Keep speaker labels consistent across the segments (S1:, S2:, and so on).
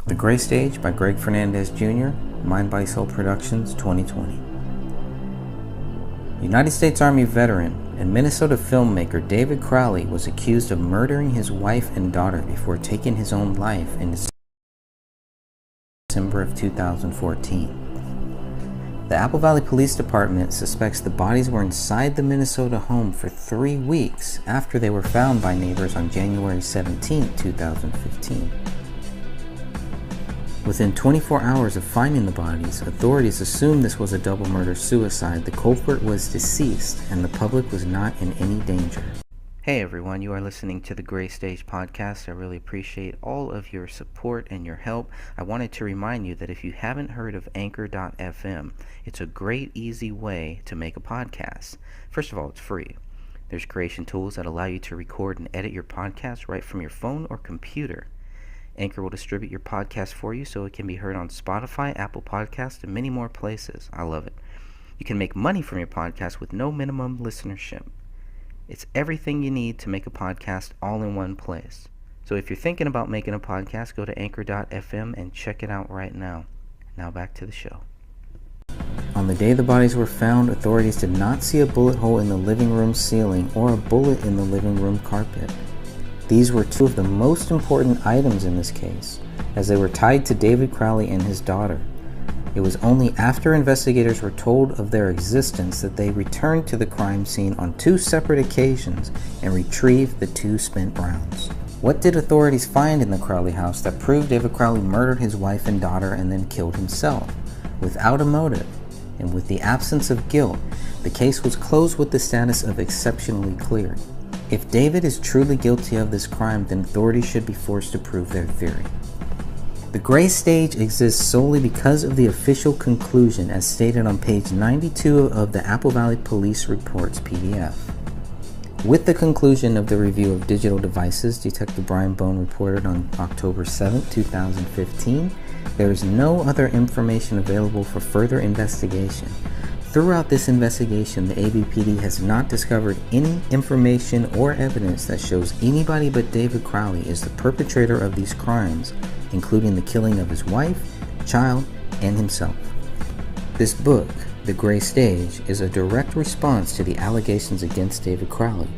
S1: The Gray Stage by Greg Fernandez Jr., Mind by Soul Productions, 2020. United States Army veteran and Minnesota filmmaker David Crowley was accused of murdering his wife and daughter before taking his own life in December of 2014. The Apple Valley Police Department suspects the bodies were inside the Minnesota home for 3 weeks after they were found by neighbors on January 17, 2015. Within 24 hours of finding the bodies, authorities assumed this was a double murder-suicide. The culprit was deceased, and the public was not in any danger. Hey everyone, you are listening to the Gray Stage podcast. I really appreciate all of your support and your help. I wanted to remind you that if you haven't heard of Anchor.fm, it's a great, easy way to make a podcast. First of all, it's free. There's creation tools that allow you to record and edit your podcast right from your phone or computer. Anchor will distribute your podcast for you so it can be heard on Spotify, Apple Podcasts, and many more places. I love it. You can make money from your podcast with no minimum listenership. It's everything you need to make a podcast all in one place. So if you're thinking about making a podcast, go to Anchor.fm and check it out right now. Now back to the show. On the day the bodies were found, authorities did not see a bullet hole in the living room ceiling or a bullet in the living room carpet. These were two of the most important items in this case, as they were tied to David Crowley and his daughter. It was only after investigators were told of their existence that they returned to the crime scene on 2 separate occasions and retrieved the 2 spent rounds. What did authorities find in the Crowley house that proved David Crowley murdered his wife and daughter and then killed himself? Without a motive, and with the absence of guilt, the case was closed with the status of exceptionally clear. If David is truly guilty of this crime, then authorities should be forced to prove their theory. The Gray Stage exists solely because of the official conclusion as stated on page 92 of the Apple Valley Police Reports PDF. With the conclusion of the review of digital devices, Detective Brian Bone reported on October 7, 2015, there is no other information available for further investigation. Throughout this investigation, the AVPD has not discovered any information or evidence that shows anybody but David Crowley is the perpetrator of these crimes, including the killing of his wife, child, and himself. This book, The Gray Stage, is a direct response to the allegations against David Crowley.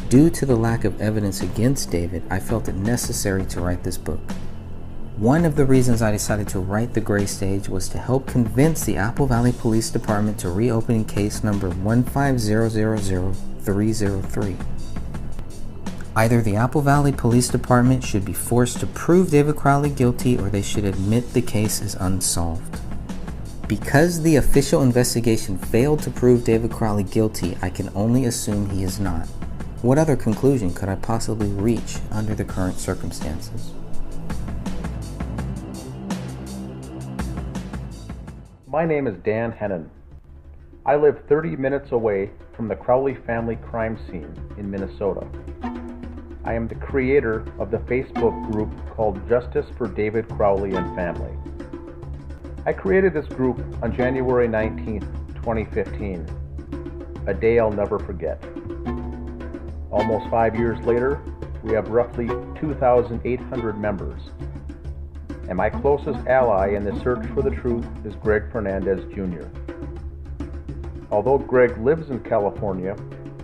S1: Due to the lack of evidence against David, I felt it necessary to write this book. One of the reasons I decided to write The Gray Stage was to help convince the Apple Valley Police Department to reopen case number 1500303. Either the Apple Valley Police Department should be forced to prove David Crowley guilty or they should admit the case is unsolved. Because the official investigation failed to prove David Crowley guilty, I can only assume he is not. What other conclusion could I possibly reach under the current circumstances?
S2: My name is Dan Hennon. I live 30 minutes away from the Crowley family crime scene in Minnesota. I am the creator of the Facebook group called Justice for David Crowley and Family. I created this group on January 19, 2015, a day I'll never forget. Almost 5 years later, we have roughly 2,800 members. And my closest ally in the search for the truth is Greg Fernandez Jr. Although Greg lives in California,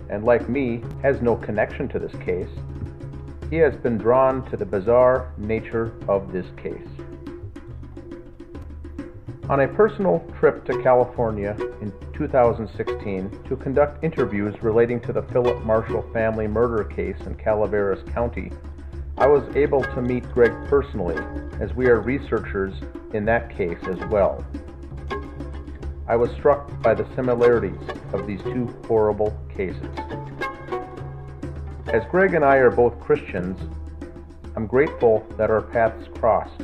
S2: and like me, has no connection to this case, he has been drawn to the bizarre nature of this case. On a personal trip to California in 2016 to conduct interviews relating to the Philip Marshall family murder case in Calaveras County, I was able to meet Greg personally, as we are researchers in that case as well. I was struck by the similarities of these 2 horrible cases. As Greg and I are both Christians, I'm grateful that our paths crossed.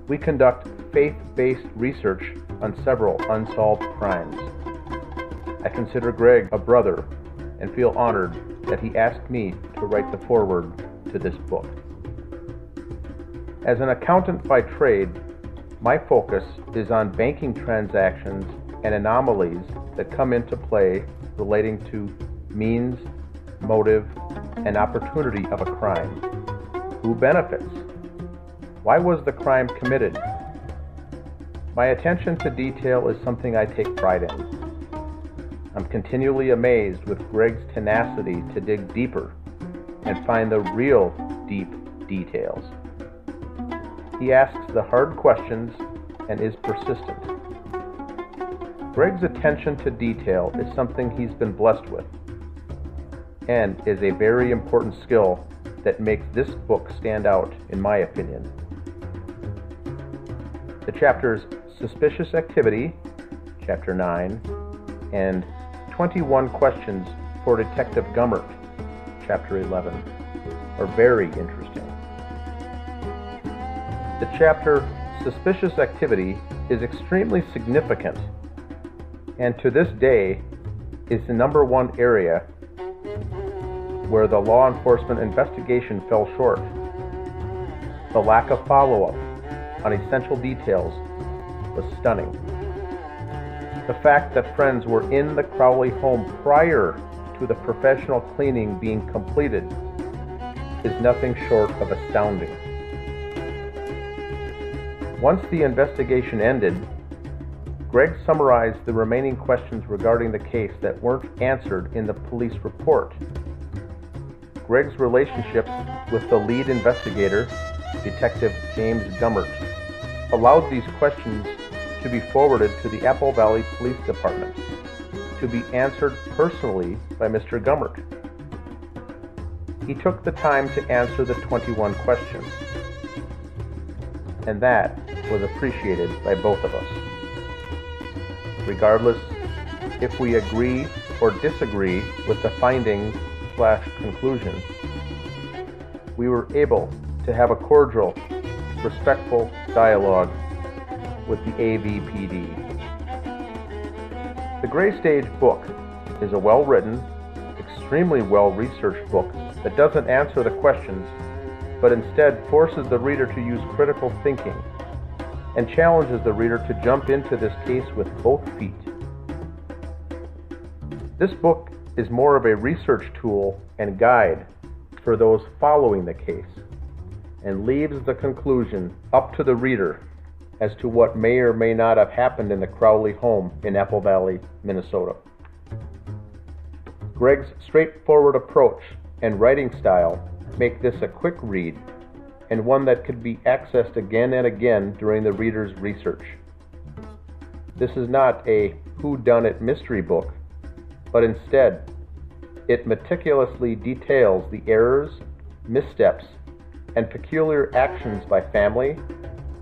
S2: We conduct faith-based research on several unsolved crimes. I consider Greg a brother and feel honored that he asked me to write the foreword to this book. As an accountant by trade, my focus is on banking transactions and anomalies that come into play relating to means, motive, and opportunity of a crime. Who benefits? Why was the crime committed? My attention to detail is something I take pride in. I'm continually amazed with Greg's tenacity to dig deeper and find the real deep details. He asks the hard questions and is persistent. Greg's attention to detail is something he's been blessed with and is a very important skill that makes this book stand out, in my opinion. The chapters Suspicious Activity, Chapter 9, and 21 Questions for Detective Gummert, Chapter 11, are very interesting. The chapter Suspicious Activity is extremely significant, and to this day is the number one area where the law enforcement investigation fell short. The lack of follow-up on essential details was stunning. The fact that friends were in the Crowley home prior to the professional cleaning being completed is nothing short of astounding. Once the investigation ended, Greg summarized the remaining questions regarding the case that weren't answered in the police report. Greg's relationship with the lead investigator, Detective James Gummert, allowed these questions to be forwarded to the Apple Valley Police Department to be answered personally by Mr. Gummert. He took the time to answer the 21 questions, and that was appreciated by both of us. Regardless if we agree or disagree with the findings/conclusion, we were able to have a cordial, respectful dialogue with the AVPD. The Gray Stage book is a well-written, extremely well-researched book that doesn't answer the questions, but instead forces the reader to use critical thinking and challenges the reader to jump into this case with both feet. This book is more of a research tool and guide for those following the case, and leaves the conclusion up to the reader as to what may or may not have happened in the Crowley home in Apple Valley, Minnesota. Greg's straightforward approach and writing style make this a quick read and one that could be accessed again and again during the reader's research. This is not a whodunit mystery book, but instead, it meticulously details the errors, missteps, and peculiar actions by family,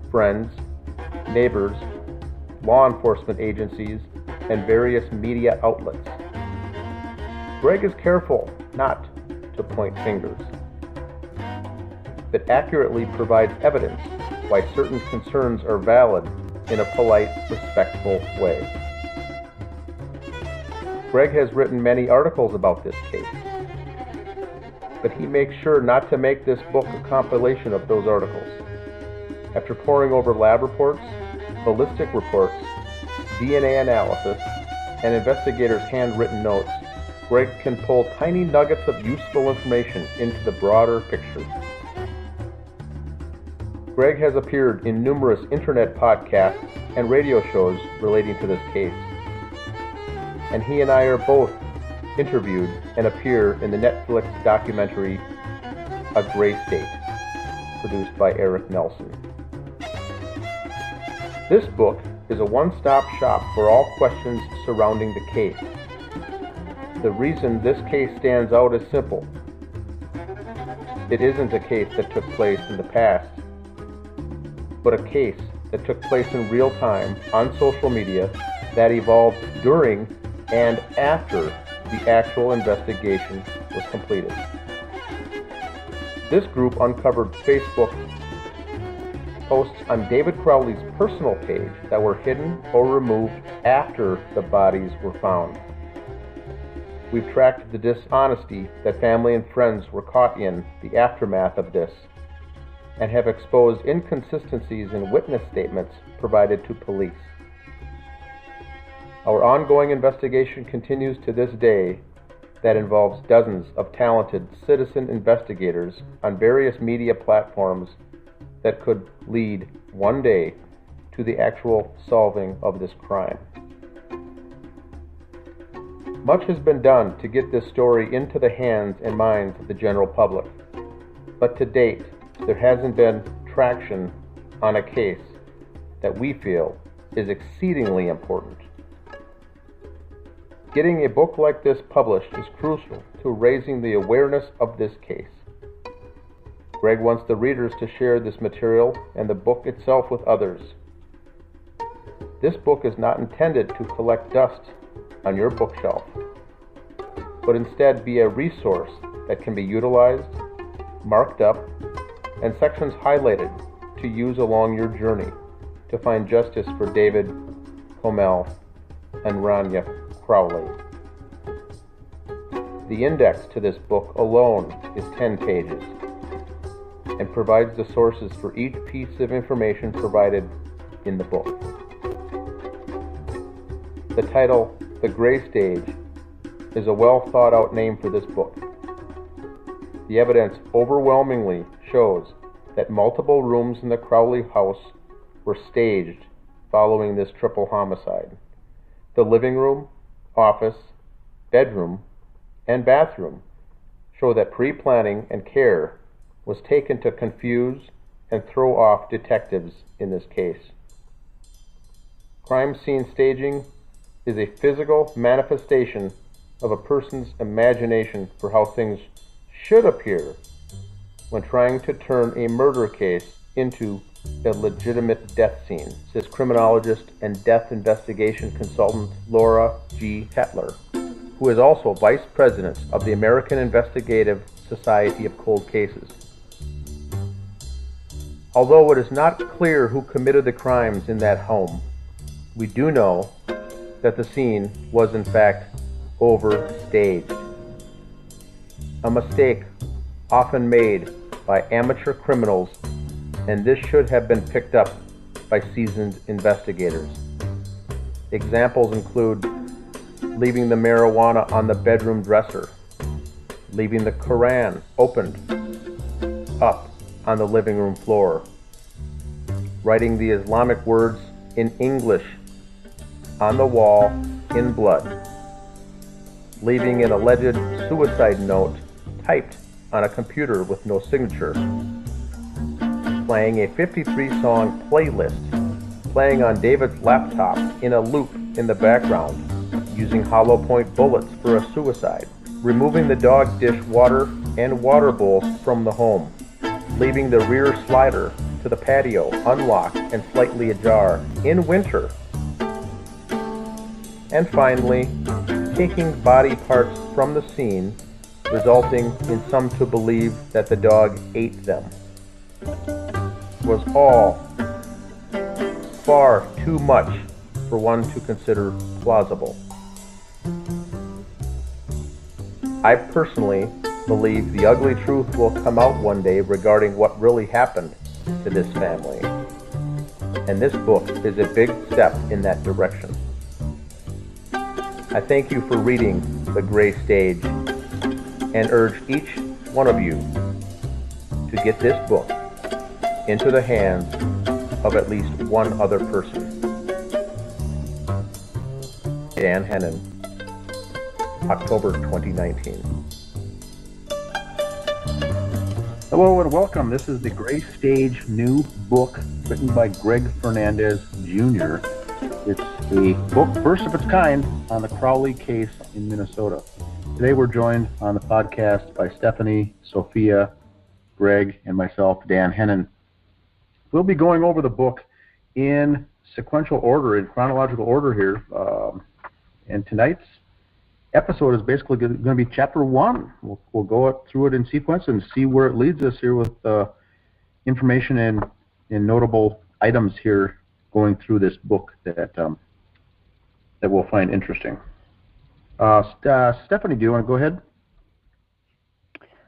S2: friends, neighbors, law enforcement agencies, and various media outlets. Greg is careful not to point fingers, but accurately provides evidence why certain concerns are valid in a polite, respectful way. Greg has written many articles about this case, but he makes sure not to make this book a compilation of those articles. After poring over lab reports, ballistic reports, DNA analysis, and investigators' handwritten notes, Greg can pull tiny nuggets of useful information into the broader picture. Greg has appeared in numerous internet podcasts and radio shows relating to this case, and he and I are both interviewed and appear in the Netflix documentary A Gray State, produced by Eric Nelson. This book is a one-stop shop for all questions surrounding the case. The reason this case stands out is simple. It isn't a case that took place in the past, but a case that took place in real time on social media that evolved during and after the actual investigation was completed. This group uncovered Facebook posts on David Crowley's personal page that were hidden or removed after the bodies were found. We've tracked the dishonesty that family and friends were caught in the aftermath of this, and have exposed inconsistencies in witness statements provided to police. Our ongoing investigation continues to this day that involves dozens of talented citizen investigators on various media platforms that could lead one day to the actual solving of this crime. Much has been done to get this story into the hands and minds of the general public, but to date, there hasn't been traction on a case that we feel is exceedingly important. Getting a book like this published is crucial to raising the awareness of this case. Greg wants the readers to share this material and the book itself with others. This book is not intended to collect dust on your bookshelf, but instead be a resource that can be utilized, marked up, and sections highlighted to use along your journey to find justice for David Komel and Rania Crowley. The index to this book alone is 10 pages and provides the sources for each piece of information provided in the book. The title, The Gray Stage, is a well thought out name for this book. The evidence overwhelmingly shows that multiple rooms in the Crowley house were staged following this triple homicide. The living room, office, bedroom, and bathroom show that pre-planning and care was taken to confuse and throw off detectives in this case. Crime scene staging is a physical manifestation of a person's imagination for how things should appear when trying to turn a murder case into a legitimate death scene, says criminologist and death investigation consultant Laura G. Tetler, who is also vice president of the American Investigative Society of Cold Cases. Although it is not clear who committed the crimes in that home, we do know that the scene was in fact overstaged. A mistake often made by amateur criminals, and this should have been picked up by seasoned investigators. Examples include leaving the marijuana on the bedroom dresser, leaving the Quran opened up on the living room floor, writing the Islamic words in English on the wall in blood, leaving an alleged suicide note typed on a computer with no signature, playing a 53-song playlist, playing on David's laptop in a loop in the background, using hollow point bullets for a suicide, removing the dog dish water and water bowls from the home, leaving the rear slider to the patio unlocked and slightly ajar in winter, and finally, taking body parts from the scene, resulting in some to believe that the dog ate them, was all far too much for one to consider plausible. I personally believe the ugly truth will come out one day regarding what really happened to this family, and this book is a big step in that direction. I thank you for reading The Gray Stage and urge each one of you to get this book into the hands of at least one other person. Dan Hennon, October 2019.
S3: Hello and welcome. This is The Gray Stage new book written by Greg Fernandez Jr. It's a book, first of its kind, on the Crowley case in Minnesota. Today we're joined on the podcast by Stephanie, Sophia, Greg, and myself, Dan Hennon. We'll be going over the book in sequential order, in chronological order here. And tonight's episode is basically going to be chapter 1. We'll go through it in sequence and see where it leads us here with information and notable items here going through this book that we'll find interesting. Stephanie, do you want to go ahead?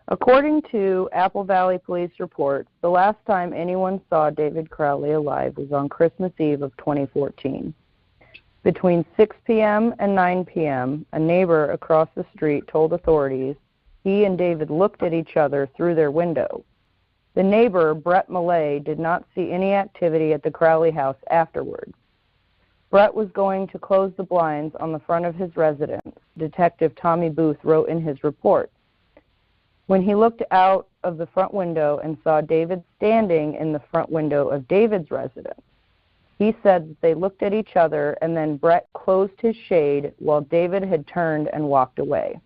S4: According to Apple Valley Police reports, the last time anyone saw David Crowley alive was on Christmas Eve of 2014. Between 6 p.m. and 9 p.m., a neighbor across the street told authorities he and David looked at each other through their window. The neighbor, Brett Millay, did not see any activity at the Crowley house afterwards. Brett was going to close the blinds on the front of his residence, Detective Tommy Booth wrote in his report. When he looked out of the front window and saw David standing in the front window of David's residence, he said that they looked at each other and then Brett closed his shade while David had turned and walked away.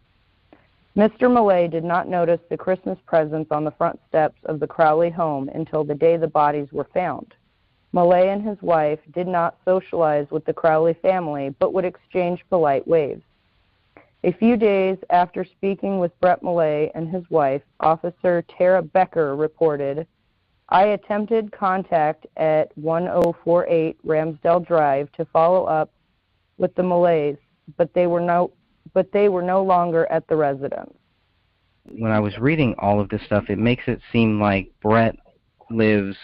S4: Mr. Millay did not notice the Christmas presents on the front steps of the Crowley home until the day the bodies were found. Millay and his wife did not socialize with the Crowley family, but would exchange polite waves. A few days after speaking with Brett Millay and his wife, Officer Tara Becker reported, "I attempted contact at 1048 Ramsdale Drive to follow up with the Millays, but they were no longer at the residence."
S1: When I was reading all of this stuff, it makes it seem like Brett lives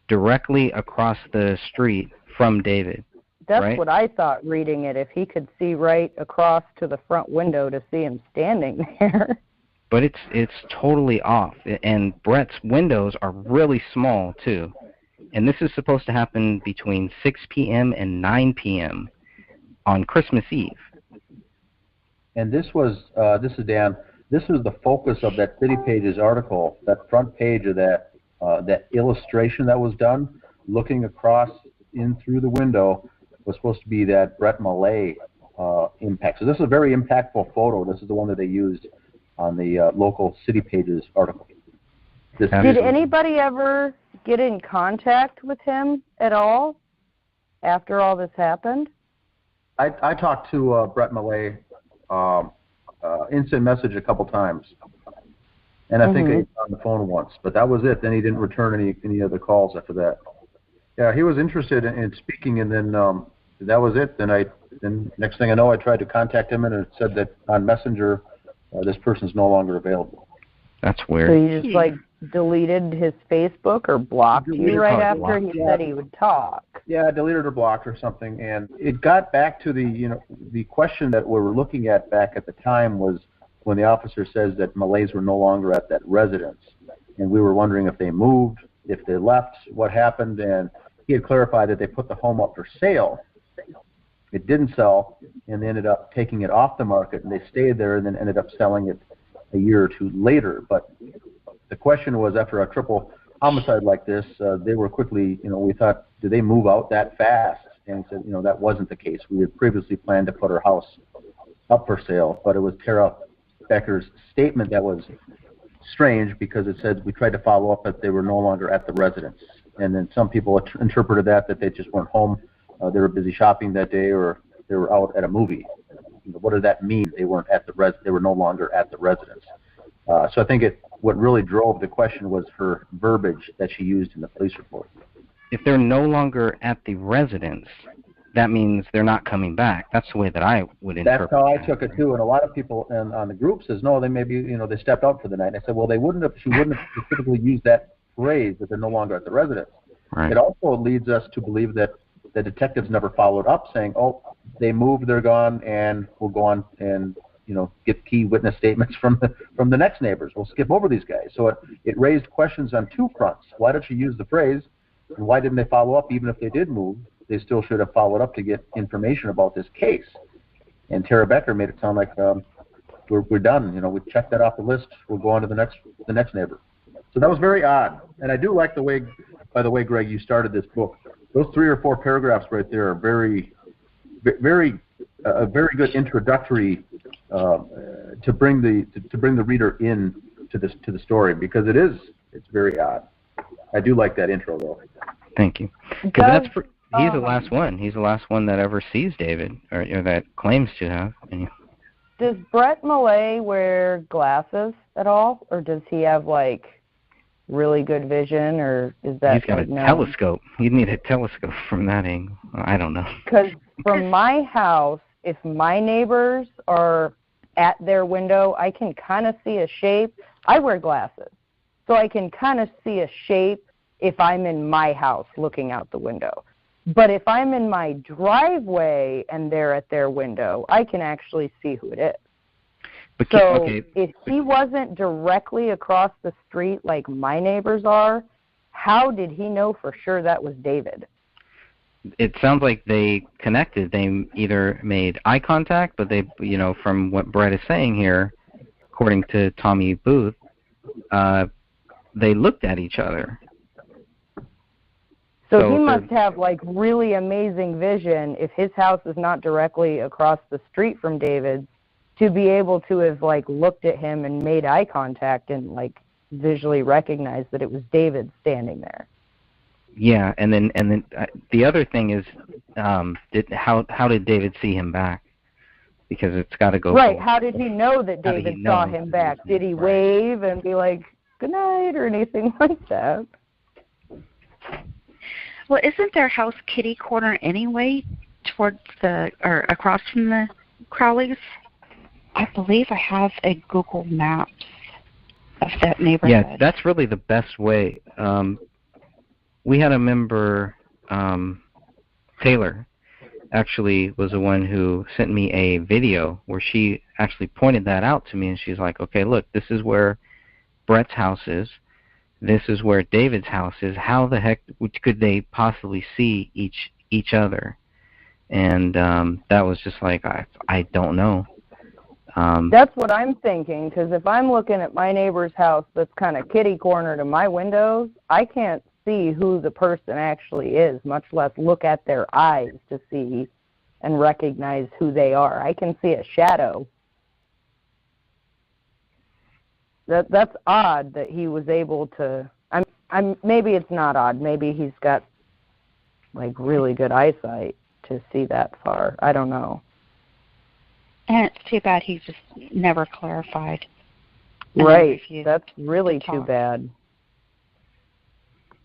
S1: directly across the street from David.
S4: That's
S1: right?
S4: what I thought reading it, if he could see right across to the front window to see him standing there.
S1: But it's totally off, and Brett's windows are really small, too. And this is supposed to happen between 6 p.m. and 9 p.m. on Christmas Eve.
S3: And this is Dan. This was the focus of that City Pages article, that front page of that illustration that was done, looking across in through the window, was supposed to be that Brett Millay impact. So this is a very impactful photo. This is the one that they used on the local City Pages article.
S4: Did anybody ever get in contact with him at all after all this happened?
S3: I talked to Brett Millay instant message a couple times, and I think I was on the phone once, but that was it. Then he didn't return any other calls after that. Yeah, he was interested in speaking, and then that was it. Then next thing I know, I tried to contact him, and it said that on Messenger, this person's no longer available.
S1: That's weird.
S4: So you just deleted his Facebook or blocked you right after he said he would talk?
S3: Yeah, deleted or blocked or something, and it got back to the question that we were looking at back at the time was when the officer says that Millays were no longer at that residence, and we were wondering if they moved, if they left, what happened, and he had clarified that they put the home up for sale. It didn't sell, and they ended up taking it off the market, and they stayed there and then ended up selling it a year or two later. But the question was, after a triple homicide like this, they were quickly, we thought, did they move out that fast? And he said, that wasn't the case. We had previously planned to put our house up for sale, but it was Tara Becker's statement that was strange because it said we tried to follow up that they were no longer at the residence. And then some people interpreted that they just weren't home. They were busy shopping that day, or they were out at a movie. What does that mean? They weren't at they were no longer at the residence. So I think what really drove the question was her verbiage that she used in the police report.
S1: If they're no longer at the residence, that means they're not coming back. That's the way that I would interpret it.
S3: That's how I took it too, and a lot of people on the group says, no, they maybe they stepped out for the night. And I said, well, she wouldn't have specifically used that phrase that they're no longer at the residence.
S1: Right.
S3: It also leads us to believe that the detectives never followed up saying, oh, they moved, they're gone, and we'll go on and get key witness statements from the next neighbors. We'll skip over these guys. So it raised questions on two fronts. Why did she use the phrase, and why didn't they follow up? Even if they did move, they still should have followed up to get information about this case. And Tara Becker made it sound like we're done. We checked that off the list. We'll go on to the next neighbor. So that was very odd. And I do like the way, by the way, Greg, you started this book. Those 3 or 4 paragraphs right there are very, very, a very good introductory to bring the reader in to the story, because it's very odd. I do like that intro though.
S1: Thank you. Because he's the last one. He's the last one that ever sees David, or that claims to have.
S4: Does Brett Millay wear glasses at all, or does he have really good vision, or is that?
S1: He's got a telescope. You'd need a telescope from that angle. I don't know.
S4: Because from my house, if my neighbors are at their window, I can kind of see a shape. I wear glasses, so I can kind of see a shape if I'm in my house looking out the window. But if I'm in my driveway and they're at their window, I can actually see who it is.
S1: But
S4: so if he wasn't directly across the street like my neighbors are, how did he know for sure that was David?
S1: It sounds like they connected. They either made eye contact, but they, from what Brett is saying here, according to Tommy Booth, they looked at each other.
S4: So he must have like really amazing vision if his house is not directly across the street from David's, to be able to have like looked at him and made eye contact and like visually recognized that it was David standing there.
S1: Yeah, and then the other thing is, how did David see him back? Because it's got to go
S4: right.
S1: forward.
S4: How did he know that David saw him back? Did he wave and be like good night or anything like that?
S5: Well, isn't their house kitty corner anyway, towards or across from the Crowleys? I believe I have a Google Maps of that neighborhood.
S1: Yeah, that's really the best way. We had a member, Taylor, actually was the one who sent me a video where she actually pointed that out to me, and she's like, okay, look, this is where Brett's house is. This is where David's house is. How the heck could they possibly see each other? And that was just like, I don't know.
S4: That's what I'm thinking, because if I'm looking at my neighbor's house that's kind of kitty corner to my windows, I can't see who the person actually is, much less look at their eyes to see and recognize who they are. I can see a shadow. That's odd that he was able to. Maybe it's not odd. Maybe he's got like really good eyesight to see that far. I don't know.
S5: And it's too bad he just never clarified.
S4: Right. That's really too bad.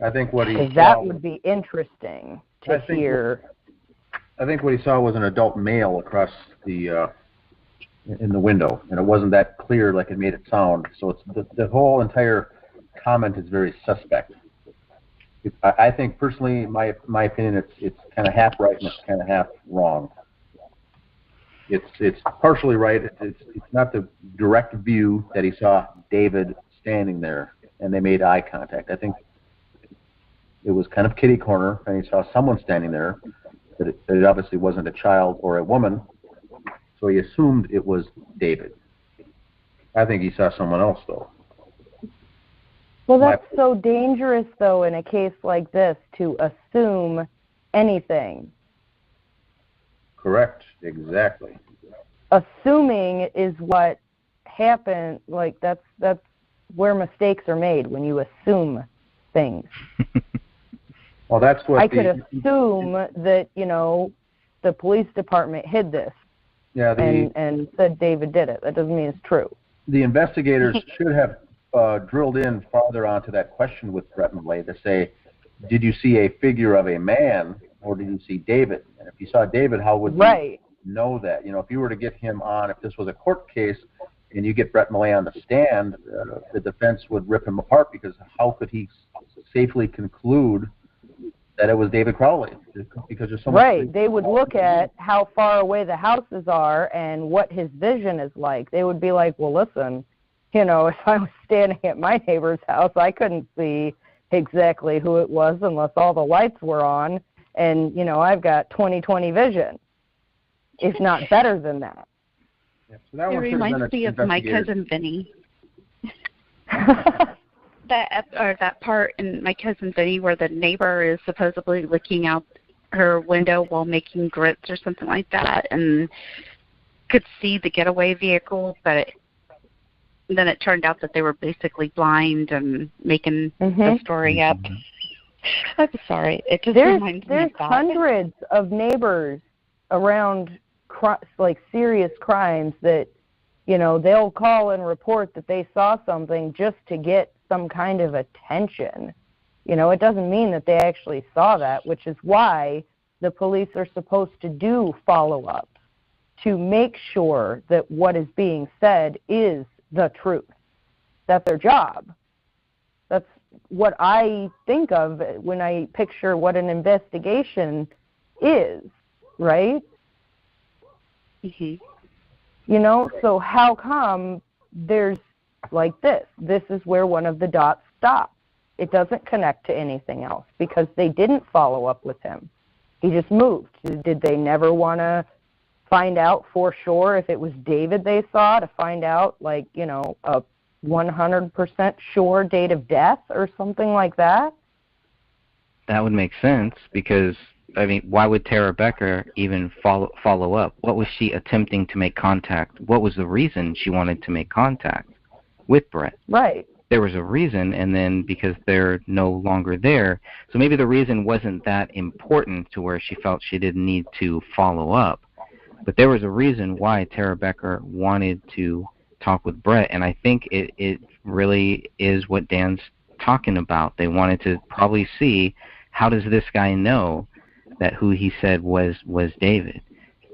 S3: I think what he saw,
S4: that would be interesting to hear.
S3: I think what he saw was an adult male across the in the window, and it wasn't that clear like it made it sound. So it's the whole entire comment is very suspect. I think personally, my opinion, it's kind of half right and it's kind of half wrong. It's partially right. It's not the direct view that he saw David standing there and they made eye contact. I think it was kind of kitty corner and he saw someone standing there, that it obviously wasn't a child or a woman, so he assumed it was David. I think he saw someone else, though.
S4: Well, that's so dangerous, though, in a case like this, to assume anything.
S3: Correct, exactly.
S4: Assuming is what happened, like that's where mistakes are made, when you assume things.
S3: Well, that's what
S4: I could assume that, the police department hid this and said David did it. That doesn't mean it's true.
S3: The investigators should have drilled in farther onto that question with Brett Millay to say, did you see a figure of a man or did you see David? And if you saw David, how would you know that? If you were to get him on, if this was a court case and you get Brett Millay on the stand, the defense would rip him apart, because how could he safely conclude that it was David Crowley? Because there's so much.
S4: Right. They would look at how far away the houses are and what his vision is like. They would be like, well, listen, if I was standing at my neighbor's house, I couldn't see exactly who it was unless all the lights were on. And, I've got 20/20 vision, if not better than that.
S3: Yeah, so that
S5: it reminds me of my cousin Vinny. that part in My Cousin Vinny where the neighbor is supposedly looking out her window while making grits or something like that, and could see the getaway vehicle, but then it turned out that they were basically blind and making the story up. I'm sorry. It just reminds me of that.
S4: There's hundreds of neighbors around serious crimes that, they'll call and report that they saw something just to get some kind of attention. It doesn't mean that they actually saw that, which is why the police are supposed to do follow-ups to make sure that what is being said is the truth. That's their job. That's what I think of when I picture what an investigation is, right?
S5: Mm-hmm.
S4: You know, so how come there's like this? This is where one of the dots stops. It doesn't connect to anything else because they didn't follow up with him. He just moved. Did they never want to find out for sure if it was David they saw, to find out, like, you know, a 100% sure date of death or something like that?
S1: That would make sense because, I mean, why would Tara Becker even follow up? What was she attempting to make contact? What was the reason she wanted to make contact with Brett?
S4: Right.
S1: There was a reason, and then because they're no longer there, so maybe the reason wasn't that important to where she felt she didn't need to follow up. But there was a reason why Tara Becker wanted to talk with Brett, and I think it really is what Dan's talking about. They wanted to probably see, how does this guy know that who he said was David?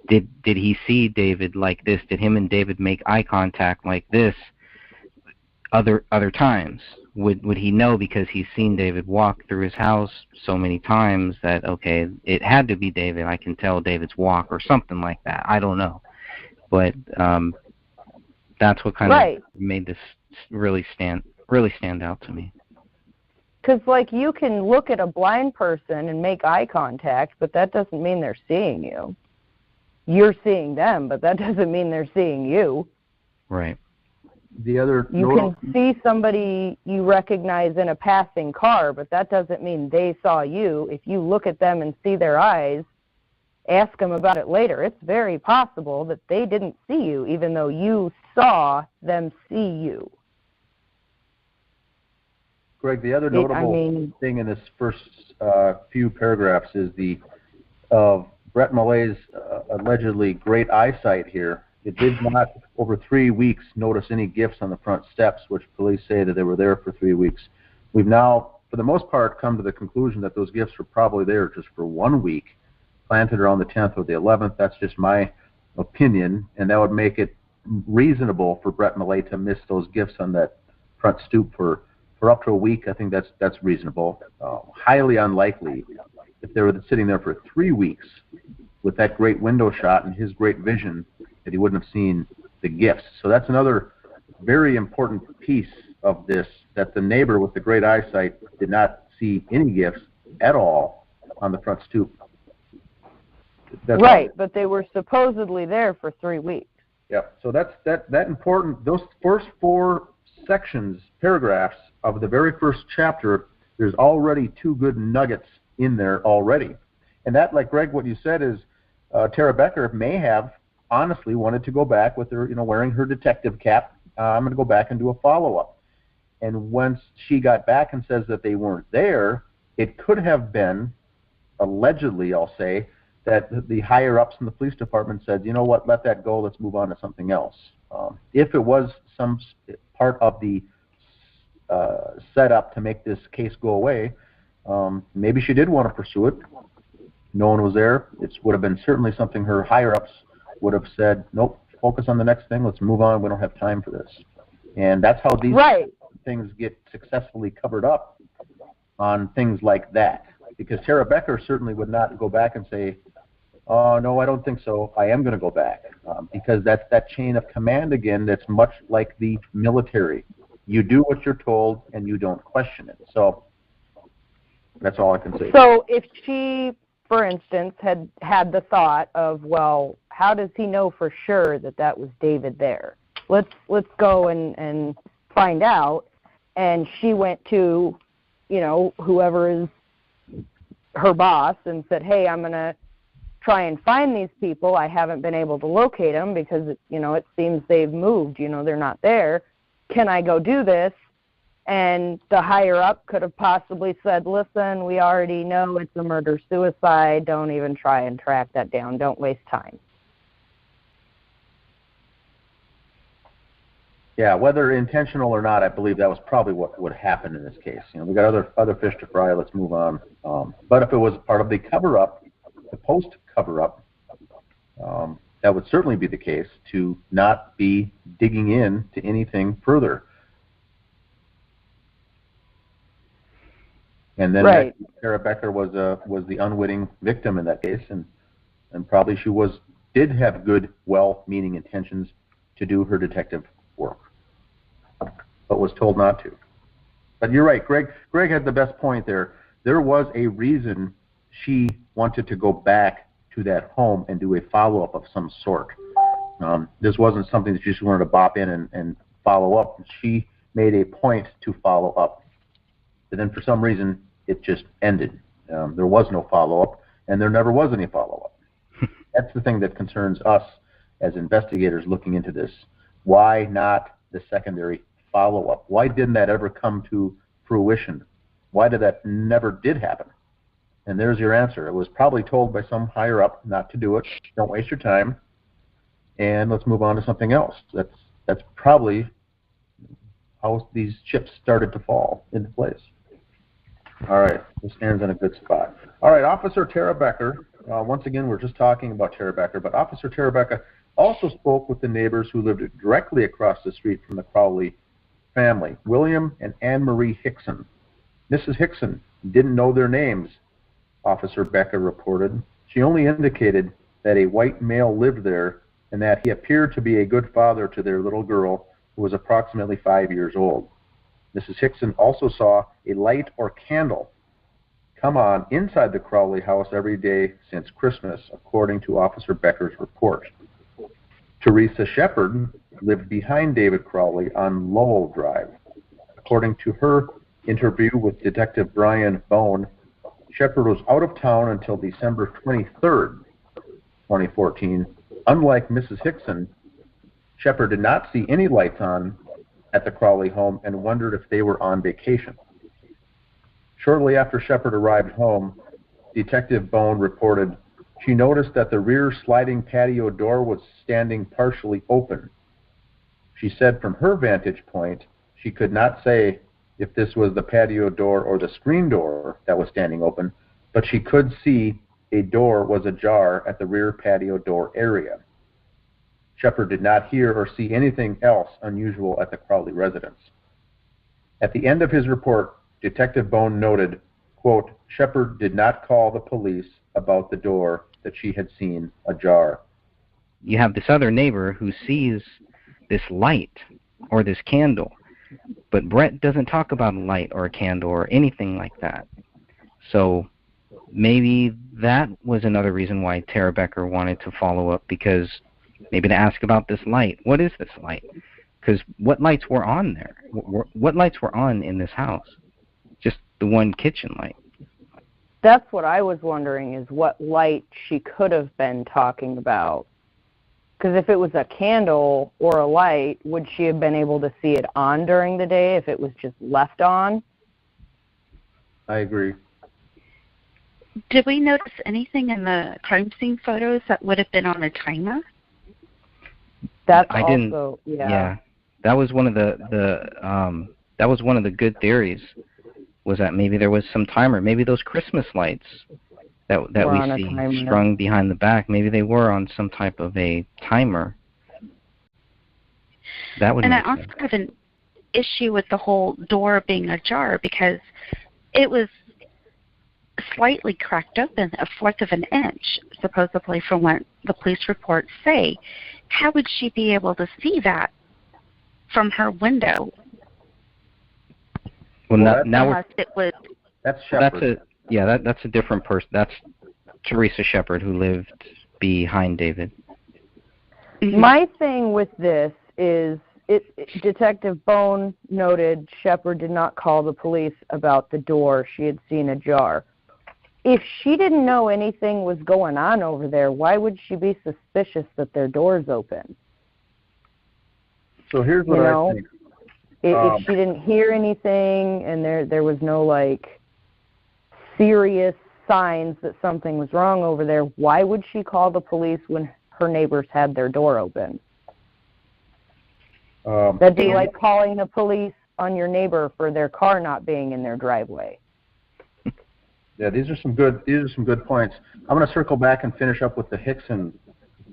S1: Did he see David like this? Did him and David make eye contact like this other times? Would he know because he's seen David walk through his house so many times that, okay, it had to be David, I can tell David's walk, or something like that? I don't know. But that's what kind of made this really stand out to me.
S4: Because, like, you can look at a blind person and make eye contact, but that doesn't mean they're seeing you. You're seeing them, but that doesn't mean they're seeing you.
S1: Right.
S3: The other
S4: you can see somebody you recognize in a passing car, but that doesn't mean they saw you. If you look at them and see their eyes, ask them about it later. It's very possible that they didn't see you, even though you saw them see you.
S3: Greg, the other notable thing in this first few paragraphs is the Brett Millet's allegedly great eyesight here. It did not, over 3 weeks, notice any gifts on the front steps, which police say that they were there for 3 weeks. We've now, for the most part, come to the conclusion that those gifts were probably there just for 1 week, planted around the 10th or the 11th. That's just my opinion, and that would make it reasonable for Brett Millet to miss those gifts on that front stoop for up to a week. I think that's reasonable. Highly unlikely if they were sitting there for 3 weeks with that great window shot and his great vision, that he wouldn't have seen the gifts. So that's another very important piece of this, that the neighbor with the great eyesight did not see any gifts at all on the front stoop. That's
S4: right, but they were supposedly there for 3 weeks.
S3: Yeah, so that's that important. Those first 4 sections, paragraphs of the very first chapter, there's already 2 good nuggets in there already. And that, like Greg, what you said is Tara Becker may have honestly wanted to go back with her, wearing her detective cap. I'm going to go back and do a follow-up. And once she got back and says that they weren't there, it could have been, allegedly, I'll say, that the higher-ups in the police department said, you know what, let that go, let's move on to something else. If it was some part of the setup to make this case go away, maybe she did want to pursue it. No one was there. It would have been certainly something her higher-ups would have said, nope, focus on the next thing, let's move on, we don't have time for this. And that's how these things get successfully covered up on things like that. Because Tara Becker certainly would not go back and say, oh, no, I don't think so, I am going to go back. Because that's that chain of command again that's much like the military. You do what you're told and you don't question it. So that's all I can say.
S4: So if she, for instance, had the thought of, well, how does he know for sure that that was David there? Let's go and find out. And she went to, whoever is her boss and said, hey, I'm going to try and find these people. I haven't been able to locate them because, it seems they've moved. They're not there. Can I go do this? And the higher-up could have possibly said, listen, we already know it's a murder-suicide. Don't even try and track that down. Don't waste time.
S3: Yeah, whether intentional or not, I believe that was probably what would happen in this case. We got other fish to fry. Let's move on. But if it was part of the cover-up, the post-cover-up, that would certainly be the case, to not be digging in to anything further. And then Tara Becker was the unwitting victim in that case, and probably she was did have good, well-meaning intentions to do her detective work, but was told not to. But you're right, Greg had the best point there. There was a reason she wanted to go back to that home and do a follow-up of some sort. This wasn't something that she just wanted to bop in and follow up. She made a point to follow up. But then for some reason, it just ended. There was no follow-up, and there never was any follow-up. That's the thing that concerns us as investigators looking into this. Why not the secondary follow-up? Why didn't that ever come to fruition? Why did that never did happen? And there's your answer. It was probably told by some higher up not to do it. Don't waste your time. And let's move on to something else. That's probably how these chips started to fall into place. All right, this stands in a good spot. All right, Officer Tara Becker. Once again, we're just talking about Tara Becker, but Officer Tara Becker also spoke with the neighbors who lived directly across the street from the Crowley family, William and Anne Marie Hickson. Mrs. Hickson didn't know their names, Officer Becker reported. She only indicated that a white male lived there and that he appeared to be a good father to their little girl, who was approximately 5 years old. Mrs. Hickson also saw a light or candle come on inside the Crowley house every day since Christmas, according to Officer Becker's report. Teresa Shepard lived behind David Crowley on Lowell Drive. According to her interview with Detective Brian Bone, Shepard was out of town until December 23rd, 2014. Unlike Mrs. Hickson, Shepard did not see any lights on at the Crowley home and wondered if they were on vacation. Shortly after Shepard arrived home, Detective Bone reported she noticed that the rear sliding patio door was standing partially open. She said from her vantage point, she could not say if this was the patio door or the screen door that was standing open, but she could see a door was ajar at the rear patio door area. Shepard did not hear or see anything else unusual at the Crowley residence. At the end of his report, Detective Bone noted, quote, Shepard did not call the police about the door that she had seen ajar.
S1: You have this other neighbor who sees this light or this candle, but Brett doesn't talk about a light or a candle or anything like that. So maybe that was another reason why Tara Becker wanted to follow up, because maybe to ask about this light. What is this light? Because what lights were on there? What lights were on in this house? Just the one kitchen light.
S4: That's what I was wondering, is what light she could have been talking about. Because if it was a candle or a light, would she have been able to see it on during the day if it was just left on?
S3: I agree.
S5: Did we notice anything in the crime scene photos that would have been on a timer?
S4: That's
S1: I
S4: also,
S1: didn't,
S4: yeah.
S1: That was one of that was one of the good theories, was that maybe there was some timer. Maybe those Christmas lights that we see strung behind the back, maybe they were on some type of a timer. That would. And I also
S5: have an issue with the whole door being ajar, because it was slightly cracked open, 1/4 of an inch, supposedly, from what the police reports say. How would she be able to see that from her window?
S1: Well, now
S5: it was.
S3: That's Shepard.
S1: That's a different person. That's Teresa Shepard, who lived behind David.
S4: My thing with this is, Detective Bone noted Shepard did not call the police about the door she had seen ajar. If she didn't know anything was going on over there, why would she be suspicious that their door's open?
S3: So here's what I think.
S4: If she didn't hear anything and there was no, like, serious signs that something was wrong over there, why would she call the police when her neighbors had their door open? That'd be like calling the police on your neighbor for their car not being in their driveway.
S3: Yeah, these are some good points. I'm going to circle back and finish up with the Hickson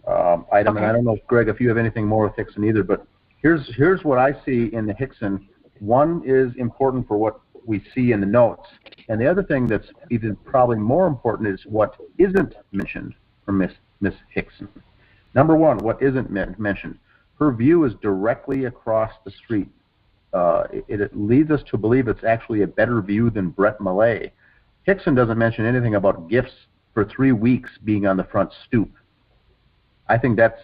S3: item, okay. And I don't know, Greg, if you have anything more with Hickson either, but here's what I see in the Hickson. One is important for what we see in the notes, and the other thing that's even probably more important is what isn't mentioned from Miss Hickson. Number one, what isn't mentioned, her view is directly across the street. It leads us to believe it's actually a better view than Brett Millay. Hickson doesn't mention anything about gifts for 3 weeks being on the front stoop. I think that's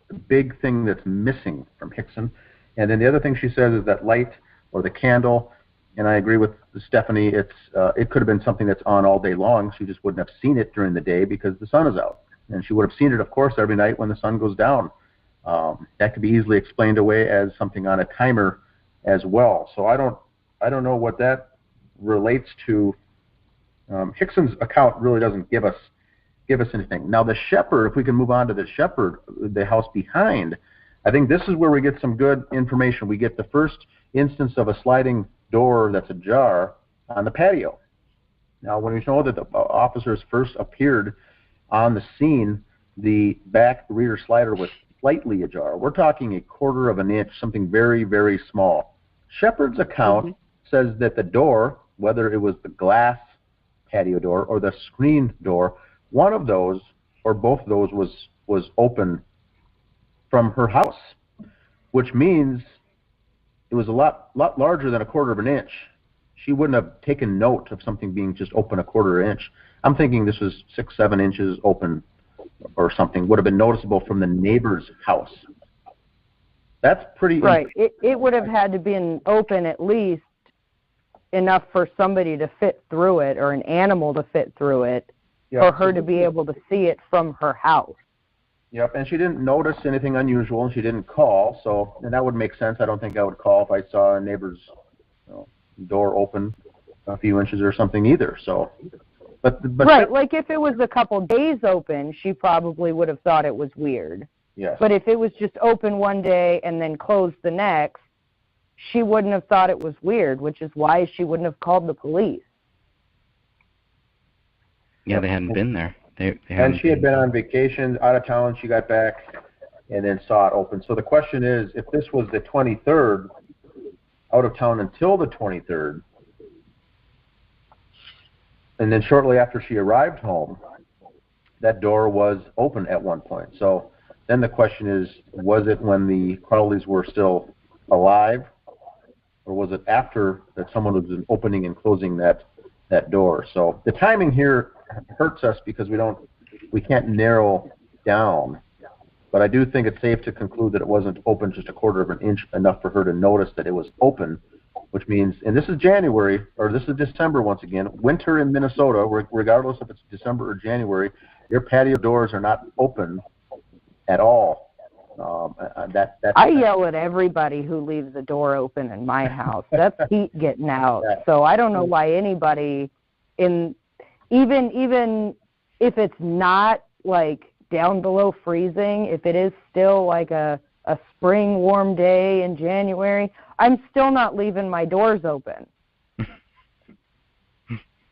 S3: the big thing that's missing from Hickson. And then the other thing she says is that light or the candle, and I agree with Stephanie, it could have been something that's on all day long. She just wouldn't have seen it during the day because the sun is out. And she would have seen it, of course, every night when the sun goes down. That could be easily explained away as something on a timer as well. So I don't know what that relates to. Hickson's account really doesn't give us anything. Now the Shepherd, if we can move on to the Shepherd, the house behind, I think this is where we get some good information. We get the first instance of a sliding door that's ajar on the patio. Now when we know that the officers first appeared on the scene, the back rear slider was slightly ajar. We're talking a quarter of an inch, something very, very small. Shepherd's account says that the door, whether it was the glass patio door or the screen door, one of those or both of those was open from her house, which means it was a lot larger than a quarter of an inch. She wouldn't have taken note of something being just open a quarter inch. I'm thinking this was 6-7 inches open or something, would have been noticeable from the neighbor's house. That's pretty
S4: right. It would have had to be open at least enough for somebody to fit through it or an animal to fit through it for her to be able to see it from her house.
S3: Yep, and she didn't notice anything unusual, and she didn't call, and that would make sense. I don't think I would call if I saw a neighbor's door open a few inches or something either. So, but
S4: right, like if it was a couple days open, she probably would have thought it was weird.
S3: Yes.
S4: But if it was just open one day and then closed the next, she wouldn't have thought it was weird, which is why she wouldn't have called the police.
S1: Yeah, they hadn't been there.
S3: And she had been on vacation, out of town. She got back and then saw it open. So the question is, if this was the 23rd, out of town until the 23rd, and then shortly after she arrived home, that door was open at one point. So then the question is, was it when the Crowleys were still alive, or was it after that someone was opening and closing that door? So the timing here hurts us because we can't narrow down. But I do think it's safe to conclude that it wasn't open just a quarter of an inch, enough for her to notice that it was open, which means, and this is January, or this is December once again, winter in Minnesota, regardless if it's December or January, your patio doors are not open at all.
S4: I yell at everybody who leaves the door open in my house. That's heat getting out. So I don't know why anybody, even if it's not like down below freezing, if it is still like a spring warm day in January, I'm still not leaving my doors open.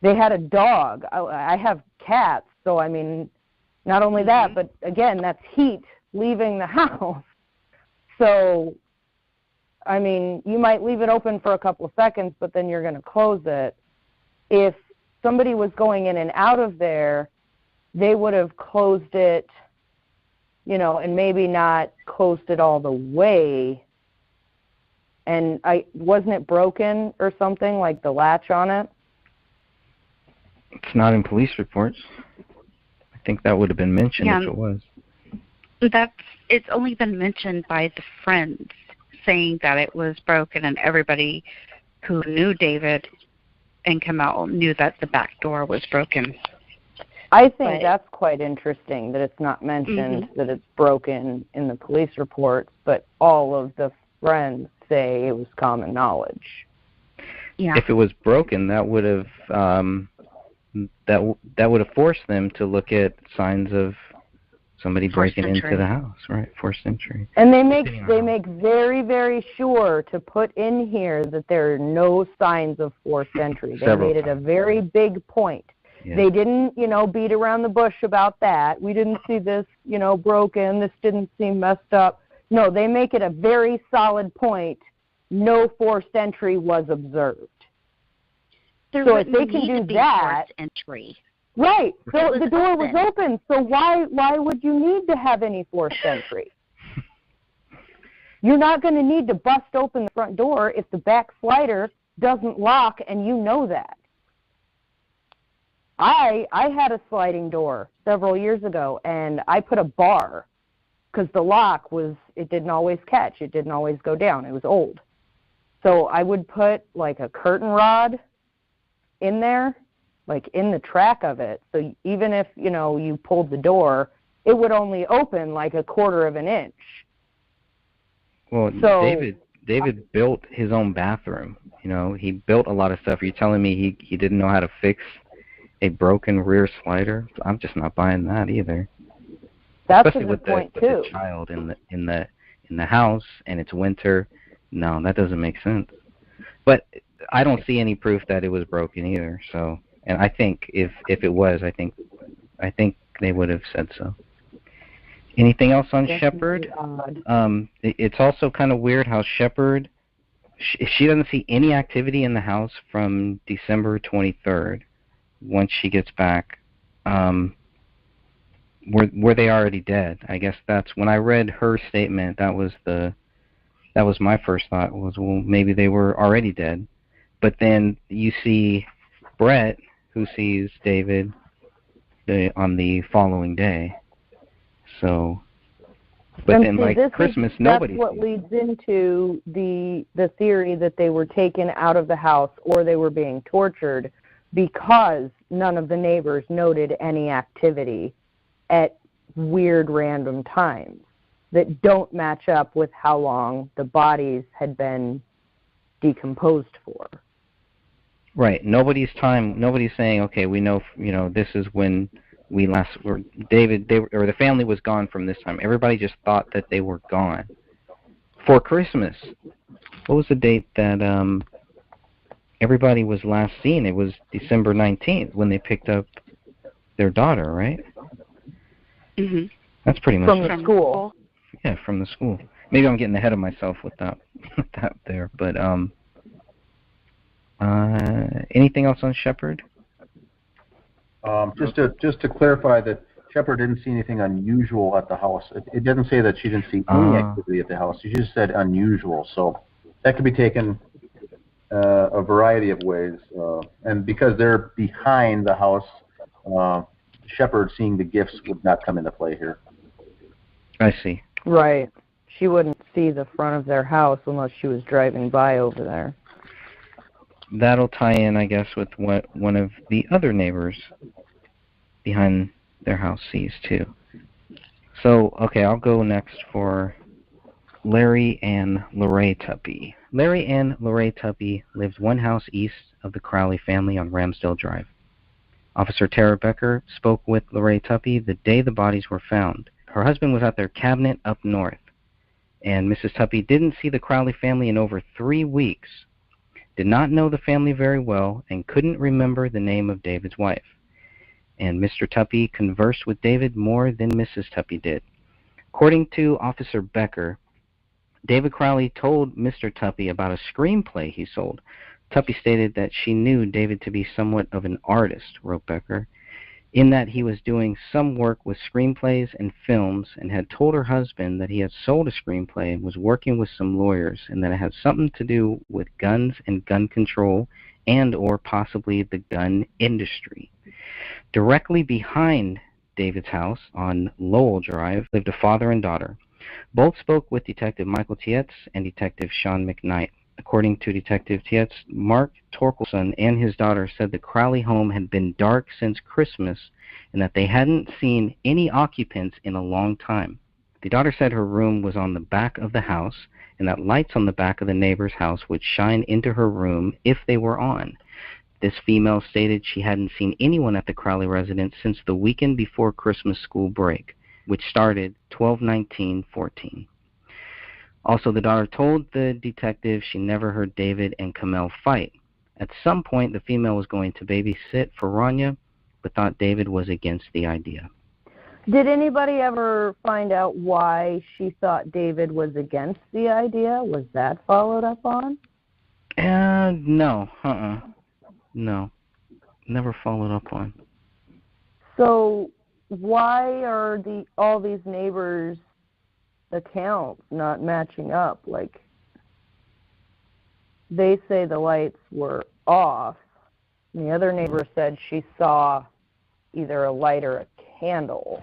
S4: They had a dog. I have cats, so I mean, not only that, but again, that's heat leaving the house. So, I mean, you might leave it open for a couple of seconds, but then you're going to close it. If somebody was going in and out of there, they would have closed it, and maybe not closed it all the way. And wasn't it broken or something, like the latch on it?
S1: It's not in police reports. I think that would have been mentioned if it was.
S5: It's only been mentioned by the friends saying that it was broken, and everybody who knew David and Kamel knew that the back door was broken.
S4: I think that's quite interesting that it's not mentioned that it's broken in the police reports, but all of the friends say it was common knowledge.
S5: Yeah.
S1: If it was broken, that would have that would have forced them to look at signs of somebody breaking into the house, right? Forced entry.
S4: And they make very, very sure to put in here that there are no signs of forced entry. They made it a very big point. Yeah. They didn't, beat around the bush about that. We didn't see this, broken. This didn't seem messed up. No, they make it a very solid point. No forced entry was observed.
S5: So if they can do that, entry.
S4: Right. So the door was open. So why would you need to have any forced entry? You're not going to need to bust open the front door if the back slider doesn't lock, and you know that. I had a sliding door several years ago, and I put a bar because the lock it didn't always catch. It didn't always go down. It was old. So I would put like a curtain rod in there, like in the track of it. So even if, you pulled the door, it would only open like a quarter of an inch.
S1: Well, so, David built his own bathroom. He built a lot of stuff. Are you telling me he didn't know how to fix a broken rear slider? I'm just not buying that either.
S4: That's
S1: especially
S4: a good point
S1: with
S4: too.
S1: The child in the house and it's winter. No, that doesn't make sense. But I don't see any proof that it was broken either. So, and I think if it was, I think they would have said so. Anything else on Shepard? It's also kind of weird how Shepard, she doesn't see any activity in the house from December 23rd. Once she gets back, were they already dead? I guess that's when I read her statement. That was my first thought was, well, maybe they were already dead. But then you see Brett, who sees David on the following day. So, but and then see, like Christmas, nobody.
S4: That's what leads into the theory that they were taken out of the house or they were being tortured, because none of the neighbors noted any activity at weird random times that don't match up with how long the bodies had been decomposed for.
S1: Right. Nobody's saying, okay, we know, this is when we last were the family was gone from this time. Everybody just thought that they were gone for Christmas. What was the date that everybody was last seen? It was December 19th when they picked up their daughter, right?
S5: Mm-hmm.
S1: That's pretty much
S4: from the school.
S1: Yeah, from the school. Maybe I'm getting ahead of myself with that there, but anything else on Shepard?
S3: Just to clarify that Shepard didn't see anything unusual at the house. It doesn't say that she didn't see any activity at the house. She just said unusual. So that could be taken a variety of ways. And because they're behind the house, Shepard seeing the gifts would not come into play here.
S1: I see.
S4: Right. She wouldn't see the front of their house unless she was driving by over there.
S1: That'll tie in, I guess, with what one of the other neighbors behind their house sees, too. So, okay, I'll go next for Larry and Lorraine Tuppy. Larry and Lorraine Tuppy lived one house east of the Crowley family on Ramsdale Drive. Officer Tara Becker spoke with Lorraine Tuppy the day the bodies were found. Her husband was at their cabinet up north, and Mrs. Tuppy didn't see the Crowley family in over 3 weeks. Did not know the family very well, and couldn't remember the name of David's wife. And Mr. Tuppy conversed with David more than Mrs. Tuppy did. According to Officer Becker, David Crowley told Mr. Tuppy about a screenplay he sold. Tuppy stated that she knew David to be somewhat of an artist, wrote Becker, in that he was doing some work with screenplays and films, and had told her husband that he had sold a screenplay and was working with some lawyers, and that it had something to do with guns and gun control and or possibly the gun industry. Directly behind David's house on Lowell Drive lived a father and daughter. Both spoke with Detective Michael Tietz and Detective Sean McKnight. According to Detective Tietz, Mark Torkelson and his daughter said the Crowley home had been dark since Christmas and that they hadn't seen any occupants in a long time. The daughter said her room was on the back of the house and that lights on the back of the neighbor's house would shine into her room if they were on. This female stated she hadn't seen anyone at the Crowley residence since the weekend before Christmas school break, which started 12/19/14. Also, the daughter told the detective she never heard David and Kamel fight. At some point, the female was going to babysit for Rania, but thought David was against the idea.
S4: Did anybody ever find out why she thought David was against the idea? Was that followed up on?
S1: No. No. Never followed up on.
S4: So why are all these neighbors' accounts not matching up? Like, they say the lights were off, and the other neighbor said she saw either a light or a candle.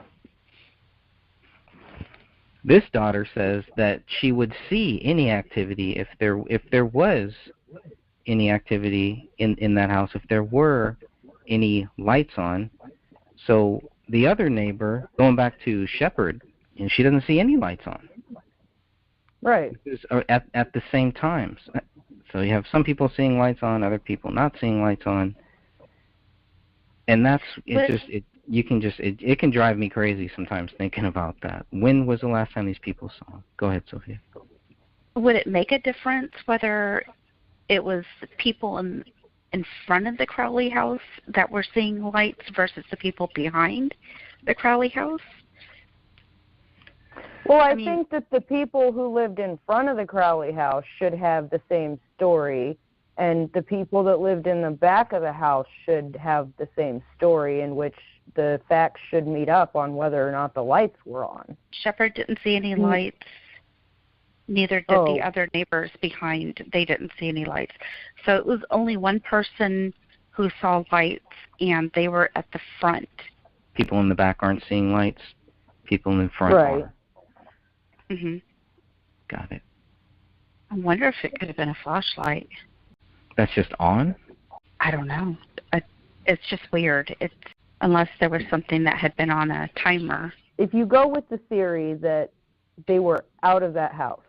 S1: This daughter says that she would see any activity if there was any activity in that house, if there were any lights on. So the other neighbor, going back to Shepherd, and she doesn't see any lights on.
S4: Right.
S1: At the same times. So you have some people seeing lights on, other people not seeing lights on. And that's it can drive me crazy sometimes thinking about that. When was the last time these people saw them? Go ahead, Sophia.
S5: Would it make a difference whether it was people in front of the Crowley house that were seeing lights versus the people behind the Crowley house?
S4: Well, I think that the people who lived in front of the Crowley house should have the same story, and the people that lived in the back of the house should have the same story, in which the facts should meet up on whether or not the lights were on.
S5: Shepherd didn't see any lights. Neither did the other neighbors behind. They didn't see any lights. So it was only one person who saw lights, and they were at the front.
S1: People in the back aren't seeing lights. People in the front are.
S5: Mhm.
S1: Got it.
S5: I wonder if it could have been a flashlight.
S1: That's just on?
S5: I don't know. It's just weird. Unless there was something that had been on a timer.
S4: If you go with the theory that they were out of that house,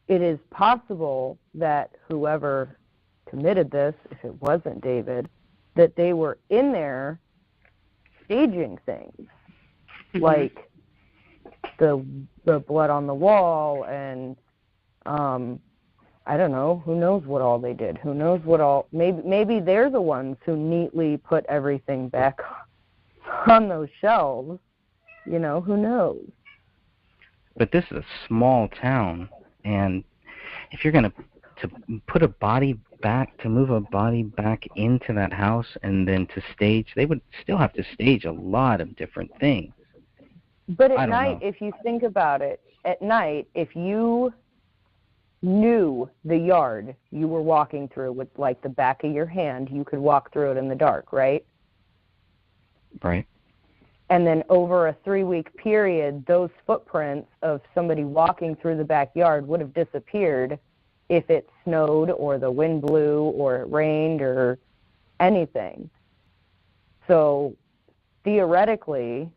S4: it is possible that whoever committed this, if it wasn't David, that they were in there staging things, like the blood on the wall, and I don't know, who knows what all they did. Who knows what all, maybe they're the ones who neatly put everything back on those shelves. You know, who knows?
S1: But this is a small town, and if you're going to put a body back, to move a body back into that house and then to stage, they would still have to stage a lot of different things.
S4: But at night, if you think about it, at night, if you knew the yard you were walking through with, like, the back of your hand, you could walk through it in the dark, right?
S1: Right.
S4: And then over a 3-week period, those footprints of somebody walking through the backyard would have disappeared if it snowed or the wind blew or it rained or anything. So theoretically,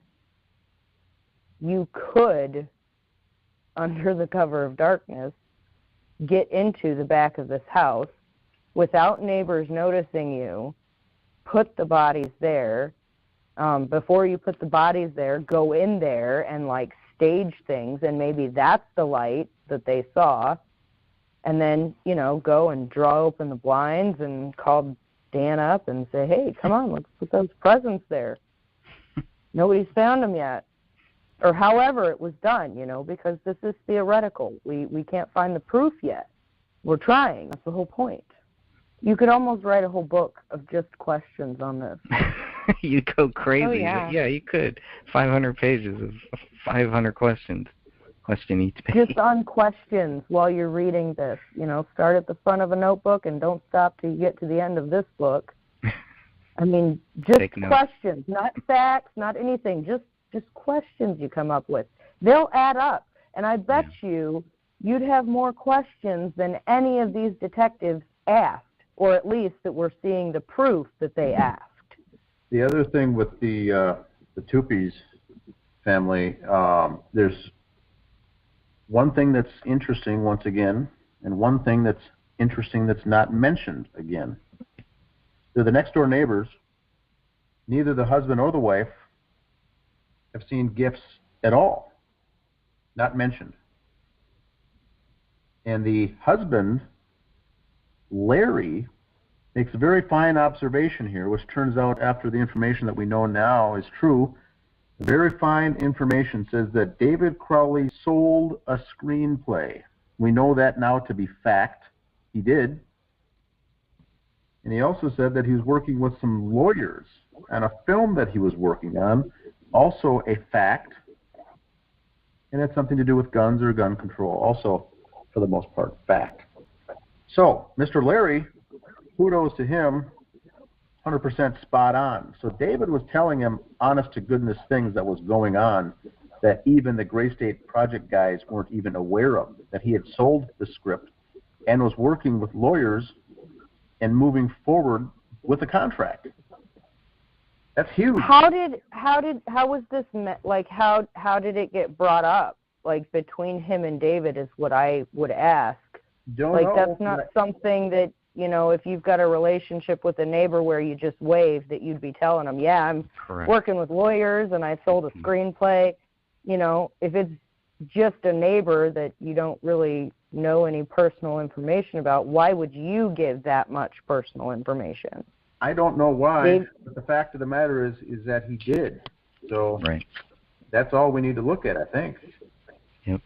S4: you could, under the cover of darkness, get into the back of this house without neighbors noticing you, put the bodies there. Before you put the bodies there, go in there and, like, stage things, and maybe that's the light that they saw, and then, you know, go and draw open the blinds and call Dan up and say, hey, come on, let's put those presents there. Nobody's found them yet. Or however it was done, you know, because this is theoretical. We can't find the proof yet. We're trying. That's the whole point. You could almost write a whole book of just questions on this.
S1: You'd go crazy.
S5: Oh, yeah.
S1: But yeah, you could. 500 pages of 500 questions. Question each page.
S4: Just on questions while you're reading this. You know, start at the front of a notebook and don't stop till you get to the end of this book. I mean, just questions, not facts, not anything. Just questions you come up with. They'll add up. And I bet you'd have more questions than any of these detectives asked, or at least that we're seeing the proof that they asked.
S3: The other thing with the Tupis family, there's one thing that's interesting once again, and one thing that's interesting that's not mentioned again. They're the next door neighbors. Neither the husband or the wife have seen gifts at all. Not mentioned. And the husband, Larry, makes a very fine observation here, which turns out, after the information that we know now is true, very fine information says that David Crowley sold a screenplay. We know that now to be fact. He did. And he also said that he was working with some lawyers and a film that he was working on, also a fact, and it's something to do with guns or gun control, also, for the most part, fact. So, Mr. Larry, kudos to him, 100% spot on. So David was telling him honest-to-goodness things that was going on that even the Gray State Project guys weren't even aware of, that he had sold the script and was working with lawyers and moving forward with a contract. That's huge.
S4: How was this like how did it get brought up? Like between him and David is what I would ask.
S3: Don't
S4: like
S3: know.
S4: That's not something that, you know, if you've got a relationship with a neighbor where you just wave, that you'd be telling them, yeah, I'm
S1: Correct.
S4: working with lawyers and I sold a screenplay. You know, if it's just a neighbor that you don't really know any personal information about, why would you give that much personal information?
S3: I don't know why, but the fact of the matter is that he did. So
S1: Right.
S3: that's all we need to look at, I think.
S1: Yep.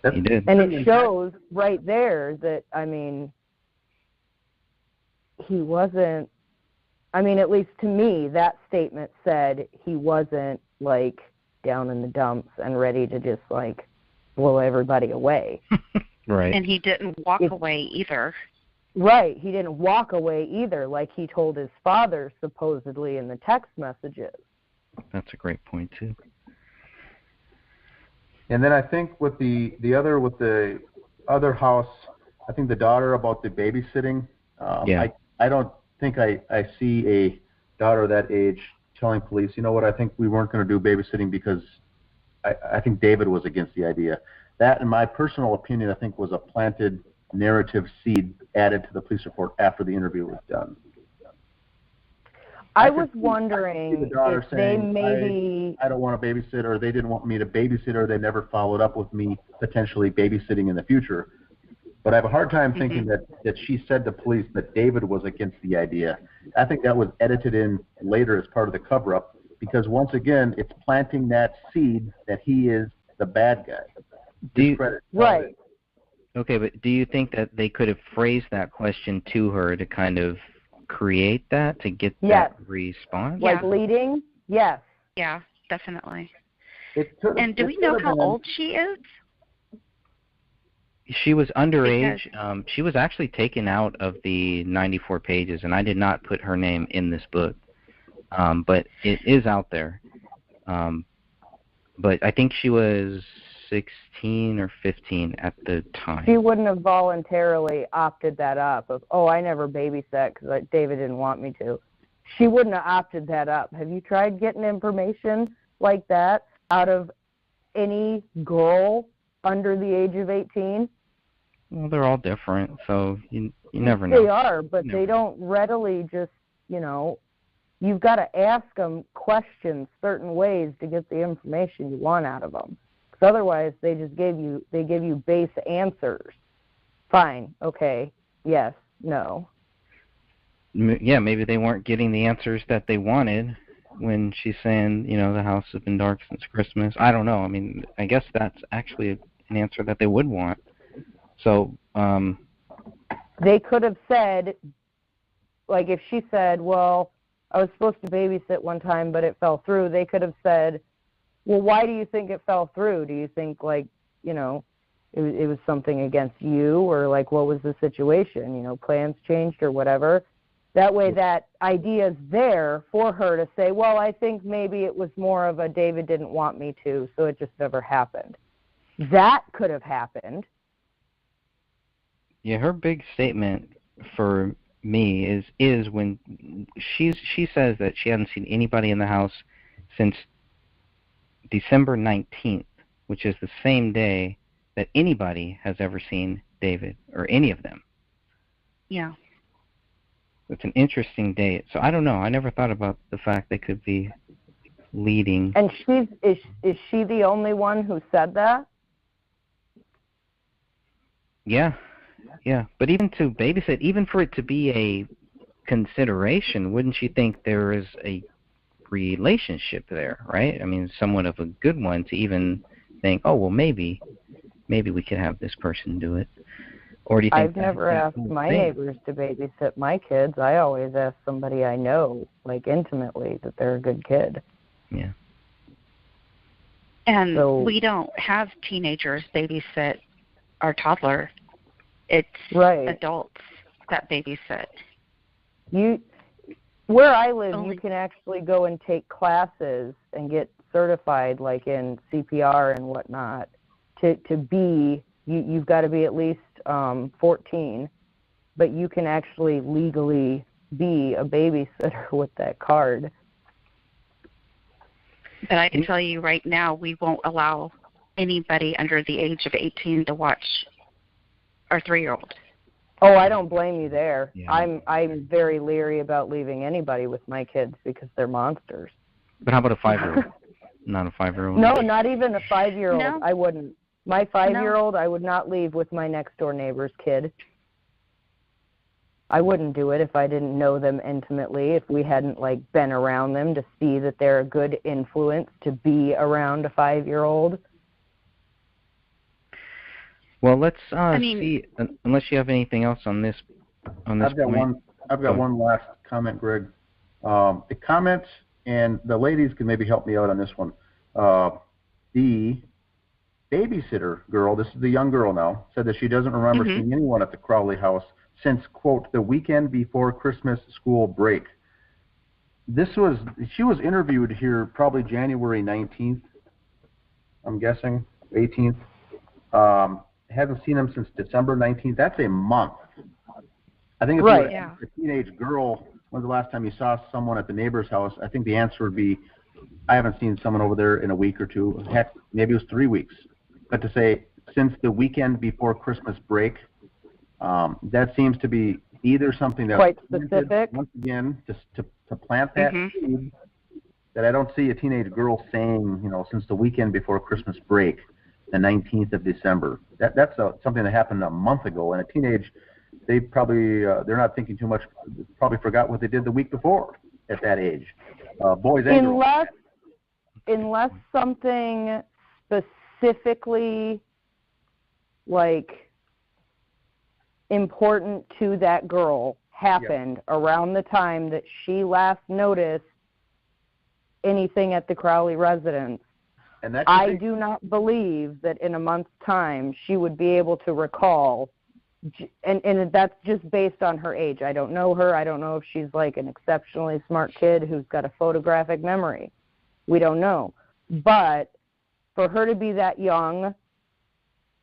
S3: That's,
S1: He did.
S4: And it shows right there that, I mean, he wasn't, I mean, at least to me, that statement said he wasn't, like, down in the dumps and ready to just, like, blow everybody away.
S1: Right.
S5: And he didn't walk away either.
S4: Right. He didn't walk away either, like he told his father, supposedly, in the text messages.
S1: That's a great point, too.
S3: And then I think with the other house, I think the daughter about the babysitting,
S1: Yeah.
S3: I don't think I see a daughter that age telling police, you know what, I think we weren't going to do babysitting because I think David was against the idea. That, in my personal opinion, I think was a planted narrative seed added to the police report after the interview was done.
S4: I was wondering
S3: if
S4: they maybe...
S3: I don't want to babysit, or they didn't want me to babysit, or they never followed up with me potentially babysitting in the future. But I have a hard time thinking that she said to police that David was against the idea. I think that was edited in later as part of the cover-up, because once again, it's planting that seed that he is the bad guy.
S4: Right.
S1: Okay, but do you think that they could have phrased that question to her to kind of create that, to get that response?
S4: Like leading? Yes.
S5: Yeah, definitely.
S3: And
S5: do we know how old she is?
S1: She was underage. She was actually taken out of the 94 pages, and I did not put her name in this book. But it is out there. But I think she was 16 or 15 at the time.
S4: She wouldn't have voluntarily opted that up of, oh, I never babysat because David didn't want me to. She wouldn't have opted that up. Have you tried getting information like that out of any girl under the age of 18?
S1: Well, they're all different, so you never know.
S4: They are, but they don't readily just, you know, you've got to ask them questions certain ways to get the information you want out of them. Because otherwise, they give you base answers. Fine, okay, yes, no.
S1: Yeah, maybe they weren't getting the answers that they wanted when she's saying, you know, the house has been dark since Christmas. I don't know. I mean, I guess that's actually an answer that they would want. So,
S4: they could have said, like if she said, well, I was supposed to babysit one time, but it fell through, they could have said, well, why do you think it fell through? Do you think, like, you know, it was something against you, or like what was the situation? You know, plans changed or whatever. That way that idea is there for her to say, well, I think maybe it was more of a David didn't want me to, so it just never happened. That could have happened.
S1: yeah, her big statement for me is when she says that she hasn't seen anybody in the house since December 19th, which is the same day that anybody has ever seen David, or any of them.
S5: Yeah.
S1: It's an interesting date. So I don't know. I never thought about the fact they could be leading.
S4: And is she the only one who said that?
S1: Yeah. Yeah. But even to babysit, even for it to be a consideration, wouldn't you think there is a relationship there, right? I mean, somewhat of a good one to even think, oh, well, maybe we could have this person do it. Or do you think
S4: I've never asked my neighbors to babysit my kids. I always ask somebody I know, like intimately, that they're a good kid.
S1: Yeah.
S5: And we don't have teenagers babysit our toddler. It's adults that babysit.
S4: Where I live, you can actually go and take classes and get certified, like in CPR and whatnot. To be, you've got to be at least 14, but you can actually legally be a babysitter with that card.
S5: But I can tell you right now, we won't allow anybody under the age of 18 to watch our 3-year-old.
S4: Oh, I don't blame you there.
S1: Yeah.
S4: I'm very leery about leaving anybody with my kids because they're monsters.
S1: But how about a 5-year-old? Not a 5-year-old?
S4: No, not even a 5-year-old.
S5: No.
S4: I wouldn't. My 5-year-old, I would not leave with my next-door neighbor's kid. I wouldn't do it if I didn't know them intimately, if we hadn't, like, been around them to see that they're a good influence to be around a 5-year-old.
S1: Well, let's see. Unless you have anything else on this.
S3: I've got one last comment, Greg. The comments, and the ladies can maybe help me out on this one. The babysitter girl, this is the young girl now, said that she doesn't remember seeing anyone at the Crowley house since, quote, the weekend before Christmas school break. She was interviewed here probably January 19th, I'm guessing, 18th. Hasn't seen him since December 19th. That's a month. I think if you were a teenage girl, when's the last time you saw someone at the neighbor's house? I think the answer would be, I haven't seen someone over there in a week or two. Heck, maybe it was 3 weeks. But to say, since the weekend before Christmas break, that seems to be either something that
S4: quite specific.
S3: Once again, just to plant that seed, that I don't see a teenage girl saying, since the weekend before Christmas break, the 19th of December. That's something that happened a month ago. And a teenage, they probably, they're not thinking too much, probably forgot what they did the week before at that age. Boys and girls. Unless something
S4: specifically, like, important to that girl happened around the time that she last noticed anything at the Crowley residence,
S3: and
S4: I do not believe that in a month's time she would be able to recall, and that's just based on her age. I don't know her. I don't know if she's like an exceptionally smart kid who's got a photographic memory. We don't know. But for her to be that young,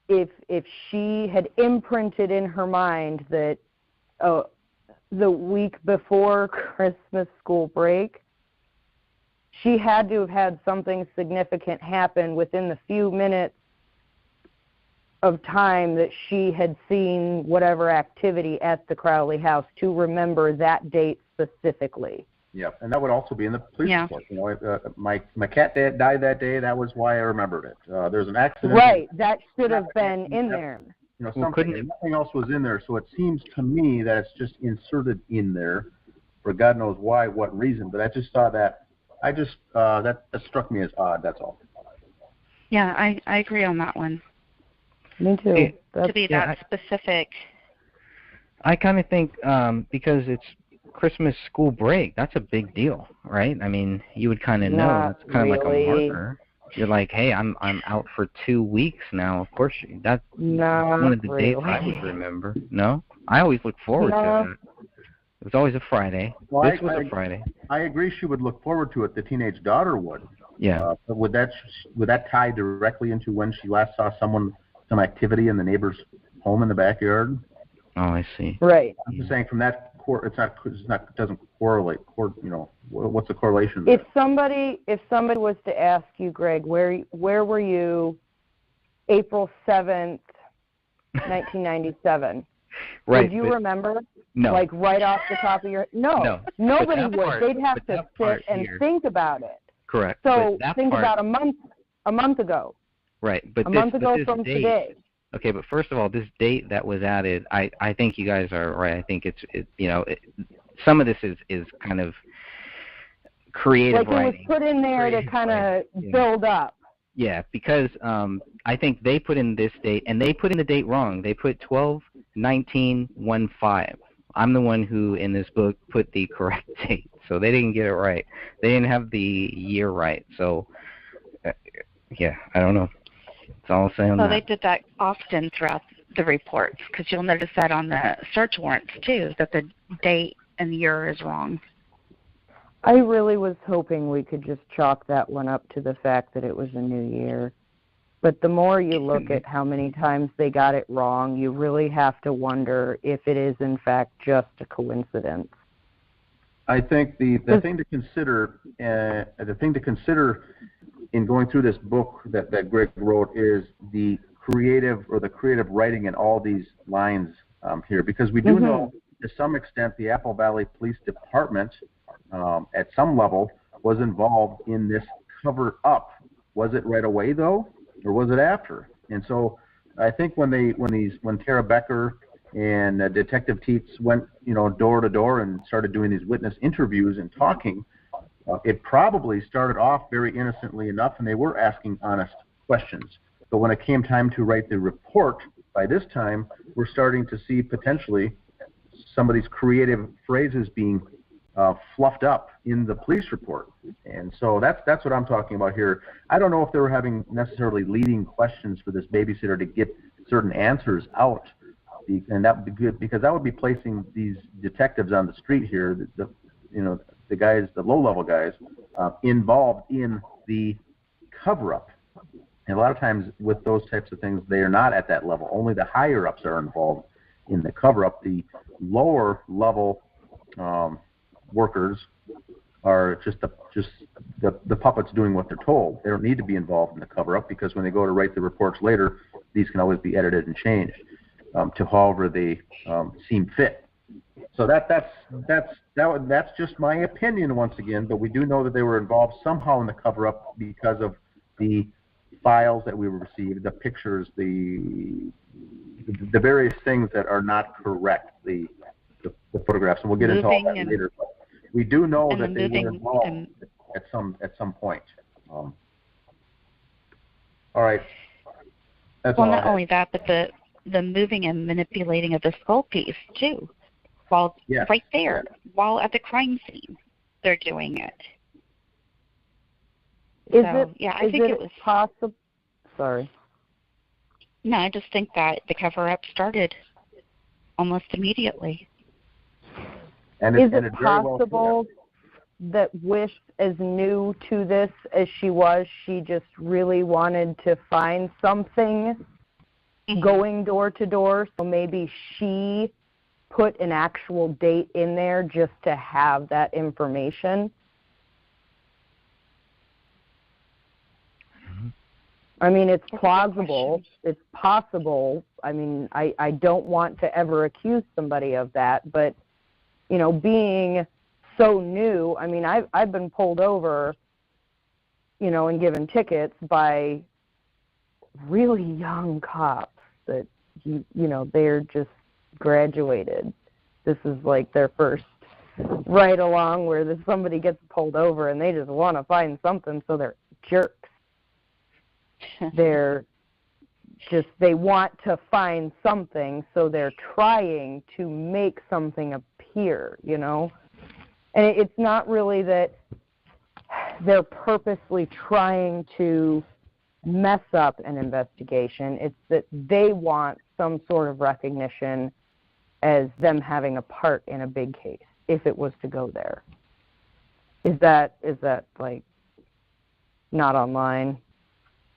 S4: if she had imprinted in her mind that the week before Christmas school break, she had to have had something significant happen within the few minutes of time that she had seen whatever activity at the Crowley house to remember that date specifically.
S3: Yeah, and that would also be in the police report. My cat died that day. That was why I remembered it. There's an accident.
S4: Right, that should have been in there.
S3: Nothing else was in there. So it seems to me that it's just inserted in there for God knows why, what reason. But I just saw that. That struck me as odd. That's all.
S5: Yeah, I agree on that one.
S4: Me too.
S5: To be that specific.
S1: I kind of think because it's Christmas school break, that's a big deal, right? I mean, you would kind of know. It's kind of like a marker. You're like, hey, I'm out for 2 weeks now. Of course, that's one of the dates I would remember. No? I always look forward to it. It was always a Friday.
S3: Well,
S1: this was a Friday.
S3: I agree she would look forward to it. The teenage daughter would.
S1: Yeah.
S3: But would that tie directly into when she last saw some activity in the neighbor's home in the backyard?
S1: Oh, I see.
S4: Right.
S3: I'm just saying from that, it doesn't correlate. What's the correlation there?
S4: If somebody was to ask you, Greg, where were you April 7th, 1997?
S1: Right.
S4: Would you remember?
S1: No.
S4: Like right off the top of your No. Nobody would. They'd have to sit and think about it.
S1: Correct.
S4: So think about a month ago.
S1: Right. But
S4: a month ago from
S1: date,
S4: today.
S1: Okay, but first of all, this date that was added, I think you guys are right. I think some of this is kind of creative
S4: writing. Like it was put in there to kind of build up.
S1: Yeah, because I think they put in this date, and they put in the date wrong. They put 1915. I'm the one who, in this book, put the correct date, so they didn't get it right. They didn't have the year right, so, yeah, I don't know. That's all I'll say on that.
S5: Well, they did that often throughout the reports, because you'll notice that on the search warrants, too, that the date and year is wrong.
S4: I really was hoping we could just chalk that one up to the fact that it was a new year. But the more you look at how many times they got it wrong, you really have to wonder if it is, in fact, just a coincidence.
S3: I think the thing to consider, in going through this book that Greg wrote is the creative writing in all these lines here, because we do know to some extent the Apple Valley Police Department at some level was involved in this cover up. Was it right away though, or was it after? And so I think when Tara Becker and Detective Teets went door to door and started doing these witness interviews and talking, it probably started off very innocently enough, and they were asking honest questions. But when it came time to write the report, by this time we're starting to see potentially some of these creative phrases being fluffed up in the police report. And so that's what I'm talking about here. I don't know if they were having necessarily leading questions for this babysitter to get certain answers out, and that would be good, because that would be placing these detectives on the street here, the guys, the low-level guys, involved in the cover-up. And a lot of times with those types of things, they are not at that level. Only the higher-ups are involved in the cover-up. The lower-level workers are just the puppets doing what they're told. They don't need to be involved in the cover-up, because when they go to write the reports later, these can always be edited and changed to however they seem fit. So that's just my opinion once again, but we do know that they were involved somehow in the cover-up because of the files that we received, the pictures, the various things that are not correct, the photographs, and we'll get into all that later. But we do know that they were involved at some point. All right.
S5: Not only that, but the moving and manipulating of the skull piece too, right there, while at the crime scene, they're doing it. I think it was
S4: possible. Sorry.
S5: No, I just think that the cover-up started almost immediately.
S4: Is it possible that Wish, as new to this as she was, she just really wanted to find something going door to door? So maybe she put an actual date in there just to have that information? I mean, it's plausible. It's possible. I mean, I don't want to ever accuse somebody of that, but, being so new, I mean, I've been pulled over, and given tickets by really young cops that, they're just graduated. This is like their first ride along where somebody gets pulled over and they just want to find something, so they're jerks. They want to find something, so they're trying to make something appear, And it's not really that they're purposely trying to mess up an investigation. It's that they want some sort of recognition as them having a part in a big case, if it was to go there. Is that like not online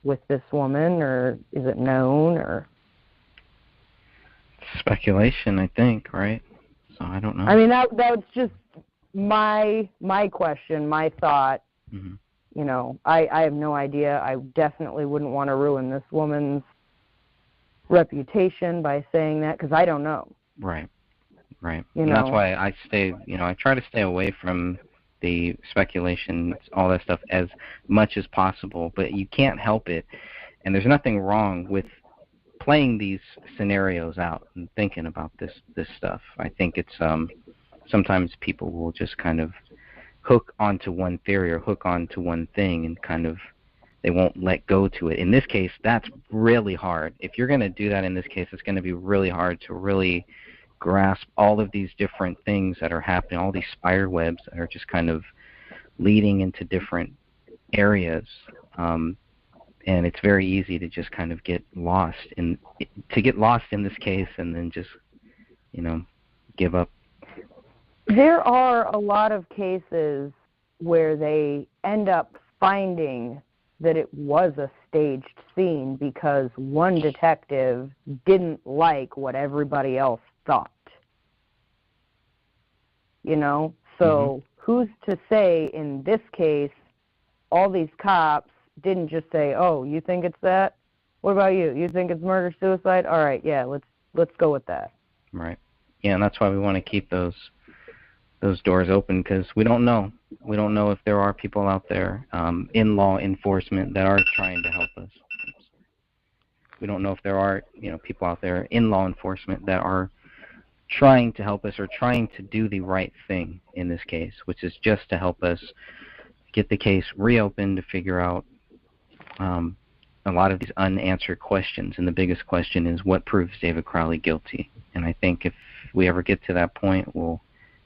S4: with this woman, or is it known, or?
S1: Speculation, I think, right? So I don't know.
S4: I mean, that's just my question, my thought. Mm-hmm. I have no idea. I definitely wouldn't want to ruin this woman's reputation by saying that, because I don't know.
S1: Right. And that's why I try to stay away from the speculation, all that stuff, as much as possible, but you can't help it. And there's nothing wrong with playing these scenarios out and thinking about this stuff. I think it's sometimes people will just kind of hook onto one theory or hook onto one thing and kind of they won't let go to it. In this case, that's really hard. If you're going to do that in this case, it's going to be really hard to really grasp all of these different things that are happening, all these spider webs that are just kind of leading into different areas. And it's very easy to just kind of get lost in this case and then just, give up.
S4: There are a lot of cases where they end up finding that it was a staged scene because one detective didn't like what everybody else thought. So who's to say in this case all these cops didn't just say, "Oh, you think it's that? What about you? You think it's murder suicide? All right, yeah, let's go with that."
S1: Right. Yeah, and that's why we want to keep those doors open, because we don't know. We don't know if there are people out there in law enforcement that are trying to help us. We don't know if there are, people out there in law enforcement that are trying to help us or trying to do the right thing in this case, which is just to help us get the case reopened, to figure out a lot of these unanswered questions. And the biggest question is, what proves David Crowley guilty? And I think if we ever get to that point, we'll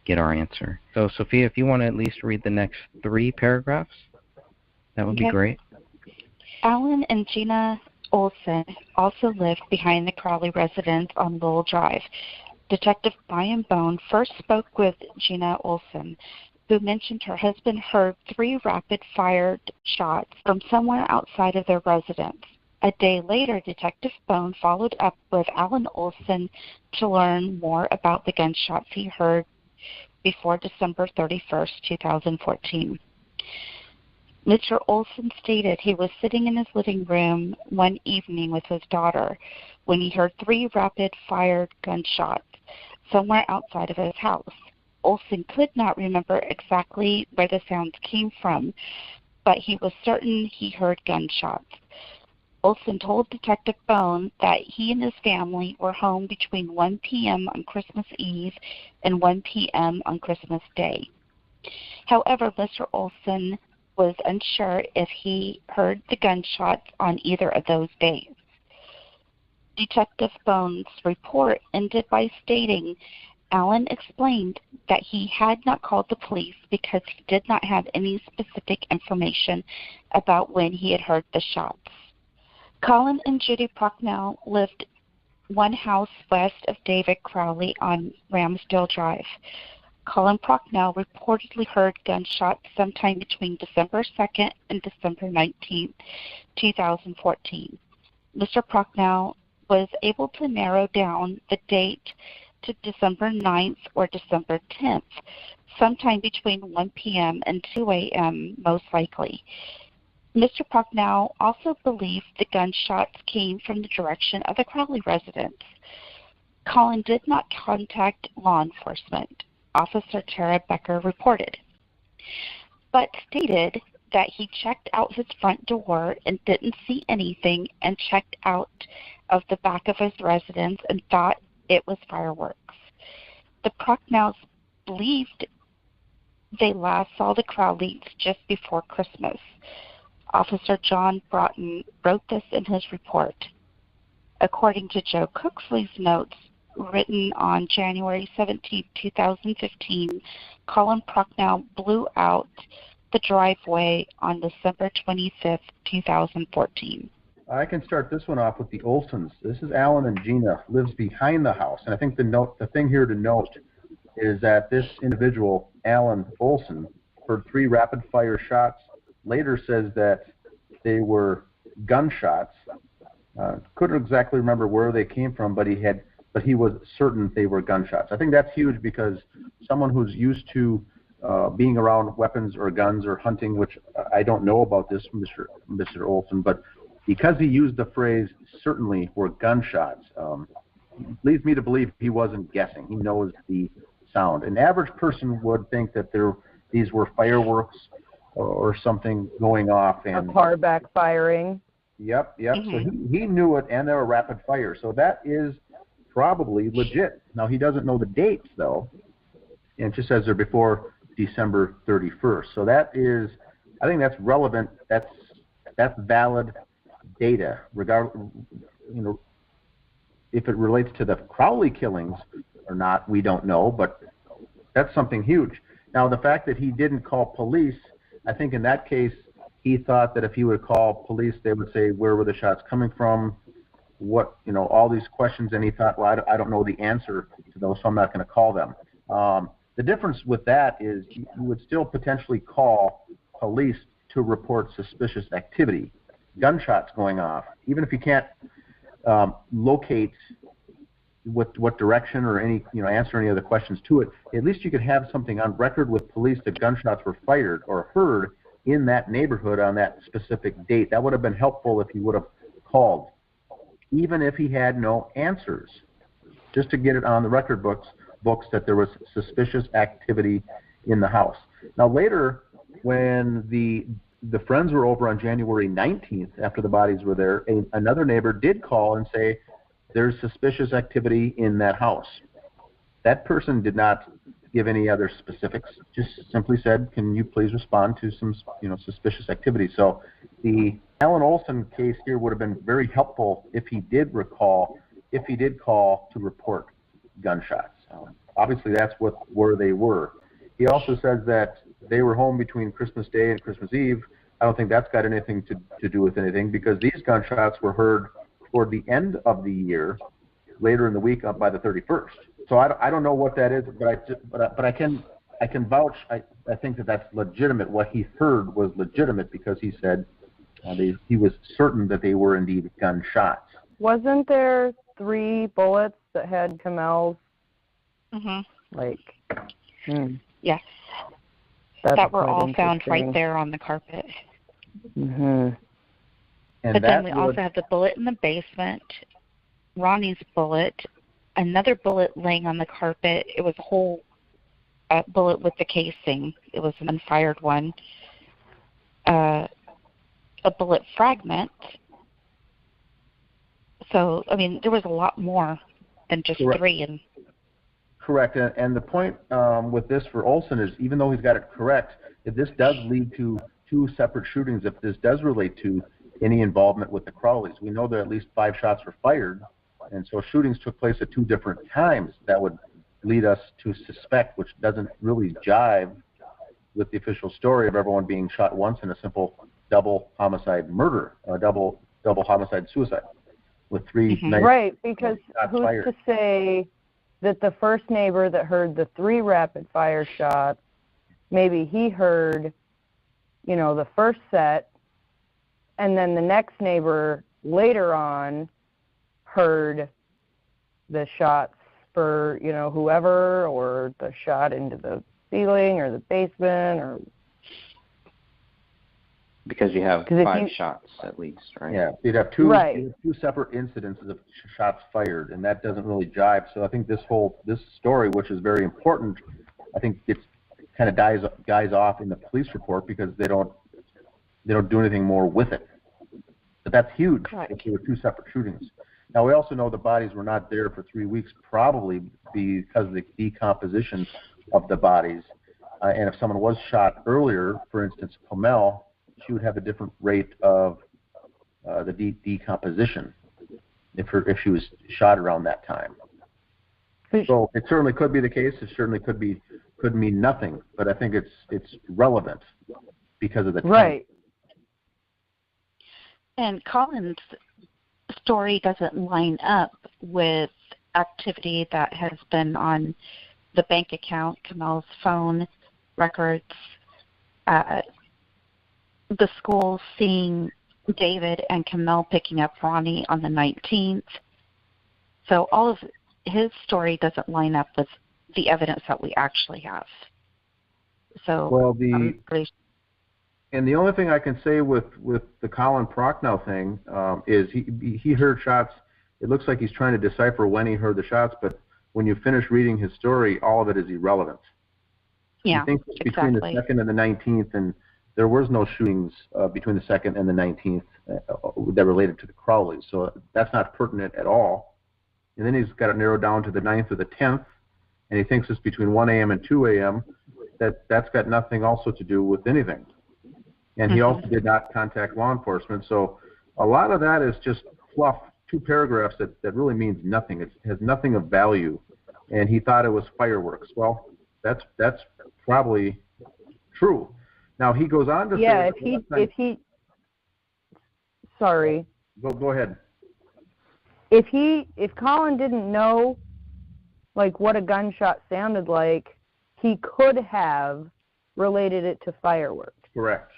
S1: get our answer. So, Sophia, if you want to at least read the next 3 paragraphs, that would be great.
S5: Alan and Gina Olson also lived behind the Crowley residence on Lowell Drive. Detective Brian Bone first spoke with Gina Olson, who mentioned her husband heard 3 rapid-fired shots from somewhere outside of their residence. A day later, Detective Bone followed up with Alan Olson to learn more about the gunshots he heard before December 31st, 2014. Mr. Olson stated he was sitting in his living room one evening with his daughter when he heard 3 rapid-fired gunshots somewhere outside of his house. Olson could not remember exactly where the sounds came from, but he was certain he heard gunshots. Olson told Detective Bone that he and his family were home between 1 p.m. on Christmas Eve and 1 p.m. on Christmas Day. However, Mr. Olson was unsure if he heard the gunshots on either of those days. Detective Bone's report ended by stating Alan explained that he had not called the police because he did not have any specific information about when he had heard the shots. Colin and Judy Procknell lived one house west of David Crowley on Ramsdale Drive. Colin Procknell reportedly heard gunshots sometime between December 2nd and December 19th, 2014. Mr. Procknell was able to narrow down the date to December 9th or December 10th, sometime between 1 p.m. and 2 a.m. most likely. Mr. Procknell also believed the gunshots came from the direction of the Crowley residence. Colin did not contact law enforcement, Officer Tara Becker reported, but stated that he checked out his front door and didn't see anything and checked out of the back of his residence and thought it was fireworks. The Procknells believed they last saw the Crowleys just before Christmas. Officer John Broughton wrote this in his report. According to Joe Cooksley's notes, written on January 17, 2015, Colin Procknell blew out the driveway on December 25, 2014.
S3: I can start this one off with the Olsons. This is Alan and Gina, lives behind the house. And I think the thing here to note is that this individual, Alan Olson, heard 3 rapid-fire shots, later says that they were gunshots. Couldn't exactly remember where they came from, but he was certain they were gunshots. I think that's huge because someone who's used to being around weapons or guns or hunting, which I don't know about this, Mr. Olson, but because he used the phrase certainly were gunshots, leads me to believe he wasn't guessing. He knows the sound. An average person would think that these were fireworks or something going off. And
S4: a car backfiring.
S3: Yep. Mm-hmm. So he knew it, and they were rapid fire. So that is probably legit. Now, he doesn't know the dates, though, and it just says they're before December 31st. So that is, I think that's relevant. That's that's valid data. If it relates to the Crowley killings or not, we don't know, but that's something huge. Now, the fact that he didn't call police, I think in that case, he thought that if he would call police, they would say, where were the shots coming from? What, all these questions, and he thought, well, I don't know the answer to those, so I'm not going to call them. The difference with that is you would still potentially call police to report suspicious activity, gunshots going off, even if you can't locate what direction or answer any other questions to it. At least you could have something on record with police that gunshots were fired or heard in that neighborhood on that specific date. That would have been helpful if he would have called, even if he had no answers, just to get it on the record books that there was suspicious activity in the house. Now later, when the friends were over on January 19th, after the bodies were there, another neighbor did call and say, there's suspicious activity in that house. That person did not give any other specifics, just simply said, can you please respond to some suspicious activity. So the Alan Olson case here would have been very helpful if he did call to report gunshots. Obviously, that's where they were. He also says that they were home between Christmas Day and Christmas Eve. I don't think that's got anything to do with anything, because these gunshots were heard toward the end of the year, later in the week, up by the 31st. So I don't know what that is, but I can vouch. I think that's legitimate. What he heard was legitimate, because he said he was certain that they were indeed gunshots.
S4: Wasn't there 3 bullets that had Kamel's?
S5: Yes. That were all found right there on the carpet.
S4: And
S5: but then we also have the bullet in the basement, Ronnie's bullet, another bullet laying on the carpet. It was a whole bullet with the casing. It was an unfired one. A bullet fragment. So, there was a lot more than just 3.
S3: Correct. And the point with this for Olson is, even though he's got it correct, if this does lead to 2 separate shootings, if this does relate to any involvement with the Crowleys, we know that at least 5 shots were fired, and so shootings took place at 2 different times. That would lead us to suspect, which doesn't really jive with the official story of everyone being shot once in a simple double homicide murder, double homicide suicide, with 3 nice
S4: right, because who's
S3: fired.
S4: To say that the first neighbor that heard the 3 rapid-fire shots, maybe he heard, the first set, and then the next neighbor later on heard the shots for, whoever, or the shot into the ceiling or the basement, or...
S1: Because you have 5 shots at least, right?
S3: Yeah, you'd have 2 separate incidences of shots fired, and that doesn't really jive. So I think this story, which is very important, I think it's kind of dies off in the police report, because they don't do anything more with it. But that's huge. If there were 2 separate shootings. Now we also know the bodies were not there for 3 weeks, probably because of the decomposition of the bodies. And if someone was shot earlier, for instance, Kamel, she would have a different rate of the decomposition if she was shot around that time. So it certainly could be the case. It certainly could mean nothing. But I think it's relevant because of the time.
S4: Right.
S5: And Colin's story doesn't line up with activity that has been on the bank account, Kamel's phone records, the school seeing David and Kamel picking up Ronnie on the 19th. So all of his story doesn't line up with the evidence that we actually have. So
S3: and the only thing I can say with the Colin Prochnow thing is he heard shots. It looks like he's trying to decipher when he heard the shots, but when you finish reading his story, all of it is irrelevant.
S5: Yeah,
S3: he thinks it's between the 2nd and the 19th, and there was no shootings between the 2nd and the 19th that related to the Crowleys, so that's not pertinent at all. And then he's got it narrowed down to the 9th or the 10th, and he thinks it's between 1 a.m. and 2 a.m. That's got nothing also to do with anything. and he also did not contact law enforcement. So a lot of that is just fluff, 2 paragraphs that really means nothing. It has nothing of value, and he thought it was fireworks. Well, that's probably true. Now he goes on to say,
S4: sorry.
S3: Go ahead.
S4: If Colin didn't know like what a gunshot sounded like, he could have related it to fireworks.
S3: Correct.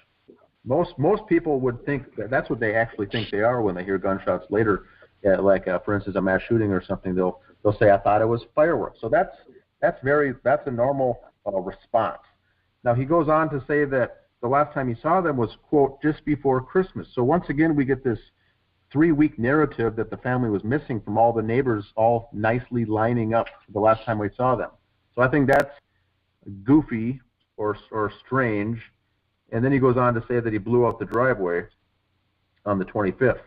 S3: Most people would think that's what they actually think they are when they hear gunshots later, for instance, a mass shooting or something. They'll say, I thought it was fireworks. So that's a normal response. Now he goes on to say that the last time he saw them was, quote, just before Christmas. So once again we get this 3-week narrative that the family was missing from all the neighbors all nicely lining up the last time we saw them. So I think that's goofy or strange. And then he goes on to say that he blew out the driveway on the 25th,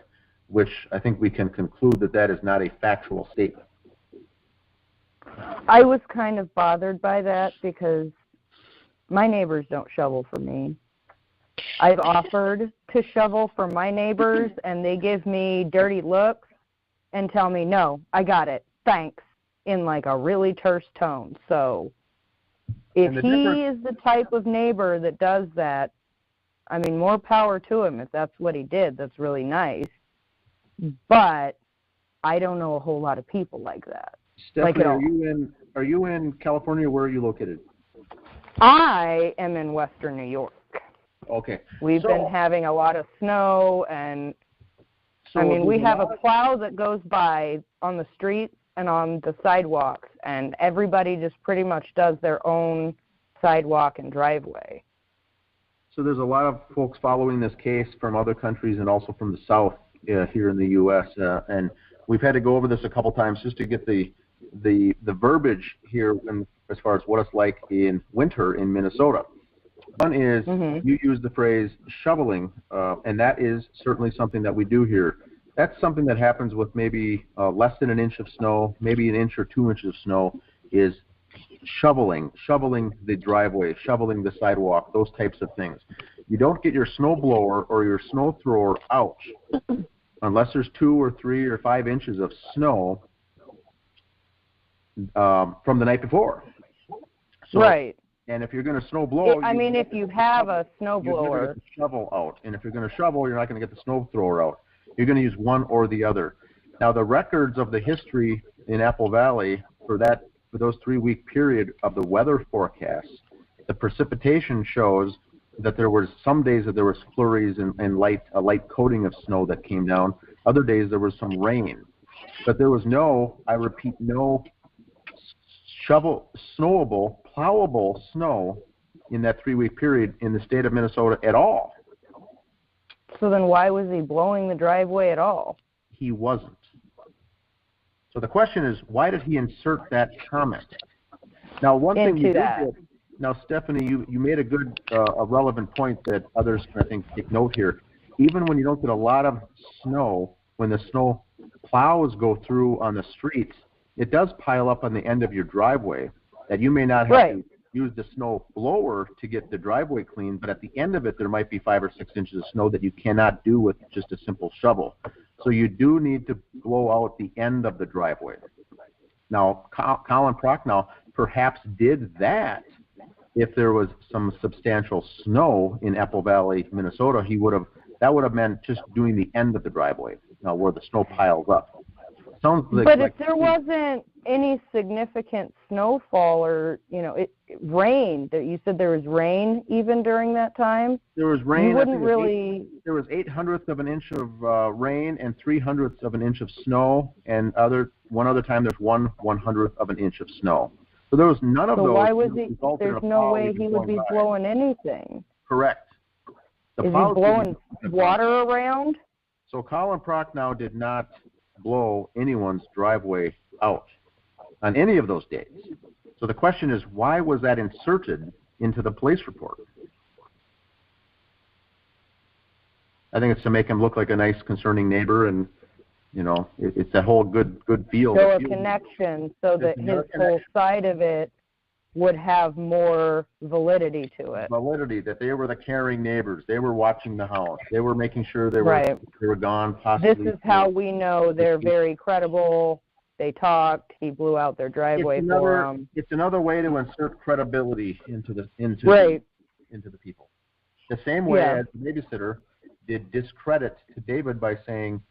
S3: which I think we can conclude that is not a factual statement.
S4: I was kind of bothered by that because my neighbors don't shovel for me. I've offered to shovel for my neighbors, and they give me dirty looks and tell me, no, I got it, thanks, in like a really terse tone. So if he is the type of neighbor that does that, I mean, more power to him. If that's what he did, that's really nice. But I don't know a whole lot of people like that.
S3: Stephanie, are you in California? Where are you located?
S4: I am in Western New York.
S3: Okay.
S4: We've been having a lot of snow, and we have a plow that goes by on the streets and on the sidewalks, and everybody just pretty much does their own sidewalk and driveway.
S3: So there's a lot of folks following this case from other countries and also from the South here in the U.S., and we've had to go over this a couple times just to get the verbiage here as far as what it's like in winter in Minnesota. One is you use the phrase shoveling, and that is certainly something that we do here. That's something that happens with maybe less than an inch of snow, maybe an inch or 2 inches of snow, is shoveling the driveway, shoveling the sidewalk, those types of things. You don't get your snow blower or your snow thrower out unless there's 2 or 3 or 5 inches of snow from the night before. So,
S4: right.
S3: And if you're going to snow blow,
S4: if you have a snow blower,
S3: you're going to get the shovel out. And if you're going to shovel, you're not going to get the snow thrower out. You're going to use one or the other. Now, the records of the history in Apple Valley for those 3-week period of the weather forecast, the precipitation shows that there were some days that there was flurries and a light coating of snow that came down. Other days there was some rain, but there was no snowable, plowable snow in that 3-week period in the state of Minnesota at all.
S4: So then why was he blowing the driveway at all?
S3: He wasn't. So the question is, why did he insert that comment? Now, one thing you did. Now, Stephanie, you made a good, a relevant point that others, I think, take note here. Even when you don't get a lot of snow, when the snow plows go through on the streets, it does pile up on the end of your driveway that you may not have to use the snow blower to get the driveway clean, but at the end of it, there might be 5 or 6 inches of snow that you cannot do with just a simple shovel. So you do need to blow out the end of the driveway. Now, Colin Prochnow perhaps did that. If there was some substantial snow in Apple Valley, Minnesota, that would have meant just doing the end of the driveway, where the snow piles up.
S4: But if there wasn't any significant snowfall or, it rained, you said there was rain even during that time? There was rain. You wouldn't really...
S3: There was 8/100 of an inch of rain and 3/100 of an inch of snow, and one other time there's 1/100 of an inch of snow. So there was none of those.
S4: So why was he? There's no way he would be blowing anything.
S3: Correct.
S4: Is he blowing water around?
S3: So Colin Prochnow did not blow anyone's driveway out on any of those days. So the question is, why was that inserted into the police report? I think it's to make him look like a nice, concerning neighbor, and it's that whole good feel.
S4: So a connection, so that his whole side of it would have more validity to it.
S3: Validity, that they were the caring neighbors. They were watching the house. They were making sure they were
S4: Right.
S3: they were gone. Possibly.
S4: This is how we know they're very credible. They talked. He blew out their driveway for them.
S3: It's another way to insert credibility into the people. The same way as the babysitter did discredit to David by saying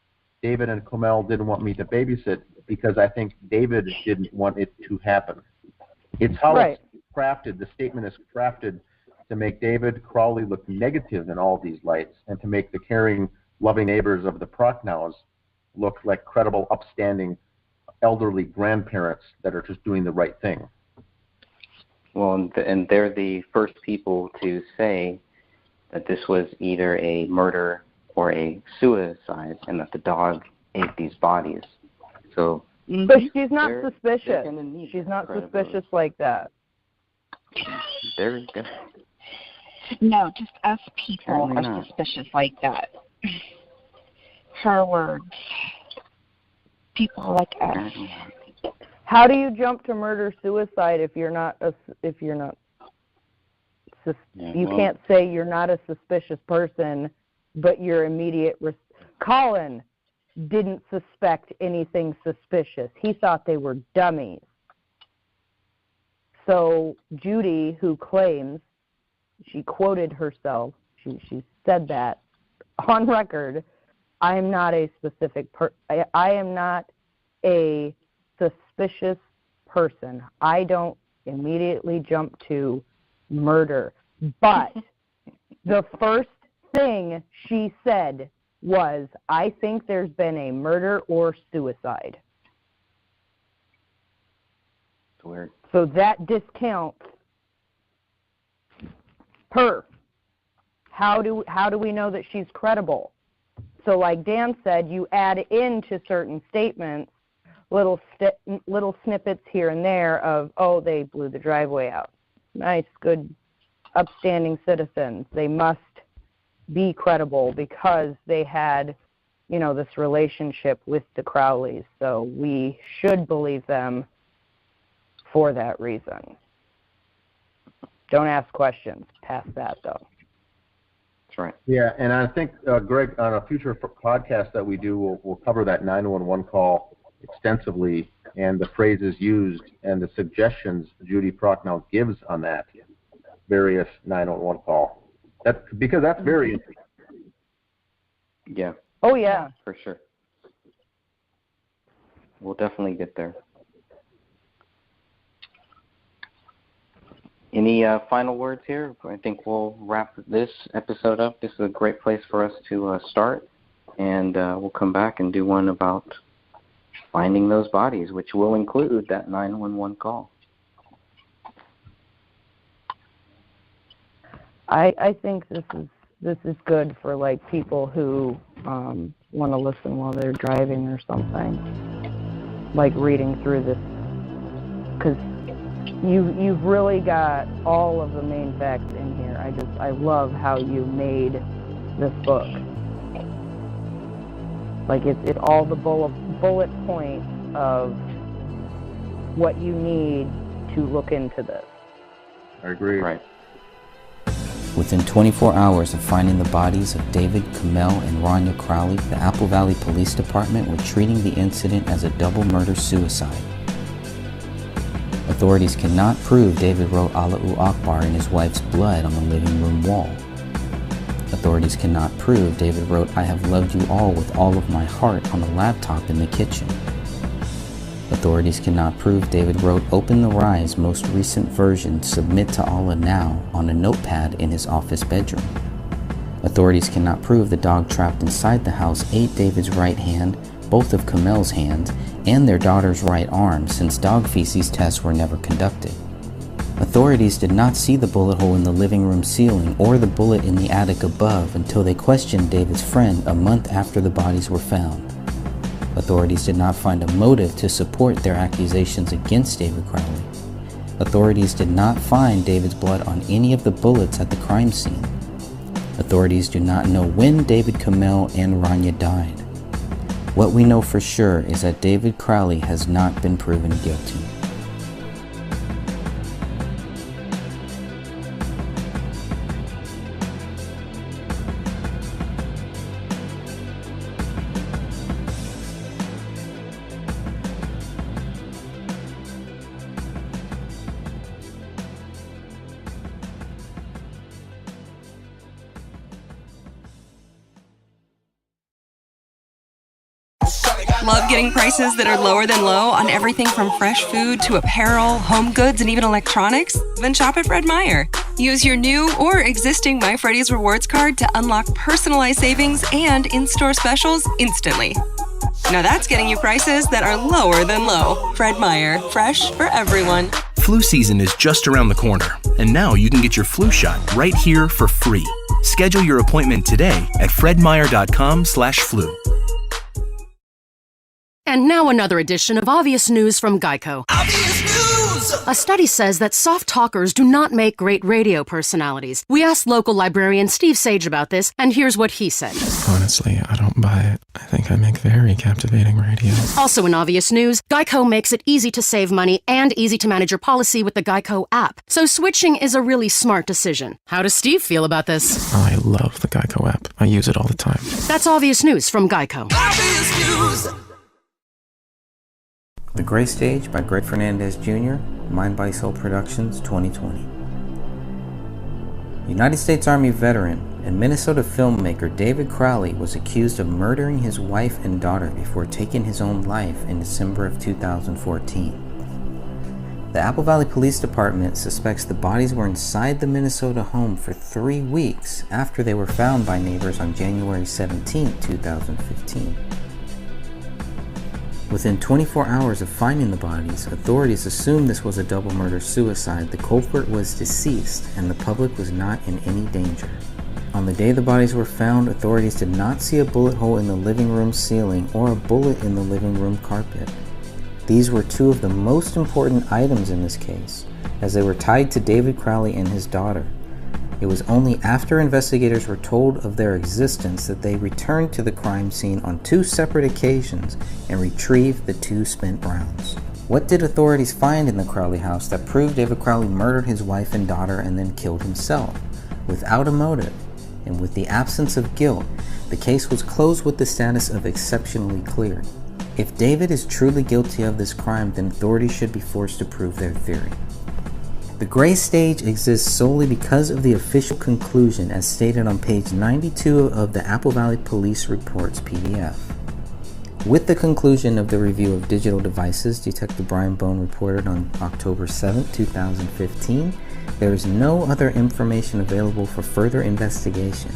S3: David and Kamel didn't want me to babysit because I think David didn't want it to happen. It's how it's crafted. The statement is crafted to make David Crowley look negative in all these lights and to make the caring, loving neighbors of the Prochnows look like credible, upstanding, elderly grandparents that are just doing the right thing.
S1: Well, and they're the first people to say that this was either a murder or a suicide and that the dog ate these bodies. So,
S4: but she's not suspicious.
S1: They're
S4: she's not suspicious like that.
S1: They're gonna...
S5: No, just us people are suspicious like that. Her words. People like us.
S4: How do you jump to murder suicide if you're not you can't say you're not a suspicious person, but your immediate Colin didn't suspect anything suspicious. He thought they were dummies. So Judy, who claims, she quoted herself, she said that on record, I am not a I am not a suspicious person. I don't immediately jump to murder. But the first thing she said was, I think there's been a murder or suicide.
S1: It's weird.
S4: So that discounts her. How do we know that she's credible? So like Dan said, you add into certain statements little snippets here and there of, oh, they blew the driveway out. Nice, good, upstanding citizens. They must be credible because they had, this relationship with the Crowleys. So we should believe them for that reason. Don't ask questions past that, though.
S1: That's right.
S3: Yeah, and I think, Greg, on a future podcast that we do, we'll cover that 911 call extensively and the phrases used and the suggestions Judy Prochnow gives on that various 911 call. Because that's very interesting.
S1: Yeah.
S4: Oh, yeah.
S1: For sure. We'll definitely get there. Any final words here? I think we'll wrap this episode up. This is a great place for us to start, and we'll come back and do one about finding those bodies, which will include that 911 call.
S4: I think this is good for like people who want to listen while they're driving or something, like reading through this, because you've really got all of the main facts in here. I love how you made this book. Like it's all the bullet points of what you need to look into this.
S3: I agree.
S1: Right.
S6: Within 24 hours of finding the bodies of David, Kamel, and Rania Crowley, the Apple Valley Police Department were treating the incident as a double murder-suicide. Authorities cannot prove David wrote Allahu Akbar in his wife's blood on the living room wall. Authorities cannot prove David wrote I have loved you all with all of my heart on the laptop in the kitchen. Authorities cannot prove David wrote Open the Rise most recent version Submit to Allah Now on a notepad in his office bedroom. Authorities cannot prove the dog trapped inside the house ate David's right hand, both of Kamel's hands, and their daughter's right arm, since dog feces tests were never conducted. Authorities did not see the bullet hole in the living room ceiling or the bullet in the attic above until they questioned David's friend a month after the bodies were found. Authorities did not find a motive to support their accusations against David Crowley. Authorities did not find David's blood on any of the bullets at the crime scene. Authorities do not know when David, Kamel, and Rania died. What we know for sure is that David Crowley has not been proven guilty.
S7: love getting prices that are lower than low on everything from fresh food to apparel, home goods, and even electronics? Then shop at Fred Meyer. Use your new or existing My Freddy's Rewards card to unlock personalized savings and in-store specials instantly. Now that's getting you prices that are lower than low. Fred Meyer, fresh for everyone.
S8: Flu season is just around the corner, and now you can get your flu shot right here for free. Schedule your appointment today at fredmeyer.com/flu.
S9: And now another edition of Obvious News from Geico.
S10: Obvious News!
S9: A study says that soft talkers do not make great radio personalities. We asked local librarian Steve Sage about this, and here's what he said.
S11: Honestly, I don't buy it. I think I make very captivating radio.
S9: Also in Obvious News, Geico makes it easy to save money and easy to manage your policy with the Geico app. So switching is a really smart decision. How does Steve feel about this?
S11: I love the Geico app. I use it all the time.
S9: That's Obvious News from Geico.
S10: Obvious News!
S1: The Gray Stage by Greg Fernandez Jr., Mind by Soul Productions, 2020. United States Army veteran and Minnesota filmmaker David Crowley was accused of murdering his wife and daughter before taking his own life in December of 2014. The Apple Valley Police Department suspects the bodies were inside the Minnesota home for 3 weeks after they were found by neighbors on January 17, 2015. Within 24 hours of finding the bodies, authorities assumed this was a double murder-suicide. The culprit was deceased, and the public was not in any danger. On the day the bodies were found, authorities did not see a bullet hole in the living room ceiling or a bullet in the living room carpet. These were two of the most important items in this case, as they were tied to David Crowley and his daughter. It was only after investigators were told of their existence that they returned to the crime scene on 2 separate occasions and retrieved the 2 spent rounds. What did authorities find in the Crowley house that proved David Crowley murdered his wife and daughter and then killed himself? Without a motive, and with the absence of guilt, the case was closed with the status of exceptionally clear. If David is truly guilty of this crime, then authorities should be forced to prove their theory. The Gray Stage exists solely because of the official conclusion as stated on page 92 of the Apple Valley Police Reports PDF. With the conclusion of the review of digital devices, Detective Brian Bone reported on October 7, 2015, there is no other information available for further investigation.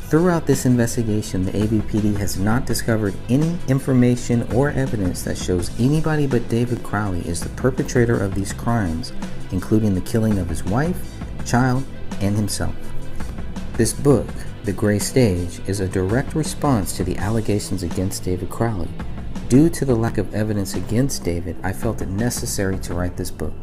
S1: Throughout this investigation, the AVPD has not discovered any information or evidence that shows anybody but David Crowley is the perpetrator of these crimes, including the killing of his wife, child, and himself. This book, The Gray Stage, is a direct response to the allegations against David Crowley. Due to the lack of evidence against David, I felt it necessary to write this book.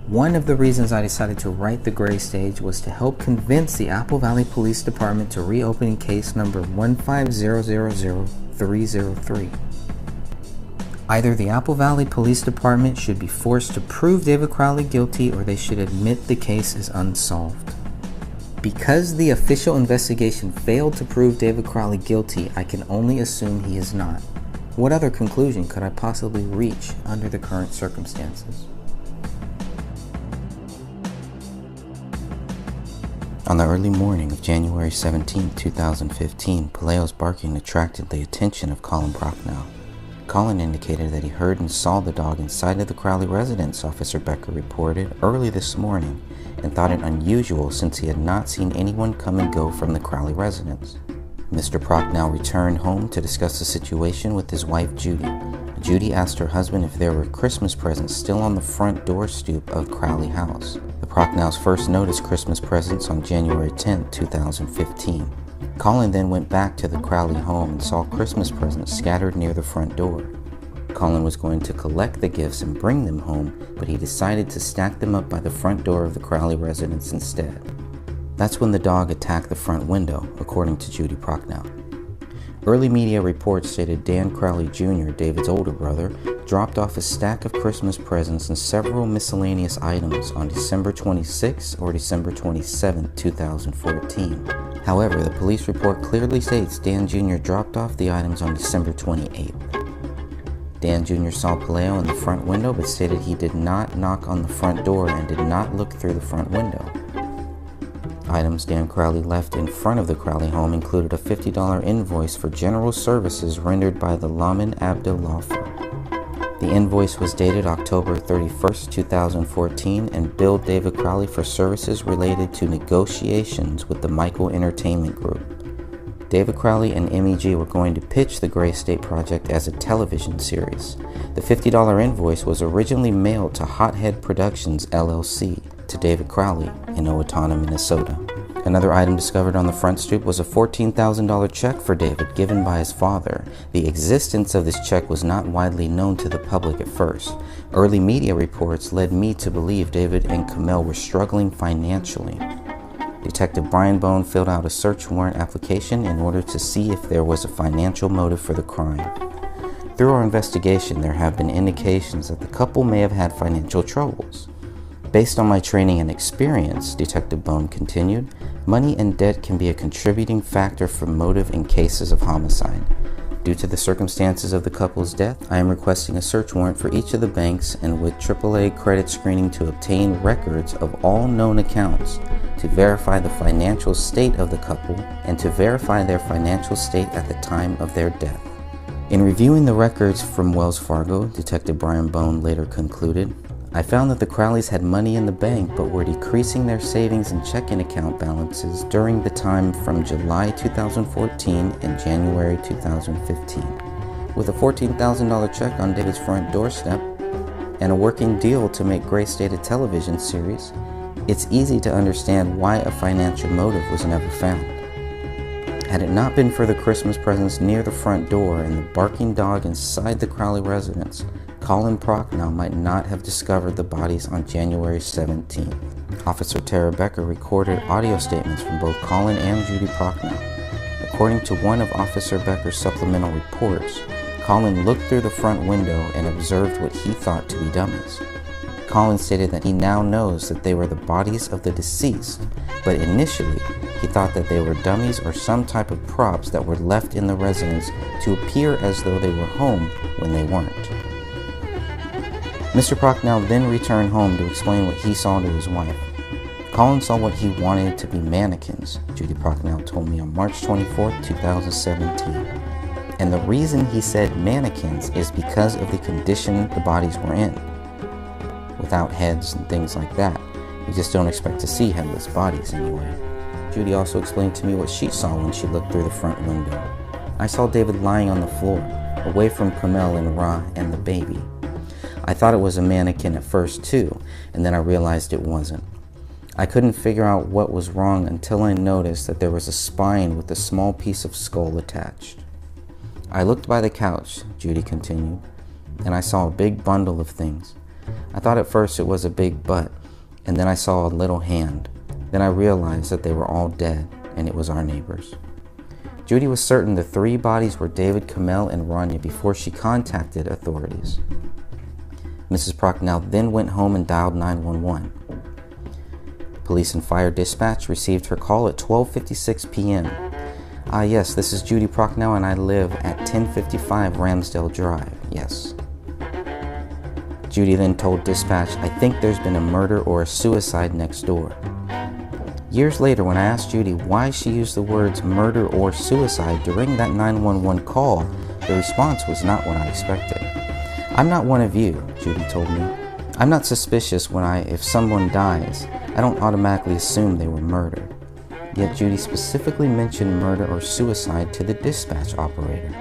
S1: One of the reasons I decided to write The Gray Stage was to help convince the Apple Valley Police Department to reopen case number 1500303. Either the Apple Valley Police Department should be forced to prove David Crowley guilty, or they should admit the case is unsolved. Because the official investigation failed to prove David Crowley guilty, I can only assume he is not. What other conclusion could I possibly reach under the current circumstances? On the early morning of January 17, 2015, Paleo's barking attracted the attention of Colin Prochnow. Colin indicated that he heard and saw the dog inside of the Crowley residence, Officer Becker reported, early this morning, and thought it unusual since he had not seen anyone come and go from the Crowley residence. Mr. Prochnow returned home to discuss the situation with his wife Judy. Judy asked her husband if there were Christmas presents still on the front door stoop of Crowley house. The Prochnows first noticed Christmas presents on January 10, 2015. Colin then went back to the Crowley home and saw Christmas presents scattered near the front door. Colin was going to collect the gifts and bring them home, but he decided to stack them up by the front door of the Crowley residence instead. That's when the dog attacked the front window, according to Judy Prochnow. Early media reports stated Dan Crowley Jr., David's older brother, dropped off a stack of Christmas presents and several miscellaneous items on December 26 or December 27, 2014. However, the police report clearly states Dan Jr. dropped off the items on December 28th. Dan Jr. saw Paleo in the front window but stated he did not knock on the front door and did not look through the front window. Items Dan Crowley left in front of the Crowley home included a $50 invoice for general services rendered by the Lamin Abdel Law Firm. The invoice was dated October 31st, 2014 and billed David Crowley for services related to negotiations with the Michael Entertainment Group. David Crowley and MEG were going to pitch the Gray State Project as a television series. The $50 invoice was originally mailed to Hothead Productions, LLC, to David Crowley in Owatonna, Minnesota. Another item discovered on the front stoop was a $14,000 check for David given by his father. The existence of this check was not widely known to the public at first. Early media reports led me to believe David and Kamel were struggling financially. Detective Brian Bone filled out a search warrant application in order to see if there was a financial motive for the crime. Through our investigation, there have been indications that the couple may have had financial troubles. Based on my training and experience, Detective Bone continued, money and debt can be a contributing factor for motive in cases of homicide. Due to the circumstances of the couple's death, I am requesting a search warrant for each of the banks and with AAA credit screening to obtain records of all known accounts to verify the financial state of the couple and to verify their financial state at the time of their death. In reviewing the records from Wells Fargo, Detective Brian Bone later concluded, I found that the Crowleys had money in the bank but were decreasing their savings and checking account balances during the time from July 2014 and January 2015. With a $14,000 check on David's front doorstep and a working deal to make Gray State a television series, it's easy to understand why a financial motive was never found. Had it not been for the Christmas presents near the front door and the barking dog inside the Crowley residence, Colin Prochnow might not have discovered the bodies on January 17th. Officer Tara Becker recorded audio statements from both Colin and Judy Prochnow. According to one of Officer Becker's supplemental reports, Colin looked through the front window and observed what he thought to be dummies. Colin stated that he now knows that they were the bodies of the deceased, but initially he thought that they were dummies or some type of props that were left in the residence to appear as though they were home when they weren't. Mr. Prochnow then returned home to explain what he saw to his wife. Colin saw what he wanted to be mannequins, Judy Prochnow told me on March 24, 2017. And the reason he said mannequins is because of the condition the bodies were in. Without heads and things like that, you just don't expect to see headless bodies anyway. Judy also explained to me what she saw when she looked through the front window. I saw David lying on the floor, away from Kamel and Ra and the baby. I thought it was a mannequin at first too, and then I realized it wasn't. I couldn't figure out what was wrong until I noticed that there was a spine with a small piece of skull attached. I looked by the couch, Judy continued, and I saw a big bundle of things. I thought at first it was a big butt, and then I saw a little hand. Then I realized that they were all dead, and it was our neighbors. Judy was certain the 3 bodies were David, Kamel, and Rania before she contacted authorities. Mrs. Prochnow then went home and dialed 911. Police and fire dispatch received her call at 12:56 p.m. Yes, this is Judy Prochnow and I live at 1055 Ramsdale Drive, yes. Judy then told dispatch, I think there's been a murder or a suicide next door. Years later, when I asked Judy why she used the words murder or suicide during that 911 call, the response was not what I expected. I'm not one of you, Judy told me. I'm not suspicious if someone dies, I don't automatically assume they were murdered. Yet Judy specifically mentioned murder or suicide to the dispatch operator.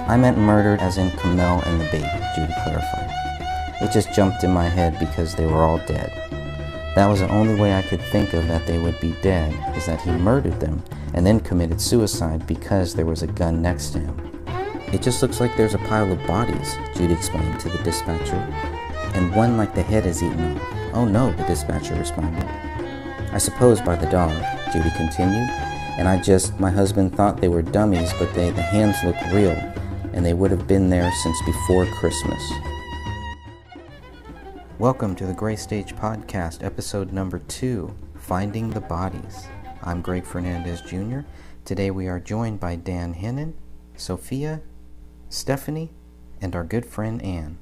S1: I meant murdered as in Kamel and the baby, Judy clarified. It just jumped in my head because they were all dead. That was the only way I could think of that they would be dead, is that he murdered them and then committed suicide because there was a gun next to him. It just looks like there's a pile of bodies, Judy explained to the dispatcher, and one like the head is eaten off. Oh no, the dispatcher responded. I suppose by the dog, Judy continued, and my husband thought they were dummies, but the hands look real, and they would have been there since before Christmas. Welcome to the Gray Stage Podcast, episode number 2, Finding the Bodies. I'm Greg Fernandez Jr. Today we are joined by Dan Hennon, Sophia, Stephanie, and our good friend Anne.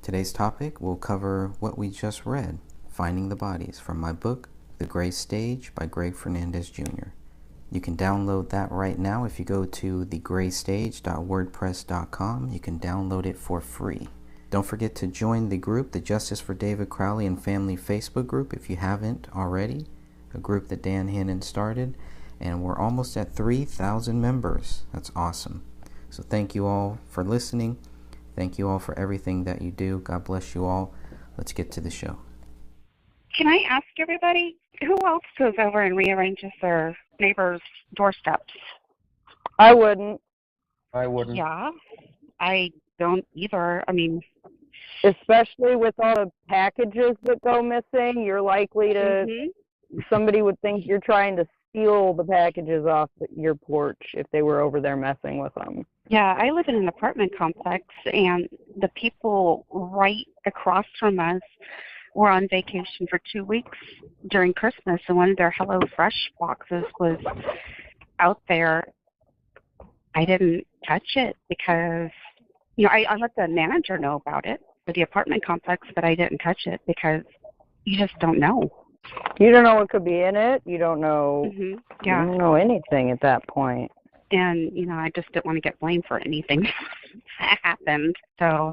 S1: Today's topic will cover what we just read, Finding the Bodies, from my book, The Gray Stage by Greg Fernandez Jr. You can download that right now if you go to thegraystage.wordpress.com. You can download it for free. Don't forget to join the group, the Justice for David Crowley and Family Facebook group, if you haven't already, a group that Dan Hannon started, and we're almost at 3,000 members. That's awesome. So thank you all for listening. Thank you all for everything that you do. God bless you all. Let's get to the show.
S5: Can I ask everybody, who else goes over and rearranges their neighbors' doorsteps?
S4: I wouldn't.
S5: Yeah, I don't either. I mean,
S4: especially with all the packages that go missing, you're likely to, somebody would think you're trying to steal the packages off your porch if they were over there messing with them.
S5: Yeah, I live in an apartment complex, and the people right across from us were on vacation for 2 weeks during Christmas, and one of their HelloFresh boxes was out there. I didn't touch it because, I let the manager know about it for the apartment complex, but I didn't touch it because you just don't know.
S4: You don't know what could be in it. You don't know.
S5: Yeah.
S4: You don't know anything at that point.
S5: And, I just didn't want to get blamed for anything that happened. So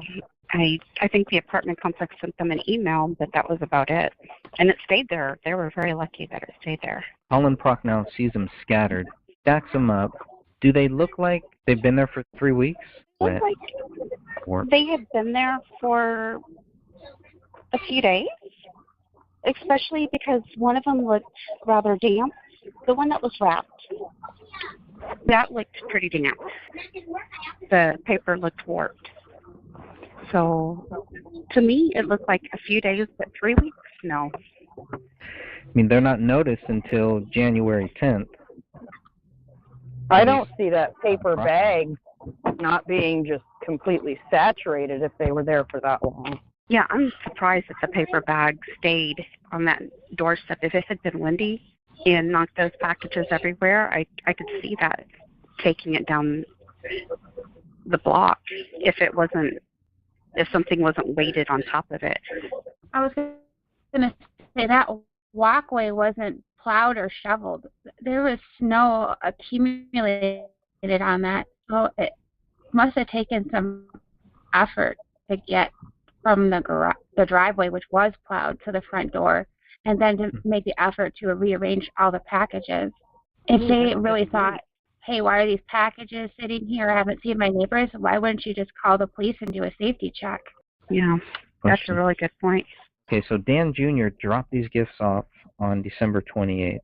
S5: I think the apartment complex sent them an email, but that was about it. And it stayed there. They were very lucky that it stayed there.
S1: Holland Proc now sees them scattered, stacks them up. Do they look like they've been there for 3 weeks?
S5: Looked like they had been there for a few days, especially because one of them looked rather damp. The one that was wrapped, that looked pretty damp. The paper looked warped. So, to me, it looked like a few days, but 3 weeks? No.
S1: I mean, they're not noticed until January 10th.
S4: I don't see that paper bag not being just completely saturated if they were there for that long.
S5: Yeah, I'm surprised that the paper bag stayed on that doorstep. If it had been windy and knocked those packages everywhere, I could see that taking it down the block if something wasn't weighted on top of it.
S12: I was going to say that walkway wasn't plowed or shoveled. There was snow accumulated on that. So it must have taken some effort to get from the driveway, which was plowed, to the front door, and then to make the effort to rearrange all the packages. If they really thought, hey, why are these packages sitting here? I haven't seen my neighbors. Why wouldn't you just call the police and do a safety check?
S5: Yeah, that's a really good point.
S1: Okay, so Dan Jr. dropped these gifts off on December 28th.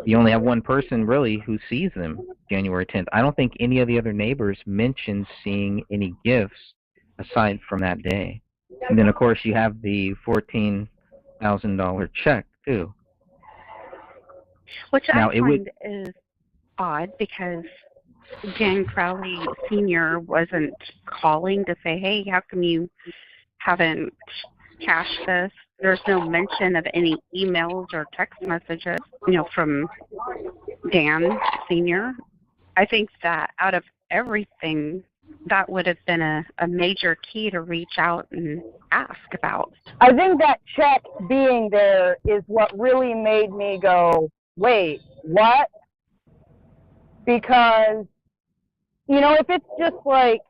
S1: You only have one person, really, who sees them January 10th. I don't think any of the other neighbors mentioned seeing any gifts aside from that day. And then, of course, you have the $14,000 check, too.
S5: Which I find is odd because Dan Crowley Sr. wasn't calling to say, hey, how come you haven't cashed this? There's no mention of any emails or text messages, from Dan Sr. I think that out of everything, that would have been a major key to reach out and ask about.
S4: I think that check being there is what really made me go, wait, what? Because, if it's just like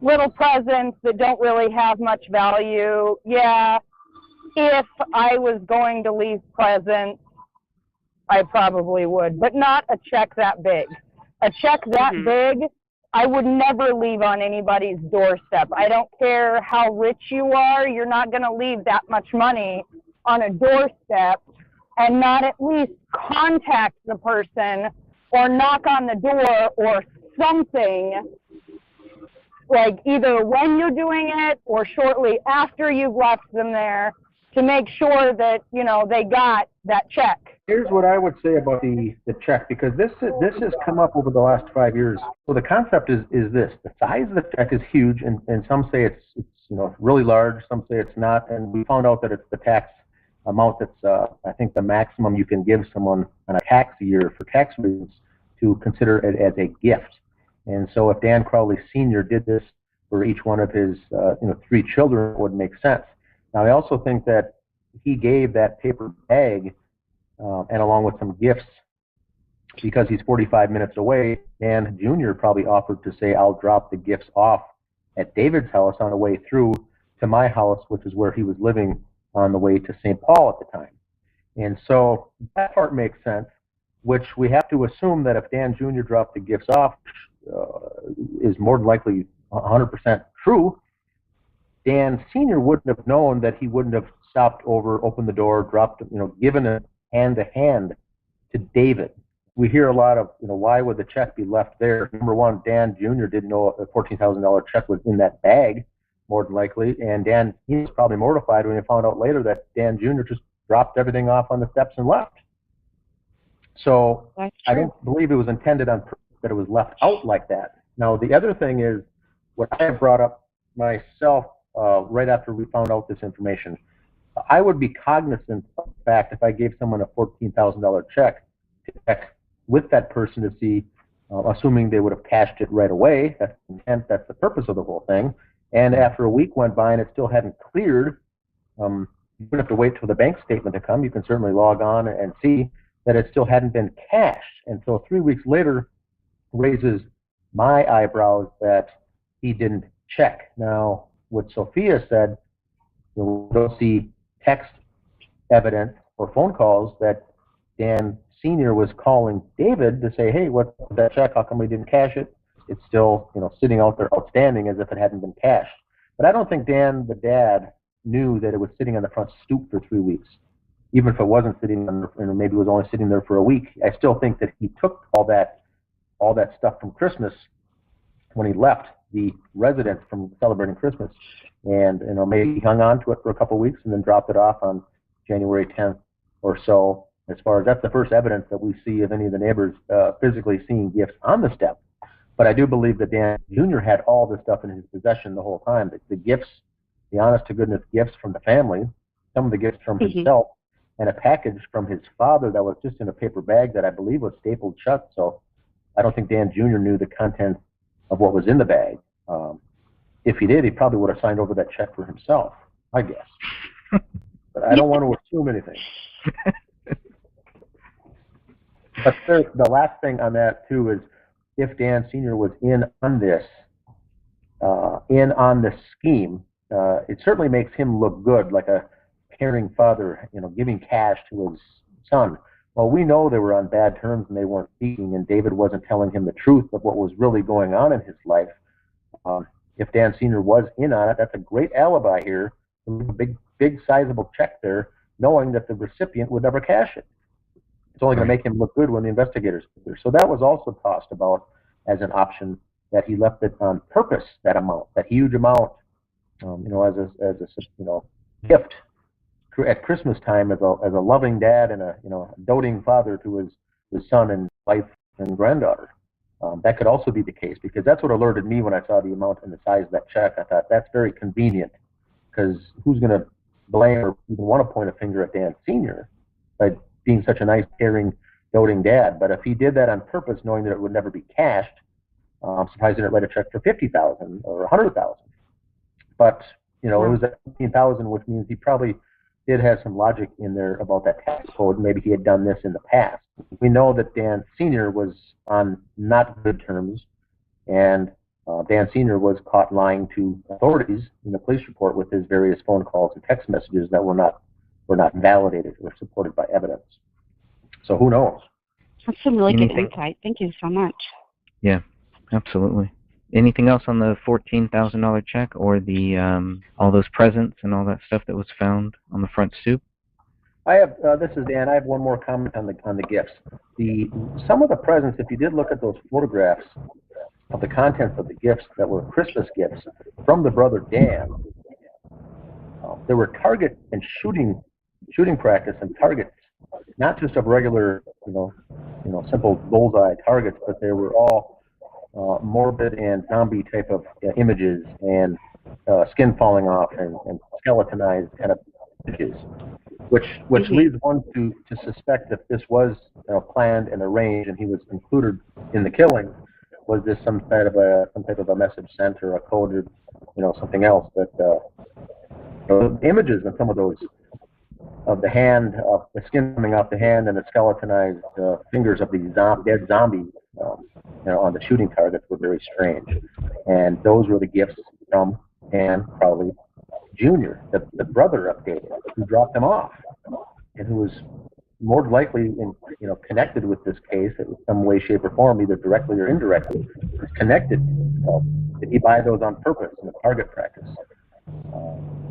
S4: little presents that don't really have much value, yeah, if I was going to leave presents, I probably would, but not a check that big. A check that big, I would never leave on anybody's doorstep. I don't care how rich you are, you're not going to leave that much money on a doorstep and not at least contact the person or knock on the door or something, like either when you're doing it or shortly after you've left them there, to make sure that, they got that check.
S3: Here's what I would say about the check, because this has come up over the last 5 years. So the concept is this: the size of the check is huge, and some say it's really large, some say it's not, and we found out that it's the tax amount that's I think the maximum you can give someone on a tax year for tax reasons to consider it as a gift. And so if Dan Crowley Sr. did this for each one of his 3 children, it would make sense. Now I also think that he gave that paper bag and along with some gifts, because he's 45 minutes away, Dan Jr. probably offered to say, I'll drop the gifts off at David's house on the way through to my house, which is where he was living on the way to St. Paul at the time. And so that part makes sense, which we have to assume that if Dan Jr. dropped the gifts off, is more than likely 100% true, Dan Sr. wouldn't have known that he wouldn't have stopped over, opened the door, dropped, given a hand-to-hand to David. We hear a lot of, why would the check be left there? Number one, Dan Jr. didn't know a $14,000 check was in that bag, more than likely, and Dan, he was probably mortified when he found out later that Dan Jr. just dropped everything off on the steps and left. So I don't believe it was intended on purpose that it was left out like that. Now, the other thing is what I have brought up myself right after we found out this information. I would be cognizant of the fact if I gave someone a $14,000 check to check with that person to see, assuming they would have cashed it right away, that's the intent, that's the purpose of the whole thing, and after a week went by and it still hadn't cleared, you don't have to wait till the bank statement to come. You can certainly log on and see that it still hadn't been cashed. And so 3 weeks later raises my eyebrows that he didn't check. Now, what Sophia said, we don't see text evidence or phone calls that Dan Sr. was calling David to say, hey, what's that check? How come we didn't cash it? It's still, sitting out there outstanding as if it hadn't been cashed. But I don't think Dan, the dad, knew that it was sitting on the front stoop for 3 weeks. Even if it wasn't sitting on, maybe it was only sitting there for a week, I still think that he took all that stuff from Christmas when he left the residence from celebrating Christmas, and maybe he hung on to it for a couple of weeks and then dropped it off on January 10th or so. As far as that's the first evidence that we see of any of the neighbors physically seeing gifts on the step. But I do believe that Dan Jr. had all this stuff in his possession the whole time. The gifts, the honest-to-goodness gifts from the family, some of the gifts from himself, and a package from his father that was just in a paper bag that I believe was stapled shut. So I don't think Dan Jr. knew the contents of what was in the bag. If he did, he probably would have signed over that check for himself, I guess. But I don't want to assume anything. But the last thing on that, too, is if Dan Sr. was in on this scheme, it certainly makes him look good, like a caring father, giving cash to his son. Well, we know they were on bad terms and they weren't speaking, and David wasn't telling him the truth of what was really going on in his life. If Dan Sr. was in on it, that's a great alibi here. A big sizable check there, knowing that the recipient would never cash it. It's only going to make him look good when the investigators get there. So that was also tossed about as an option, that he left it on purpose, that amount, that huge amount, as a gift at Christmas time as a loving dad and a doting father to his son and wife and granddaughter. That could also be the case, because that's what alerted me when I saw the amount and the size of that check. I thought that's very convenient, because who's going to blame or even want to point a finger at Dan Sr. by being such a nice, caring, doting dad? But if he did that on purpose, knowing that it would never be cashed, I'm surprised he didn't write a check for $50,000 or $100,000. But it was at $15,000, which means he probably did have some logic in there about that tax code. Maybe he had done this in the past. We know that Dan Sr. was on not good terms, and Dan Sr. was caught lying to authorities in the police report with his various phone calls and text messages that were not validated or supported by evidence. So who knows?
S5: That's some really good insight. Thank you so much.
S1: Yeah, absolutely. Anything else on the $14,000 check or the all those presents and all that stuff that was found on the front stoop?
S3: I have. This is Dan. I have one more comment on the gifts. Some of the presents, if you did look at those photographs of the contents of the gifts that were Christmas gifts from the brother Dan, there were target and shooting practice and targets, not just of regular, simple bullseye targets, but they were all morbid and zombie type of images and skin falling off and skeletonized kind of images, which leads one to suspect that this was planned and arranged and he was included in the killing. Was this some type of a message sent or a coded, something else? That the images in some of those of the hand, of the skin coming off the hand, and the skeletonized fingers of these dead zombies, on the shooting targets were very strange. And those were the gifts from Dan Crowley Jr., the brother of David, who dropped them off, and who was more likely connected with this case in some way, shape, or form, either directly or indirectly, was connected. Did he buy those on purpose in the target practice?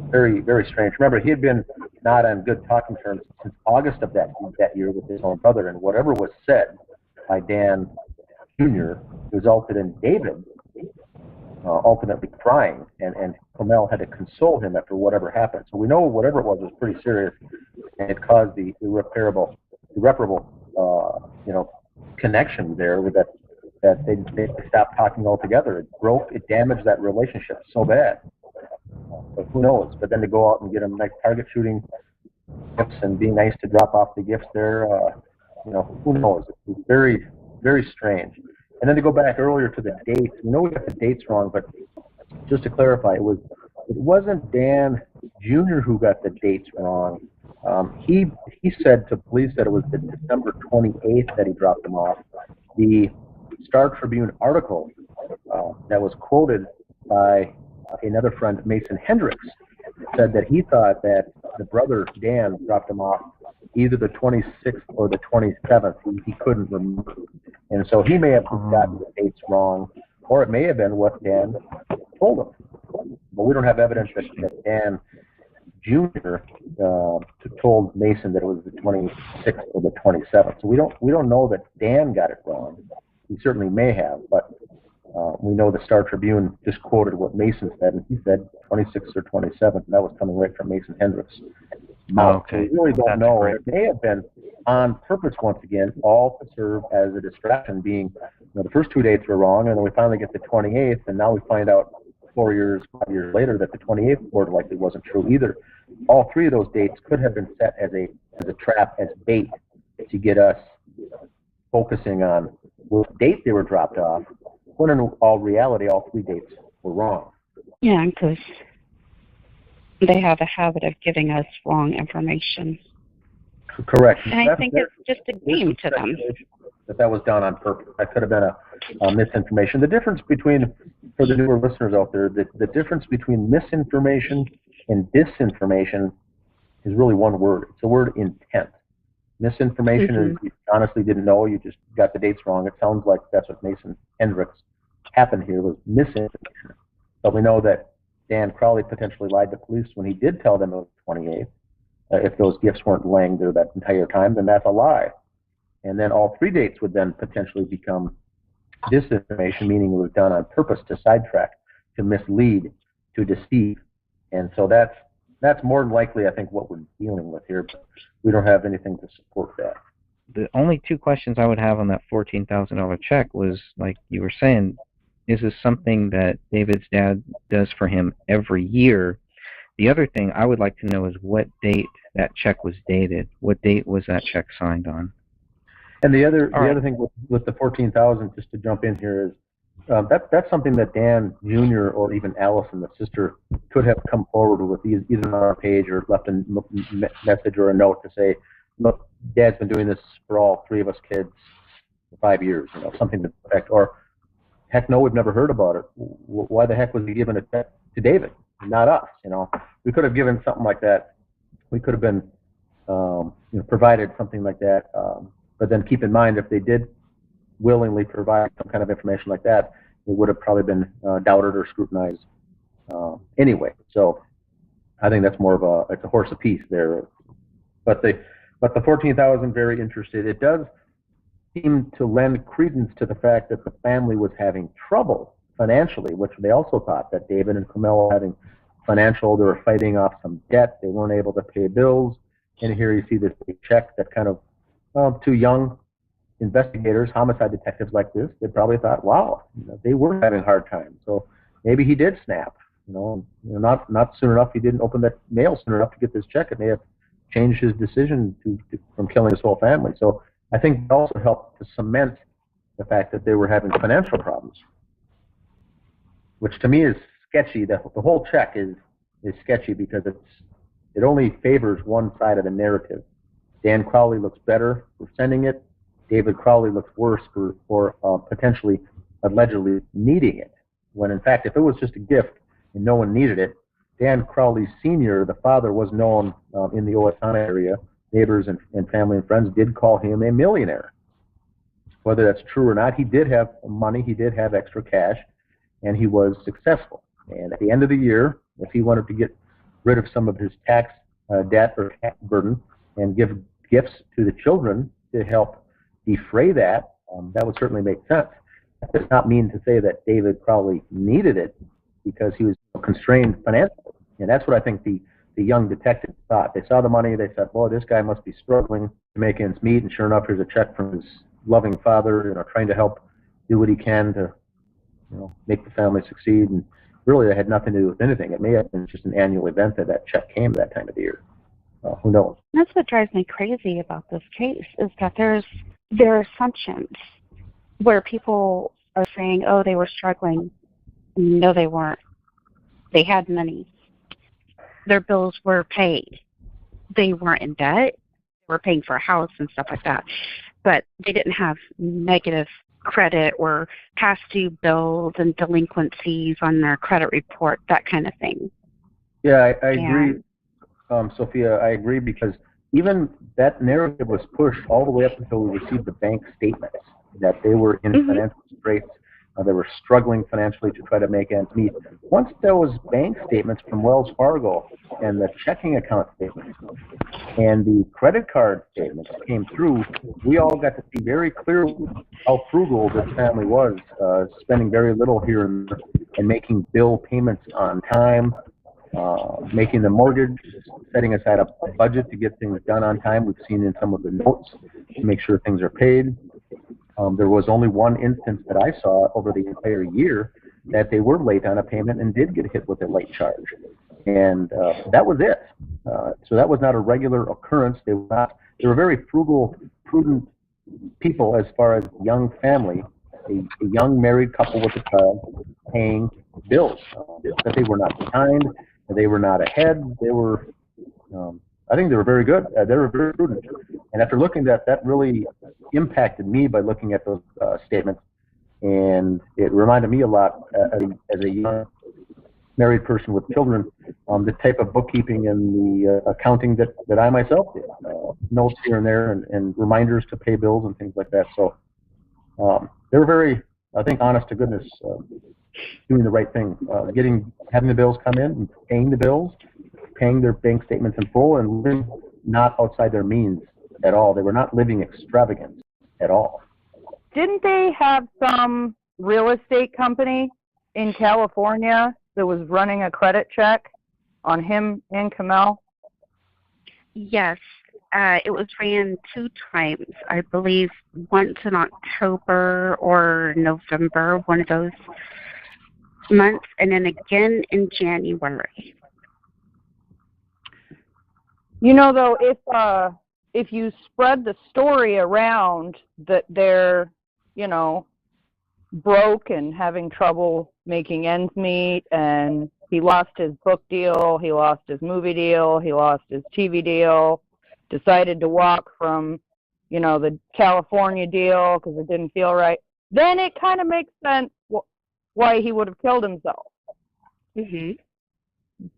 S3: Very, very strange. Remember, he had been not on good talking terms since August of that year with his own brother, and whatever was said by Dan Jr. resulted in David ultimately crying, and Commell had to console him after whatever happened. So we know whatever it was pretty serious, and it caused the irreparable connection there with that they stopped talking altogether. It damaged that relationship so bad. But who knows? But then to go out and get them nice target shooting gifts and be nice to drop off the gifts there, who knows? It was very, very strange. And then to go back earlier to the dates, we know we got the dates wrong, but just to clarify, it wasn't Dan Jr. who got the dates wrong. He said to police that it was the December 28th that he dropped them off. The Star Tribune article that was quoted by another friend, Mason Hendricks, said that he thought that the brother Dan dropped him off either the 26th or the 27th. He couldn't remember. And so he may have gotten the dates wrong, or it may have been what Dan told him. But we don't have evidence that Dan Jr. Told Mason that it was the 26th or the 27th. So we don't know that Dan got it wrong. He certainly may have, but we know the Star Tribune just quoted what Mason said, and he said 26th or 27th, and that was coming right from Mason Hendricks.
S1: Okay.
S3: So we really don't
S1: That's
S3: know.
S1: great.
S3: It may have been on purpose once again, all to serve as a distraction, being the first 2 dates were wrong, and then we finally get the 28th, and now we find out 5 years later that the 28th more likely wasn't true either. All three of those dates could have been set as a trap, as bait, to get us focusing on what date they were dropped off, when in all reality, all three dates were wrong.
S5: Yeah, because they have a habit of giving us wrong information.
S3: Correct.
S5: And I think it's just a game to them.
S3: That was done on purpose. That could have been a misinformation. The difference between, for the newer listeners out there, the difference between misinformation and disinformation is really one word. It's the word intent. Misinformation is you honestly didn't know, you just got the dates wrong. It sounds like that's what Mason Hendricks happened here, was misinformation. But we know that Dan Crowley potentially lied to police when he did tell them it was the 28th. If those gifts weren't laying there that entire time, then that's a lie. And then all three dates would then potentially become disinformation, meaning it was done on purpose to sidetrack, to mislead, to deceive. And so that's more than likely, I think, what we're dealing with here. But we don't have anything to support that.
S1: The only two questions I would have on that $14,000 check was, like you were saying, is this something that David's dad does for him every year? The other thing I would like to know is what date that check was dated. What date was that check signed on?
S3: And the other thing with the $14,000, just to jump in here, is that's something that Dan Jr. or even Allison, the sister, could have come forward with either on our page or left a message or a note to say, look, Dad's been doing this for all three of us kids for 5 years, something to the effect. Or, heck no, we've never heard about it. Why the heck was he giving it to David, not us? We could have given something like that. We could have been provided something like that. But then keep in mind, if they did willingly provide some kind of information like that, it would have probably been doubted or scrutinized anyway. So I think that's more of it's a horse apiece there. But the $14,000, very interested. It does seem to lend credence to the fact that the family was having trouble financially, which they also thought that David and Commell were having financial. They were fighting off some debt. They weren't able to pay bills. And here you see this big check that kind of, to young investigators, homicide detectives like this, they probably thought, wow, they were having a hard time. So maybe he did snap. Not soon enough. He didn't open that mail soon enough to get this check. It may have changed his decision from killing his whole family. So I think it also helped to cement the fact that they were having financial problems, which to me is sketchy. The whole check is sketchy because it only favors one side of the narrative. Dan Crowley looks better for sending it. David Crowley looks worse for potentially, allegedly needing it. When in fact, if it was just a gift and no one needed it, Dan Crowley Sr., the father, was known in the Owatonna area. Neighbors and family and friends did call him a millionaire. Whether that's true or not, he did have money, he did have extra cash, and he was successful. And at the end of the year, if he wanted to get rid of some of his tax debt or tax burden and give gifts to the children to help defray that, that would certainly make sense. That does not mean to say that David Crowley needed it because he was constrained financially. And that's what I think the young detectives thought. They saw the money, they said, boy, this guy must be struggling to make ends meet, and sure enough, here's a check from his loving father, trying to help do what he can to, make the family succeed. And really, that had nothing to do with anything. It may have been just an annual event that check came that time of the year. Who knows?
S5: That's what drives me crazy about this case, is that there are assumptions where people are saying, oh, they were struggling. No, they weren't. They had money. Their bills were paid. They weren't in debt. They were paying for a house and stuff like that. But they didn't have negative credit or past due bills and delinquencies on their credit report, that kind of thing.
S3: Yeah, I agree, Sophia. I agree, because even that narrative was pushed all the way up until we received the bank statements that they were in financial straits. They were struggling financially to try to make ends meet. Once those bank statements from Wells Fargo and the checking account statements and the credit card statements came through, we all got to see very clearly how frugal this family was, spending very little here and making bill payments on time, making the mortgage, setting aside a budget to get things done on time. We've seen in some of the notes to make sure things are paid. There was only one instance that I saw over the entire year that they were late on a payment and did get hit with a late charge. And that was it. So that was not a regular occurrence. They were very frugal, prudent people as far as young family, a young married couple with a child paying bills. That they were not behind, they were not ahead. They were, I think they were very good. They were very prudent. And after looking at that, really impacted me by looking at those statements. And it reminded me a lot as a young married person with children, the type of bookkeeping and the accounting that I myself did. Notes here and there and reminders to pay bills and things like that. So they were very, I think, honest to goodness, doing the right thing, having the bills come in and paying the bills, paying their bank statements in full, and living not outside their means at all. They were not living extravagant at all.
S4: Didn't they have some real estate company in California that was running a credit check on him and Kamel?
S5: Yes. It was ran 2 times, I believe, once in October or November, one of those months, and then again in January.
S4: Though, if you spread the story around that they're, broke and having trouble making ends meet, and he lost his book deal, he lost his movie deal, he lost his TV deal, decided to walk from, the California deal because it didn't feel right, then it kind of makes sense why he would have killed himself.
S5: Mm-hmm.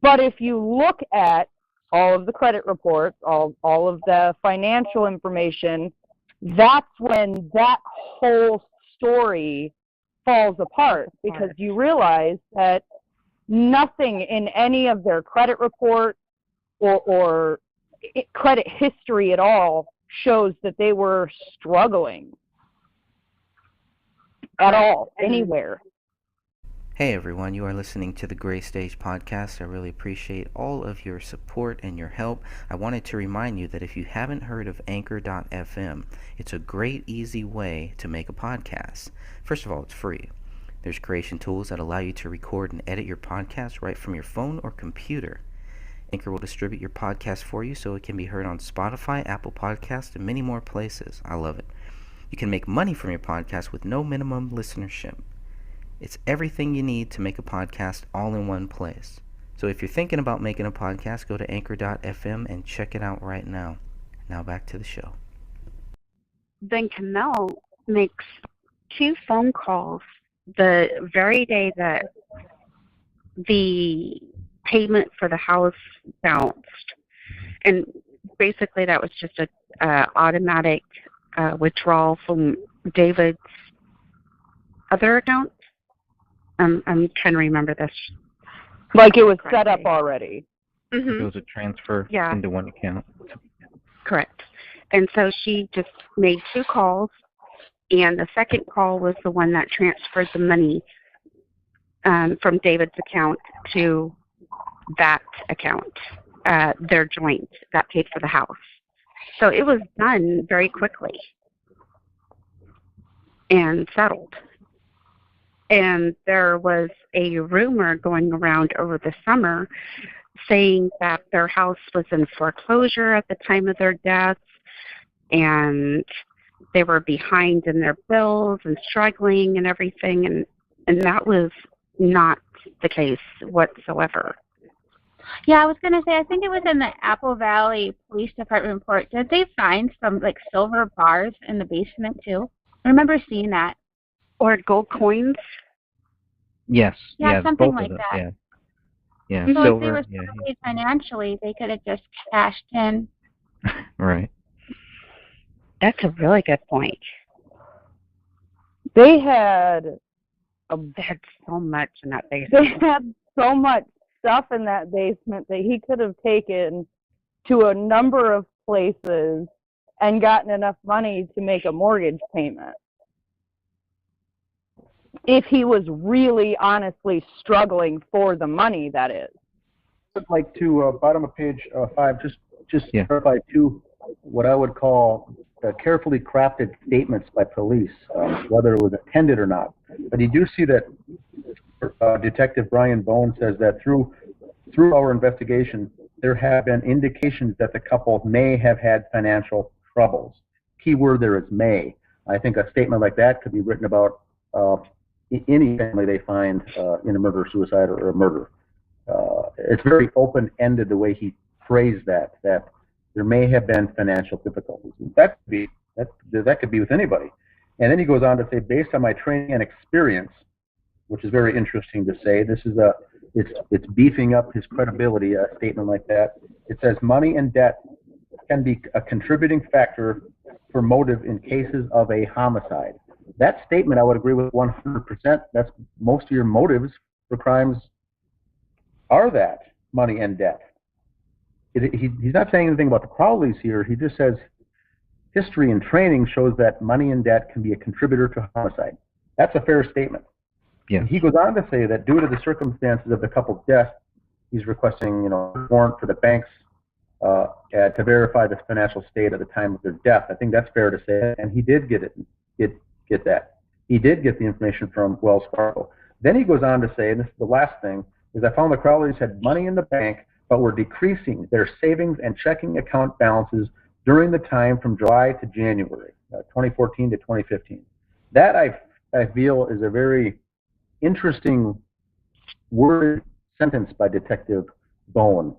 S4: But if you look at all of the credit reports, all of the financial information, that's when that whole story falls apart, because you realize that nothing in any of their credit reports or credit history at all shows that they were struggling at all, anywhere.
S1: Hey everyone, you are listening to the Gray Stage Podcast. I really appreciate all of your support and your help. I wanted to remind you that if you haven't heard of Anchor.fm, it's a great, easy way to make a podcast. First of all, it's free. There's creation tools that allow you to record and edit your podcast right from your phone or computer. Anchor will distribute your podcast for you so it can be heard on Spotify, Apple Podcasts, and many more places. I love it. You can make money from your podcast with no minimum listenership. It's everything you need to make a podcast all in one place. So if you're thinking about making a podcast, go to anchor.fm and check it out right now. Now back to the show.
S5: Then Kamel makes 2 phone calls the very day that the payment for the house bounced. And basically that was just a automatic withdrawal from David's other account. I'm trying to remember this.
S4: Like it was set up already.
S5: Mm-hmm.
S1: It was a transfer into one account.
S5: Correct. And so she just made 2 calls, and the second call was the one that transferred the money from David's account to that account, their joint, that paid for the house. So it was done very quickly and settled. And there was a rumor going around over the summer saying that their house was in foreclosure at the time of their deaths, and they were behind in their bills and struggling and everything, and that was not the case whatsoever.
S12: Yeah, I was going to say, I think it was in the Apple Valley Police Department report. Did they find some, like, silver bars in the basement, too? I remember seeing that.
S5: Or gold coins?
S1: Yes.
S12: Yeah, something
S1: both
S12: like
S1: of them.
S12: that.
S1: Yeah.
S12: So
S1: Silver.
S12: if they were struggling financially, they could have just cashed in.
S1: Right.
S5: That's a really good point.
S4: They had
S5: so much in that basement.
S4: They had so much stuff in that basement that he could have taken to a number of places and gotten enough money to make a mortgage payment. If he was really honestly struggling for the money, that is.
S3: I'd like to, bottom of page 5, just clarify 2, what I would call carefully crafted statements by police, whether it was intended or not. But you do see that Detective Brian Bone says that through our investigation, there have been indications that the couple may have had financial troubles. Key word there is may. I think a statement like that could be written about any family they find in a murder, suicide, or a murder. It's very open-ended the way he phrased that there may have been financial difficulties. That could be with anybody. And then he goes on to say, based on my training and experience, which is very interesting to say, this is it's beefing up his credibility, a statement like that. It says money and debt can be a contributing factor for motive in cases of a homicide. That statement I would agree with 100%. That's most of your motives for crimes are that, money and debt. He's not saying anything about the Crowleys here. He just says history and training shows that money and debt can be a contributor to homicide. That's a fair statement.
S1: Yeah.
S3: He goes on to say that due to the circumstances of the couple's death, he's requesting, a warrant for the banks to verify the financial state at the time of their death. I think that's fair to say, and he did get that. He did get the information from Wells Fargo. Then he goes on to say, and this is the last thing, is I found the Crowleys had money in the bank, but were decreasing their savings and checking account balances during the time from July to January, 2014 to 2015. That I feel is a very interesting word sentence by Detective Bone.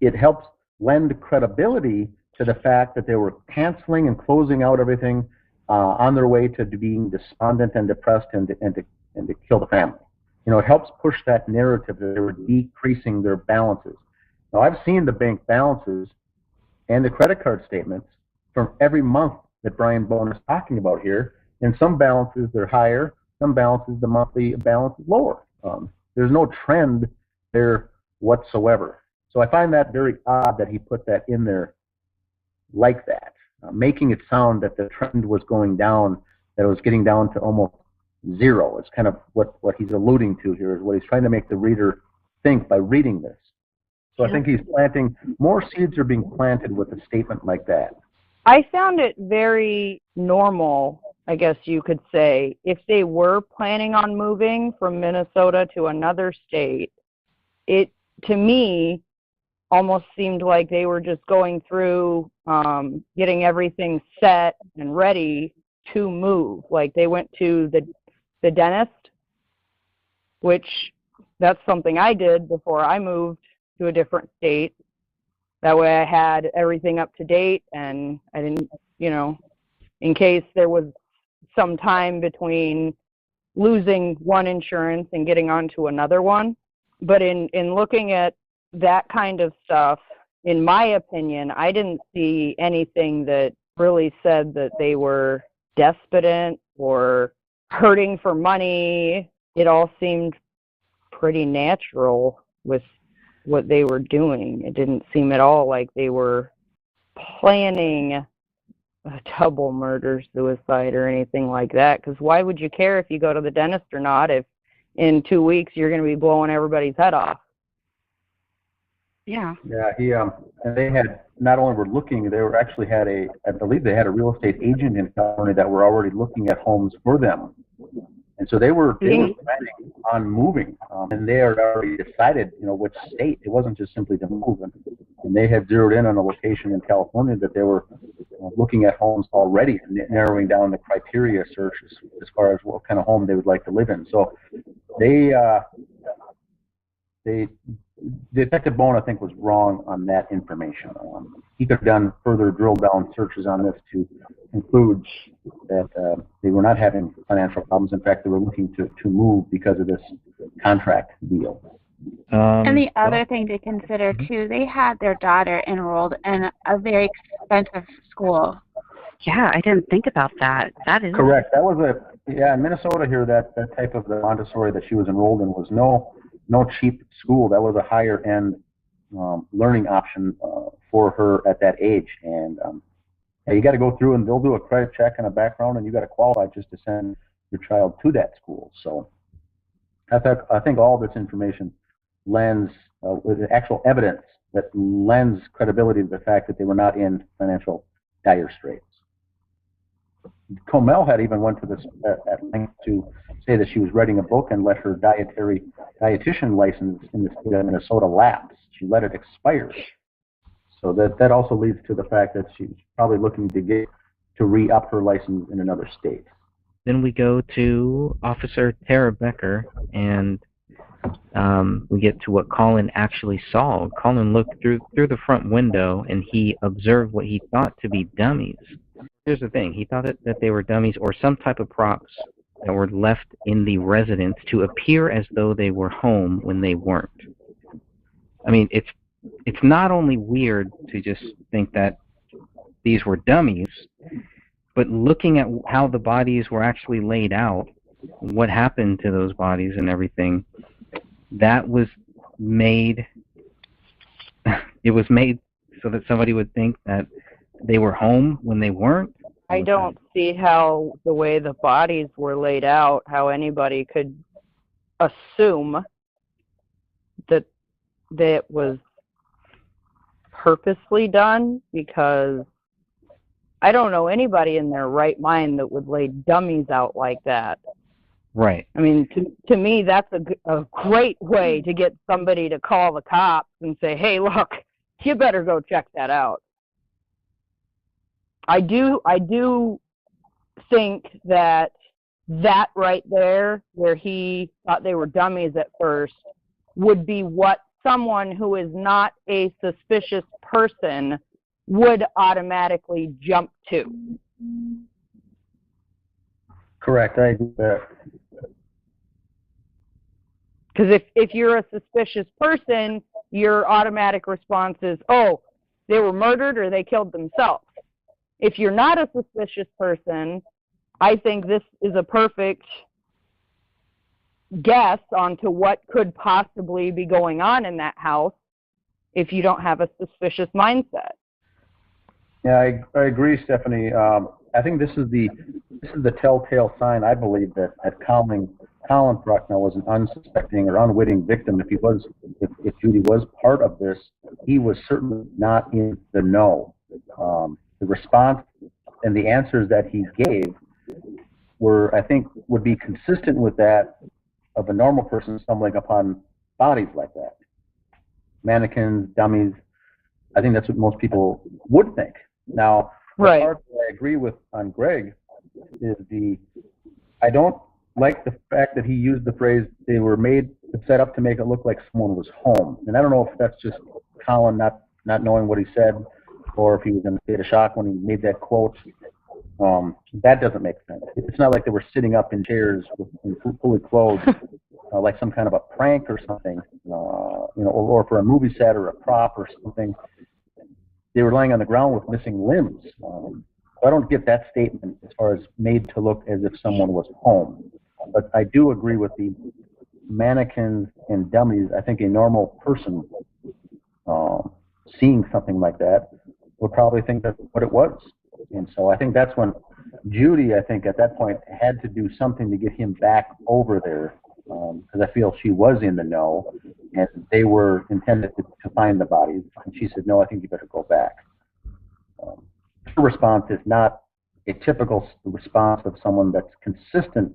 S3: It helps lend credibility to the fact that they were canceling and closing out everything on their way to being despondent and depressed and to kill the family. It helps push that narrative that they were decreasing their balances. Now, I've seen the bank balances and the credit card statements from every month that Brian Bone is talking about here. In some balances, they're higher. Some balances, the monthly balance is lower. There's no trend there whatsoever. So I find that very odd that he put that in there like that, making it sound that the trend was going down, that it was getting down to almost zero. It's kind of what he's alluding to here, is what he's trying to make the reader think by reading this. So I think he's planting, more seeds are being planted with a statement like that.
S4: I found it very normal, I guess you could say, if they were planning on moving from Minnesota to another state. It, to me, almost seemed like they were just going through getting everything set and ready to move. Like they went to the dentist, which that's something I did before I moved to a different state. That way I had everything up to date, and I didn't, in case there was some time between losing one insurance and getting onto another one. But in looking at that kind of stuff, in my opinion, I didn't see anything that really said that they were desperate or hurting for money. It all seemed pretty natural with what they were doing. It didn't seem at all like they were planning a double murder suicide or anything like that, because why would you care if you go to the dentist or not if in 2 weeks you're going to be blowing everybody's head off?
S5: Yeah.
S3: Yeah, and they had, not only were looking, they were actually had I believe they had a real estate agent in California that were already looking at homes for them. And so they were planning on moving, and they had already decided, which state. It wasn't just simply to move, and they had zeroed in on a location in California that they were looking at homes already, and narrowing down the criteria search as far as what kind of home they would like to live in. So they Detective Bone, I think, was wrong on that information. He could have done further drill down searches on this to conclude that they were not having financial problems. In fact, they were looking to move because of this contract deal.
S12: And the other thing to consider, too, they had their daughter enrolled in a very expensive school.
S5: Yeah, I didn't think about that. That is
S3: correct. That was in Minnesota here, that type of the Montessori that she was enrolled in was no cheap school. That was a higher end learning option for her at that age. And you got to go through, and they'll do a credit check and a background, and you got to qualify just to send your child to that school. So I think all this information lends with the actual evidence that lends credibility to the fact that they were not in financial dire straits. Comel had even went to this at length to say that she was writing a book and let her dietitian license in the state of Minnesota lapse. She let it expire. So that also leads to the fact that she's probably looking to re-up her license in another state.
S1: Then we go to Officer Tara Becker, and we get to what Colin actually saw. Colin looked through the front window, and he observed what he thought to be dummies. Here's the thing. He thought that they were dummies or some type of props that were left in the residence to appear as though they were home when they weren't. I mean, it's not only weird to just think that these were dummies, but looking at how the bodies were actually laid out, what happened to those bodies and everything, that was made, it was made so that somebody would think that they were home when they weren't.
S4: I don't see how the way the bodies were laid out, how anybody could assume that it was purposely done, because I don't know anybody in their right mind that would lay dummies out like that.
S1: Right.
S4: I mean, to me, that's a great way to get somebody to call the cops and say, hey, look, you better go check that out. I do think that right there, where he thought they were dummies at first, would be what someone who is not a suspicious person would automatically jump to.
S3: Correct, I agree with that.
S4: Because if you're a suspicious person, your automatic response is, oh, they were murdered or they killed themselves. If you're not a suspicious person, I think this is a perfect guess onto what could possibly be going on in that house if you don't have a suspicious mindset.
S3: Yeah, I agree, Stephanie. I think this is the telltale sign, I believe, that Colin Prochnow was an unsuspecting or unwitting victim. If Judy was part of this, he was certainly not in the know. The response and the answers that he gave were, I think, would be consistent with that of a normal person stumbling upon bodies like that. Mannequins, dummies. I think that's what most people would think. Now,
S4: right.
S3: The part that I agree with on Greg is I don't like the fact that he used the phrase they were made set up to make it look like someone was home. And I don't know if that's just Colin not knowing what he said, or if he was in a state of shock when he made that quote. That doesn't make sense. It's not like they were sitting up in chairs and fully clothed, like some kind of a prank or something, or for a movie set or a prop or something. They were laying on the ground with missing limbs. I don't get that statement as far as made to look as if someone was home. But I do agree with the mannequins and dummies. I think a normal person seeing something like that would probably think that's what it was. And so I think that's when Judy, I think at that point, had to do something to get him back over there, because I feel she was in the know, and they were intended to find the bodies. And she said, no, I think you better go back. Her response is not a typical response of someone that's consistent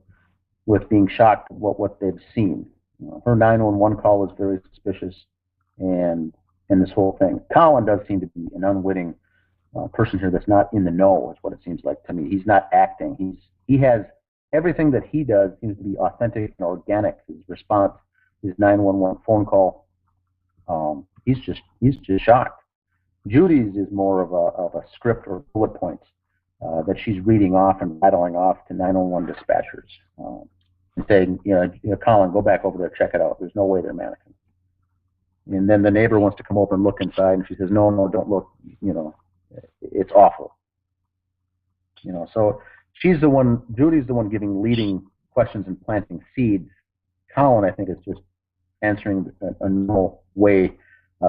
S3: with being shocked at what they've seen. Her 911 call was very suspicious, and this whole thing. Colin does seem to be an unwitting person here that's not in the know, is what it seems like to me. He's not acting. He has everything that he does seems to be authentic and organic. His response, his 911 phone call, he's just shocked. Judy's is more of a script or bullet points that she's reading off and rattling off to 911 dispatchers and saying, Colin, go back over there, check it out. There's no way they're mannequins. And then the neighbor wants to come over and look inside, and she says, no, don't look. It's awful. So she's the one. Judy's the one leading questions and planting seeds. Colin, I think, is just answering a normal way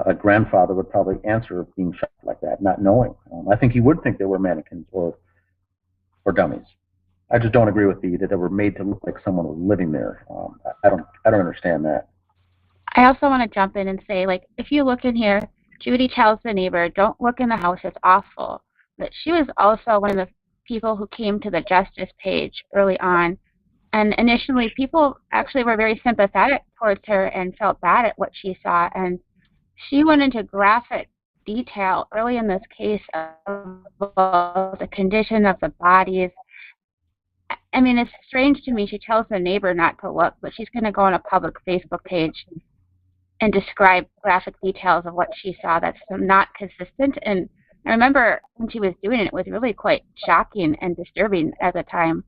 S3: a grandfather would probably answer being shocked like that, not knowing. I think he would think they were mannequins or dummies. I just don't agree with that they were made to look like someone was living there. I don't understand that.
S12: I also want to jump in and say, if you look in here, Judy tells the neighbor, don't look in the house, it's awful. But she was also one of the people who came to the justice page early on. And initially, people actually were very sympathetic towards her and felt bad at what she saw. And she went into graphic detail early in this case of the condition of the bodies. I mean, it's strange to me. She tells the neighbor not to look, but she's going to go on a public Facebook page and describe graphic details of what she saw that's not consistent. And I remember when she was doing it, it was really quite shocking and disturbing at the time.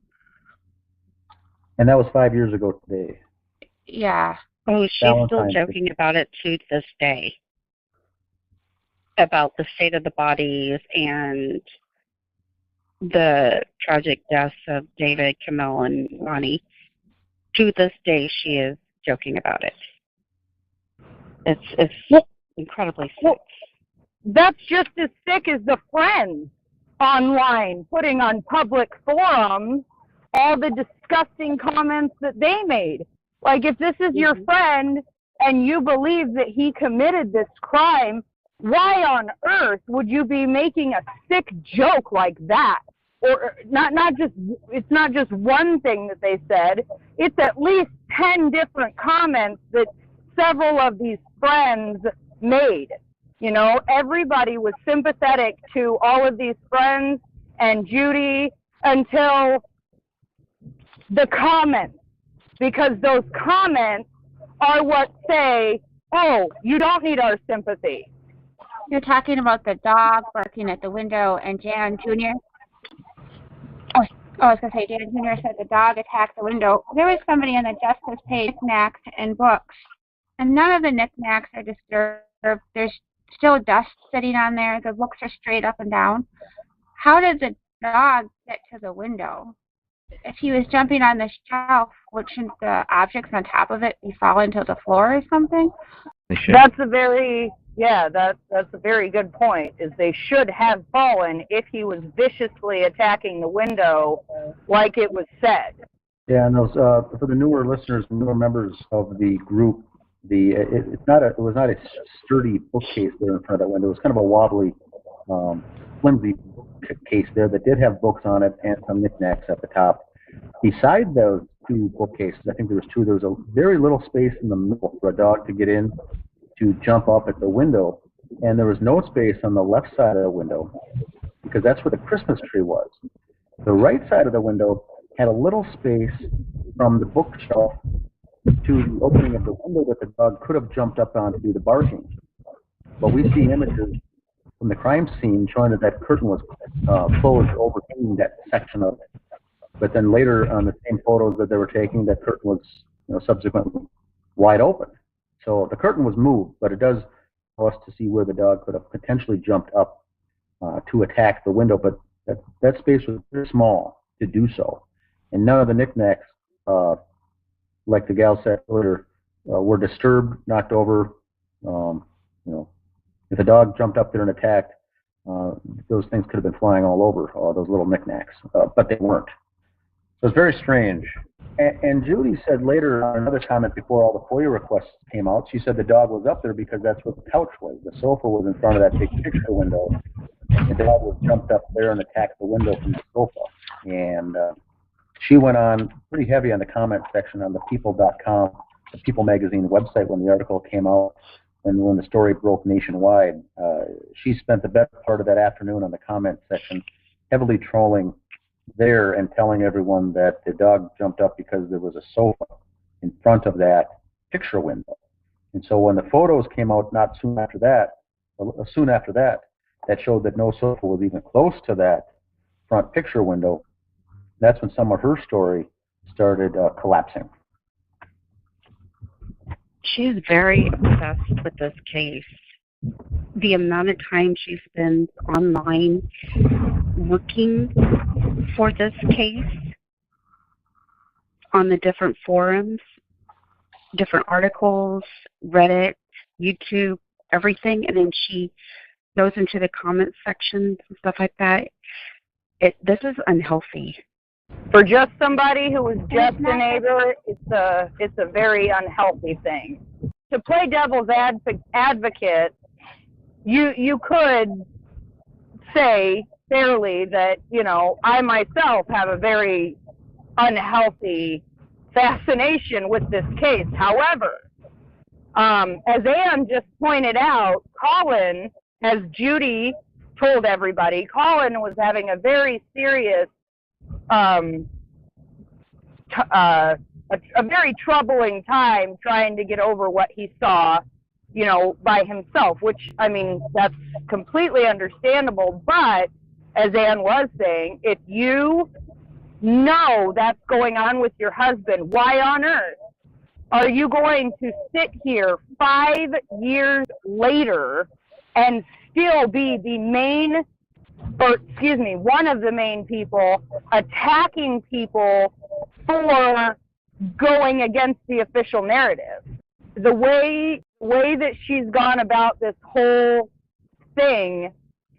S3: And that was 5 years ago today.
S12: Yeah.
S5: Oh, she's still joking about it to this day, about the state of the bodies and the tragic deaths of David, Camille, and Ronnie. To this day, she is joking about it. It's incredibly sick.
S4: That's just as sick as the friends online putting on public forums all the disgusting comments that they made. Like, if this is your friend and you believe that he committed this crime, why on earth would you be making a sick joke like that? Or it's not just one thing that they said. It's at least 10 different comments that several of these friends made. Everybody was sympathetic to all of these friends and Judy until the comments, because those comments are what say, oh, you don't need our sympathy.
S12: You're talking about the dog barking at the window and Jan Jr.? I was going to say, Jan Jr. said the dog attacked the window. There was somebody on the justice page, knickknacks and books, and none of the knickknacks are disturbed. There's still dust sitting on there. The books are straight up and down. How did the dog get to the window? If he was jumping on the shelf, wouldn't the objects on top of it be falling to the floor or something?
S4: That's a very good point, is they should have fallen if he was viciously attacking the window like it was said.
S3: Yeah, and those, for the newer listeners, newer members of the group, it was not a sturdy bookcase there in front of that window. It was kind of a wobbly, flimsy case there that did have books on it and some knickknacks at the top. Beside those two bookcases, I think there was two, there was a very little space in the middle for a dog to get in to jump up at the window, and there was no space on the left side of the window because that's where the Christmas tree was. The right side of the window had a little space from the bookshelf to the opening of the window that the dog could have jumped up onto the barking. But we see images from the crime scene showing that that curtain was closed, overhanging that section of it. But then later on the same photos that they were taking, that curtain was subsequently wide open. So the curtain was moved, but it does allow us to see where the dog could have potentially jumped up to attack the window, but that space was very small to do so. And none of the knickknacks, like the gal said earlier, were disturbed, knocked over. If a dog jumped up there and attacked, those things could have been flying all over, those little knickknacks, but they weren't. So it's very strange. And Judy said later on another comment before all the FOIA requests came out, she said the dog was up there because that's where the couch was. The sofa was in front of that big picture window. The dog was jumped up there and attacked the window from the sofa. And she went on pretty heavy on the comment section on the people.com, the People magazine website when the article came out and when the story broke nationwide. She spent the best part of that afternoon on the comment section heavily trolling there and telling everyone that the dog jumped up because there was a sofa in front of that picture window. And so when the photos came out not soon after that, that showed that no sofa was even close to that front picture window, that's when some of her story started collapsing.
S5: She's very obsessed with this case. The amount of time she spends online looking for this case on the different forums, different articles, Reddit, YouTube, everything, and then she goes into the comment sections and stuff like that. This is unhealthy.
S4: For just somebody who was just a neighbor, it's a very unhealthy thing. To play devil's advocate, you could say fairly that, I myself have a very unhealthy fascination with this case. However, as Ann just pointed out, Colin, as Judy told everybody, Colin was having a very serious, a very troubling time trying to get over what he saw, by himself, which, that's completely understandable. But as Ann was saying, if you know that's going on with your husband, why on earth are you going to sit here 5 years later and still be one of the main people attacking people for going against the official narrative? The way that she's gone about this whole thing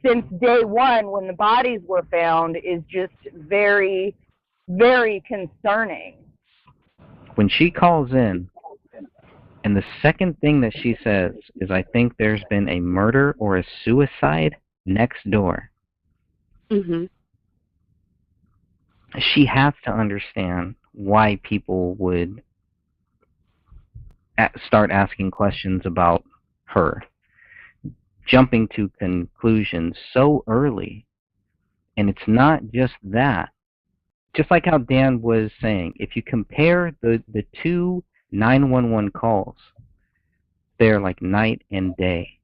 S4: since day one when the bodies were found is just very, very concerning.
S1: When she calls in, and the second thing that she says is, I think there's been a murder or a suicide next door.
S5: Mm-hmm.
S1: She has to understand why people would start asking questions about her, jumping to conclusions so early. And it's not just that. Just like how Dan was saying, if you compare the two 911 calls, they're like night and day.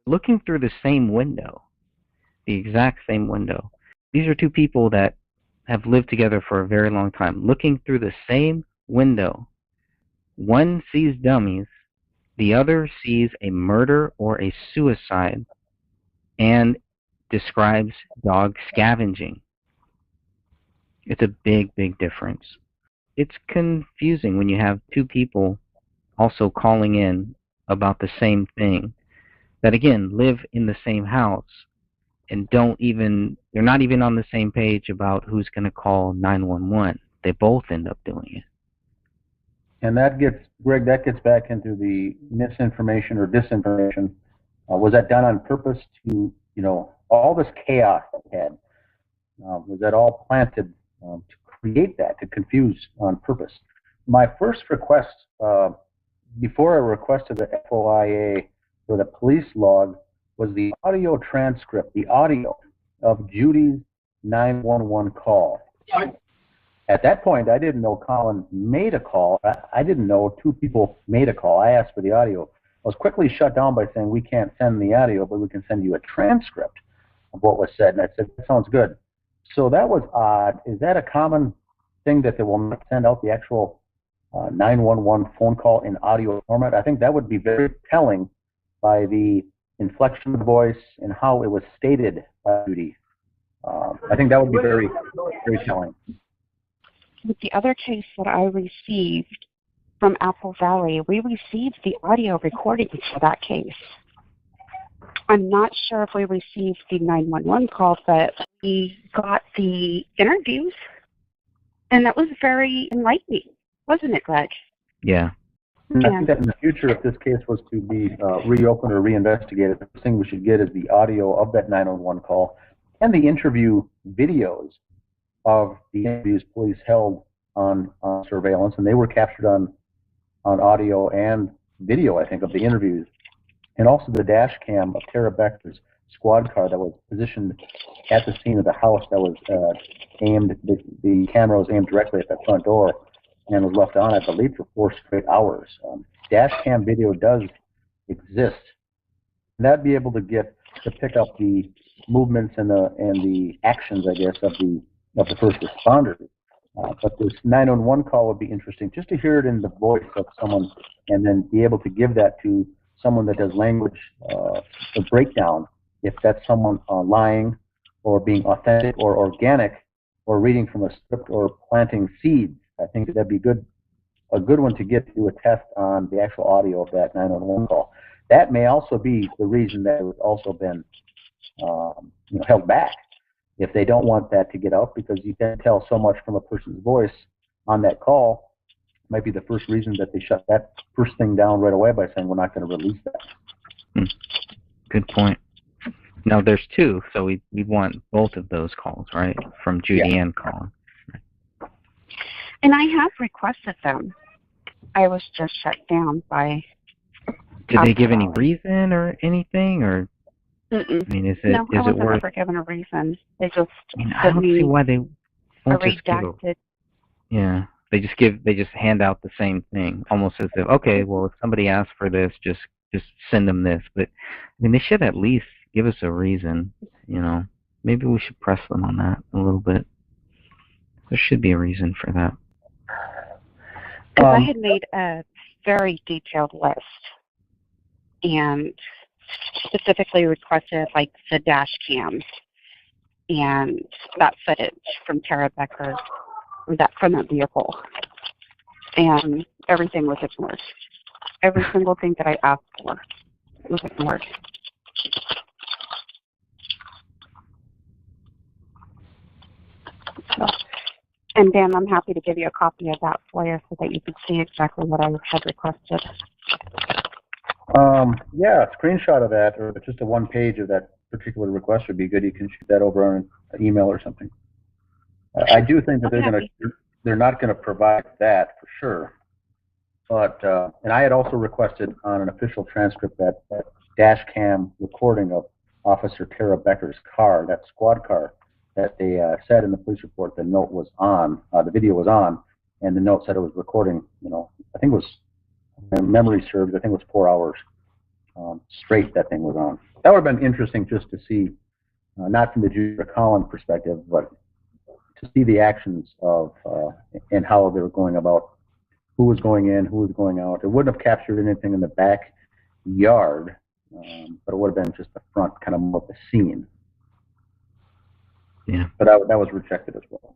S1: Looking through the same window, the exact same window. These are two people that have lived together for a very long time. Looking through the same window, one sees dummies, the other sees a murder or a suicide and describes dog scavenging. It's a big, big difference. It's confusing when you have two people also calling in about the same thing that, again, live in the same house and they're not even on the same page about who's going to call 911. They both end up doing it.
S3: And that gets back into the misinformation or disinformation. Was that done on purpose to, all this chaos we had? Was that all planted to create that, to confuse on purpose? My first request, before I requested the FOIA for the police log, was the audio transcript, the audio of Judy's 911 call. At that point, I didn't know Colin made a call. I didn't know two people made a call. I asked for the audio. I was quickly shut down by saying, we can't send the audio, but we can send you a transcript of what was said. And I said, that sounds good. So that was odd. Is that a common thing that they will not send out the actual 911 phone call in audio format? I think that would be very telling by the inflection of the voice and how it was stated by Judy. I think that would be very, very telling.
S13: With the other case that I received from Apple Valley, we received the audio recordings for that case. I'm not sure if we received the 911 call, but we got the interviews, and that was very enlightening, wasn't it, Greg?
S1: Yeah.
S3: I think that in the future, if this case was to be reopened or reinvestigated, the first thing we should get is the audio of that 911 call and the interview videos of the interviews police held on surveillance, and they were captured on audio and video, I think, of the interviews, and also the dash cam of Tara Becker's squad car that was positioned at the scene of the house that was aimed, the camera was aimed directly at that front door and was left on, I believe, for 4 straight hours. Dash cam video does exist, and that'd be able to pick up the movements and the actions, I guess, of the first responders. But this 911 call would be interesting, just to hear it in the voice of someone and then be able to give that to someone that does language a breakdown, if that's someone lying or being authentic or organic or reading from a script or planting seeds. I think that'd be a good one to get to do a test on the actual audio of that 911 call. That may also be the reason that it's also been held back. If they don't want that to get out, because you can tell so much from a person's voice on that call, might be the first reason that they shut that first thing down right away by saying we're not going to release that.
S1: Good point. Now there's two, so we want both of those calls, right? From Judy and Colin.
S13: And I have requested them. I was just shut down by...
S1: Did they give any reason or anything, or?
S13: Mm-mm.
S1: I mean, is
S13: No, I
S1: it
S13: wasn't
S1: worth?
S13: ever given a reason. They just
S1: I don't see why they
S13: a
S1: won't just give
S13: redacted.
S1: Yeah, they just hand out the same thing, almost as if, okay, well, if somebody asks for this, just send them this. But I mean, they should at least give us a reason. Maybe we should press them on that a little bit. There should be a reason for that.
S13: Because I had made a very detailed list and specifically requested like the dash cams and that footage from Tara Becker, from that vehicle, and everything was ignored. Every single thing that I asked for was ignored. So, and Dan, I'm happy to give you a copy of that for you so that you can see exactly what I had requested.
S3: Yeah, a screenshot of that, or just a one page of that particular request would be good. You can shoot that over on an email or something. I do think that they're not going to provide that for sure. But and I had also requested on an official transcript that dash cam recording of Officer Tara Becker's car, that squad car, that they said in the police report the note was on, the video was on, and the note said it was recording. I think it was, if memory serves, I think it was 4 hours straight that thing was on. That would have been interesting just to see, not from the Judy Colin perspective, but to see the actions of and how they were going about, who was going in, who was going out. It wouldn't have captured anything in the backyard, but it would have been just the front, kind of more of the scene.
S1: Yeah.
S3: But that was rejected as well.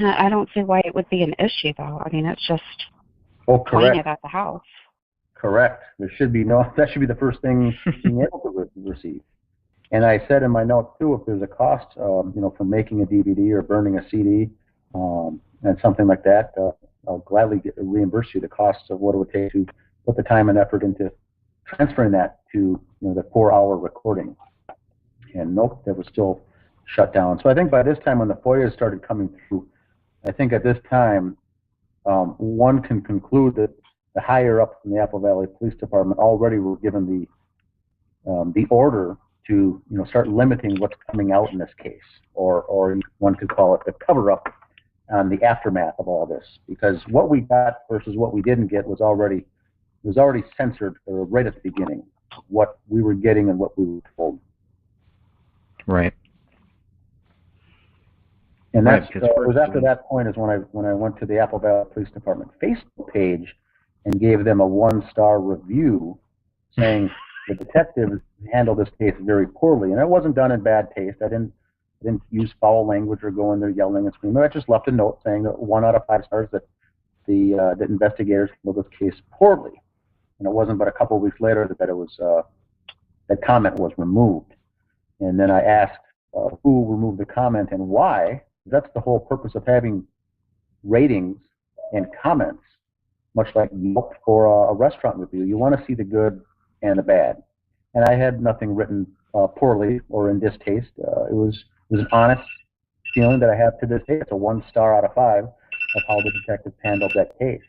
S13: I don't see why it would be an issue, though. I mean, it's just playing it at the house.
S3: Correct. There should be that should be the first thing being able to receive. And I said in my note too, if there's a cost, for making a DVD or burning a CD, and something like that, I'll gladly reimburse you the costs of what it would take to put the time and effort into transferring that to the 4-hour recording. And nope, that was still shut down. So I think by this time, when the FOIA started coming through, I think at this time, one can conclude that the higher ups in the Apple Valley Police Department already were given the order to start limiting what's coming out in this case, or one could call it the cover-up on the aftermath of all this, because what we got versus what we didn't get was already censored right at the beginning, what we were getting and what we were told.
S1: Right.
S3: And that's it was after that point is when I went to the Apple Valley Police Department Facebook page and gave them a 1-star review saying the detectives handled this case very poorly, and it wasn't done in bad taste. I didn't use foul language or go in there yelling and screaming. I just left a note saying that 1 out of 5 stars that the investigators handled this case poorly. And it wasn't but a couple of weeks later that it was that comment was removed. And then I asked who removed the comment and why. That's the whole purpose of having ratings and comments, much like Yelp for a restaurant review. You want to see the good and the bad. And I had nothing written poorly or in distaste. It was an honest feeling that I have to this day. It's a 1-star out of 5 of how the detectives handled that case.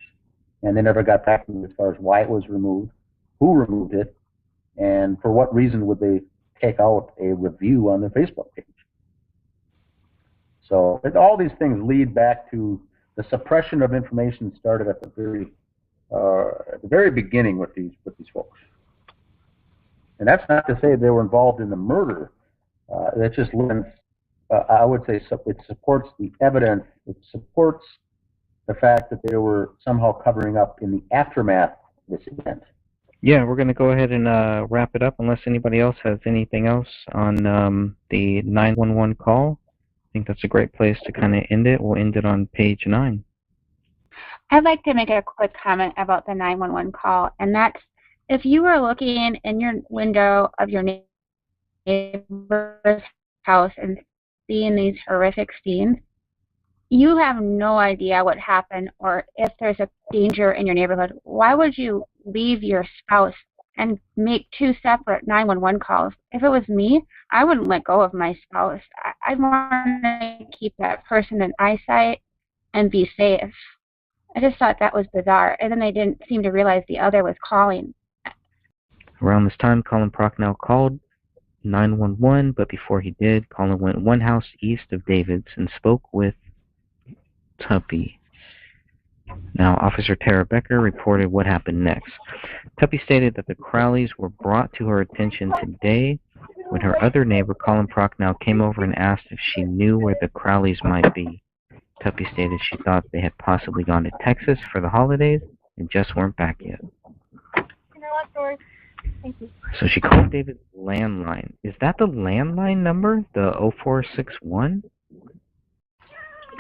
S3: And they never got back to me as far as why it was removed, who removed it, and for what reason would they take out a review on their Facebook page. So all these things lead back to the suppression of information started at the very beginning with these folks. And that's not to say they were involved in the murder. That just lends, I would say, it supports the evidence. It supports the fact that they were somehow covering up in the aftermath of this event.
S1: Yeah, we're going to go ahead and wrap it up unless anybody else has anything else on the 911 call. I think that's a great place to kind of end it. We'll end it on page 9.
S12: I'd like to make a quick comment about the 911 call, and that's if you were looking in your window of your neighbor's house and seeing these horrific scenes, you have no idea what happened or if there's a danger in your neighborhood. Why would you leave your spouse and make 2 separate 911 calls? If it was me, I wouldn't let go of my spouse. I'd want to keep that person in eyesight and be safe. I just thought that was bizarre. And then they didn't seem to realize the other was calling.
S1: Around this time, Colin Prochnow called 911, but before he did, Colin went 1 house east of David's and spoke with Tuppy. Now, Officer Tara Becker reported what happened next. Tuppy stated that the Crowleys were brought to her attention today when her other neighbor, Colin Prochnow, came over and asked if she knew where the Crowleys might be. Tuppy stated she thought they had possibly gone to Texas for the holidays and just weren't back yet.
S12: Thank you.
S1: So she called David's landline. Is that the landline number? The 0461?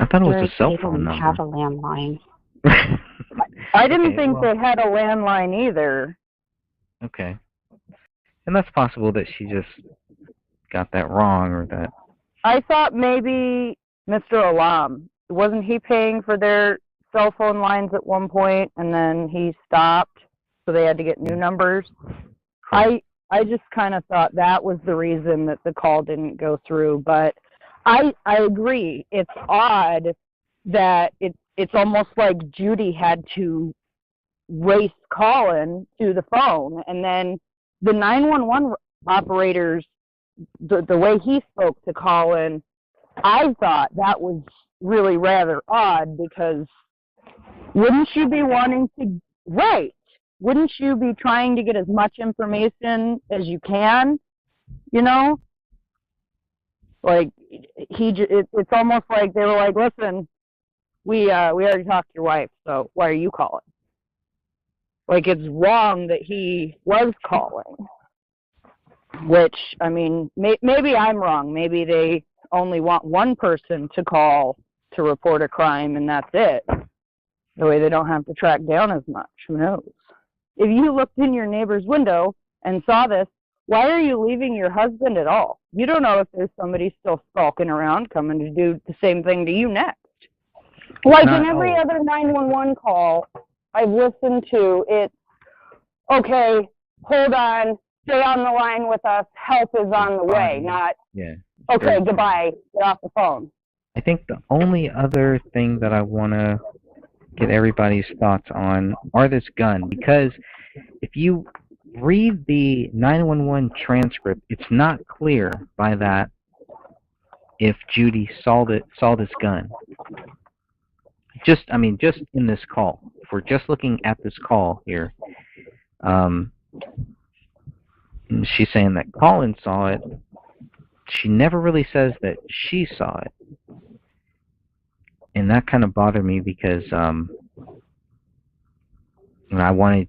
S1: I thought it was a cell phone number.
S13: They didn't have a landline.
S4: I didn't think they had a landline either.
S1: Okay. And that's possible that she just got that wrong or that...
S4: I thought maybe Mr. Alam, wasn't he paying for their cell phone lines at one point and then he stopped so they had to get new numbers? I just kind of thought that was the reason that the call didn't go through, but I agree. It's odd that it's almost like Judy had to race Colin to the phone, and then the 911 operators, the way he spoke to Colin, I thought that was really rather odd, because wouldn't you be wanting to, right, wouldn't you be trying to get as much information as you can, you know? Like, it's almost like they were like, listen, we already talked to your wife, so why are you calling? Like, it's wrong that he was calling, which, I mean, maybe I'm wrong. Maybe they only want one person to call to report a crime, and that's it. The way they don't have to track down as much. Who knows? If you looked in your neighbor's window and saw this, why are you leaving your husband at all? You don't know if there's somebody still stalking around coming to do the same thing to you next. Like in every other 911 call I've listened to, it's, okay, hold on, stay on the line with us, help is on the way, not, okay, goodbye, get off the phone.
S1: I think the only other thing that I want to get everybody's thoughts on are this gun, because if you read the 911 transcript. It's not clear by that if Judy saw this gun. Just in this call. If we're just looking at this call here, she's saying that Colin saw it. She never really says that she saw it. And that kind of bothered me because I wanted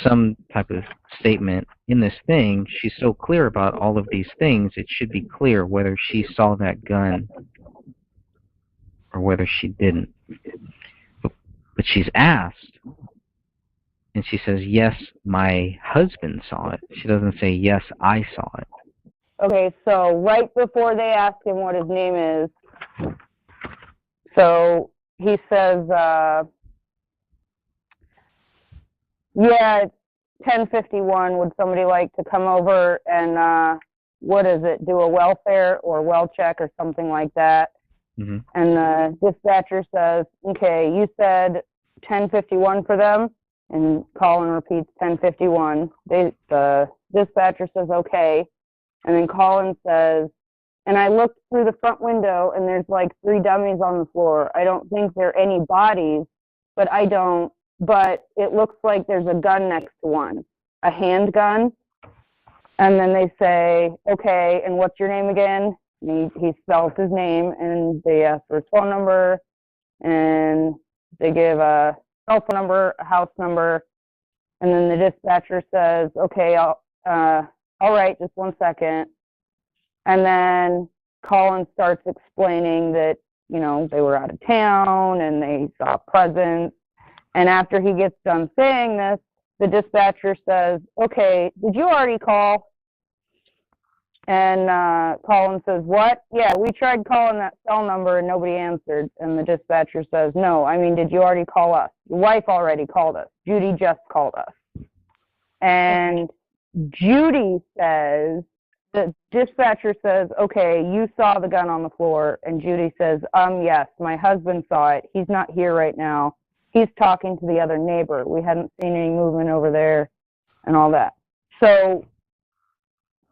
S1: some type of statement in this thing. She's so clear about all of these things, it should be clear whether she saw that gun or whether she didn't. But she's asked, and she says, yes, my husband saw it. She doesn't say, yes, I saw it.
S4: Okay, so right before they ask him what his name is, so he says, yeah, it's 10:51. Would somebody like to come over and, do a welfare or well check or something like that? Mm-hmm. And the dispatcher says, okay, you said 10:51 for them? And Colin repeats 10:51. The dispatcher says, okay. And then Colin says, and I looked through the front window and there's like 3 dummies on the floor. I don't think there are any bodies, but it looks like there's a gun next to one, a handgun. And then they say, okay, and what's your name again? And he spells his name, and they ask for his phone number, and they give a cell phone number, a house number, and then the dispatcher says, okay, all right, just 1 second. And then Colin starts explaining that, they were out of town and they saw presents. And after he gets done saying this, the dispatcher says, okay, did you already call? And Colin says, what? Yeah, we tried calling that cell number and nobody answered. And the dispatcher says, no, did you already call us? Your wife already called us. Judy just called us. And Judy says, the dispatcher says, okay, you saw the gun on the floor. And Judy says, yes, my husband saw it. He's not here right now. He's talking to the other neighbor. We hadn't seen any movement over there and all that. So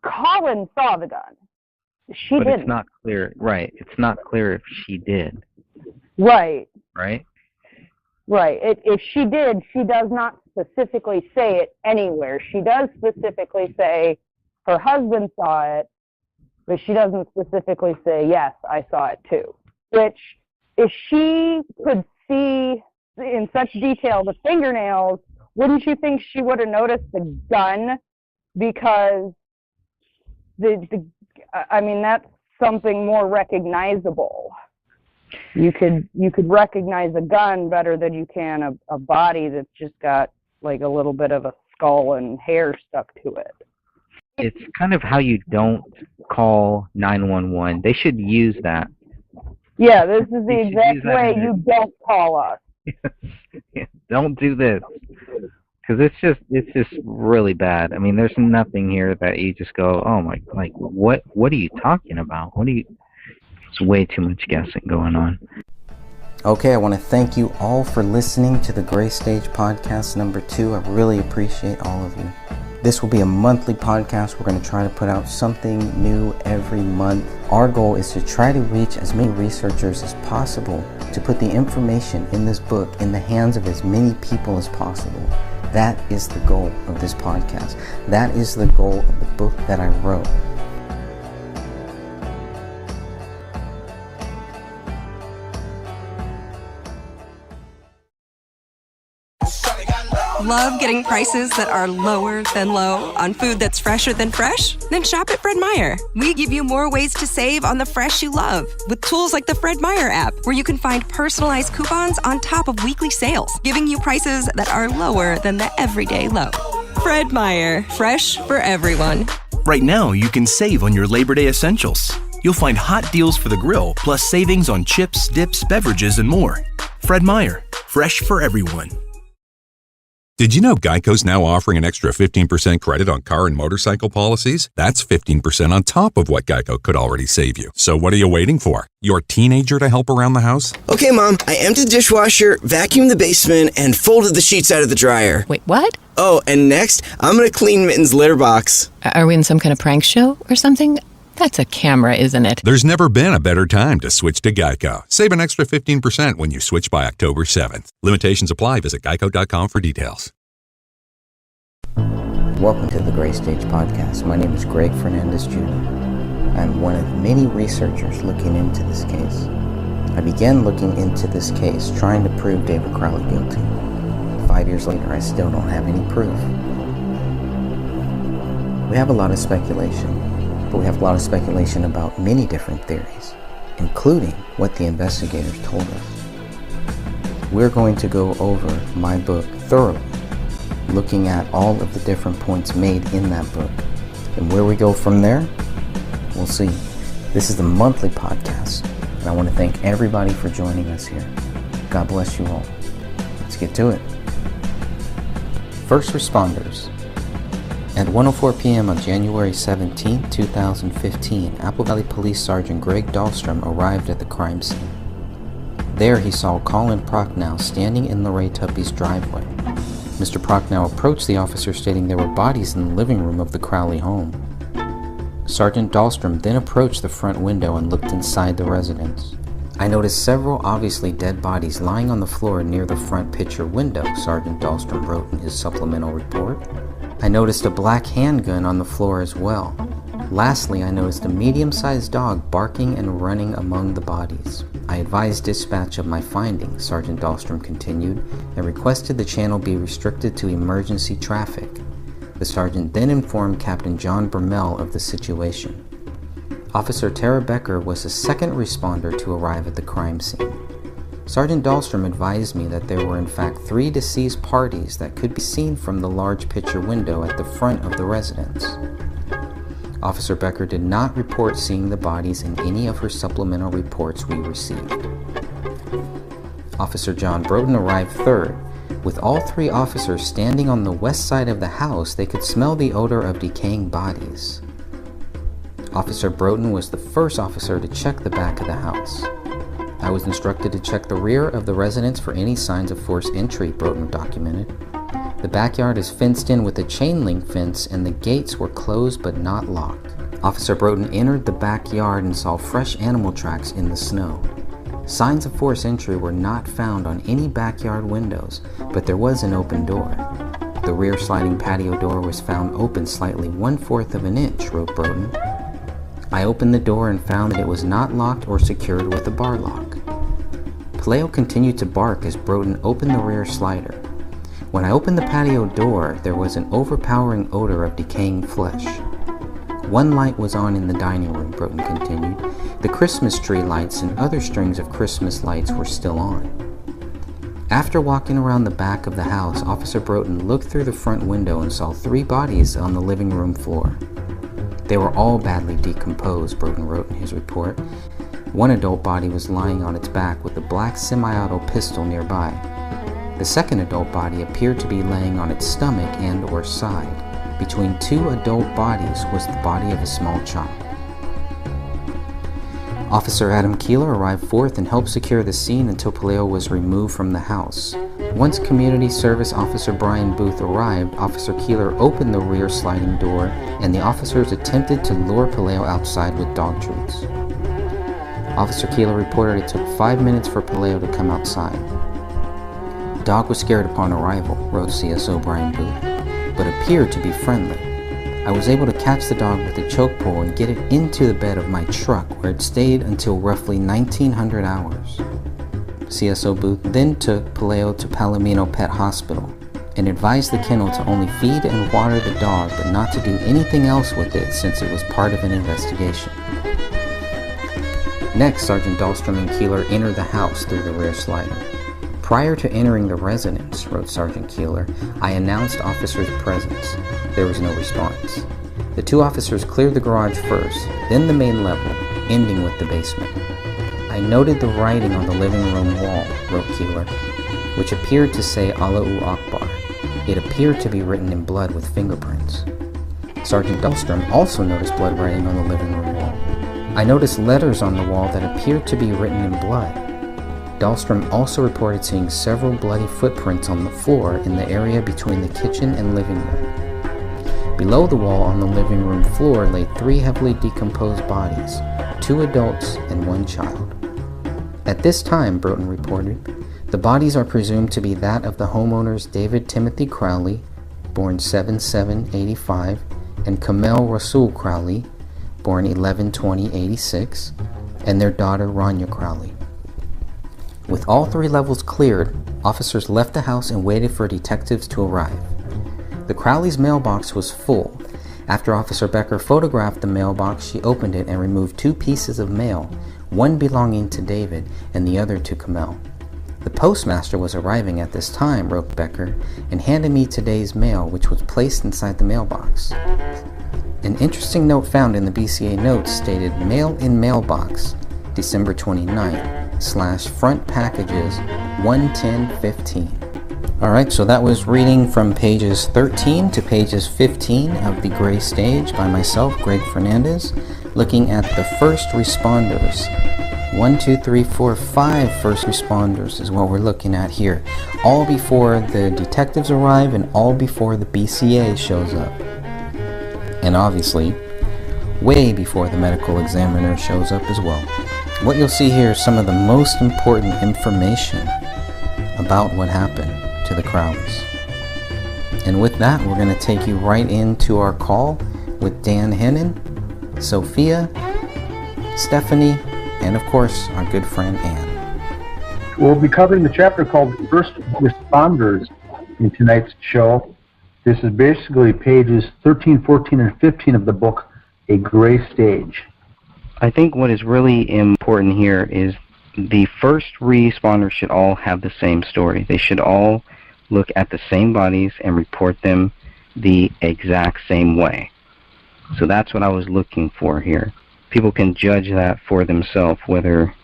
S4: Colin saw the gun. She didn't. But it's not clear. Right. It's not clear if she did. Right. Right? Right. If she did, she does not specifically say it anywhere. She does specifically say her husband saw it, but she doesn't specifically say, yes, I saw it too. Which, if she could see in such detail the fingernails, wouldn't you think she would have noticed the gun? Because that's something more recognizable. You could recognize a gun better than you can a body that's just got like a little bit of a skull and hair stuck to it. It's kind of how you don't call 911. They should use that. Yeah, this is the exact way you don't call us. Don't do this, because it's just really bad. There's nothing here that you just go, oh my, like what are you talking about? It's way too much guessing going on. Okay, I want to thank you all for listening to the Gray Stage Podcast number 2. I really appreciate all of you. This will be a monthly podcast. We're going to try to put out something new every month. Our goal is to try to reach as many researchers as possible, to put the information in this book in the hands of as many people as possible. That is the goal of this podcast. That is the goal of the book that I wrote.
S7: Love getting prices that are lower than low on food that's fresher than fresh? Then shop at Fred Meyer. We give you more ways to save on the fresh you love with tools like the Fred Meyer app, where you can find personalized coupons on top of weekly sales, giving you prices that are lower than the everyday low. Fred Meyer, fresh for everyone.
S8: Right now, you can save on your Labor Day essentials. You'll find hot deals for the grill, plus savings on chips, dips, beverages, and more. Fred Meyer, fresh for everyone.
S14: Did you know Geico's now offering an extra 15% credit on car and motorcycle policies? That's 15% on top of what Geico could already save you. So what are you waiting for? Your teenager to help around the house?
S15: Okay, Mom, I emptied the dishwasher, vacuumed the basement, and folded the sheets out of the dryer.
S16: Wait, what?
S15: Oh, and next, I'm going to clean Mitten's litter box.
S16: Are we in some kind of prank show or something? That's a camera, isn't it?
S14: There's never been a better time to switch to Geico. Save an extra 15% when you switch by October 7th. Limitations apply. Visit geico.com for details.
S1: Welcome to the Gray Stage Podcast. My name is Greg Fernandez Jr. I'm one of many researchers looking into this case. I began looking into this case trying to prove David Crowley guilty. 5 years later, I still don't have any proof. We have a lot of speculation. But we have a lot of speculation about many different theories, including what the investigators told us. We're going to go over my book thoroughly, looking at all of the different points made in that book. And where we go from there, we'll see. This is the monthly podcast, and I want to thank everybody for joining us here. God bless you all. Let's get to it. First responders. At 1:04 p.m. on January 17, 2015, Apple Valley Police Sergeant Greg Dahlstrom arrived at the crime scene. There he saw Colin Prochnow standing in Lorraine Tuppy's driveway. Mr. Prochnow approached the officer stating there were bodies in the living room of the Crowley home. Sergeant Dahlstrom then approached the front window and looked inside the residence. I noticed several obviously dead bodies lying on the floor near the front picture window, Sergeant Dahlstrom wrote in his supplemental report. I noticed a black handgun on the floor as well. Lastly, I noticed a medium-sized dog barking and running among the bodies. I advised dispatch of my findings, Sergeant Dahlstrom continued, and requested the channel be restricted to emergency traffic. The sergeant then informed Captain John Bermel of the situation. Officer Tara Becker was the second responder to arrive at the crime scene. Sergeant Dahlstrom advised me that there were in fact 3 deceased parties that could be seen from the large picture window at the front of the residence. Officer Becker did not report seeing the bodies in any of her supplemental reports we received. Officer John Broughton arrived third. With all 3 officers standing on the west side of the house, they could smell the odor of decaying bodies. Officer Broughton was the first officer to check the back of the house. I was instructed to check the rear of the residence for any signs of forced entry, Broughton documented. The backyard is fenced in with a chain link fence and the gates were closed but not locked. Officer Broughton entered the backyard and saw fresh animal tracks in the snow. Signs of forced entry were not found on any backyard windows, but there was an open door. The rear sliding patio door was found open slightly 1/4 of an inch, wrote Broughton. I opened the door and found that it was not locked or secured with a bar lock. Paleo continued to bark as Broughton opened the rear slider. When I opened the patio door, there was an overpowering odor of decaying flesh. One light was on in the dining room, Broughton continued. The Christmas tree lights and other strings of Christmas lights were still on. After walking around the back of the house, Officer Broughton looked through the front window and saw 3 bodies on the living room floor. They were all badly decomposed, Broughton wrote in his report. One adult body was lying on its back with a black semi-auto pistol nearby. The second adult body appeared to be laying on its stomach and or side. Between 2 adult bodies was the body of a small child. Officer Adam Keeler arrived fourth and helped secure the scene until Paleo was removed from the house. Once Community Service Officer Brian Booth arrived, Officer Keeler opened the rear sliding door and the officers attempted to lure Paleo outside with dog treats. Officer Keeler reported it took 5 minutes for Paleo to come outside. The dog was scared upon arrival, wrote CSO Brian Booth, but appeared to be friendly. I was able to catch the dog with a choke pull and get it into the bed of my truck where it stayed until roughly 1900 hours. CSO Booth then took Paleo to Palomino Pet Hospital and advised the kennel to only feed and water the dog but not to do anything else with it since it was part of an investigation. Next, Sergeant Dahlstrom and Keeler entered the house through the rear slider. Prior to entering the residence, wrote Sergeant Keeler, I announced officers' presence. There was no response. The 2 officers cleared the garage first, then the main level, ending with the basement. I noted the writing on the living room wall, wrote Keeler, which appeared to say Allahu Akbar.
S6: It appeared to be written in blood with fingerprints. Sergeant Dahlstrom also noticed blood writing on the living room wall. I noticed letters on the wall that appeared to be written in blood. Dahlstrom also reported seeing several bloody footprints on the floor in the area between the kitchen and living room. Below the wall on the living room floor lay 3 heavily decomposed bodies, 2 adults and 1 child. At this time, Broughton reported, the bodies are presumed to be that of the homeowners David Timothy Crowley, born 7/7/85, and Kamel Rasul Crowley, born 11/20/86, and their daughter Rania Crowley. With all 3 levels cleared, officers left the house and waited for detectives to arrive. The Crowleys' mailbox was full. After Officer Becker photographed the mailbox, she opened it and removed 2 pieces of mail, one belonging to David and the other to Kamel. The postmaster was arriving at this time, wrote Becker, and handed me today's mail, which was placed inside the mailbox. An interesting note found in the BCA notes stated mail in mailbox, December 29th/front packages 11015. Alright, so that was reading from pages 13 to pages 15 of The Gray Stage by myself, Greg Fernandez, looking at the first responders. 1, 2, 3, 4, 5 first responders is what we're looking at here. All before the detectives arrive and all before the BCA shows up. And obviously, way before the medical examiner shows up as well. What you'll see here is some of the most important information about what happened to the Crowleys. And with that, we're going to take you right into our call with Dan Hennon, Sophia, Stephanie, and of course, our good friend Ann.
S3: We'll be covering the chapter called First Responders in tonight's show. This is basically pages 13, 14, and 15 of the book, A Gray Stage.
S6: I think what is really important here is the first responders should all have the same story. They should all look at the same bodies and report them the exact same way. So that's what I was looking for here. People can judge that for themselves, whether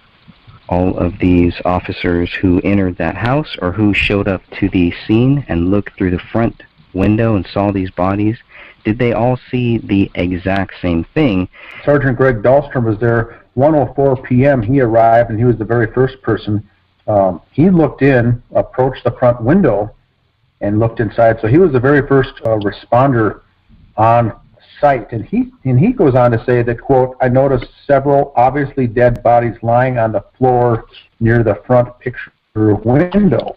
S6: all of these officers who entered that house or who showed up to the scene and looked through the front window and saw these bodies, did they all see the exact same thing?
S3: Sergeant Greg Dahlstrom was there 1:04 p.m. He arrived, and he was the very first person. He looked in, approached the front window, and looked inside. So he was the very first responder on site. And he goes on to say that, quote, I noticed several obviously dead bodies lying on the floor near the front picture window.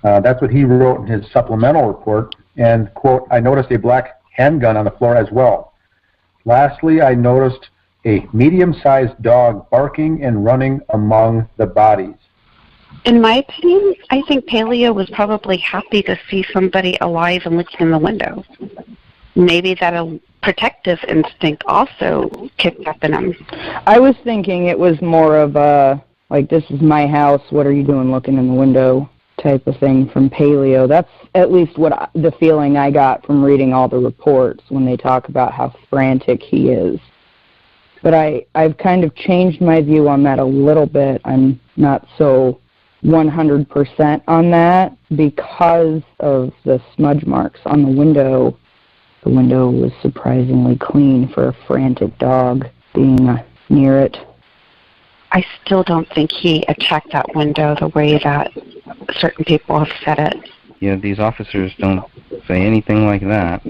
S3: That's what he wrote in his supplemental report. And, quote, I noticed a black handgun on the floor as well. Lastly, I noticed a medium-sized dog barking and running among the bodies.
S13: In my opinion, I think Paleo was probably happy to see somebody alive and looking in the window. Maybe that a protective instinct also kicked up in him.
S4: I was thinking it was more of a, like, this is my house, what are you doing looking in the window type of thing from Paleo. That's at least what the feeling I got from reading all the reports when they talk about how frantic he is. But I've kind of changed my view on that a little bit. I'm not so 100% on that because of the smudge marks on the window. The window was surprisingly clean for a frantic dog being near it.
S13: I still don't think he attacked that window the way that certain people have said it.
S6: Yeah, these officers don't say anything like that.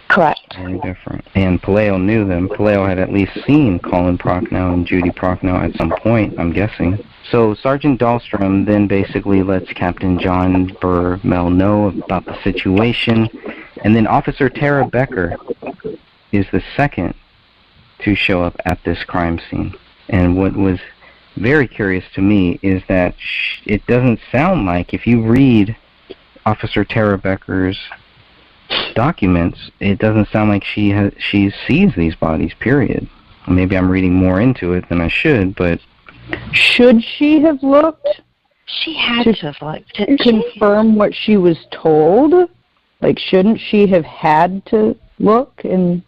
S13: Correct.
S6: Very different. And Paleo knew them. Paleo had at least seen Colin Prochnow and Judy Prochnow at some point, I'm guessing. So Sergeant Dahlstrom then basically lets Captain John Burmel know about the situation. And then Officer Tara Becker is the second to show up at this crime scene. And what was very curious to me is that it doesn't sound like, if you read Officer Tara Becker's documents, it doesn't sound like she sees these bodies, period. Maybe I'm reading more into it than I should, but...
S4: Should she have looked?
S13: She had to have looked, didn't
S4: she? Confirm what she was told? Like, shouldn't she have had to look? And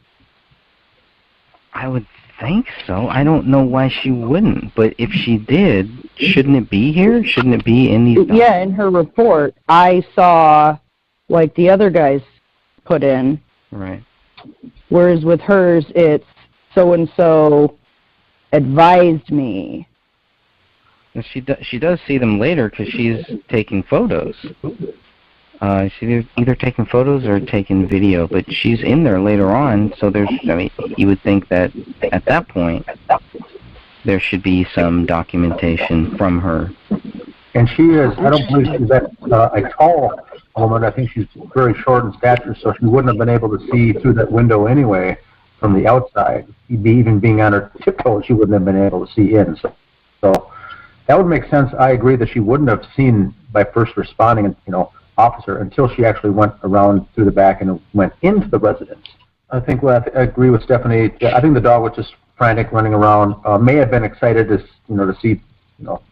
S6: I would think so. I don't know why she wouldn't, but if she did, shouldn't it be here? Shouldn't it be in these documents?
S4: Yeah, in her report, I saw like the other guys put in.
S1: Right.
S4: Whereas with hers, it's so-and-so advised me.
S1: And she does see them later because she's taking photos. She's either taking photos or taking video, but she's in there later on. So you would think that at that point there should be some documentation from her.
S3: And she is, I don't believe she's a tall woman. I think she's very short in stature, so she wouldn't have been able to see through that window anyway from the outside. Even being on her tiptoes, she wouldn't have been able to see in. So that would make sense. I agree that she wouldn't have seen by first responding, officer until she actually went around through the back and went into the residence. I agree with Stephanie. I think the dog was just frantic, running around. May have been excited to see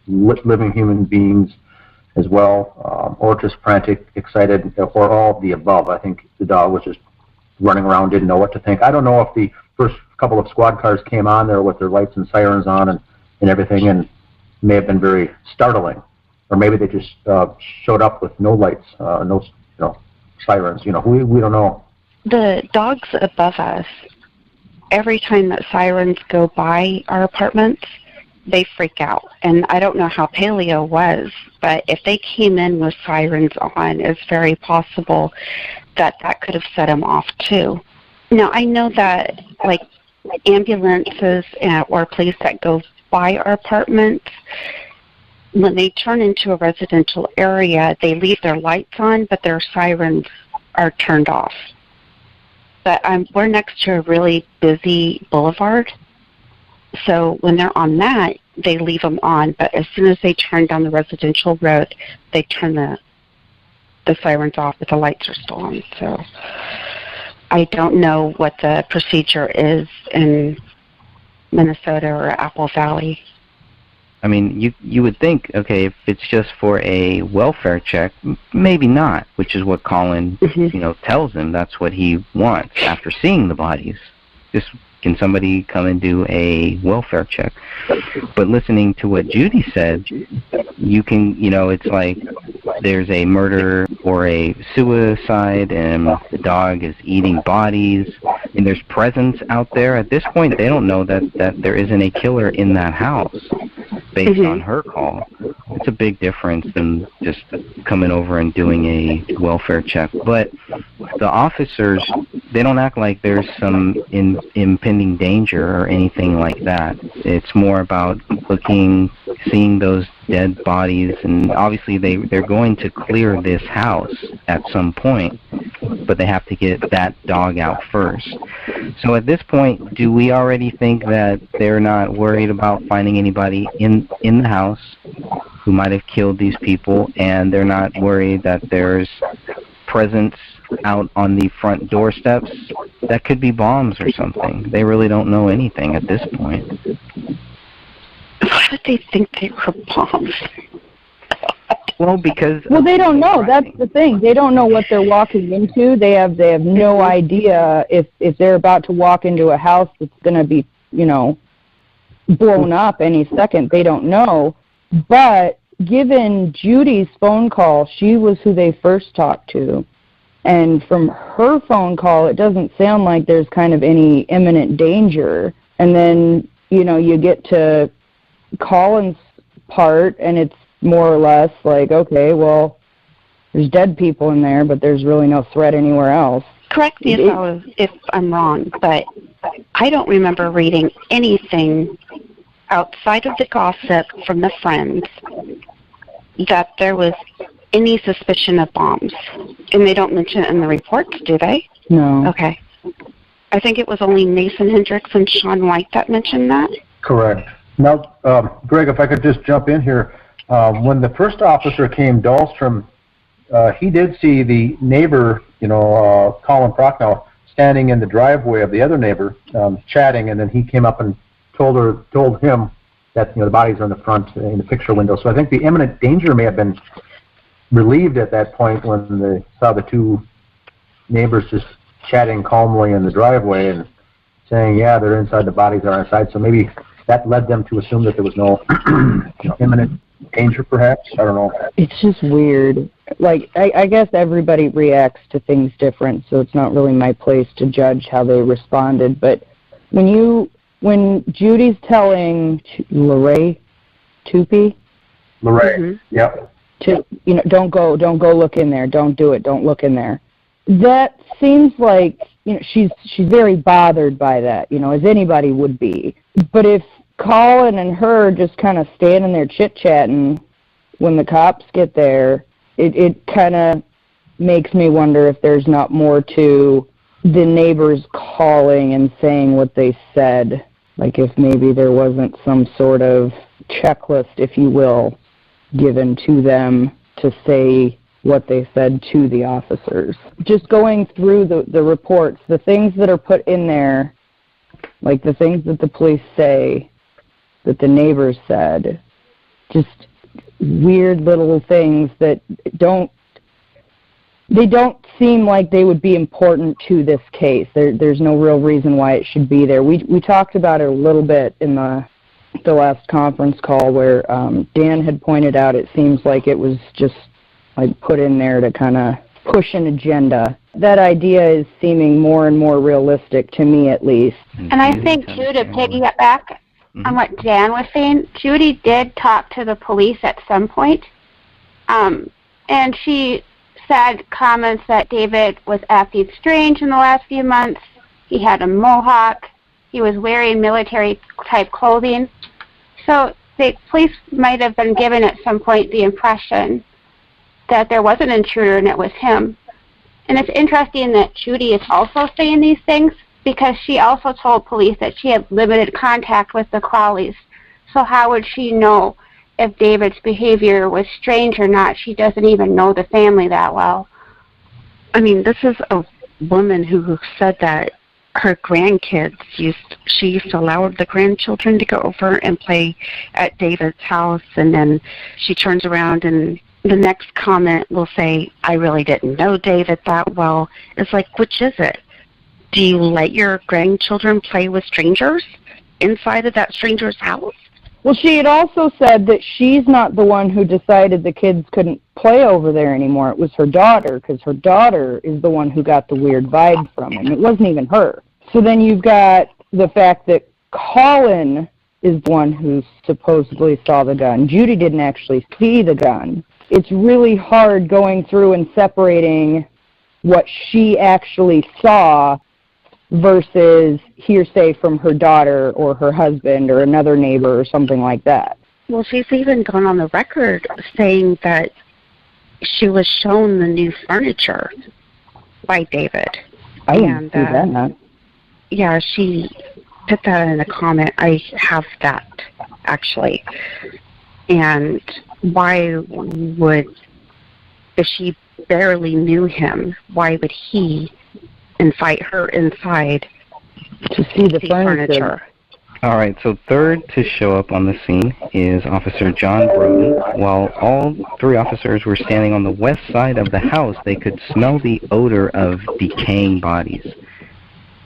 S3: living human beings as well, or just frantic, excited, or all of the above. I think the dog was just running around, didn't know what to think. I don't know if the first couple of squad cars came on there with their lights and sirens on and everything, and may have been very startling. Or maybe they just showed up with no lights, no sirens. We don't know.
S13: The dogs above us, every time that sirens go by our apartments, they freak out. And I don't know how Paleo was, but if they came in with sirens on, it's very possible that could have set them off too. Now, I know that like ambulances or police that go by our apartments, when they turn into a residential area, they leave their lights on, but their sirens are turned off. But we're next to a really busy boulevard, so when they're on that, they leave them on. But as soon as they turn down the residential road, they turn the sirens off, but the lights are still on. So I don't know what the procedure is in Minnesota or Apple Valley.
S1: I mean, you would think, okay, if it's just for a welfare check, maybe not, which is what Colin, tells him. That's what he wants after seeing the bodies. Just, can somebody come and do a welfare check? But listening to what Judy said, you can, it's like there's a murder or a suicide and the dog is eating bodies and there's presence out there. At this point, they don't know that there isn't a killer in that house based on her call. It's a big difference than just coming over and doing a welfare check. But the officers, they don't act like there's some impending danger or anything like that. It's more about seeing those dead bodies, and obviously they're going to clear this house at some point, but they have to get that dog out first. So at this point, do we already think that they're not worried about finding anybody in the house who might have killed these people, and they're not worried that there's presence out on the front doorsteps? That could be bombs or something. They really don't know anything at this point.
S13: Why would they think they were bombs?
S1: Well, because
S4: they don't know. That's the thing. They don't know what they're walking into. They have no idea if they're about to walk into a house that's going to be, blown up any second. They don't know. But given Judy's phone call, she was who they first talked to. And from her phone call, it doesn't sound like there's kind of any imminent danger. And then, you get to Colin's part, and it's more or less like, okay, well, there's dead people in there, but there's really no threat anywhere else.
S13: Correct me if I'm wrong, but I don't remember reading anything outside of the gossip from the friends that there was any suspicion of bombs. And they don't mention it in the reports, do they?
S4: No.
S13: Okay. I think it was only Nathan Hendricks and Sean White that mentioned that.
S3: Correct. Now, Greg, if I could just jump in here. When the first officer came, Dahlstrom, he did see the neighbor, Colin Prochnow, standing in the driveway of the other neighbor, chatting, and then he came up and told him that the bodies are in the front in the picture window. So I think the imminent danger may have been relieved at that point when they saw the two neighbors just chatting calmly in the driveway and saying, yeah, they're inside, the bodies are inside. So maybe that led them to assume that there was no imminent danger, perhaps. I don't know.
S4: It's just weird. Like, I guess everybody reacts to things different, so it's not really my place to judge how they responded. But when Judy's telling Lorraine Tupy,
S3: yep.
S4: To don't go look in there, don't do it, don't look in there. That seems like she's very bothered by that, as anybody would be. But if Colin and her just kind of standing there chit-chatting when the cops get there, it kind of makes me wonder if there's not more to the neighbors calling and saying what they said. Like if maybe there wasn't some sort of checklist, if you will, given to them to say what they said to the officers. Just going through the reports, the things that are put in there, like the things that the police say, that the neighbors said, just weird little things that don't seem like they would be important to this case. There's no real reason why it should be there. We talked about it a little bit in the last conference call where Dan had pointed out it seems like it was just like put in there to kind of push an agenda. That idea is seeming more and more realistic to me, at least.
S12: And I think, too, to piggyback on what Dan was saying, Judy did talk to the police at some point, and she said comments that David was acting strange in the last few months. He had a mohawk. He was wearing military-type clothing. So the police might have been given at some point the impression that there was an intruder and it was him. And it's interesting that Judy is also saying these things because she also told police that she had limited contact with the Crowleys. So how would she know if David's behavior was strange or not? She doesn't even know the family that well.
S13: I mean, this is a woman who said that her grandkids she used to allow the grandchildren to go over and play at David's house, and then she turns around and the next comment will say, I really didn't know David that well. It's like, which is it? Do you let your grandchildren play with strangers inside of that stranger's house?
S4: Well, she had also said that she's not the one who decided the kids couldn't play over there anymore. It was her daughter, because her daughter is the one who got the weird vibe from him. It wasn't even her. So then you've got the fact that Colin is the one who supposedly saw the gun. Judy didn't actually see the gun. It's really hard going through and separating what she actually saw versus hearsay from her daughter or her husband or another neighbor or something like that.
S13: Well, she's even gone on the record saying that she was shown the new furniture by David.
S4: I didn't see that.
S13: Yeah, she put that in a comment. I have that, actually. And why would, if she barely knew him, why would he invite her inside
S4: to see the furniture?
S1: All right, so third to show up on the scene is Officer John Broughton. While all three officers were standing on the west side of the house, they could smell the odor of decaying bodies.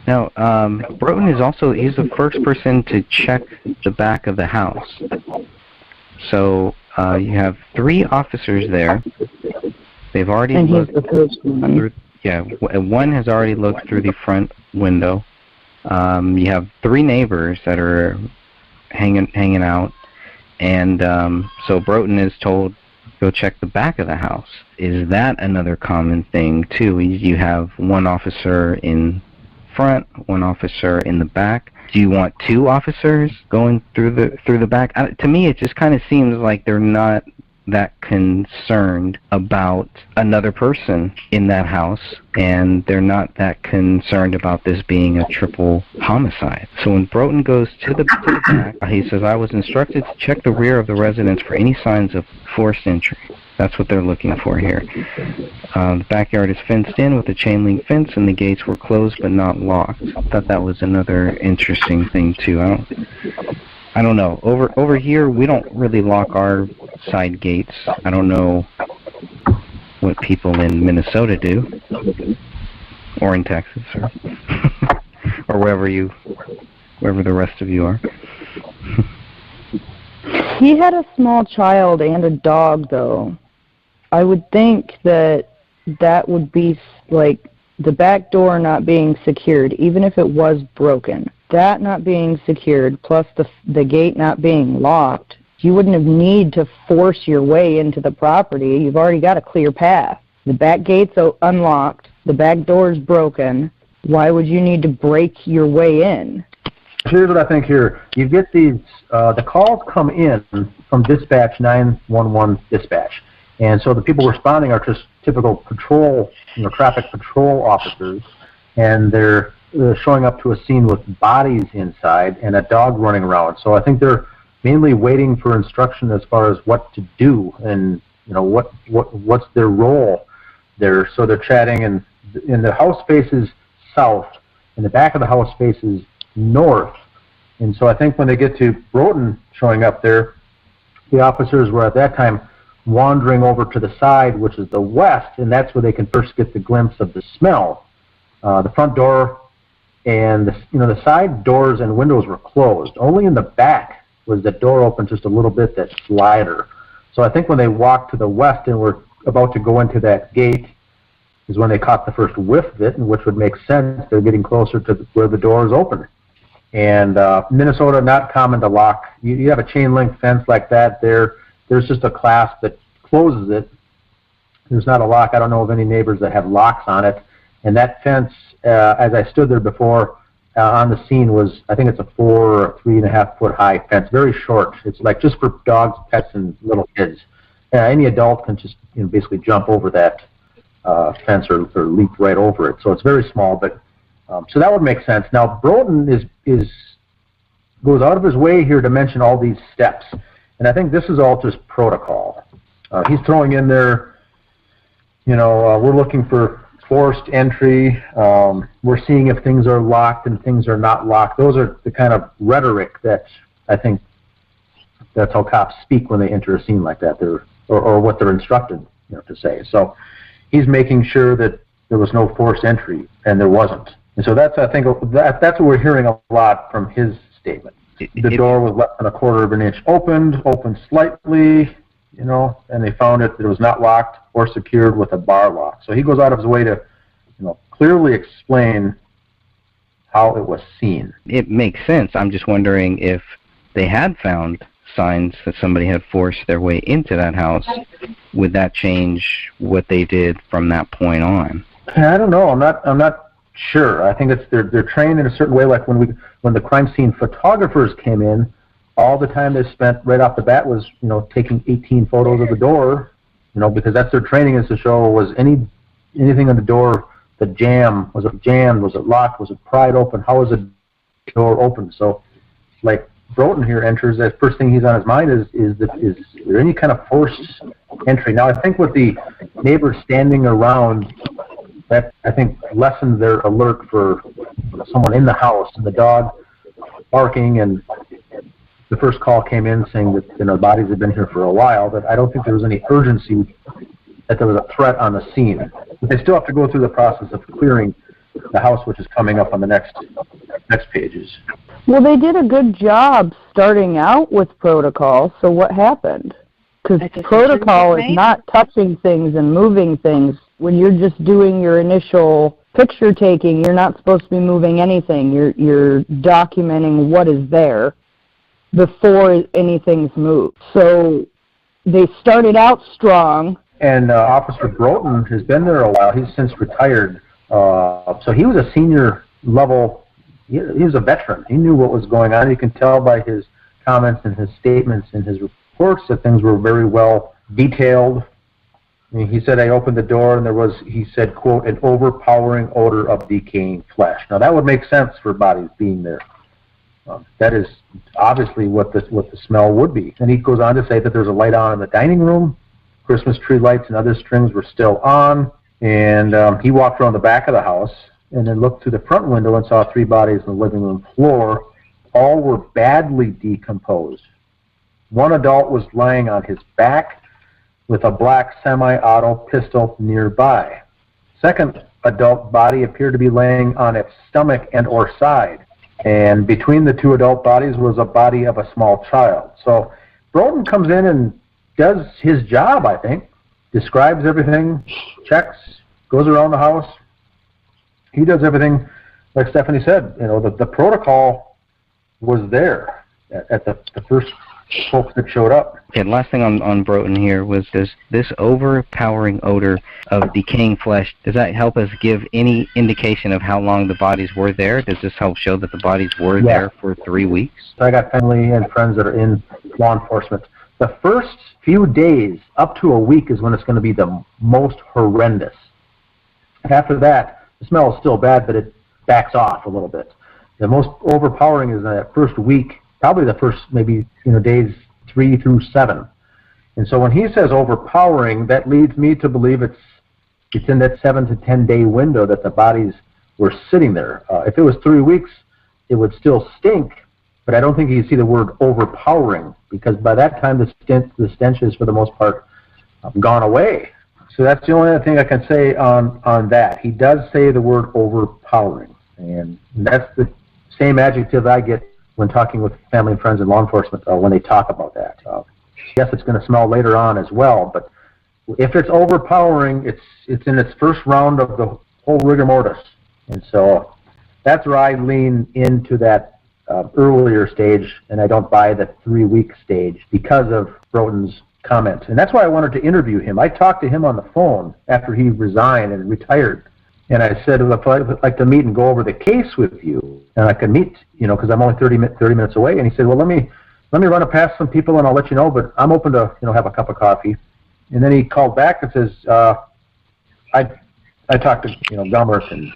S1: Now, Broughton he's the first person to check the back of the house. So you have three officers there. They've already looked through. Yeah, one has already looked through the front window. You have three neighbors that are hanging out, and so Broughton is told, go check the back of the house. Is that another common thing too? You have one officer in front, one officer in the back. Do you want two officers going through the back? To me, it just kind of seems like they're not that concerned about another person in that house, and they're not that concerned about this being a triple homicide. So when Broughton goes to the back, he says, I was instructed to check the rear of the residence for any signs of forced entry. That's what they're looking for here. The backyard is fenced in with a chain link fence, and the gates were closed but not locked. I thought that was another interesting thing too. I don't know. Over here, we don't really lock our side gates. I don't know what people in Minnesota do, or in Texas, or or wherever the rest of you are.
S4: He had a small child and a dog, though. I would think that would be like the back door not being secured, even if it was broken. That not being secured, plus the gate not being locked, you wouldn't have need to force your way into the property. You've already got a clear path. The back gate's unlocked. The back door's broken. Why would you need to break your way in?
S3: Here's what I think here. You get these, the calls come in from dispatch, 911 dispatch. And so the people responding are just typical patrol, traffic patrol officers. And they're showing up to a scene with bodies inside and a dog running around. So I think they're mainly waiting for instruction as far as what to do and what's their role there. So they're chatting, and the house faces south, and the back of the house faces north. And so I think when they get to Broughton showing up there, the officers were at that time wandering over to the side, which is the west, and that's where they can first get the glimpse of the smell. The front door and the side doors and windows were closed. Only in the back was the door open just a little bit, that slider. So I think when they walked to the west and were about to go into that gate is when they caught the first whiff of it, and which would make sense. They're getting closer to where the door is open. And Minnesota, not common to lock. You have a chain link fence like that there. There's just a clasp that closes it. There's not a lock. I don't know of any neighbors that have locks on it. And that fence, as I stood there before on the scene, was, I think it's a 4 or 3.5 foot high fence, very short. It's like just for dogs, pets, and little kids. Any adult can just basically jump over that fence or leap right over it. So it's very small, but so that would make sense. Now Broughton goes out of his way here to mention all these steps, and I think this is all just protocol. He's throwing in there, we're looking for forced entry. We're seeing if things are locked and things are not locked. Those are the kind of rhetoric that I think that's how cops speak when they enter a scene like that, or what they're instructed to say. So he's making sure that there was no forced entry, and there wasn't. And so that's, I think, that's what we're hearing a lot from his statement. The door was less than 1/4 of an inch opened slightly, and they found it was not locked or secured with a bar lock. So he goes out of his way to, clearly explain how it was seen.
S1: It makes sense. I'm just wondering if they had found signs that somebody had forced their way into that house, would that change what they did from that point on?
S3: I don't know. I'm not sure. I think it's they're trained in a certain way. Like when the crime scene photographers came in, all the time they spent right off the bat was taking 18 photos of the door, because that's their training, is to show was anything on the door, the jam, was it jammed, was it locked, was it pried open, how was the door open? So like Broughton here enters, the first thing he's on his mind is there any kind of forced entry? Now I think with the neighbors standing around, that I think lessened their alert for someone in the house, and the dog barking, and the first call came in saying that bodies had been here for a while, but I don't think there was any urgency that there was a threat on the scene. But they still have to go through the process of clearing the house, which is coming up on the next pages.
S4: Well, they did a good job starting out with protocol, so what happened? Because protocol is not touching things and moving things. When you're just doing your initial picture taking, you're not supposed to be moving anything. You're documenting what is there before anything's moved. So they started out strong.
S3: And Officer Broughton has been there a while. He's since retired. So he was a senior level. He was a veteran. He knew what was going on. You can tell by his comments and his statements and his reports that things were very well detailed. I mean, he said, I opened the door and there was, he said, quote, an overpowering odor of decaying flesh. Now that would make sense for bodies being there. That is obviously what the smell would be. And he goes on to say that there's a light on in the dining room. Christmas tree lights and other strings were still on. And he walked around the back of the house and then looked through the front window and saw 3 bodies on the living room floor. All were badly decomposed. One adult was lying on his back with a black semi-auto pistol nearby. Second adult body appeared to be laying on its stomach and or side. And between the 2 adult bodies was a body of a small child. So Broughton comes in and does his job, I think. Describes everything, checks, goes around the house. He does everything, like Stephanie said. You know, the protocol was there at the first folks that showed up.
S1: Okay, last thing on Broughton here was this overpowering odor of decaying flesh. Does that help us give any indication of how long the bodies were there? Does this help show that the bodies were there for 3 weeks?
S3: I got family and friends that are in law enforcement. The first few days, up to a week, is when it's going to be the most horrendous. After that, the smell is still bad, but it backs off a little bit. The most overpowering is that first week, probably the first maybe days 3 through 7. And so when he says overpowering, that leads me to believe it's in that 7 to 10 day window that the bodies were sitting there. If it was 3 weeks, it would still stink, but I don't think you see the word overpowering, because by that time the stench is for the most part gone away. So that's the only other thing I can say on that. He does say the word overpowering, and that's the same adjective I get when talking with family and friends in law enforcement when they talk about that. Yes, it's going to smell later on as well, but if it's overpowering, it's in its first round of the whole rigor mortis. And so that's where I lean into that earlier stage, and I don't buy the 3 week stage because of Broughton's comment. And that's why I wanted to interview him. I talked to him on the phone after he resigned and retired. And I said, if I'd like to meet and go over the case with you, and I could meet, because I'm only 30 minutes away. And he said, well, let me run it past some people and I'll let you know, but I'm open to, have a cup of coffee. And then he called back and says, I talked to, Gummert, and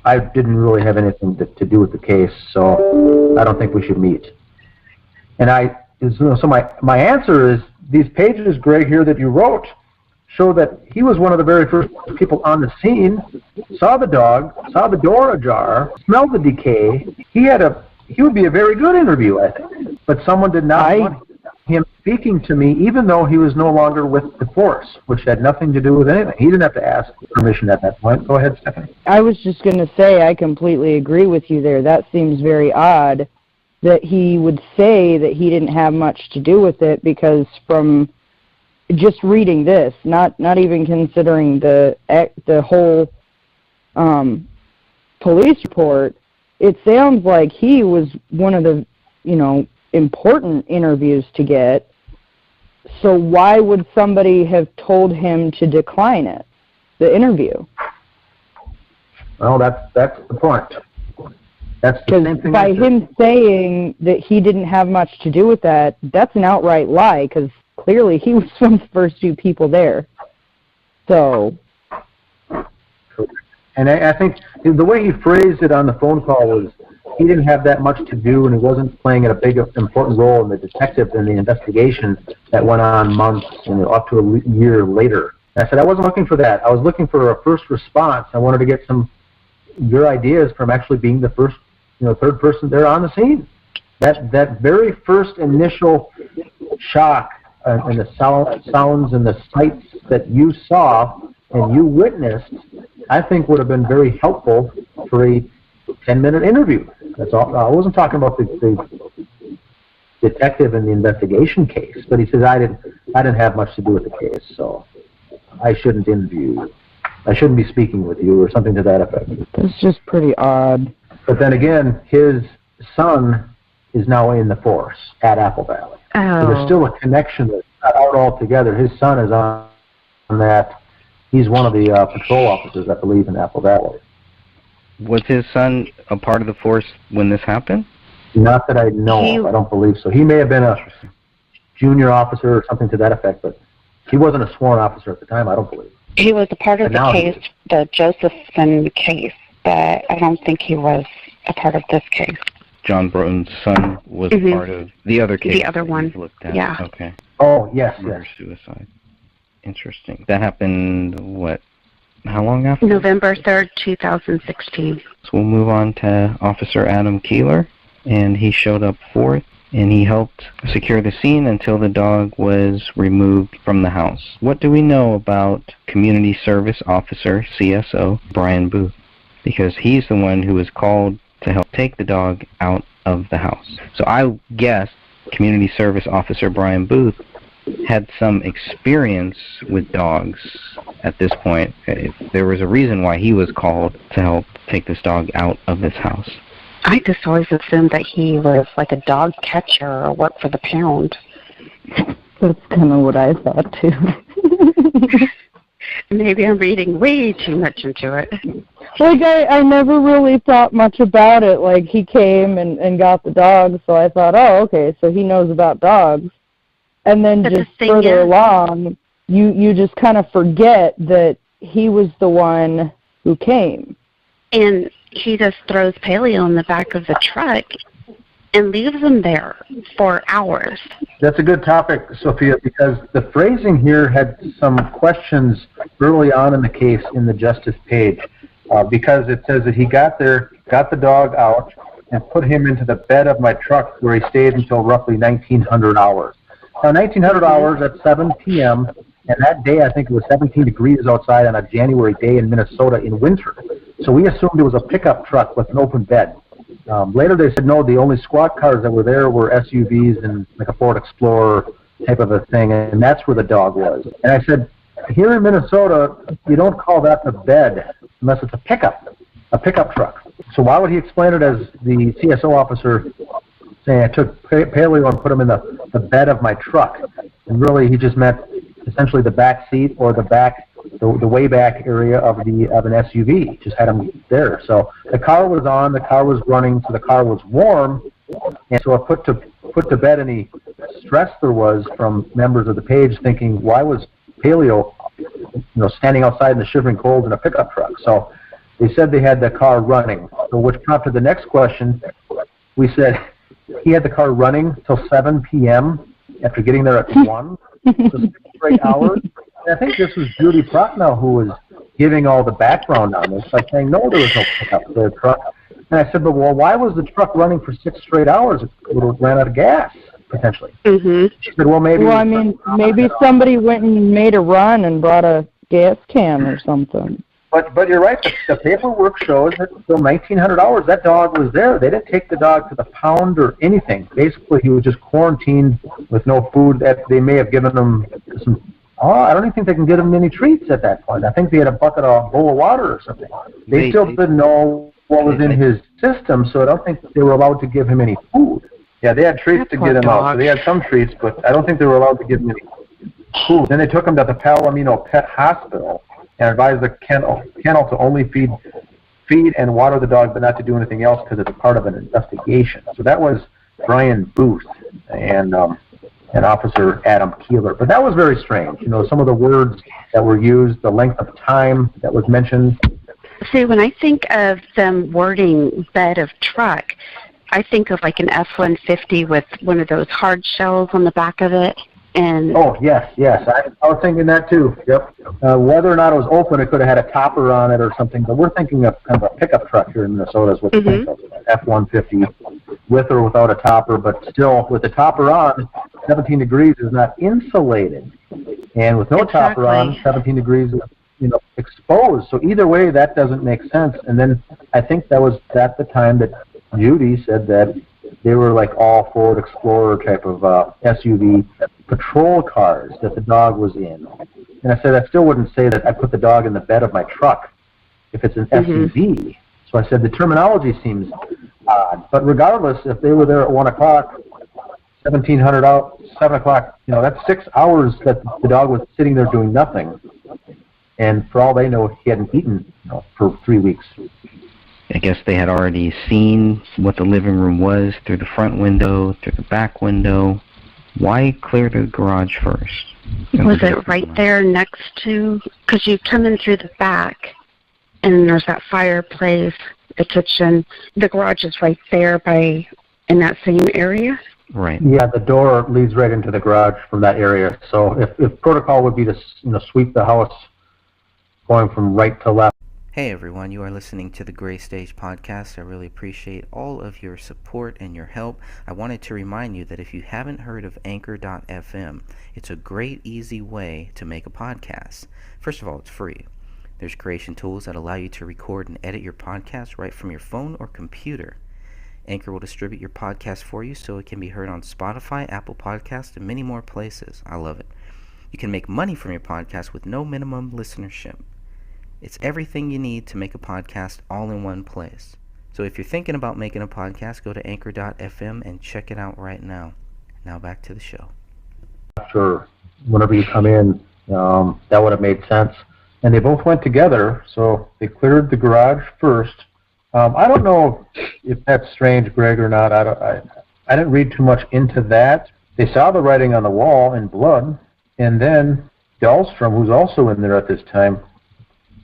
S3: I didn't really have anything to do with the case, so I don't think we should meet. And so my answer is, these pages, Greg, here that you wrote, show that he was one of the very first people on the scene, saw the dog, saw the door ajar, smelled the decay. He would be a very good interview, I think. But someone did not want him speaking to me, even though he was no longer with the force, which had nothing to do with anything. He didn't have to ask permission at that point. Go ahead, Stephanie.
S4: I was just going to say I completely agree with you there. That seems very odd that he would say that he didn't have much to do with it, because from just reading this, not even considering the whole police report, it sounds like he was one of the important interviews to get. So why would somebody have told him to decline it, the interview?
S3: Well, that's the point. That's the same thing.
S4: By him saying that he didn't have much to do with that, that's an outright lie, because clearly he was one of the first few people there. So.
S3: And I think the way he phrased it on the phone call was he didn't have that much to do, and he wasn't playing a big, important role in the detective in the investigation that went on months, up to a year later. And I said, I wasn't looking for that. I was looking for a first response. I wanted to get your ideas from actually being the first, third person there on the scene. That very first initial shock and the sounds and the sights that you saw and you witnessed, I think would have been very helpful for a 10-minute interview. That's all. I wasn't talking about the detective in the investigation case, but he says I didn't have much to do with the case, so I shouldn't interview you. I shouldn't be speaking with you, or something to that effect.
S4: That's just pretty odd.
S3: But then again, his son is now in the force at Apple Valley.
S4: Oh.
S3: So there's still a connection that's not out altogether. His son is on that. He's one of the patrol officers, I believe, in Apple Valley.
S1: Was his son a part of the force when this happened?
S3: Not that I know of. I don't believe so. He may have been a junior officer or something to that effect, but he wasn't a sworn officer at the time, I don't believe.
S13: He was a part of the case, the Josephson case, but I don't think he was a part of this case.
S1: John Broughton's son was part of the other case.
S13: The other one, yeah.
S1: Okay.
S3: Oh, yes,
S1: Murder-suicide. Interesting. That happened, how long after?
S13: November 3rd, 2016.
S1: So we'll move on to Officer Adam Keeler, and he showed up fourth, and he helped secure the scene until the dog was removed from the house. What do we know about Community Service Officer, CSO, Brian Booth? Because he's the one who was called to help take the dog out of the house. So I guess Community Service Officer Brian Booth had some experience with dogs at this point. There was a reason why he was called to help take this dog out of this house.
S13: I just always assumed that he was like a dog catcher or worked for the pound.
S4: That's kind of what I thought, too.
S13: Maybe I'm reading way too much into it.
S4: Like, I never really thought much about it. Like, he came and got the dog, so I thought, oh, okay, so he knows about dogs. And then but just further along, you just kind of forget that he was the one who came.
S13: And he just throws Paleo in the back of the truck and leaves him there for hours.
S3: That's a good topic, Sophia, because the phrasing here had some questions early on in the case in the Justice page, because it says that he got there, got the dog out, and put him into the bed of my truck where he stayed until roughly 1900 hours. Now, 1900 hours at 7 p.m., and that day I think it was 17 degrees outside on a January day in Minnesota in winter. So we assumed it was a pickup truck with an open bed. Later they said, no, the only squad cars that were there were SUVs and like a Ford Explorer type of a thing, and that's where the dog was. And I said, here in Minnesota, you don't call that the bed unless it's a pickup truck. So why would he explain it as the CSO officer saying I took Paleo and put him in the bed of my truck? And really he just meant essentially the back seat or the way back area of an SUV. Just had him there. So the car was on, the car was running, so the car was warm, and so I put to bed any stress there was from members of the page thinking, why was Paleo, standing outside in the shivering cold in a pickup truck? So they said they had the car running, so which prompted the next question. We said he had the car running till 7 p.m. after getting there at 1, so 6 straight hours. I think this was Judy Prochnow who was giving all the background on this by saying, no, there was no pickup for the truck. And I said, but well, why was the truck running for 6 straight hours? It would have ran out of gas, potentially.
S13: Mm-hmm.
S3: She said, well, maybe...
S4: Well, I mean, maybe somebody went and made a run and brought a gas can or something.
S3: But you're right. The paperwork shows that till 1900 hours, that dog was there. They didn't take the dog to the pound or anything. Basically, he was just quarantined with no food. That they may have given him some... I don't even think they can get him any treats at that point. I think they had a bowl of water or something. They still didn't know what was in his system, so I don't think they were allowed to give him any food. Yeah, they had treats to get him out. So they had some treats, but I don't think they were allowed to give him any food. Then they took him to the Palomino Pet Hospital and advised the kennel to only feed and water the dog, but not to do anything else because it's a part of an investigation. So that was Brian Booth and Officer Adam Keeler. But that was very strange. Some of the words that were used, the length of time that was mentioned.
S13: See, when I think of them wording bed of truck, I think of like an F-150 with one of those hard shells on the back of it. And
S3: oh, yes. I was thinking that too. Yep. Whether or not it was open, it could have had a topper on it or something. But we're thinking of kind of a pickup truck here in Minnesota is what we think of. F-150 with or without a topper, but still with the topper on, 17 degrees is not insulated. And with no topper on, 17 degrees is exposed. So either way, that doesn't make sense. And then I think that was at the time that Judy said that they were like all Ford Explorer type of SUV patrol cars that the dog was in. And I said, I still wouldn't say that I put the dog in the bed of my truck if it's an SUV. So I said the terminology seems odd. But regardless, if they were there at 1 o'clock, 1700 out, 7 o'clock, that's 6 hours that the dog was sitting there doing nothing. And for all they know, he hadn't eaten for 3 weeks.
S1: I guess they had already seen what the living room was through the front window, through the back window. Why clear the garage first?
S13: Was it right there next to, because you come in through the back, and there's that fireplace, the kitchen. The garage is right there in that same area?
S1: Right.
S3: Yeah, the door leads right into the garage from that area. So if protocol would be to sweep the house going from right to left.
S1: Hey everyone, you are listening to the Gray Stage Podcast. I really appreciate all of your support and your help. I wanted to remind you that if you haven't heard of Anchor.fm, it's a great, easy way to make a podcast. First of all, it's free. There's creation tools that allow you to record and edit your podcast right from your phone or computer. Anchor will distribute your podcast for you so it can be heard on Spotify, Apple Podcasts, and many more places. I love it. You can make money from your podcast with no minimum listenership. It's everything you need to make a podcast all in one place. So if you're thinking about making a podcast, go to anchor.fm and check it out right now. Now back to the show.
S3: Sure. Whenever you come in, that would have made sense. And they both went together, so they cleared the garage first. I don't know if that's strange, Greg, or not. I didn't read too much into that. They saw the writing on the wall in blood, and then Dahlstrom, who's also in there at this time,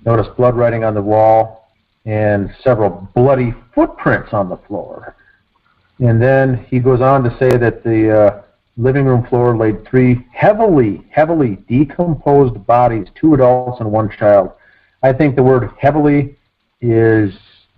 S3: noticed blood writing on the wall and several bloody footprints on the floor. And then he goes on to say that the living room floor laid 3 heavily decomposed bodies, 2 adults and 1 child. I think the word heavily is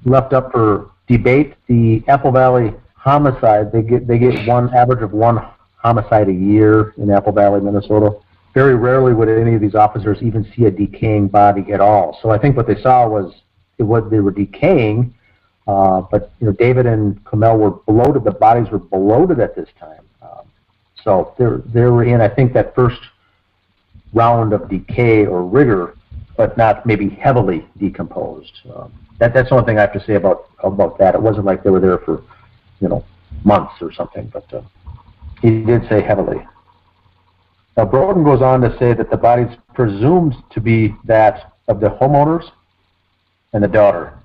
S3: left up for debate. The Apple Valley homicide, they get one average of 1 homicide a year in Apple Valley, Minnesota. Very rarely would any of these officers even see a decaying body at all. So I think what they saw was they were decaying, but David and Kamel were bloated. The bodies were bloated at this time. So they were in, I think, that first round of decay or rigor, but not maybe heavily decomposed. That's the only thing I have to say about that. It wasn't like they were there for, months or something, but he did say heavily. Now, Broden goes on to say that the body's presumed to be that of the homeowners and the daughter.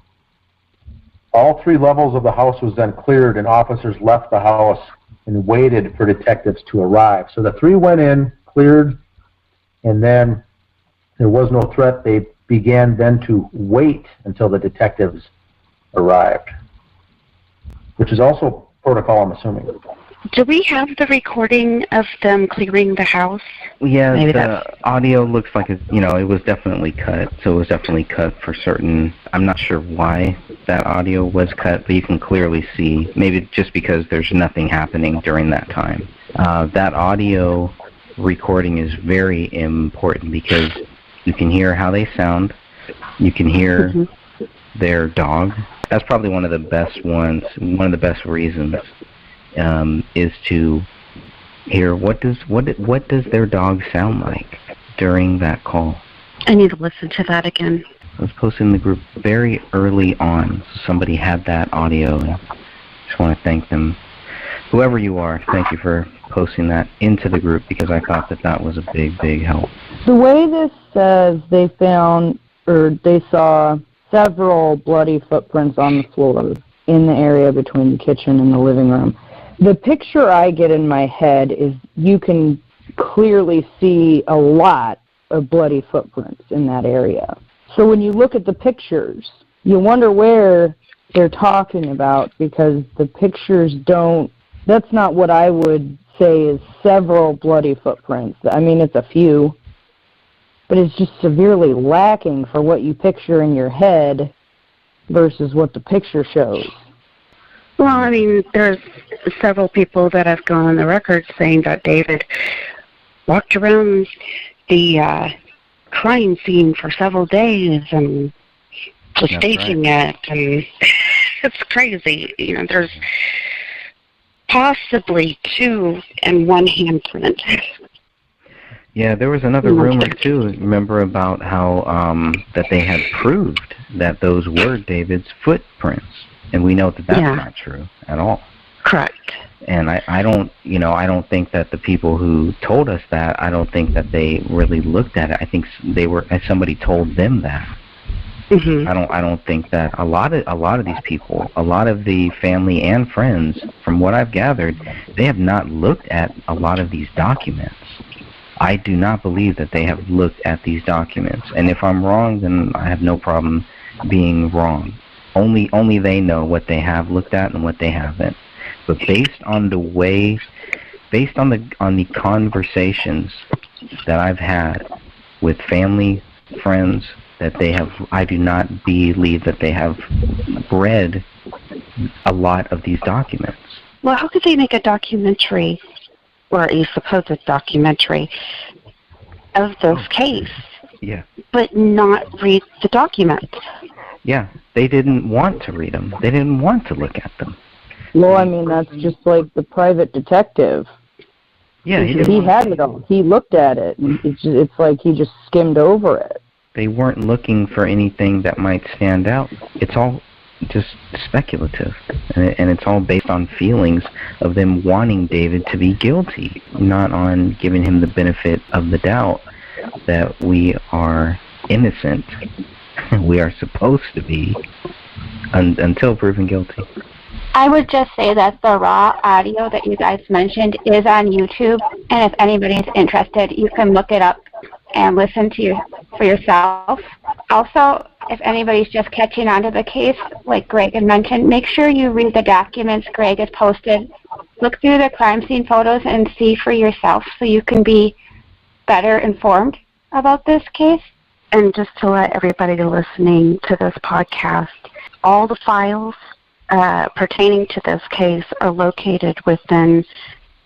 S3: All 3 levels of the house was then cleared, and officers left the house and waited for detectives to arrive. So the 3 went in, cleared, and then there was no threat. They began then to wait until the detectives arrived, which is also protocol, I'm assuming.
S13: Do we have the recording of them clearing the house?
S1: Yeah, the audio looks like it was definitely cut. So it was definitely cut for certain. I'm not sure why that audio was cut, but you can clearly see, maybe just because there's nothing happening during that time. That audio recording is very important because you can hear how they sound. You can hear their dog. That's probably one of the best ones, one of the best reasons. Is to hear what does their dog sound like during that call.
S13: I need to listen to that again.
S1: I was posting in the group very early on. Somebody had that audio, and I just want to thank them. Whoever you are, thank you for posting that into the group because I thought that was a big help.
S4: The way this says they saw several bloody footprints on the floor in the area between the kitchen and the living room. The picture I get in my head is you can clearly see a lot of bloody footprints in that area. So when you look at the pictures, you wonder where they're talking about because the pictures that's not what I would say is several bloody footprints. I mean, it's a few, but it's just severely lacking for what you picture in your head versus what the picture shows.
S13: Well, I mean, there's several people that have gone on the record saying that David walked around the crime scene for several days and was staging it, and it's crazy. There's possibly 2 and 1 handprint.
S1: Yeah, there was another rumor too. Remember about how that they had proved that those were David's footprints. And we know that that's not true at all.
S13: Correct.
S1: And I don't think that the people who told us that, I don't think that they really looked at it. I think somebody told them that.
S13: Mm-hmm.
S1: I don't think that a lot of these people, a lot of the family and friends, from what I've gathered, they have not looked at a lot of these documents. I do not believe that they have looked at these documents. And if I'm wrong, then I have no problem being wrong. Only they know what they have looked at and what they haven't. But based on the conversations that I've had with family, friends, I do not believe that they have read a lot of these documents.
S13: Well, how could they make a documentary, or a supposed documentary, of this case, but not read the documents?
S1: Yeah, they didn't want to read them. They didn't want to look at them.
S4: Well, I mean, that's just like the private detective.
S1: Yeah,
S4: he had it all. He looked at it, and it's like he just skimmed over it.
S1: They weren't looking for anything that might stand out. It's all just speculative, and it's all based on feelings of them wanting David to be guilty, not on giving him the benefit of the doubt that we are innocent. We are supposed to be until proven guilty.
S12: I would just say that the raw audio that you guys mentioned is on YouTube, and if anybody's interested, you can look it up and listen to for yourself. Also, if anybody's just catching on to the case, like Greg had mentioned, make sure you read the documents Greg has posted. Look through the crime scene photos and see for yourself so you can be better informed about this case.
S13: And just to let everybody listening to this podcast, all the files pertaining to this case are located within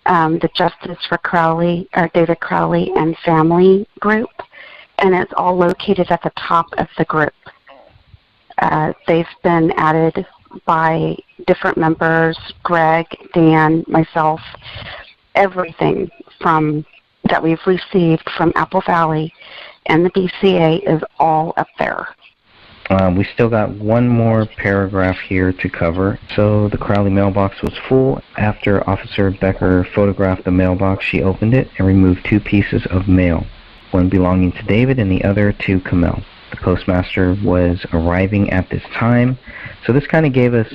S13: the Justice for Crowley, or David Crowley and Family group, and it's all located at the top of the group. They've been added by different members, Greg, Dan, myself, everything from that we've received from Apple Valley and the BCA is all up there.
S1: We still got one more paragraph here to cover. So the Crowley mailbox was full. After Officer Becker photographed the mailbox, she opened it and removed 2 pieces of mail, one belonging to David and the other to Kamel. The postmaster was arriving at this time. So this kind of gave us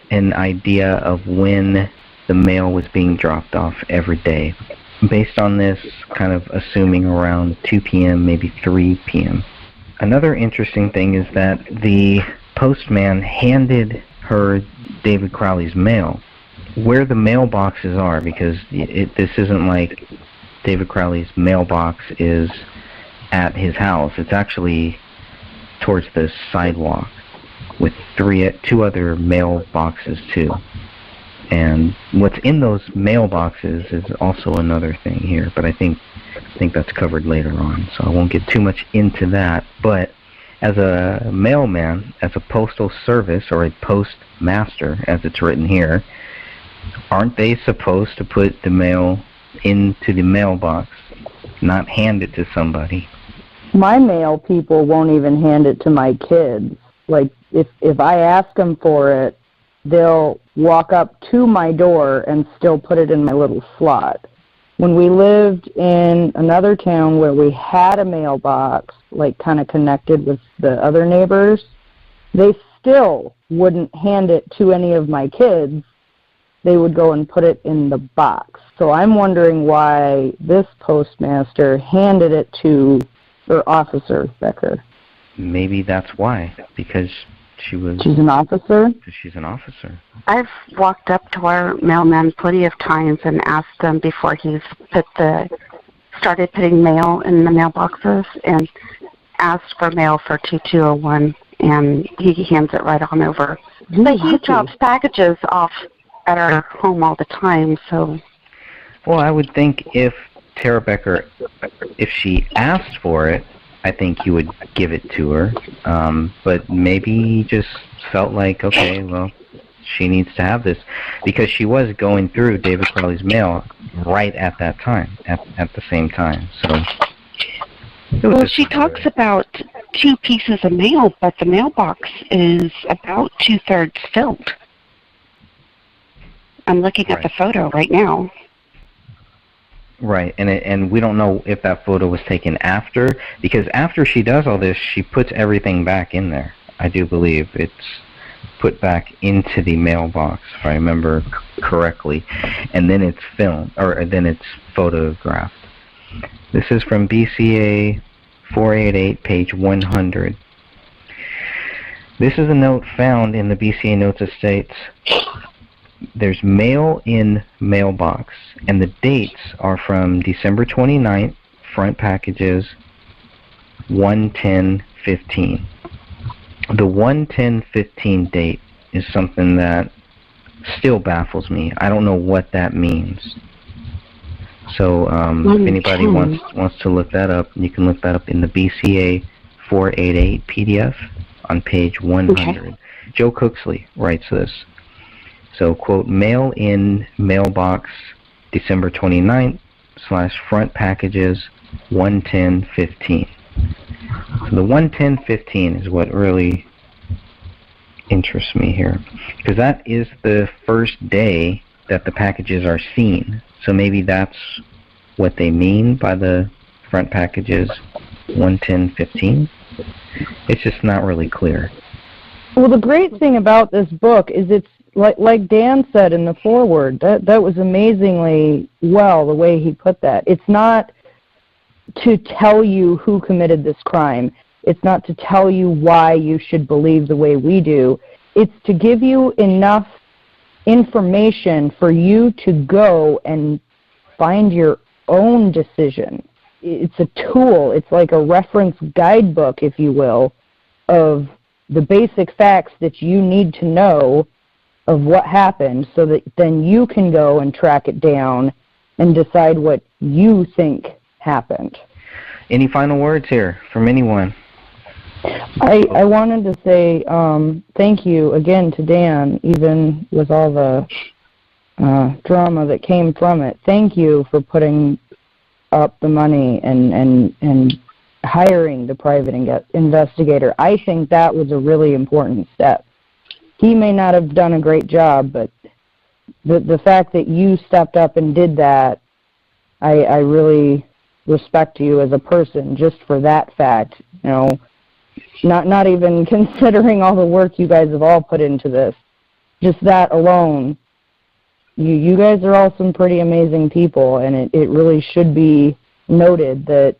S1: an idea of when the mail was being dropped off every day. Based on this, kind of assuming around 2 p.m., maybe 3 p.m. Another interesting thing is that the postman handed her David Crowley's mail. Where the mailboxes are, because this isn't like David Crowley's mailbox is at his house. It's actually towards the sidewalk with 2 other mailboxes too. And what's in those mailboxes is also another thing here, but I think that's covered later on, so I won't get too much into that. But as a mailman, as a postal service, or a postmaster, as it's written here, aren't they supposed to put the mail into the mailbox, not hand it to somebody?
S4: My mail people won't even hand it to my kids. Like, if I ask them for it, they'll walk up to my door and still put it in my little slot. When we lived in another town where we had a mailbox, like kind of connected with the other neighbors, they still wouldn't hand it to any of my kids. They would go and put it in the box. So I'm wondering why this postmaster handed it to her Officer Becker.
S1: Maybe that's why, because she's
S4: an officer?
S1: She's an officer.
S13: I've walked up to our mailman plenty of times and asked him before he's started putting mail in the mailboxes and asked for mail for 2201, and he hands it right on over. But he drops packages off at our home all the time, so...
S1: Well, I would think if Tara Becker, if she asked for it, I think he would give it to her, but maybe he just felt like, okay, well, she needs to have this, because she was going through David Crowley's mail right at that time, at the same time. So,
S13: well, she talks about 2 pieces of mail, but the mailbox is about 2/3 filled. I'm looking at the photo right now.
S1: Right, and we don't know if that photo was taken after, because after she does all this, she puts everything back in there. I do believe it's put back into the mailbox, if I remember correctly, and then it's filmed, or then it's photographed. This is from BCA 488, page 100. This is a note found in the BCA notes that states, there's mail in mailbox, and the dates are from December 29th, front packages, 1/10/15. The 1/10/15 date is something that still baffles me. I don't know what that means. So if anybody wants to look that up, you can look that up in the BCA 488 PDF on page 100. Okay. Joe Cooksley writes this. So, quote, mail in mailbox December 29th / front packages 11015. So the 11015 is what really interests me here, because that is the first day that the packages are seen. So maybe that's what they mean by the front packages 11015. It's just not really clear.
S4: Well, the great thing about this book is it's like Dan said in the foreword. That was amazingly well the way he put that. It's not to tell you who committed this crime. It's not to tell you why you should believe the way we do. It's to give you enough information for you to go and find your own decision. It's a tool. It's like a reference guidebook, if you will, of the basic facts that you need to know of what happened, so that then you can go and track it down and decide what you think happened.
S1: Any final words here from anyone?
S4: I wanted to say thank you again to Dan, even with all the drama that came from it. Thank you for putting up the money and hiring the private investigator. I think that was a really important step. He may not have done a great job, but the fact that you stepped up and did that, I really respect you as a person just for that fact. You know, not even considering all the work you guys have all put into this. Just that alone, you guys are all some pretty amazing people, and it really should be noted that,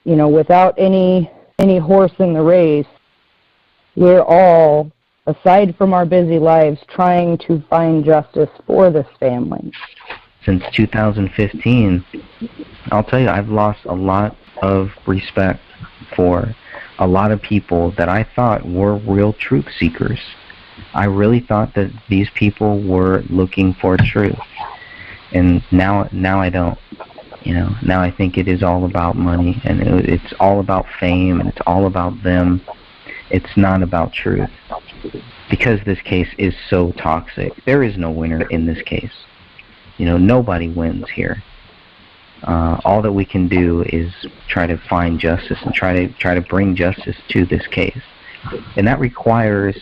S4: you know, without any horse in the race, we're all, aside from our busy lives, trying to find justice for this family.
S1: Since 2015, I'll tell you, I've lost a lot of respect for a lot of people that I thought were real truth seekers. I really thought that these people were looking for truth, and now I don't. You know, now I think it is all about money, and it's all about fame, and it's all about them. It's not about truth, because this case is so toxic. There is no winner in this case. You know, nobody wins here. All that we can do is try to find justice and try to bring justice to this case, and that requires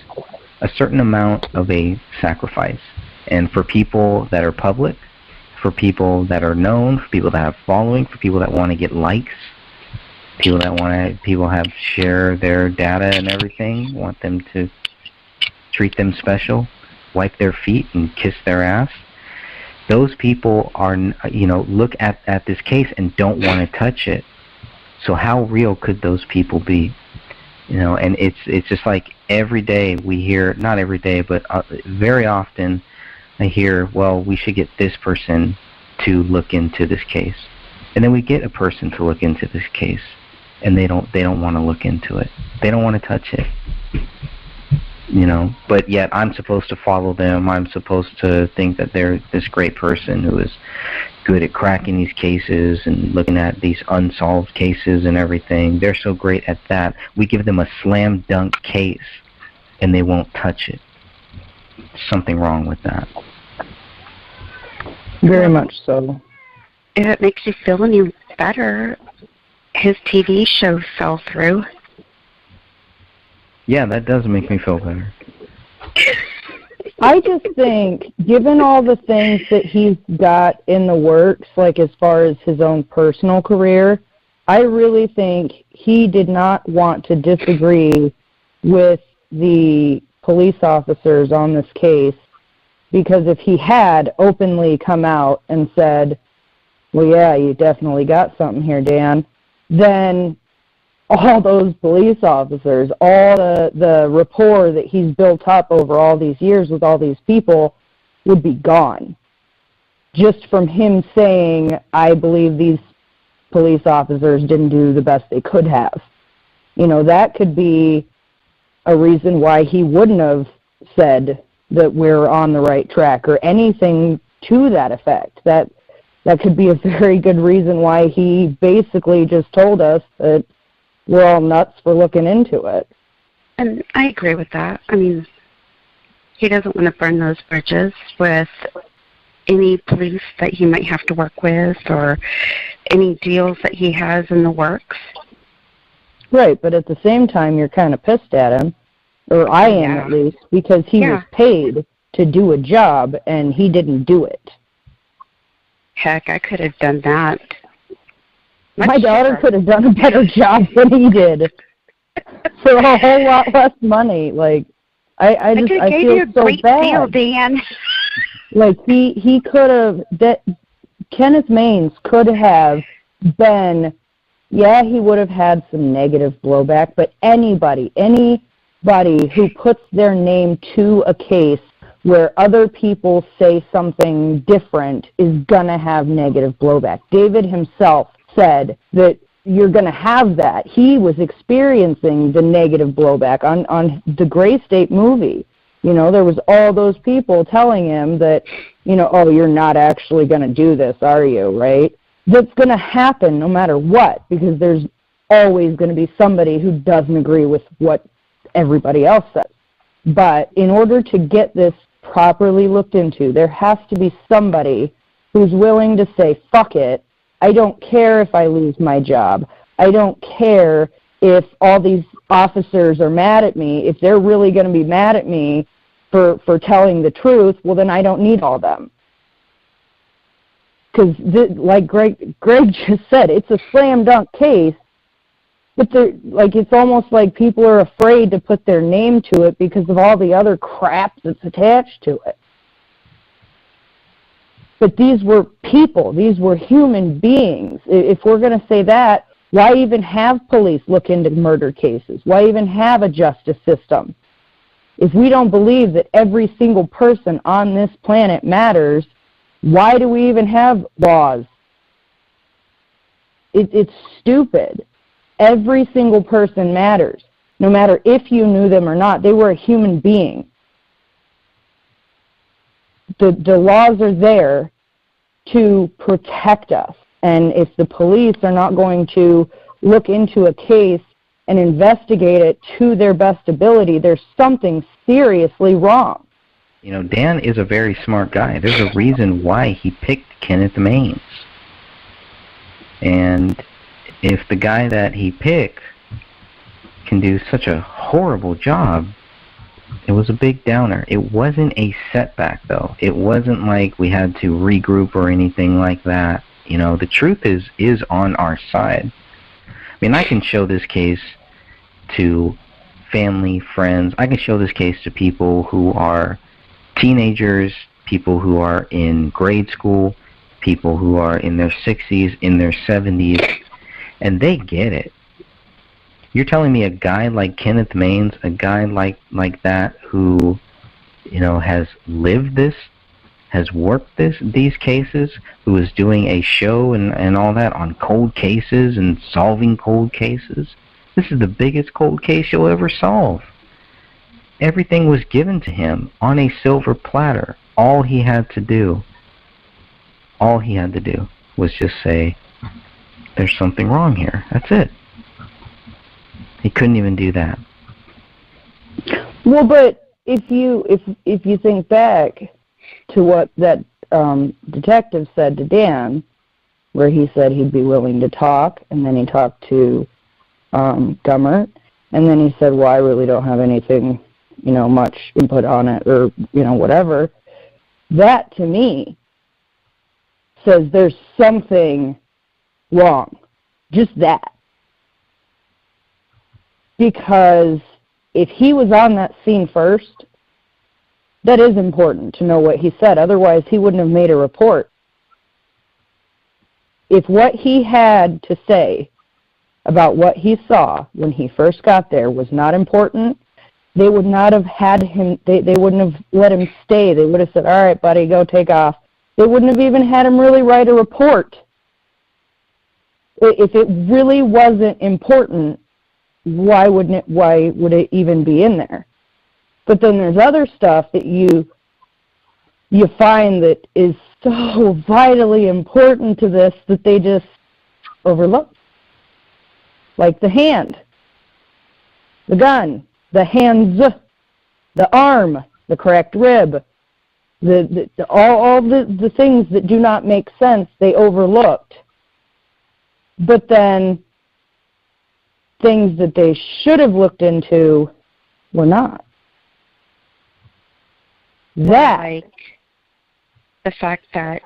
S1: a certain amount of a sacrifice. And for people that are public, for people that are known, for people that have following, for people that want to get likes, people have share their data and everything, want them to treat them special, wipe their feet and kiss their ass. Those people are, you know, look at this case and don't want to touch it. So how real could those people be? You know, and it's just like every day we hear, not every day, but very often I hear, well, we should get this person to look into this case. And then we get a person to look into this case, and they don't want to look into it. They don't want to touch it. You know, but yet I'm supposed to follow them. I'm supposed to think that they're this great person who is good at cracking these cases and looking at these unsolved cases and everything. They're so great at that. We give them a slam dunk case and they won't touch it. Something wrong with that.
S4: Very much so.
S13: If it makes you feel any better, his TV show fell through.
S1: Yeah, that does make me feel better.
S4: I just think, given all the things that he's got in the works, like as far as his own personal career, I really think he did not want to disagree with the police officers on this case, because if he had openly come out and said, well, yeah, you definitely got something here, Dan, then all those police officers, all the rapport that he's built up over all these years with all these people would be gone. Just from him saying, I believe these police officers didn't do the best they could have. You know, that could be a reason why he wouldn't have said that we're on the right track or anything to that effect. That could be a very good reason why he basically just told us that we're all nuts for looking into it.
S13: And I agree with that. I mean, he doesn't want to burn those bridges with any police that he might have to work with or any deals that he has in the works.
S4: Right, but at the same time, you're kind of pissed at him, or I am at least, because he was paid to do a job and he didn't do it.
S13: Heck, I could have done that.
S4: My daughter could have done a better job than he did for a whole lot less money. Like, I
S13: gave
S4: feel
S13: you a
S4: so
S13: great
S4: bad.
S13: deal, Dan.
S4: Like he could have, that Kenneth Maines could have been, yeah, he would have had some negative blowback, but anybody who puts their name to a case where other people say something different is gonna have negative blowback. David himself said that you're going to have that. He was experiencing the negative blowback on the Gray State movie. You know, there was all those people telling him that, you know, oh, you're not actually going to do this, are you, right? That's going to happen no matter what, because there's always going to be somebody who doesn't agree with what everybody else says. But in order to get this properly looked into, there has to be somebody who's willing to say, fuck it, I don't care if I lose my job. I don't care if all these officers are mad at me. If they're really going to be mad at me for telling the truth, well, then I don't need all them. Because, like Greg just said, it's a slam dunk case, but it's almost like people are afraid to put their name to it because of all the other crap that's attached to it. But these were people. These were human beings. If we're going to say that, why even have police look into murder cases? Why even have a justice system? If we don't believe that every single person on this planet matters, why do we even have laws? It's stupid. Every single person matters. No matter if you knew them or not, they were a human being. The laws are there to protect us. And if the police are not going to look into a case and investigate it to their best ability, there's something seriously wrong.
S1: You know, Dan is a very smart guy. There's a reason why he picked Kenneth Maines. And if the guy that he picked can do such a horrible job, it was a big downer. It wasn't a setback, though. It wasn't like we had to regroup or anything like that. You know, the truth is on our side. I mean, I can show this case to family, friends. I can show this case to people who are teenagers, people who are in grade school, people who are in their 60s, in their 70s, and they get it. You're telling me a guy like Kenneth Maines, a guy like that who, you know, has lived this, has worked these cases, who is doing a show and all that on cold cases and solving cold cases. This is the biggest cold case you'll ever solve. Everything was given to him on a silver platter. All he had to do was just say, there's something wrong here. That's it. He couldn't even do that.
S4: Well, but if you think back to what that detective said to Dan, where he said he'd be willing to talk, and then he talked to Gummert, and then he said, well, I really don't have anything, you know, much input on it, or, you know, whatever. That, to me, says there's something wrong. Just that. Because if he was on that scene first, that is important to know what he said. Otherwise, he wouldn't have made a report. If what he had to say about what he saw when he first got there was not important, they would not have had him, they wouldn't have let him stay. They would have said, all right, buddy, go take off. They wouldn't have even had him really write a report. If it really wasn't important, why would it even be in there? But then there's other stuff that you find that is so vitally important to this that they just overlook. Like the hand, the gun, the hands, the arm, the correct rib, all the things that do not make sense, they overlooked. But then things that they should have looked into were not. That,
S13: like the fact that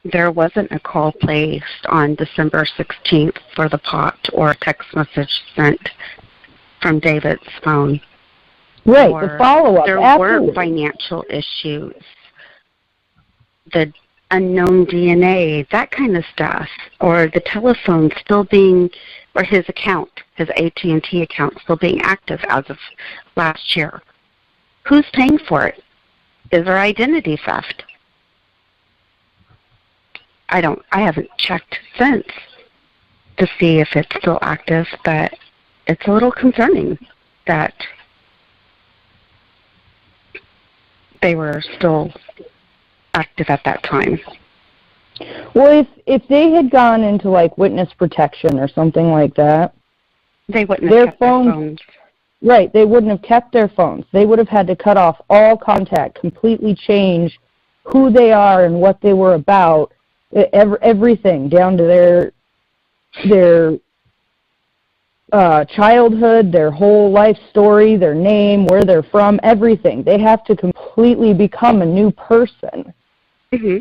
S13: there wasn't a call placed on December 16th for the pot or a text message sent from David's phone.
S4: Right, the follow-up.
S13: There
S4: absolutely.
S13: were financial issues, the unknown DNA, that kind of stuff, or the telephone still being, or his account, his AT&T account still being active as of last year. Who's paying for it? Is there identity theft? I haven't checked since to see if it's still active, but it's a little concerning that they were still active at that time.
S4: Well, if they had gone into like witness protection or something like that,
S13: they wouldn't have kept their phones.
S4: Right, they wouldn't have kept their phones. They would have had to cut off all contact, completely change who they are and what they were about, everything down to their childhood, their whole life story, their name, where they're from, everything. They have to completely become a new person.
S13: Mm-hmm.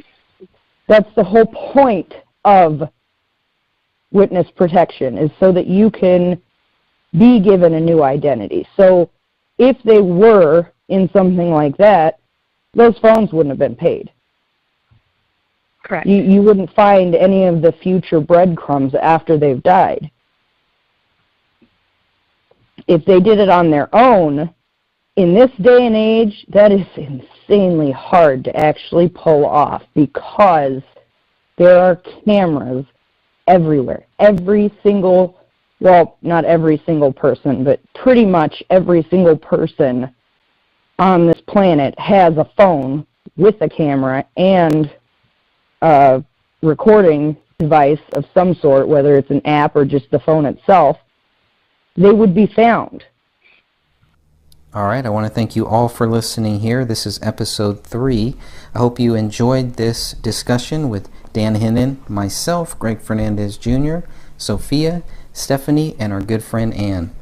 S4: That's the whole point of witness protection, is so that you can be given a new identity. So if they were in something like that, those phones wouldn't have been paid.
S13: Correct.
S4: You wouldn't find any of the future breadcrumbs after they've died. If they did it on their own, in this day and age, that is insanely hard to actually pull off, because there are cameras everywhere. Every single, well, not every single person, but pretty much every single person on this planet has a phone with a camera and a recording device of some sort, whether it's an app or just the phone itself. They would be found.
S1: All right, I want to thank you all for listening here. This is episode 3. I hope you enjoyed this discussion with Dan Hennon, myself, Greg Fernandez Jr., Sophia, Stephanie, and our good friend Ann.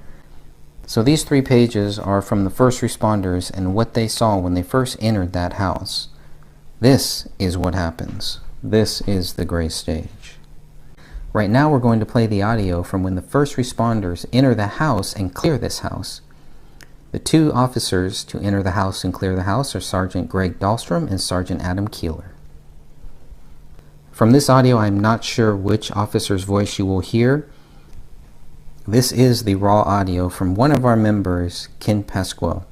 S1: So these 3 pages are from the first responders and what they saw when they first entered that house. This is what happens. This is the gray stage. Right now we're going to play the audio from when the first responders enter the house and clear this house. The 2 officers to enter the house and clear the house are Sergeant Greg Dahlstrom and Sergeant Adam Keeler. From this audio, I'm not sure which officer's voice you will hear. This is the raw audio from one of our members, Ken Pasquale.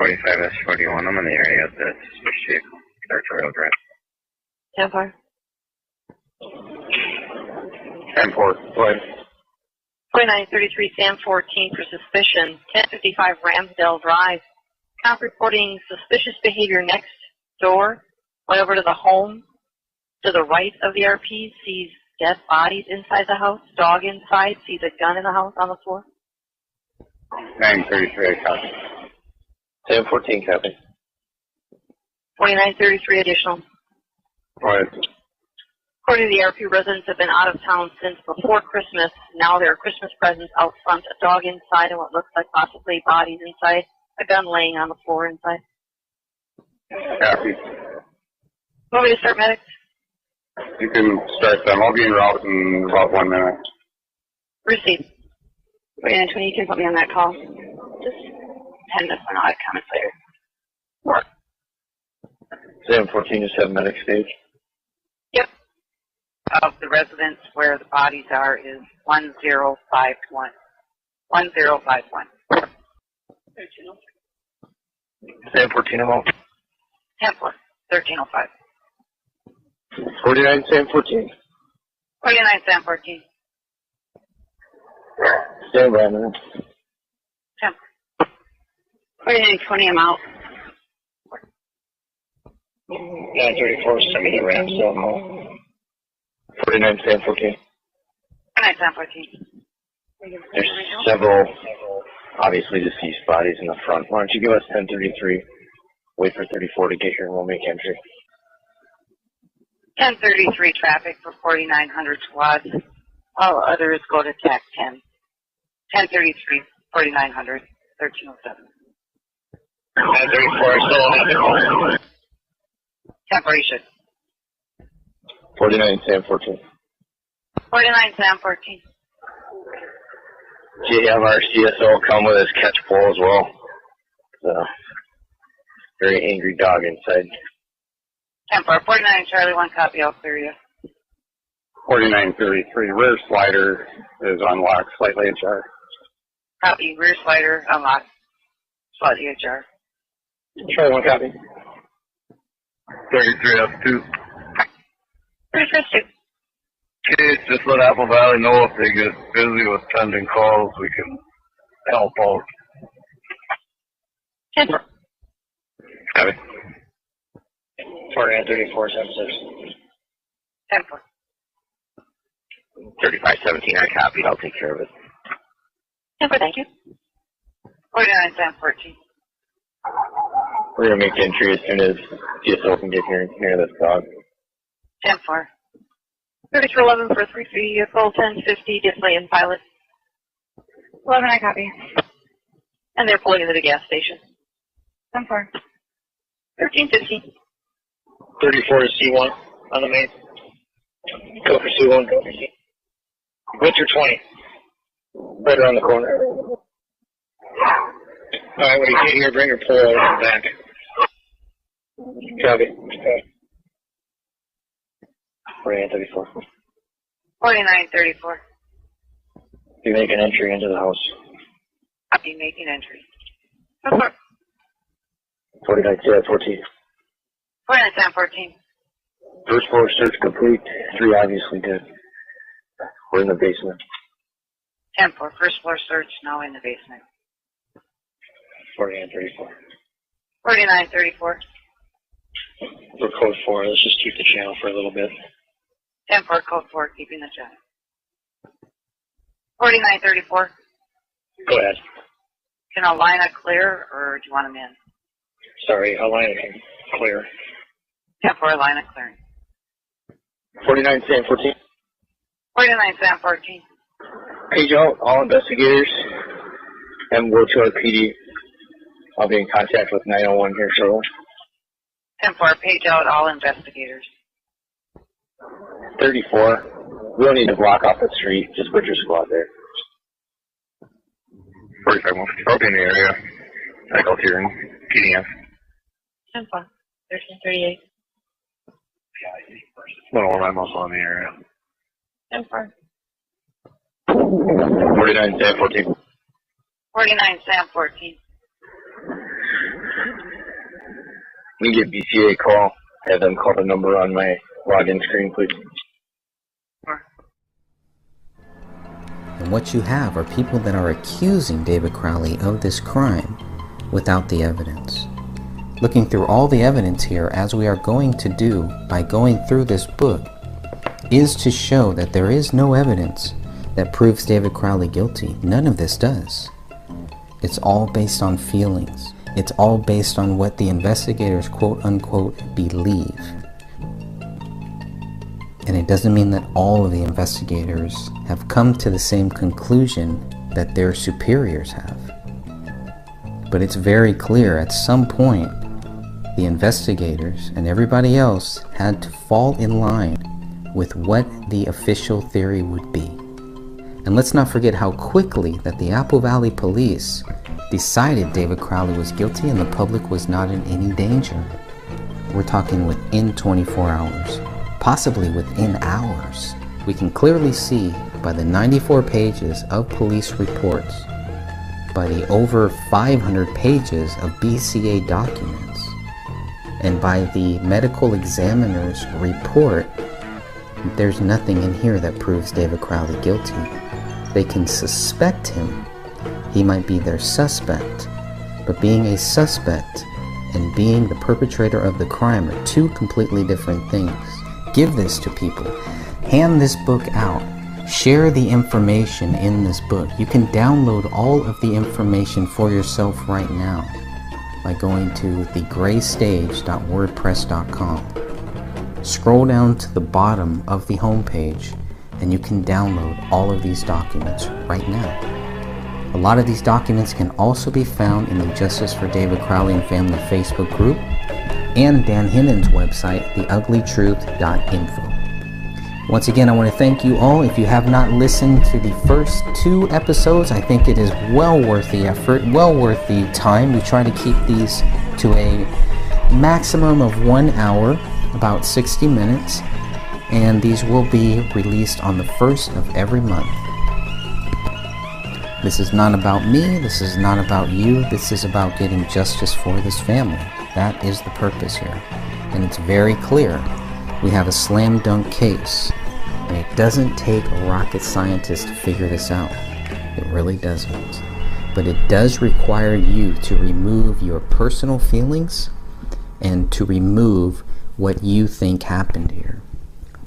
S17: 45S41, I'm in the area of the suspicious vehicle, territorial drive.
S18: 10-4.
S17: 10-4, go ahead.
S18: 4933 Sam 14 for suspicion, 1055 Ramsdale Drive. Cop reporting suspicious behavior next door, went over to the home to the right of the RP, sees dead bodies inside the house, dog inside, sees a gun in the house on the floor.
S17: 933, copy. 10-14, copy.
S18: 4933 additional.
S17: Go ahead.
S18: According to the RP, residents have been out of town since before Christmas. Now there are Christmas presents out front, a dog inside, and what looks like possibly bodies inside, a gun laying on the floor inside.
S17: Copy.
S18: Want me to start medics?
S17: You can start them. I'll be en route in about 1 minute.
S18: Received. Wait, Anthony, you can put me on that call. Just 10 minutes, and I'll have comments later.
S17: 714 to 7 medic stage.
S18: Yep.
S19: Of the residents where the bodies are is 1051. 1051.
S17: 714 about.
S18: 10-4. 1305.
S17: 49 714.
S18: 49 714.
S17: Stand by, man.
S18: 10. 49 20, I'm out.
S17: 934, send me the Ramsdale Mall. 49 714.
S18: 49 714.
S17: There's several
S20: obviously deceased bodies in the front. Why don't you give us 1033, wait for 34 to get here, and we'll make entry.
S19: 1033 traffic for 4900 squad. All others go to TAC 10. 1033, 4900, 1307.
S20: 1034, still on.
S19: Separation.
S20: 49 Sam 14.
S19: 49 Sam 14.
S20: Do you have our CSO come with his catch pole as well? It's a very angry dog inside.
S19: 10-4, 49 Charlie, 1 copy, I'll clear you.
S17: 4933, rear slider is unlocked, slightly ajar.
S19: Copy, rear slider, unlocked, slightly ajar.
S20: Charlie, 1 copy.
S17: 33 up 2.
S19: 33 2.
S17: Kids, just let Apple Valley know if they get busy with pending calls, we can help out.
S19: 10-4.
S20: Copy. 4934, 76.
S19: 10-4.
S20: 3517, I copied. I'll take care of it.
S19: 10-4, thank you. 49 Sam 14.
S20: We're going to make entry as soon as CSO can get here near this dog.
S19: 10-4. 3311 for 3 vehicle, 1050 display and pilot. 11, I copy. And they're pulling into the gas station. 10-4. 1350.
S20: 34 is C1 on the main. Go for C1, go for C. What's your 20? Right around the corner. Alright, when you get here, bring your pole over back. Copy. 4934.
S19: 4934.
S20: You make an entry into the house.
S19: Copy, making entry. 10-4.
S20: 49 14.
S19: 49 Sam 14.
S20: First floor search complete. 3 obviously dead. We're in the basement.
S19: 10-4. First floor search, now in the basement.
S20: 4934.
S19: 4934.
S20: We're code 4. Let's just keep the channel for a little bit.
S19: 10-4, code 4, keeping the channel. 4934.
S20: Go ahead.
S19: Can Alina clear, or do you want them in?
S20: Sorry, Alina can clear.
S19: 10-4, Alina clearing.
S20: 49 Sam 14.
S19: 49 Sam 14.
S20: Page out all investigators and go to our PD. I'll be in contact with 901 here shortly.
S19: 10-4, page out all investigators.
S20: 34. We don't need to block off the street. Just put your squad there.
S17: 45 I'll be in the area. I go here in PDM.
S19: 10-4, 1338.
S17: Well, I'm also in the area.
S19: 10-4.
S20: 49 Sam 14.
S19: 49 Sam 14.
S20: When you get BCA call, have them call the number on my login screen, please.
S1: And what you have are people that are accusing David Crowley of this crime without the evidence. Looking through all the evidence here, as we are going to do by going through this book, is to show that there is no evidence that proves David Crowley guilty. None of this does. It's all based on feelings. It's all based on what the investigators quote unquote believe. And it doesn't mean that all of the investigators have come to the same conclusion that their superiors have. But it's very clear at some point the investigators and everybody else had to fall in line with what the official theory would be. And let's not forget how quickly that the Apple Valley Police decided David Crowley was guilty and the public was not in any danger. We're talking within 24 hours, possibly within hours. We can clearly see by the 94 pages of police reports, by the over 500 pages of BCA documents, and by the medical examiner's report, there's nothing in here that proves David Crowley guilty. They can suspect him. He might be their suspect. But being a suspect and being the perpetrator of the crime are two completely different things. Give this to people. Hand this book out. Share the information in this book. You can download all of the information for yourself right now by going to thegraystage.wordpress.com. Scroll down to the bottom of the homepage and you can download all of these documents right now. A lot of these documents can also be found in the Justice for David Crowley and Family Facebook group and Dan Hennon's website, theuglytruth.info. Once again, I want to thank you all. If you have not listened to the first 2 episodes, I think it is well worth the effort, well worth the time. We try to keep these to a maximum of 1 hour, about 60 minutes, and these will be released on the 1st of every month. This is not about me, this is not about you, this is about getting justice for this family. That is the purpose here. And it's very clear. We have a slam dunk case, and it doesn't take a rocket scientist to figure this out. It really doesn't. But it does require you to remove your personal feelings and to remove what you think happened here.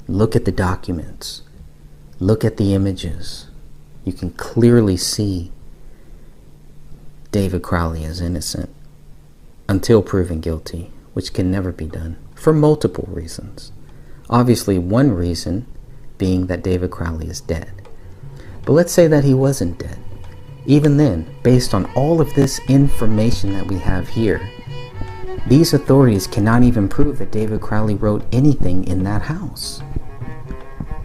S1: Look at the documents. Look at the images. You can clearly see David Crowley is innocent until proven guilty, which can never be done for multiple reasons. Obviously, one reason being that David Crowley is dead. But let's say that he wasn't dead. Even then, based on all of this information that we have here, these authorities cannot even prove that David Crowley wrote anything in that house.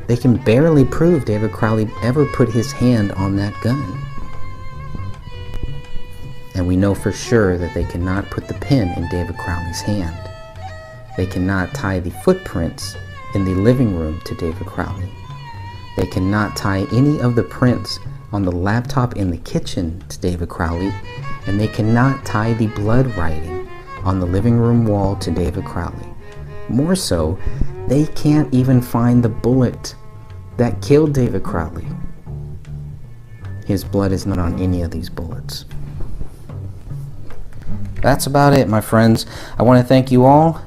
S1: They can barely prove David Crowley ever put his hand on that gun. And we know for sure that they cannot put the pen in David Crowley's hand. They cannot tie the footprints in the living room to David Crowley. They cannot tie any of the prints on the laptop in the kitchen to David Crowley, and they cannot tie the blood writing on the living room wall to David Crowley. More so, they can't even find the bullet that killed David Crowley. His blood is not on any of these bullets. That's about it, my friends. I want to thank you all.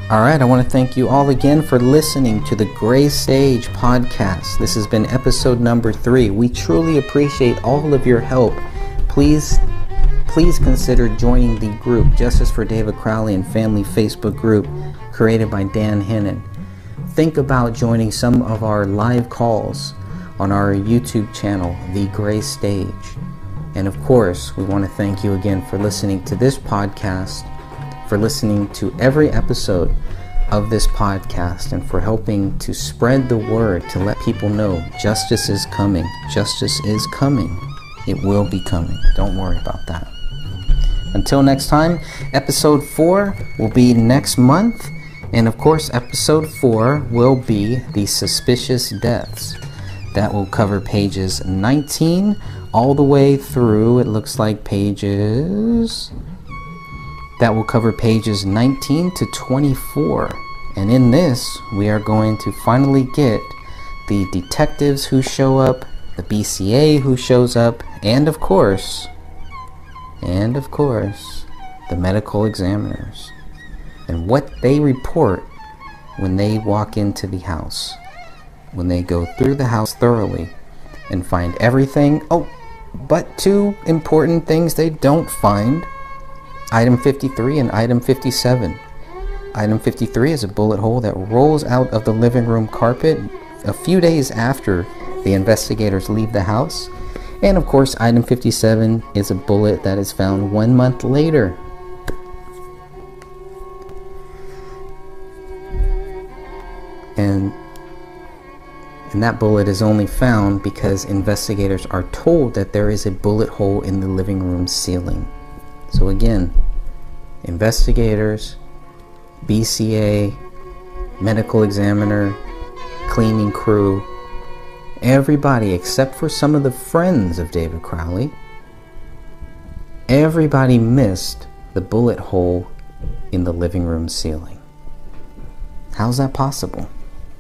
S1: Alright, I want to thank you all again for listening to the Gray Stage podcast. This has been episode number 3. We truly appreciate all of your help. Please consider joining the group, Justice for David Crowley and Family Facebook group, created by Dan Hennon. Think about joining some of our live calls on our YouTube channel, The Gray Stage. And of course, we want to thank you again for listening to this podcast, for listening to every episode of this podcast, and for helping to spread the word to let people know justice is coming. Justice is coming. It will be coming. Don't worry about that. Until next time, episode 4 will be next month. And of course, episode 4 will be the suspicious deaths. That will cover pages 19 all the way through, it looks like pages... That will cover pages 19 to 24. And in this, we are going to finally get the detectives who show up, the BCA who shows up, and of course, the medical examiners. And what they report when they walk into the house. When they go through the house thoroughly and find everything. Oh, but 2 important things they don't find. Item 53 and item 57. Item 53 is a bullet hole that rolls out of the living room carpet a few days after the investigators leave the house. And of course, item 57 is a bullet that is found 1 month later. And that bullet is only found because investigators are told that there is a bullet hole in the living room ceiling. So again, investigators, BCA, medical examiner, cleaning crew, everybody except for some of the friends of David Crowley, everybody missed the bullet hole in the living room ceiling. How's that possible?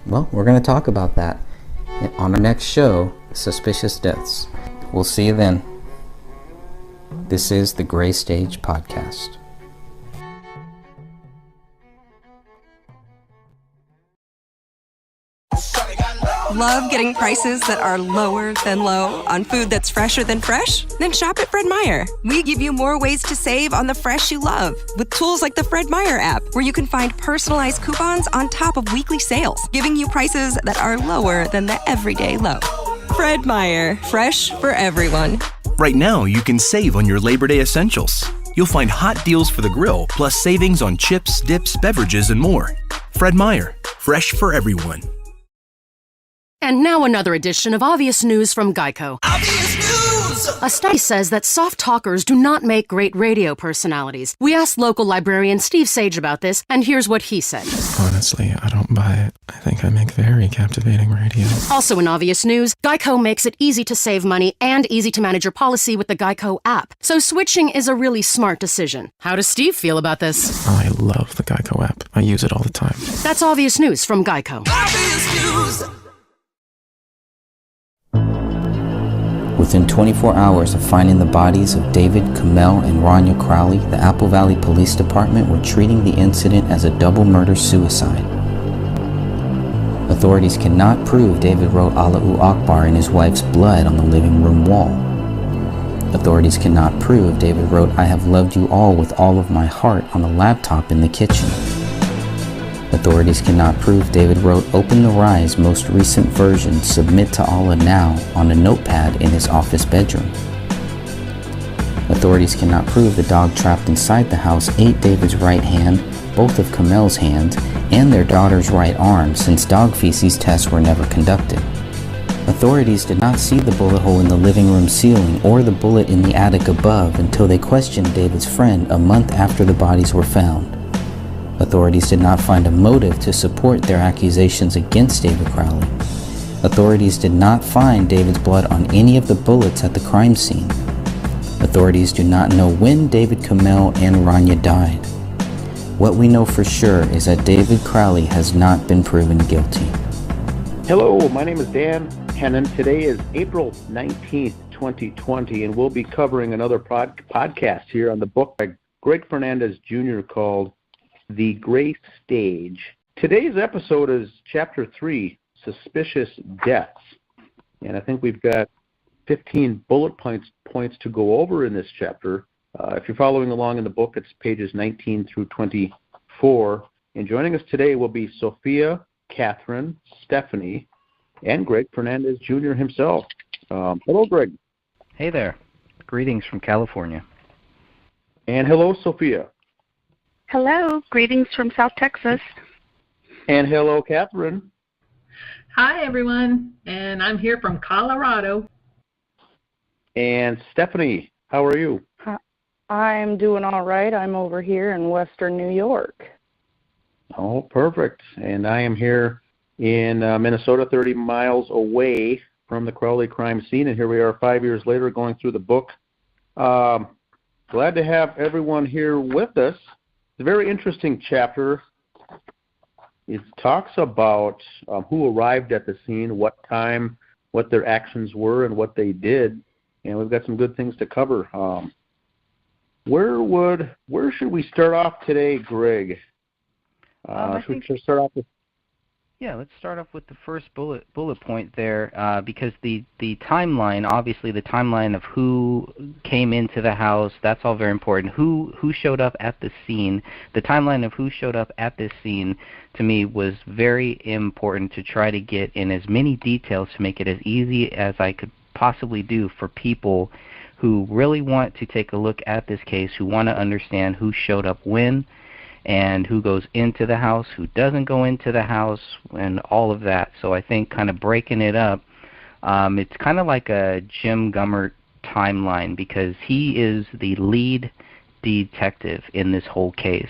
S1: Well, we're going to talk about that on our next show, Suspicious Deaths. We'll see you then. This is the Gray Stage Podcast.
S10: Shawty got love.
S7: Love getting prices that are lower than low on food that's fresher than fresh? Then shop at Fred Meyer. We give you more ways to save on the fresh you love with tools like the Fred Meyer app, where you can find personalized coupons on top of weekly sales, giving you prices that are lower than the everyday low. Fred Meyer, fresh for everyone.
S8: Right now, you can save on your Labor Day essentials. You'll find hot deals for the grill, plus savings on chips, dips, beverages, and more. Fred Meyer, fresh for everyone.
S9: And now another edition of Obvious News from Geico.
S10: Obvious News!
S9: A study says that soft talkers do not make great radio personalities. We asked local librarian Steve Sage about this, and here's what he said.
S11: Honestly, I don't buy it. I think I make very captivating radio.
S9: Also in Obvious News, Geico makes it easy to save money and easy to manage your policy with the Geico app. So switching is a really smart decision. How does Steve feel about this?
S11: I love the Geico app. I use it all the time.
S9: That's Obvious News from Geico.
S10: Obvious News!
S6: Within 24 hours of finding the bodies of David, Kamel, and Rania Crowley, the Apple Valley Police Department were treating the incident as a double murder-suicide. Authorities cannot prove David wrote Allahu Akbar in his wife's blood on the living room wall. Authorities cannot prove David wrote I have loved you all with all of my heart on the laptop in the kitchen. Authorities cannot prove David wrote Open the Rise most recent version Submit to Allah Now on a notepad in his office bedroom. Authorities cannot prove the dog trapped inside the house ate David's right hand, both of Kamel's hands, and their daughter's right arm, since dog feces tests were never conducted. Authorities did not see the bullet hole in the living room ceiling or the bullet in the attic above until they questioned David's friend a month after the bodies were found. Authorities did not find a motive to support their accusations against David Crowley. Authorities did not find David's blood on any of the bullets at the crime scene. Authorities do not know when David, Kamel, and Rania died. What we know for sure is that David Crowley has not been proven guilty.
S3: Hello, my name is Dan Hennon. Today is April 19th, 2020, and we'll be covering another podcast here on the book by Greg Fernandez Jr. called The Gray Stage. Today's episode is Chapter 3, Suspicious Deaths. And I think we've got 15 bullet points to go over in this chapter. If you're following along in the book, it's pages 19 through 24. And joining us today will be Sophia, Catherine, Stephanie, and Greg Fernandez Jr. himself. Hello, Greg.
S1: Hey there. Greetings from California.
S3: And hello, Sophia.
S5: Hello, greetings from South Texas.
S3: And hello, Catherine.
S21: Hi, everyone, and I'm here from Colorado.
S3: And Stephanie, how are you?
S4: I'm doing all right. I'm over here in Western New York.
S3: Oh, perfect. And I am here in Minnesota, 30 miles away from the Crowley crime scene, and here we are 5 years later going through the book. Glad to have everyone here with us. It's a very interesting chapter. It talks about who arrived at the scene, what time, what their actions were, and what they did. And we've got some good things to cover. Where should we start off today, Greg? Should we start off with?
S1: Yeah, let's start off with the first bullet point there, because the timeline, obviously the timeline of who came into the house, that's all very important. Who showed up at the scene, the timeline of who showed up at this scene, to me was very important to try to get in as many details to make it as easy as I could possibly do for people who really want to take a look at this case, who want to understand who showed up when, and who goes into the house, who doesn't go into the house, and all of that. So I think kind of breaking it up, it's kind of like a Jim Gummert timeline, because he is the lead detective in this whole case.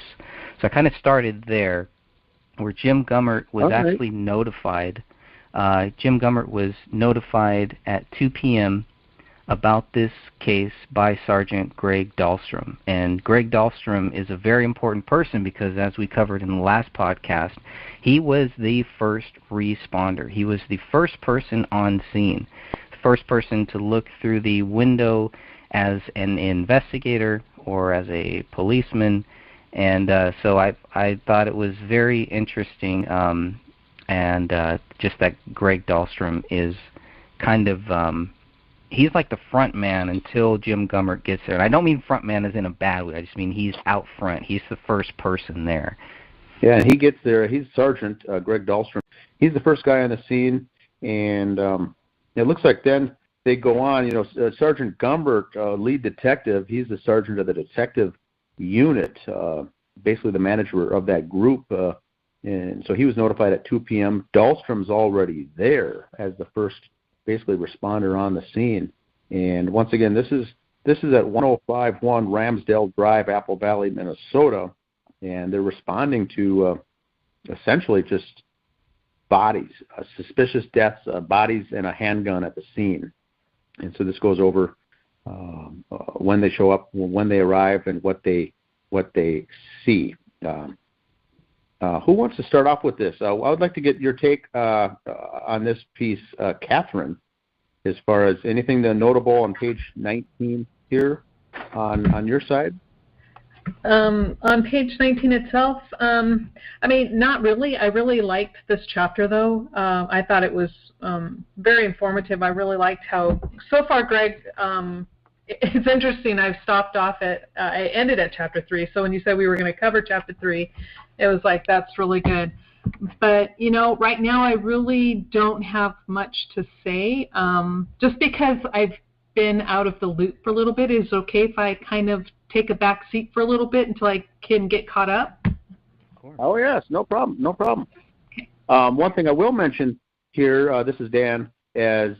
S1: So I kind of started there, where Jim Gummert was actually notified. Jim Gummert was notified at 2 p.m. about this case by Sergeant Greg Dahlstrom. And Greg Dahlstrom is a very important person because, as we covered in the last podcast, he was the first responder. He was the first person on scene, the first person to look through the window as an investigator or as a policeman. And so I thought it was very interesting and just that Greg Dahlstrom is kind of he's like the front man until Jim Gummert gets there. And I don't mean front man as in a bad way. I just mean he's out front. He's the first person there.
S3: Yeah, and he gets there. He's Sergeant Greg Dahlstrom. He's the first guy on the scene, and it looks like then they go on. Sergeant Gumbert, lead detective, he's the sergeant of the detective unit, basically the manager of that group, and so he was notified at 2 p.m. Dahlstrom's already there as the first basically responder on the scene. And once again, this is at 1051 Ramsdale Drive, Apple Valley, Minnesota, and they're responding to essentially just bodies, suspicious deaths, bodies, and a handgun at the scene. And so this goes over when they show up, when they arrive, and what they see. Who wants to start off with this? I would like to get your take on this piece, Catherine, as far as anything notable on page 19 here on your side.
S21: On page 19 itself, not really. I really liked this chapter, though. I thought it was very informative. I really liked how, so far, Greg, it's interesting. I've stopped off at, I ended at chapter 3, so when you said we were going to cover chapter 3, it was like, that's really good. But, right now I really don't have much to say, just because I've been out of the loop for a little bit. Is it okay if I kind of take a back seat for a little bit until I can get caught up?
S3: Oh, yes, no problem. One thing I will mention here, this is Dan, as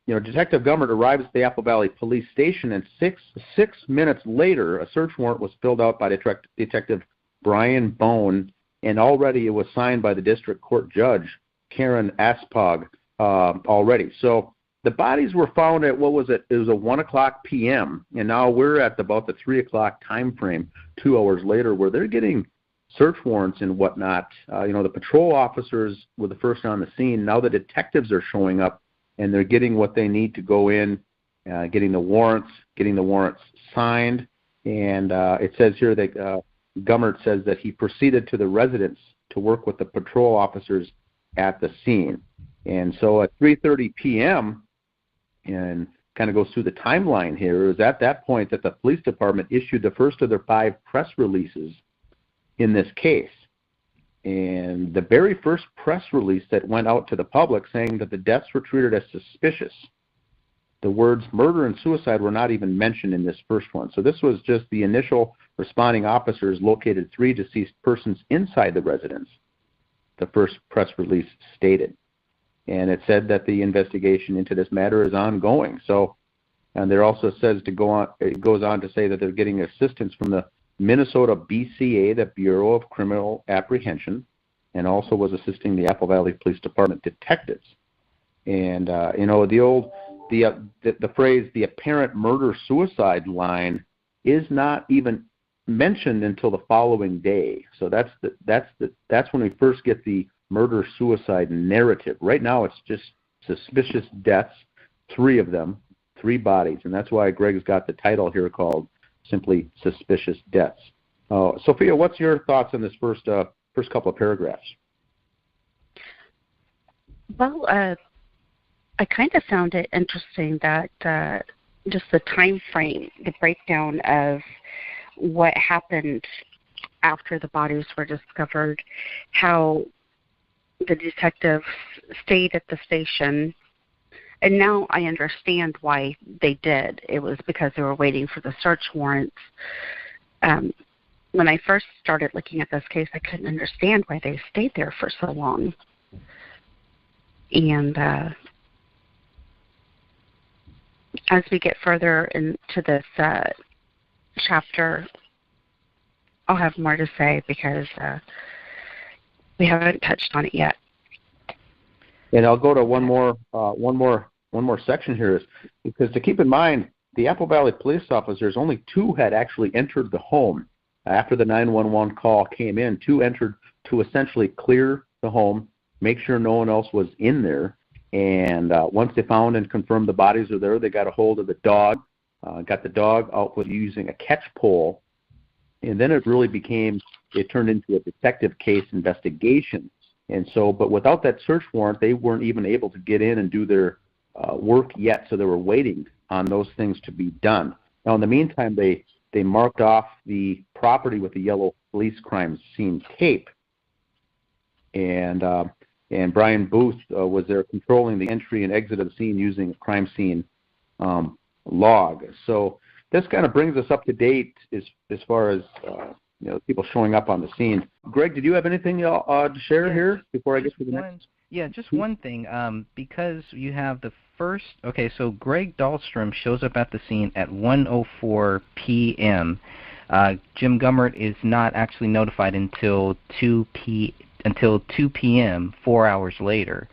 S3: Detective Gummert arrives at the Apple Valley Police Station, and six minutes later, a search warrant was filled out by Detective Brian Bone, and already it was signed by the district court judge, Karen Aspog, already. So the bodies were found at, what was it? It was a 1 o'clock p.m., and now we're at about the 3 o'clock time frame, 2 hours later, where they're getting search warrants and whatnot. The patrol officers were the first on the scene. Now the detectives are showing up, and they're getting what they need to go in, getting the warrants signed. And it says here that Gummert says that he proceeded to the residence to work with the patrol officers at the scene. And so at 3:30 p.m., and kind of goes through the timeline here, it was at that point that the police department issued the first of their 5 press releases in this case. And the very first press release that went out to the public saying that the deaths were treated as suspicious. The words murder and suicide were not even mentioned in this first one. So this was just the initial responding officers located 3 deceased persons inside the residence, the first press release stated. And it said that the investigation into this matter is ongoing. So, and there also says it goes on to say that they're getting assistance from the Minnesota BCA, the Bureau of Criminal Apprehension, and also was assisting the Apple Valley Police Department detectives. And the phrase "the apparent murder-suicide" line is not even mentioned until the following day. So that's when we first get the murder-suicide narrative. Right now, it's just suspicious deaths, 3 of them, 3 bodies, and that's why Greg's got the title here called simply "Suspicious Deaths." Sophia, what's your thoughts on this first couple of paragraphs?
S13: Well, I kind of found it interesting that just the time frame, the breakdown of what happened after the bodies were discovered, how the detectives stayed at the station. And now I understand why they did. It was because they were waiting for the search warrants. When I first started looking at this case, I couldn't understand why they stayed there for so long. And as we get further into this chapter, I'll have more to say because we haven't touched on it yet.
S3: And I'll go to one more section here, because to keep in mind, the Apple Valley police officers, only 2 had actually entered the home after the 911 call came in. 2 entered to essentially clear the home, make sure no one else was in there. And once they found and confirmed the bodies were there, they got a hold of the dog, got the dog out with using a catch pole, and then it turned into a detective case investigation. And so, but without that search warrant, they weren't even able to get in and do their work yet, so they were waiting on those things to be done. Now, in the meantime, they marked off the property with the yellow police crime scene tape, and Brian Booth was there controlling the entry and exit of the scene using a crime scene log. So this kind of brings us up to date as far as people showing up on the scene. Greg, did you have anything to share here before I get to the next?
S1: Yeah, just one thing. Because you have the first. Okay, so Greg Dahlstrom shows up at the scene at 1:04 p.m. Jim Gummert is not actually notified until 2 p.m. 4 hours later.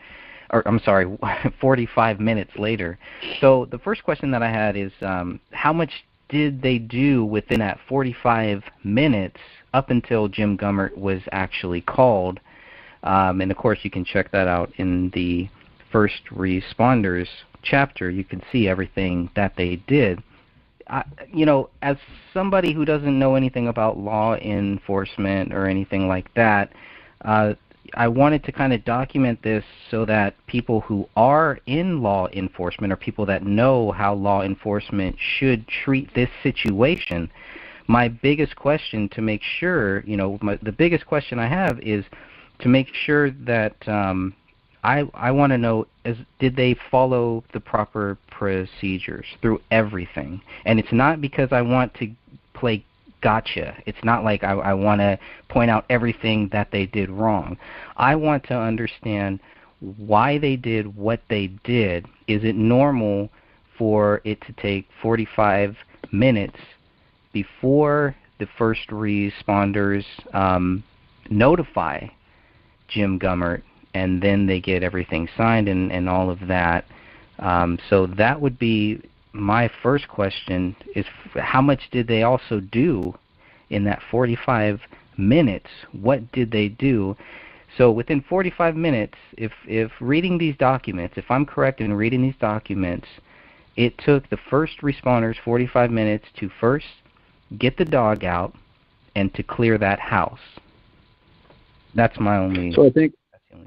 S1: Or I'm sorry, 45 minutes later. So the first question that I had is, how much did they do within that 45 minutes up until Jim Gummert was actually called? And of course, you can check that out in the first responders chapter. You can see everything that they did. As somebody who doesn't know anything about law enforcement or anything like that, I wanted to kind of document this so that people who are in law enforcement or people that know how law enforcement should treat this situation, my biggest question to make sure, the biggest question I have is to make sure that I want to know, did they follow the proper procedures through everything? And it's not because I want to play gotcha. It's not like I want to point out everything that they did wrong. I want to understand why they did what they did. Is it normal for it to take 45 minutes before the first responders notify Jim Gummert, and then they get everything signed and all of that? So that would be my first question, is how much did they also do in that 45 minutes? What did they do? So within 45 minutes, if reading these documents, if I'm correct in reading these documents, it took the first responders 45 minutes to first get the dog out and to clear that house. That's my only...
S3: So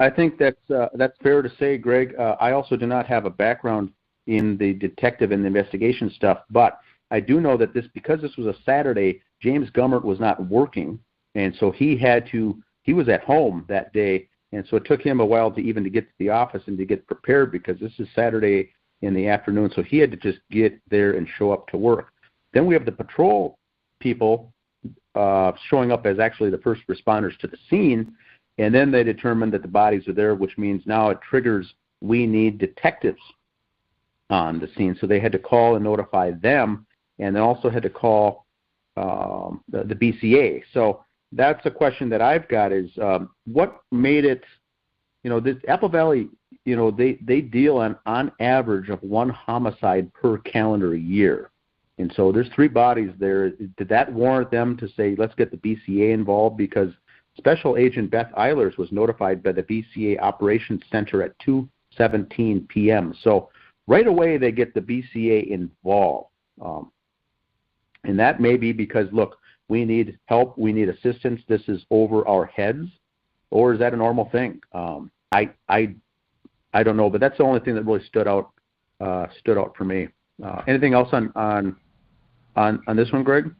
S3: I think that's fair to say, Greg. I also do not have a background in the detective and the investigation stuff, but I do know that because this was a Saturday, James Gummert was not working, and so he was at home that day, and so it took him a while to get to the office and to get prepared, because this is Saturday in the afternoon, so he had to just get there and show up to work. Then we have the patrol people showing up as actually the first responders to the scene, and then they determined that the bodies are there, which means now it triggers, we need detectives on the scene. So they had to call and notify them, and then also had to call the BCA. So that's a question that I've got, is what made it, this Apple Valley, they deal on average of one homicide per calendar year. And so there's 3 bodies there. Did that warrant them to say, let's get the BCA involved? Because Special Agent Beth Eilers was notified by the BCA Operations Center at 2:17 p.m. So right away they get the BCA involved. And that may be because, look, we need help, we need assistance, this is over our heads, or is that a normal thing? I don't know, but that's the only thing that really stood out for me. Anything else on this one, Greg?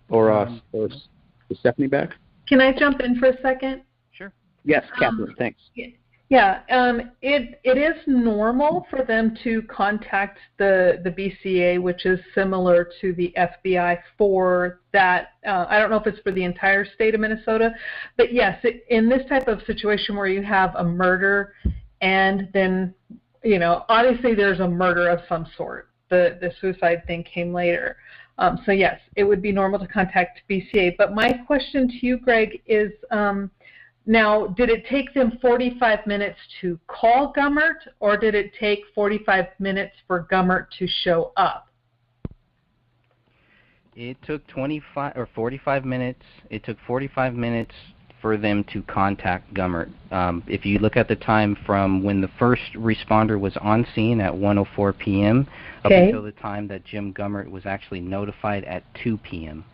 S3: Or is Stephanie back?
S21: Can I jump in for a second?
S1: Sure.
S3: Yes, Catherine, thanks.
S21: Yeah, it is normal for them to contact the BCA, which is similar to the FBI for that. I don't know if it's for the entire state of Minnesota, but yes, in this type of situation where you have a murder and then, obviously there's a murder of some sort. The suicide thing came later. So yes, it would be normal to contact BCA. But my question to you, Greg, is now, did it take them 45 minutes to call Gummert, or did it take 45 minutes for Gummert to show up?
S1: It took 45 minutes. It took 45 minutes for them to contact Gummert. If you look at the time from when the first responder was on scene at 1:04 p.m. up until the time that Jim Gummert was actually notified at 2 p.m.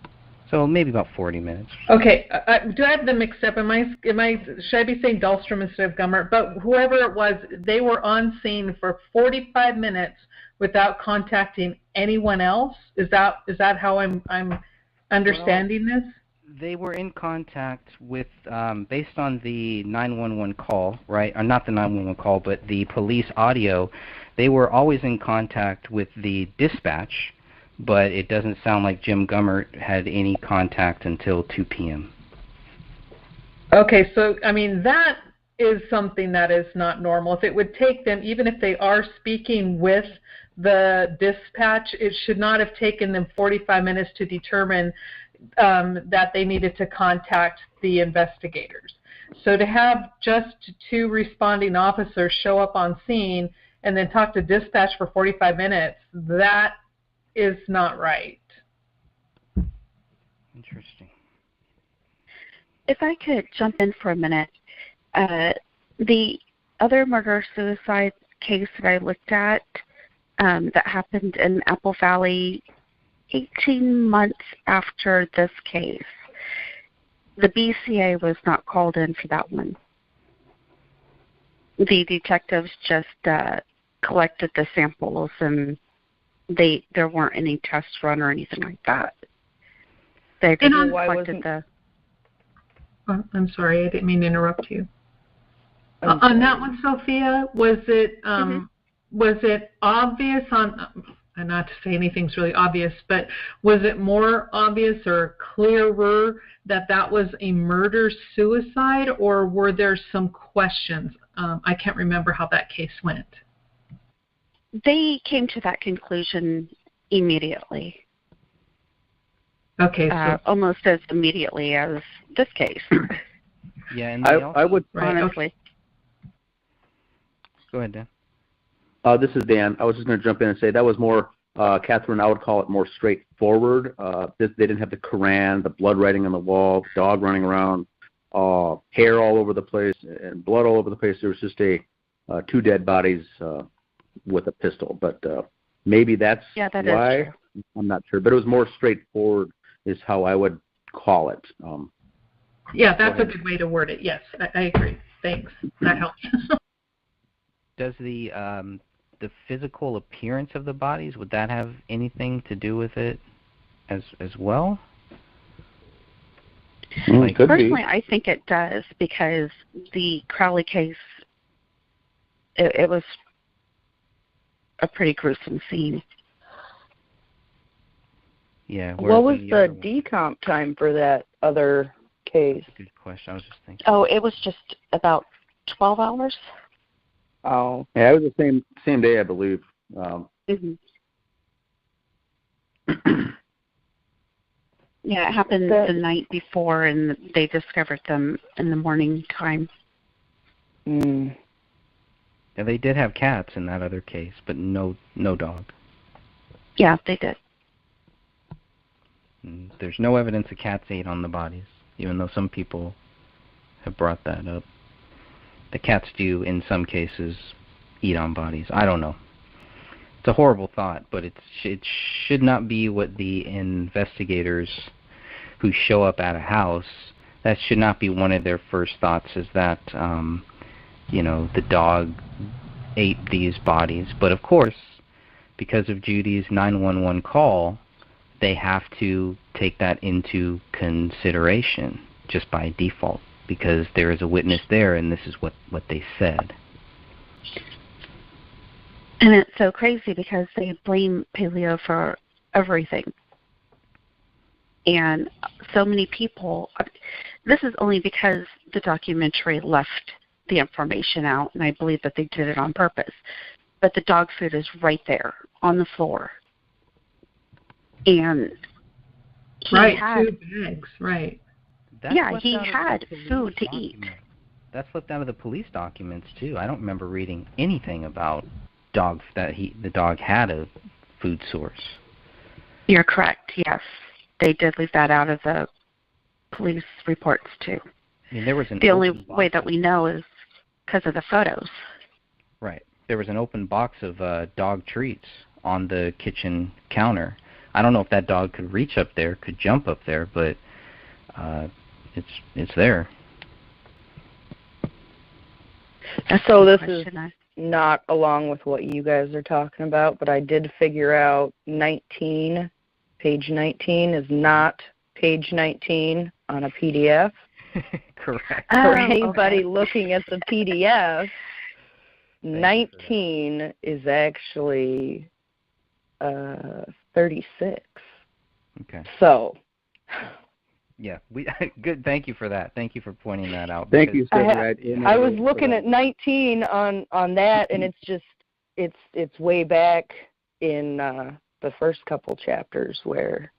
S1: So maybe about 40 minutes.
S21: Okay, do I have them mixed up? Should I be saying Dahlstrom instead of Gummert? But whoever it was, they were on scene for 45 minutes without contacting anyone else. Is that how I'm understanding this?
S1: They were in contact with, based on the 911 call, right? Or not the 911 call, but the police audio. They were always in contact with the dispatch, but it doesn't sound like Jim Gummert had any contact until 2 p.m.
S21: Okay, so, I mean, that is something that is not normal. If it would take them, even if they are speaking with the dispatch, it should not have taken them 45 minutes to determine that they needed to contact the investigators. So to have just 2 responding officers show up on scene and then talk to dispatch for 45 minutes, that is not right.
S1: Interesting.
S5: If I could jump in for a minute, the other murder-suicide case that I looked at that happened in Apple Valley 18 months after this case, the BCA was not called in for that one. The detectives just collected the samples, and there weren't any tests run or anything like that. They just collected the...
S21: Oh, I'm sorry, I didn't mean to interrupt you. On that one, Sophia, was it obvious and not to say anything's really obvious, but was it more obvious or clearer that was a murder-suicide, or were there some questions? I can't remember how that case went.
S5: They came to that conclusion immediately.
S21: Okay, so
S5: almost as immediately as this case.
S1: Yeah, and
S3: I would
S5: honestly.
S21: Okay.
S1: Go ahead, Dan.
S3: This is Dan. I was just going to jump in and say that was more, Catherine, I would call it more straightforward. They didn't have the Quran, the blood writing on the wall, the dog running around, hair all over the place, and blood all over the place. There was just 2 dead bodies with a pistol. But maybe that's why. I'm not sure. But it was more straightforward is how I would call it.
S21: Yeah, that's a good way to word it. Yes, I agree. Thanks. That helps.
S1: Does the physical appearance of the bodies, would that have anything to do with it as well?
S5: Personally, I think it does, because the Crowley case, it was a pretty gruesome scene.
S1: Yeah.
S4: What was the decomp time for that other case?
S1: Good question. I was just thinking.
S5: Oh, it was just about 12 hours.
S4: Oh.
S3: Yeah, it was the same day, I believe.
S5: Yeah, it happened the night before, and they discovered them in the morning time.
S1: Yeah, they did have cats in that other case, but no dog.
S5: Yeah, they did.
S1: There's no evidence the cats ate on the bodies, even though some people have brought that up. The cats do, in some cases, eat on bodies. I don't know. It's a horrible thought, but it should not be what the investigators who show up at a house, that should not be one of their first thoughts, is that, the dog ate these bodies. But of course, because of Judy's 911 call, they have to take that into consideration just by default, because there is a witness there, and this is what they said.
S5: And it's so crazy because they blame Paleo for everything. And so many people, this is only because the documentary left the information out, and I believe that they did it on purpose. But the dog food is right there on the floor. And he had
S21: 2 bags, right.
S5: He had food to eat.
S1: That's left out of the police documents too. I don't remember reading anything about the dog had a food source.
S5: You're correct. Yes, they did leave that out of the police reports too.
S1: I mean, there was
S5: the only way that we know is because of the photos.
S1: Right. There was an open box of dog treats on the kitchen counter I don't know if that dog could reach up there, could jump up there, but it's there.
S4: So this is not along with what you guys are talking about, but I did figure out page 19 is not page 19 on a PDF.
S1: Correct.
S4: For anybody looking at the PDF, 19 is actually 36.
S1: Okay.
S4: So.
S1: Yeah, good. Thank you for that. Thank you for pointing that out.
S3: Thank you,
S4: I was looking at 19 on that, and it's way back in the first couple chapters where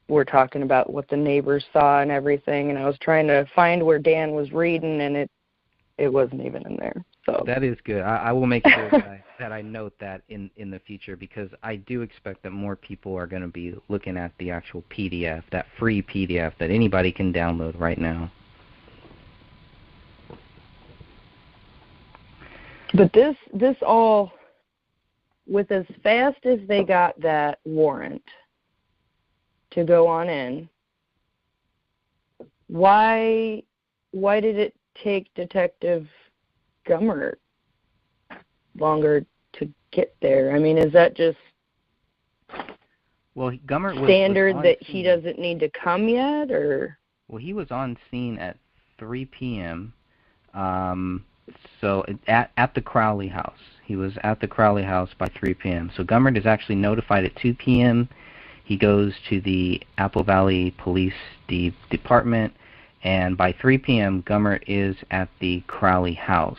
S4: we're talking about what the neighbors saw and everything, and I was trying to find where Dan was reading, and it wasn't even in there. So
S1: that is good. I will make sure that I note that in the future, because I do expect that more people are going to be looking at the actual PDF, that free PDF that anybody can download right now.
S4: But this all, with as fast as they got that warrant to go on in, why did it take Detective Gummert longer to get there? I mean, is that just
S1: Gummert
S4: standard
S1: was
S4: that he doesn't need to come yet, or?
S1: Well, he was on scene at 3 p.m. So at the Crowley house. He was at the Crowley house by 3 p.m. So Gummert is actually notified at 2 p.m. He goes to the Apple Valley Police Department, and by 3 p.m. Gummert is at the Crowley house.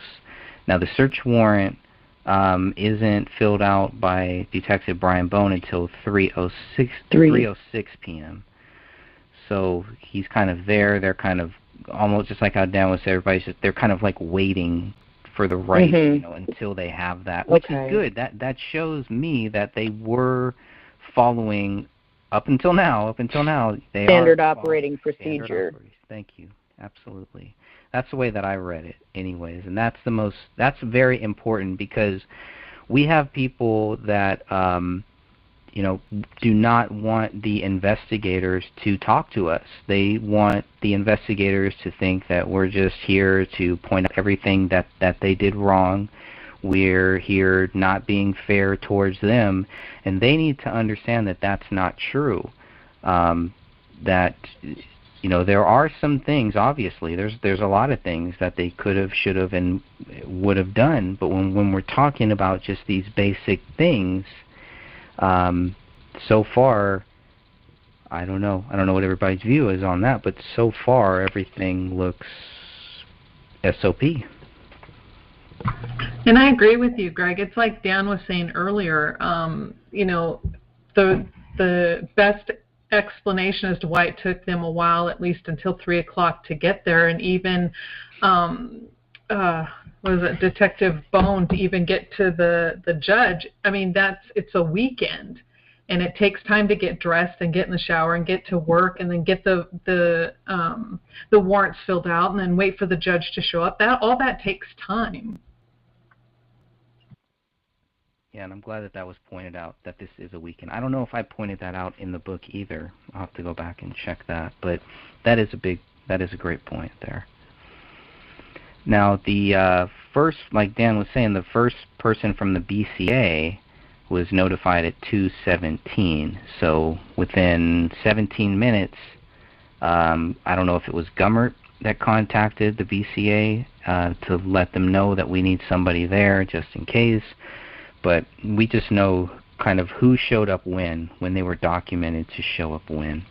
S1: Now, the search warrant isn't filled out by Detective Brian Bone until 3:06 p.m. So he's kind of there. They're kind of almost just like how Dan was saying, they're kind of like waiting for the right, until they have that, which is good. That shows me that they were following up until now. They
S4: standard
S1: are
S4: operating procedure.
S1: Thank you. Absolutely. That's the way that I read it anyways, and that's very important, because we have people that do not want the investigators to talk to us. They want the investigators to think that we're just here to point out everything that they did wrong. We're here not being fair towards them, and they need to understand that that's not true. That there are some things, obviously, there's a lot of things that they could have, should have, and would have done, but when we're talking about just these basic things, so far, I don't know what everybody's view is on that, but so far everything looks SOP.
S21: And I agree with you, Greg. It's like Dan was saying earlier, the best explanation as to why it took them a while, at least until 3 o'clock, to get there, and even Detective Bone to even get to the judge. I mean, it's a weekend, and it takes time to get dressed and get in the shower and get to work and then get the warrants filled out and then wait for the judge to show up. All that takes time.
S1: Yeah, and I'm glad that was pointed out, that this is a weekend. I don't know if I pointed that out in the book either. I'll have to go back and check that, but that is a great point there. Now, the first, like Dan was saying, the first person from the BCA was notified at 2:17. So within 17 minutes, I don't know if it was Gummert that contacted the BCA to let them know that we need somebody there just in case. But we just know kind of who showed up when they were documented to show up when.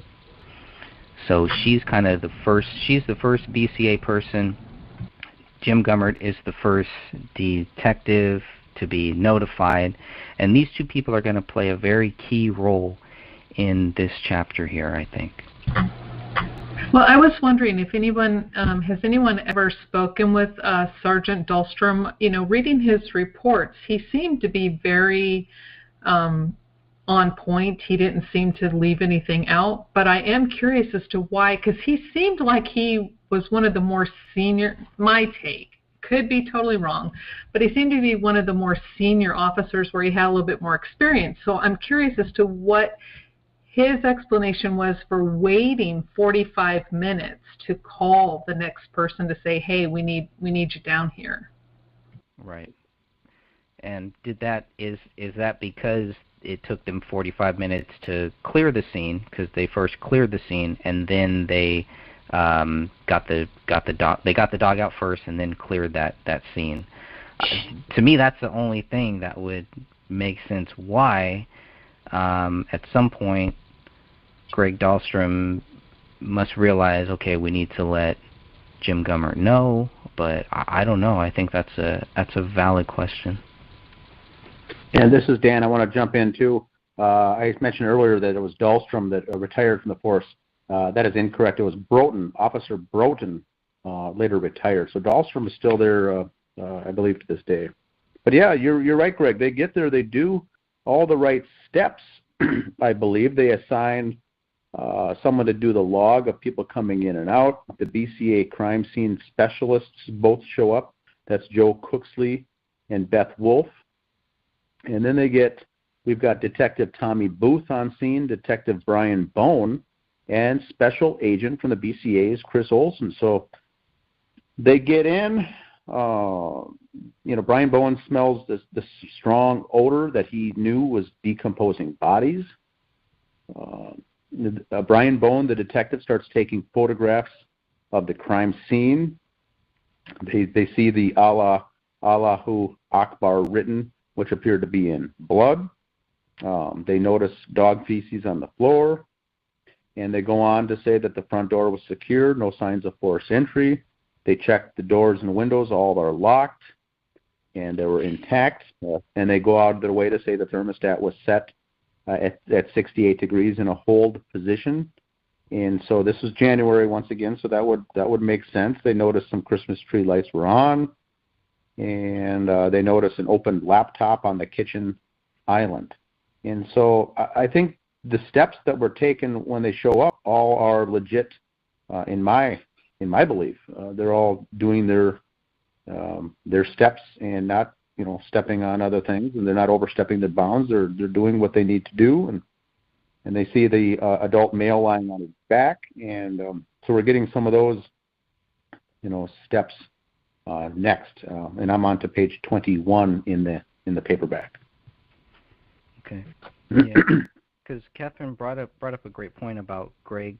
S1: So she's kind of she's the first BCA person. Jim Gummert is the first detective to be notified, and these two people are going to play a very key role in this chapter here, I think.
S21: Well, I was wondering if anyone has anyone ever spoken with Sergeant Dahlstrom. Reading his reports, he seemed to be very on point. He didn't seem to leave anything out, but I am curious as to why, because he seemed like he was one of the more senior, my take, could be totally wrong, but he seemed to be one of the more senior officers where he had a little bit more experience. So I'm curious as to what his explanation was for waiting 45 minutes to call the next person to say, hey, we need you down here.
S1: Right. And is that because it took them 45 minutes to clear the scene, because they first cleared the scene and then they got the dog out first and then cleared that scene? To me, that's the only thing that would make sense why at some point Greg Dahlstrom must realize, okay, we need to let Jim Gummert know, but I don't know. I think that's a valid question.
S3: And this is Dan. I want to jump in too. I mentioned earlier that it was Dahlstrom that retired from the force. That is incorrect. It was Broughton. Officer Broughton later retired. So Dahlstrom is still there, I believe, to this day. But yeah, you're right, Greg. They get there. They do all the right steps. I believe they assigned someone to do the log of people coming in and out. The BCA crime scene specialists both show up. That's Joe Cooksley and Beth Wolf. And then we've got Detective Tommy Booth on scene, Detective Brian Bone, and Special Agent from the BCA's Chris Olson. So they get in. Brian Bone smells this strong odor that he knew was decomposing bodies. Brian Bone, the detective, starts taking photographs of the crime scene. They see the Allahu Akbar written, which appeared to be in blood. They notice dog feces on the floor, and they go on to say that the front door was secure, no signs of forced entry. They check the doors and windows, all are locked, and they were intact. And they go out of their way to say the thermostat was set at 68 degrees in a hold position. And so this was January once again, so that would make sense. They noticed some Christmas tree lights were on, and they noticed an open laptop on the kitchen island. And so I think the steps that were taken when they show up all are legit in my belief. They're all doing their steps and not stepping on other things, and they're not overstepping their bounds. They're doing what they need to do, and they see the adult male lying on his back, and so we're getting some of those steps next. And I'm on to page 21 in the paperback.
S1: Okay. Yeah, because Catherine brought up a great point about Greg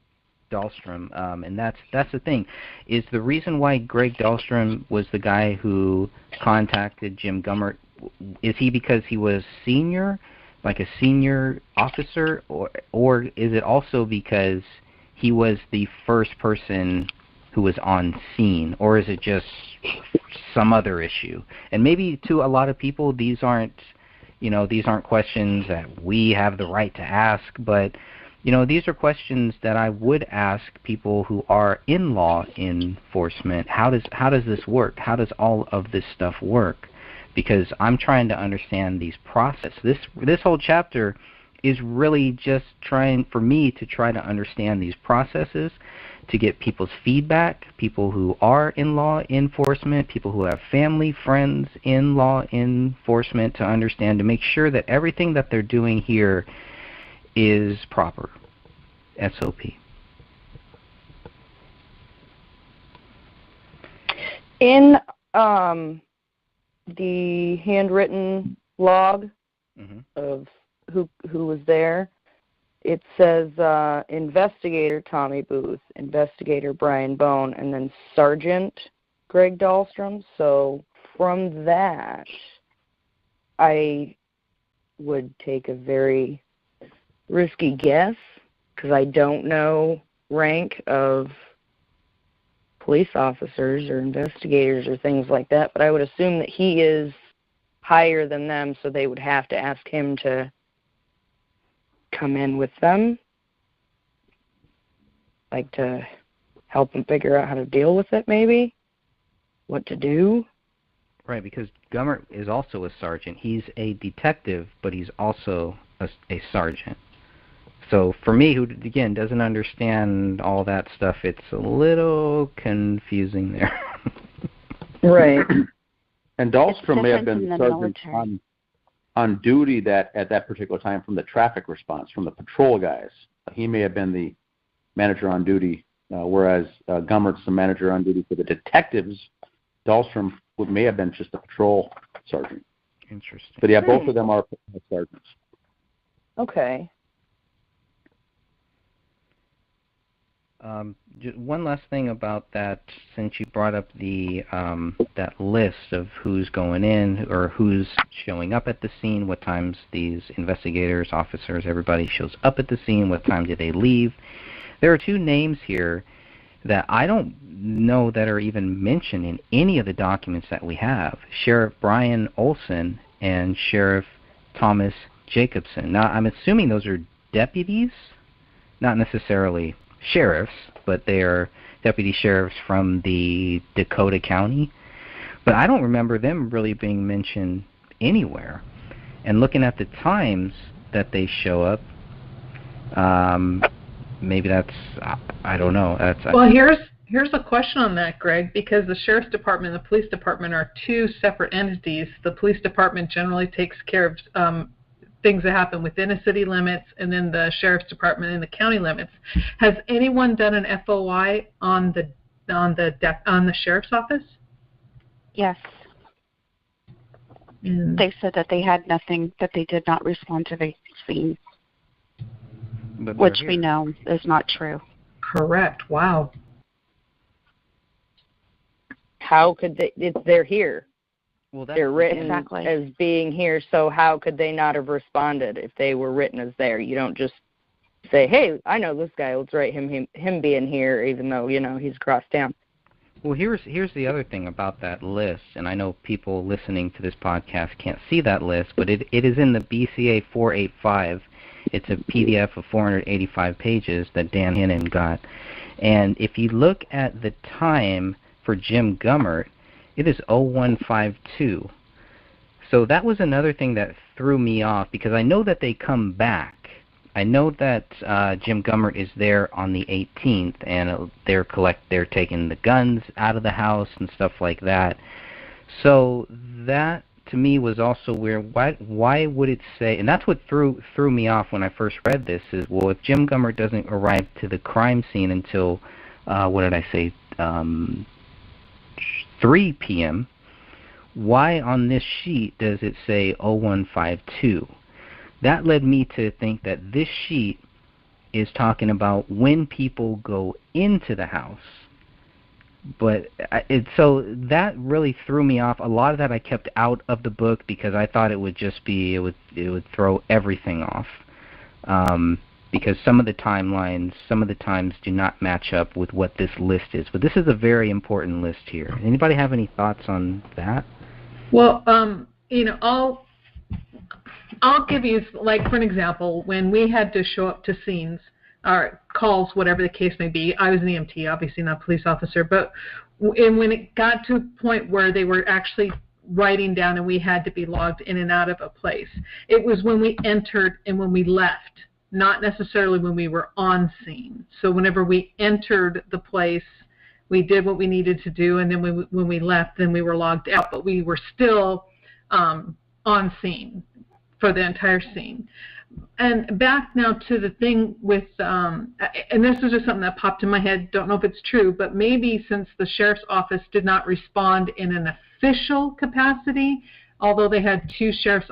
S1: Dahlstrom, and that's the thing. Is the reason why Greg Dahlstrom was the guy who contacted Jim Gummert, is he because he was senior, like a senior officer, or is it also because he was the first person who was on scene, or is it just some other issue? And maybe to a lot of people these aren't questions that we have the right to ask, but these are questions that I would ask people who are in law enforcement. How does this work? How does all of this stuff work? Because I'm trying to understand these processes. This whole chapter is really just trying for me to try to understand these processes, to get people's feedback, people who are in law enforcement, people who have family, friends in law enforcement, to understand, to make sure that everything that they're doing here is proper. SOP.
S4: In the handwritten log of who was there, it says Investigator Tommy Booth, Investigator Brian Bone, and then Sergeant Greg Dahlstrom. So from that, I would take a very risky guess, because I don't know rank of police officers or investigators or things like that, but I would assume that he is higher than them, so they would have to ask him to come in with them, like to help them figure out how to deal with it, maybe, what to do.
S1: Right, because Gummert is also a sergeant. He's a detective, but he's also a sergeant. So for me, who, again, doesn't understand all that stuff, it's a little confusing there.
S4: Right.
S3: And Dahlstrom may have been Sergeant Tommy. on duty that at that particular time from the traffic response, from the patrol guys. He may have been the manager on duty, whereas Gummert's the manager on duty for the detectives. Dahlstrom may have been just a patrol sergeant.
S1: Interesting.
S3: But yeah, both of them are sergeants.
S4: Okay.
S1: Just one last thing about that, since you brought up the that list of who's going in or who's showing up at the scene, what times these investigators, officers, everybody shows up at the scene, what time do they leave. There are two names here that I don't know that are even mentioned in any of the documents that we have. Sheriff Brian Olson and Sheriff Thomas Jacobson. Now, I'm assuming those are deputies, not necessarily sheriffs, but they are deputy sheriffs from the Dakota County. But I don't remember them really being mentioned anywhere. And looking at the times that they show up, maybe that's, I don't know.
S21: Well, here's a question on that, Greg, because the Sheriff's Department and the Police Department are two separate entities. The Police Department generally takes care of things that happen within the city limits, and then the Sheriff's Department in the county limits. Has anyone done an FOI on the Sheriff's Office?
S13: Yes. They said that they had nothing, that they did not respond to the scene, which we know is not true.
S21: Correct. Wow.
S4: How could they? They're here.
S1: Well,
S4: they're written
S13: exactly
S4: as being here, so how could they not have responded if they were written as there? You don't just say, hey, I know this guy, let's write him being here, even though, he's across town.
S1: Well, here's the other thing about that list, and I know people listening to this podcast can't see that list, but it is in the BCA 485. It's a PDF of 485 pages that Dan Hinnon got. And if you look at the time for Jim Gummert, it is 0152. So that was another thing that threw me off, because I know that they come back. I know that Jim Gummert is there on the 18th, and they're taking the guns out of the house and stuff like that. So that to me was also weird. Why would it say? And that's what threw me off when I first read this. Is, well, if Jim Gummert doesn't arrive to the crime scene until 3 p.m., why on this sheet does it say 0152? That led me to think that this sheet is talking about when people go into the house. But so that really threw me off. A lot of that I kept out of the book because I thought it would just be, it would throw everything off. Because some of the timelines, some of the times do not match up with what this list is. But this is a very important list here. Anybody have any thoughts on that?
S21: Well, I'll give you, like, for an example, when we had to show up to scenes, or calls, whatever the case may be. I was an EMT, obviously not a police officer, but when it got to a point where they were actually writing down and we had to be logged in and out of a place, it was when we entered and when we left, not necessarily when we were on scene. So whenever we entered the place, we did what we needed to do, and then when we left, then we were logged out, but we were still on scene for the entire scene. And back now to the thing with, and this is just something that popped in my head, don't know if it's true, but maybe since the sheriff's office did not respond in an official capacity, although they had two sheriff's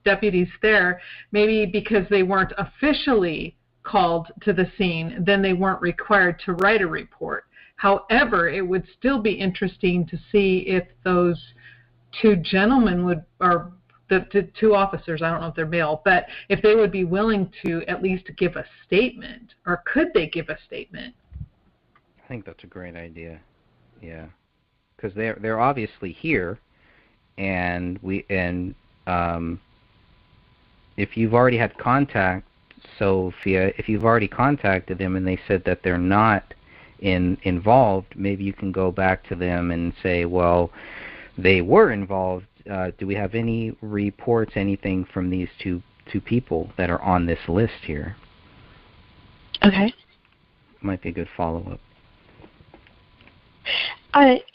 S21: deputies there, maybe because they weren't officially called to the scene, then they weren't required to write a report. However, it would still be interesting to see if those two gentlemen would, or the two officers, I don't know if they're male, but if they would be willing to at least give a statement, or could they give a statement?
S1: I think that's a great idea. Yeah, because they're obviously here, and if you've already had contact, Sophia, if you've already contacted them and they said that they're not involved, maybe you can go back to them and say, well, they were involved. Do we have any reports, anything from these two people that are on this list here?
S13: Okay.
S1: Might be a good follow-up.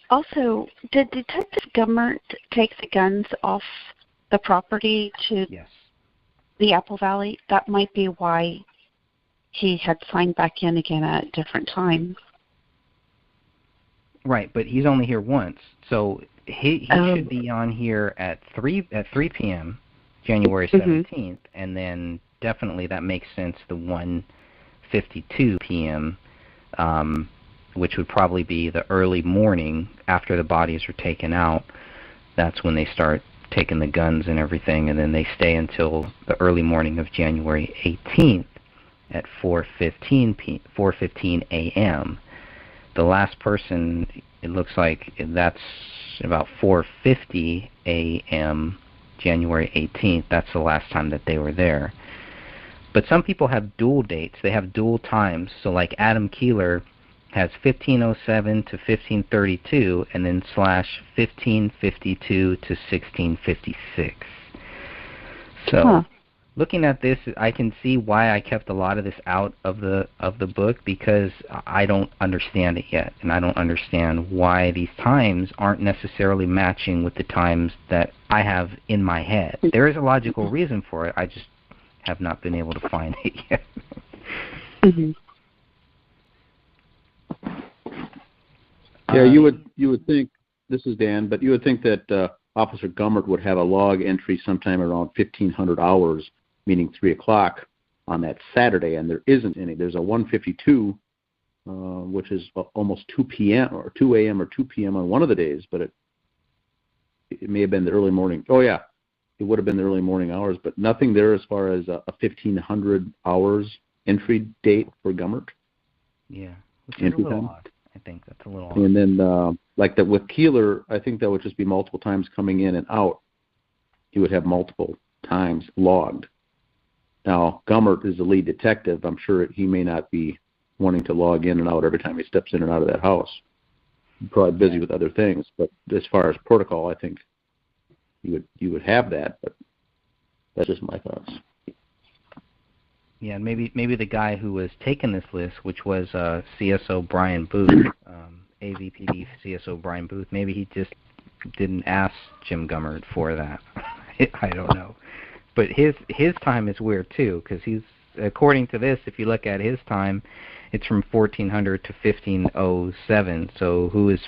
S13: Also, did Detective Gummert take the guns off the property to the Apple Valley, that might be why he had signed back in again at a different time.
S1: Right, but he's only here once, so he should be on here at 3 p.m. January 17th, and then definitely that makes sense. The 1:52 p.m., which would probably be the early morning after the bodies are taken out. That's when they start taking the guns and everything, and then they stay until the early morning of January 18th at 4:15 a.m. The last person, it looks like that's about 4:50 a.m. January 18th. That's the last time that they were there. But some people have dual dates. They have dual times. So like Adam Keeler has 1507 to 1532, and then slash 1552 to 1656. So looking at this, I can see why I kept a lot of this out of the book, because I don't understand it yet, and I don't understand why these times aren't necessarily matching with the times that I have in my head. There is a logical reason for it. I just have not been able to find it yet.
S3: Yeah, you would think, this is Dan, but you would think that Officer Gummert would have a log entry sometime around 1500 hours, meaning 3 o'clock on that Saturday, and there isn't any. There's a 1:52, which is almost 2 p.m. or 2 a.m. or 2 p.m. on one of the days, but it may have been the early morning. Oh, yeah, it would have been the early morning hours, but nothing there as far as a 1500 hours entry date for Gummert.
S1: Yeah, which is a little odd. I think that's a little odd.
S3: And then, like that with Keeler, I think that would just be multiple times coming in and out. He would have multiple times logged. Now, Gummert is the lead detective. I'm sure he may not be wanting to log in and out every time he steps in and out of that house. He's probably busy with other things. But as far as protocol, I think you would have that. But that's just my thoughts.
S1: Yeah, and maybe the guy who was taking this list, which was CSO Brian Booth, AVPD CSO Brian Booth, maybe he just didn't ask Jim Gummert for that. I don't know. But his time is weird too, because he's, according to this, if you look at his time, it's from 1400 to 1507. So who is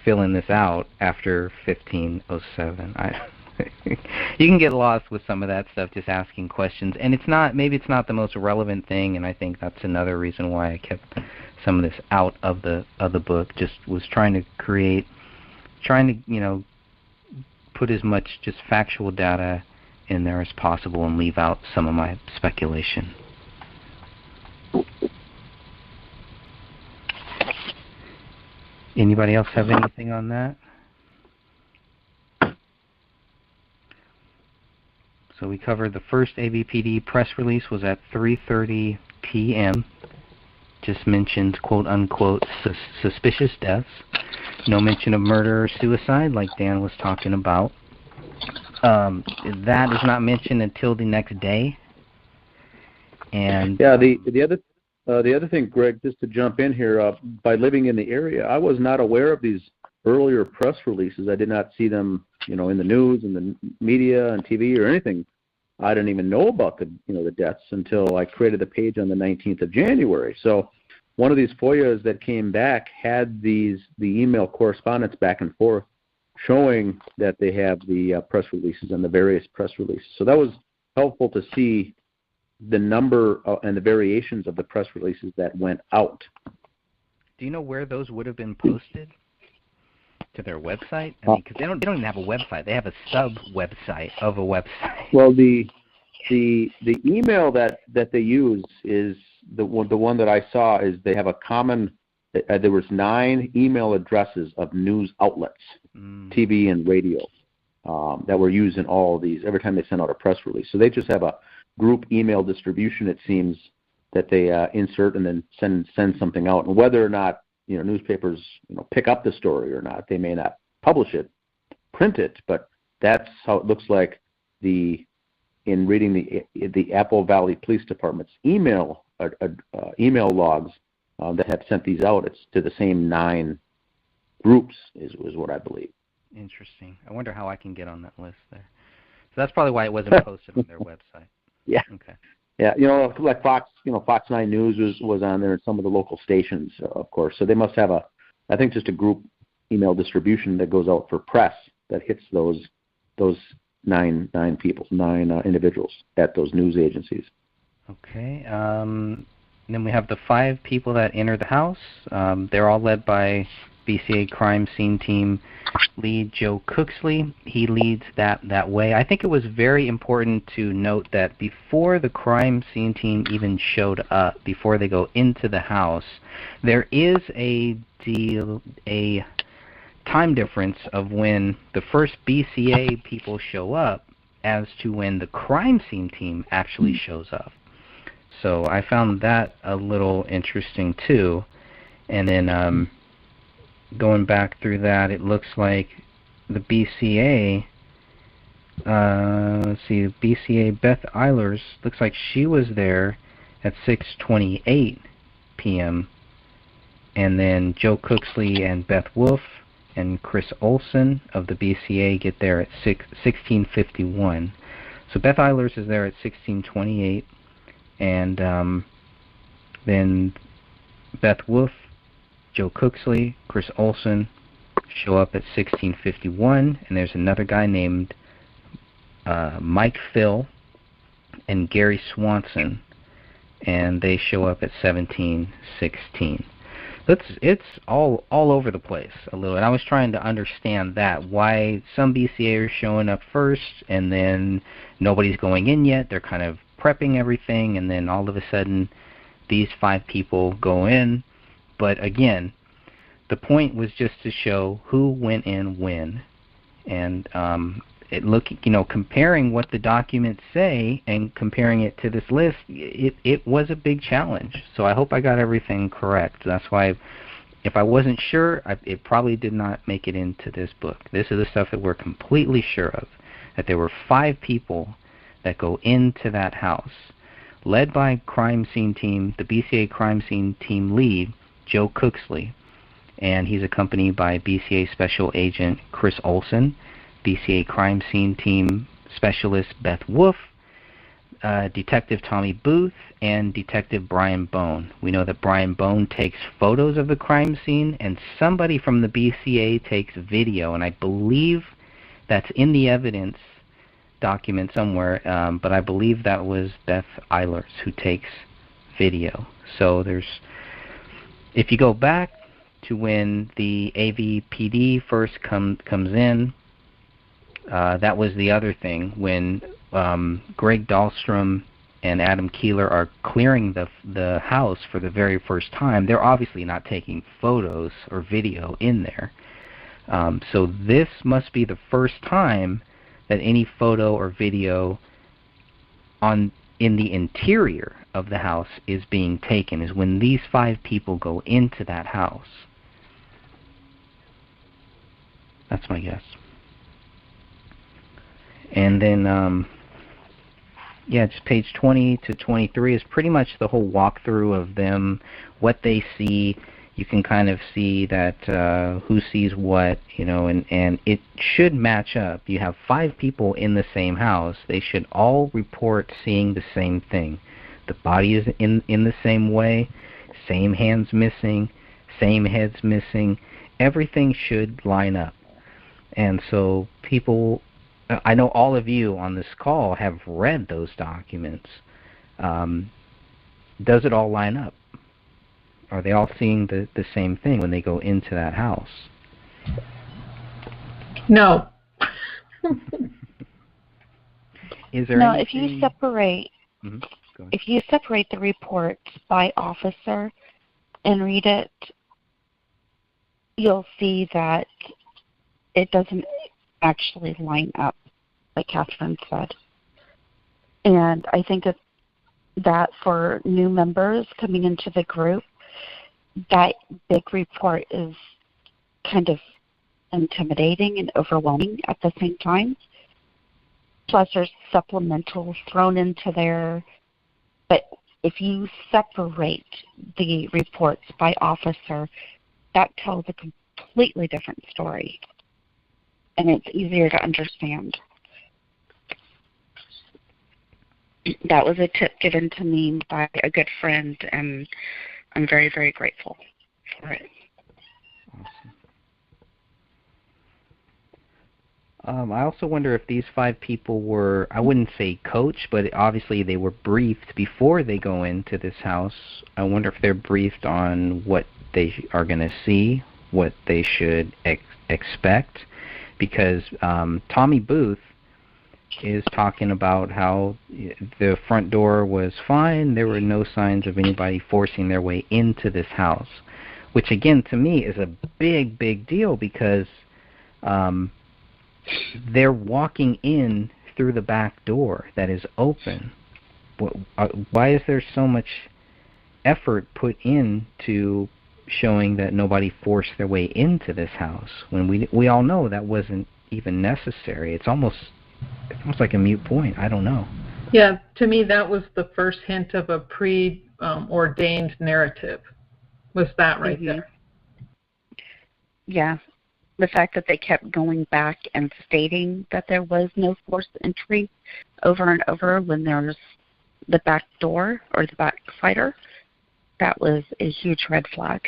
S1: filling this out after 1507? You can get lost with some of that stuff just asking questions, and maybe it's not the most relevant thing, and I think that's another reason why I kept some of this out of the book. Just was trying to put as much just factual data in there as possible and leave out some of my speculation. Anybody else have anything on that? So we covered the first AVPD press release was at 3:30 p.m. Just mentioned quote-unquote suspicious deaths. No mention of murder or suicide like Dan was talking about. That is not mentioned until the next day. And
S3: yeah, the other thing, Greg, just to jump in here, by living in the area, I was not aware of these earlier press releases. I did not see them, in the news and the media and TV or anything. I didn't even know about the deaths until I created the page on the 19th of January. So one of these FOIAs that came back had the email correspondence back and forth showing that they have the press releases and the various press releases. So that was helpful to see the number and the variations of the press releases that went out.
S1: Do you know where those would have been posted? To their website? I mean, because they don't even have a website. They have a sub-website of a website.
S3: Well, the email that they use is the one that I saw is they have a common. There was 9 email addresses of news outlets, TV and radio, that were used in all of these every time they send out a press release. So they just have a group email distribution, it seems, that they insert and then send something out. And whether or not newspapers pick up the story or not, they may not publish it, print it, but that's how it looks like in reading the Apple Valley Police Department's email logs that have sent these out. It's to the same 9 groups is what I believe.
S1: Interesting. I wonder how I can get on that list there. that's probably why it wasn't posted on their website.
S3: Yeah.
S1: Okay.
S3: Yeah, like Fox, Fox 9 News was on there, and some of the local stations, of course. So they must have I think just a group email distribution that goes out for press that hits those nine individuals at those news agencies.
S1: Okay. Then we have the 5 people that enter the house. They're all led by BCA crime scene team lead Joe Cooksley. He leads that way. I think it was very important to note that before the crime scene team even showed up, before they go into the house, there is a time difference of when the first BCA people show up as to when the crime scene team actually shows up. So I found that a little interesting too. And then going back through that, it looks like the BCA, let's see, the BCA Beth Eilers, looks like she was there at 6:28 p.m. And then Joe Cooksley and Beth Wolf and Chris Olson of the BCA get there at 16:51. So Beth Eilers is there at 16:28, and then Beth Wolf, Joe Cooksley, Chris Olson show up at 16:51, and there's another guy named Mike Phil and Gary Swanson, and they show up at 17:16. It's all over the place a little, and I was trying to understand that, why some BCA are showing up first, and then nobody's going in yet. They're kind of prepping everything, and then all of a sudden these 5 people go in. But again, the point was just to show who went in when, and comparing what the documents say and comparing it to this list, it was a big challenge. So I hope I got everything correct. That's why, if I wasn't sure, it probably did not make it into this book. This is the stuff that we're completely sure of, that there were 5 people that go into that house, led by crime scene team, the BCA crime scene team lead, Joe Cooksley, and he's accompanied by BCA Special Agent Chris Olson, BCA crime scene team specialist Beth Wolf, Detective Tommy Booth, and Detective Brian Bone. We know that Brian Bone takes photos of the crime scene, and somebody from the BCA takes video, and I believe that's in the evidence document somewhere, but I believe that was Beth Eilers who takes video. So if you go back to when the AVPD first comes in, that was the other thing. When Greg Dahlstrom and Adam Keeler are clearing the house for the very first time, they're obviously not taking photos or video in there. So this must be the first time that any photo or video in the interior of the house is being taken, is when these 5 people go into that house. That's my guess. And then, just page 20 to 23 is pretty much the whole walkthrough of them, what they see. You can kind of see that who sees what, and it should match up. You have 5 people in the same house. They should all report seeing the same thing. The body is in the same way, same hands missing, same heads missing. Everything should line up. And so people, I know all of you on this call have read those documents. Does it all line up? Are they all seeing the same thing when they go into that house?
S21: No.
S1: Is there
S13: no,
S1: anything...
S13: if you separate the report by officer and read it, you'll see that it doesn't actually line up, like Catherine said. And I think that for new members coming into the group, that big report is kind of intimidating and overwhelming at the same time. Plus there's supplementals thrown into there. But if you separate the reports by officer, that tells a completely different story. And it's easier to understand. that was a tip given to me by a good friend, and I'm very, very grateful for it.
S1: I also wonder if these 5 people were, I wouldn't say coached, but obviously they were briefed before they go into this house. I wonder if they're briefed on what they are going to see, what they should expect, because Tommy Booth is talking about how the front door was fine, there were no signs of anybody forcing their way into this house, which again to me is a big, big deal, because they're walking in through the back door that is open. Why is there so much effort put into showing that nobody forced their way into this house when we all know that wasn't even necessary? It's almost like a moot point. I don't know.
S21: Yeah, to me that was the first hint of a pre-ordained narrative. Was that right there?
S13: Yeah. The fact that they kept going back and stating that there was no forced entry over and over when there's the back door or the backslider, that was a huge red flag.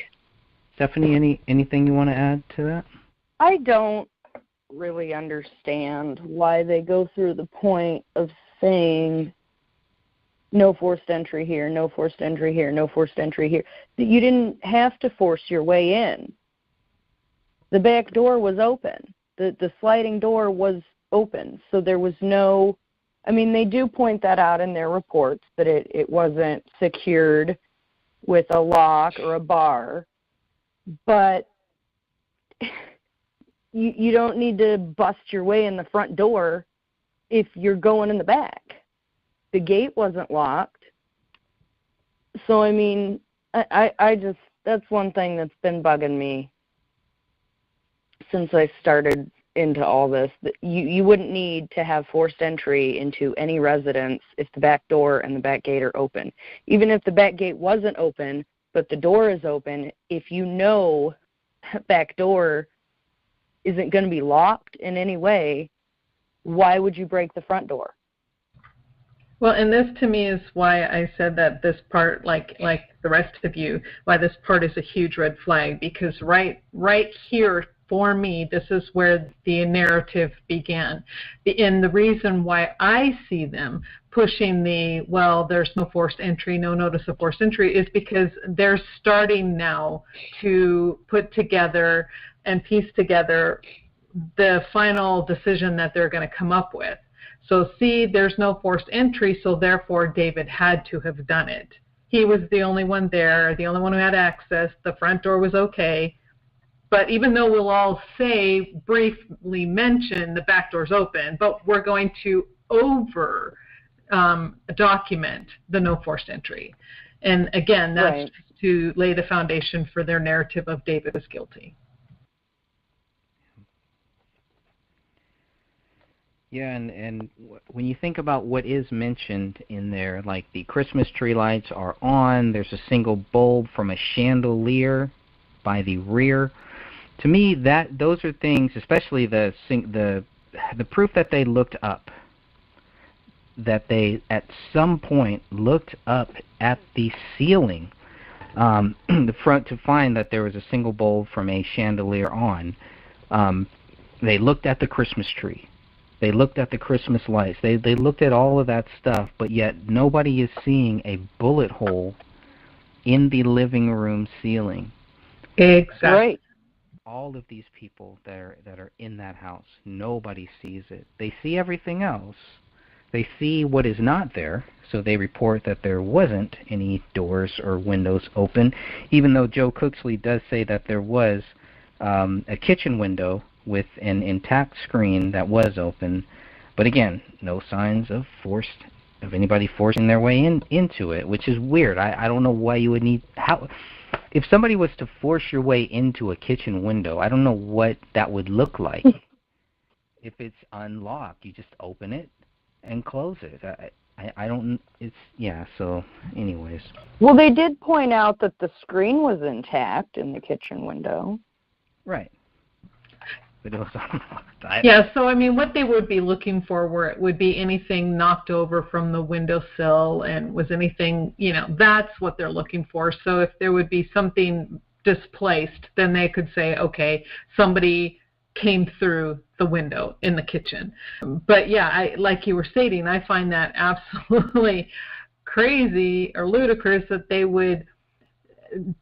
S1: Stephanie, anything you want to add to that?
S4: I don't really understand why they go through the point of saying no forced entry here, no forced entry here, no forced entry here. You didn't have to force your way in. The back door was open. The sliding door was open. So there was no, I mean, they do point that out in their reports, that it wasn't secured with a lock or a bar. But you don't need to bust your way in the front door if you're going in the back. The gate wasn't locked. So, I mean, I just, that's one thing that's been bugging me since I started into all this. You wouldn't need to have forced entry into any residence if the back door and the back gate are open. Even if the back gate wasn't open, but the door is open, if you know that back door isn't going to be locked in any way, why would you break the front door?
S21: Well, and this to me is why I said that this part, like the rest of you, why this part is a huge red flag, because right here for me, this is where the narrative began. And the reason why I see them pushing there's no forced entry, no notice of forced entry, is because they're starting now to put together and piece together the final decision that they're going to come up with. So see, there's no forced entry, so therefore David had to have done it. He was the only one there, the only one who had access. The front door was okay. But even though we'll all say, briefly mention the back door's open, but we're going to document the no forced entry. And again, that's
S4: right,
S21: to lay the foundation for their narrative of David was guilty.
S1: Yeah, and when you think about what is mentioned in there, like the Christmas tree lights are on, there's a single bulb from a chandelier by the rear. To me, those are things, especially the proof that they looked up, that they at some point looked up at the ceiling, the front, to find that there was a single bulb from a chandelier on. They looked at the Christmas tree. They looked at the Christmas lights. They looked at all of that stuff, but yet nobody is seeing a bullet hole in the living room ceiling.
S21: Exactly.
S4: Right.
S1: All of these people that are in that house, nobody sees it. They see everything else. They see what is not there, so they report that there wasn't any doors or windows open, even though Joe Cooksley does say that there was a kitchen window with an intact screen that was open, but again, no signs of anybody forcing their way into it, which is weird. I don't know why you would need, if somebody was to force your way into a kitchen window, I don't know what that would look like. If it's unlocked, you just open it and close it. I don't, so anyways.
S4: Well, they did point out that the screen was intact in the kitchen window.
S1: Right. windows unlocked.
S21: Yeah, so I mean, what they would be looking for would be anything knocked over from the windowsill, and was anything, that's what they're looking for. So if there would be something displaced, then they could say, okay, somebody came through the window in the kitchen. But yeah, like you were stating, I find that absolutely crazy or ludicrous that they would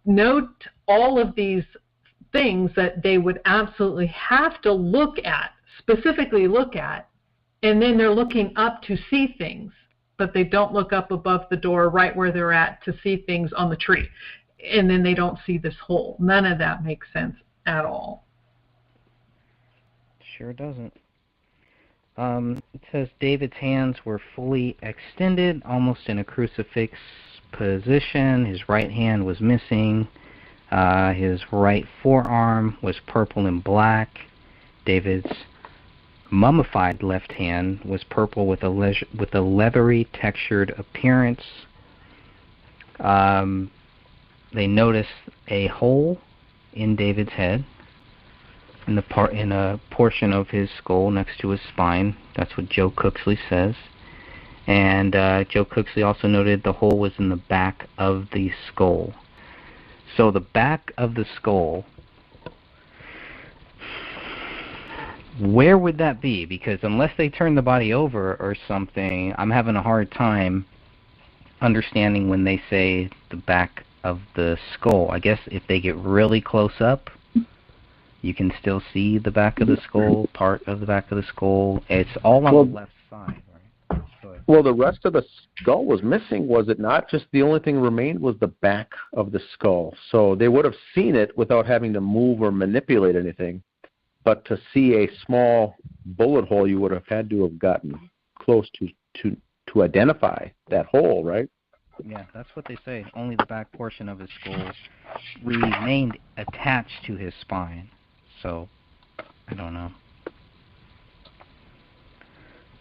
S21: note all of these things that they would absolutely have to specifically look at, and then they're looking up to see things, but they don't look up above the door right where they're at to see things on the tree, and then they don't see this hole. None of that makes sense at all.
S1: Sure doesn't. It says David's hands were fully extended, almost in a crucifix position. His right hand was missing. His right forearm was purple and black. David's mummified left hand was purple with a leathery textured appearance. They noticed a hole in David's head, in a portion of his skull next to his spine. That's what Joe Cooksley says. And Joe Cooksley also noted the hole was in the back of the skull. So the back of the skull, where would that be? Because unless they turn the body over or something, I'm having a hard time understanding when they say the back of the skull. I guess if they get really close up, you can still see the back of the skull, part of the back of the skull. It's all on the left side, right?
S3: Well, the rest of the skull was missing, was it not? Just the only thing remained was the back of the skull. So they would have seen it without having to move or manipulate anything. But to see a small bullet hole, you would have had to have gotten close to identify that hole, right?
S1: Yeah, that's what they say. Only the back portion of his skull remained attached to his spine. So, I don't know.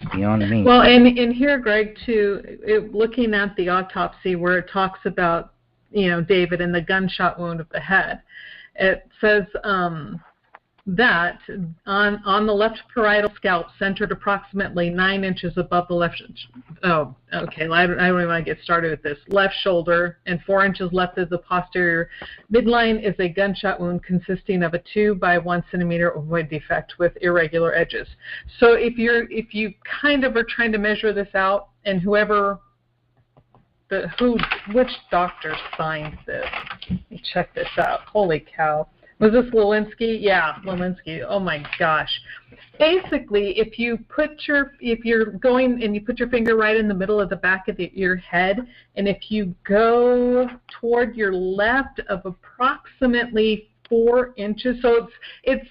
S1: It's beyond me.
S21: Well, and here, Greg, too, looking at the autopsy where it talks about, David and the gunshot wound of the head, it says that on the left parietal scalp, centered approximately 9 inches above the left. Oh, okay. I don't even want to get started with this. Left shoulder and 4 inches left of the posterior midline is a gunshot wound consisting of a 2 by 1 centimeter ovoid defect with irregular edges. So if you kind of are trying to measure this out, and which doctor signed this? Let me check this out. Holy cow. Was this Lewinsky? Yeah, Lewinsky. Oh my gosh. Basically, if you're going and you put your finger right in the middle of the back of your head, and if you go toward your left of approximately 4 inches, so it's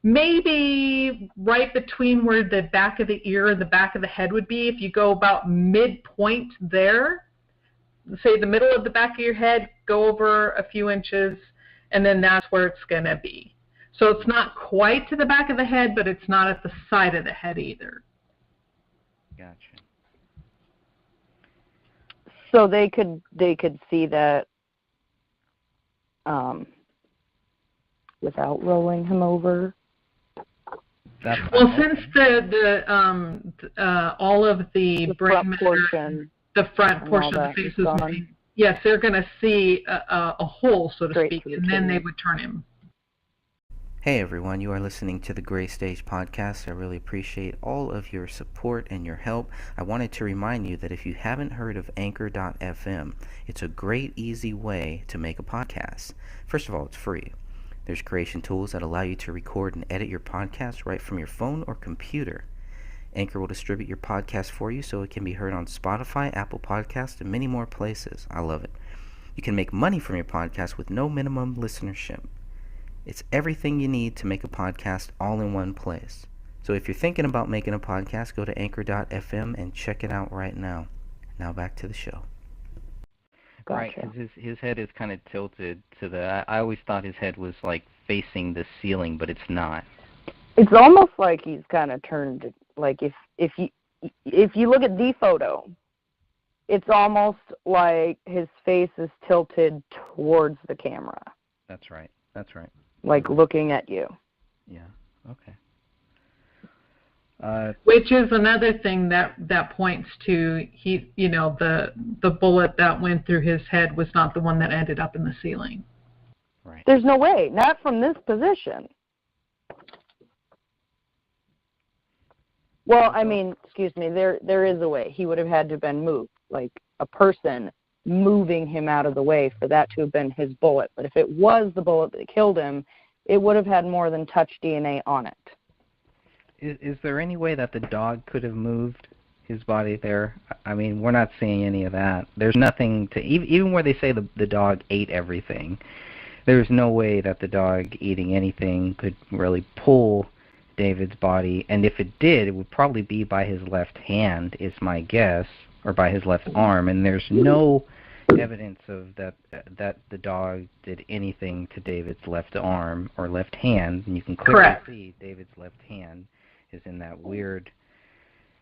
S21: maybe right between where the back of the ear and the back of the head would be. If you go about midpoint there, say the middle of the back of your head, go over a few inches, and then that's where it's going to be. So it's not quite to the back of the head, but it's not at the side of the head either.
S1: Gotcha.
S4: So they could see that without rolling him over.
S21: Well, since all of the brain portion, the front portion of the face is missing. Yes, they're going to see a hole, so to speak, and then they would turn him.
S1: Hey everyone, you are listening to the Gray Stage Podcast. I really appreciate all of your support and your help. I wanted to remind you that if you haven't heard of Anchor.fm, it's a great, easy way to make a podcast. First of all, it's free. There's creation tools that allow you to record and edit your podcast right from your phone or computer. Anchor will distribute your podcast for you so it can be heard on Spotify, Apple Podcasts, and many more places. I love it. You can make money from your podcast with no minimum listenership. It's everything you need to make a podcast all in one place. So if you're thinking about making a podcast, go to Anchor.fm and check it out right now. Now back to the show.
S4: Gotcha.
S1: Right, because his head is kind of tilted to the... I always thought his head was like facing the ceiling, but it's not.
S4: It's almost like he's kind of turned... Like if you look at the photo, it's almost like his face is tilted towards the camera.
S1: That's right. That's right.
S4: Like looking at you.
S1: Yeah. Okay.
S21: Which is another thing that points to the bullet that went through his head was not the one that ended up in the ceiling.
S1: Right.
S4: There's no way, not from this position. Well, I mean, excuse me, there is a way. He would have had to have been moved, like a person moving him out of the way for that to have been his bullet. But if it was the bullet that killed him, it would have had more than touch DNA on it.
S1: Is there any way that the dog could have moved his body there? I mean, we're not seeing any of that. There's nothing to, even where they say the dog ate everything, there's no way that the dog eating anything could really pull David's body. And if it did, it would probably be by his left hand, is my guess, or by his left arm. And there's no evidence of that the dog did anything to David's left arm or left hand. And you can clearly see David's left hand is in that weird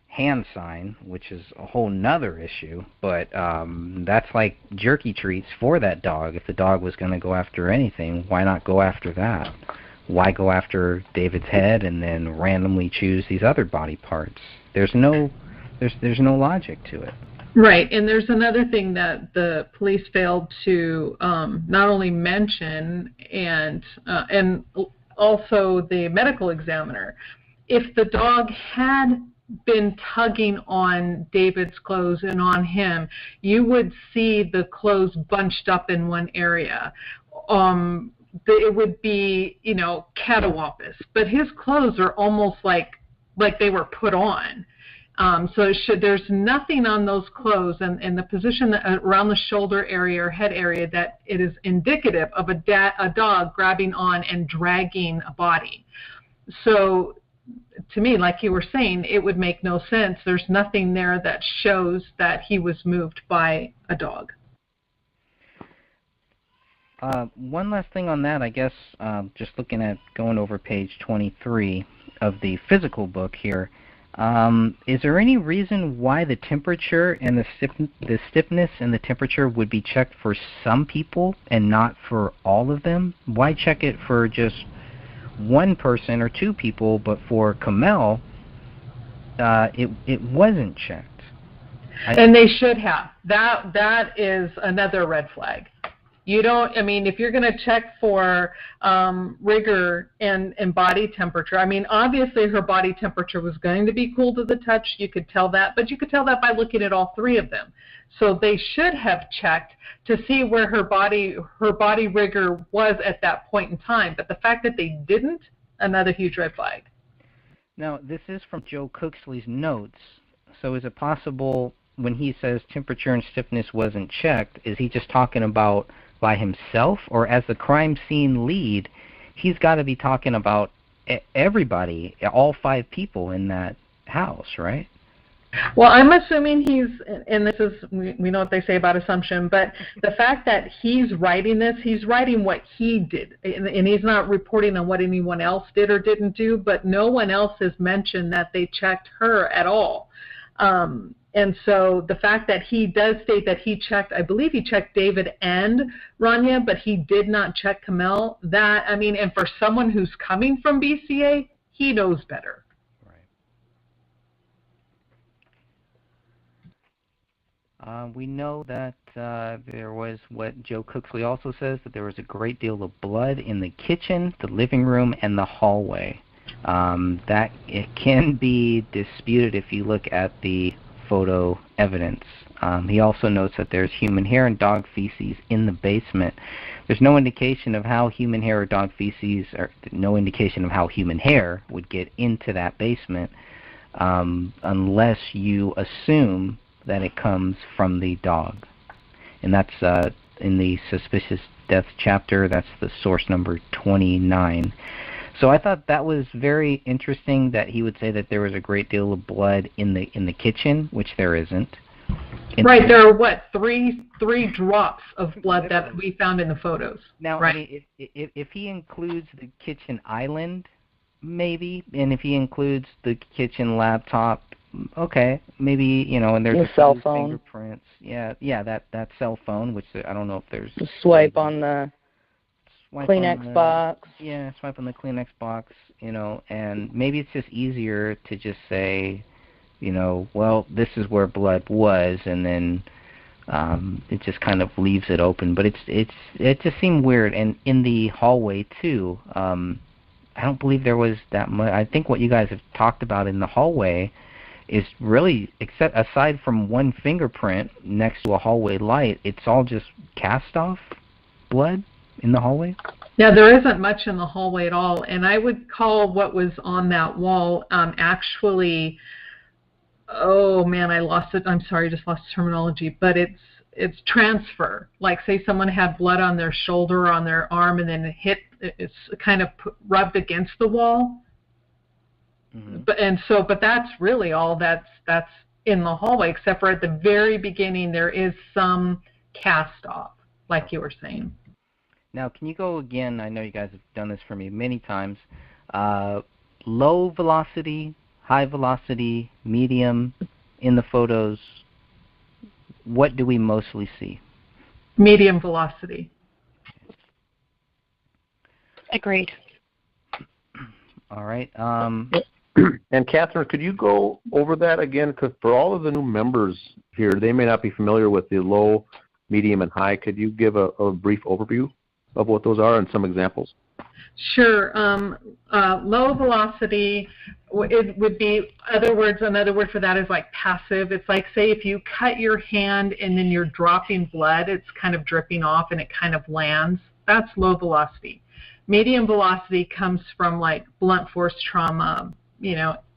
S1: hand sign, which is a whole nother issue. But that's like jerky treats for that dog. If the dog was going to go after anything, why not go after that? Why go after David's head and then randomly choose these other body parts? There's no logic to it.
S21: Right, and there's another thing that the police failed to not only mention and also the medical examiner. If the dog had been tugging on David's clothes and on him, you would see the clothes bunched up in one area. It would be, catawampus, but his clothes are almost like they were put on. So there's nothing on those clothes and the position around the shoulder area or head area that it is indicative of a dog grabbing on and dragging a body. So to me, like you were saying, it would make no sense. There's nothing there that shows that he was moved by a dog.
S1: One last thing on that, I guess, just looking at going over page 23 of the physical book here, is there any reason why the temperature and the stiffness and the temperature would be checked for some people and not for all of them? Why check it for just one person or two people, but for Kamel, it wasn't checked?
S21: And they should have. That is another red flag. You don't, if you're going to check for rigor and body temperature, obviously her body temperature was going to be cool to the touch. You could tell that, but you could tell that by looking at all three of them. So they should have checked to see where her body rigor was at that point in time. But the fact that they didn't, another huge red flag.
S1: Now, this is from Joe Cooksley's notes. So is it possible when he says temperature and stiffness wasn't checked, is he just talking about by himself, or as the crime scene lead, he's got to be talking about everybody, all 5 people in that house, right?
S21: Well, I'm assuming and this is, we know what they say about assumption, but the fact that he's writing this, he's writing what he did, and he's not reporting on what anyone else did or didn't do, but no one else has mentioned that they checked her at all. And so the fact that he does state that he checked, I believe he checked David and Rania, but he did not check Kamel, and for someone who's coming from BCA, he knows better.
S1: Right. We know that there was what Joe Cooksley also says, that there was a great deal of blood in the kitchen, the living room, and the hallway. That it can be disputed if you look at the photo evidence. He also notes that there's human hair and dog feces in the basement. There's no indication of how human hair or dog feces, or no indication of how human hair would get into that basement unless you assume that it comes from the dog. And that's in the suspicious death chapter. That's the source number 29. So I thought that was very interesting that he would say that there was a great deal of blood in the kitchen, which there isn't.
S21: Right, there are three drops of blood that we found in the photos.
S1: Now,
S21: right.
S1: If he includes the kitchen island, maybe, and if he includes the kitchen laptop, okay, maybe, and there's
S4: a cell phone,
S1: fingerprints. Yeah, that cell phone, which I don't know if there's
S4: swipe on the Kleenex box.
S1: Yeah, swipe on the Kleenex box. and maybe it's just easier to just say, well, this is where blood was, and then it just kind of leaves it open. But it just seemed weird. And in the hallway too, I don't believe there was that much. I think what you guys have talked about in the hallway is really, except aside from one fingerprint next to a hallway light, it's all just cast-off blood in the hallway.
S21: Yeah, there isn't much in the hallway at all, and I would call what was on that wall actually, oh man, I lost it. I'm sorry, I just lost terminology, but it's transfer. Like, say someone had blood on their shoulder or on their arm, and then it's kind of rubbed against the wall. Mm-hmm. But that's really all that's in the hallway, except for at the very beginning there is some cast off, like you were saying.
S1: Now, can you go again? I know you guys have done this for me many times. Low velocity, high velocity, medium in the photos. What do we mostly see?
S21: Medium velocity.
S13: Agreed.
S1: All right.
S3: And Catherine, could you go over that again? Because for all of the new members here, they may not be familiar with the low, medium, and high. Could you give a brief overview of what those are and some examples?
S21: Sure. Low velocity, it would be, another word for that is like passive. It's like, say, if you cut your hand and then you're dropping blood, it's kind of dripping off and it kind of lands. That's low velocity. Medium velocity comes from like blunt force trauma,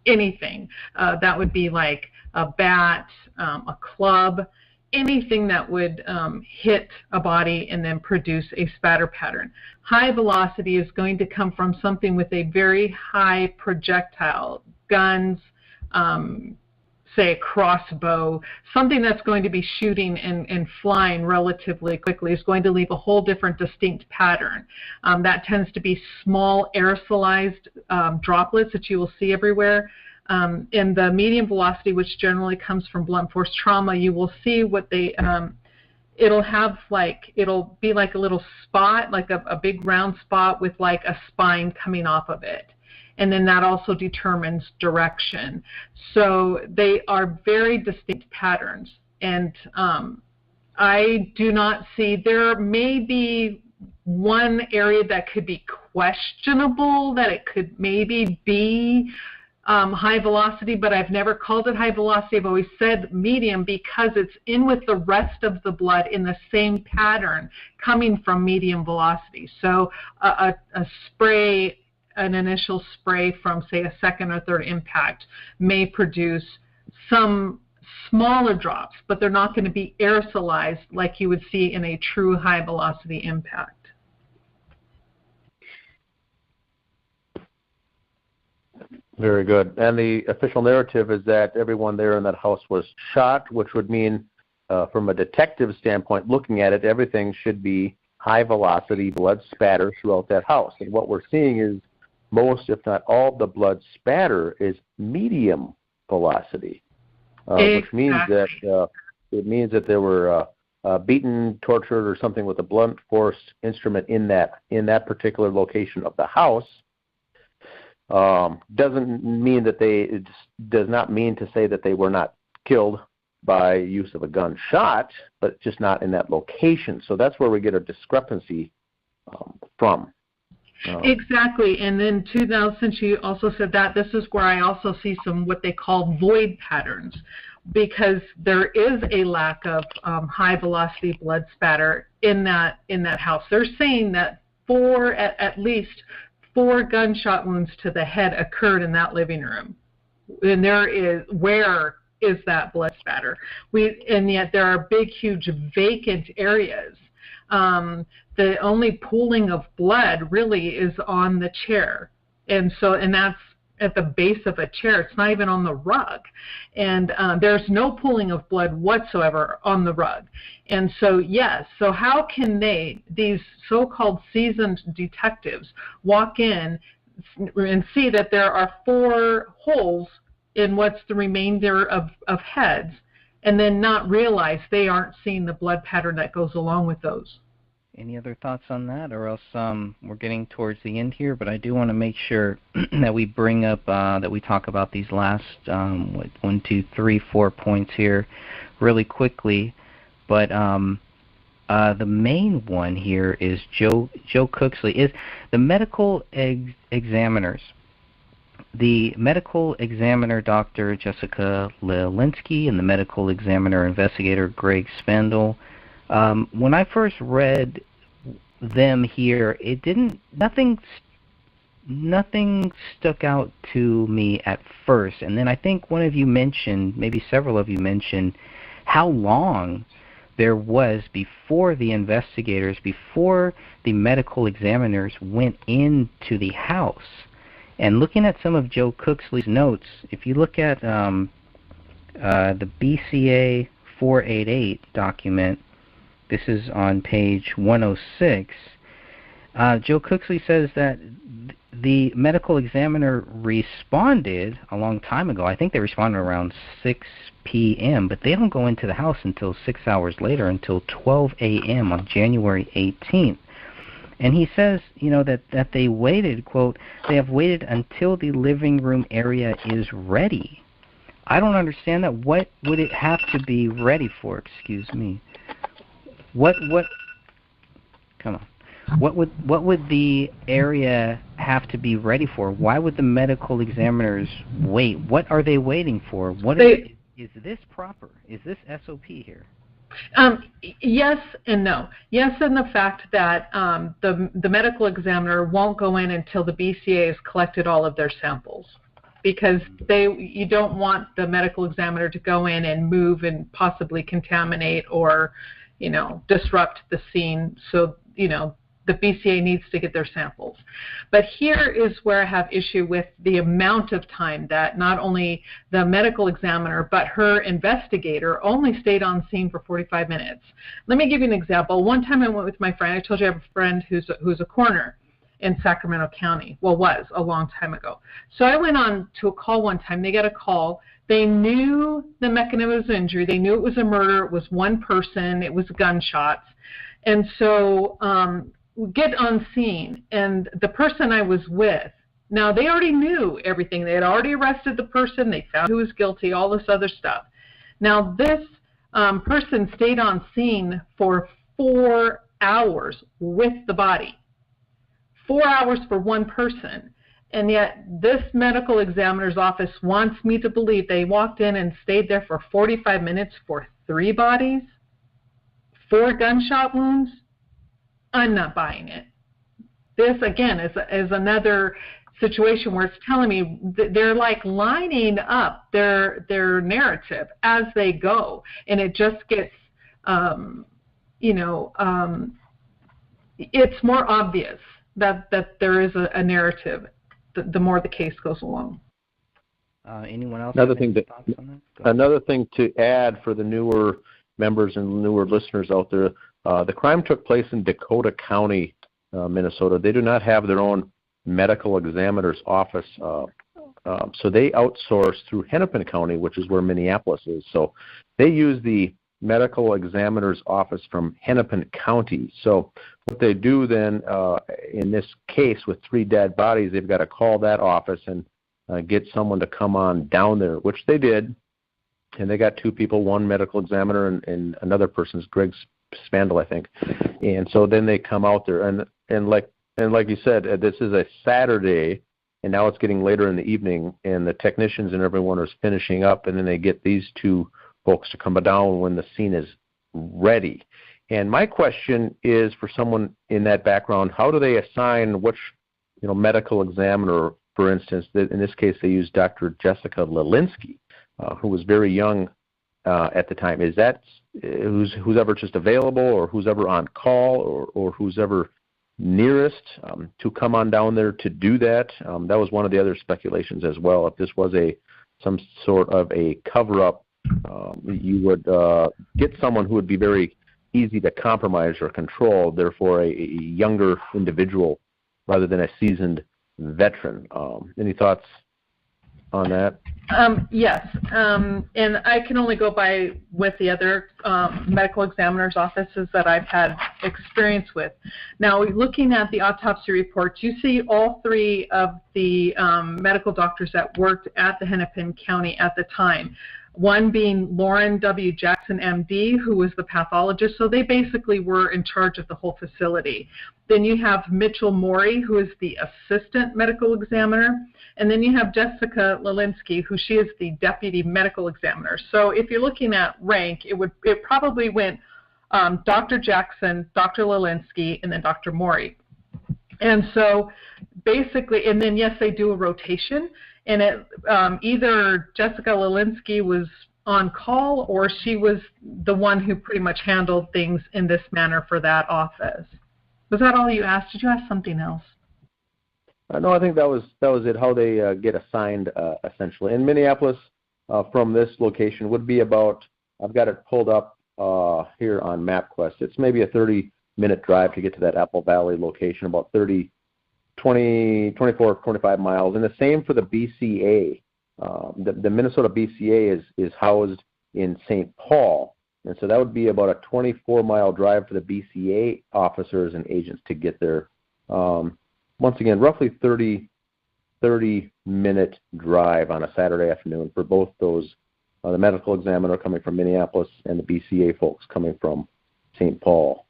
S21: anything. That would be like a bat, a club, anything that would hit a body and then produce a spatter pattern. High velocity is going to come from something with a very high projectile, guns, say a crossbow, something that's going to be shooting and flying relatively quickly is going to leave a whole different distinct pattern. That tends to be small aerosolized droplets that you will see everywhere. In the medium velocity, which generally comes from blunt force trauma, you will see what it'll be like a little spot, like a big round spot with like a spine coming off of it. And then that also determines direction. So they are very distinct patterns. And I do not see, there may be one area that could be questionable, that it could maybe be high velocity, but I've never called it high velocity. I've always said medium because it's in with the rest of the blood in the same pattern coming from medium velocity. So a spray, an initial spray from, say, a second or third impact may produce some smaller drops, but they're not going to be aerosolized like you would see in a true high velocity impact.
S3: Very good. And the official narrative is that everyone there in that house was shot, which would mean, from a detective standpoint, looking at it, everything should be high velocity blood spatter throughout that house. And what we're seeing is most, if not all, the blood spatter is medium velocity, which means that it means that there were beaten, tortured, or something with a blunt force instrument in that particular location of the house. Doesn't mean that it does not mean to say that they were not killed by use of a gunshot, but just not in that location. So that's where we get a discrepancy from.
S21: Exactly. And then since you also said that, this is where I also see some what they call void patterns, because there is a lack of high velocity blood spatter in that house. They're saying that at least 4 gunshot wounds to the head occurred in that living room. And where is that blood spatter? And yet there are big, huge vacant areas. The only pooling of blood really is on the chair. And that's at the base of a chair. It's not even on the rug. And there's no pooling of blood whatsoever on the rug. And so, yes, so how can these so-called seasoned detectives, walk in and see that there are 4 holes in what's the remainder of heads, and then not realize they aren't seeing the blood pattern that goes along with those?
S1: Any other thoughts on that, or else we're getting towards the end here, but I do want to make sure that we bring up, that we talk about these last 1, 2, 3, 4 points here really quickly. But the main one here is Joe Cooksley, is the medical examiners. The medical examiner, Dr. Jessica Lelinski, and the medical examiner investigator, Greg Spandl. When I first read them here, nothing stuck out to me at first. And then I think one of you mentioned, maybe several of you mentioned, how long there was before the investigators, before the medical examiners went into the house. And looking at some of Joe Cooksley's notes, if you look at the BCA 488 document, this is on page 106, Joe Cooksley says that the medical examiner responded a long time ago. I think they responded around 6 p.m., but they don't go into the house until 6 hours later, until 12 a.m. on January 18th. And he says, that they waited, quote, they have waited until the living room area is ready. I don't understand that. What would it have to be ready for? Excuse me. What would the area have to be ready for? Why would the medical examiners wait? What are they waiting for? Is this proper? Is this SOP here?
S21: Yes and no. Yes, in the fact that the medical examiner won't go in until the BCA has collected all of their samples, because you don't want the medical examiner to go in and move and possibly contaminate or, disrupt the scene. So, the BCA needs to get their samples. But here is where I have issue with the amount of time that not only the medical examiner but her investigator only stayed on scene for 45 minutes. Let me give you an example. One time I went with my friend. I told you I have a friend who's a coroner in Sacramento County. Well, was a long time ago. So I went on to a call one time. They got a call. They knew the mechanism of injury. They knew it was a murder. It was one person. It was gunshots. And so get on scene, and the person I was with, now they already knew everything. They had already arrested the person. They found who was guilty, all this other stuff. Now this person stayed on scene for 4 hours with the body. 4 hours for one person. And yet this medical examiner's office wants me to believe they walked in and stayed there for 45 minutes for 3 bodies, 4 gunshot wounds. I'm not buying it. This, again, is another situation where it's telling me they're like lining up their narrative as they go, and it just gets, it's more obvious that there is a narrative the more the case goes along.
S1: Anyone else?
S3: Another thing to add for the newer members and newer listeners out there. The crime took place in Dakota County, Minnesota. They do not have their own medical examiner's office, so they outsource through Hennepin County, which is where Minneapolis is. So they use the medical examiner's office from Hennepin County. So what they do then, in this case with 3 dead bodies, they've got to call that office and get someone to come on down there, which they did. And they got 2 people, one medical examiner and another person's Greg Spandl, I think. And so then they come out there, and like you said, this is a Saturday, and now it's getting later in the evening, and the technicians and everyone are finishing up, and then they get these 2 folks to come down when the scene is ready. And my question is, for someone in that background, how do they assign which medical examiner, for instance? In this case, they used Dr. Jessica Lelinski, who was very young at the time. Is that who's ever just available, or who's ever on call, or who's ever nearest to come on down there to do that? That was one of the other speculations as well. If this was some sort of a cover-up, you would get someone who would be very easy to compromise or control, therefore a younger individual rather than a seasoned veteran. Any thoughts on that?
S21: Yes, and I can only go by with the other medical examiner's offices that I've had experience with. Now, looking at the autopsy reports, you see all three of the medical doctors that worked at the Hennepin County at the time. One being Lauren W. Jackson, MD, who was the pathologist, so they basically were in charge of the whole facility. Then you have Mitchell Morey, who is the assistant medical examiner, and then you have Jessica Lelinski, who she is the deputy medical examiner. So if you're looking at rank, it probably went Dr. Jackson, Dr. Lelinski, and then Dr. Morey. And so basically, and then yes, they do a rotation. And either Jessica Lelinski was on call or she was the one who pretty much handled things in this manner for that office. Was that all you asked? Did you ask something else?
S3: No, I think that was it, how they get assigned essentially. In Minneapolis, from this location would be about, I've got it pulled up here on MapQuest. It's maybe a 30-minute drive to get to that Apple Valley location, about 24, 25 miles. And the same for the BCA. The Minnesota BCA is housed in St. Paul. And so that would be about a 24-mile drive for the BCA officers and agents to get there. Once again, roughly 30-minute drive on a Saturday afternoon for both those, the medical examiner coming from Minneapolis and the BCA folks coming from St. Paul.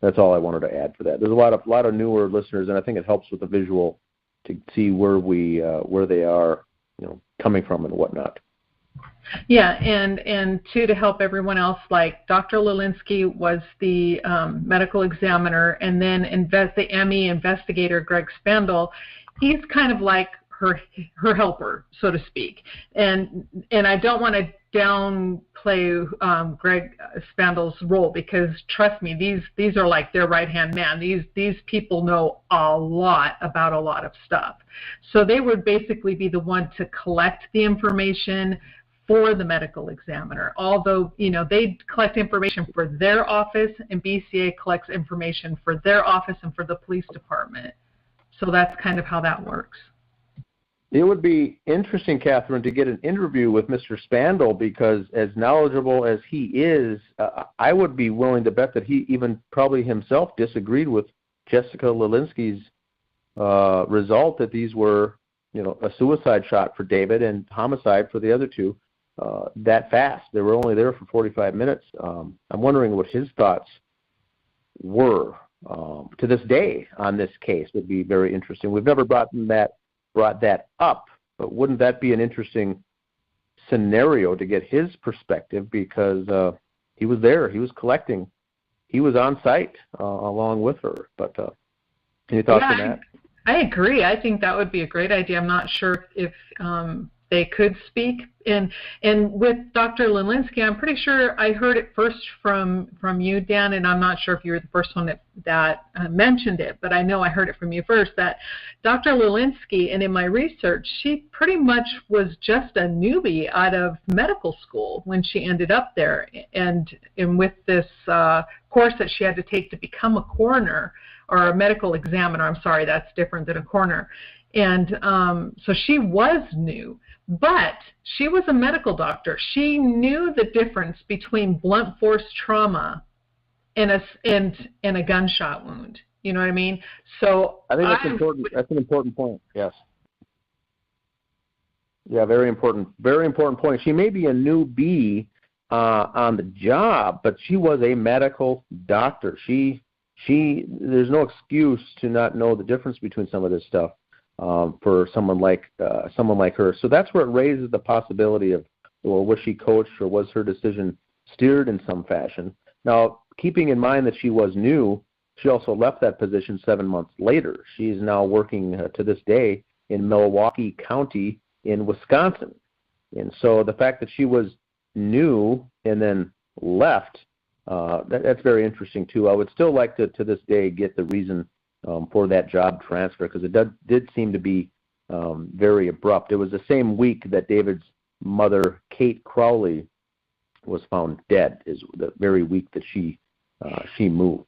S3: That's all I wanted to add for that. There's a lot of newer listeners, and I think it helps with the visual to see where they are, coming from and whatnot.
S21: Yeah, and to help everyone else, like Dr. Lelinski was the medical examiner, and then the ME investigator, Greg Spandl, he's kind of like her helper, so to speak. And I don't want to downplay Greg Spandl's role, because trust me, these are like their right-hand man. These people know a lot about a lot of stuff. So they would basically be the one to collect the information for the medical examiner. Although, they collect information for their office, and BCA collects information for their office and for the police department. So that's kind of how that works.
S3: It would be interesting, Catherine, to get an interview with Mr. Spandl, because as knowledgeable as he is, I would be willing to bet that he even probably himself disagreed with Jessica Lelinski's result that these were, a suicide shot for David and homicide for the other two that fast. They were only there for 45 minutes. I'm wondering what his thoughts were to this day on this case. Would be very interesting. We've never brought that up, but wouldn't that be an interesting scenario to get his perspective, because he was there, he was collecting, he was on site along with her. But any thoughts on that?
S21: I agree. I think that would be a great idea. I'm not sure if they could speak. And with Dr. Lelinski, I'm pretty sure I heard it first from you, Dan, and I'm not sure if you were the first one that mentioned it, but I know I heard it from you first, that Dr. Lelinski, and in my research, she pretty much was just a newbie out of medical school when she ended up there. And with this course that she had to take to become a coroner, or a medical examiner, I'm sorry, that's different than a coroner. And so she was new, but she was a medical doctor. She knew the difference between blunt force trauma and a gunshot wound. You know what I mean? So
S3: I think that's important. That's an important point. Yes. Yeah, very important point. She may be a newbie on the job, but she was a medical doctor. There's no excuse to not know the difference between some of this stuff. For someone like her. So that's where it raises the possibility of, well, was she coached, or was her decision steered in some fashion? Now, keeping in mind that she was new, she also left that position 7 months later. She is now working to this day in Milwaukee County in Wisconsin. And so the fact that she was new and then left, that's very interesting too. I would still like to this day get the reason for that job transfer, because it did seem to be very abrupt. It was the same week that David's mother, Kate Crowley, was found dead, is the very week that she moved.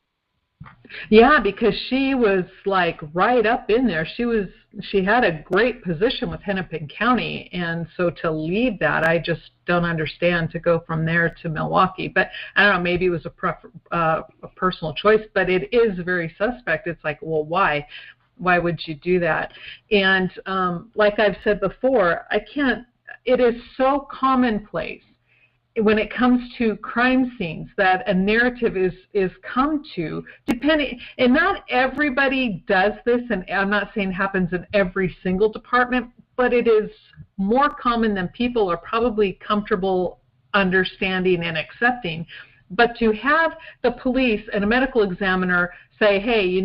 S21: Yeah, because she was like right up in there. She had a great position with Hennepin County, and so to leave that, I just don't understand, to go from there to Milwaukee. But I don't know, maybe it was a personal choice, but it is very suspect. It's like, well, why? Why would you do that? And like I've said before, it is so commonplace when it comes to crime scenes that a narrative is come to, depending, and not everybody does this, and I'm not saying it happens in every single department, but it is more common than people are probably comfortable understanding and accepting. But to have the police and a medical examiner say, hey,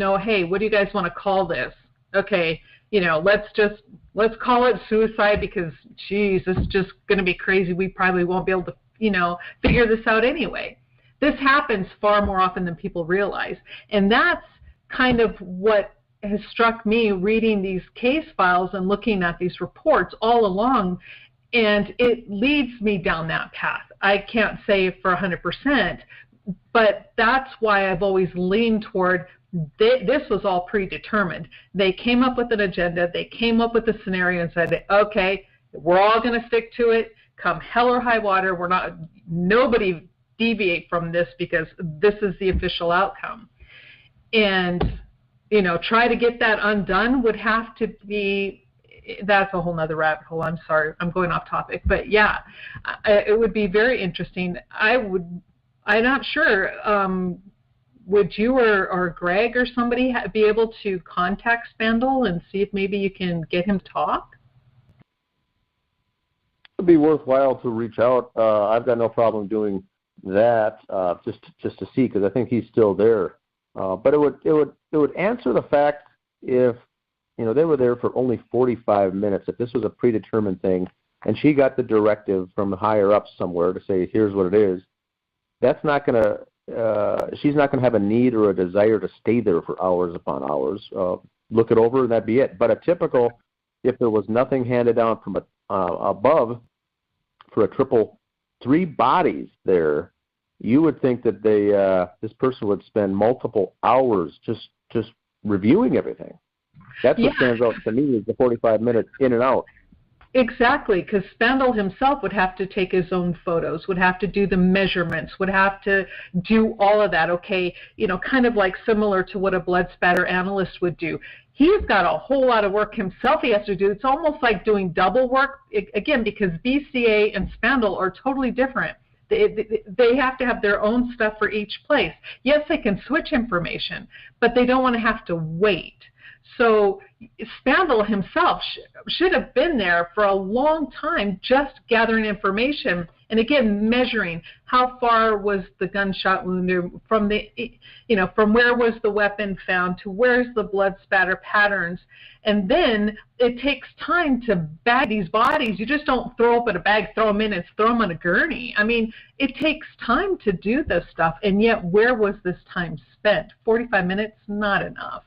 S21: what do you guys want to call this? Okay, let's call it suicide because, geez, this is just going to be crazy. We probably won't be able to figure this out anyway. This happens far more often than people realize. And that's kind of what has struck me reading these case files and looking at these reports all along. And it leads me down that path. I can't say for 100%, but that's why I've always leaned toward this was all predetermined. They came up with an agenda. They came up with a scenario and said, okay, we're all going to stick to it. Come hell or high water, nobody deviate from this because this is the official outcome. And, try to get that undone would have to be, that's a whole nother rabbit hole. I'm sorry, I'm going off topic. But yeah, it would be very interesting. I'm not sure, would you or Greg or somebody be able to contact Spandl and see if maybe you can get him to talk?
S3: It'd be worthwhile to reach out. I've got no problem doing that, just to see, because I think he's still there. But it would answer the fact if they were there for only 45 minutes. If this was a predetermined thing, and she got the directive from the higher ups somewhere to say, here's what it is, that's not going to. She's not going to have a need or a desire to stay there for hours upon hours. Look it over, and that'd be it. But a typical, if there was nothing handed down from above for a triple 3 bodies there, you would think that this person would spend multiple hours just reviewing everything. That's what stands out to me is the 45 minutes in and out.
S21: Exactly, because Spandl himself would have to take his own photos, would have to do the measurements, would have to do all of that, okay, kind of like similar to what a blood spatter analyst would do. He's got a whole lot of work himself he has to do. It's almost like doing double work, again, because BCA and Spandl are totally different. They have to have their own stuff for each place. Yes, they can switch information, but they don't want to have to wait. So Spandl himself should have been there for a long time just gathering information and, again, measuring how far was the gunshot wound from from where was the weapon found to where's the blood spatter patterns. And then it takes time to bag these bodies. You just don't throw up in a bag, throw them in, and throw them on a gurney. I mean, it takes time to do this stuff, and yet where was this time spent? 45 minutes? Not enough.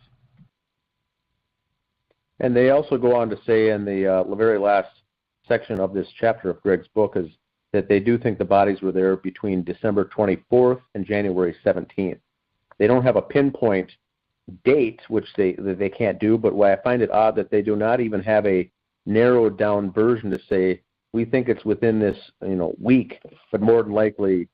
S3: And they also go on to say in the very last section of this chapter of Greg's book is that they do think the bodies were there between December 24th and January 17th. They don't have a pinpoint date, which they can't do, but why I find it odd that they do not even have a narrowed down version to say, we think it's within this week, but more than likely,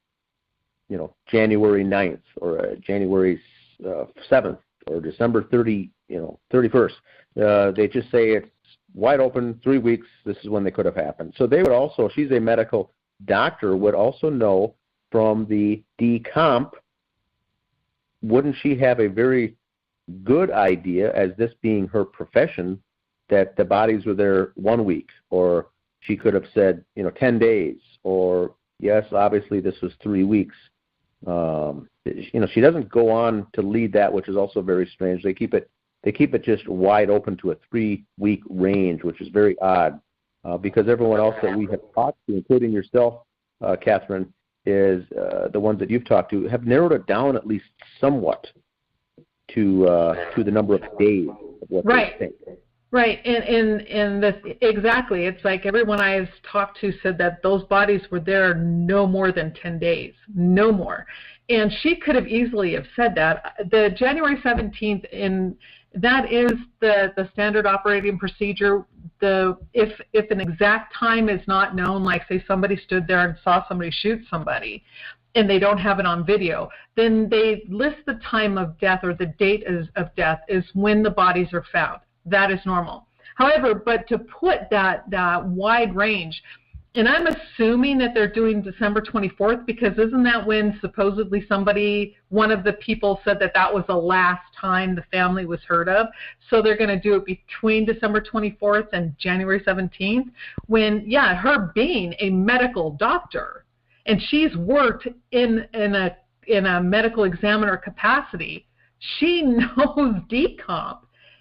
S3: January 9th or January 7th or December 31st. They just say it's wide open, 3 weeks, this is when they could have happened. So they would also, she's a medical doctor, would also know from the decomp, wouldn't she have a very good idea, as this being her profession, that the bodies were there 1 week, or she could have said, 10 days, or yes, obviously this was 3 weeks. She doesn't go on to lead that, which is also very strange. They keep it just wide open to a 3-week range, which is very odd, because everyone else that we have talked to, including yourself, Catherine, is the ones that you've talked to, have narrowed it down at least somewhat to the number of days of what they think.
S21: Right, and this exactly. It's like everyone I've talked to said that those bodies were there no more than 10 days, no more. And she could have easily have said that. The January 17th, that is the standard operating procedure. If an exact time is not known, like say somebody stood there and saw somebody shoot somebody, and they don't have it on video, then they list the time of death or the date of death is when the bodies are found. That is normal. However, but to put that wide range, and I'm assuming that they're doing December 24th, because isn't that when supposedly one of the people said that was the last time the family was heard of? So they're going to do it between December 24th and January 17th, when, yeah, her being a medical doctor, and she's worked in a medical examiner capacity, she knows decomp.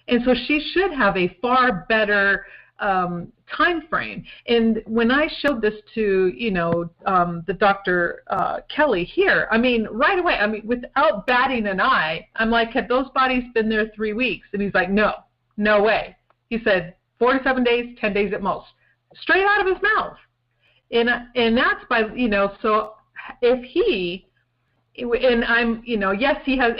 S21: And so she should have a far better time frame. And when I showed this to, the Dr. Kelly here, I mean, right away, without batting an eye, I'm like, had those bodies been there 3 weeks? And he's like, no way. He said 47 days, 10 days at most, straight out of his mouth. And that's by, so if he, and I'm, yes, he has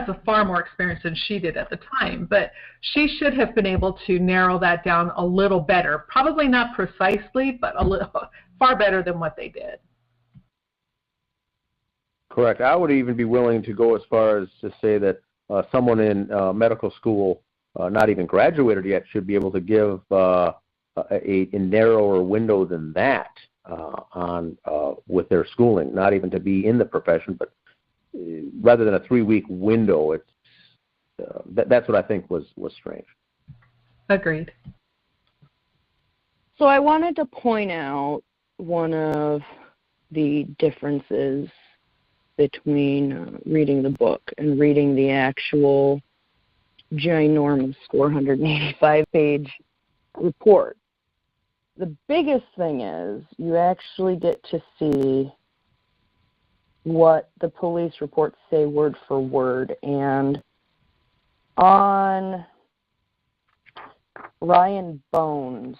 S21: a far more experience than she did at the time, but she should have been able to narrow that down a little better. Probably not precisely, but a little far better than what they did.
S3: Correct. I would even be willing to go as far as to say that someone in medical school, not even graduated yet, should be able to give a narrower window than that. With their schooling, not even to be in the profession, but rather than a 3-week window, it's that's what I think was strange.
S21: Agreed.
S4: So I wanted to point out one of the differences between reading the book and reading the actual ginormous 485-page report. The biggest thing is you actually get to see what the police reports say word for word. And on Ryan Bones'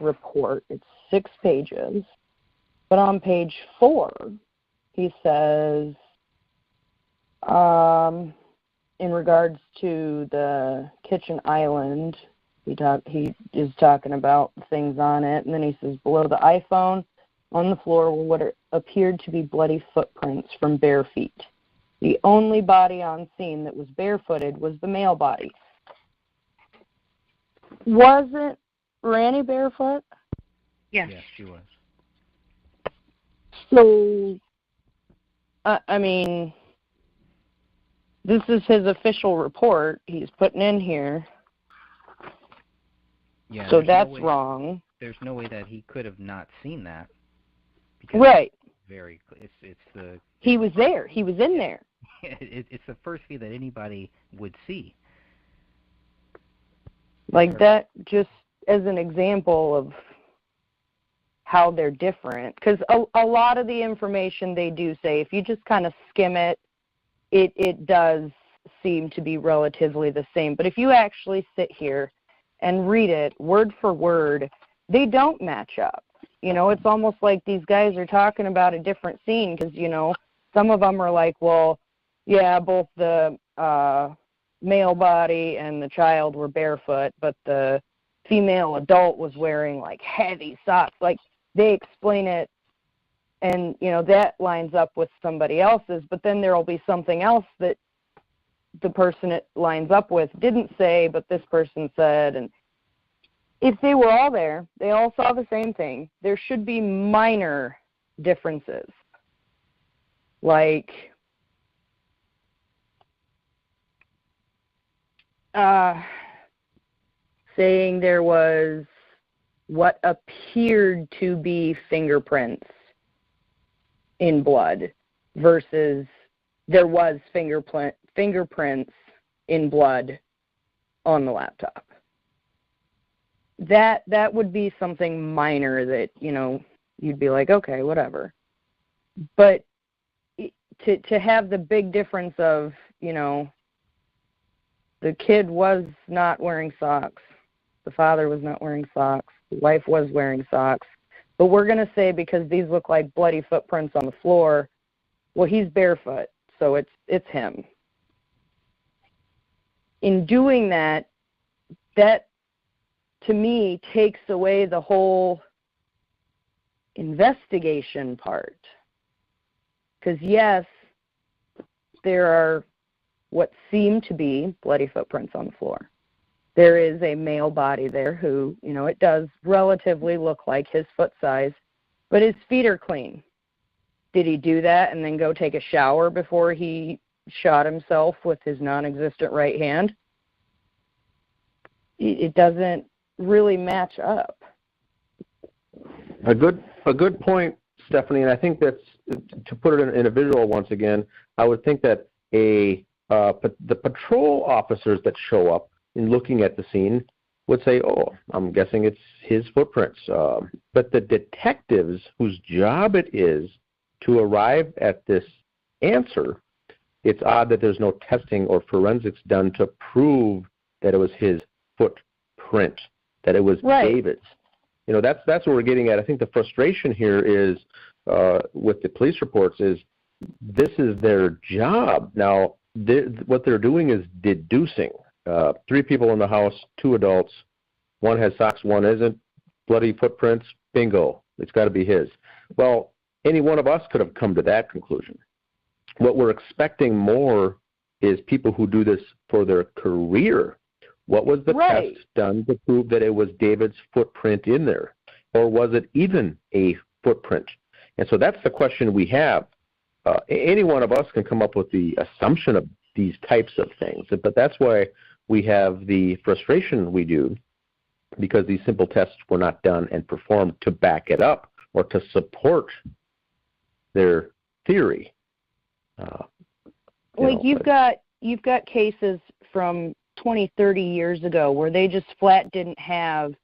S4: report, it's 6 pages, but on page 4, he says, in regards to the kitchen island, he is talking about things on it, and then he says, below the iPhone on the floor were what appeared to be bloody footprints from bare feet. The only body on scene that was barefooted was the male body. Wasn't Randy barefoot?
S5: Yes.
S1: Yes, she was.
S4: So, this is his official report he's putting in here.
S1: Yeah,
S4: so that's wrong.
S1: There's no way that he could have not seen that. Because
S4: right.
S1: It's the.
S4: He was there. He was in there.
S1: It's the first view that anybody would see.
S4: Like that, just as an example of how they're different. Because a lot of the information they do say, if you just kind of skim it, it does seem to be relatively the same. But if you actually sit here and read it word for word, they don't match up. It's almost like these guys are talking about a different scene because, some of them are like, well, yeah, both the male body and the child were barefoot, but the female adult was wearing, like, heavy socks. Like, they explain it, and, that lines up with somebody else's, but then there will be something else that the person it lines up with didn't say, but this person said. And if they were all there, they all saw the same thing, there should be minor differences. Like, saying there was what appeared to be fingerprints in blood versus there was fingerprints in blood on the laptop. That would be something minor that, you'd be like, okay, whatever. But to have the big difference of, the kid was not wearing socks. The father was not wearing socks. The wife was wearing socks. But we're going to say because these look like bloody footprints on the floor, well, he's barefoot, so it's him. In doing that, that to me takes away the whole investigation part. Because yes, there are what seem to be bloody footprints on the floor. There is a male body there who, it does relatively look like his foot size, but his feet are clean. Did he do that and then go take a shower before he shot himself with his non-existent right hand? It doesn't really match up.
S3: A good point, Stephanie, and I think that's, to put it in a visual once again, I would think that the patrol officers that show up in looking at the scene would say, oh, I'm guessing it's his footprints. But the detectives whose job it is to arrive at this answer, it's odd that there's no testing or forensics done to prove that it was his footprint, that it was David's. That's what we're getting at. I think the frustration here is with the police reports is this is their job. Now, what they're doing is deducing. 3 people in the house, 2 adults. One has socks, one isn't. Bloody footprints, bingo. It's got to be his. Well, any one of us could have come to that conclusion. What we're expecting more is people who do this for their career. What was the test done to prove that it was David's footprint in there? Or was it even a footprint? And so that's the question we have. Any one of us can come up with the assumption of these types of things, but that's why we have the frustration we do, because these simple tests were not done and performed to back it up or to support their theory.
S4: You've got cases from 20, 30 years ago where they just flat didn't have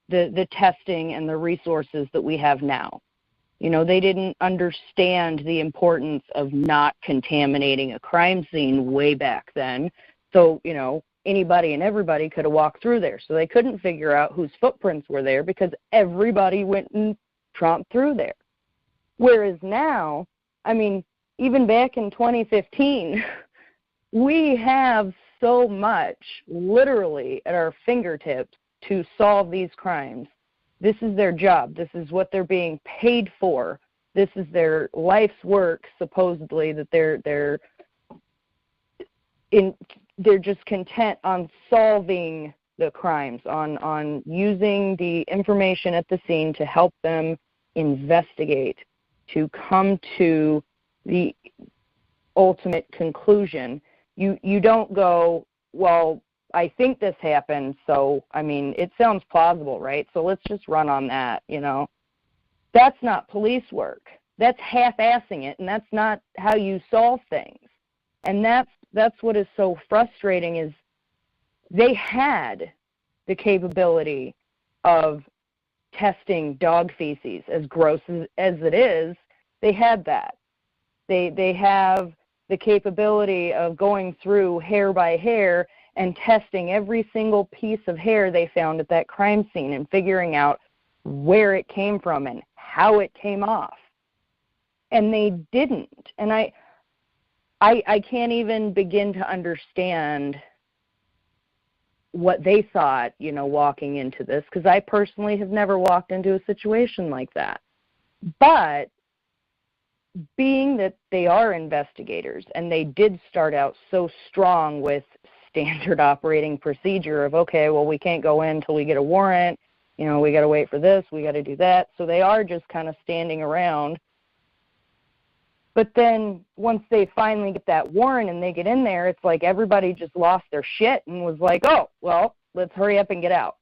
S4: the testing and the resources that we have now. They didn't understand the importance of not contaminating a crime scene way back then. So, anybody and everybody could have walked through there. So they couldn't figure out whose footprints were there because everybody went and tromped through there. Whereas now, even back in 2015, we have so much literally at our fingertips to solve these crimes. This is their job. This is what they're being paid for. This is their life's work, supposedly, that they're just content on solving the crimes, on using the information at the scene to help them investigate, to come to the ultimate conclusion. You don't go, well, I think this happened, so, it sounds plausible, right? So let's just run on that, That's not police work. That's half-assing it, and that's not how you solve things. And that's what is so frustrating is they had the capability of testing dog feces, as gross as it is. They had that. They have the capability of going through hair by hair and testing every single piece of hair they found at that crime scene and figuring out where it came from and how it came off. And they didn't. And I can't even begin to understand what they thought, walking into this, because I personally have never walked into a situation like that. But being that they are investigators and they did start out so strong with standard operating procedure of, okay, well, we can't go in until we get a warrant, we got to wait for this, we got to do that. So they are just kind of standing around. But then once they finally get that warrant and they get in there, it's like everybody just lost their shit and was like, oh, well, let's hurry up and get out.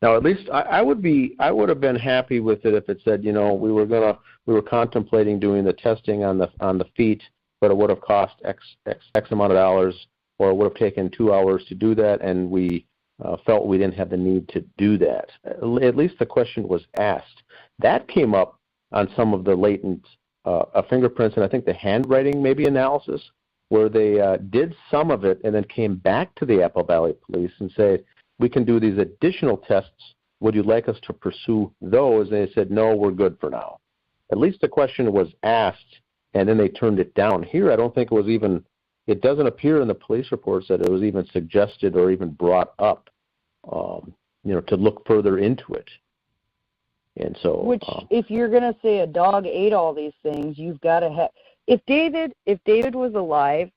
S3: Now, at least I would have been happy with it if it said, we were contemplating doing the testing on the feet, but it would have cost X amount of dollars, or it would have taken 2 hours to do that, and we felt we didn't have the need to do that. At least the question was asked. That came up on some of the latent fingerprints and I think the handwriting maybe analysis, where they did some of it and then came back to the Apple Valley Police and said, we can do these additional tests. Would you like us to pursue those? And they said, no, we're good for now. At least the question was asked, and then they turned it down. Here, I don't think it was even, it doesn't appear in the police reports that it was even suggested or even brought up, to look further into it. And so,
S4: which, if you're going to say a dog ate all these things, you've got to have. If David was alive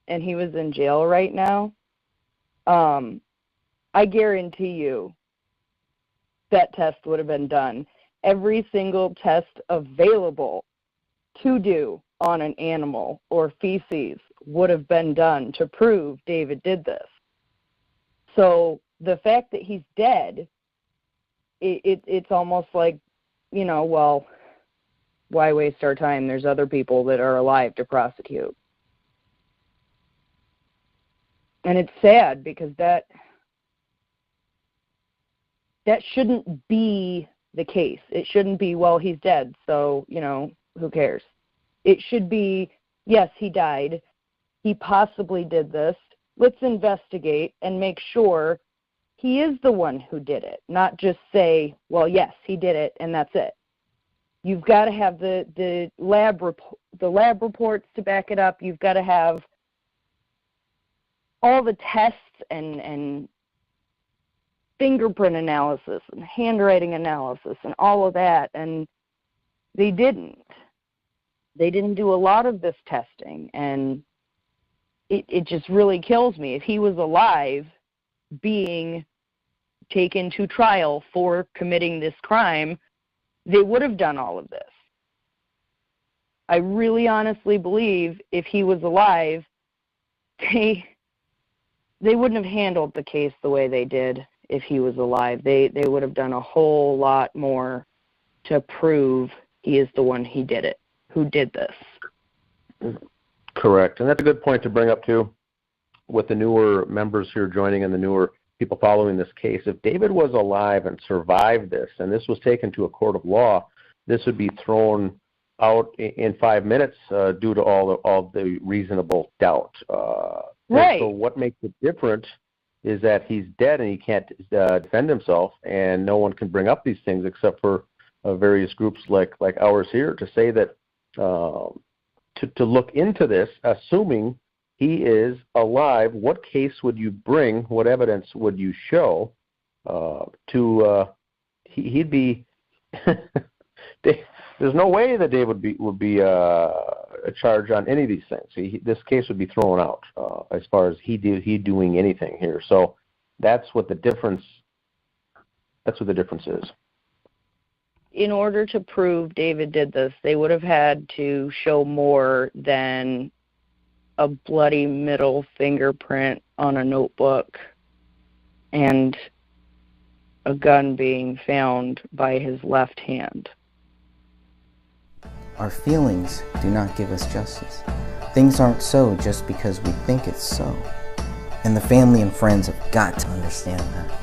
S4: and he was in jail right now, I guarantee you that test would have been done. Every single test available to do on an animal or feces would have been done to prove David did this. So the fact that he's dead, it's almost like, well, why waste our time? There's other people that are alive to prosecute. And it's sad because that shouldn't be the case. It shouldn't be, well, he's dead, so, who cares? It should be, yes, he died. He possibly did this. Let's investigate and make sure he is the one who did it, not just say, well, yes, he did it, and that's it. You've got to have the lab reports to back it up. You've got to have all the tests and fingerprint analysis and handwriting analysis and all of that, and they didn't. They didn't do a lot of this testing, and it just really kills me. If he was alive, being taken to trial for committing this crime, they would have done all of this. I really honestly believe if he was alive, they wouldn't have handled the case the way they did if he was alive. They would have done a whole lot more to prove he is the one who did this.
S3: Correct. And that's a good point to bring up, too, with the newer members here joining and the newer people following this case. If David was alive and survived this, and this was taken to a court of law, this would be thrown out in 5 minutes due to all the reasonable doubt.
S4: Right.
S3: So what makes it different is that he's dead and he can't defend himself, and no one can bring up these things except for various groups like ours here to say that to look into this, assuming he is alive. What case would you bring? What evidence would you show he'd be? There's no way that Dave would be a charge on any of these things. This case would be thrown out as far as he doing anything here. So that's what the difference. That's what the difference is.
S4: In order to prove David did this, they would have had to show more than a bloody middle fingerprint on a notebook and a gun being found by his left hand.
S1: Our feelings do not give us justice. Things aren't so just because we think it's so. And the family and friends have got to understand that.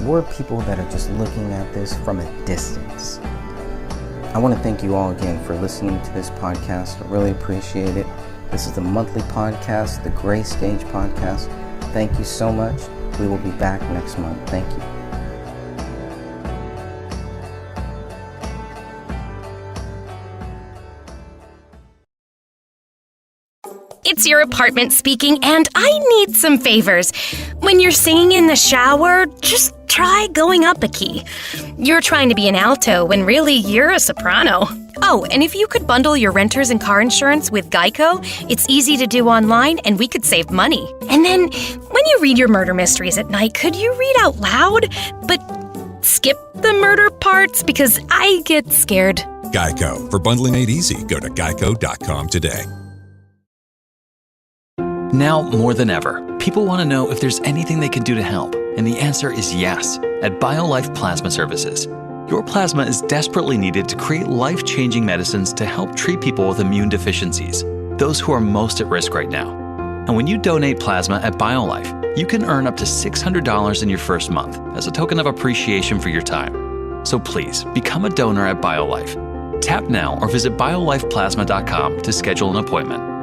S1: We're people that are just looking at this from a distance. I want to thank you all again for listening to this podcast. I really appreciate it. This is the monthly podcast, the Gray Stage Podcast. Thank you so much. We will be back next month. Thank you.
S2: It's your apartment speaking, and I need some favors. When you're singing in the shower, just try going up a key. You're trying to be an alto when really you're a soprano. Oh, and if you could bundle your renters and car insurance with Geico, it's easy to do online and we could save money. And then, when you read your murder mysteries at night, could you read out loud? But skip the murder parts because I get scared.
S14: Geico. For bundling made easy, go to geico.com today.
S22: Now more than ever, people want to know if there's anything they can do to help, and the answer is yes. At BioLife Plasma Services, your plasma is desperately needed to create life-changing medicines to help treat people with immune deficiencies, those who are most at risk right now. And when you donate plasma at BioLife, you can earn up to $600 in your first month as a token of appreciation for your time. So please, become a donor at BioLife. Tap now or visit biolifeplasma.com to schedule an appointment.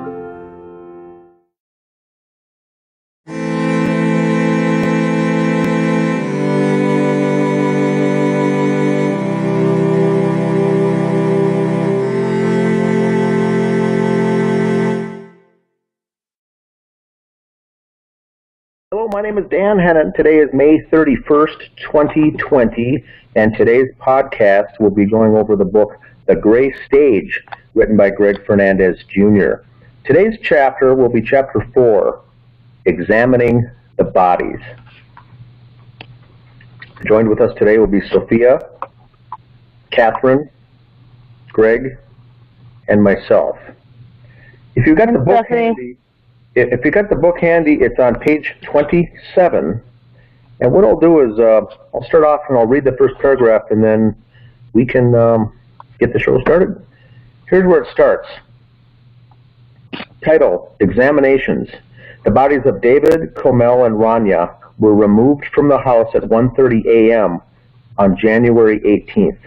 S3: my name is Dan Hennon. Today is May 31st, 2020, and today's podcast will be going over the book The Gray Stage, written by Greg Fernandez, Jr. Today's chapter will be Chapter 4, Examining the Bodies. Joined with us today will be Sophia, Catherine, Greg, and myself. If you got the book handy, it's on page 27. And what I'll do is I'll start off and I'll read the first paragraph, and then we can get the show started. Here's where it starts. Title: Examinations. The bodies of David, Comel, and Rania were removed from the house at 1:30 a.m. on January 18th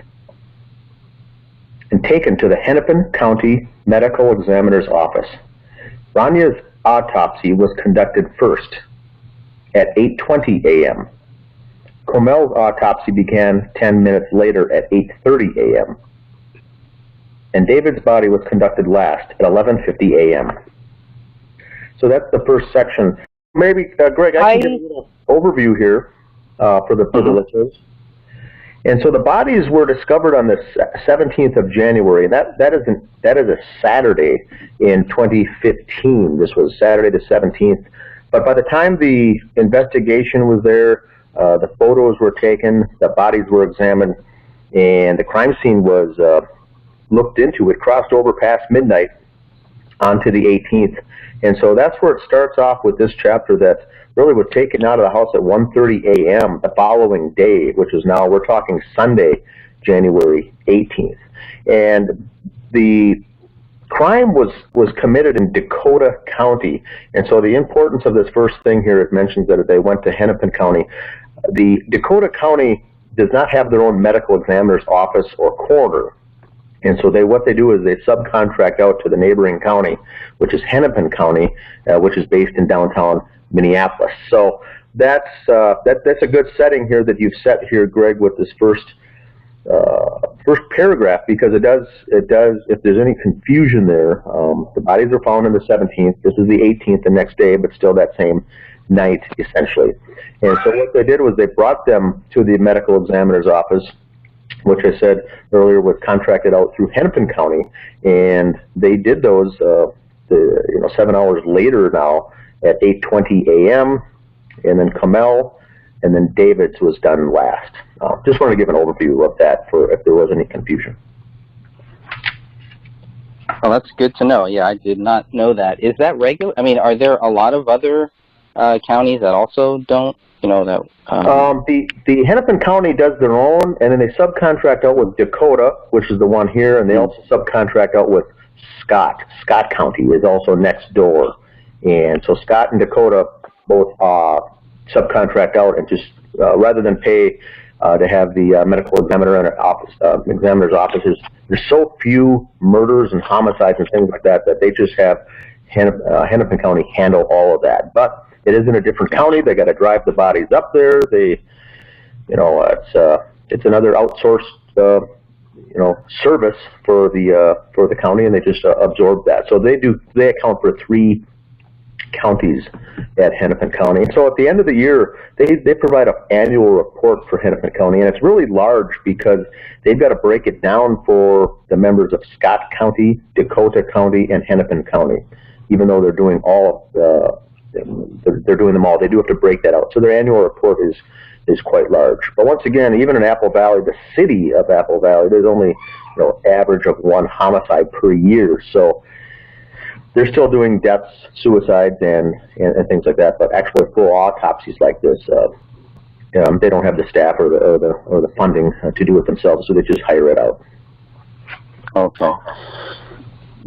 S3: and taken to the Hennepin County Medical Examiner's Office. Rania's autopsy was conducted first at 8:20 a.m. Comel's autopsy began 10 minutes later at 8:30 a.m. And David's body was conducted last at 11:50 a.m. So that's the first section. Maybe, Greg, I can give a little overview here for the listeners. And so the bodies were discovered on the 17th of January. That is a Saturday in 2015. This was Saturday the 17th. But by the time the investigation was there, the photos were taken, the bodies were examined, and the crime scene was looked into. It crossed over past midnight onto the 18th. And so that's where it starts off with this chapter that really was taken out of the house at 1:30 a.m. the following day, which is now, we're talking Sunday, January 18th. And the crime was committed in Dakota County. And so the importance of this first thing here, it mentions that they went to Hennepin County. The Dakota County does not have their own medical examiner's office or coroner. And so what they do is they subcontract out to the neighboring county, which is Hennepin County, which is based in downtown Minneapolis. So that's a good setting here that you've set here, Greg, with this first paragraph, because it does, if there's any confusion there, the bodies are found on the 17th. This is the 18th, the next day, but still that same night, essentially. And so what they did was they brought them to the medical examiner's office, which I said earlier was contracted out through Hennepin County, and they did those 7 hours later now at 8:20 a.m., and then Comel, and then David's was done last. Just want to give an overview of that for if there was any confusion.
S1: Well, that's good to know. Yeah, I did not know that. Is that regular? I mean, are there a lot of other counties that also don't, that...
S3: The Hennepin County does their own, and then they subcontract out with Dakota, which is the one here, and they also subcontract out with Scott. Scott County is also next door. And so Scott and Dakota both subcontract out, and just rather than pay to have the medical examiner in examiner's offices, there's so few murders and homicides and things like that they just have Hennepin County handle all of that. But it is in a different county. They got to drive the bodies up there. They, it's another outsourced service for the county, and they just absorb that. So they account for 3 counties at Hennepin County. So at the end of the year, they provide an annual report for Hennepin County, and it's really large because they've got to break it down for the members of Scott County, Dakota County, and Hennepin County. Even though they're doing they're doing them all, they do have to break that out. So their annual report is quite large. But once again, even in Apple Valley, the city of Apple Valley, there's only average of 1 homicide per year. So they're still doing deaths, suicides, and things like that. But actually, full autopsies like this, they don't have the staff or the funding to do it themselves, so they just hire it out.
S1: Okay.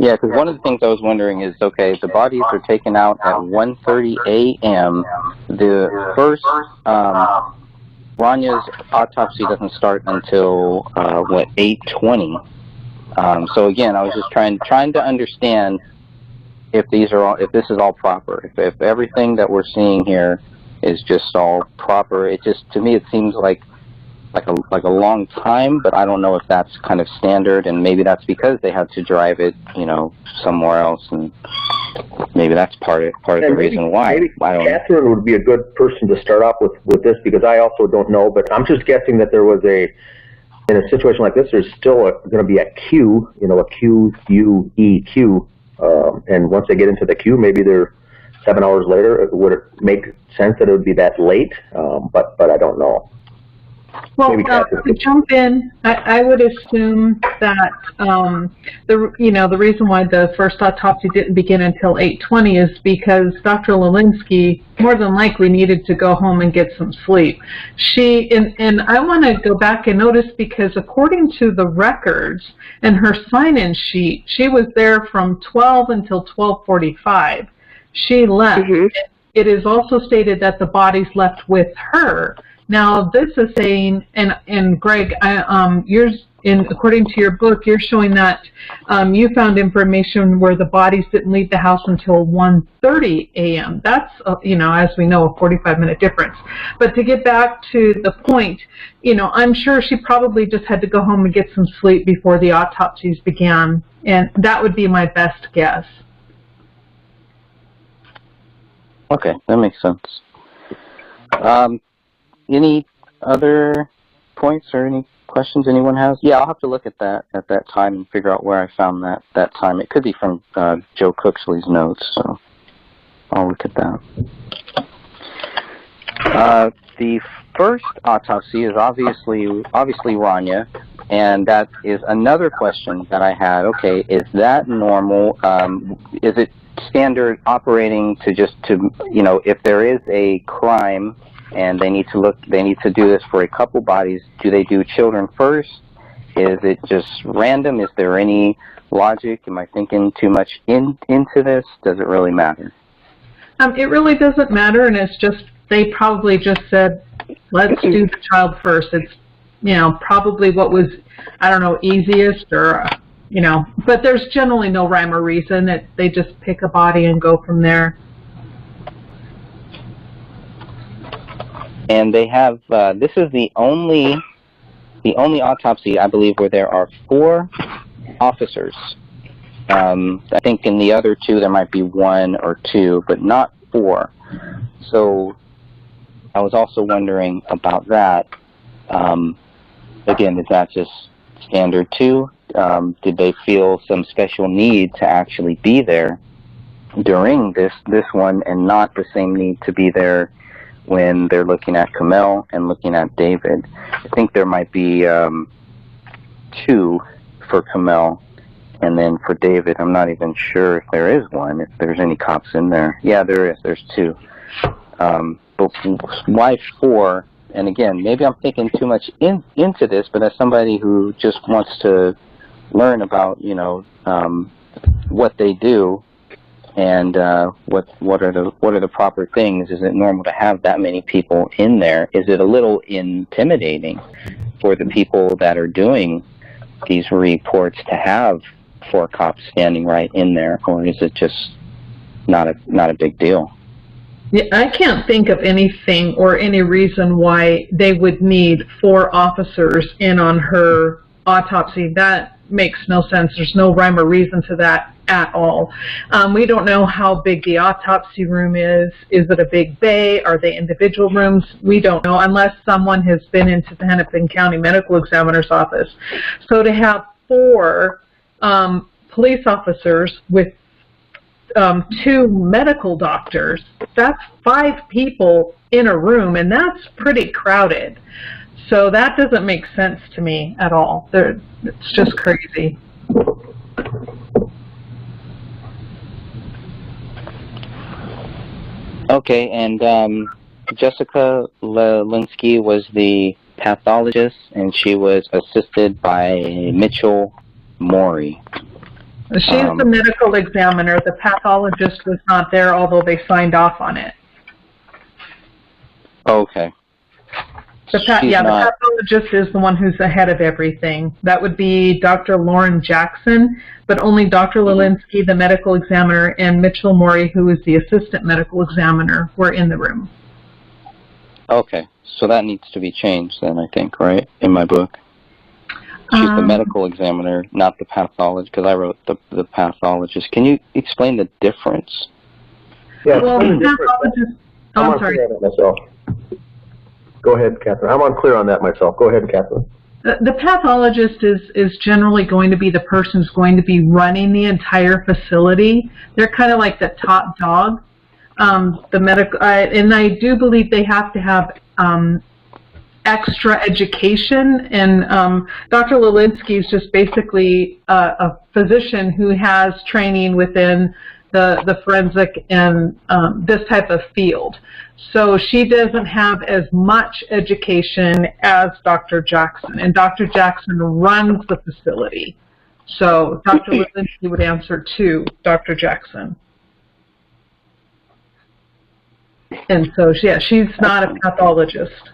S1: Yeah, because one of the things I was wondering is, okay, the bodies are taken out at 1:30 a.m. The first, Rania's autopsy doesn't start until, 8:20. So again, I was just trying to understand if this is all proper. If everything that we're seeing here is just all proper, to me it seems like a long time, but I don't know if that's kind of standard, and maybe that's because they had to drive it, somewhere else and maybe that's part of the reason why.
S3: Maybe
S1: I don't
S3: Catherine would be a good person to start off with this, because I also don't know, but I'm just guessing that there was in a situation like this, there's still going to be a queue, a Q-U-E-Q, and once they get into the queue, maybe they're 7 hours later. Would it make sense that it would be that late? But I don't know.
S21: Well, to jump in, I would assume that the reason why the first autopsy didn't begin until 8:20 is because Dr. Lelinski more than likely needed to go home and get some sleep. And I want to go back and notice, because according to the records and her sign-in sheet, she was there from 12 until 12:45. She left. Mm-hmm. It is also stated that the bodies left with her. Now, this is saying, and Greg, according to your book, you're showing that you found information where the bodies didn't leave the house until 1:30 a.m. That's, as we know, a 45-minute difference. But to get back to the point, I'm sure she probably just had to go home and get some sleep before the autopsies began, and that would be my best guess.
S1: Okay, that makes sense. Any other points or any questions anyone has? Yeah, I'll have to look at that time and figure out where I found that time. It could be from Joe Cooksley's notes, so I'll look at that. The first autopsy is obviously Rania, and that is another question that I had. Okay, is that normal? Is it standard operating to if there is a crime and they need to do this for a couple bodies, do they do children first? Is it just random? Is there any logic? Am I thinking too much into this? Does it really matter?
S21: It really doesn't matter, and it's just, they probably just said, let's do the child first. It's, probably what was, easiest, or, but there's generally no rhyme or reason. They just pick a body and go from there.
S1: And they have, this is the only autopsy, I believe, where there are 4 officers. I think in the other 2 there might be 1 or 2, but not 4. So I was also wondering about that. Again, is that just standard too? Did they feel some special need to actually be there during this one, and not the same need to be there when they're looking at Kamel and looking at David? I think there might be 2 for Kamel, and then for David, I'm not even sure if there is 1, if there's any cops in there. Yeah, there is. There's 2. But why 4? And again, maybe I'm thinking too much into this, but as somebody who just wants to learn about, what they do, and what are the proper things? Is it normal to have that many people in there? Is it a little intimidating for the people that are doing these reports to have 4 cops standing right in there, or is it just not a big deal?
S21: Yeah, I can't think of anything or any reason why they would need 4 officers in on her autopsy. That makes no sense. There's no rhyme or reason to that at all. We don't know how big the autopsy room is. Is it a big bay? Are they individual rooms? We don't know, unless someone has been into the Hennepin County Medical Examiner's office. So to have 4 police officers with 2 medical doctors, that's 5 people in a room, and that's pretty crowded. So that doesn't make sense to me at all. It's just crazy.
S1: Okay, and Jessica Lelinski was the pathologist, and she was assisted by Mitchell Morey.
S21: She's the medical examiner. The pathologist was not there, although they signed off on it.
S1: Okay.
S21: The pathologist is the one who's ahead of everything. That would be Dr. Lauren Jackson, but only Dr. Lelinski, the medical examiner, and Mitchell Morey, who is the assistant medical examiner, were in the room.
S1: Okay, so that needs to be changed then, I think, right, in my book? She's the medical examiner, not the pathologist, because I wrote the pathologist. Can you explain the difference?
S3: Yeah,
S21: well, the pathologist.
S3: I'm
S21: I'm sorry.
S3: unclear on that myself. Go ahead, Catherine. I'm unclear on that myself. Go ahead, Catherine.
S21: The pathologist is generally going to be the person who's going to be running the entire facility. They're kind of like the top dog. The medical, and I do believe they have to have extra education. And Dr. Lelinski is just basically a physician who has training within the forensic and this type of field. So she doesn't have as much education as Dr. Jackson, and Dr. Jackson runs the facility. So Dr. Lelinski would answer to Dr. Jackson. And so, yeah, she's not a pathologist.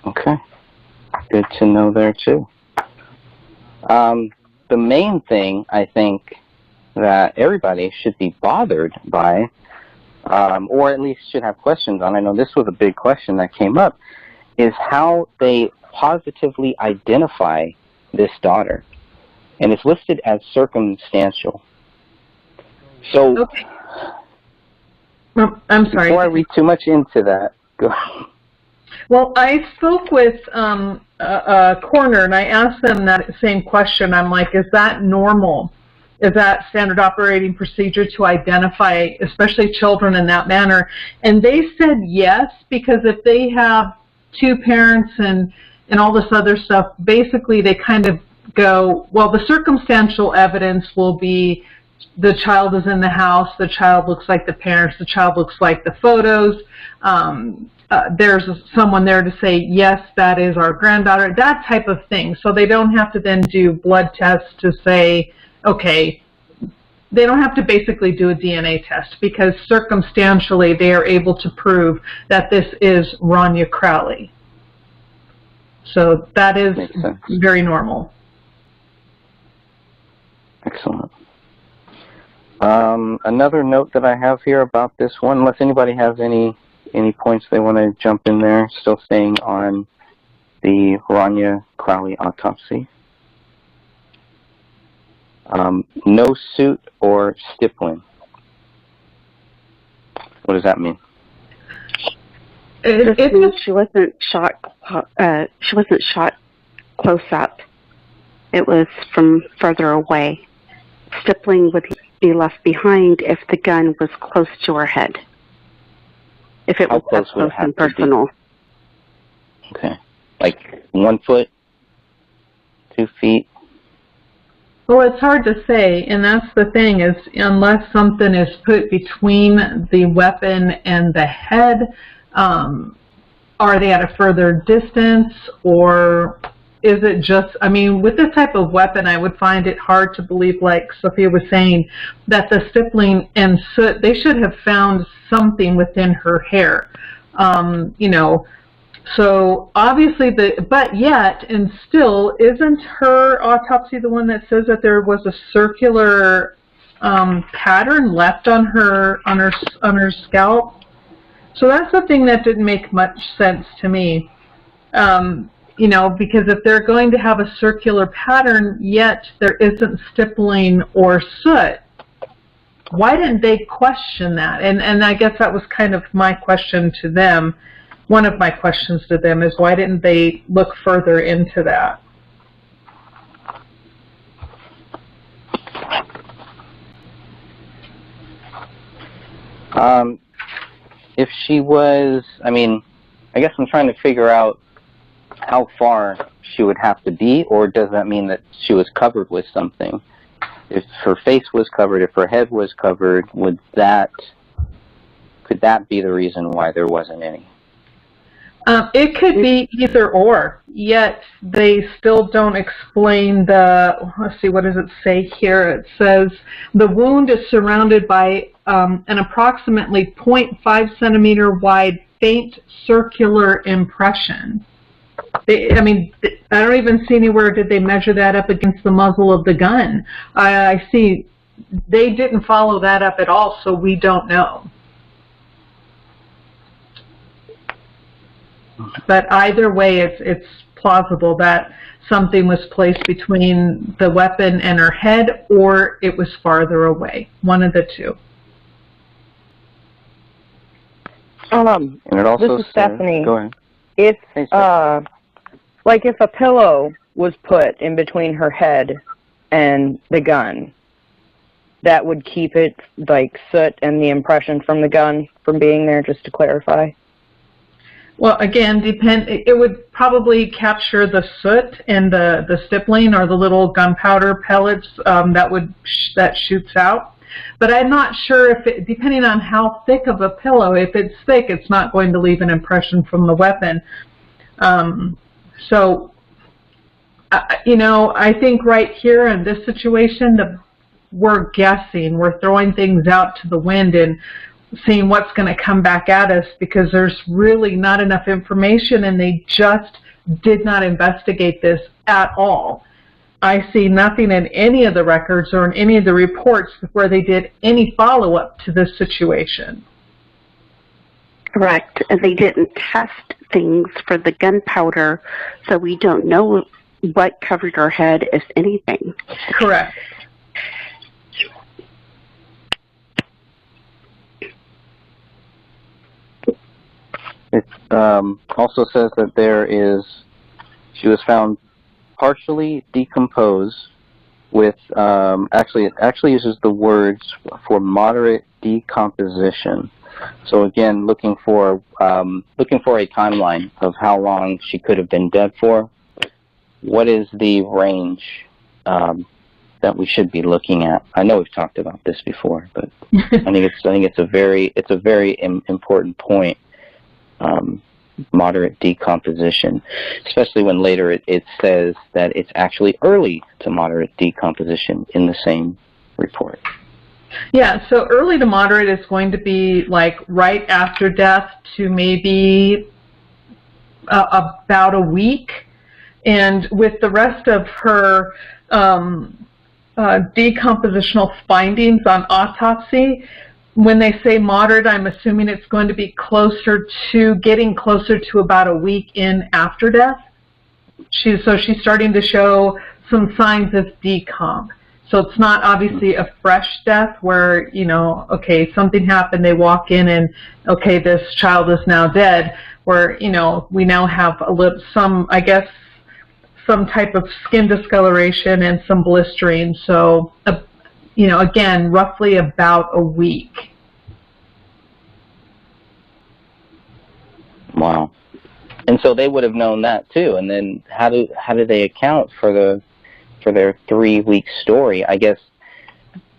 S1: Okay. Good to know there, too. The main thing, I think, that everybody should be bothered by, or at least should have questions on, I know this was a big question that came up, is how they positively identify this daughter. And it's listed as circumstantial. So,
S21: okay. I'm sorry.
S1: Before I read too much into that, go.
S21: Well, I spoke with a coroner, and I asked them that same question. I'm like, is that normal? Is that standard operating procedure to identify, especially children, in that manner? And they said yes, because if they have two parents and all this other stuff, basically they kind of go, well, the circumstantial evidence will be the child is in the house, the child looks like the parents, the child looks like the photos. There's someone there to say, yes, that is our granddaughter, that type of thing. So they don't have to then do blood tests to say, okay, they don't have to basically do a DNA test, because circumstantially they are able to prove that this is Rania Crowley. So that is very normal.
S1: Excellent. Another note that I have here about this one, unless anybody has any points they want to jump in there, still staying on the Rania Crowley autopsy. No suit or stippling. What does that mean?
S13: It means she wasn't shot. She wasn't shot close up. It was from further away. Stippling would be left behind if the gun was close to her head. If it was up close and personal.
S1: Okay. Like 1 foot, 2 feet?
S21: Well, it's hard to say, and that's the thing, is unless something is put between the weapon and the head, are they at a further distance, or is it just, I mean, with this type of weapon, I would find it hard to believe, like Sophia was saying, that the stippling and soot, they should have found something within her hair, you know. So obviously, but yet, and still, isn't her autopsy the one that says that there was a circular pattern left on her scalp? So that's the thing that didn't make much sense to me. You know, because if they're going to have a circular pattern, yet there isn't stippling or soot, why didn't they question that? And I guess that was kind of my question to them. One of my questions to them is, why didn't they look further into that?
S1: If she was, I mean, I guess I'm trying to figure out how far she would have to be, or does that mean that she was covered with something? If her face was covered, if her head was covered, could that be the reason why there wasn't any?
S21: It could be either or, yet they still don't explain the, let's see, what does it say here? It says the wound is surrounded by an approximately 0.5 centimeter wide faint circular impression. I mean, I don't even see anywhere did they measure that up against the muzzle of the gun. I see they didn't follow that up at all, so we don't know. But either way, it's plausible that something was placed between the weapon and her head, or it was farther away. One of the two.
S1: And it also
S4: this is
S1: says,
S4: Stephanie.
S1: Go ahead.
S4: If like if a pillow was put in between her head and the gun, that would keep it, like, soot and the impression from the gun from being there, just to clarify.
S21: Well, again, it would probably capture the soot and the stippling or the little gunpowder pellets that shoots out. But I'm not sure if it, depending on how thick of a pillow, if it's thick, it's not going to leave an impression from the weapon. So, you know, I think right here in this situation, we're guessing, we're throwing things out to the wind and seeing what's going to come back at us, because there's really not enough information, and they just did not investigate this at all. I see nothing in any of the records or in any of the reports where they did any follow-up to this situation.
S13: Correct. And they didn't test things for the gunpowder, so we don't know what covered her head, if anything.
S21: Correct.
S1: It also says that she was found partially decomposed with, actually it actually uses the words for moderate decomposition. So again, looking for a timeline of how long she could have been dead for. What is the range that we should be looking at? I know we've talked about this before, but I think it's a very important point. Moderate decomposition, especially when later it says that it's actually early to moderate decomposition in the same report.
S21: Yeah, so early to moderate is going to be like right after death to maybe about a week. And with the rest of her decompositional findings on autopsy, when they say moderate, I'm assuming it's going to be getting closer to about a week in after death. She's starting to show some signs of decomp. So it's not obviously a fresh death where, you know, okay, something happened, they walk in and, okay, this child is now dead, where, you know, we now have some type of skin discoloration and some blistering. So, you know, again, roughly about a week.
S1: Wow. And so they would have known that too. And then how do they account for their 3-week story? I guess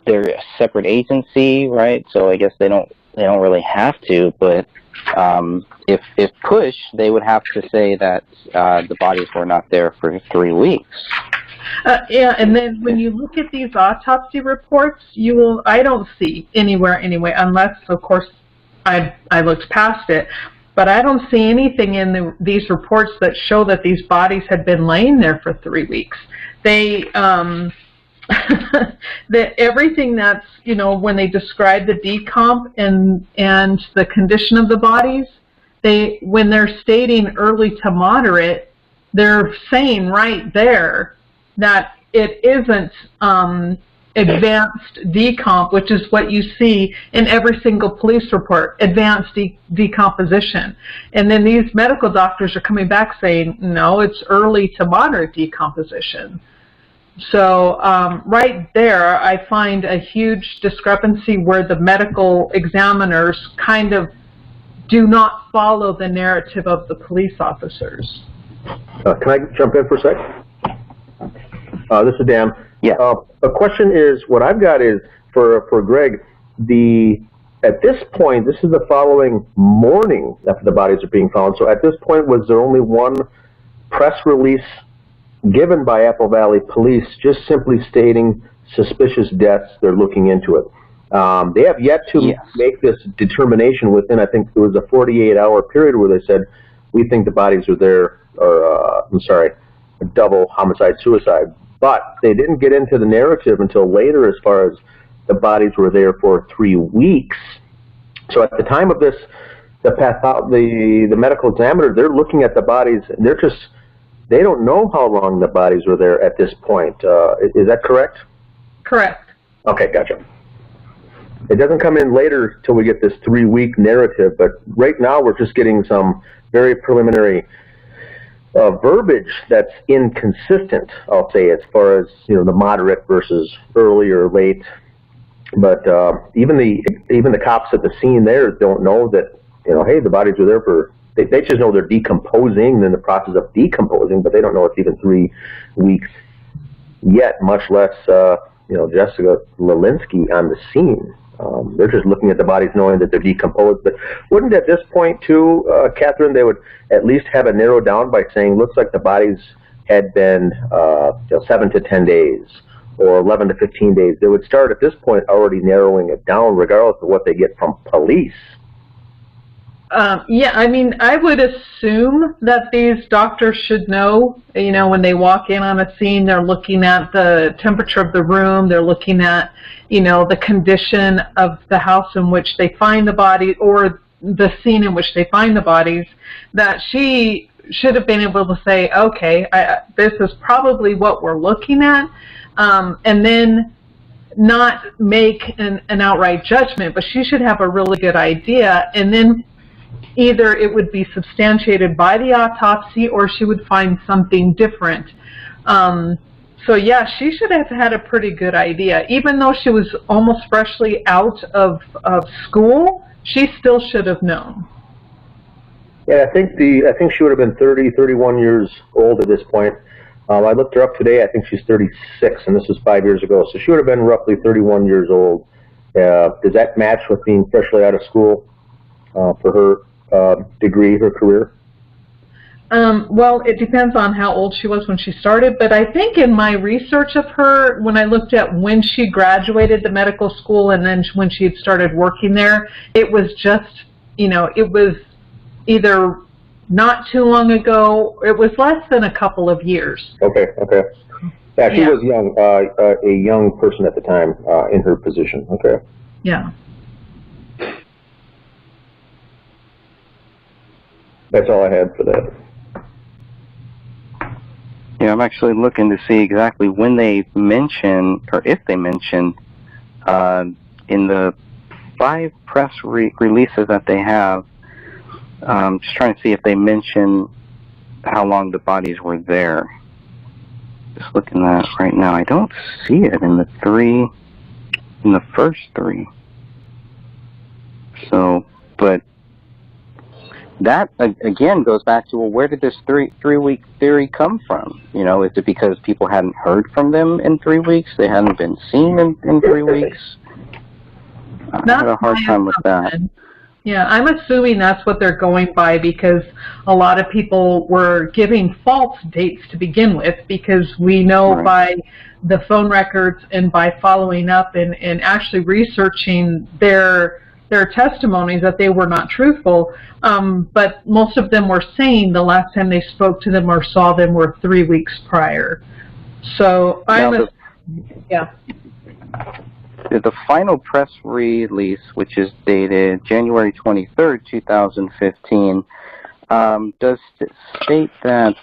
S1: they're a separate agency, right? So I guess they don't really have to. But if push, they would have to say that the bodies were not there for 3 weeks.
S21: Yeah, and then when you look at these autopsy reports, I don't see anywhere anyway, unless, of course, I looked past it, but I don't see anything in these reports that show that these bodies had been laying there for 3 weeks. They, everything that's, you know, when they describe the decomp and the condition of the bodies, when they're stating early to moderate, they're saying right there that it isn't advanced decomp, which is what you see in every single police report, advanced decomposition. And then these medical doctors are coming back saying, no, it's early to moderate decomposition. So right there, I find a huge discrepancy where the medical examiners kind of do not follow the narrative of the police officers.
S3: Can I jump in for a sec? This is Dan.
S1: Yeah.
S3: A question is, what I've got is for Greg. At this point, this is the following morning after the bodies are being found. So at this point, was there only one press release given by Apple Valley Police, just simply stating suspicious deaths? They're looking into it. They have yet to make this determination within, I think it was a 48-hour period where they said, we think the bodies are there, or a double homicide-suicide. But they didn't get into the narrative until later as far as the bodies were there for 3 weeks. So at the time of this the medical examiner, they're looking at the bodies, and they don't know how long the bodies were there at this point. Is that correct?
S21: Correct.
S3: Okay, gotcha. It doesn't come in later till we get this 3-week narrative, but right now we're just getting some very preliminary verbiage that's inconsistent, I'll say, as far as, you know, the moderate versus early or late. But even the cops at the scene there don't know that, you know, hey, the bodies are there for, they just know they're decomposing, in the process of decomposing, but they don't know it's even 3 weeks yet, much less, you know, Jessica Lelinski on the scene. They're just looking at the bodies knowing that they're decomposed. But wouldn't at this point, too, Catherine, they would at least have it narrowed down by saying, looks like the bodies had been 7 to 10 days or 11 to 15 days. They would start at this point already narrowing it down regardless of what they get from police.
S21: Yeah, I mean, I would assume that these doctors should know, you know, when they walk in on a scene, they're looking at the temperature of the room, they're looking at, you know, the condition of the house in which they find the body, or the scene in which they find the bodies, that she should have been able to say, okay, this is probably what we're looking at, and then not make an outright judgment, but she should have a really good idea, and then either it would be substantiated by the autopsy or she would find something different. So yeah, she should have had a pretty good idea. Even though she was almost freshly out of school, she still should have known.
S3: Yeah, I think she would have been 30, 31 years old at this point. I looked her up today. I think she's 36, and this was 5 years ago. So she would have been roughly 31 years old. Does that match with being freshly out of school for her degree, her career?
S21: Well, it depends on how old she was when she started, but I think in my research of her, when I looked at when she graduated the medical school and then when she had started working there, it was just, you know, it was either not too long ago, it was less than a couple of years.
S3: Okay. Yeah, she was young, a young person at the time in her position. Okay.
S21: Yeah.
S3: That's all I had for that.
S1: Yeah, I'm actually looking to see exactly when they mention, or if they mention, in the 5 press releases that they have, just trying to see if they mention how long the bodies were there. Just looking at it right now. I don't see it in the first 3. So, but that, again, goes back to, well, where did this 3-week theory come from? You know, is it because people hadn't heard from them in 3 weeks? They hadn't been seen in 3 weeks? I had a hard time with that.
S21: Yeah, I'm assuming that's what they're going by, because a lot of people were giving false dates to begin with, because we know by the phone records and by following up and actually researching their testimonies that they were not truthful, but most of them were saying the last time they spoke to them or saw them were 3 weeks prior. So
S1: The final press release, which is dated January 23rd, 2015, does state that,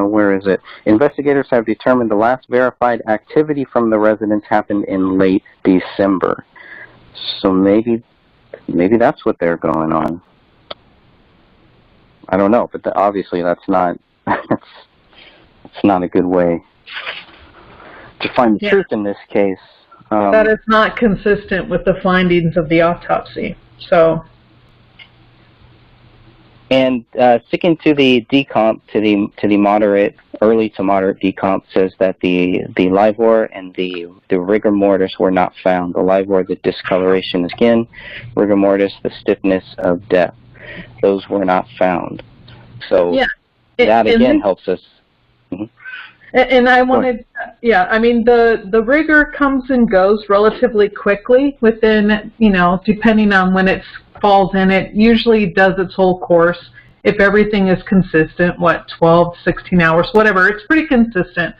S1: where is it? Investigators have determined the last verified activity from the residence happened in late December. So maybe that's what they're going on. I don't know, but obviously that's not that's not a good way to find the truth in this case.
S21: That is not consistent with the findings of the autopsy. So,
S1: and sticking to the decomp, to the moderate, early to moderate decomp, says that the livor and the rigor mortis were not found. The livor, the discoloration of skin; rigor mortis, the stiffness of death. Those were not found. So that again helps us. Mm-hmm.
S21: And I wanted, I mean, the rigor comes and goes relatively quickly within, you know, depending on when it falls in. It usually does its whole course. If everything is consistent, 12, 16 hours, whatever, it's pretty consistent.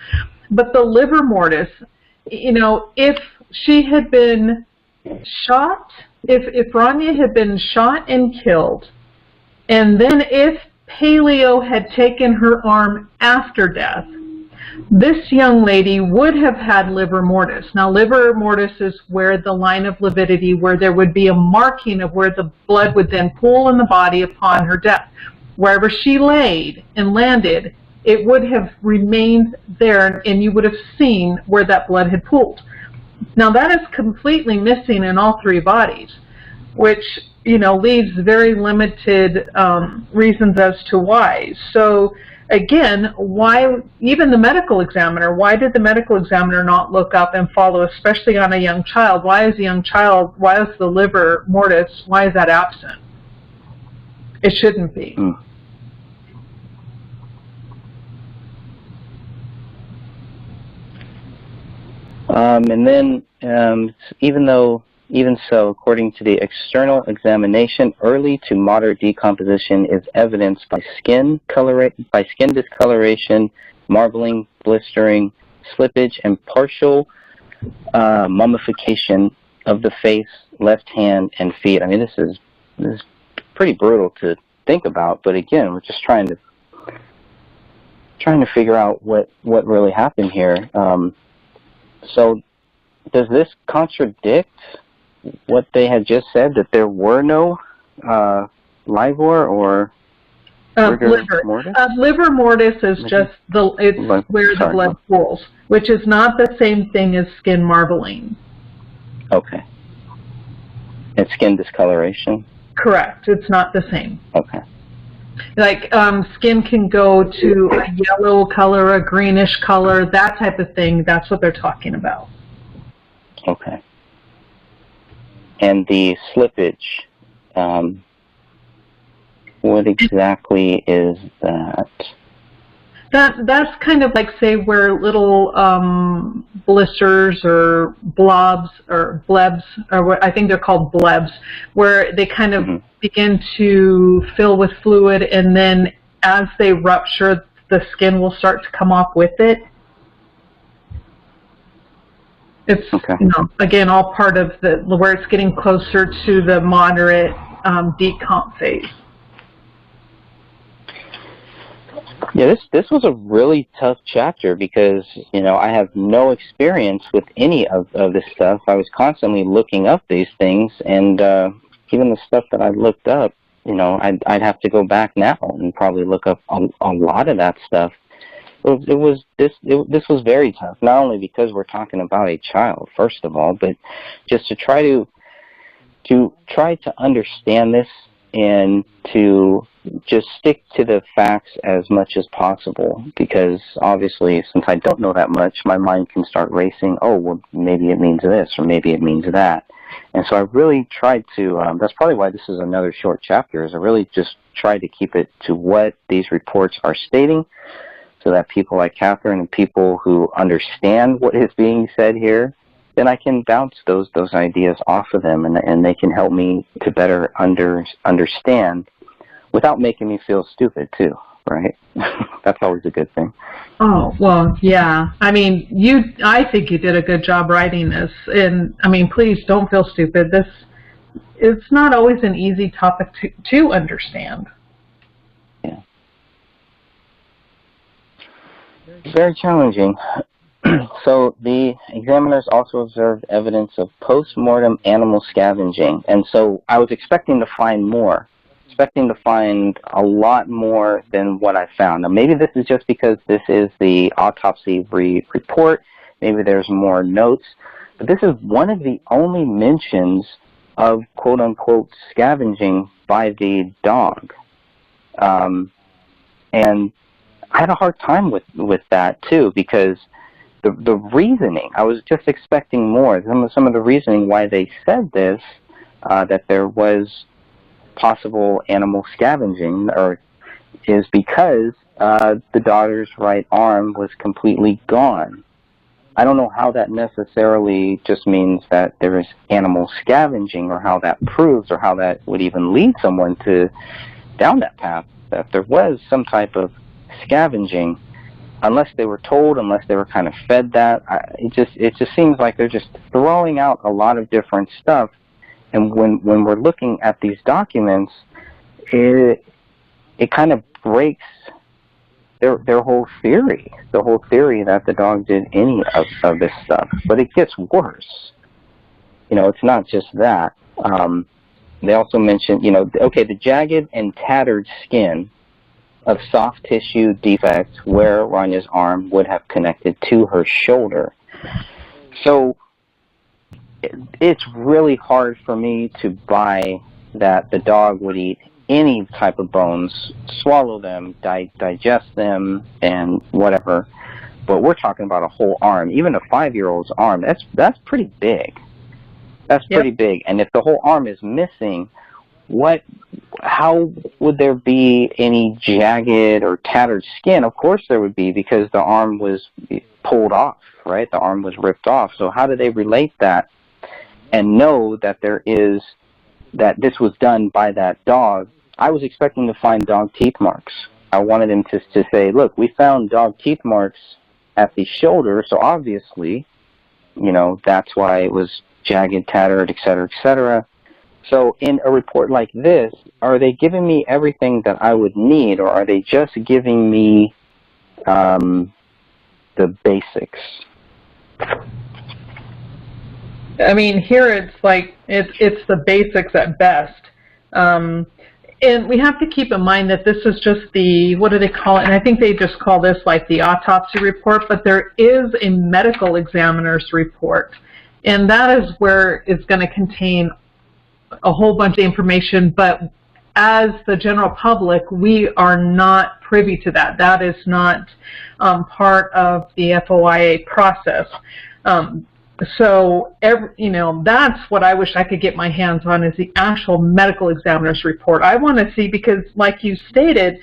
S21: But the livor mortis, you know, if she had been shot, if Rania had been shot and killed And then if paleo had taken her arm after death, this young lady would have had livor mortis. Now, livor mortis is where the line of lividity, where there would be a marking of where the blood would then pool in the body upon her death. Wherever she laid and landed, it would have remained there, and you would have seen where that blood had pooled. Now, that is completely missing in all three bodies, which, you know, leaves very limited reasons as to why. So, again, why, even the medical examiner, why did the medical examiner not look up and follow, especially on a young child? Why is the livor mortis, why is that absent? It shouldn't be.
S1: And then, even so, according to the external examination, early to moderate decomposition is evidenced by skin discoloration, marbling, blistering, slippage, and partial mummification of the face, left hand, and feet. I mean, this is pretty brutal to think about, but again, we're just trying to figure out what really happened here. So, does this contradict what they had just said, that there were no livor or
S21: livor mortis? Livor mortis is just where the blood pools, which is not the same thing as skin marbling.
S1: Okay. And skin discoloration?
S21: Correct. It's not the same.
S1: Okay.
S21: Like skin can go to a yellow color, a greenish color, that type of thing. That's what they're talking about.
S1: Okay. And the slippage, what exactly is that?
S21: That's kind of like, say, where little blisters or blobs or blebs, or what I think they're called blebs, where they kind of begin to fill with fluid, and then as they rupture, the skin will start to come off with it. It's, you know, again, all part of where it's getting closer to the moderate decomp phase.
S1: Yeah, this was a really tough chapter because, you know, I have no experience with any of this stuff. I was constantly looking up these things, and even the stuff that I looked up, you know, I'd have to go back now and probably look up a lot of that stuff. This was very tough, not only because we're talking about a child, first of all, but just to try to understand this and to just stick to the facts as much as possible, because obviously, since I don't know that much, my mind can start racing. Oh, well, maybe it means this, or maybe it means that. And so I really tried to, that's probably why this is another short chapter, is I really just tried to keep it to what these reports are stating, so that people like Catherine and people who understand what is being said here, then I can bounce those ideas off of them, and they can help me to better understand without making me feel stupid too, right? That's always a good thing.
S21: Oh, well, yeah. I mean, I think you did a good job writing this, and I mean, please don't feel stupid. It's not always an easy topic to understand.
S1: Yeah. Very challenging. So the examiners also observed evidence of post-mortem animal scavenging, and so I was expecting to find more, a lot more than what I found. Now maybe this is just because this is the autopsy report, maybe there's more notes, but this is one of the only mentions of quote-unquote scavenging by the dog. And I had a hard time with that too, because the reasoning, I was just expecting more. Some of the reasoning why they said this, that there was possible animal scavenging, is because the daughter's right arm was completely gone. I don't know how that necessarily just means that there is animal scavenging, or how that proves, or how that would even lead someone down that path, that there was some type of scavenging, unless they were told, unless they were kind of fed that. It just seems like they're just throwing out a lot of different stuff. And when we're looking at these documents, it kind of breaks their whole theory, the whole theory that the dog did any of this stuff. But it gets worse. You know, it's not just that. They also mentioned, you know, okay, the jagged and tattered skin of soft tissue defects where Ranya's arm would have connected to her shoulder. So it's really hard for me to buy that the dog would eat any type of bones, swallow them, digest them, and whatever. But we're talking about a whole arm. Even a 5-year-old's arm, that's pretty big. That's pretty big. And if the whole arm is missing, how would there be any jagged or tattered skin? Of course there would be, because the arm was pulled off, right? The arm was ripped off. So how do they relate that and know that that this was done by that dog? I was expecting to find dog teeth marks. I wanted him to say, look, we found dog teeth marks at the shoulder, so obviously, you know, that's why it was jagged, tattered, et cetera, et cetera. So in a report like this, are they giving me everything that I would need, or are they just giving me the basics?
S21: I mean, here it's like it's the basics at best. And we have to keep in mind that this is just the, what do they call it? And I think they just call this like the autopsy report, but there is a medical examiner's report. And that is where it's going to contain a whole bunch of information, but as the general public, we are not privy to that. That is not part of the FOIA process. So, you know, that's what I wish I could get my hands on, is the actual medical examiner's report. I want to see, because like you stated,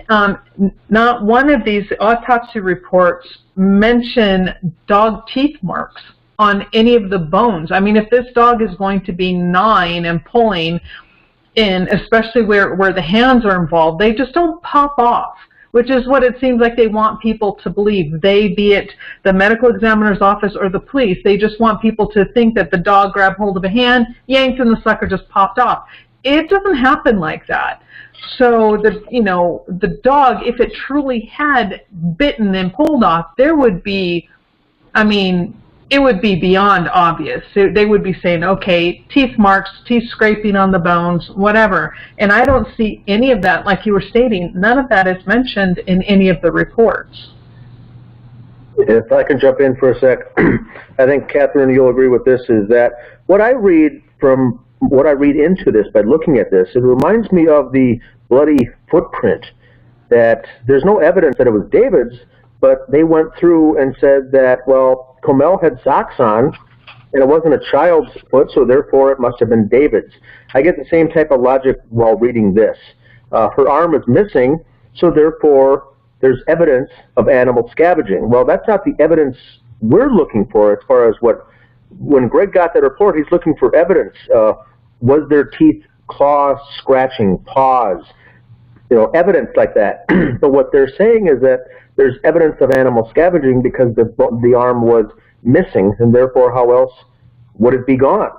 S21: not one of these autopsy reports mention dog teeth marks on any of the bones. I mean, if this dog is going to be gnawing and pulling, and especially where the hands are involved, they just don't pop off, which is what it seems like they want people to believe. They, be it the medical examiner's office or the police, they just want people to think that the dog grabbed hold of a hand, yanked, and the sucker just popped off. It doesn't happen like that. So the dog, if it truly had bitten and pulled off, there would be, I mean, it would be beyond obvious. They would be saying, okay, teeth marks, teeth scraping on the bones, whatever. And I don't see any of that, like you were stating. None of that is mentioned in any of the reports.
S3: If I can jump in for a sec, I think, Catherine, you'll agree with this, is that what I read into this by looking at this, it reminds me of the bloody footprint, that there's no evidence that it was David's, but they went through and said that, well, Comel had socks on, and it wasn't a child's foot, so therefore it must have been David's. I get the same type of logic while reading this. Her arm is missing, so therefore there's evidence of animal scavenging. Well, that's not the evidence we're looking for, as far as when Greg got that report, he's looking for evidence. Was there teeth, claws, scratching, paws, evidence like that. But what they're saying is that there's evidence of animal scavenging because the arm was missing, and therefore how else would it be gone?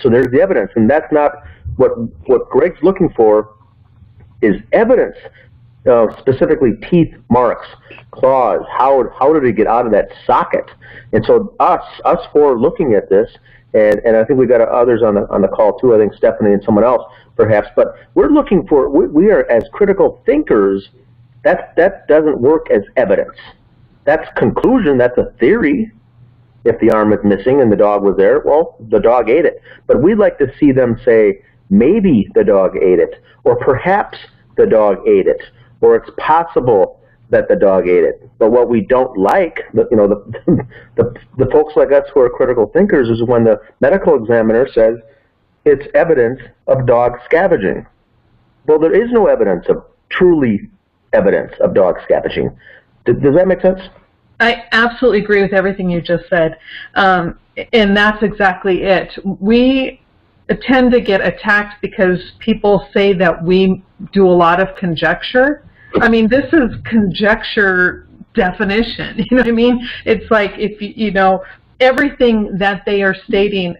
S3: So there's the evidence, and that's not what Greg's looking for, is evidence, specifically teeth marks, claws, how did it get out of that socket? And so us four looking at this, and I think we got others on the call too, I think Stephanie and someone else perhaps, but we're looking for, we are, as critical thinkers, that doesn't work as evidence. That's conclusion, that's a theory. If the arm is missing and the dog was there, well, the dog ate it. But we'd like to see them say, maybe the dog ate it, or perhaps the dog ate it, or it's possible that the dog ate it. But what we don't like, the folks like us who are critical thinkers, is when the medical examiner says it's evidence of dog scavenging. Well, there is no evidence of evidence of dog scavenging. Does that make sense?
S21: I absolutely agree with everything you just said, and that's exactly it. We tend to get attacked because people say that we do a lot of conjecture. I mean, this is conjecture definition, you know what I mean? It's like, if everything that they are stating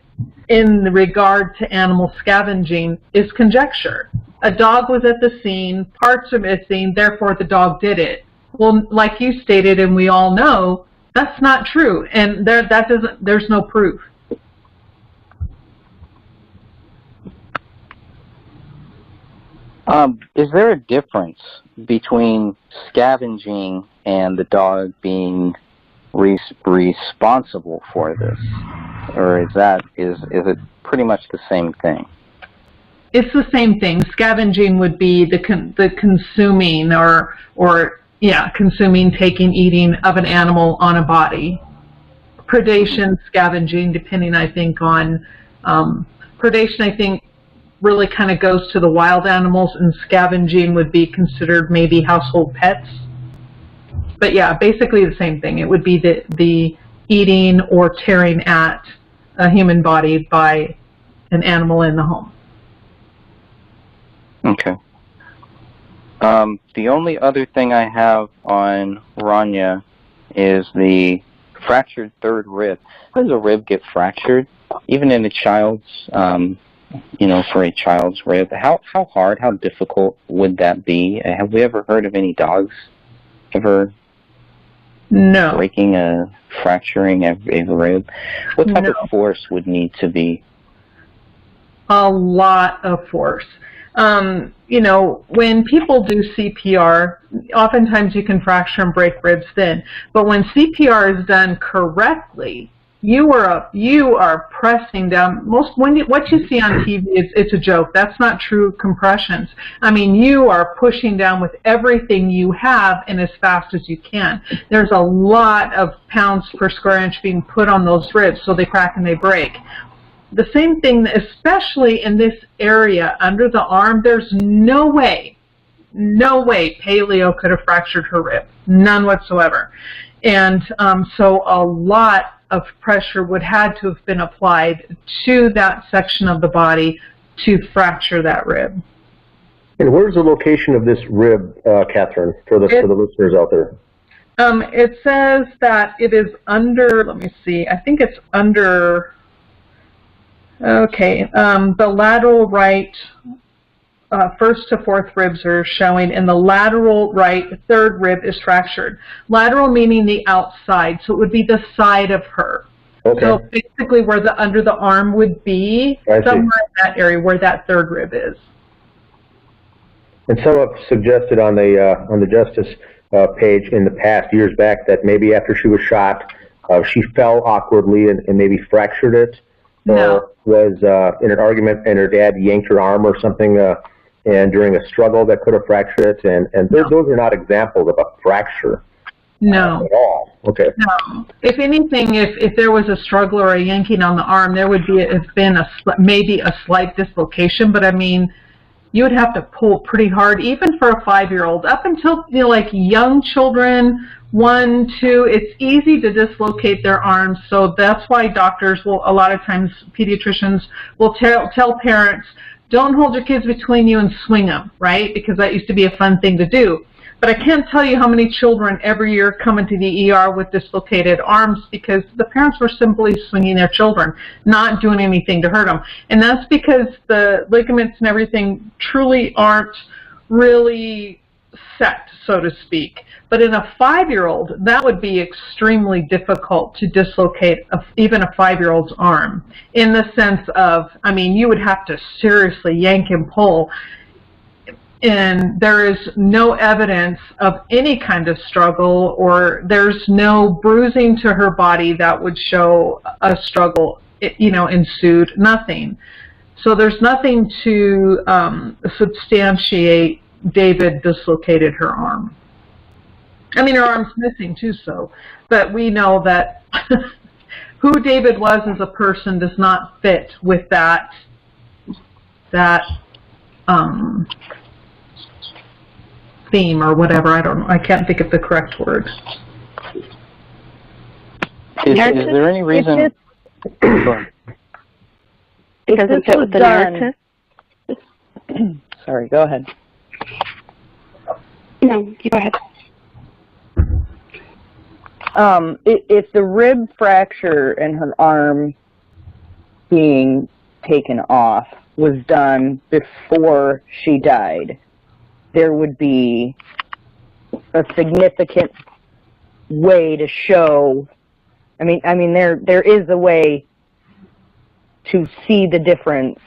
S21: in regard to animal scavenging is conjecture. a dog was at the scene, parts are missing, therefore the dog did it. Well, like you stated, and we all know, that's not true, and there's no proof.
S1: Is there a difference between scavenging and the dog being responsible for this, or is it pretty much the same thing?
S21: It's the same thing. Scavenging would be the consuming consuming, taking, eating of an animal on a body. Predation, scavenging, depending, I think, on predation, I think, really kind of goes to the wild animals, and scavenging would be considered maybe household pets. But yeah, basically the same thing. It would be the eating or tearing at a human body by an animal in the home.
S1: Okay. The only other thing I have on Rania is the fractured third rib. How does a rib get fractured? Even in a child's, for a child's rib, how hard, how difficult would that be? Have we ever heard of any dogs ever fracturing a rib? What type of force would need to be?
S21: A lot of force. When people do CPR, oftentimes you can fracture and break ribs then. But when CPR is done correctly, you are pressing down. What you see on TV it's a joke. That's not true compressions. I mean, you are pushing down with everything you have and as fast as you can. There's a lot of pounds per square inch being put on those ribs, so they crack and they break. The same thing, especially in this area under the arm, there's no way Paleo could have fractured her rib. None whatsoever. And so a lot of pressure would have to have been applied to that section of the body to fracture that rib.
S3: And where's the location of this rib, Catherine, for the listeners out there?
S21: It says that it is under, let me see, I think it's under, the lateral right first to fourth ribs are showing, and the lateral right third rib is fractured. Lateral meaning the outside, so it would be the side of her. Okay. So basically where the under the arm would be, somewhere in that area where that third rib is.
S3: And some have suggested on the Justice page in the past, years back, that maybe after she was shot, she fell awkwardly and maybe fractured it. Or was in an argument and her dad yanked her arm or something, and during a struggle that could have fractured it. And those are not examples of a fracture.
S21: No.
S3: At all. Okay.
S21: No. If anything, if there was a struggle or a yanking on the arm, there would have been maybe a slight dislocation. But I mean, you would have to pull pretty hard, even for a 5-year-old. Up until like young children, 1, 2, it's easy to dislocate their arms. So that's why doctors will, a lot of times, pediatricians will tell parents, don't hold your kids between you and swing them, right? Because that used to be a fun thing to do. But I can't tell you how many children every year come into the ER with dislocated arms because the parents were simply swinging their children, not doing anything to hurt them. And that's because the ligaments and everything truly aren't really set, so to speak. But in a 5-year-old, that would be extremely difficult to dislocate even a 5-year-old's arm, in the sense of, I mean, you would have to seriously yank and pull. And there is no evidence of any kind of struggle, or there's no bruising to her body that would show a struggle, ensued, nothing. So there's nothing to substantiate David dislocated her arm. I mean, her arm's missing too, but we know that who David was as a person does not fit with that theme or whatever. I don't know. I can't think of the correct word.
S1: Is there any reason?
S13: It doesn't fit with the narrative.
S4: Sorry, go ahead.
S13: No, you go ahead.
S4: If the rib fracture and her arm being taken off was done before she died, there would be a significant way to show. I mean, there is a way to see the difference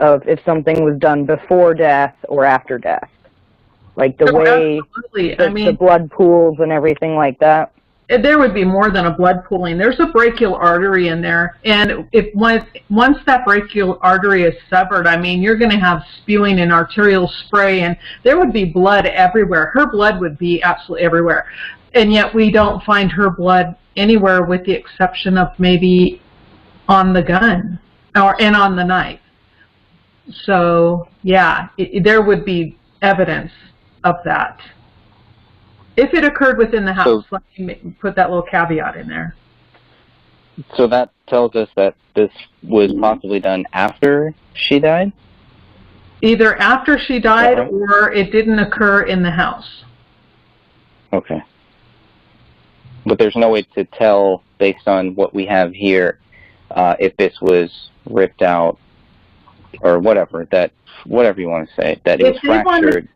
S4: of if something was done before death or after death, like the way the blood pools and everything like that.
S21: There would be more than a blood pooling. There's a brachial artery in there, and if once that brachial artery is severed, I mean, you're going to have spewing and arterial spray, and there would be blood everywhere. Her blood would be absolutely everywhere, and yet we don't find her blood anywhere with the exception of maybe on the gun and on the knife. So, yeah, there would be evidence of that. If it occurred within the house, let me put that little caveat in there.
S15: So that tells us that this was possibly done after she died?
S21: Either after she died or it didn't occur in the house.
S15: Okay. But there's no way to tell, based on what we have here, if this was ripped out or whatever, whatever you want to say, that it was fractured.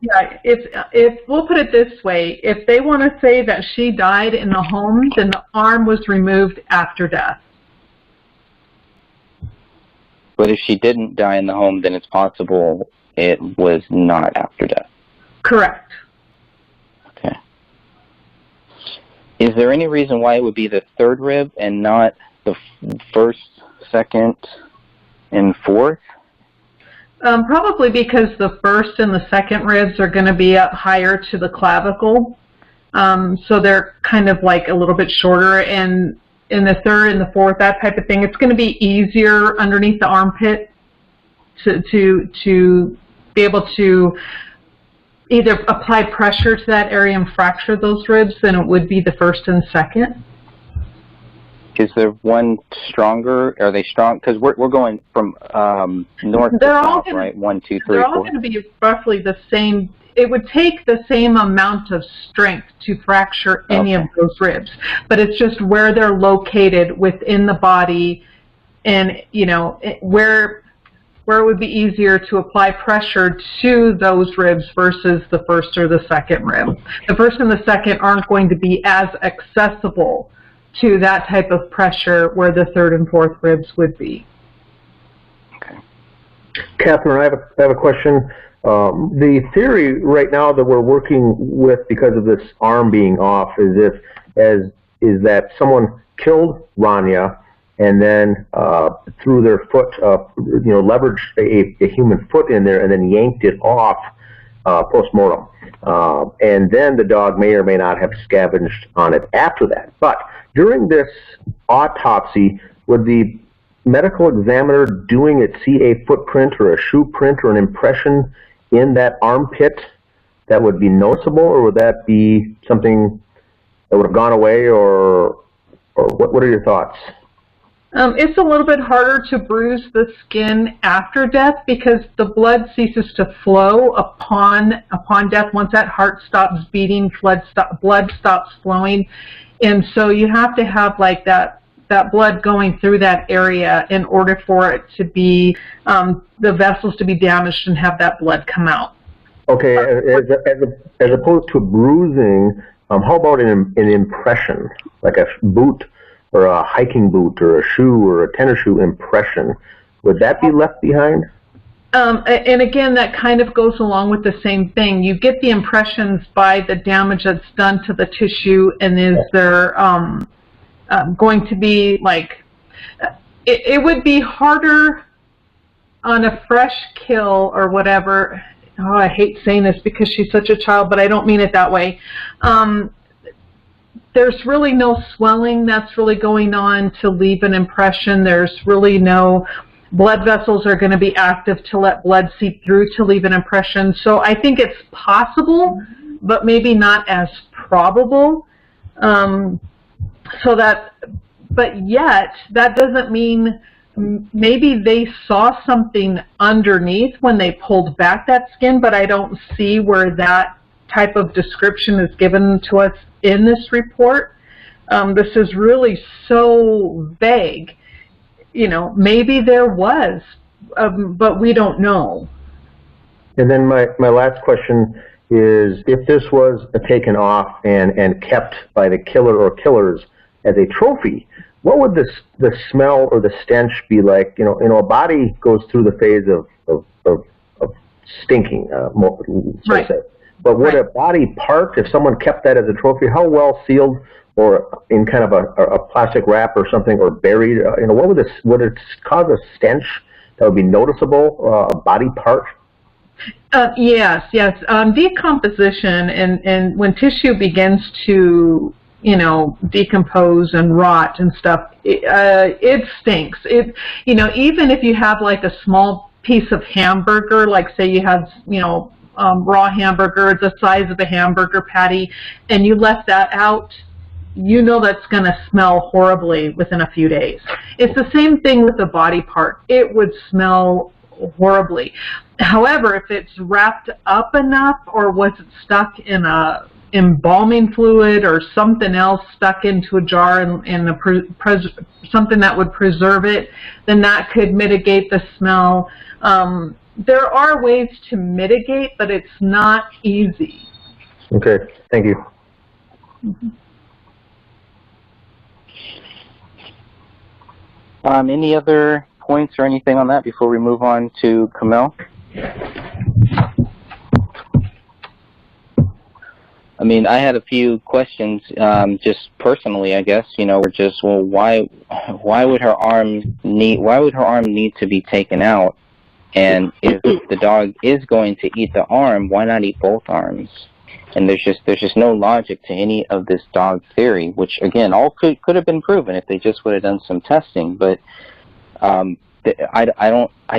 S21: If we'll put it this way, if they want to say that she died in the home, then the arm was removed after death.
S15: But if she didn't die in the home, then it's possible it was not after death.
S21: Correct.
S15: Okay. Is there any reason why it would be the third rib and not the first, second, and fourth?
S21: Probably because the first and the second ribs are going to be up higher to the clavicle. So they're kind of like a little bit shorter. And in the third and the fourth, that type of thing, it's going to be easier underneath the armpit to be able to either apply pressure to that area and fracture those ribs than it would be the first and second.
S15: Is there one stronger? Are they strong? Because we're going from north to south, right? 1, 2, 3, 4.
S21: They're all going to be roughly the same. It would take the same amount of strength to fracture any of those ribs, but it's just where they're located within the body, and where it would be easier to apply pressure to those ribs versus the first or the second rib. The first and the second aren't going to be as accessible to that type of pressure where the third and fourth ribs would be.
S15: Okay.
S3: Catherine, I have a question. The theory right now that we're working with because of this arm being off is that someone killed Rania and then threw their foot, leveraged a human foot in there and then yanked it off post-mortem. And then the dog may or may not have scavenged on it after that. But during this autopsy, would the medical examiner doing it see a footprint or a shoe print or an impression in that armpit that would be noticeable, or would that be something that would have gone away, or what are your thoughts?
S21: It's a little bit harder to bruise the skin after death because the blood ceases to flow upon death. Once that heart stops beating, blood stops flowing, and so you have to have like that blood going through that area in order for it to be the vessels to be damaged and have that blood come out.
S3: Okay, as opposed to bruising, how about an impression, like a boot or a hiking boot or a shoe or a tennis shoe impression? Would that be left behind?
S21: And again, that kind of goes along with the same thing. You get the impressions by the damage that's done to the tissue, and is there going to be like, it would be harder on a fresh kill or whatever. Oh, I hate saying this because she's such a child, but I don't mean it that way. There's really no swelling that's really going on to leave an impression. There's really no blood vessels are going to be active to let blood seep through to leave an impression. So I think it's possible, but maybe not as probable. But yet, that doesn't mean maybe they saw something underneath when they pulled back that skin, but I don't see where that type of description is given to us in this report. This is really so vague. Maybe there was but we don't know.
S3: And then my last question is, if this was taken off and kept by the killer or killers as a trophy, what would the smell or the stench be like? You know, a body goes through the phase of stinking,
S21: Right.
S3: say. But would a body part, if someone kept that as a trophy, how well sealed or in kind of a plastic wrap or something, or buried? You know, would it cause a stench that would be noticeable? A body part?
S21: Yes. Decomposition and when tissue begins to, you know, decompose and rot and stuff, it stinks. Even if you have like a small piece of hamburger, like say you had, you know, raw hamburger the size of a hamburger patty, and you left that out, you know that's going to smell horribly within a few days. It's the same thing with the body part. It would smell horribly. However, if it's wrapped up enough, or was it stuck in a embalming fluid or something else stuck into a jar in something that would preserve it, then that could mitigate the smell. There are ways to mitigate, but it's not easy.
S3: Okay, thank you.
S21: Mm-hmm.
S15: Any other points or anything on that before we move on to Kamel? I mean, I had a few questions, just personally, I guess. You know, we're just, well, why would her arm need to be taken out? And if the dog is going to eat the arm, why not eat both arms? And there's just no logic to any of this dog theory, which again, all could have been proven if they just would have done some testing. But I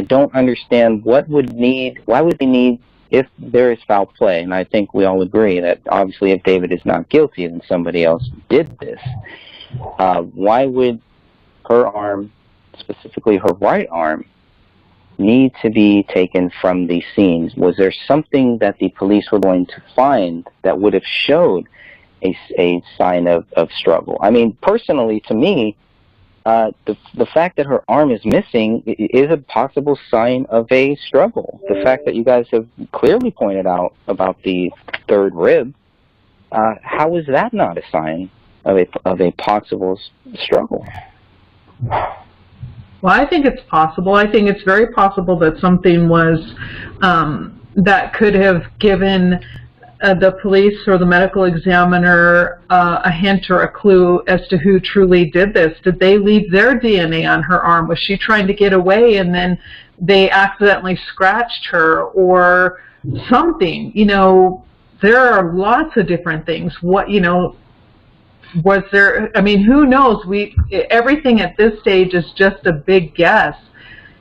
S15: don't understand why would they need, if there is foul play, and I think we all agree that obviously if David is not guilty, then somebody else did this. Why would her arm, specifically her right arm, need to be taken from the scenes? Was there something that the police were going to find that would have showed a sign of struggle? I mean, personally, to me, the fact that her arm is missing is a possible sign of a struggle. The fact that you guys have clearly pointed out about the third rib, how is that not a sign of a possible struggle?
S21: Well, I think it's possible. I think it's very possible that something was that could have given the police or the medical examiner a hint or a clue as to who truly did this. Did they leave their DNA on her arm? Was she trying to get away and then they accidentally scratched her or something? You know, there are lots of different things. What, you know, was there, I mean, who knows? Everything at this stage is just a big guess,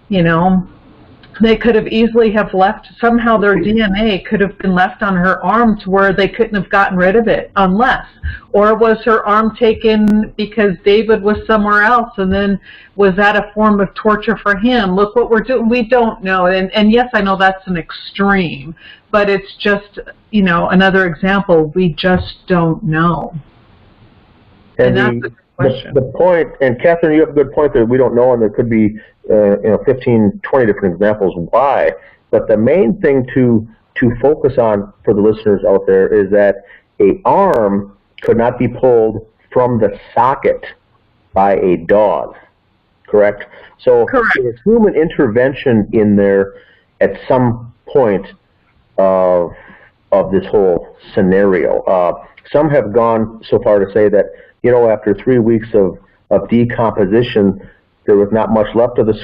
S21: you know. They could have easily have left, somehow their DNA could have been left on her arm to where they couldn't have gotten rid of it, unless. Or was her arm taken because David was somewhere else, and then was that a form of torture for him? Look what we're doing. We don't know. And yes, I know that's an extreme, but it's just, you know, another example. We just don't know. And that's a good question.
S3: The point, and Catherine, you have a good point that we don't know, and there could be 15, 20 different examples why. But the main thing to focus on for the listeners out there is that a arm could not be pulled from the socket by a dog, correct? So there's human intervention in there at some point of this whole scenario. Some have gone so far to say that, you know, after 3 weeks of decomposition, there was not much left of the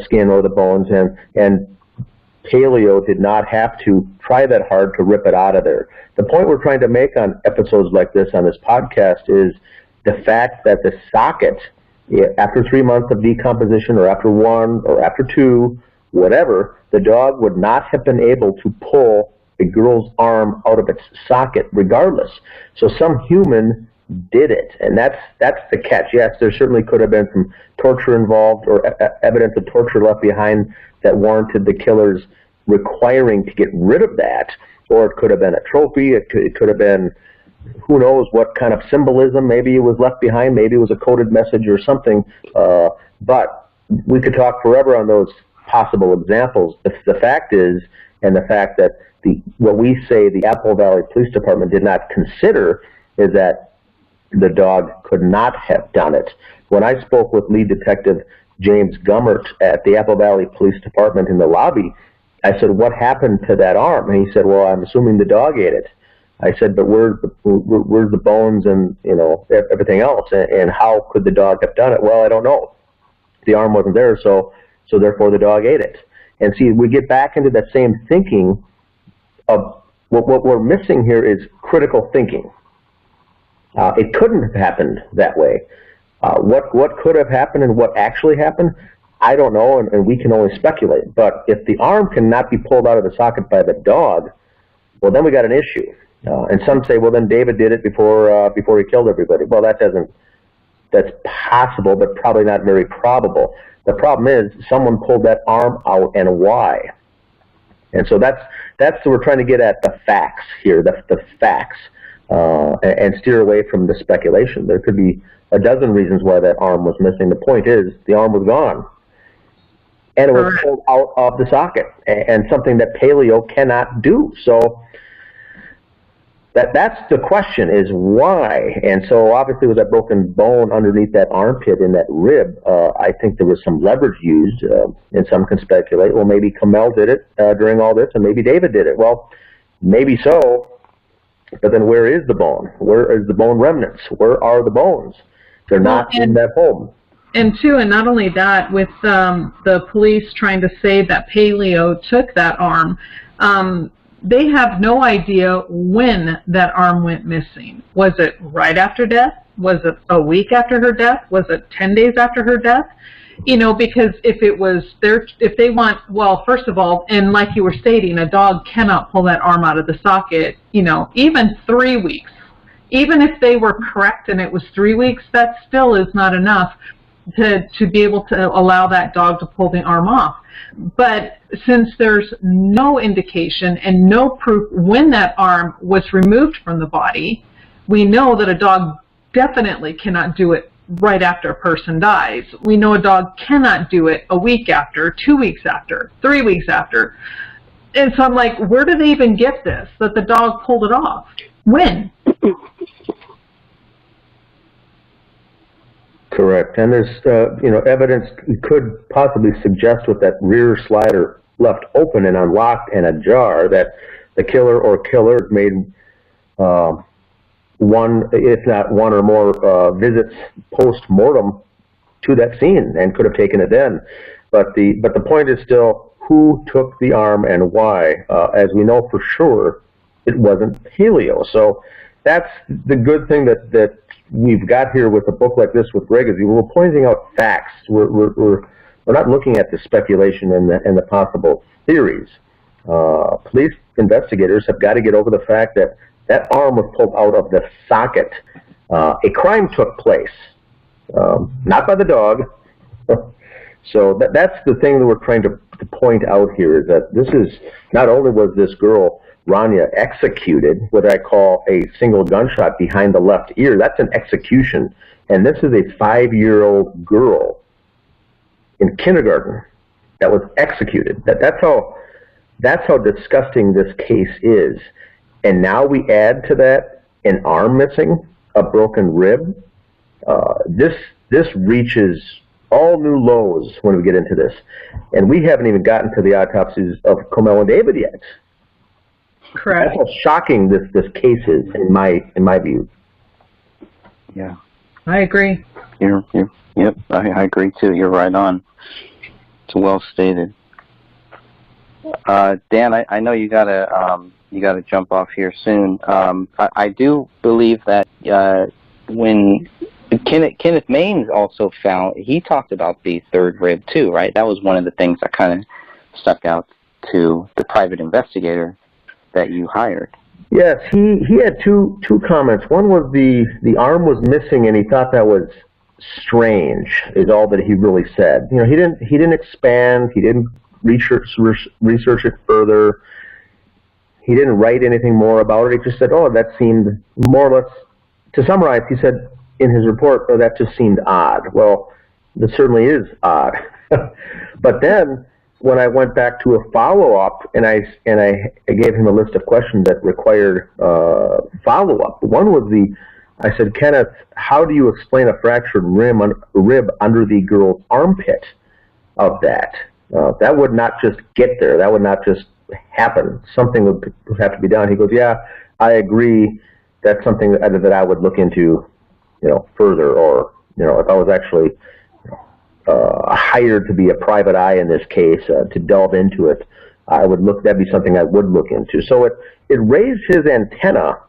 S3: skin or the bones, and paleo did not have to try that hard to rip it out of there. The point we're trying to make on episodes like this on this podcast is the fact that the socket, after 3 months of decomposition, or after 1, or after 2, whatever, the dog would not have been able to pull a girl's arm out of its socket regardless. So some human did it, and that's the catch. Yes, there certainly could have been some torture involved, or evidence of torture left behind that warranted the killers requiring to get rid of that, or it could have been a trophy, it could have been, who knows what kind of symbolism, maybe it was left behind, maybe it was a coded message or something, but we could talk forever on those possible examples. The fact is, and the fact that what we say the Apple Valley Police Department did not consider is that the dog could not have done it. When I spoke with lead detective James Gummert at the Apple Valley Police Department in the lobby, I said, what happened to that arm? And he said, well, I'm assuming the dog ate it. I said, but where's the bones and, everything else? And how could the dog have done it? Well, I don't know. The arm wasn't there, so therefore the dog ate it. And see, we get back into that same thinking of what we're missing here is critical thinking. It couldn't have happened that way. What could have happened and what actually happened, I don't know, and we can only speculate. But if the arm cannot be pulled out of the socket by the dog, well, then we got an issue. And some say, well, then David did it before he killed everybody. Well, that's possible, but probably not very probable. The problem is someone pulled that arm out, and why? And so that's we're trying to get at the facts here, the facts, and steer away from the speculation. There could be a dozen reasons why that arm was missing. The point is the arm was gone, and it was pulled out of the socket, and something that paleo cannot do. So that's the question, is why. And so obviously with that broken bone underneath that armpit in that rib, I think there was some leverage used, and some can speculate, well, maybe Kamel did it during all this, and maybe David did it. Well, maybe so, but then where is the bone? Where is the bone remnants? Where are the bones? They're not in that home.
S21: And not only that, with the police trying to say that paleo took that arm, they have no idea when that arm went missing. Was it right after death? Was it a week after her death? Was it 10 days after her death? Because if they want, well, first of all, and like you were stating, a dog cannot pull that arm out of the socket, even 3 weeks. Even if they were correct and it was 3 weeks, that still is not enough to be able to allow that dog to pull the arm off. But since there's no indication and no proof when that arm was removed from the body, we know that a dog definitely cannot do it right after a person dies. We know a dog cannot do it a week after, 2 weeks after, 3 weeks after. And so I'm like, where do they even get this, that the dog pulled it off? When?
S3: Correct. And there's, evidence could possibly suggest with that rear slider left open and unlocked and ajar that the killer or killers made one, if not one or more visits post-mortem to that scene and could have taken it then. But the point is still, who took the arm and why? As we know for sure, it wasn't paleo. So that's the good thing that we've got here with a book like this with Greg, is we're pointing out facts. We're not looking at the speculation and the possible theories. Police investigators have got to get over the fact that that arm was pulled out of the socket. A crime took place, not by the dog. So that's the thing that we're trying to point out here, is that this is, not only was this girl, Rania, executed, what I call a single gunshot behind the left ear. That's an execution. And this is a 5-year-old girl in kindergarten that was executed. That's how disgusting this case is. And now we add to that an arm missing, a broken rib. This reaches all new lows when we get into this. And we haven't even gotten to the autopsies of Kamel and David yet.
S21: Correct.
S3: That's how shocking this case is, in my view.
S15: Yeah.
S21: I agree.
S15: Yep, I agree too. You're right on. It's well stated. Dan, I know you gotta jump off here soon. I do believe that when Kenneth Maines also found, he talked about the third rib too, right? That was one of the things that kind of stuck out to the private investigator that you hired.
S3: Yes, he had two comments. One was the arm was missing, and he thought that was strange, is all that he really said. He didn't expand. He didn't research it further. He didn't write anything more about it. He just said, "Oh, that seemed more or less." To summarize, he said in his report, "Oh, that just seemed odd." Well, that certainly is odd. But then when I went back to a follow-up and I gave him a list of questions that required follow-up. One was I said, Kenneth, how do you explain a fractured rib under the girl's armpit of that? That would not just get there. That would not just happen. Something would have to be done. He goes, yeah, I agree. That's something that I would look into, further, or, if I was actually hired to be a private eye in this case, to delve into it, that'd be something I would look into. So it raised his antenna,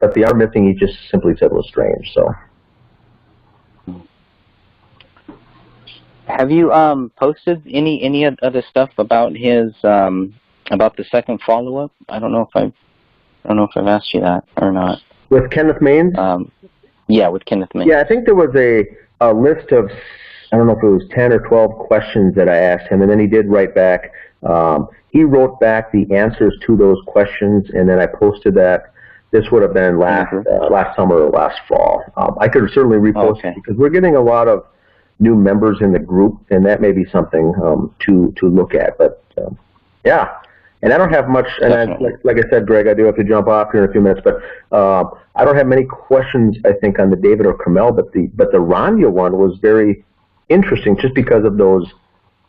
S3: but the arm missing, he just simply said was strange. So,
S15: have you posted any other stuff about his about the second follow-up? I don't know if I've asked you that or not.
S3: With Kenneth Maines?
S15: Yeah, with Kenneth Maines.
S3: Yeah, I think there was a list of, I don't know if it was 10 or 12 questions that I asked him, and then he did write back. He wrote back the answers to those questions, and then I posted that. This would have been last summer or last fall. I could certainly repost it because we're getting a lot of new members in the group, and that may be something to look at. But yeah, and I don't have much. And like I said, Greg, I do have to jump off here in a few minutes, but I don't have many questions. I think on the David or Carmel, but the Rania one was very interesting just because of those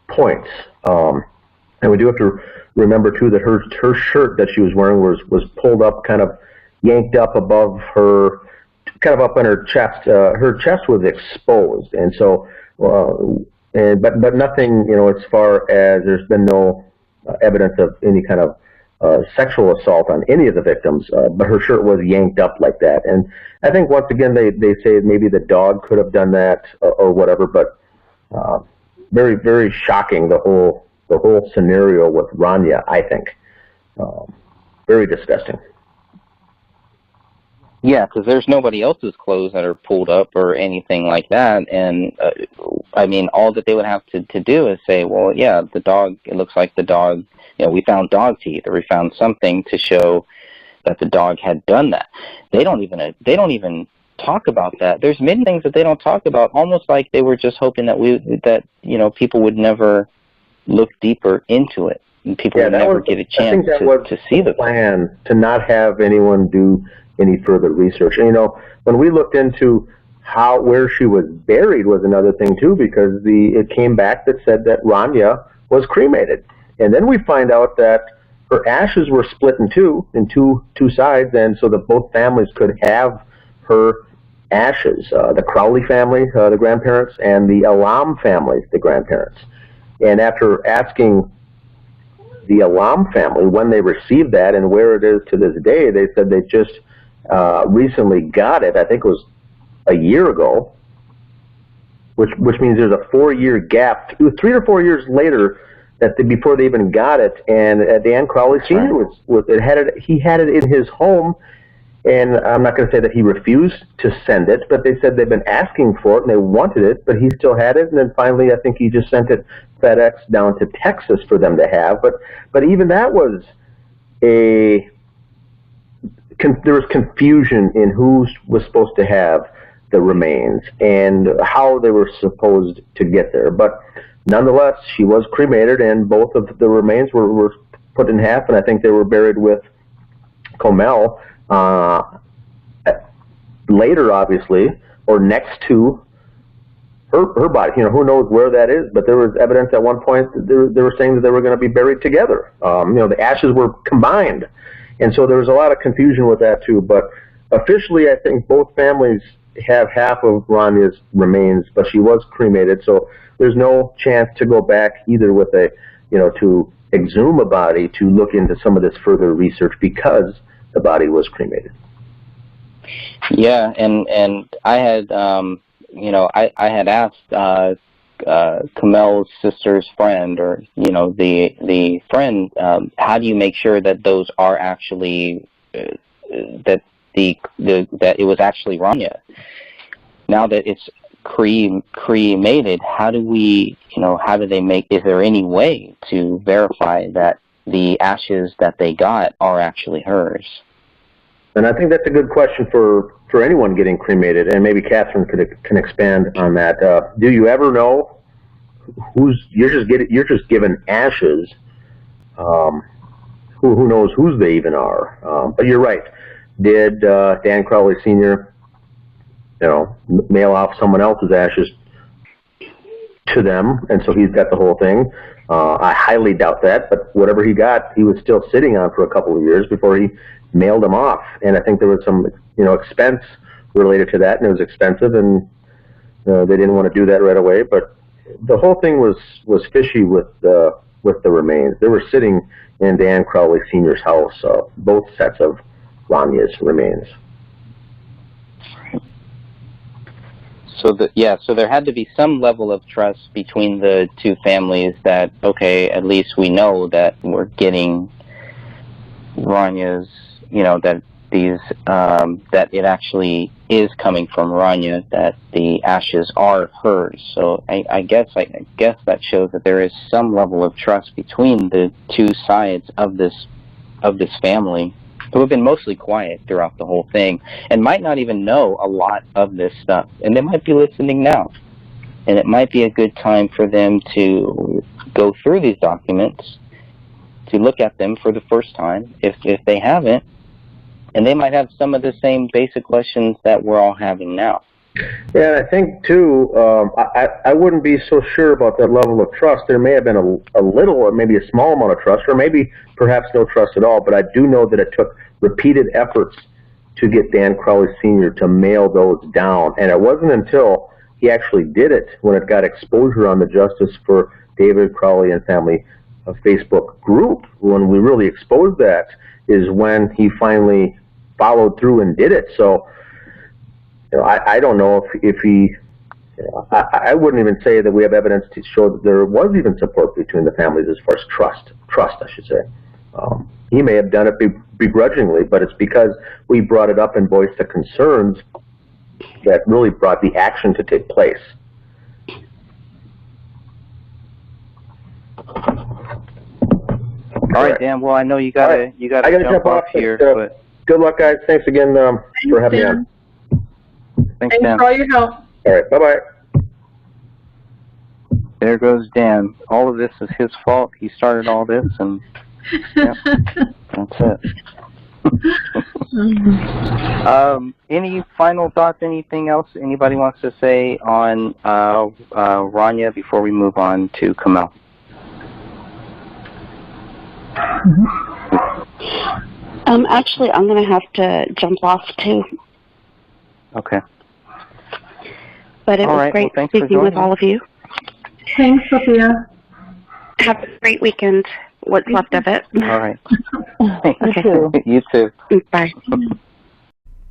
S3: points. And we do have to remember too that her shirt that she was wearing was pulled up, kind of yanked up above her, kind of up on her chest. Her chest was exposed, and so, but nothing, as far as there's been no evidence of any kind of sexual assault on any of the victims. But her shirt was yanked up like that, and I think once again they say maybe the dog could have done that or whatever. But very, very shocking, the whole scenario with Rania. I think very disgusting.
S15: Yeah, because there's nobody else's clothes that are pulled up or anything like that, and I mean, all that they would have to do is say, well, yeah, the dog. It looks like the dog. We found dog teeth, or we found something to show that the dog had done that. They don't even talk about that. There's many things that they don't talk about, almost like they were just hoping that people would never look deeper into it, and people would never get a chance to see the
S3: plan to not have anyone do any further research. And, when we looked into where she was buried was another thing too, because it came back that said that Rania was cremated, and then we find out that her ashes were split in two sides, and so that both families could have her ashes. The Crowley family, the grandparents, and the Alam family, the grandparents. And after asking the Alam family when they received that and where it is to this day, they said they just recently got it. I think it was a year ago, which means there's a 4-year gap, 3 or 4 years later, before they even got it. And Dan Crowley Sr. He had it in his home, and I'm not going to say that he refused to send it, but they said they've been asking for it and they wanted it, but he still had it. And then finally, I think he just sent it FedEx down to Texas for them to have. But even that was there was confusion in who was supposed to have the remains and how they were supposed to get there. But nonetheless, she was cremated, and both of the remains were put in half, and I think they were buried with Comel later, obviously, or next to her body. Who knows where that is, but there was evidence at one point that they were saying that they were going to be buried together. The ashes were combined. And so there was a lot of confusion with that too. But officially, I think both families have half of Rania's remains, but she was cremated, so there's no chance to go back either with to exhume a body to look into some of this further research because the body was cremated.
S15: Yeah, and I had, I had asked Camel's sister's friend, or the friend, how do you make sure that those are actually that it was actually Rania? Now that it's cremated, how do we, how do they make? Is there any way to verify that the ashes that they got are actually hers?
S3: And I think that's a good question for anyone getting cremated, and maybe Catherine can expand on that. Do you ever know you're just given ashes. Who knows whose they even are? But you're right. Did Dan Crowley Sr., mail off someone else's ashes to them, and so he's got the whole thing? I highly doubt that, but whatever he got, he was still sitting on for a couple of years before he mailed them off. And I think there was some, expense related to that, and it was expensive, and they didn't want to do that right away. But the whole thing was fishy with the remains. They were sitting in Dan Crowley Sr.'s house, both sets of Ranya's remains.
S15: So there had to be some level of trust between the two families that, okay, at least we know that we're getting Ranya's, that these, that it actually is coming from Ranya, that the ashes are hers. So I guess that shows that there is some level of trust between the two sides of this family, who have been mostly quiet throughout the whole thing and might not even know a lot of this stuff. And they might be listening now. And it might be a good time for them to go through these documents, to look at them for the first time, if they haven't. And they might have some of the same basic questions that we're all having now.
S3: Yeah, and I think, too, I wouldn't be so sure about that level of trust. There may have been a little or maybe a small amount of trust, or maybe perhaps no trust at all, but I do know that it took repeated efforts to get Dan Crowley Sr. to mail those down. And it wasn't until he actually did it, when it got exposure on the Justice for David Crowley and Family Facebook group, when we really exposed that, is when he finally followed through and did it. So, I don't know if he, I wouldn't even say that we have evidence to show that there was even support between the families as far as trust, I should say. He may have done it begrudgingly, but it's because we brought it up and voiced the concerns that really brought the action to take place.
S15: All right, Dan. Well, I know you gotta jump off here, but
S3: good luck, guys. Thanks again for having me on.
S15: Thanks,
S21: Dan.
S15: Dan.
S21: For all your help.
S3: All right, bye-bye.
S15: There goes Dan. All of this is his fault. He started all this, and yeah, that's it. Any final thoughts? Anything else anybody wants to say on Ranya before we move on to Kamel?
S13: Actually, I'm going to have to jump off too.
S15: Okay.
S13: But it was great speaking with all of you.
S21: Thanks, Sophia.
S13: Have a great weekend. What's left of it.
S15: All right.
S13: Okay.
S15: You too.
S13: Bye.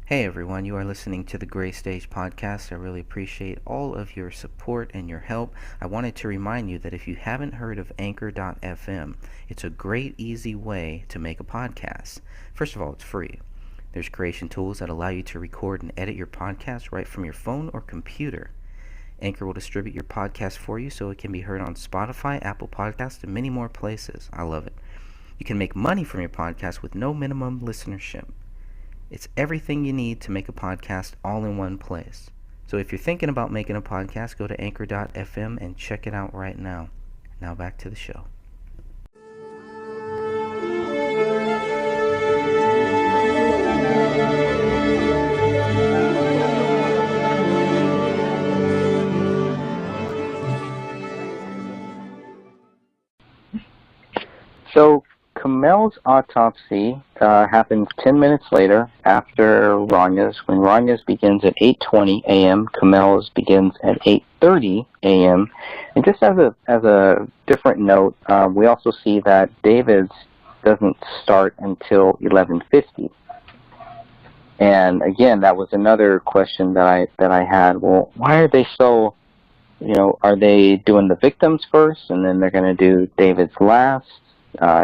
S1: Hey everyone, you are listening to the Gray Stage Podcast. I really appreciate all of your support and your help. I wanted to remind you that if you haven't heard of Anchor.fm, it's a great, easy way to make a podcast. First of all, it's free. There's creation tools that allow you to record and edit your podcast right from your phone or computer. Anchor will distribute your podcast for you so it can be heard on Spotify, Apple Podcasts, and many more places. I love it. You can make money from your podcast with no minimum listenership. It's everything you need to make a podcast all in one place. So if you're thinking about making a podcast, go to Anchor.fm and check it out right now. Now back to the show.
S15: So Kamel's autopsy happens 10 minutes later after Ranya's. When Ranya's begins at 8:20 a.m., Kamel's begins at 8:30 a.m. And just as a different note, we also see that David's doesn't start until 11:50. And again, that was another question that I had. Well, why are they so? Are they doing the victims first and then they're going to do David's last?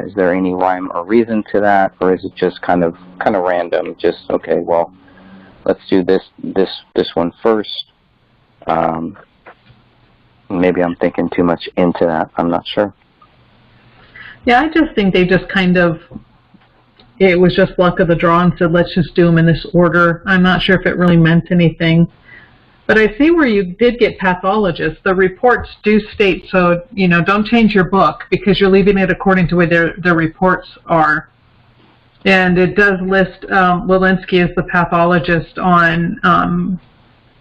S15: Is there any rhyme or reason to that, or is it just kind of random? Just okay, well, let's do this one first. Maybe I'm thinking too much into that. I'm not sure.
S21: Yeah, I just think they just it was just luck of the draw and said, let's just do them in this order. I'm not sure if it really meant anything. But I see where you did get pathologists. The reports do state, so, don't change your book because you're leaving it according to where their reports are. And it does list Walensky as the pathologist on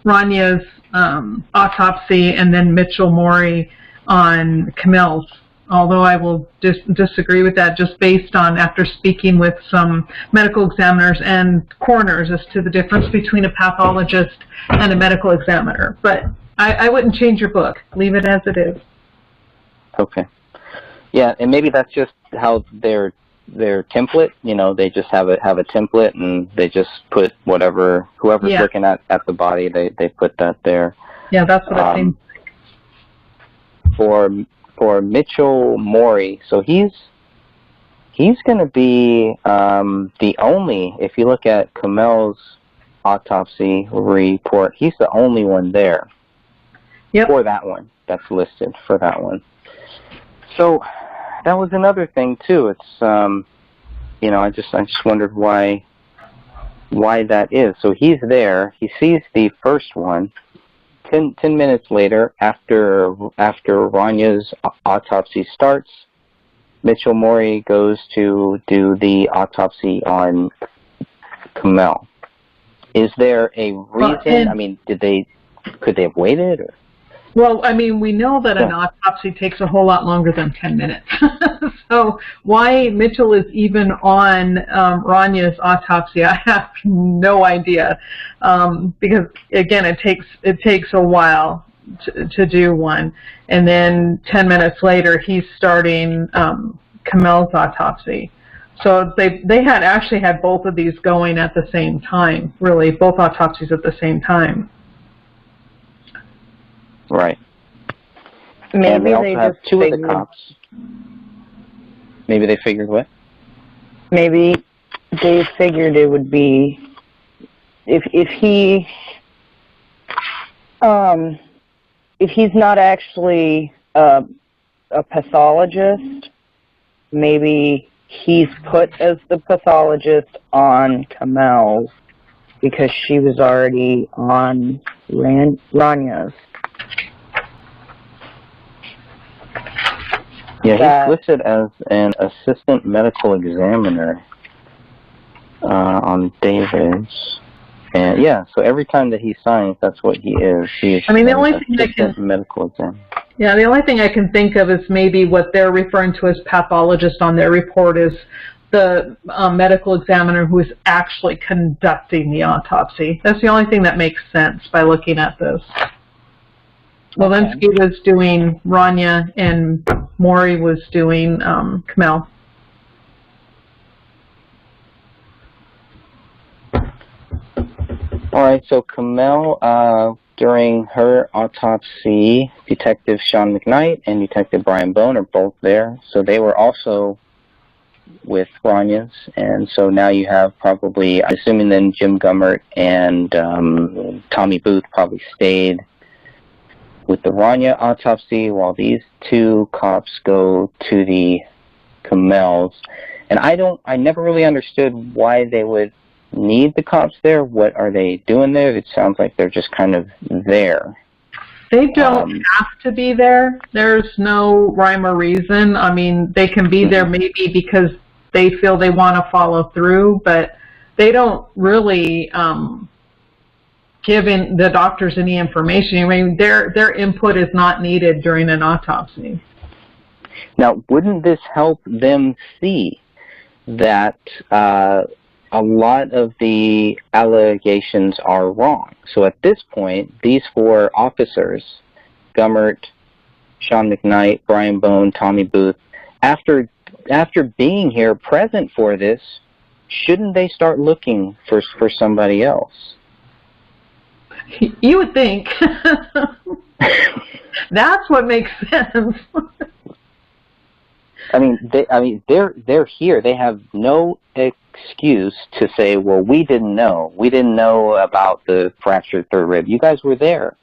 S21: Ranya's autopsy, and then Mitchell Mori on Camille's. Although I will disagree with that, just based on after speaking with some medical examiners and coroners as to the difference between a pathologist and a medical examiner. But I wouldn't change your book. Leave it as it is.
S15: Okay. Yeah, and maybe that's just how their template. They just have a template, and they just put whoever's looking at the body, they put that there.
S21: Yeah, that's what I think.
S15: For Mitchell Mori, so he's going to be the only, if you look at Camel's autopsy report, he's the only one there.
S21: Yep.
S15: For that one, that's listed for that one. So that was another thing too. It's I just wondered why that is. So he's there. He sees the first one. 10 minutes later, after Ranya's autopsy starts, Mitchell Mori goes to do the autopsy on Camille. Is there a reason? Could they have waited? Or?
S21: Well, we know that an autopsy takes a whole lot longer than 10 minutes. So why Mitchell is even on Ranya's autopsy, I have no idea. Because again, it takes a while to do one, and then 10 minutes later he's starting Camille's autopsy. So they had actually had both of these going at the same time. Really, both autopsies at the same time.
S15: Right.
S4: Maybe
S15: and they also have two
S4: figured,
S15: of the cops. Maybe they figured what?
S4: Maybe they figured it would be if he's not actually a pathologist, maybe he's put as the pathologist on Camille's because she was already on Ranya's.
S15: Yeah, he's listed as an assistant medical examiner on David's. And yeah, so every time that he signs, that's what he is. He's
S21: the only thing
S15: medical examiner.
S21: Yeah, the only thing I can think of is maybe what they're referring to as pathologist on their report is the medical examiner who is actually conducting the autopsy. That's the only thing that makes sense by looking at this. Walensky was doing Rania, and Mori was doing Camille.
S15: All right, so Camille, during her autopsy, Detective Sean McKnight and Detective Brian Bone are both there. So they were also with Ranya's, and so now you have probably, I'm assuming then Jim Gummert and Tommy Booth probably stayed with the Rania autopsy while these two cops go to the Camille's. And I never really understood why they would need the cops there. What are they doing there? It sounds like they're just kind of there.
S21: They don't have to be there. There's no rhyme or reason. They can be there maybe because they feel they want to follow through, but they don't really giving the doctors any information. Their input is not needed during an autopsy.
S15: Now, wouldn't this help them see that a lot of the allegations are wrong? So at this point, these four officers, Gummert, Sean McKnight, Brian Bone, Tommy Booth, after being here present for this, shouldn't they start looking for somebody else?
S21: You would think. That's what makes sense.
S15: They're here. They have no excuse to say, well, we didn't know. We didn't know about the fractured third rib. You guys were there.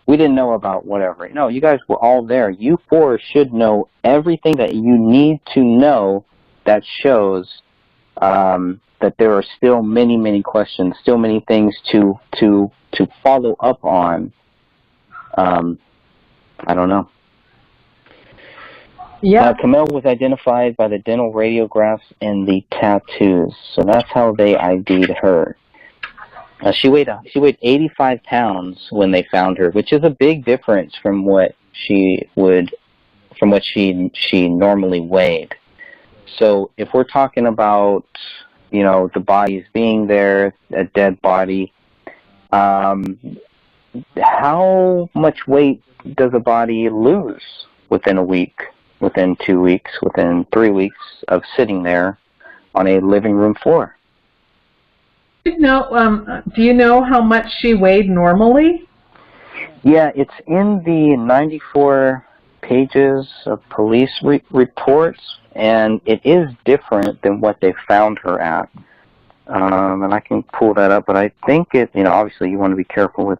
S15: We didn't know about whatever. No, you guys were all there. You four should know everything that you need to know that shows that there are still many questions, still many things to follow up on. I don't know.
S21: Yeah.
S15: Camille was identified by the dental radiographs and the tattoos, so that's how they ID'd her. She weighed 85 pounds when they found her, which is a big difference from what she normally weighed. So if we're talking about, the bodies being there, a dead body, how much weight does a body lose within a week, within 2 weeks, within 3 weeks of sitting there on a living room floor?
S21: Do you know how much she weighed normally?
S15: Yeah, it's in the 94 pages of police reports, and it is different than what they found her at. And I can pull that up, but I think it, obviously you want to be careful with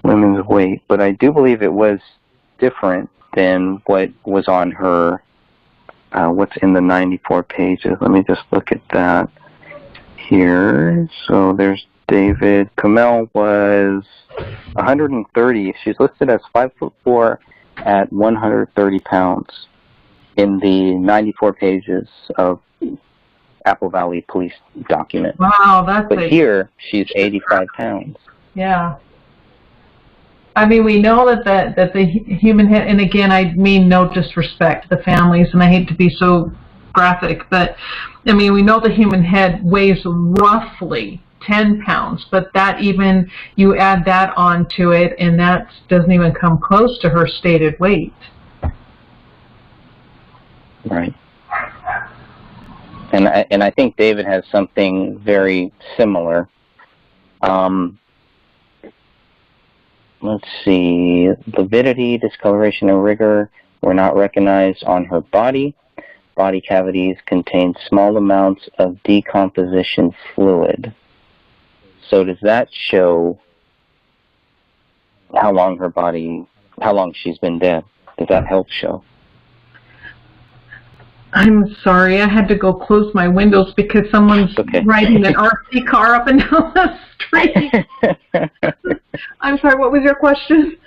S15: women's weight, but I do believe it was different than what was on her, what's in the 94 pages. Let me just look at that here. So there's David. Camille was 130. She's listed as 5'4" at 130 pounds in the 94 pages of Apple Valley police document.
S21: Wow,
S15: But here, she's 85 pounds.
S21: Yeah. I mean, we know that the human head, and again, I mean no disrespect to the families, and I hate to be so graphic, but I mean, we know the human head weighs roughly 10 pounds, but that even, you add that onto it, and that doesn't even come close to her stated weight.
S15: Right. And I think David has something very similar. Let's see. Lividity, discoloration, and rigor were not recognized on her body. Body cavities contained small amounts of decomposition fluid. So does that show how long she's been dead? Does that help show?
S21: I'm sorry, I had to go close my windows because someone's riding an RC car up and down the street. I'm sorry, what was your question?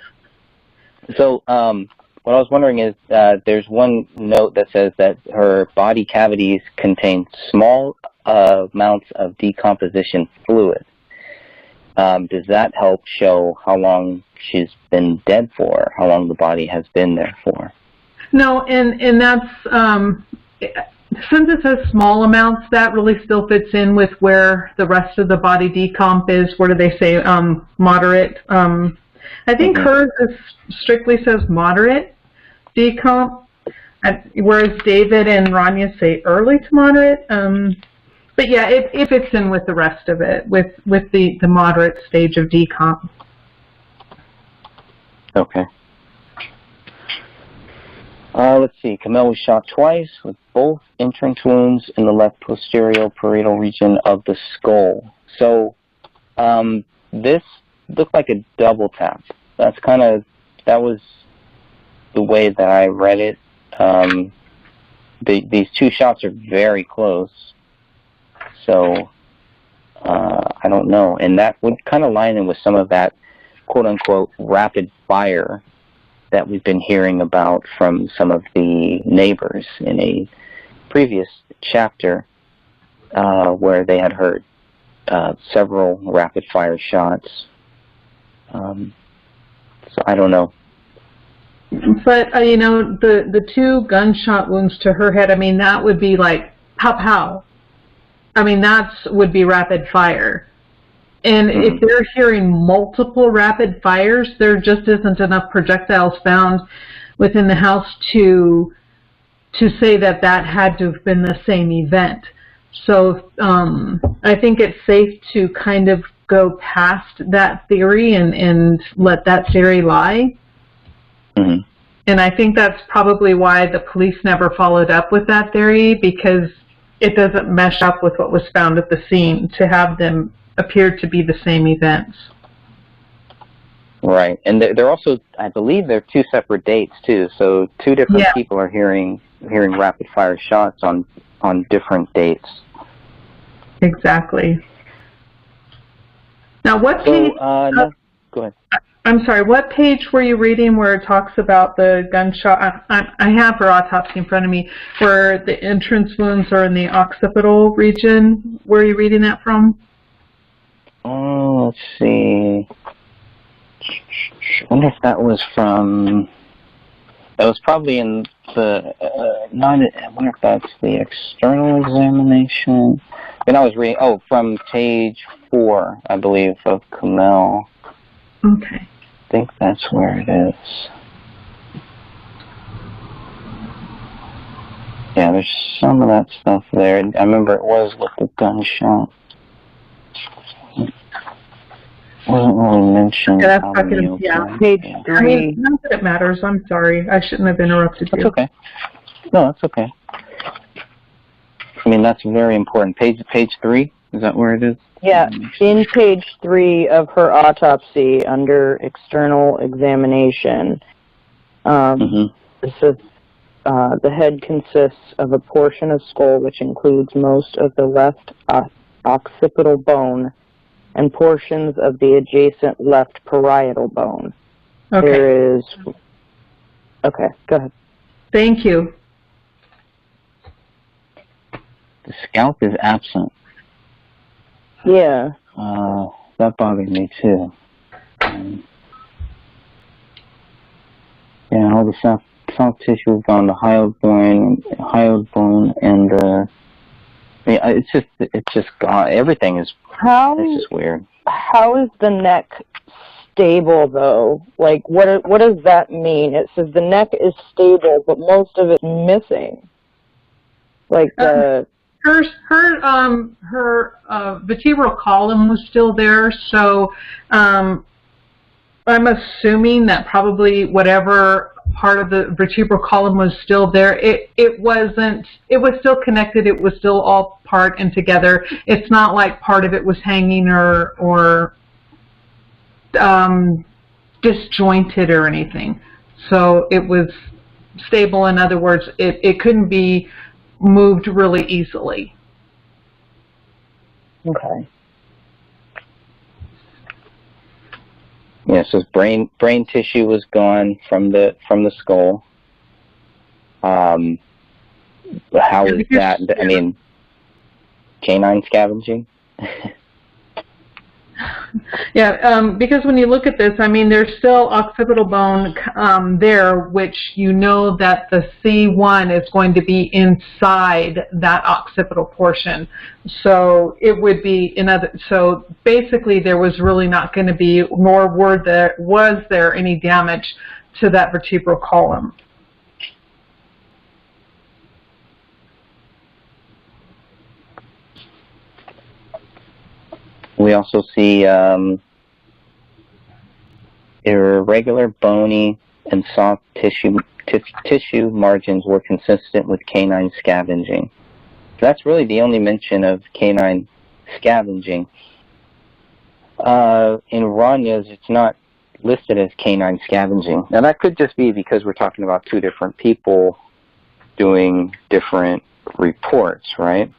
S15: So, what I was wondering is, there's one note that says that her body cavities contain small amounts of decomposition fluid. Does that help show how long she's been dead for, how long the body has been there for?
S21: No, and that's, since it says small amounts, that really still fits in with where the rest of the body decomp is. What do they say? Moderate. I think hers strictly says moderate decomp, whereas David and Rania say early to moderate. But yeah, it fits in with the rest of it, with the moderate stage of decomp.
S15: Okay. Let's see. Camille was shot twice with both entrance wounds in the left posterior parietal region of the skull. So this looked like a double tap. That was the way that I read it. These two shots are very close. So I don't know. And that would kind of line in with some of that quote-unquote rapid fire that we've been hearing about from some of the neighbors in a previous chapter where they had heard several rapid-fire shots. So I don't know.
S21: But, the two gunshot wounds to her head, I mean, that would be like pow-pow. I mean, that would be rapid fire. And if they're hearing multiple rapid fires, there just isn't enough projectiles found within the house to say that had to have been the same event. So I think it's safe to kind of go past that theory and let that theory lie.
S15: Mm-hmm.
S21: And I think that's probably why the police never followed up with that theory, because it doesn't mesh up with what was found at the scene to have them appear to be the same events.
S15: Right. And they're also, I believe they're two separate dates too. So two different people are hearing rapid fire shots on on different dates.
S21: Exactly. Now, what page?
S15: No, go ahead.
S21: I'm sorry. What page were you reading where it talks about the gunshot? I have her autopsy in front of me, where the entrance wounds are in the occipital region. Where are you reading that from?
S15: Oh, let's see. I wonder if that was from. That was probably in the. I wonder if that's the external examination. And I was reading. Oh, from page 4, I believe, of Kamel.
S21: Okay.
S15: I think that's where it is. Yeah, there's some of that stuff there. I remember it was with the gunshot. Wasn't really mentioned.
S21: Yeah, that's page 3. I mean, not that it matters. I'm sorry. I shouldn't have interrupted you.
S15: That's okay. No, that's okay. I mean, that's very important. Page 3? Is that where it is?
S4: Yeah, in page 3 of her autopsy, under external examination, it says the head consists of a portion of skull which includes most of the left occipital bone and portions of the adjacent left parietal bone.
S21: Okay.
S4: There is... Okay, go ahead.
S21: Thank you.
S15: The scalp is absent.
S4: Yeah.
S15: That bothered me too. Yeah, all the soft tissue is on the hyoid bone, and it's just gone. Everything is. It's just weird.
S4: How is the neck stable though? Like, what does that mean? It says the neck is stable, but most of it's missing. Like the.
S21: Her vertebral column was still there, so I'm assuming that probably whatever part of the vertebral column was still there. It was still connected. It was still all part and together. It's not like part of it was hanging or disjointed or anything. So it was stable. In other words, it couldn't be moved really easily.
S4: Okay.
S15: Yeah, so brain tissue was gone from the skull. How is that? I mean, canine scavenging.
S21: Yeah, because when you look at this, I mean, there's still occipital bone there, which you know that the C1 is going to be inside that occipital portion. So it would be so basically there was really not going to be, nor was there any damage to that vertebral column.
S15: We also see irregular bony and soft tissue margins were consistent with canine scavenging. That's really the only mention of canine scavenging. In Ranya's, it's not listed as canine scavenging. Now that could just be because we're talking about two different people doing different reports, right?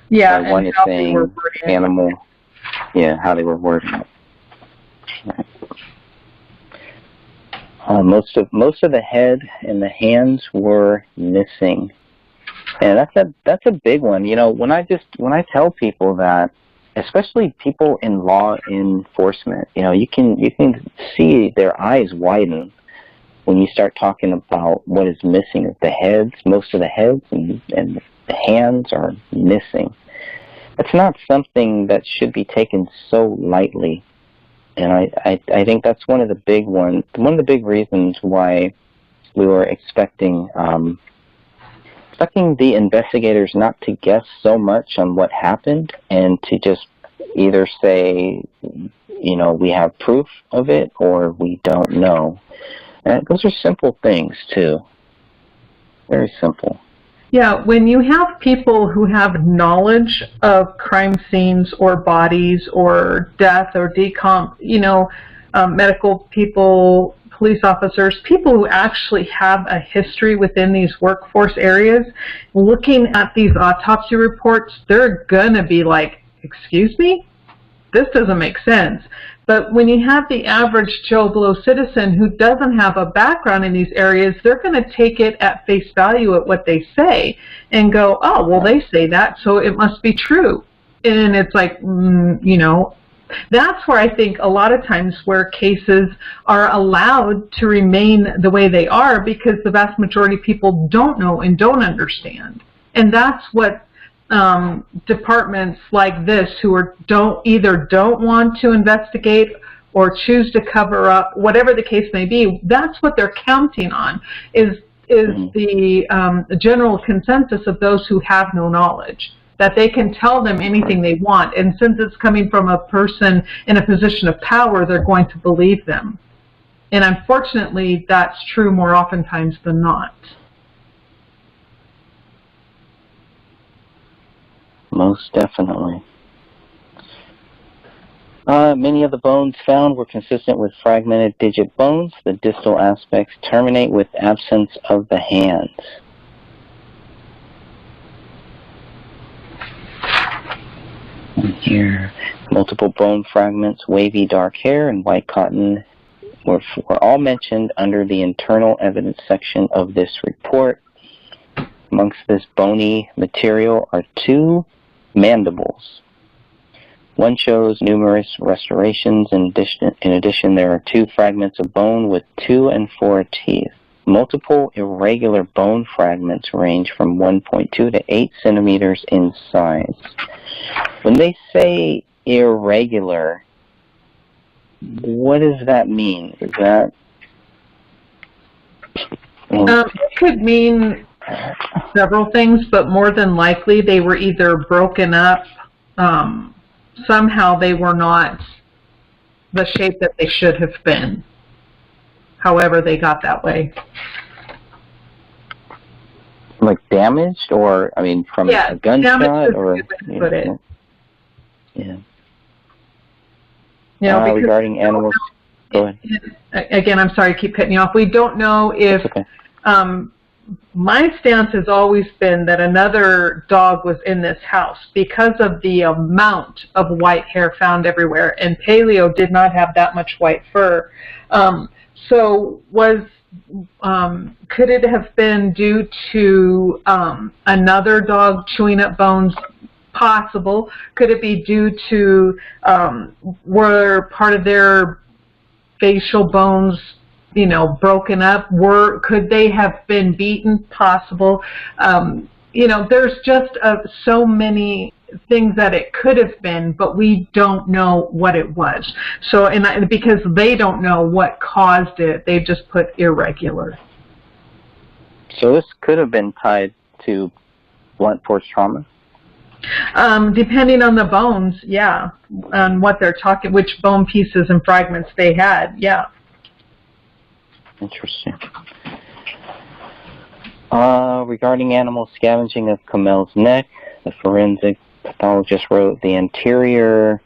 S21: Yeah.
S15: One is saying animal. Yeah, how they were wording it. Right. Most of the head and the hands were missing, and that's a big one. You know, when I tell people that, especially people in law enforcement, you know, you can see their eyes widen when you start talking about what is missing. The heads, most of the heads and the hands are missing. It's not something that should be taken so lightly, and I think that's one of the big ones. One of the big reasons why we were expecting the investigators not to guess so much on what happened and to just either say, you know, we have proof of it or we don't know. And those are simple things too. Very simple.
S21: Yeah, when you have people who have knowledge of crime scenes or bodies or death or decomp, you know, medical people, police officers, people who actually have a history within these workforce areas, looking at these autopsy reports, they're going to be like, excuse me? This doesn't make sense. But when you have the average Joe Blow citizen who doesn't have a background in these areas, they're going to take it at face value at what they say and go, oh, well, they say that, so it must be true. And it's like, you know, that's where I think a lot of times where cases are allowed to remain the way they are, because the vast majority of people don't know and don't understand. And that's what departments like this who either don't want to investigate or choose to cover up, whatever the case may be, that's what they're counting on, is the general consensus of those who have no knowledge, that they can tell them anything they want, and since it's coming from a person in a position of power, they're going to believe them. And unfortunately, that's true more oftentimes than not.
S15: Most definitely. Many of the bones found were consistent with fragmented digit bones. The distal aspects terminate with absence of the hands. And here, multiple bone fragments, wavy dark hair, and white cotton were all mentioned under the internal evidence section of this report. Amongst this bony material are 2 mandibles. One shows numerous restorations. In addition, there are 2 fragments of bone with 2 and 4 teeth. Multiple irregular bone fragments range from 1.2 to 8 centimeters in size. When they say irregular, what does that mean? Is that...
S21: It could mean several things, but more than likely they were either broken up, somehow they were not the shape that they should have been, however they got that way.
S15: Like damaged, or, I mean, from a gunshot, or... Yeah.
S21: You know,
S15: regarding animals... Go ahead.
S21: Again, I'm sorry to keep cutting you off. We don't know if...
S15: Okay.
S21: My stance has always been that another dog was in this house because of the amount of white hair found everywhere, and Paleo did not have that much white fur. So could it have been due to another dog chewing up bones? Possible. Could it be due to were part of their facial bones, you know, broken up? Could they have been beaten? Possible. You know, there's just so many things that it could have been, but we don't know what it was. So, because they don't know what caused it, they've just put irregular.
S15: So this could have been tied to blunt force trauma?
S21: Depending on the bones, yeah, on what they're talking, which bone pieces and fragments they had, yeah.
S15: Interesting. Regarding animal scavenging of Kamel's neck, the forensic pathologist wrote the anterior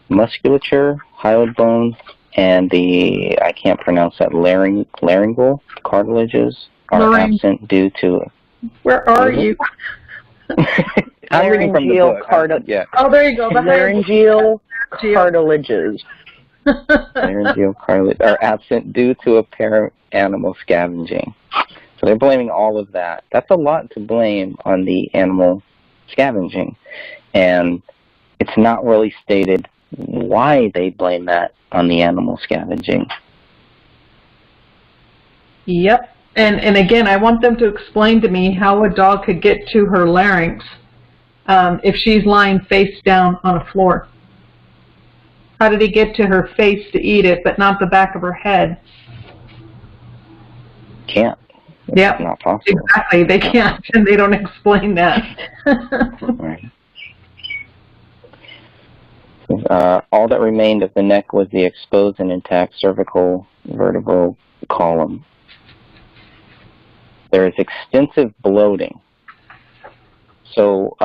S15: musculature, hyoid bone, and the, I can't pronounce that, laryngeal cartilages are absent due to...
S21: Where are you?
S15: I'm reading from the book. Yeah.
S21: Oh, there you go.
S4: Laryngeal cartilages.
S15: Laryngeal cartilage are absent due to apparent animal scavenging. So they're blaming all of that. That's a lot to blame on the animal scavenging. And it's not really stated why they blame that on the animal scavenging.
S21: Yep. And again, I want them to explain to me how a dog could get to her larynx if she's lying face down on a floor. How did he get to her face to eat it, but not the back of her head?
S15: Can't.
S21: Yeah,
S15: not possible.
S21: Exactly. They can't, and they don't explain that.
S15: Right. All that remained of the neck was the exposed and intact cervical vertebral column. There is extensive bloating. So,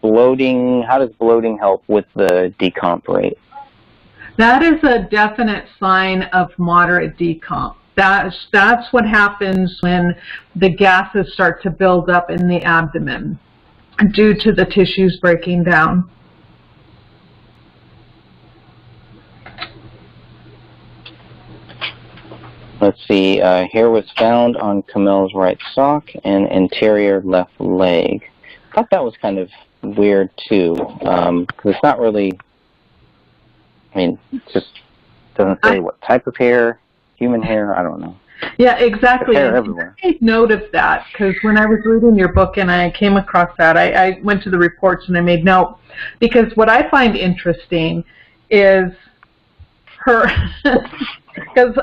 S15: bloating, how does bloating help with the decomp rate?
S21: That is a definite sign of moderate decomp. That's what happens when the gases start to build up in the abdomen due to the tissues breaking down.
S15: Let's see, hair was found on Camille's right sock and anterior left leg. I thought that was kind of weird too, because it's not really, I mean, it just doesn't say what type of hair, human hair, I don't know.
S21: Yeah, exactly.
S15: Hair everywhere.
S21: I made note of that because when I was reading your book and I came across that, I went to the reports and I made note, because what I find interesting is her, because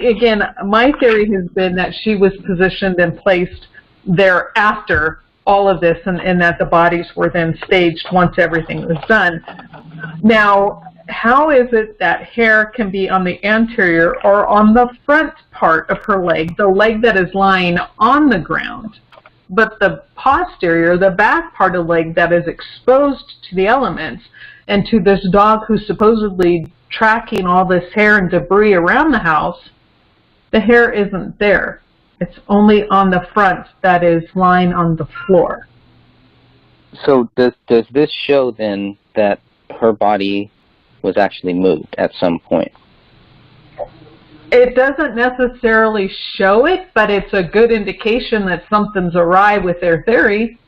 S21: again, my theory has been that she was positioned and placed there after all of this, and that the bodies were then staged once everything was done. Now, how is it that hair can be on the anterior or on the front part of her leg, the leg that is lying on the ground, but the posterior, the back part of the leg that is exposed to the elements and to this dog who's supposedly tracking all this hair and debris around the house, the hair isn't there. It's only on the front that is lying on the floor.
S15: So does this show then that her body was actually moved at some point?
S21: It doesn't necessarily show it, but it's a good indication that something's awry with their theory,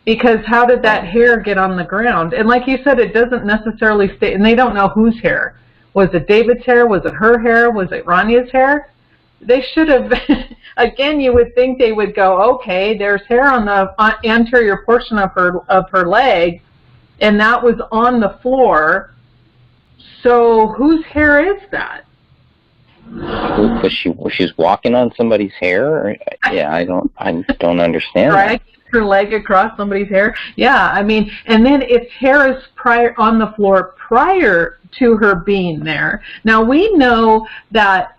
S21: because how did that hair get on the ground? And like you said, it doesn't necessarily stay, and they don't know whose hair. Was it David's hair? Was it her hair? Was it Rania's hair? They should have, again, you would think they would go, okay, there's hair on the anterior portion of her leg, and that was on the floor. So whose hair is that?
S15: Was she's walking on somebody's hair? Or, yeah, I don't understand.
S21: Right, her leg across somebody's hair. Yeah, I mean, and then if hair is on the floor prior to her being there. Now we know that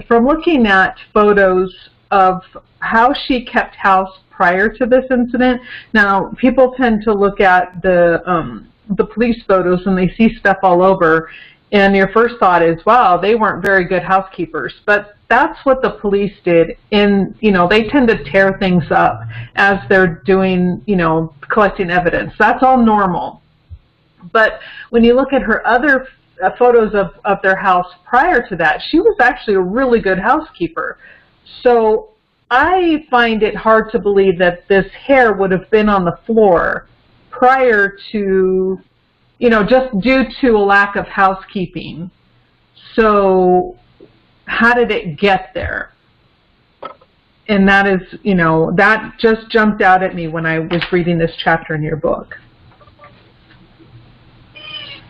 S21: from looking at photos of how she kept house prior to this incident. Now people tend to look at the police photos and they see stuff all over, and your first thought is, wow, they weren't very good housekeepers. But that's what the police did. In, you know, they tend to tear things up as they're doing, you know, collecting evidence. That's all normal. But when you look at her other photos of their house prior to that, she was actually a really good housekeeper. So I find it hard to believe that this hair would have been on the floor prior to, you know, just due to a lack of housekeeping. So how did it get there? And that is, you know, that just jumped out at me when I was reading this chapter in your book.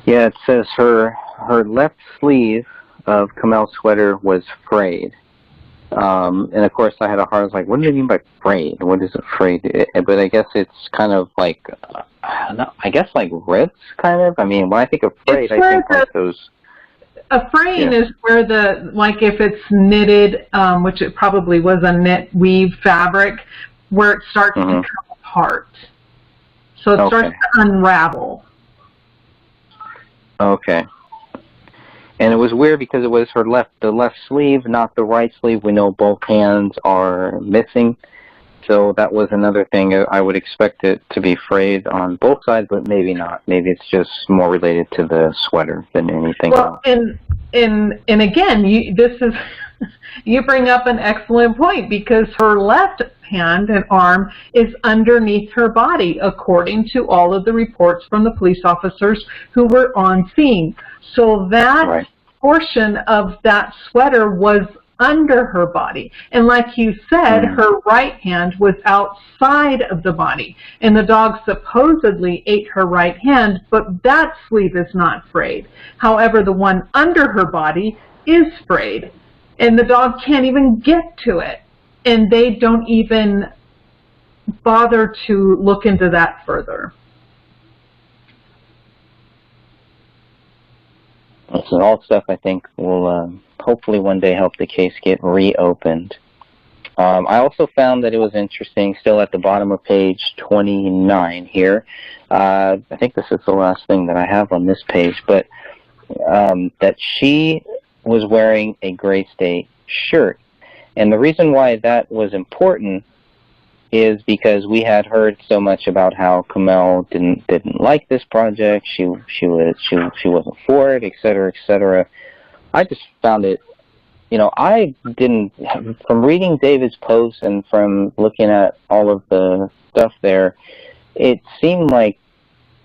S15: Yeah, it says her left sleeve of Camel's sweater was frayed. And of course I had a hard, like, what do they mean by frayed? What is it frayed? But I guess it's kind of like, I don't know, I guess like ribs, kind of. I mean, when I think of frayed, I think like those.
S21: A fraying is where the, like if it's knitted, which it probably was a knit weave fabric, where it starts to come apart. So it starts to unravel.
S15: Okay. And it was weird because it was the left sleeve, not the right sleeve. We know both hands are missing. So that was another thing. I would expect it to be frayed on both sides, but maybe not. Maybe it's just more related to the sweater than anything else.
S21: And again, you bring up an excellent point, because her left hand and arm is underneath her body, according to all of the reports from the police officers who were on scene. So that portion of that sweater was under her body. And like you said, her right hand was outside of the body. And the dog supposedly ate her right hand, but that sleeve is not frayed. However, the one under her body is frayed. And the dog can't even get to it. And they don't even bother to look into that further.
S15: So all stuff I think will hopefully one day help the case get reopened. I also found that it was interesting, still at the bottom of page 29 here. I think this is the last thing that I have on this page, but that she was wearing a Gray State shirt. And the reason why that was important is because we had heard so much about how Kamel didn't like this project. She wasn't for it, et cetera. I just found it, I didn't, from reading David's posts and from looking at all of the stuff there, it seemed like,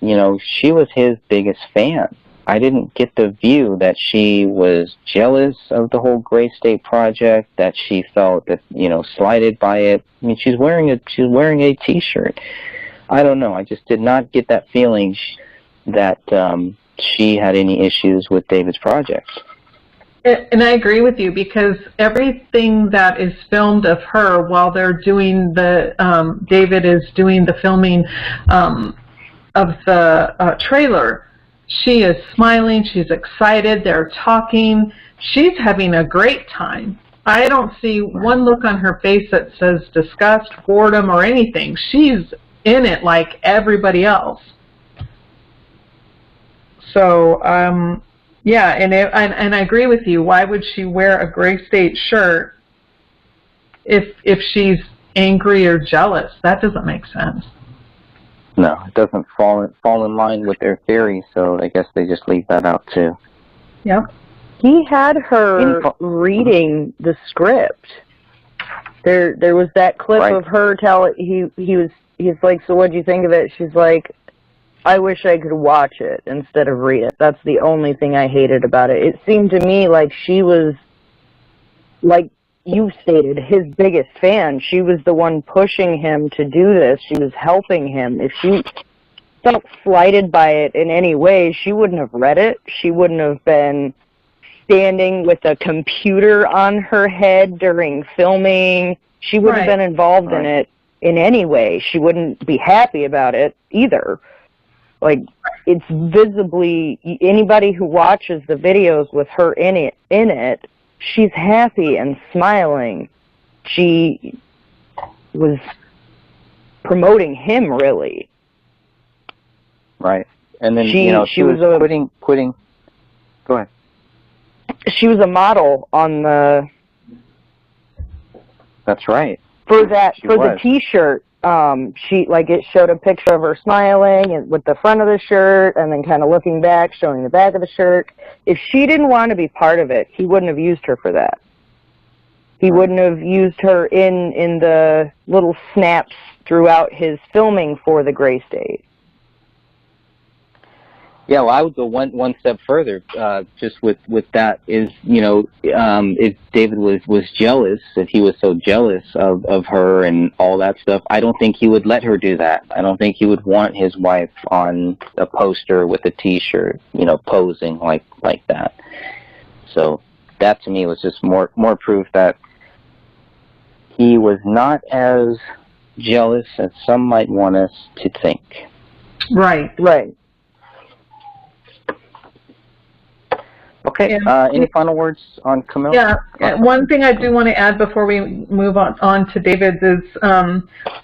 S15: she was his biggest fan. I didn't get the view that she was jealous of the whole Gray State project, that she felt that, slighted by it. I mean, she's wearing a T-shirt. I don't know. I just did not get that feeling that she had any issues with David's projects.
S21: And I agree with you, because everything that is filmed of her while they're doing David is doing the filming of the trailer, she is smiling, she's excited, they're talking, she's having a great time. I don't see one look on her face that says disgust, boredom, or anything. She's in it like everybody else. So, yeah, and I agree with you. Why would she wear a Gray State shirt if she's angry or jealous? That doesn't make sense.
S15: No, it doesn't fall in line with their theory, so I guess they just leave that out too.
S21: Yep.
S4: He had her reading the script. There was that clip of her he's like, so what'd you think of it? She's like, I wish I could watch it instead of read it. That's the only thing I hated about it. It seemed to me like she was, like you stated, his biggest fan. She was the one pushing him to do this. She was helping him. If she felt slighted by it in any way, she wouldn't have read it. She wouldn't have been standing with a computer on her head during filming. She wouldn't have been involved in it in any way. She wouldn't be happy about it either. Like, it's visibly, anybody who watches the videos with her in it, she's happy and smiling. She was promoting him, really.
S15: Right. And then, she was quitting. Go ahead.
S4: She was a model on the...
S15: That's right.
S4: For the T-shirt. It showed a picture of her smiling and with the front of the shirt, and then kind of looking back, showing the back of the shirt. If she didn't want to be part of it, he wouldn't have used her for that. He wouldn't have used her in the little snaps throughout his filming for the Gray State.
S15: Yeah, well, I would go one step further. Just with that is, if David was jealous, if he was so jealous of her and all that stuff, I don't think he would let her do that. I don't think he would want his wife on a poster with a T-shirt, posing like that. So that to me was just more proof that he was not as jealous as some might want us to think.
S21: Right.
S15: Okay. Any final words on Kamel?
S21: Yeah. One thing I do want to add before we move on to David is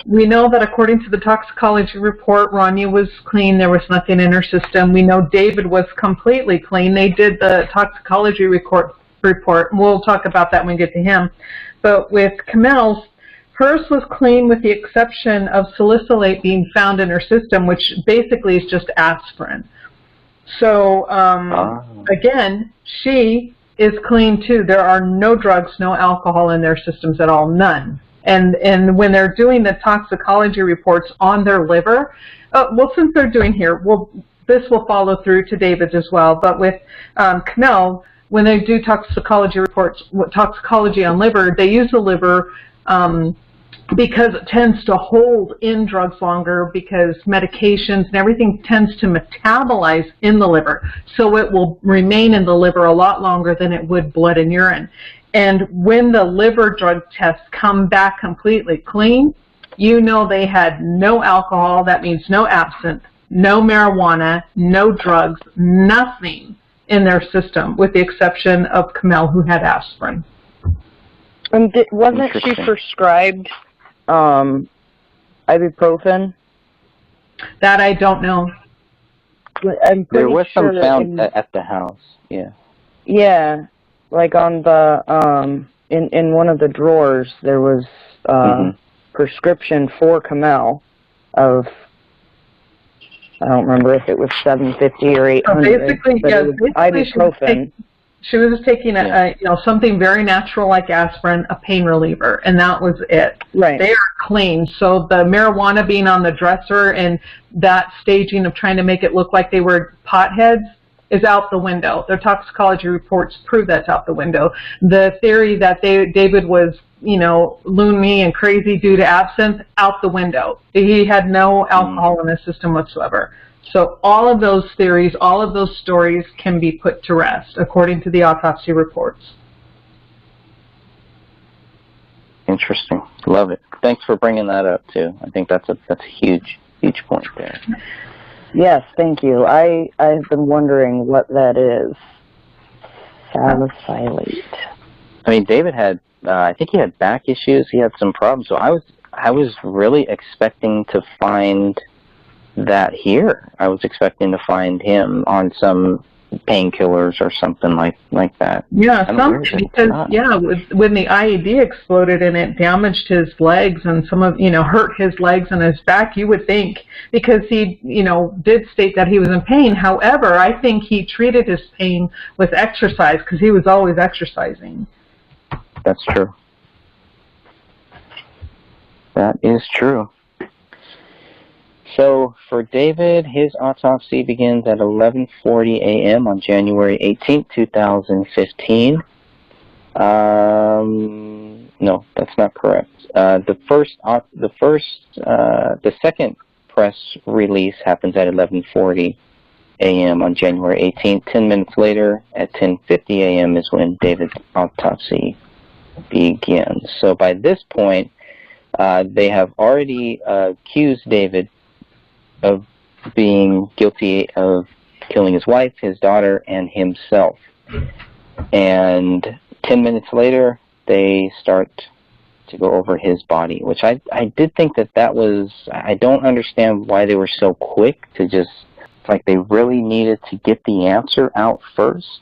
S21: we know that according to the toxicology report, Rania was clean. There was nothing in her system. We know David was completely clean. They did the toxicology report. We'll talk about that when we get to him. But with Kamel's, hers was clean with the exception of salicylate being found in her system, which basically is just aspirin. So, again, she is clean too. There are no drugs, no alcohol in their systems at all, none. And when they're doing the toxicology reports on their liver, since they're doing here, this will follow through to David's as well. But with Kamel, when they do toxicology reports, toxicology on liver, they use the liver because it tends to hold in drugs longer, because medications and everything tends to metabolize in the liver. So it will remain in the liver a lot longer than it would blood and urine. And when the liver drug tests come back completely clean, they had no alcohol, that means no absinthe, no marijuana, no drugs, nothing in their system, with the exception of Kamel, who had aspirin.
S4: And wasn't she prescribed ibuprofen?
S21: That I don't know.
S4: I'm pretty
S15: There was
S4: sure
S15: some found at the house. Yeah.
S4: Yeah, like on the in one of the drawers there was prescription for Camel of, I don't remember if it was $750 or $800.
S21: Basically,
S4: but it was ibuprofen.
S21: She was taking a something very natural like aspirin, a pain reliever, and that was it.
S4: Right.
S21: They are clean. So the marijuana being on the dresser and that staging of trying to make it look like they were potheads is out the window. Their toxicology reports prove that's out the window. The theory that David was, loony and crazy due to absinthe, out the window. He had no alcohol in his system whatsoever. So all of those theories, all of those stories can be put to rest, according to the autopsy reports.
S15: Interesting. Love it. Thanks for bringing that up, too. I think that's a huge point there.
S4: Yes, thank you. I've been wondering what that is. Salicylate.
S15: I mean, David had, I think he had back issues. He had some problems. So I was really expecting to find that here. I was expecting to find him on some painkillers or something like that.
S21: Yeah, something, because when the IED exploded and it damaged his legs and hurt his legs and his back, you would think, because he did state that he was in pain. However, I think he treated his pain with exercise because he was always exercising.
S15: That's true. That is true. So for David, his autopsy begins at 11:40 a.m. on January 18th, 2015. No, that's not correct. The second press release happens at 11:40 a.m. on January 18th. 10 minutes later, at 10:50 a.m. is when David's autopsy begins. So by this point, they have already accused David of being guilty of killing his wife, his daughter, and himself. And 10 minutes later, they start to go over his body, which I did think that was, I don't understand why they were so quick to just, like they really needed to get the answer out first.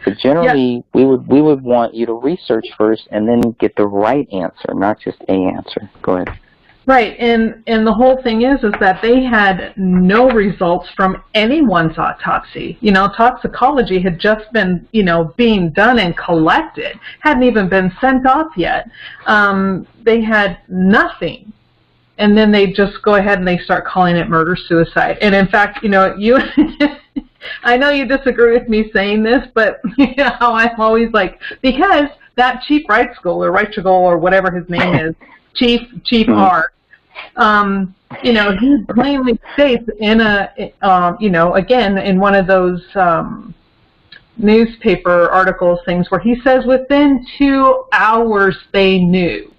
S15: But generally, we would want you to research first and then get the right answer, not just a answer. Go ahead.
S21: Right, and the whole thing is that they had no results from anyone's autopsy. Toxicology had just been, being done and collected, hadn't even been sent off yet. They had nothing. And then they just go ahead and they start calling it murder-suicide. And in fact, you... I know you disagree with me saying this, but I'm always like, because that Chief Reitschel or whatever his name is, Chief R, he plainly states in again, in one of those newspaper articles things where he says within 2 hours they knew.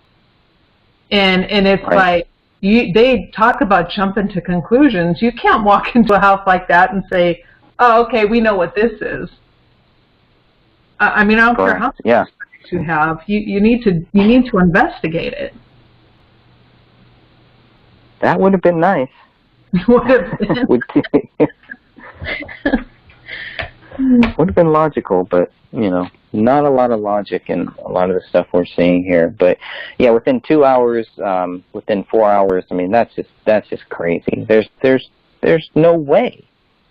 S21: And it's like, they talk about jumping to conclusions. You can't walk into a house like that and say, oh, okay, we know what this is. I mean, I don't care how much you have. You need to investigate it.
S15: That would have been nice.
S21: Would have been.
S15: Would have been logical, but not a lot of logic in a lot of the stuff we're seeing here. But yeah, within 2 hours, within 4 hours, I mean that's just crazy. There's no way.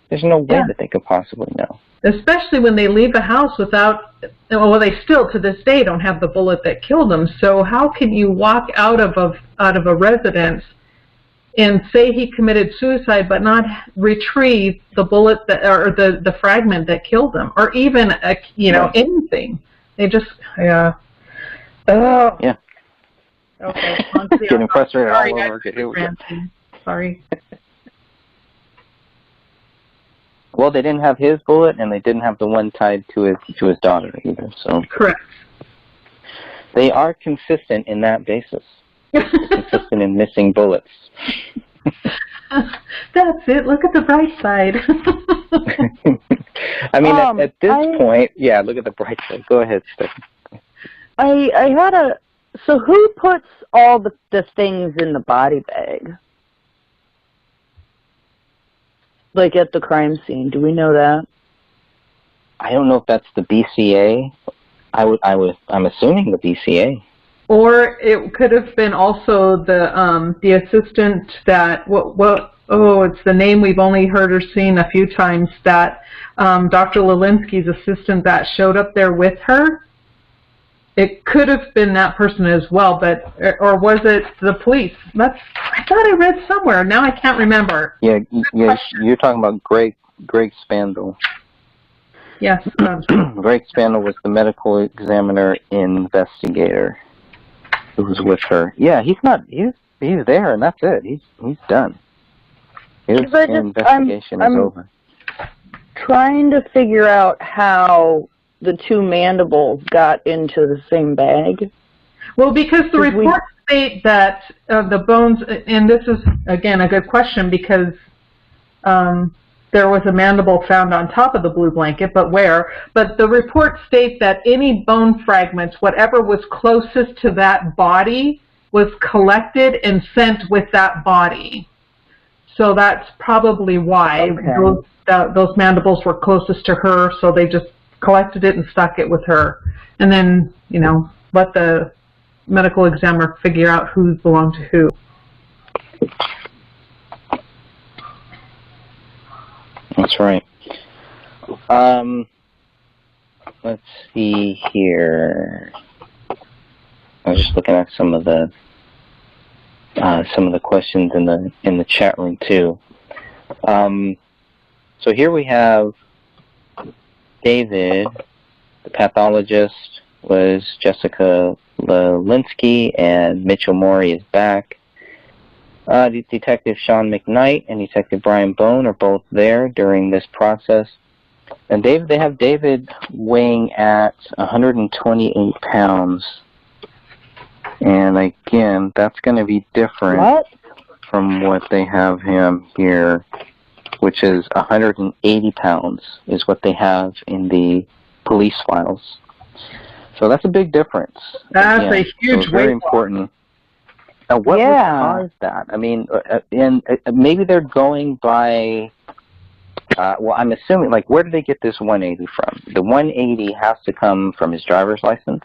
S15: There's no way that they could possibly know.
S21: Especially when they leave a house without, well, they still to this day don't have the bullet that killed them. So how can you walk out of a residence and say he committed suicide, but not retrieve the bullet or the fragment that killed him, or even anything? They just Okay.
S15: Getting frustrated all over again.
S21: Sorry.
S15: Well, they didn't have his bullet, and they didn't have the one tied to his daughter either. So
S21: correct.
S15: They are consistent in that basis. Consistent in missing bullets.
S21: That's it. Look at the bright side.
S15: I mean, at this point, look at the bright side. Go ahead, Stephanie.
S4: I had so who puts all the things in the body bag? Like at the crime scene. Do we know that?
S15: I don't know if that's the BCA. I'm assuming the BCA.
S21: Or it could have been also the assistant that it's the name we've only heard or seen a few times, that Dr. Lelinski's assistant that showed up there with her. It could have been that person as well, or was it the police? I thought I read somewhere. Now I can't remember.
S15: Yeah, you're talking about Greg Spandl.
S21: Yes.
S15: Greg Spandl was the medical examiner investigator who was with her. Yeah, he's there, and that's it. He's done. His investigation is over.
S4: Trying to figure out how the two mandibles got into the same bag.
S21: Well, because the reports state that the bones, and this is, again, a good question, because there was a mandible found on top of the blue blanket, but where? But the reports state that any bone fragments, whatever was closest to that body, was collected and sent with that body. So that's probably why those mandibles were closest to her, so they just collected it and stuck it with her. And then, let the medical examiner figure out who belonged to who.
S15: That's right. Let's see here. I was just looking at some of the questions in the chat room too. So here we have David. The pathologist was Jessica Lelinski, and Mitchell Morey is back. Detective Sean McKnight and Detective Brian Bone are both there during this process. And they have David weighing at 128 pounds. And again, that's going to be different from what they have him here, which is 180 pounds is what they have in the police files. So that's a big difference.
S21: That's a huge weight.
S15: Very important. Now, what would cause that? I mean, and maybe they're going by, I'm assuming, where did they get this 180 from? The 180 has to come from his driver's license?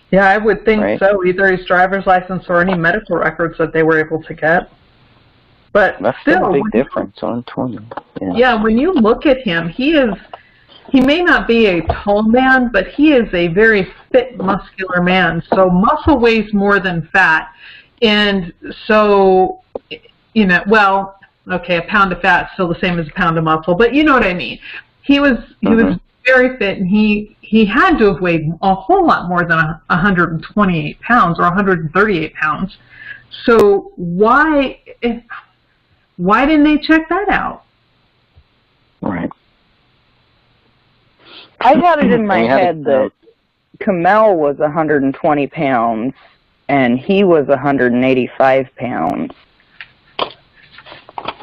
S21: Yeah, I would think so. Either his driver's license or any medical records that they were able to get. But
S15: that's still a big difference on 20.
S21: Yeah, when you look at him, he may not be a tall man, but he is a very fit, muscular man. So muscle weighs more than fat. And so, a pound of fat is still the same as a pound of muscle, but you know what I mean. He was very fit, and he had to have weighed a whole lot more than 128 pounds or 138 pounds. So why didn't they check that out?
S15: Right.
S4: I had it in my head that Kamel was 120 pounds and he was 185 pounds.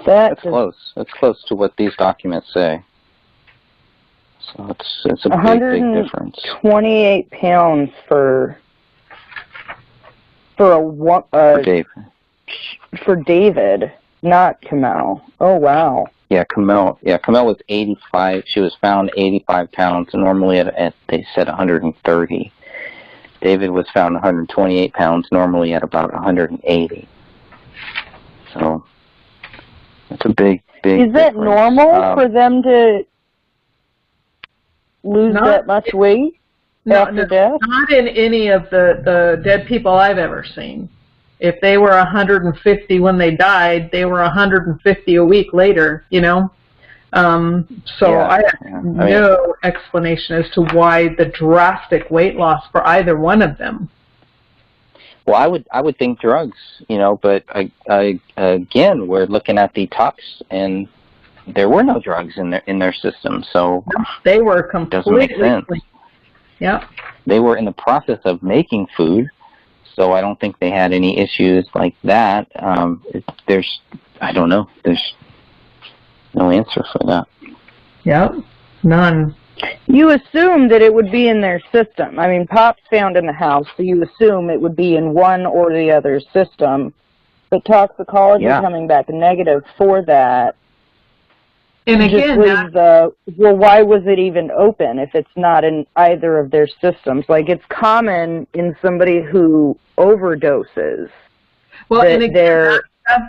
S15: That's close. That's close to what these documents say. So it's a big difference.
S4: 128 pounds for David. For David, not Kamel. Oh wow.
S15: Yeah, Kamel was 85. She was found 85 pounds. Normally, they said 130. David was found 128 pounds. Normally, at about 180. So that's a big
S4: Is that normal for them to lose that much weight after death?
S21: Not in any of the dead people I've ever seen. If they were 150 when they died, they were 150 a week later, I have no explanation as to why the drastic weight loss for either one of them.
S15: Well, I would think drugs, but again, we're looking at the tox, and there were no drugs in their system, so
S21: they were completely
S15: doesn't make sense.
S21: Yeah,
S15: they were in the process of making food. So I don't think they had any issues like that. I don't know. There's no answer for that.
S21: Yep, none.
S4: You assume that it would be in their system. I mean, Pop's found in the house, so you assume it would be in one or the other system. But toxicology coming back negative for that.
S21: And again,
S4: well, why was it even open if it's not in either of their systems? Like, it's common in somebody who overdoses.
S21: Well, and again,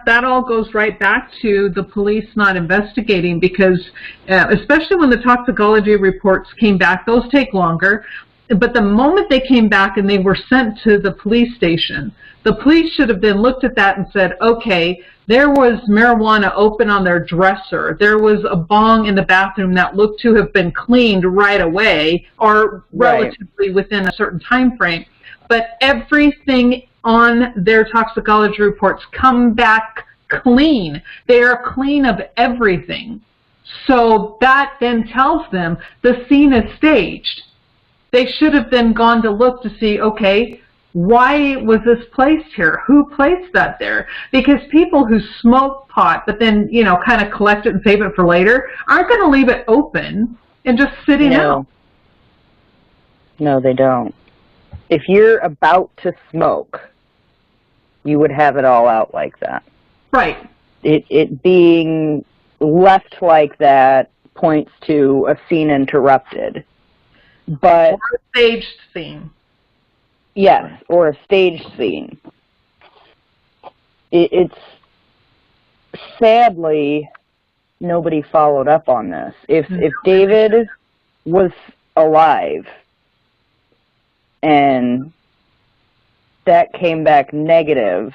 S21: that all goes right back to the police not investigating, because especially when the toxicology reports came back, those take longer. But the moment they came back and they were sent to the police station, the police should have then looked at that and said, okay, there was marijuana open on their dresser. There was a bong in the bathroom that looked to have been cleaned right away or relatively within a certain time frame. But everything on their toxicology reports come back clean. They are clean of everything. So that then tells them the scene is staged. They should have then gone to look to see, okay, why was this placed here? Who placed that there? Because people who smoke pot but then, you know, kind of collect it and save it for later aren't going to leave it open and just sitting out.
S4: No, they don't. If you're about to smoke, you would have it all out like that.
S21: Right.
S4: It being left like that points to a scene interrupted. But
S21: or a staged scene.
S4: Yes, or a staged scene. It's sadly nobody followed up on this. If David was alive and that came back negative,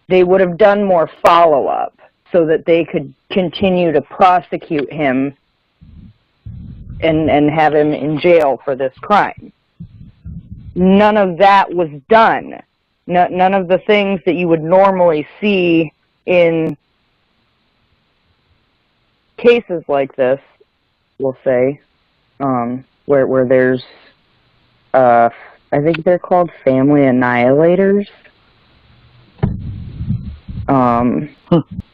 S4: they would have done more follow-up so that they could continue to prosecute him and have him in jail for this crime. None of that was done. None of the things that you would normally see in cases like this, we'll say, where there's, I think they're called family annihilators.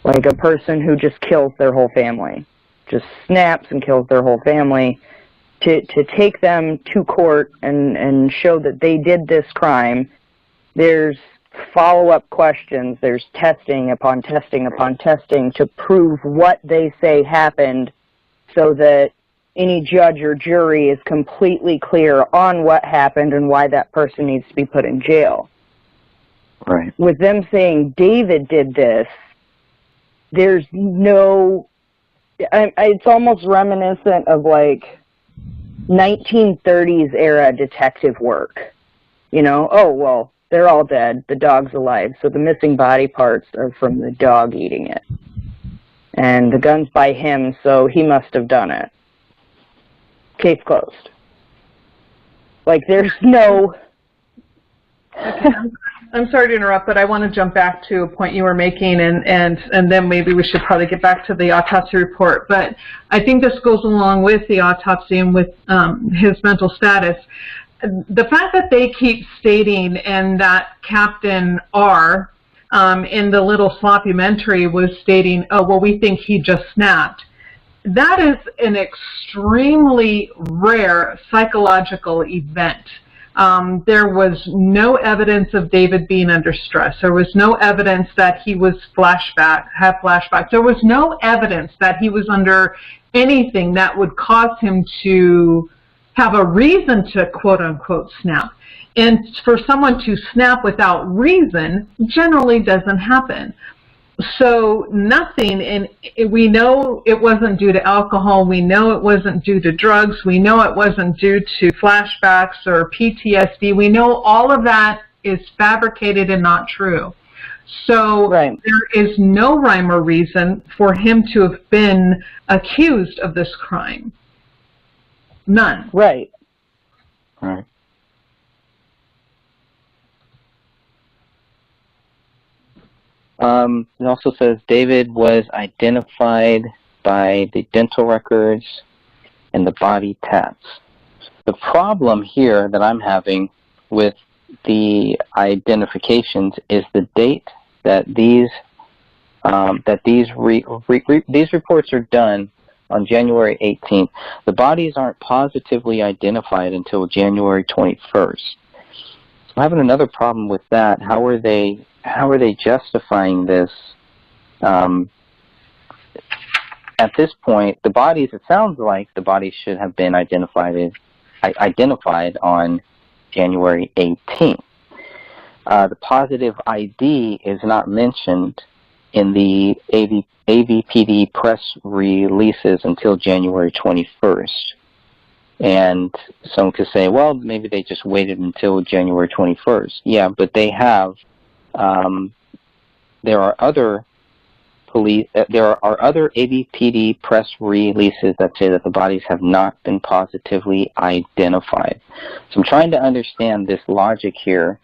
S4: Like a person who just kills their whole family. Just snaps and kills their whole family, to take them to court and show that they did this crime. There's follow-up questions, there's testing upon testing upon testing to prove what they say happened so that any judge or jury is completely clear on what happened and why that person needs to be put in jail.
S15: Right.
S4: With them saying David did this, there's no... it's almost reminiscent of like 1930s era detective work. You know, oh, well, they're all dead, the dog's alive, so the missing body parts are from the dog eating it. And the gun's by him, so he must have done it. Case closed. Like, there's no...
S21: I'm sorry to interrupt, but I want to jump back to a point you were making, and then maybe we should probably get back to the autopsy report. But I think this goes along with the autopsy and with his mental status. The fact that they keep stating, and that Captain R in the little sloppumentary was stating, oh, well, we think he just snapped. That is an extremely rare psychological event. There was no evidence of David being under stress. There was no evidence that he was had flashbacks. There was no evidence that he was under anything that would cause him to have a reason to quote-unquote snap. And for someone to snap without reason generally doesn't happen. So nothing, and we know it wasn't due to alcohol, we know it wasn't due to drugs, we know it wasn't due to flashbacks or PTSD, we know all of that is fabricated and not true. So there is no rhyme or reason for him to have been accused of this crime. None.
S4: Right.
S15: Right. It also says David was identified by the dental records and the body tats. The problem here that I'm having with the identifications is the date that these reports are done on January 18th. The bodies aren't positively identified until January 21st. So I'm having another problem with that. How are they how are they justifying this? At this point, the bodies, it sounds like the bodies should have been identified on January 18th. The positive ID is not mentioned in the AVPD press releases until January 21st. And some could say, well, maybe they just waited until January 21st. Yeah, but they have, there are other AVPD press releases that say that the bodies have not been positively identified. So I'm trying to understand this logic here.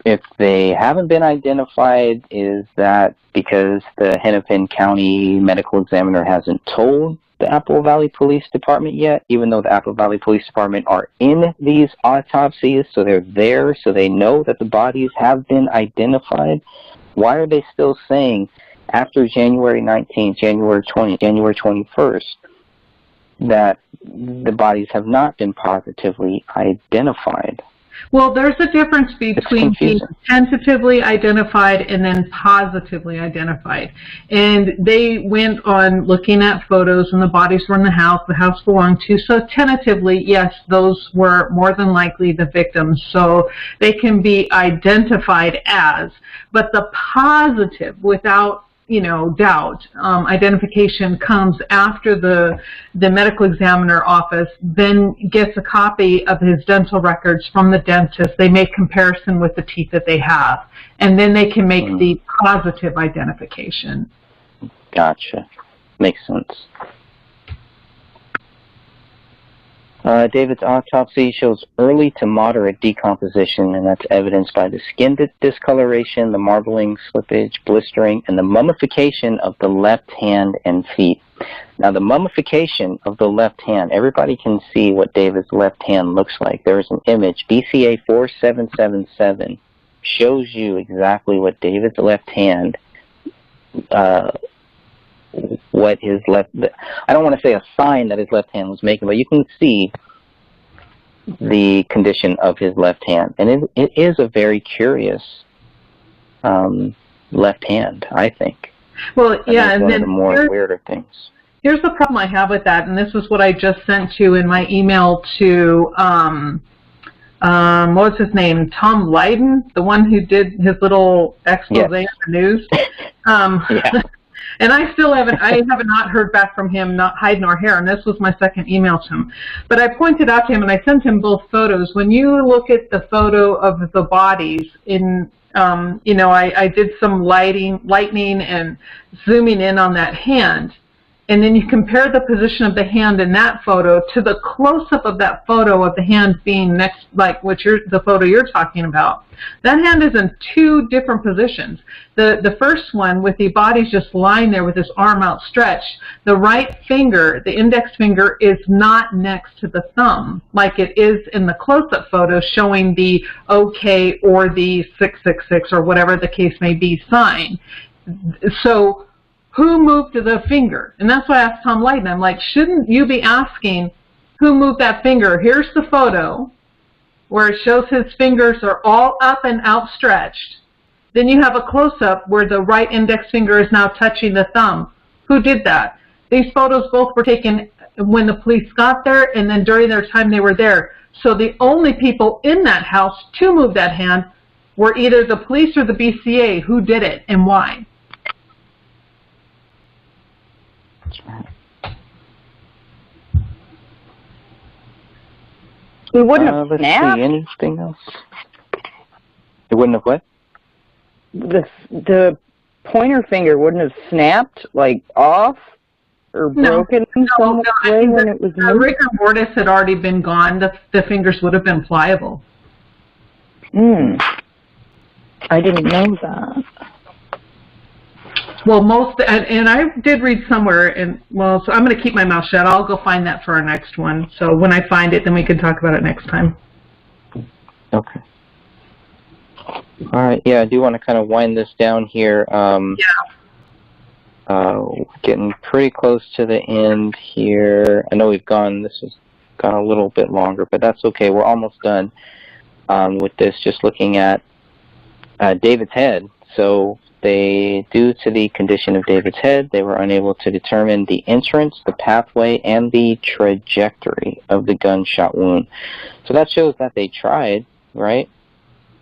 S15: If they haven't been identified, is that because the Hennepin County Medical Examiner hasn't told the Apple Valley Police Department yet, even though the Apple Valley Police Department are in these autopsies, so they're there, so they know that the bodies have been identified? Why are they still saying after January 19th, January 20th, January 21st, that the bodies have not been positively identified?
S21: Well, there's a difference between being tentatively identified and then positively identified. And they went on looking at photos and the bodies were in the house belonged to. So tentatively, yes, those were more than likely the victims. So they can be identified as. But the positive, without doubt, identification comes after the medical examiner office then gets a copy of his dental records from the dentist. They make comparison with the teeth that they have, and then they can make the positive identification.
S15: Gotcha. Makes sense. David's autopsy shows early to moderate decomposition, and that's evidenced by the skin discoloration, the marbling, slippage, blistering, and the mummification of the left hand and feet. Now, the mummification of the left hand, everybody can see what David's left hand looks like. There is an image, BCA 4777, shows you exactly what David's left hand what his left, I don't want to say a sign that his left hand was making, but you can see the condition of his left hand. And it is a very curious left hand, I think.
S21: Well, yeah, and
S15: one
S21: then
S15: of the more weirder things.
S21: Here's the problem I have with that, and this is what I just sent you in my email to, what was his name, Tom Lydon, the one who did his little expose on the news.
S15: Yeah.
S21: And I have not heard back from him, not hide nor hair, and this was my second email to him. But I pointed out to him, and I sent him both photos. When you look at the photo of the bodies, I did some lightning and zooming in on that hand, and then you compare the position of the hand in that photo to the close-up of that photo of the hand being next, like the photo you're talking about. That hand is in two different positions. The first one with the bodies just lying there with his arm outstretched, the right finger, the index finger, is not next to the thumb like it is in the close-up photo showing the OK or the 666 or whatever the case may be sign. So who moved the finger? And that's why I asked Tom Lydon. I'm like, shouldn't you be asking who moved that finger? Here's the photo where it shows his fingers are all up and outstretched. Then you have a close-up where the right index finger is now touching the thumb. Who did that? These photos both were taken when the police got there and then during their time they were there. So the only people in that house to move that hand were either the police or the BCA. Who did it and why?
S4: It wouldn't have
S15: let's
S4: snapped.
S15: see, anything else? It wouldn't have what?
S4: The pointer finger wouldn't have snapped, like, off or broken in some way when it was moved?
S21: Rigor mortis had already been gone. The fingers would have been pliable.
S4: I didn't know that.
S21: Well, and I did read somewhere, so I'm going to keep my mouth shut. I'll go find that for our next one. So when I find it, then we can talk about it next time.
S15: Okay. All right. Yeah, I do want to kind of wind this down here. Getting pretty close to the end here. I know this has gone a little bit longer, but that's okay. We're almost done with this. Just looking at David's head. So due to the condition of David's head, they were unable to determine the entrance, the pathway, and the trajectory of the gunshot wound. So that shows that they tried, right?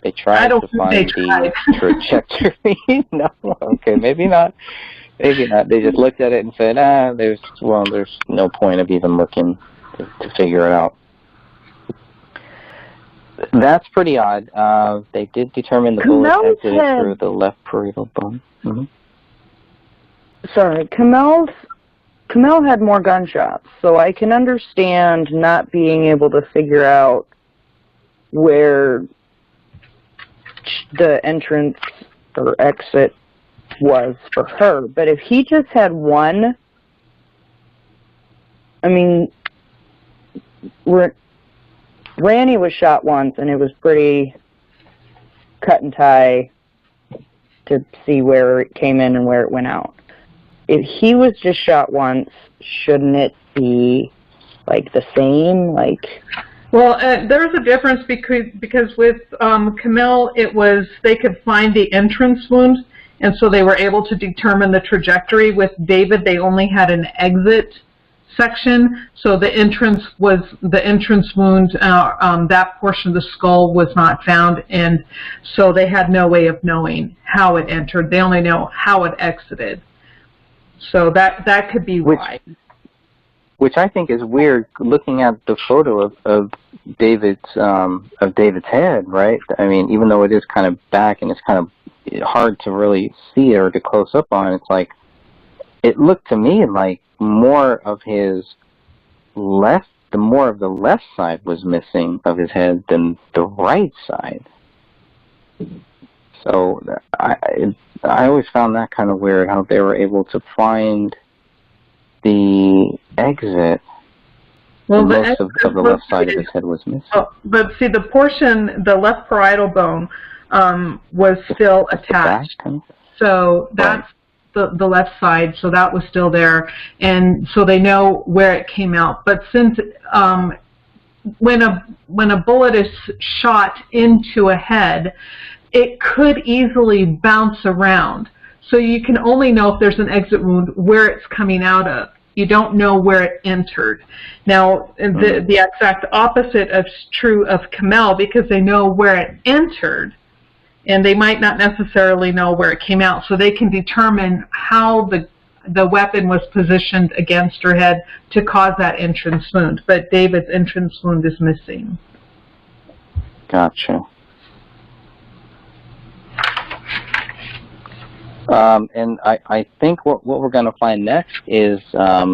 S15: They tried to find the trajectory. No, okay, maybe not. Maybe not. They just looked at it and said, there's no point of even looking to figure it out. That's pretty odd. They did determine the bullet exited through the left parietal bone. Mm-hmm.
S4: Sorry, Kamel had more gunshots, so I can understand not being able to figure out where the entrance or exit was for her. But if he just had one, I mean, Randy was shot once, and it was pretty cut and tie to see where it came in and where it went out. If he was just shot once, shouldn't it be, like, the same?
S21: Well, there's a difference because with Kamel, they could find the entrance wound, and so they were able to determine the trajectory. With David, they only had an exit section, so the entrance wound, that portion of the skull was not found, and so they had no way of knowing how it entered. They only know how it exited. So that could be why.
S15: Which I think is weird, looking at the photo of David's head, right? I mean, even though it is kind of back and it's kind of hard to really see or to close up on, it's like, it looked to me like more of the left side was missing of his head than the right side. So I always found that kind of weird, how they were able to find the exit.
S21: Well,
S15: most of the left side of his head was missing.
S21: But see, the left parietal bone was still attached. So that's the left side, so that was still there, and so they know where it came out. But since when a bullet is shot into a head, it could easily bounce around. So you can only know if there's an exit wound where it's coming out of. You don't know where it entered. Now, the exact opposite is true of Kamel, because they know where it entered, and they might not necessarily know where it came out, so they can determine how the weapon was positioned against her head to cause that entrance wound. But David's entrance wound is missing.
S15: Gotcha. And I think what we're going to find next is, I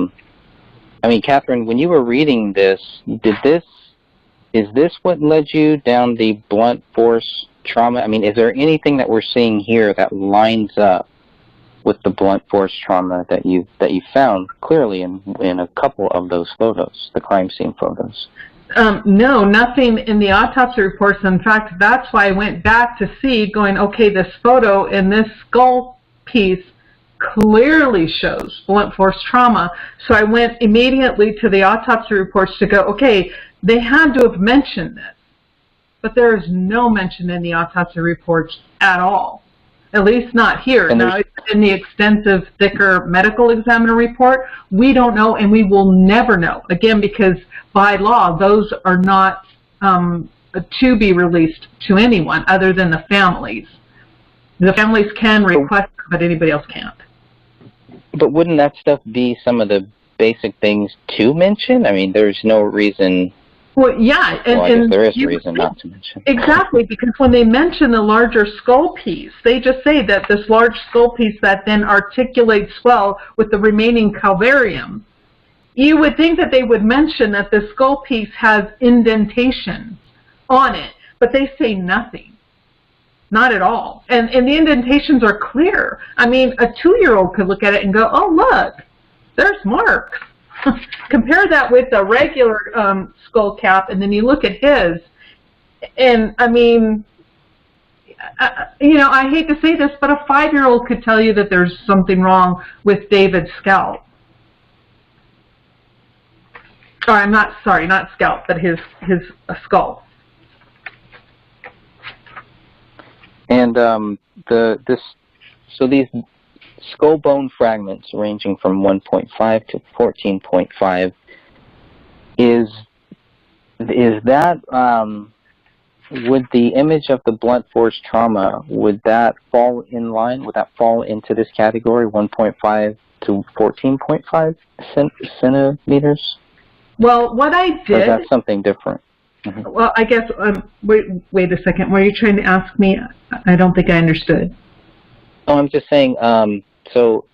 S15: mean, Catherine, when you were reading this, is this what led you down the blunt force trauma? I mean, is there anything that we're seeing here that lines up with the blunt force trauma that you found clearly in a couple of those photos, the crime scene photos?
S21: No, nothing in the autopsy reports. In fact, that's why I went back to see, going, okay, this photo in this skull piece clearly shows blunt force trauma. So I went immediately to the autopsy reports to go, okay, they had to have mentioned this. But there is no mention in the autopsy reports at all. At least not here. Now, in the extensive, thicker medical examiner report, we don't know, and we will never know. Again, because by law, those are not to be released to anyone other than the families. The families can request, but anybody else can't.
S15: But wouldn't that stuff be some of the basic things to mention? I mean, there's no reason...
S21: Well, yeah.
S15: And I guess there is a reason not to mention.
S21: Exactly, because when they mention the larger skull piece, they just say that this large skull piece that then articulates well with the remaining calvarium. You would think that they would mention that the skull piece has indentation on it, but they say nothing. Not at all. And the indentations are clear. I mean, a 2-year-old could look at it and go, oh, look, there's marks. Compare that with a regular skull cap, and then you look at his, and I mean, you know, I hate to say this, but a 5-year-old could tell you that there's something wrong with David's scalp. Or I'm not sorry, not scalp, but his skull.
S15: And these skull bone fragments ranging from 1.5 to 14.5, is that would the image of the blunt force trauma, would that fall in line? Would that fall into this category, 1.5 to 14.5 centimeters?
S21: Well, what I did...
S15: Or is that something different? Mm-hmm.
S21: Well, I guess, wait a second. Were you trying to ask me? I don't think I understood.
S15: Oh, I'm just saying, so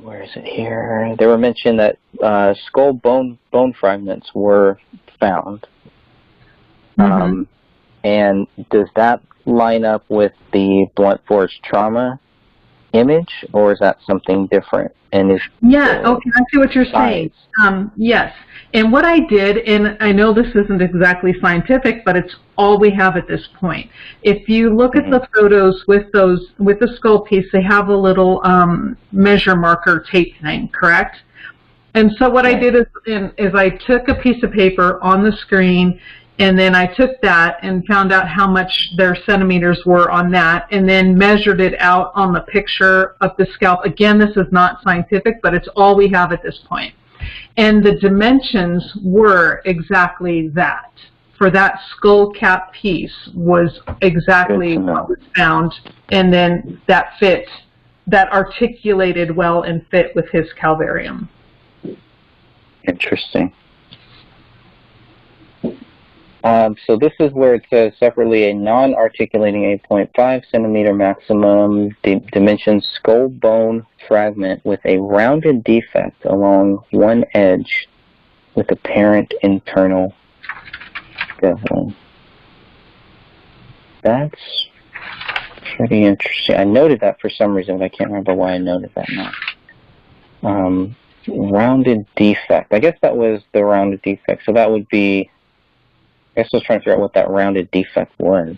S15: where is it here? They were mentioned that skull bone fragments were found. And does that line up with the blunt force trauma image, or is that something different? And is
S21: okay, I see what you're saying. Yes, and what I did, and I know this isn't exactly scientific, but it's all we have at this point. If you look at the photos with the skull piece, they have a little measure marker tape thing, correct? And so what I did is I took a piece of paper on the screen, and then I took that and found out how much their centimeters were on that, and then measured it out on the picture of the scalp. Again, this is not scientific, but it's all we have at this point. And the dimensions were exactly that. For that skull cap piece was exactly what was found, and then that fit, that articulated well and fit with his calvarium.
S15: Interesting. So this is where it says separately a non-articulating 8.5 centimeter maximum dimension skull bone fragment with a rounded defect along one edge with apparent internal beveling. That's pretty interesting. I noted that for some reason, but I can't remember why I noted that now. Rounded defect. I guess that was the rounded defect. So that would be... I guess I was trying to figure out what that rounded defect was.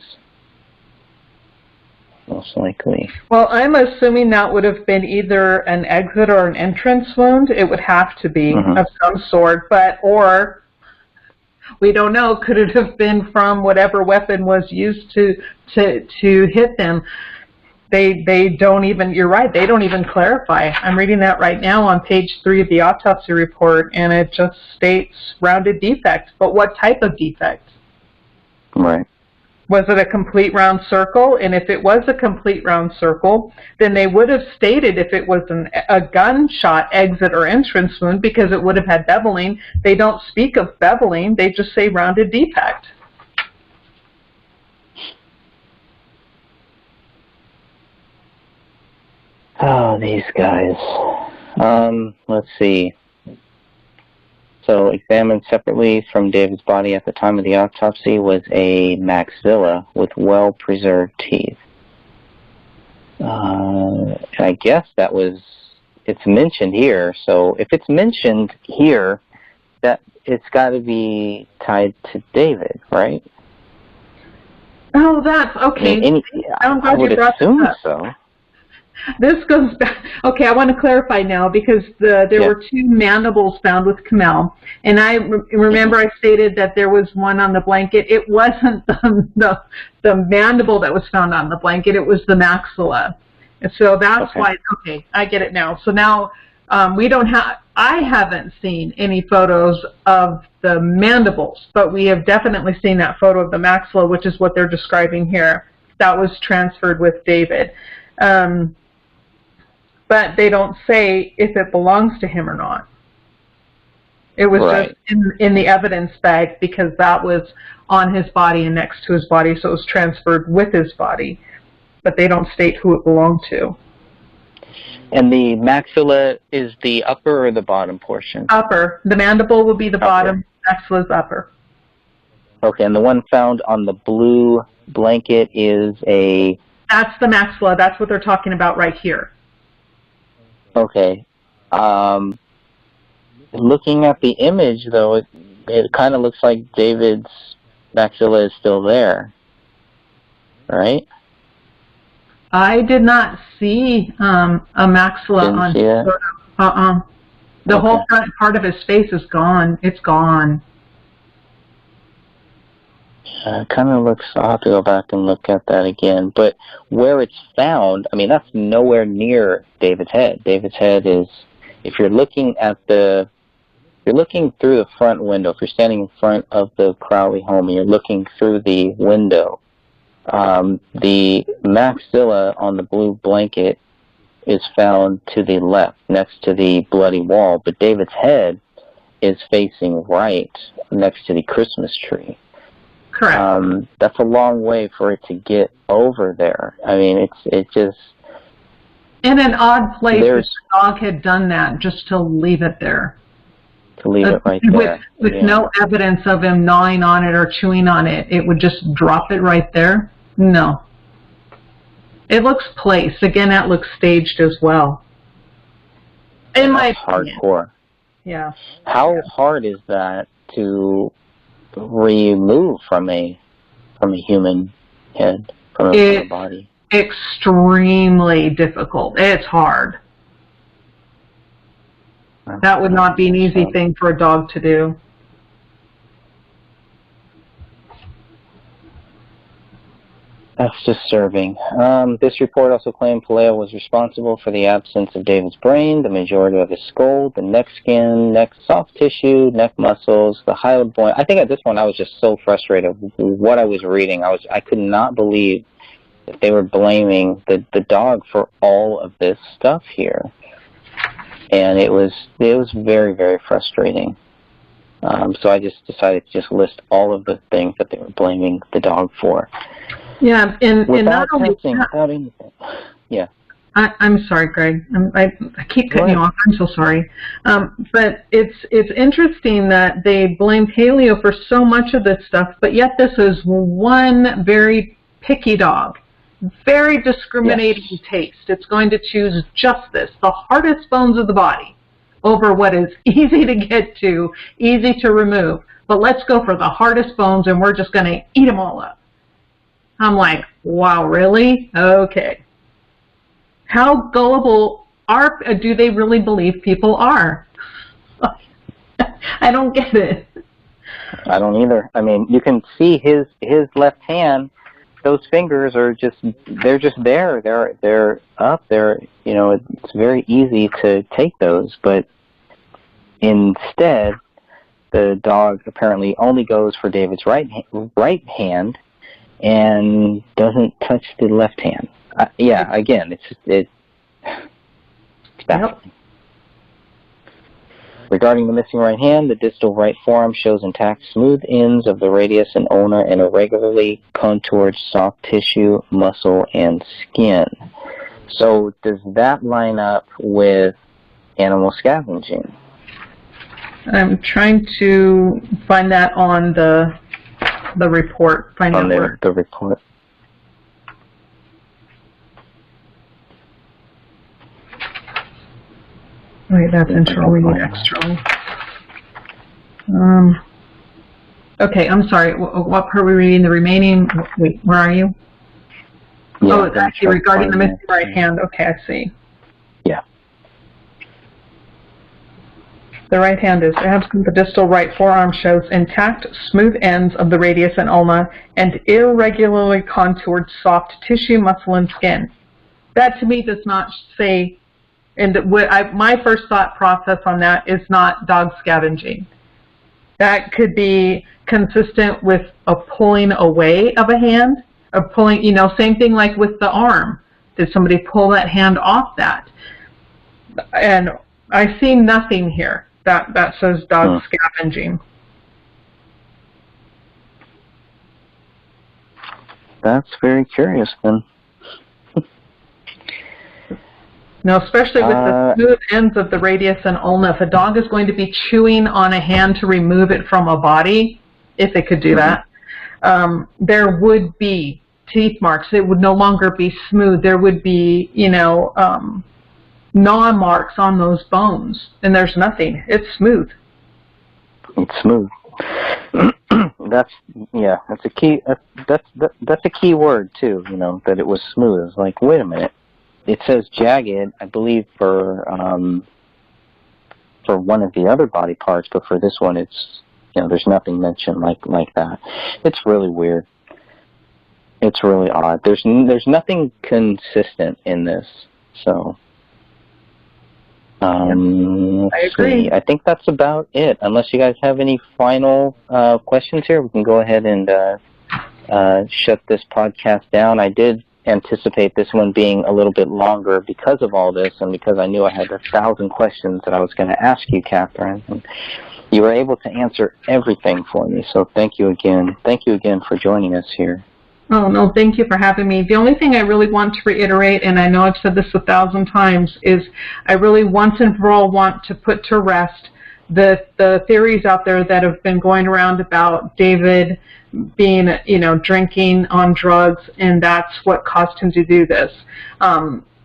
S15: Most likely.
S21: Well, I'm assuming that would have been either an exit or an entrance wound. It would have to be of some sort, or we don't know. Could it have been from whatever weapon was used to hit them? They don't even. You're right. They don't even clarify. I'm reading that right now on page 3 of the autopsy report, and it just states rounded defect. But what type of defect?
S15: Right.
S21: Was it a complete round circle? And if it was a complete round circle, then they would have stated if it was a gunshot exit or entrance wound, because it would have had beveling. They don't speak of beveling. They just say rounded defect.
S15: Oh, these guys. Let's see. So, examined separately from David's body at the time of the autopsy was a maxilla with well-preserved teeth. And I guess that was, it's mentioned here, so if it's mentioned here, that it's got to be tied to David, right?
S21: Oh, that's okay.
S15: I would assume so.
S21: This goes back. Okay, I want to clarify now, because there were 2 mandibles found with Kamel, and I remember I stated that there was one on the blanket. It wasn't the mandible that was found on the blanket. It was the maxilla. And so that's why. Okay, I get it now. So now we don't have. I haven't seen any photos of the mandibles, but we have definitely seen that photo of the maxilla, which is what they're describing here. That was transferred with David. But they don't say if it belongs to him or not. It was just in the evidence bag, because that was on his body and next to his body, so it was transferred with his body. But they don't state who it belonged to.
S15: And the maxilla is the upper or the bottom portion?
S21: Upper. The mandible will be the bottom, maxilla is upper.
S15: Okay, and the one found on the blue blanket is a...
S21: That's the maxilla. That's what they're talking about right here.
S15: Okay. Looking at the image, though, it kind of looks like David's maxilla is still there, right?
S21: I did not see a maxilla on his photo. The whole front part of his face is gone. It's gone.
S15: It kind of looks, I'll have to go back and look at that again. But where it's found, I mean, that's nowhere near David's head. David's head is, if you're looking at the, you're looking through the front window, if you're standing in front of the Crowley home and you're looking through the window, the maxilla on the blue blanket is found to the left, next to the bloody wall, but David's head is facing right, next to the Christmas tree.
S21: Correct.
S15: That's a long way for it to get over there. I mean, it just...
S21: in an odd place if
S15: There's-
S21: the dog had done that, just to leave it there.
S15: To leave it right there.
S21: With
S15: Yeah.
S21: no evidence of him gnawing on it or chewing on it. It would just drop it right there? No. It looks placed. Again, that looks staged as well. In my opinion.
S15: Hardcore.
S21: Yeah.
S15: How hard is that to remove from a human head, from a
S21: It's
S15: body?
S21: extremely difficult. It's hard. That would not be an easy thing for a dog to do.
S15: That's disturbing. This report also claimed Puleo was responsible for the absence of David's brain, the majority of his skull, the neck skin, neck soft tissue, neck muscles, the hyoid bone. I think at this point I was just so frustrated with what I was reading. I could not believe that they were blaming the dog for all of this stuff here, and it was very, very frustrating. So I just decided to just list all of the things that they were blaming the dog for.
S21: Yeah, and not only
S15: testing, without anything. Yeah.
S21: I'm sorry, Greg. I keep cutting you off. I'm so sorry. But it's interesting that they blamed Paleo for so much of this stuff, but yet this is one very picky dog, very discriminating taste. It's going to choose just this, the hardest bones of the body, over what is easy to get to, easy to remove. But let's go for the hardest bones, and we're just going to eat them all up. I'm like, wow, really? Okay. How gullible do they really believe people are? I don't get it.
S15: I don't either. I mean, you can see his left hand. Those fingers are they're just there. They're up there. You know, it's very easy to take those, but instead, the dog apparently only goes for David's right hand and doesn't touch the left hand. Yeah, again, it's baffling. Yep. Regarding the missing right hand, the distal right forearm shows intact smooth ends of the radius and ulna and irregularly contoured soft tissue, muscle, and skin. So does that line up with animal scavenging?
S21: I'm trying to find that on the report.
S15: The report.
S21: Wait, that's intro. We need external. Okay, I'm sorry. What part are we reading? The remaining. Wait, where are you?
S15: Yeah,
S21: oh, it's actually regarding the missing right hand. Okay, I see.
S15: Yeah.
S21: The right hand is absent. The distal right forearm shows intact, smooth ends of the radius and ulna and irregularly contoured soft tissue, muscle, and skin. That to me does not say, and my first thought process on that is not dog scavenging. That could be consistent with a pulling away of a hand, a pulling, same thing like with the arm. Did somebody pull that hand off that? And I see nothing here that says dog scavenging.
S15: That's very curious then.
S21: Now, especially with the smooth ends of the radius and ulna, if a dog is going to be chewing on a hand to remove it from a body, if it could do that, there would be teeth marks. It would no longer be smooth. There would be, gnaw marks on those bones, and there's nothing. It's smooth.
S15: It's smooth. That's a key. That's a key word too. That it was smooth. It's like, wait a minute. It says jagged, I believe, for one of the other body parts, but for this one, it's there's nothing mentioned like that. It's really weird. It's really odd. There's nothing consistent in this. So,
S21: I agree.
S15: See. I think that's about it. Unless you guys have any final questions here, we can go ahead and shut this podcast down. I did anticipate this one being a little bit longer because of all this, and because I knew I had 1,000 questions that I was going to ask you, Catherine. And you were able to answer everything for me, so thank you again. Thank you again for joining us here.
S21: Oh, no, thank you for having me. The only thing I really want to reiterate, and I know I've said this 1,000 times, is I really once and for all want to put to rest the theories out there that have been going around about David being, drinking on drugs, and that's what caused him to do this.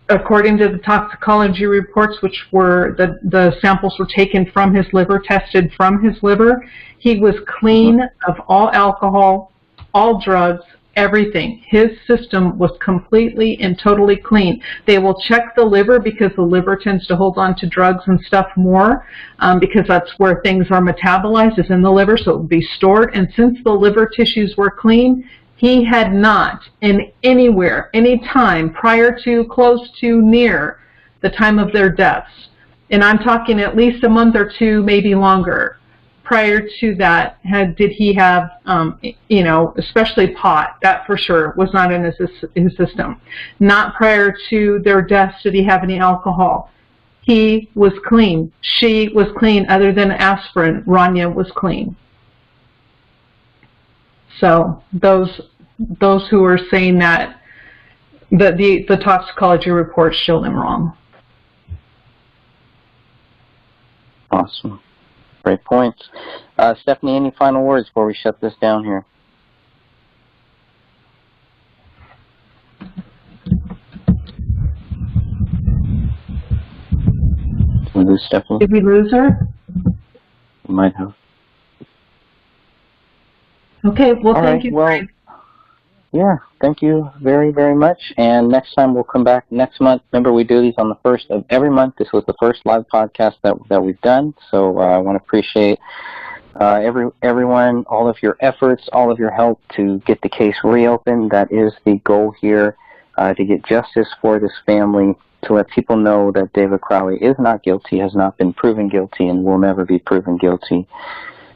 S21: According to the toxicology reports, which were the samples were taken from his liver, tested from his liver, he was clean of all alcohol, all drugs, everything. His system was completely and totally clean. They will check the liver because the liver tends to hold on to drugs and stuff more because that's where things are metabolized, is in the liver, so it will be stored. And since the liver tissues were clean, he had not in anywhere, any time prior to, close to, near the time of their deaths, and I'm talking at least a month or two, maybe longer, prior to that, did he have, especially pot, that for sure was not in his system. Not prior to their deaths did he have any alcohol. He was clean. She was clean. Other than aspirin, Rania was clean. So those who are saying that the toxicology reports show them wrong.
S15: Awesome. Great points. Stephanie, any final words before we shut this down here? Did we lose Stephanie?
S21: Did we lose her?
S15: We might have.
S21: Okay, well, thank you.
S15: Well, yeah, thank you very, very much. And next time we'll come back next month. Remember, we do these on the first of every month. This was the first live podcast that we've done. So I want to appreciate everyone, all of your efforts, all of your help to get the case reopened. That is the goal here, to get justice for this family, to let people know that David Crowley is not guilty, has not been proven guilty, and will never be proven guilty.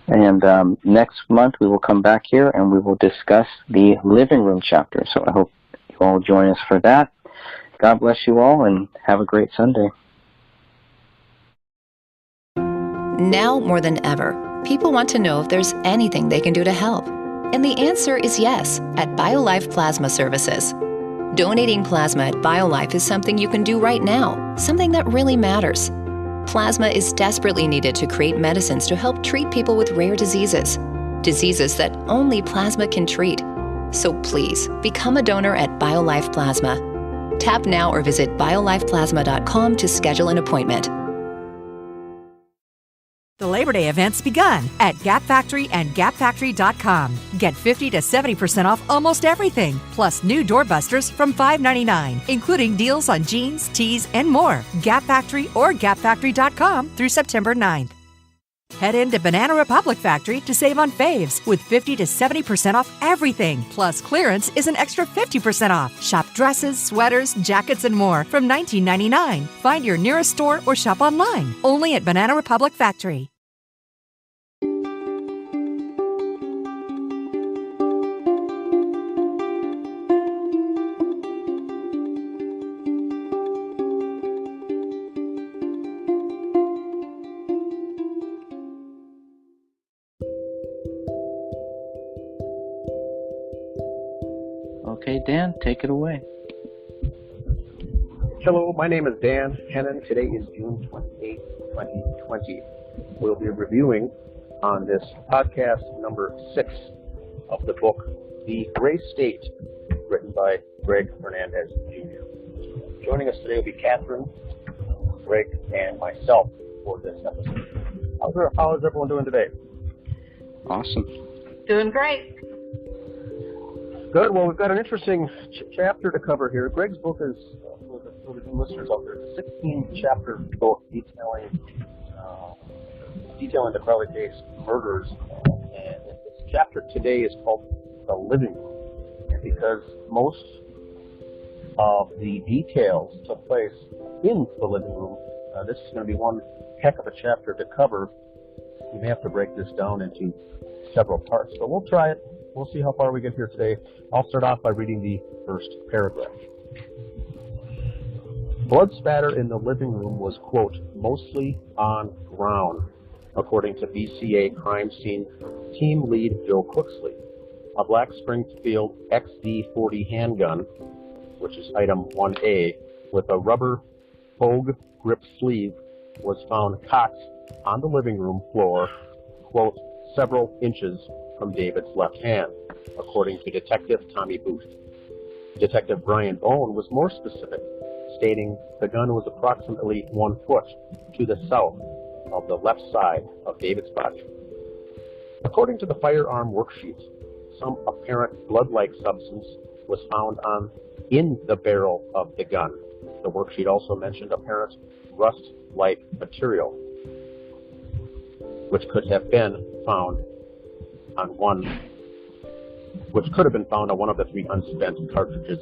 S15: And next month we will come back here and we will discuss the living room chapter. So I hope you all join us for that. God bless you all and have a great Sunday.
S12: Now more than ever, people want to know if there's anything they can do to help. And the answer is yes at BioLife Plasma Services. Donating plasma at BioLife is something you can do right now, something that really matters. Plasma is desperately needed to create medicines to help treat people with rare diseases, diseases that only plasma can treat. So please, become a donor at BioLife Plasma. Tap now or visit biolifeplasma.com to schedule an appointment.
S16: The Labor Day event's begun at Gap Factory and GapFactory.com. Get 50 to 70% off almost everything, plus new doorbusters from $5.99, including deals on jeans, tees, and more. Gap Factory or GapFactory.com through September 9th. Head into Banana Republic Factory to save on faves with 50 to 70% off everything. Plus, clearance is an extra 50% off. Shop dresses, sweaters, jackets, and more from $19.99. Find your nearest store or shop online. Only at Banana Republic Factory.
S15: Okay, Dan, take it away.
S3: Hello, my name is Dan Hennon. Today is June 28, 2020. We'll be reviewing on this podcast number 6 of the book, The Gray State, written by Greg Fernandez, Jr. Joining us today will be Catherine, Greg, and myself for this episode. How is everyone doing today?
S15: Awesome.
S21: Doing great.
S3: Good. Well, we've got an interesting chapter to cover here. Greg's book is, for the new listeners out there, it's a 16-chapter book detailing the Crowley case murders. And this chapter today is called The Living Room. And because most of the details took place in the living room, this is going to be one heck of a chapter to cover. We may have to break this down into several parts, but we'll try it. We'll see how far we get here today. I'll start off by reading the first paragraph. Blood spatter in the living room was, quote, mostly on ground, according to BCA crime scene team lead Joe Cooksley. a black Springfield XD40 handgun, which is item 1A, with a rubber Hogue grip sleeve, was found cocked on the living room floor, quote, several inches from David's left hand, according to Detective Tommy Booth. Detective Brian Bone was more specific, stating the gun was approximately 1 foot to the south of the left side of David's body. According to the firearm worksheet, some apparent blood-like substance was found in the barrel of the gun. The worksheet also mentioned apparent rust-like material, which could have been found on one of the 3 unspent cartridges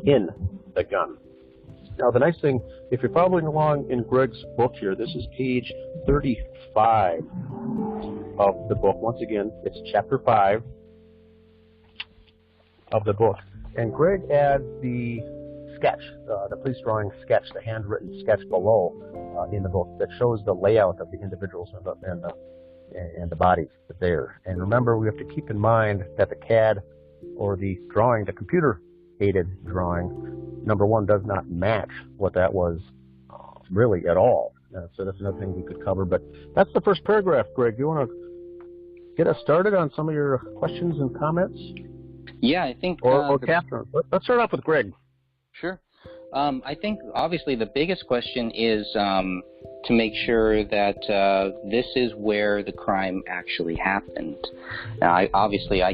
S3: in the gun. Now, the nice thing, if you're following along in Greg's book here, this is page 35 of the book. Once again, it's chapter 5 of the book. And Greg adds the sketch, the police drawing sketch, the handwritten sketch below in the book that shows the layout of the individuals and the bodies there. And remember, we have to keep in mind that the CAD or the drawing, the computer-aided drawing, number one, does not match what that was really at all. So that's another thing we could cover. But that's the first paragraph, Greg. Do you want to get us started on some of your questions and comments?
S15: Yeah, I think...
S3: Or Catherine. Let's start off with Greg.
S15: Sure. I think, obviously, the biggest question is to make sure that this is where the crime actually happened. Now, I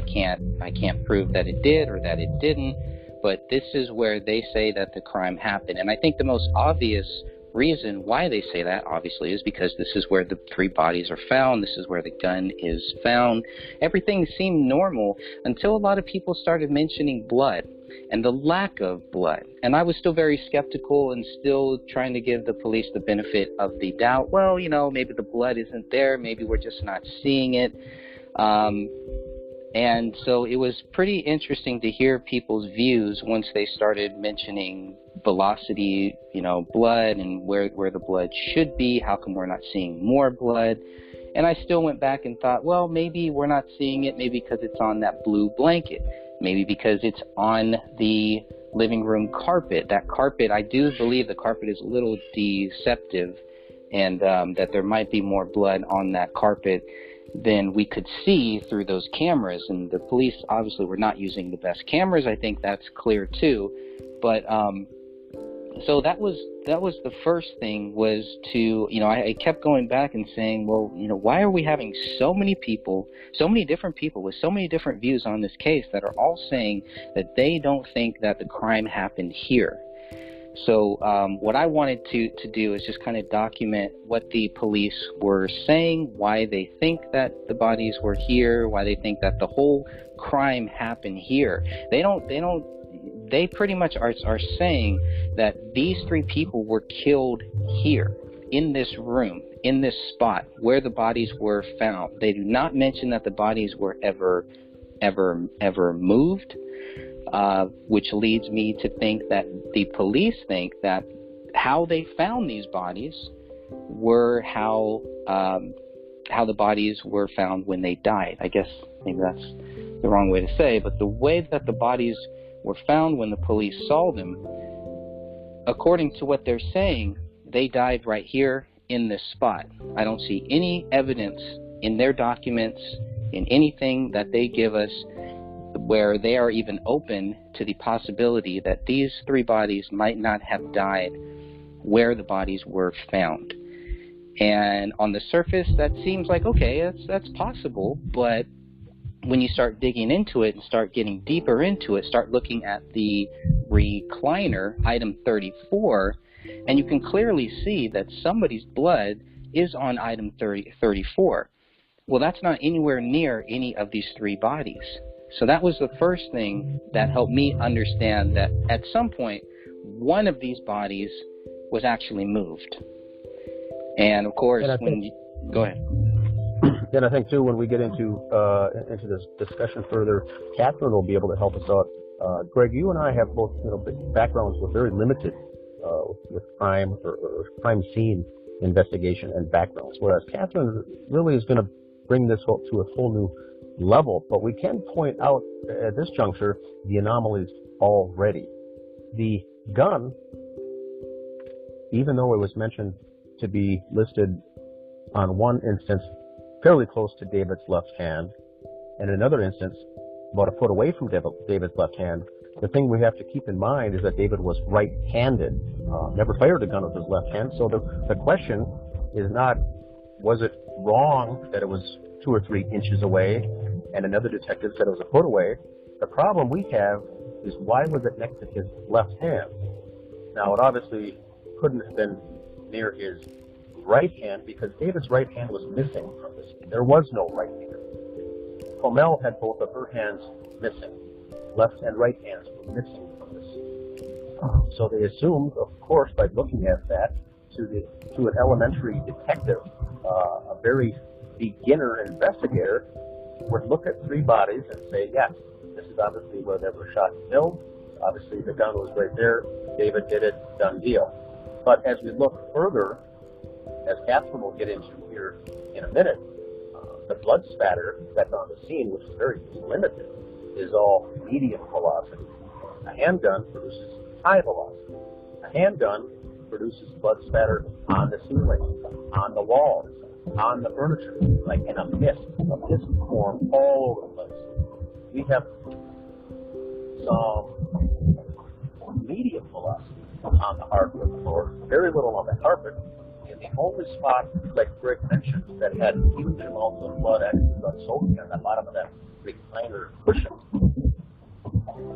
S15: can't prove that it did or that it didn't, but this is where they say that the crime happened. And I think the most obvious reason why they say that, obviously, is because this is where the 3 bodies are found. This is where the gun is found. Everything seemed normal until a lot of people started mentioning blood and the lack of blood. And I was still very skeptical and still trying to give the police the benefit of the doubt. Well, maybe the blood isn't there. Maybe we're just not seeing it. And so it was pretty interesting to hear people's views once they started mentioning velocity, blood and where the blood should be. How come we're not seeing more blood? And I still went back and thought, well, maybe we're not seeing it maybe because it's on that blue blanket. Maybe because it's on the living room carpet. That carpet, I do believe the carpet is a little deceptive, and that there might be more blood on that carpet than we could see through those cameras. And the police obviously were not using the best cameras. I think that's clear too. But so that was the first thing, was to, I kept going back and saying, well, why are we having so many people, so many different people with so many different views on this case that are all saying that they don't think that the crime happened here? So what I wanted to do is just kind of document what the police were saying, why they think that the bodies were here, why they think that the whole crime happened here. They pretty much are saying that these 3 people were killed here, in this room, in this spot where the bodies were found. They do not mention that the bodies were ever moved. Which leads me to think that the police think that how they found these bodies were how the bodies were found when they died. I guess maybe that's the wrong way to say, but the way that the bodies were found when the police saw them, according to what they're saying, they died right here in this spot. I don't see any evidence in their documents, in anything that they give us, where they are even open to the possibility that these 3 bodies might not have died where the bodies were found. And on the surface, that seems like, okay, that's possible, but when you start digging into it and start getting deeper into it, start looking at the recliner, item 34, and you can clearly see that somebody's blood is on item 34. Well, that's not anywhere near any of these 3 bodies. So that was the first thing that helped me understand that at some point, one of these bodies was actually moved. And of course, go ahead.
S3: And I think too, when we get into this discussion further, Catherine will be able to help us out. Greg, you and I have both backgrounds with very limited with crime or crime scene investigation and backgrounds, whereas Catherine really is going to bring this to a whole new level, but we can point out at this juncture the anomalies already. The gun, even though it was mentioned to be listed on one instance fairly close to David's left hand, and in another instance about a foot away from David's left hand, the thing we have to keep in mind is that David was right-handed, never fired a gun with his left hand. So the question is not, was it wrong that it was 2 or 3 inches away, and another detective said it was a foot away? The problem we have is, why was it next to his left hand? Now, it obviously couldn't have been near his right hand, because David's right hand was missing from the scene. There was no right hand. Comel had both of her hands missing. Left and right hands were missing from the scene. So they assumed, of course, by looking at that, to an elementary detective, a very beginner investigator, would look at 3 bodies and say, yes, this is obviously where they were shot and killed. Obviously, the gun was right there. David did it. Done deal. But as we look further, as Catherine will get into here in a minute, the blood spatter that's on the scene, which is very limited, is all medium velocity. A handgun produces high velocity. A handgun produces blood spatter on the ceiling, on the walls, on the furniture, like in a mist form all over the place. We have some medium velocity on the hardwood floor, very little on the carpet. And the only spot, like Greg mentioned, that had huge amounts of blood actually got soaked on the bottom of that recliner cushion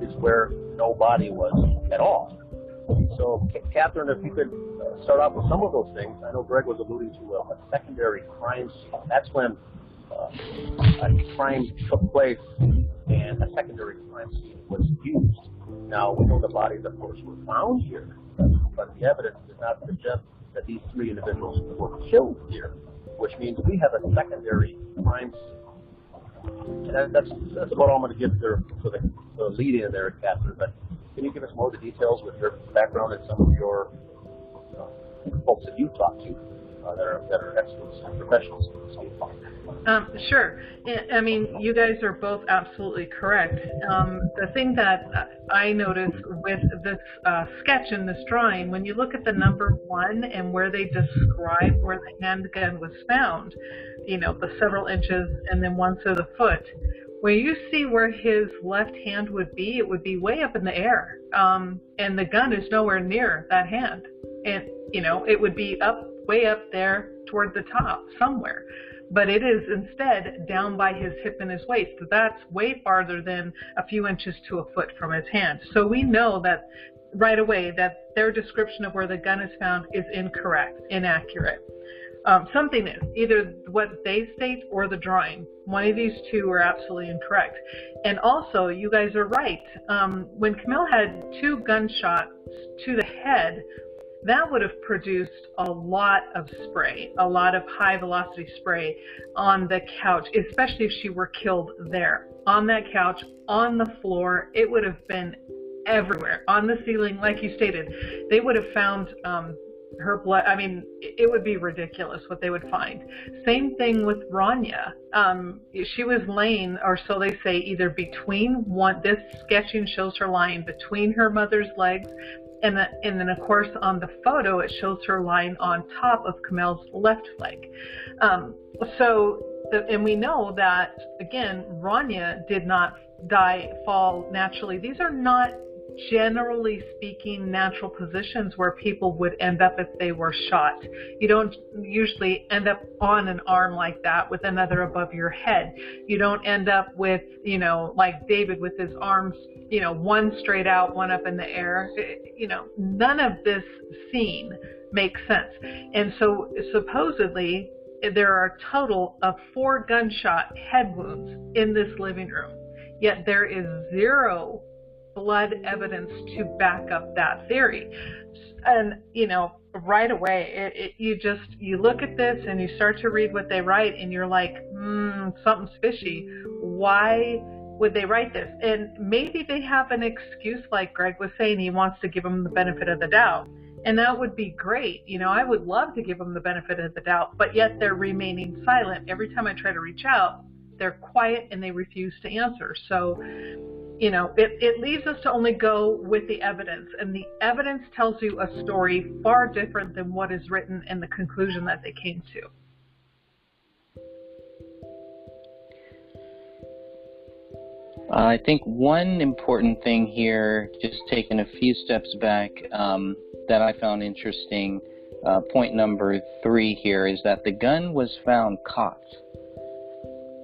S3: is where no body was at all. So, Catherine, if you could start off with some of those things. I know Greg was alluding to a secondary crime scene. That's when a crime took place and a secondary crime scene was used. Now, we know the bodies, of course, were found here, but the evidence does not suggest that these 3 individuals were killed here, which means we have a secondary crime scene. And that's what I'm going to give there for the lead in there, Catherine. But can you give us more of the details with your background and some of your folks that you've talked to that are experts and professionals in this field?
S21: Sure. I mean, you guys are both absolutely correct. The thing that I noticed with this sketch and this drawing, when you look at the number 1 and where they describe where the handgun was found, you know, the several inches and then 1 to the foot, where you see where his left hand would be, it would be way up in the air. And the gun is nowhere near that hand. And, you know, it would be way up there toward the top somewhere. But it is instead down by his hip and his waist. So that's way farther than a few inches to a foot from his hand. So we know that right away that their description of where the gun is found is incorrect, inaccurate. Something is, either what they state or the drawing. One of these 2 are absolutely incorrect. And also, you guys are right. When Comel had 2 gunshots to the head, that would have produced a lot of spray, a lot of high velocity spray on the couch, especially if she were killed there. On that couch, on the floor, it would have been everywhere. On the ceiling, like you stated, they would have found her blood. I mean, it would be ridiculous what they would find. Same thing with Rania. She was laying, or so they say, either between this sketching shows her lying between her mother's legs, and then, of course, on the photo, it shows her lying on top of Comel's left leg. And we know that, again, Rania did not fall naturally. These are not, generally speaking, natural positions where people would end up if they were shot. You don't usually end up on an arm like that with another above your head. You don't end up with, you know, like David with his arms, you know, one straight out, one up in the air. You know, none of this scene makes sense. And so supposedly there are a total of 4 gunshot head wounds in this living room, yet there is 0 blood evidence to back up that theory. And, you know, right away, you look at this and you start to read what they write and you're like, something's fishy. Why would they write this? And maybe they have an excuse, like Greg was saying, he wants to give them the benefit of the doubt. And that would be great. You know, I would love to give them the benefit of the doubt, but yet they're remaining silent. Every time I try to reach out, they're quiet and they refuse to answer. So, it leaves us to only go with the evidence, and the evidence tells you a story far different than what is written in the conclusion that they came to.
S15: I think one important thing here, just taking a few steps back, that I found interesting, point number 3 here, is that the gun was found cocked.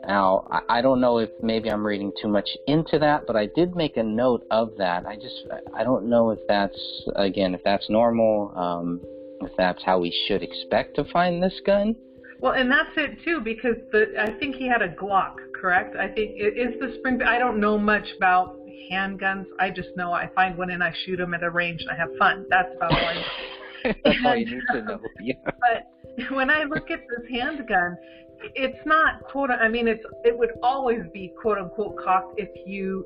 S15: Now, I don't know if maybe I'm reading too much into that, but I did make a note of that. I don't know if that's, again, if that's normal, if that's how we should expect to find this gun.
S21: Well, and that's it too, because I think he had a Glock, correct? I think is the Springfield. I don't know much about handguns. I just know I find one and I shoot them at a range and I have fun. That's about all I know.
S15: That's all you need to know. Yeah.
S21: But when I look at this handgun, it's not it would always be quote unquote cocked if you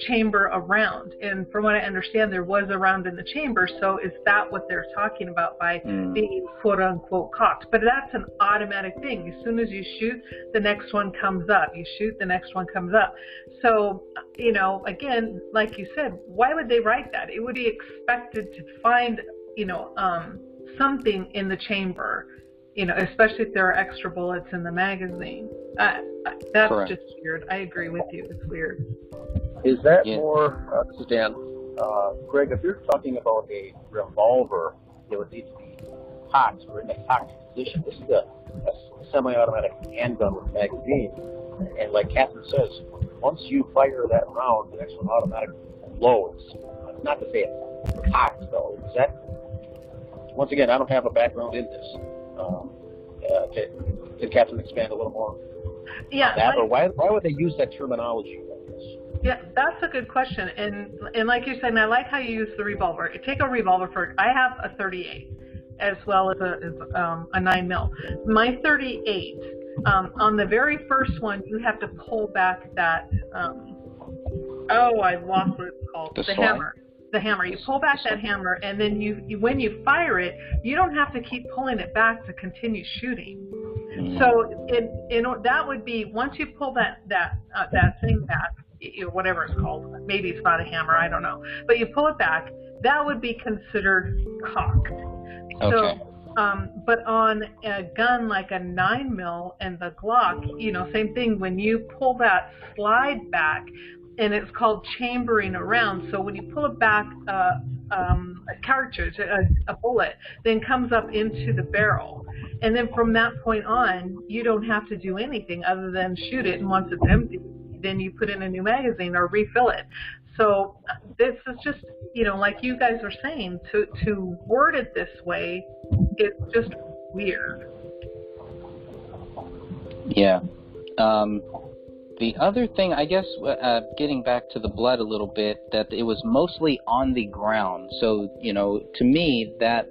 S21: chamber a round. And from what I understand, there was a round in the chamber. So is that what they're talking about by being quote unquote cocked? But that's an automatic thing. As soon as you shoot, the next one comes up. You shoot, the next one comes up. So, again, like you said, why would they write that? It would be expected to find, something in the chamber. Especially if there are extra bullets in the magazine. That's correct. Just weird. I agree with you. It's weird.
S3: Is that more, this is Dan, Greg, if you're talking about a revolver, it would need to be cocked or in a cocked position. This is a semi-automatic handgun with a magazine. And like Catherine says, once you fire that round, the next one automatically loads. Not to say it's cocked, though. Is that, once again, I don't have a background in this. Can Catherine expand a little more on that? Or why would they use that terminology like this?
S21: Yeah, that's a good question. And like you said, and I like how you use the revolver. Take a revolver I have a 38 as well as a 9mm. My 38, on the very first one, you have to pull back that, I lost what it's called. The hammer. The hammer. You pull back that hammer, and then you when you fire it, you don't have to keep pulling it back to continue shooting. So that would be, once you pull that thing back, whatever it's called, maybe it's not a hammer, I don't know, but you pull it back, that would be considered cocked. Okay. So, but on a gun like a 9mm and the Glock, same thing. When you pull that slide back, and it's called chambering around. So when you pull it back, a cartridge, a bullet, then comes up into the barrel. And then from that point on, you don't have to do anything other than shoot it. And once it's empty, then you put in a new magazine or refill it. So this is just, like you guys are saying, to word it this way, it's just weird.
S15: Yeah. The other thing, I guess, getting back to the blood a little bit, that it was mostly on the ground. So, to me, that,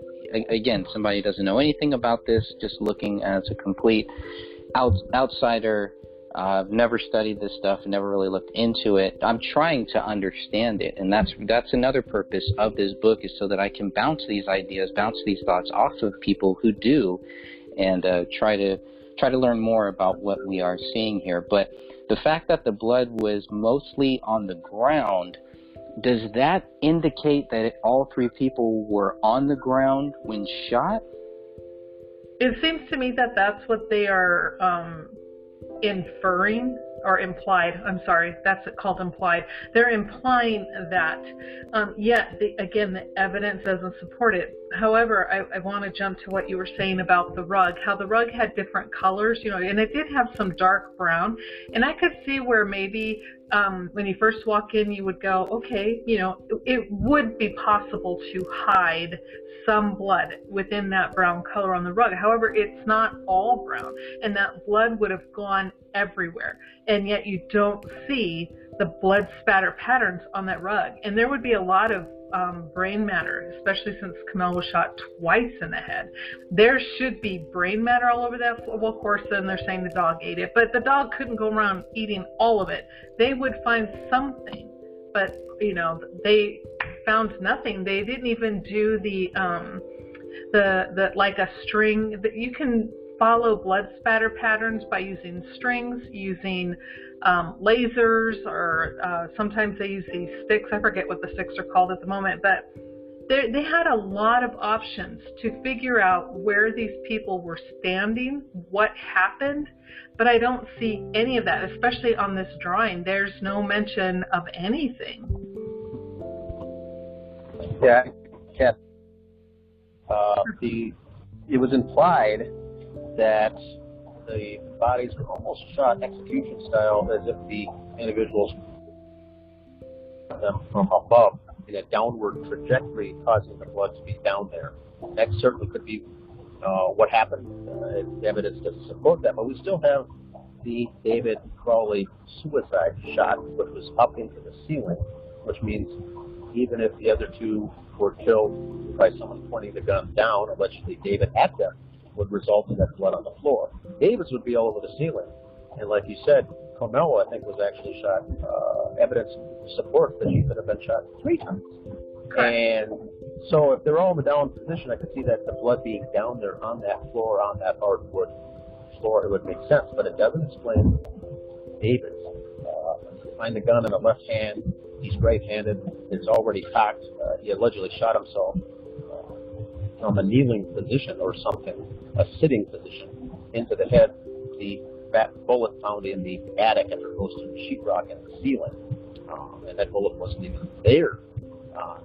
S15: again, somebody doesn't know anything about this, just looking as a complete outsider, never studied this stuff, never really looked into it. I'm trying to understand it, and that's another purpose of this book, is so that I can bounce these ideas, bounce these thoughts off of people who do, and try to learn more about what we are seeing here. But the fact that the blood was mostly on the ground, does that indicate that all 3 people were on the ground when shot?
S21: It seems to me that that's what they are inferring, or implied. I'm sorry, that's called implied. They're implying that. Yet, again, the evidence doesn't support it. However, I want to jump to what you were saying about the rug, how the rug had different colors, and it did have some dark brown. And I could see where maybe when you first walk in, you would go, okay, it would be possible to hide some blood within that brown color on the rug. However, it's not all brown, and that blood would have gone everywhere. And yet you don't see the blood spatter patterns on that rug. And there would be a lot of brain matter, especially since Kamel was shot twice in the head. There should be brain matter all over that floor. Well, of course, then they're saying the dog ate it, but the dog couldn't go around eating all of it. They would find something, but they found nothing. They didn't even do the like a string that you can follow blood spatter patterns by using strings, using lasers, or sometimes they use these sticks. I forget what the sticks are called at the moment, but they had a lot of options to figure out where these people were standing, what happened, but I don't see any of that, especially on this drawing. There's no mention of anything.
S17: Yeah, it was implied that the bodies were almost shot execution style, as if the individuals them from above in a downward trajectory, causing the blood to be down there. That certainly could be what happened. Evidence doesn't support that, but we still have the David Crowley suicide shot, which was up into the ceiling, which means even if the other two were killed by someone pointing the gun down, allegedly David at them, would result in that blood on the floor. David's would be all over the ceiling. And like you said, Carmela, I think, was actually shot. Evidence supports that she could have been shot 3 times. And so if they're all in the down position, I could see that the blood being down there on that floor, on that hardwood floor, it would make sense. But it doesn't explain David's. Find the gun in the left hand. He's right-handed. It's already cocked. He allegedly shot himself from a kneeling position or something, a sitting position, into the head. The bullet found in the attic after it goes through the sheetrock and the ceiling. And that bullet wasn't even there on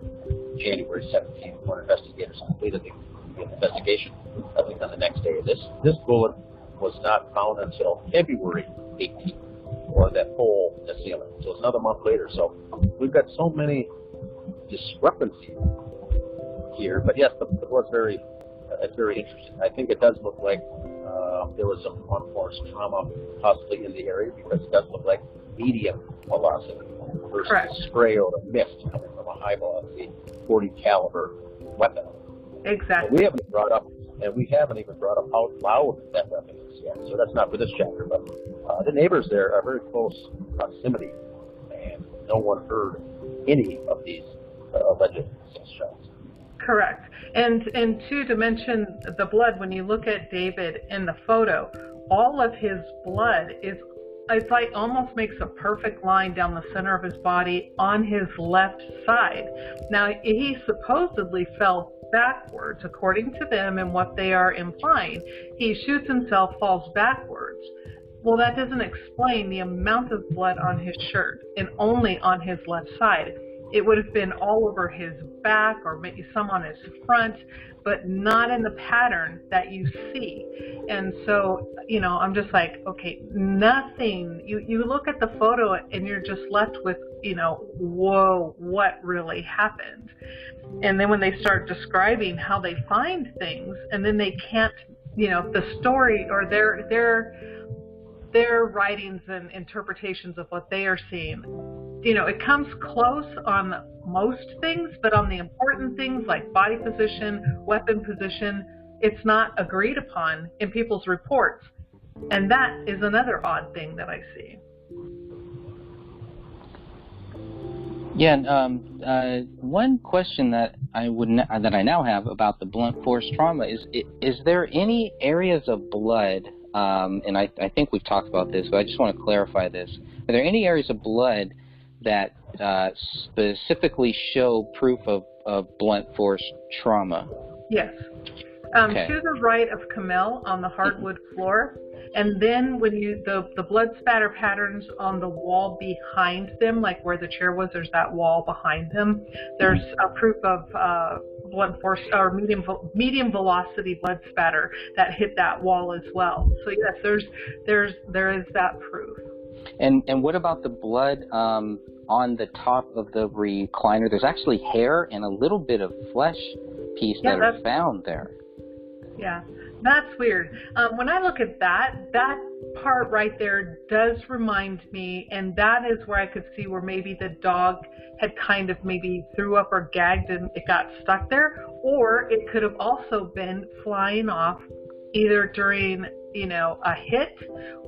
S17: January 17th when investigators completed the investigation. I think on the next day. This bullet was not found until February 18th, or that hole in the ceiling. So it's another month later. So we've got so many discrepancies here. But yes, the blood's it's very interesting. I think it does look like there was some blunt force trauma possibly in the area, because it does look like medium velocity versus spray or a mist coming from a high velocity 40 caliber weapon.
S21: Exactly.
S17: But we haven't brought up, and we haven't even brought up how loud that weapon is yet. So that's not for this chapter. But the neighbors there are very close proximity, and no one heard any of these alleged shots.
S21: Correct. And two, to mention the blood, when you look at David in the photo, all of his blood it's like almost makes a perfect line down the center of his body on his left side. Now, he supposedly fell backwards, according to them and what they are implying. He shoots himself, falls backwards. Well, that doesn't explain the amount of blood on his shirt and only on his left side. It would have been all over his back or maybe some on his front, but not in the pattern that you see. And so, I'm just like, okay, nothing. You look at the photo and you're just left with, whoa, what really happened? And then when they start describing how they find things, and then they can't, the story or their writings and interpretations of what they are seeing, it comes close on most things, but on the important things like body position, weapon position, it's not agreed upon in people's reports. And that is another odd thing that I see.
S6: Yeah, and one question that I now have about the blunt force trauma is there any areas of blood, and I think we've talked about this, but I just want to clarify this. Are there any areas of blood that specifically show proof of blunt force trauma?
S21: Yes.
S6: Okay.
S21: To the right of Camille on the hardwood floor, and then when the blood spatter patterns on the wall behind them, like where the chair was, there's that wall behind them. There's a proof of blunt force or medium velocity blood spatter that hit that wall as well. So yes, there is that proof.
S6: And what about the blood on the top of the recliner? There's actually hair and a little bit of flesh piece that are found there.
S21: Yeah, that's weird. When I look at that part right there does remind me, and that is where I could see where maybe the dog had kind of maybe threw up or gagged and it got stuck there, or it could have also been flying off either during a hit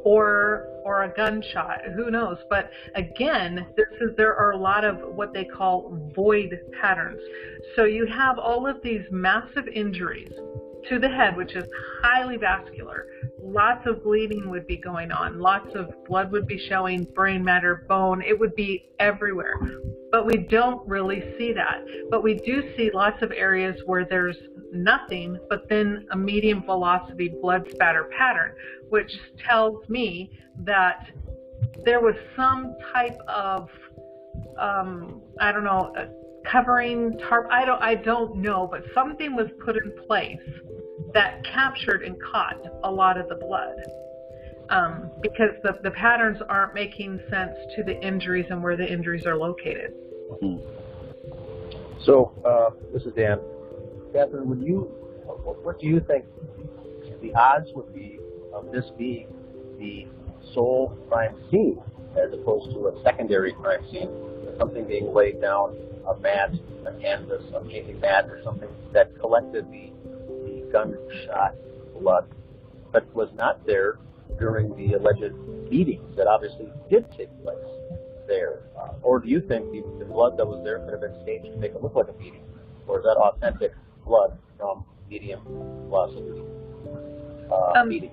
S21: or a gunshot. Who knows? But again, there are a lot of what they call void patterns. So you have all of these massive injuries, to the head, which is highly vascular, lots of bleeding would be going on, lots of blood would be showing, brain matter, bone, it would be everywhere. But we don't really see that. But we do see lots of areas where there's nothing, but then a medium velocity blood spatter pattern, which tells me that there was some type of, I don't know, covering tarp. I don't know, but something was put in place that captured and caught a lot of the blood, because the patterns aren't making sense to the injuries and where the injuries are located.
S17: So this is Dan. Catherine, what do you think the odds would be of this being the sole crime scene as opposed to a secondary crime scene, something being laid down, a mat, a canvas, a painting mat, or something that collected the gunshot blood, but was not there during the alleged beatings that obviously did take place there? Or do you think the blood that was there could have been staged to make it look like a beating? Or is that authentic blood from medium velocity beating?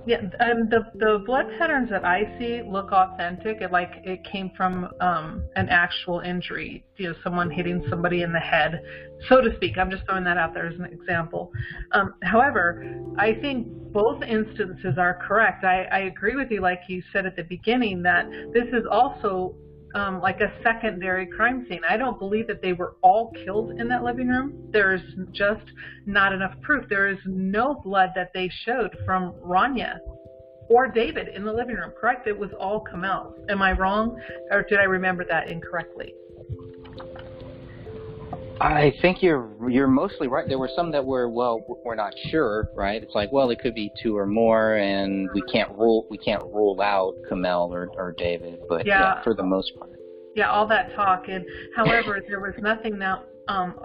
S21: Yeah, the blood patterns that I see look authentic. It came from an actual injury, someone hitting somebody in the head, so to speak. I'm just throwing that out there as an example. However, I think both instances are correct. I agree with you, like you said at the beginning, that this is also like a secondary crime scene. I don't believe that they were all killed in that living room. There's just not enough proof. There is no blood that they showed from Rania or David in the living room, correct? It was all Kamel. Am I wrong, or did I remember that incorrectly?
S1: I think you're mostly right. There were some that were, we're not sure, right? It's like, it could be two or more, and we can't rule out Kamel or David, but yeah, for the most part.
S21: Yeah, all that talk, and however, there was nothing now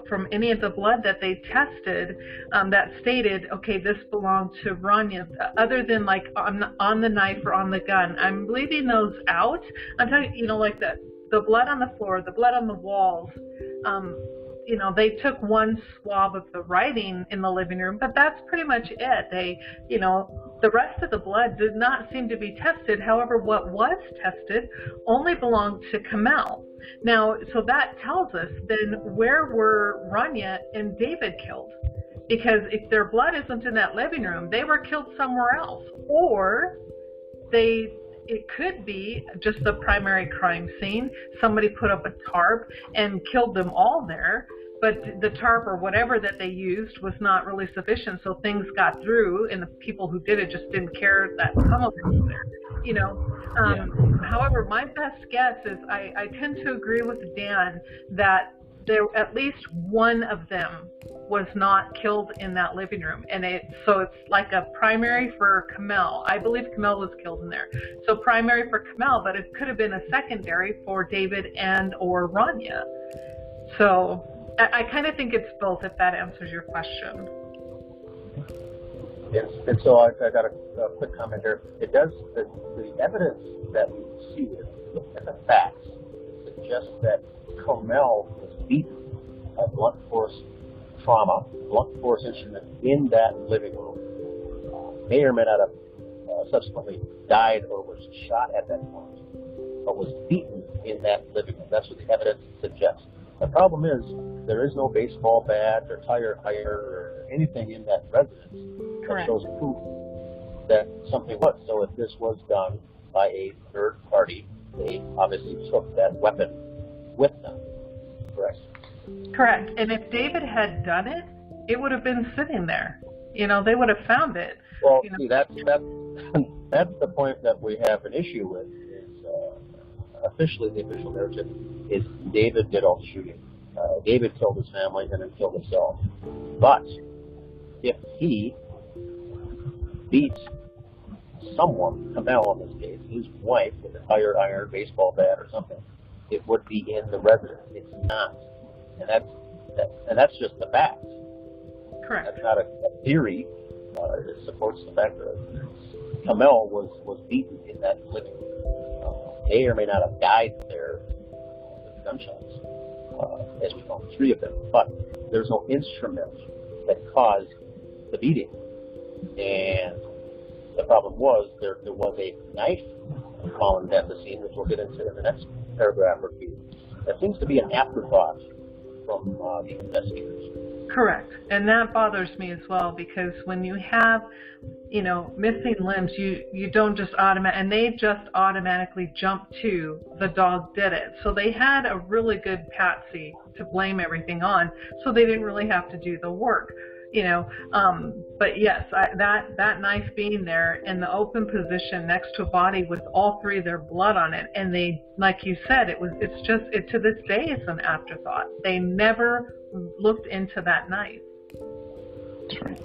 S21: from any of the blood that they tested that stated, okay, this belonged to Rania, other than like on the knife or on the gun. I'm leaving those out. I'm talking, like the blood on the floor, the blood on the walls. They took one swab of the writing in the living room, but that's pretty much it. They, the rest of the blood did not seem to be tested. However, what was tested only belonged to Kamel. Now, so that tells us then, where were Rania and David killed? Because if their blood isn't in that living room, they were killed somewhere else. Or it could be just the primary crime scene. Somebody put up a tarp and killed them all there, but the tarp or whatever that they used was not really sufficient, so things got through, and the people who did it just didn't care that some of them were there. However, my best guess is I tend to agree with Dan that there at least one of them was not killed in that living room, and so it's like a primary for Kamel. I believe Kamel was killed in there, so primary for Kamel, but it could have been a secondary for David and or Rania. So I kind of think it's both, if that answers your question.
S17: Yes, and so I got a quick comment here. It does, the evidence that we see and the facts suggest that Kamel was beaten by blunt force trauma, blunt force instrument in that living room. May or may not have subsequently died or was shot at that point, but was beaten in that living room. That's what the evidence suggests. The problem is there is no baseball bat or tire iron or anything in that residence that shows proof that something was. So if this was done by a third party, they obviously took that weapon with them. Correct?
S21: Correct. And if David had done it, it would have been sitting there. They would have found it.
S17: Well, see, that's the point that we have an issue with. Is officially the official narrative is David did all the shooting. David killed his family and then killed himself. But if he beats someone, Kamel in this case, his wife, with a tire iron, baseball bat, or something, it would be in the residence. It's not, and that's just the fact.
S21: Correct.
S17: That's not a theory. It supports the fact that Kamel was beaten in that living room. May or may not have died there with gunshots, as we found 3 of them. But there's no instrument that caused the beating. And the problem was there was a knife found at the scene, which we'll get into in the next paragraph or two. That seems to be an afterthought from the investigators.
S21: Correct. And that bothers me as well, because when you have, missing limbs, you don't just and they just automatically jump to the dog did it. So they had a really good patsy to blame everything on, so they didn't really have to do the work. But yes, that knife being there in the open position next to a body with all three of their blood on it, and they, like you said, it's to this day it's an afterthought. They never looked into that knife.
S15: That's right.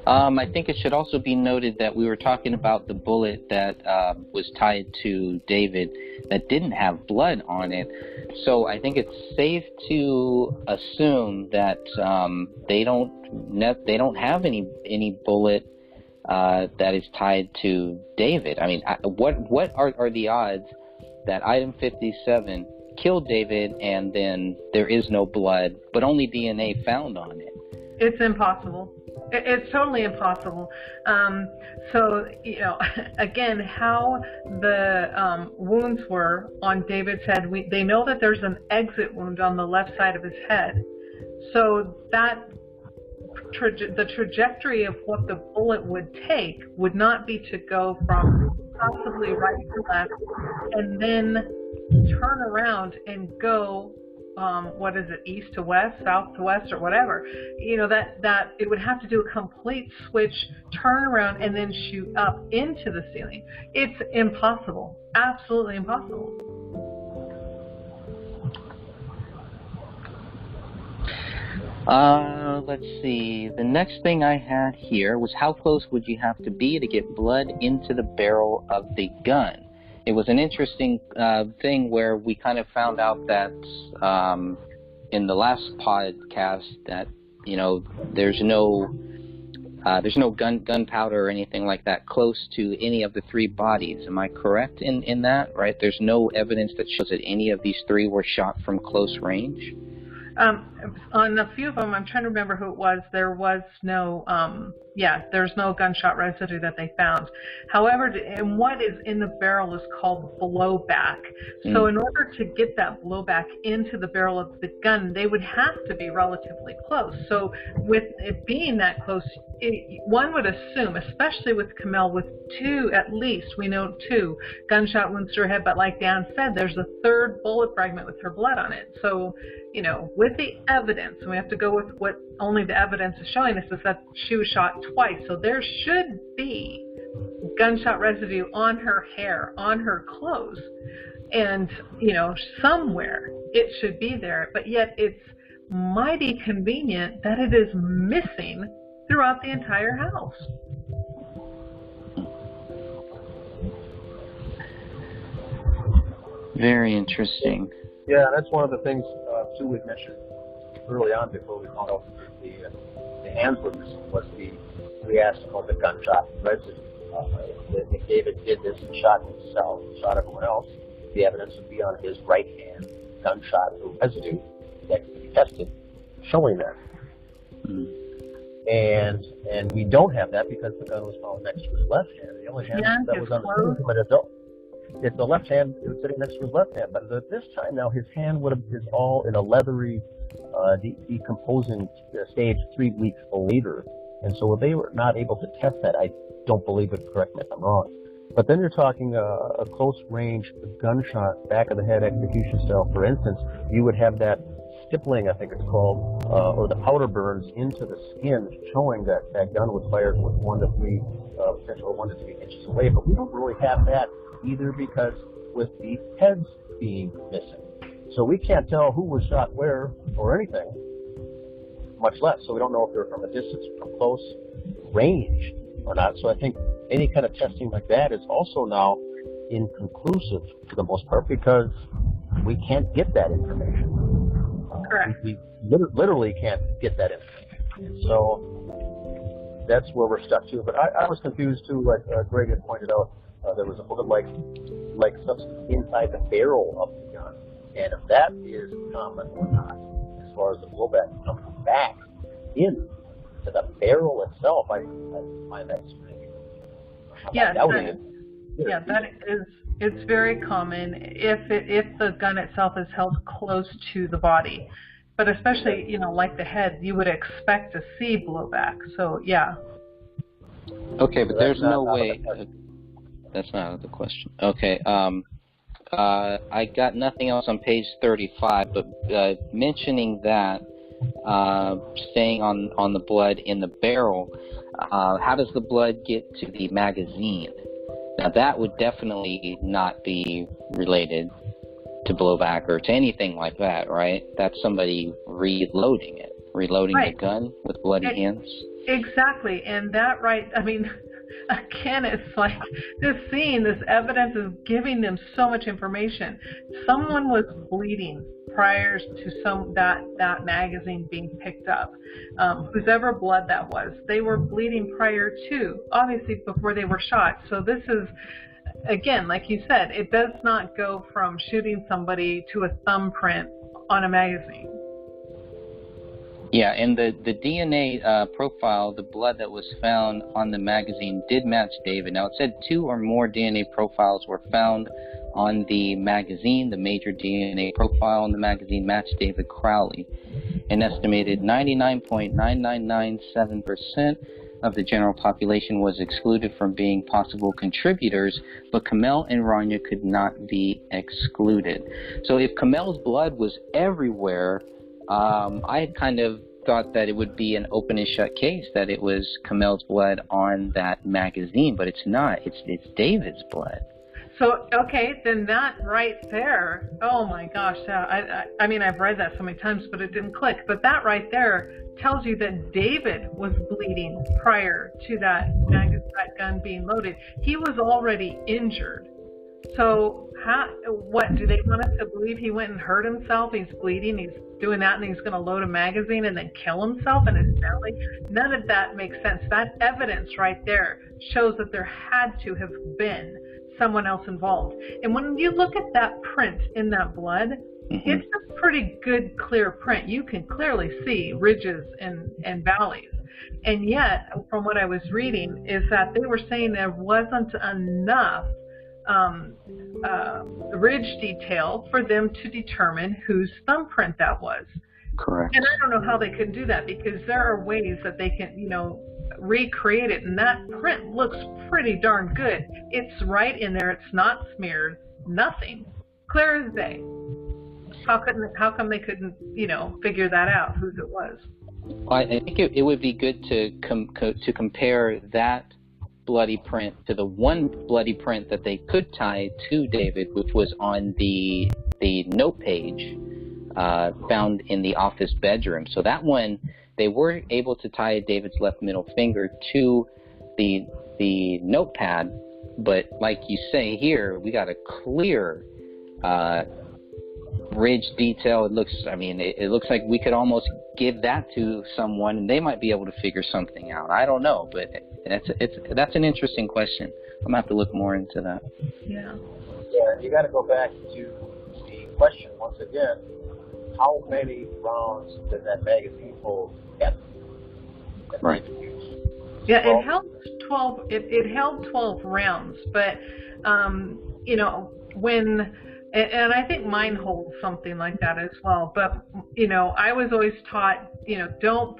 S15: I think it should also be noted that we were talking about the bullet that was tied to David that didn't have blood on it. So I think it's safe to assume that they don't have any bullet that is tied to David. I mean, what are the odds that item 57 killed David and then there is no blood, but only DNA found on it?
S21: It's impossible. It's totally impossible. So, again, how the wounds were on David's head, they know that there's an exit wound on the left side of his head. So that the trajectory of what the bullet would take would not be to go from possibly right to left and then turn around and go east to west, south to west, or whatever. That it would have to do a complete switch, turn around, and then shoot up into the ceiling. It's impossible. Absolutely impossible.
S15: Let's see. The next thing I had here was how close would you have to be to get blood into the barrel of the gun? It was an interesting thing where we kind of found out that in the last podcast that there's no gunpowder or anything like that close to any of the three bodies. Am I correct in that? Right? There's no evidence that shows that any of these three were shot from close range.
S21: On a few of them, I'm trying to remember who it was. There was no, there's no gunshot residue that they found. However, and what is in the barrel is called blowback. So in order to get that blowback into the barrel of the gun, they would have to be relatively close. So with it being that close, one would assume, especially with Kamel, with two, at least, we know two gunshot wounds to her head, but like Dan said, there's a third bullet fragment with her blood on it. So, with the evidence, and we have to go with what only the evidence is showing us, is that she was shot twice. So there should be gunshot residue on her hair, on her clothes, and, somewhere it should be there, but yet it's mighty convenient that it is missing throughout the entire house.
S15: Very interesting.
S17: Yeah, that's one of the things, too, we mentioned early on before we found out the hands were missing, was we asked about the gunshot residue. If David did this and shot himself, shot everyone else, the evidence would be on his right hand, gunshot residue that could be tested, showing that. And we don't have that because the gun was found next to his left hand. The only hand that was on the scene from an adult. It's the left hand, it was sitting next to his left hand, but at this time now his hand is all in a leathery, decomposing stage 3 weeks later, and so they were not able to test that. I don't believe it. Correct me if I'm wrong. But then you're talking a close range gunshot, back of the head execution style. For instance, you would have that stippling, I think it's called, or the powder burns into the skin, showing that that gun was fired with 1 to 3, potentially 1 to 3 inches away. But we don't really have that either, because with the heads being missing. So we can't tell who was shot where or anything, much less. So we don't know if they're from a distance, from close range or not. So I think any kind of testing like that is also now inconclusive for the most part, because we can't get that information.
S21: Correct.
S17: We literally can't get that information. So that's where we're stuck too. But I was confused too, like Greg had pointed out. There was a bullet-like substance inside the barrel of the gun, and if that is common or not, as far as the blowback coming back in to the barrel itself, I find that strange.
S21: Yeah, it's very common if the gun itself is held close to the body, but especially like the head, you would expect to see blowback. So yeah.
S15: Okay, but there's no way. That's not out of the question. Okay. I got nothing else on page 35, but mentioning that, staying on the blood in the barrel, how does the blood get to the magazine? Now that would definitely not be related to blowback or to anything like that, right? That's somebody reloading right. The gun with bloody hands.
S21: Exactly, and that again, it's like this scene, this evidence is giving them so much information. Someone was bleeding prior to that magazine being picked up. Whosever blood that was, they were bleeding prior to, obviously before they were shot. So this is, again, like you said, it does not go from shooting somebody to a thumbprint on a magazine.
S15: Yeah, and the DNA profile, the blood that was found on the magazine did match David. Now, it said 2 or more DNA profiles were found on the magazine. The major DNA profile on the magazine matched David Crowley. An estimated 99.9997% of the general population was excluded from being possible contributors, but Kamel and Rania could not be excluded. So if Kamel's blood was everywhere, I had kind of thought that it would be an open and shut case, that it was Kamel's blood on that magazine, but it's not. It's David's blood.
S21: So, okay, then that right there, oh my gosh, I mean, I've read that so many times, but it didn't click. But that right there tells you that David was bleeding prior to that gun being loaded. He was already injured. So what, do they want us to believe he went and hurt himself? He's bleeding, he's doing that, and he's going to load a magazine and then kill himself in his family? None of that makes sense. That evidence right there shows that there had to have been someone else involved. And when you look at that print in that blood, it's a pretty good, clear print. You can clearly see ridges and valleys. And yet, from what I was reading, is that they were saying there wasn't enough ridge detail for them to determine whose thumbprint that was.
S15: Correct.
S21: And I don't know how they could do that, because there are ways that they can, recreate it, and that print looks pretty darn good. It's right in there. It's not smeared. Nothing. Clear as day. How come they couldn't, figure that out, whose it was?
S15: Well, I think it would be good to compare that bloody print to the one bloody print that they could tie to David, which was on the note page found in the office bedroom. So that one, they were able to tie David's left middle finger to the notepad, but like you say here, we got a clear ridge detail. It looks like we could almost give that to someone and they might be able to figure something out. I don't know, but that's an interesting question. I'm gonna have to look more into that.
S21: Yeah,
S17: you got to go back to the question once again. How many rounds did that magazine hold get?
S15: Right.
S21: Yeah, it held 12. It held 12 rounds, but when. And I think mine holds something like that as well. But, I was always taught, don't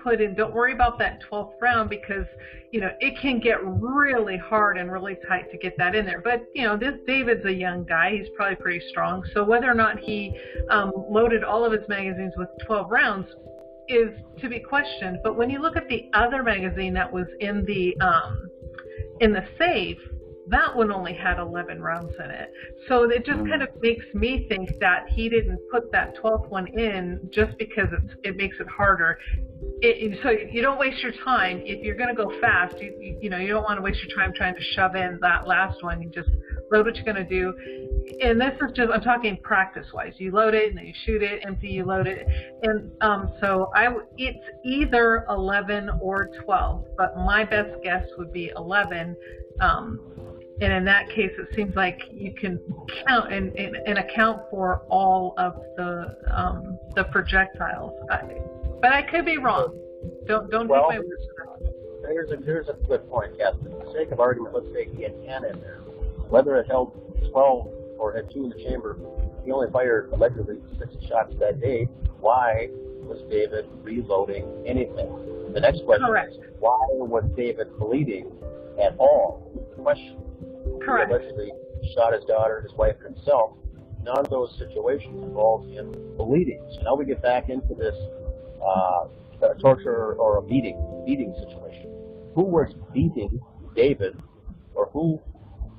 S21: worry about that 12th round, because, it can get really hard and really tight to get that in there. But, this David's a young guy. He's probably pretty strong. So whether or not he loaded all of his magazines with 12 rounds is to be questioned. But when you look at the other magazine that was in the safe, that one only had 11 rounds in it. So it just kind of makes me think that he didn't put that 12th one in just because it makes it harder. So you don't waste your time. If you're going to go fast, you don't want to waste your time trying to shove in that last one. You just load what you're going to do. And this is just, I'm talking practice-wise. You load it, and then you shoot it, empty, you load it. And it's either 11 or 12, but my best guess would be 11. And in that case, it seems like you can count and account for all of the projectiles. But I could be wrong. Don't take
S17: Well,
S21: my words for that.
S17: Here's a good point, Catherine. For the sake of argument, let's say he had 10 in there. Whether it held 12 or had 2 in the chamber, he only fired allegedly 60 shots that day. Why was David reloading anything? The next question is, why was David bleeding at all? The question.
S21: Correct.
S17: He allegedly shot his daughter, his wife, and himself. None of those situations involved him bleeding. So now we get back into this torture or a beating situation. Who was beating David, or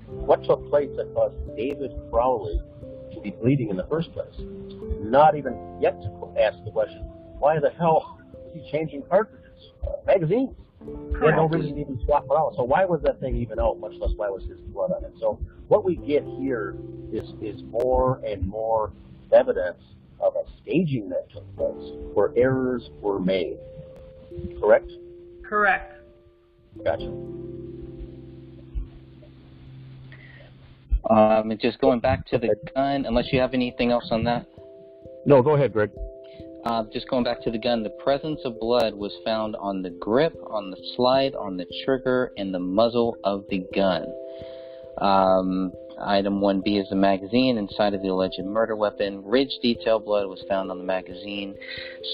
S17: what took place that caused David Crowley to be bleeding in the first place? Not even yet to ask the question, why the hell was he changing cartridges, magazines? He had no reason to even swap it out. So why was that thing even out, much less why was his blood on it? So what we get here is more and more evidence of a staging that took place, where errors were made. Correct?
S21: Correct.
S17: Gotcha.
S15: And just going back to the gun, unless you have anything else on that?
S17: No, go ahead, Greg.
S15: Just going back to the gun, the presence of blood was found on the grip, on the slide, on the trigger, and the muzzle of the gun. Item 1B is the magazine inside of the alleged murder weapon. Ridge detail blood was found on the magazine.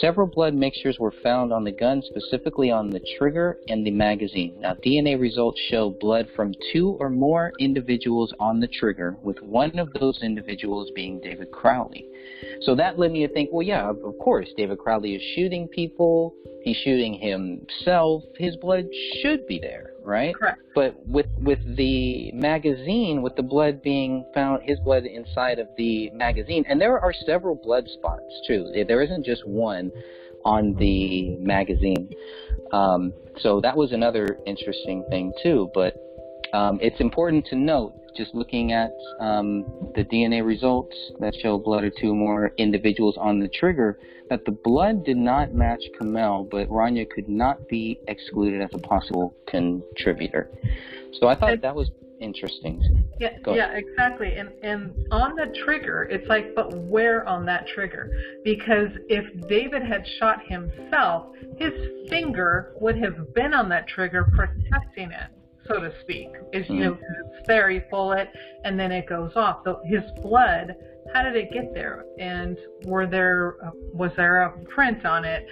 S15: Several blood mixtures were found on the gun, specifically on the trigger and the magazine. Now, DNA results show blood from 2 or more individuals on the trigger, with one of those individuals being David Crowley. So that led me to think, well, yeah, of course, David Crowley is shooting people. He's shooting himself. His blood should be there, right?
S21: Correct.
S15: But with the magazine, with the blood being found, his blood inside of the magazine, and there are several blood spots, too. There isn't just one on the magazine. So that was another interesting thing, too. But it's important to note, just looking at the DNA results that show blood of 2 or more individuals on the trigger, that the blood did not match Kamel, but Rania could not be excluded as a possible contributor. So I thought that was interesting.
S21: Yeah, exactly. And on the trigger, it's like, but where on that trigger? Because if David had shot himself, his finger would have been on that trigger protecting it, so to speak. It's there, you pull it, and then it goes off. So his blood, how did it get there? And was there a print on it?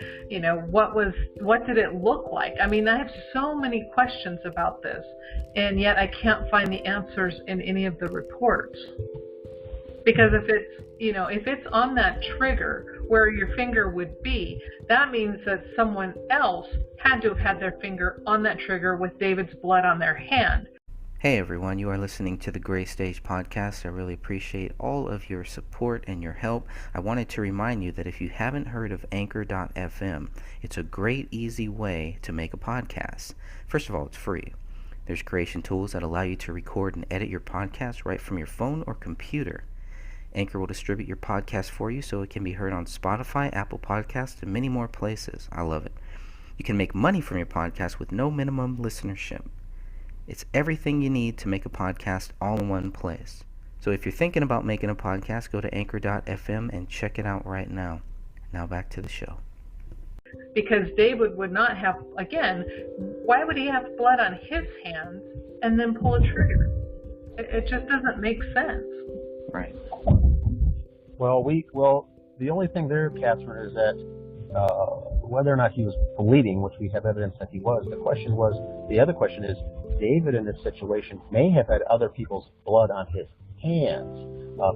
S21: What did it look like? I mean, I have so many questions about this, and yet I can't find the answers in any of the reports. Because if it's on that trigger where your finger would be, that means that someone else had to have had their finger on that trigger with David's blood on their hand.
S1: Hey everyone, you are listening to the Gray Stage Podcast. I really appreciate all of your support and your help. I wanted to remind you that if you haven't heard of Anchor.fm, it's a great, easy way to make a podcast. First of all, it's free. There's creation tools that allow you to record and edit your podcast right from your phone or computer. Anchor will distribute your podcast for you so it can be heard on Spotify, Apple Podcasts, and many more places. I love it. You can make money from your podcast with no minimum listenership. It's everything you need to make a podcast all in one place. So if you're thinking about making a podcast, go to Anchor.fm and check it out right now. Now back to the show.
S21: Because David would not have, again, why would he have blood on his hands and then pull a trigger? It just doesn't make sense.
S15: Right.
S17: Well, the only thing there, Catherine, is that whether or not he was bleeding, which we have evidence that he was, the other question is, David in this situation may have had other people's blood on his hands.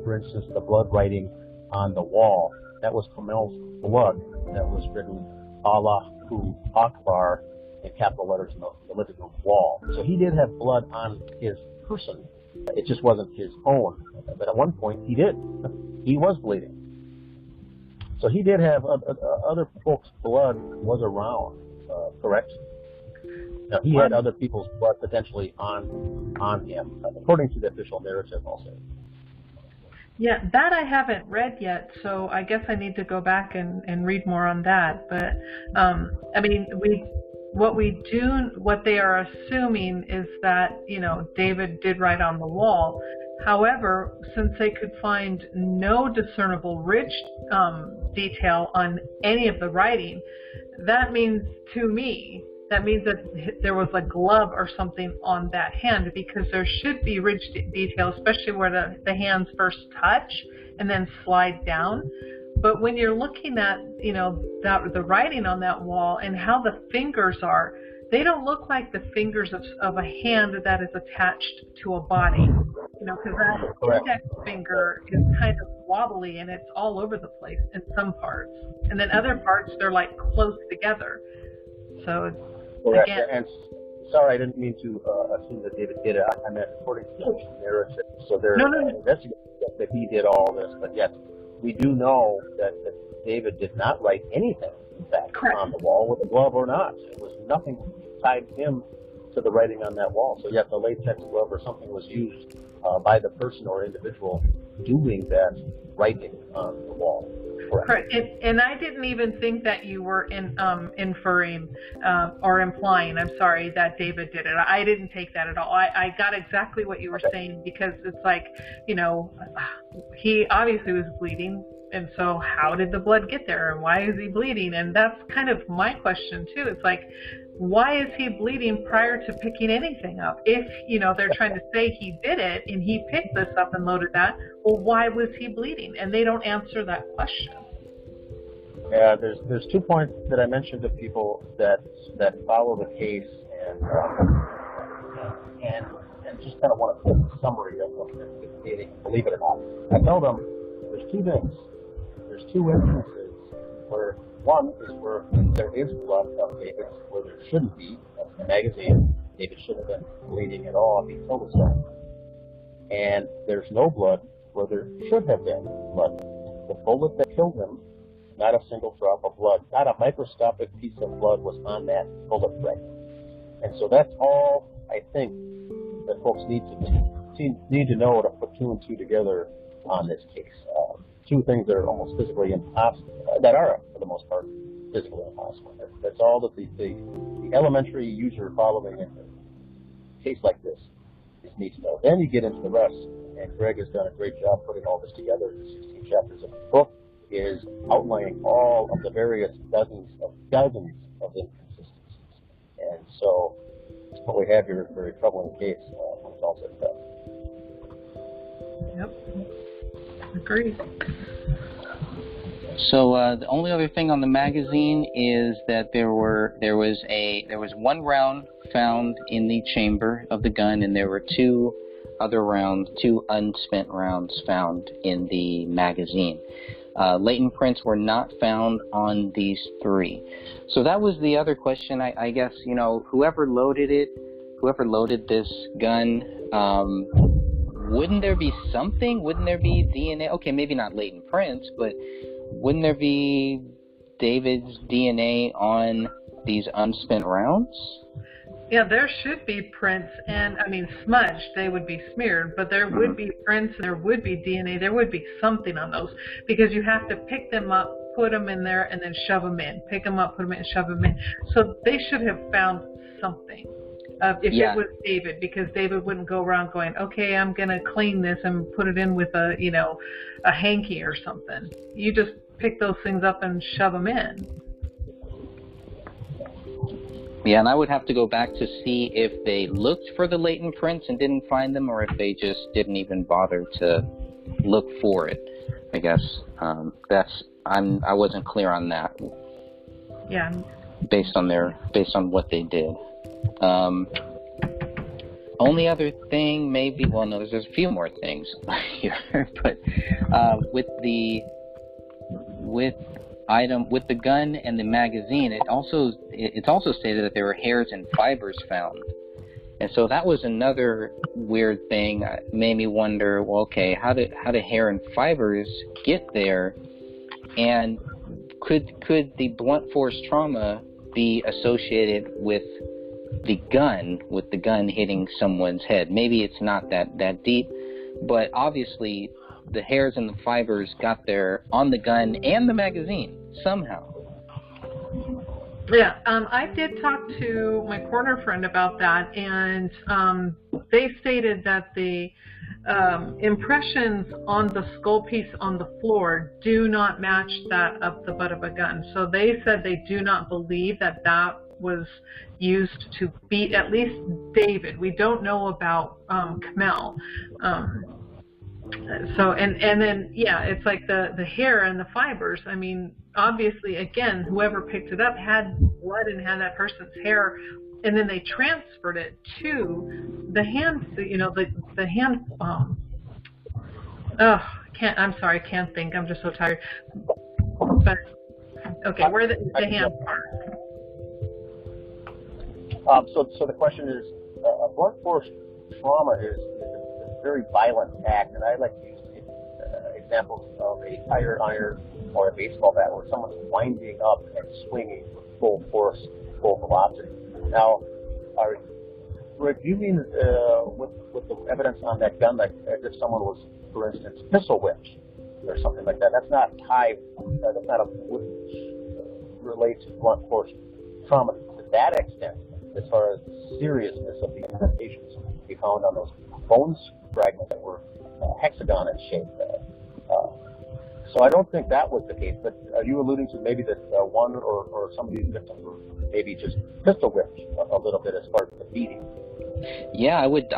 S17: For instance, the blood writing on the wall, that was Kamel's blood that was written Allahu Akbar in capital letters in the living room wall. So he did have blood on his person. It just wasn't his own. But at one point, he did. He was bleeding. So he did have other folks' blood was around, correct? Now, he had other people's blood potentially on him, according to the official narrative, I'll say.
S21: Yeah, that I haven't read yet, so I guess I need to go back and read more on that. But, I mean, what they are assuming is that, David did write on the wall, However, since they could find no discernible ridge detail on any of the writing, that means that there was a glove or something on that hand, because there should be ridge detail, especially where the hands first touch and then slide down. But when you're looking at, the writing on that wall and how the fingers are, they don't look like the fingers of a hand that is attached to a body. Because that index finger is kind of wobbly and it's all over the place in some parts. And then other parts, they're like close together. So, again.
S17: And sorry, I didn't mean to assume that David did it. I meant according to the narrative. So they're investigating that he did all this, but yet we do know that David did not write anything, in fact, on the wall with a glove or not. It was nothing tied him to the writing on that wall. So yet the latex glove or something was used by the person or individual doing that writing on the wall.
S21: Correct. And I didn't even think that you were inferring or implying, I'm sorry, that David did it. I didn't take that at all. I got exactly what you were saying, because it's like, he obviously was bleeding. And so how did the blood get there, and why is he bleeding? And that's kind of my question too. It's like, why is he bleeding prior to picking anything up? If, they're trying to say he did it and he picked this up and loaded that, well, why was he bleeding? And they don't answer that question.
S17: Yeah, there's 2 points that I mentioned to people that follow the case, and just kind of want a quick summary of investigating, believe it or not. I tell them there's 2 things. There's 2 instances where one is where there is blood of David's where there shouldn't be. That's in the magazine. David shouldn't have been bleeding at all if he killed himself. And there's no blood where there should have been blood. The bullet that killed him, not a single drop of blood, not a microscopic piece of blood was on that bullet thread. And so that's all I think that folks need to know to put 2 and 2 together on this case. 2 things that are almost physically impossible, that are, for the most part, physically impossible. That's all that the elementary user following a case like this needs to know. Then you get into the rest, and Greg has done a great job putting all this together. The 16 chapters of the book is outlining all of the various dozens of inconsistencies. And so what we have here is a very troubling case when it's all said and done.
S21: Yep. Agreed.
S1: So the only other thing on the magazine is that there was 1 round found in the chamber of the gun, and there were 2 unspent rounds found in the magazine. Latent prints were not found on these 3. So that was the other question. I guess, whoever loaded this gun, wouldn't there be something? Wouldn't there be DNA? Okay, maybe not latent prints, but wouldn't there be David's DNA on these unspent rounds?
S21: Yeah, there should be prints, and smudged, they would be smeared, but there would be prints, and there would be DNA, there would be something on those, because you have to pick them up, put them in there, and then shove them in. Pick them up, put them in, and shove them in. So they should have found something. If it was David, because David wouldn't go around going, okay, I'm going to clean this and put it in with a hanky or something. You just pick those things up and shove them in.
S1: Yeah, and I would have to go back to see if they looked for the latent prints and didn't find them, or if they just didn't even bother to look for it. I guess I wasn't clear on that.
S21: Yeah.
S1: Based on what they did. Only other thing, maybe. Well, no, there's a few more things here, but with the gun and the magazine, it's also stated that there were hairs and fibers found, and so that was another weird thing. Made me wonder, well, okay, how do hair and fibers get there, and could the blunt force trauma be associated with the gun hitting someone's head? Maybe it's not that deep, but obviously the hairs and the fibers got there on the gun and the magazine somehow.
S21: Yeah, I did talk to my coroner friend about that, and they stated that the impressions on the skull piece on the floor do not match that of the butt of a gun. So they said they do not believe that that was used to beat at least David. We don't know about Kamel. So and then yeah, it's like the hair and the fibers. I mean, obviously, again, whoever picked it up had blood and had that person's hair, and then they transferred it to the hand. You know, the hand. I'm sorry, I can't think. I'm just so tired. But okay, where the hand part.
S17: So the question is, blunt force trauma is a very violent act, and I like to use examples of a tire iron or a baseball bat where someone's winding up and swinging with full force, full velocity. Now, Rick, do you mean with the evidence on that gun, like as if someone was, for instance, pistol whipped or something like that? That's not tied. That's not relates to blunt force trauma to that extent. As far as the seriousness of the indentations we found on those bone fragments that were hexagon in shape. So I don't think that was the case, but are you alluding to maybe that one or some of these victims were maybe just pistol whipped a little bit as part of the beating?
S1: Yeah, I would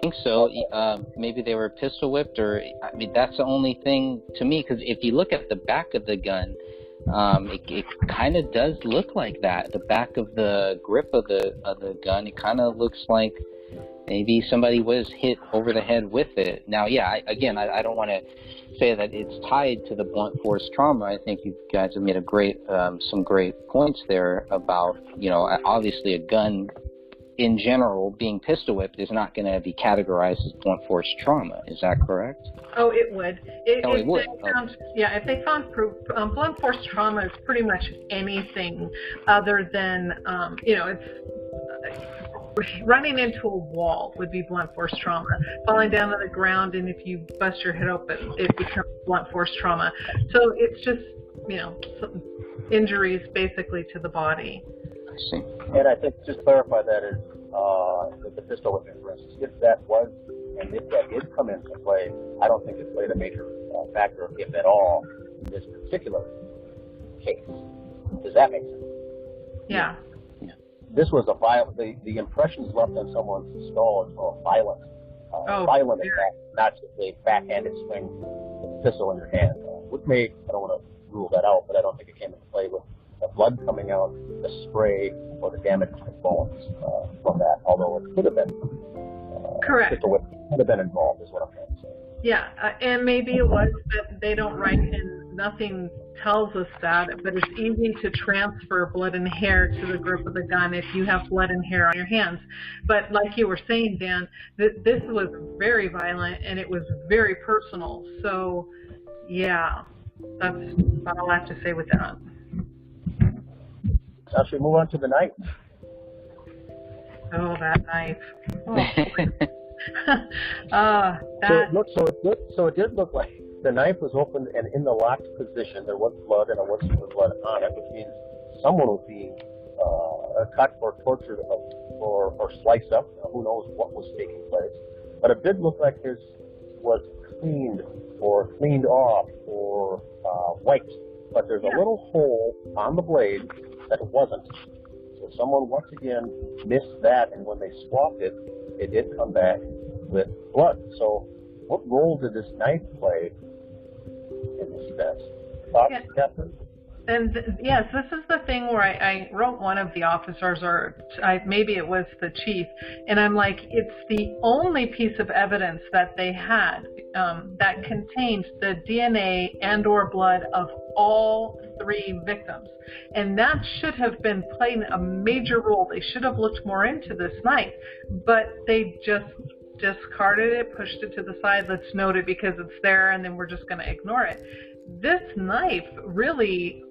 S1: think so. Maybe they were pistol whipped, or I mean, that's the only thing to me, because if you look at the back of the gun, it kind of does look like that. The back of the grip of the gun, it kind of looks like maybe somebody was hit over the head with it. Now, yeah, I don't want to say that it's tied to the blunt force trauma. I think you guys have made some great points there about, you know, obviously a gun in general being pistol whipped is not going to be categorized as blunt force trauma. Is that correct?
S21: Oh, it would.
S1: It would.
S21: Yeah, if they found proof, blunt force trauma is pretty much anything other than, you know, it's running into a wall would be blunt force trauma. Falling down on the ground, and if you bust your head open, it becomes blunt force trauma. So it's just, you know, injuries basically to the body.
S1: I see.
S17: And I think just clarify that is the pistol whipping, for instance, if that was, and if that did come into play, I don't think it played a major factor, if at all, in this particular case. Does that make sense?
S21: Yeah.
S17: This was a violent, the impressions left on someone's skull is a violent attack, not just a backhanded swing with a pistol in your hand. Which may, I don't want to rule that out, but I don't think it came into play with the blood coming out, the spray, or the damage to the bones from that, although it could have been.
S21: Correct.
S17: Pistol whip could have been involved, is what I'm trying to say.
S21: Yeah, and maybe it was that they don't write and nothing tells us that, but it's easy to transfer blood and hair to the grip of the gun if you have blood and hair on your hands. But like you were saying, Dan, this was very violent and it was very personal. So, yeah, that's all I have to say with that.
S17: Now, should we move on to the knife?
S21: Oh, that knife.
S17: So it did look like the knife was open and in the locked position. There was blood and there was blood on it, which means someone was being cut or tortured or sliced up. Who knows what was taking place. But it did look like his was cleaned or cleaned off or wiped. But there's a little hole on the blade that wasn't. So someone once again missed that, and when they swapped it, it did come back with blood. So what role did this knife play in this event? Thoughts, Catherine?
S21: And yes, this is the thing where I wrote one of the officers, or maybe it was the chief, and I'm like, it's the only piece of evidence that they had that contained the DNA and or blood of all three victims. And that should have been playing a major role. They should have looked more into this knife, but they just discarded it, pushed it to the side. Let's note it because it's there, and then we're just going to ignore it. This knife really,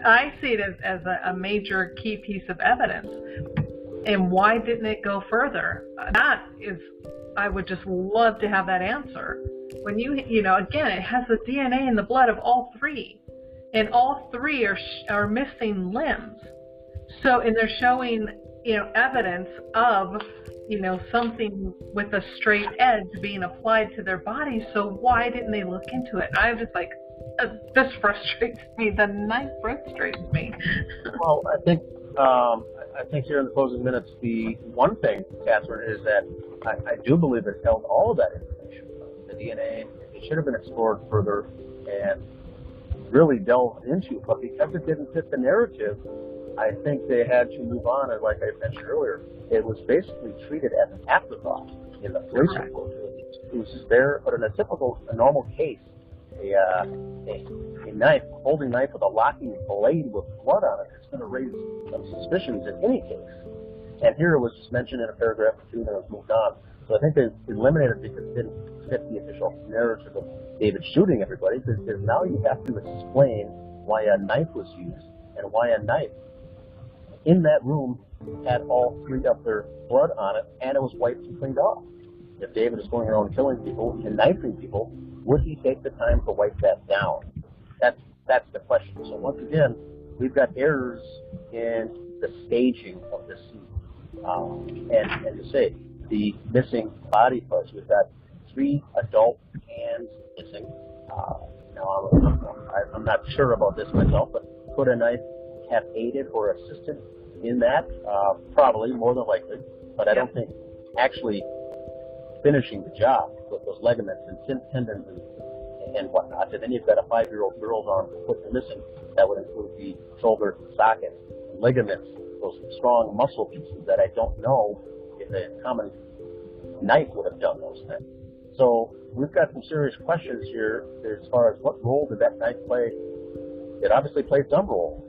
S21: I see it as a major key piece of evidence. And why didn't it go further? That is, I would just love to have that answer. When you know, again, it has the DNA and the blood of all three, and all three are missing limbs. So, and they're showing, you know, evidence of something with a straight edge being applied to their body. So why didn't they look into it? I was just like, this frustrates me. The knife frustrates me.
S17: Well, I think here in the closing minutes, the one thing, Catherine, is that I do believe it held all of that information. The DNA, it should have been explored further and really delved into, but because it didn't fit the narrative, I think they had to move on. And like I mentioned earlier, it was basically treated as an afterthought in the police report. It was just there, but in a normal case, a holding knife with a locking blade with blood on it, it's going to raise some suspicions in any case. And here it was just mentioned in a paragraph or two, and it was moved on. So I think they eliminated it because it didn't fit the official narrative of David shooting everybody, because now you have to explain why a knife was used and why a knife in that room had all three of their blood on it, and it was wiped and cleaned off. If David is going around killing people and knifing people, would he take the time to wipe that down? That's the question. So once again, we've got errors in the staging of this scene. And to say, the missing body parts, we've got 3 adult hands missing. Now, I'm not sure about this myself, but could a knife have aided or assisted in that? Probably, more than likely. But I don't think actually finishing the job with those ligaments and tendons and whatnot. And then you've got a 5-year-old girl's arm completely missing. That would include the shoulder socket, ligaments, those strong muscle pieces that I don't know if a common knife would have done those things. So we've got some serious questions here as far as what role did that knife play. It obviously played some role,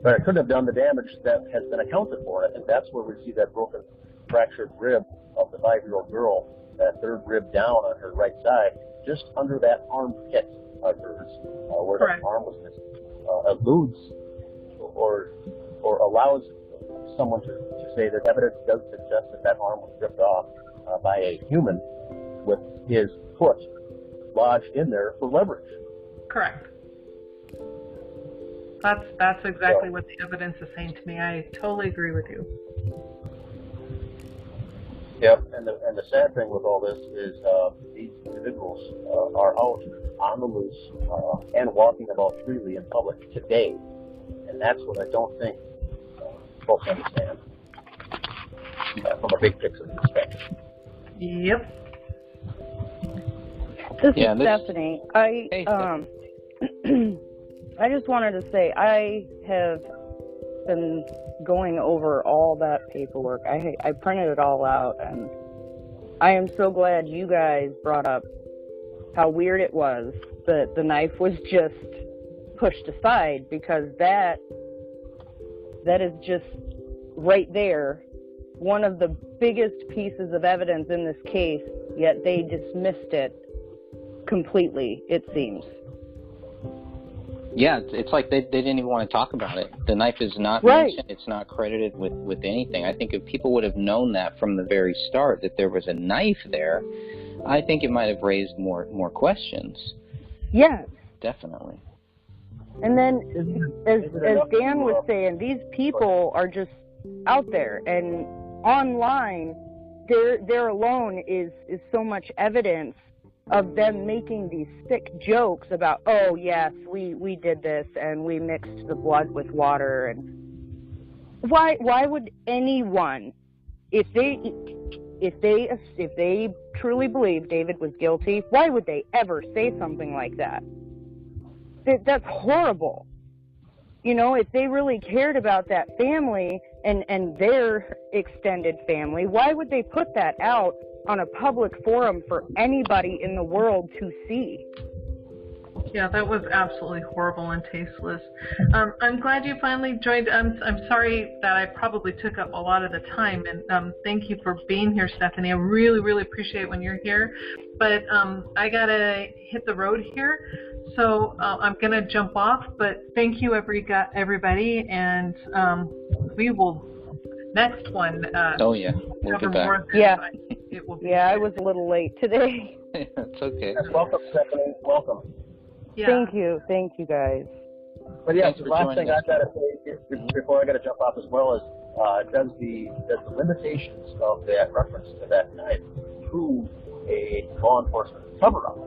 S17: but it couldn't have done the damage that has been accounted for. And I think that's where we see that broken, fractured rib of the 5-year-old girl, that third rib down on her right side, just under that armpit of hers, where her arm was missing, alludes or allows someone to say that evidence does suggest that arm was ripped off by a human with his foot lodged in there for leverage.
S21: Correct. That's exactly what the evidence is saying to me. I totally agree with you.
S17: Yep, and the sad thing with all this is these individuals are out on the loose and walking about freely in public today, and that's what I don't think folks understand from a big picture perspective.
S21: Yep.
S4: This is Stephanie. I just wanted to say I have been going over all that paperwork. I printed it all out, and I am so glad you guys brought up how weird it was that the knife was just pushed aside, because that is just right there one of the biggest pieces of evidence in this case, yet they dismissed it completely, it seems.
S15: Yeah, it's like they didn't even want to talk about it. The knife is not mentioned. It's not credited with anything. I think if people would have known that from the very start, that there was a knife there, I think it might have raised more questions.
S4: Yes.
S15: Definitely.
S4: And then, as Dan was saying, these people are just out there, and online, there alone is so much evidence of them making these sick jokes about, oh yes, we did this and we mixed the blood with water. And why would anyone, if they truly believe David was guilty, why would they ever say something like that? That's horrible. You know, if they really cared about that family and their extended family, why would they put that out on a public forum for anybody in the world to see?
S21: Yeah, that was absolutely horrible and tasteless. I'm glad you finally joined. I'm sorry that I probably took up a lot of the time, and thank you for being here, Stephanie. I really, really appreciate when you're here. But I gotta hit the road here, so I'm gonna jump off. But thank you, everybody, and we will next one.
S15: Oh yeah, we'll be back.
S4: Yeah.
S21: It will be
S4: I was a little late today.
S15: It's okay.
S17: Welcome, Stephanie. Welcome.
S21: Yeah.
S4: Thank you guys.
S17: But yeah,
S15: Thanks
S17: the
S15: for
S17: last
S15: joining
S17: thing
S15: us.
S17: I've got to say before I got to jump off as well is does the limitations of that reference to that knife prove a law enforcement cover-up?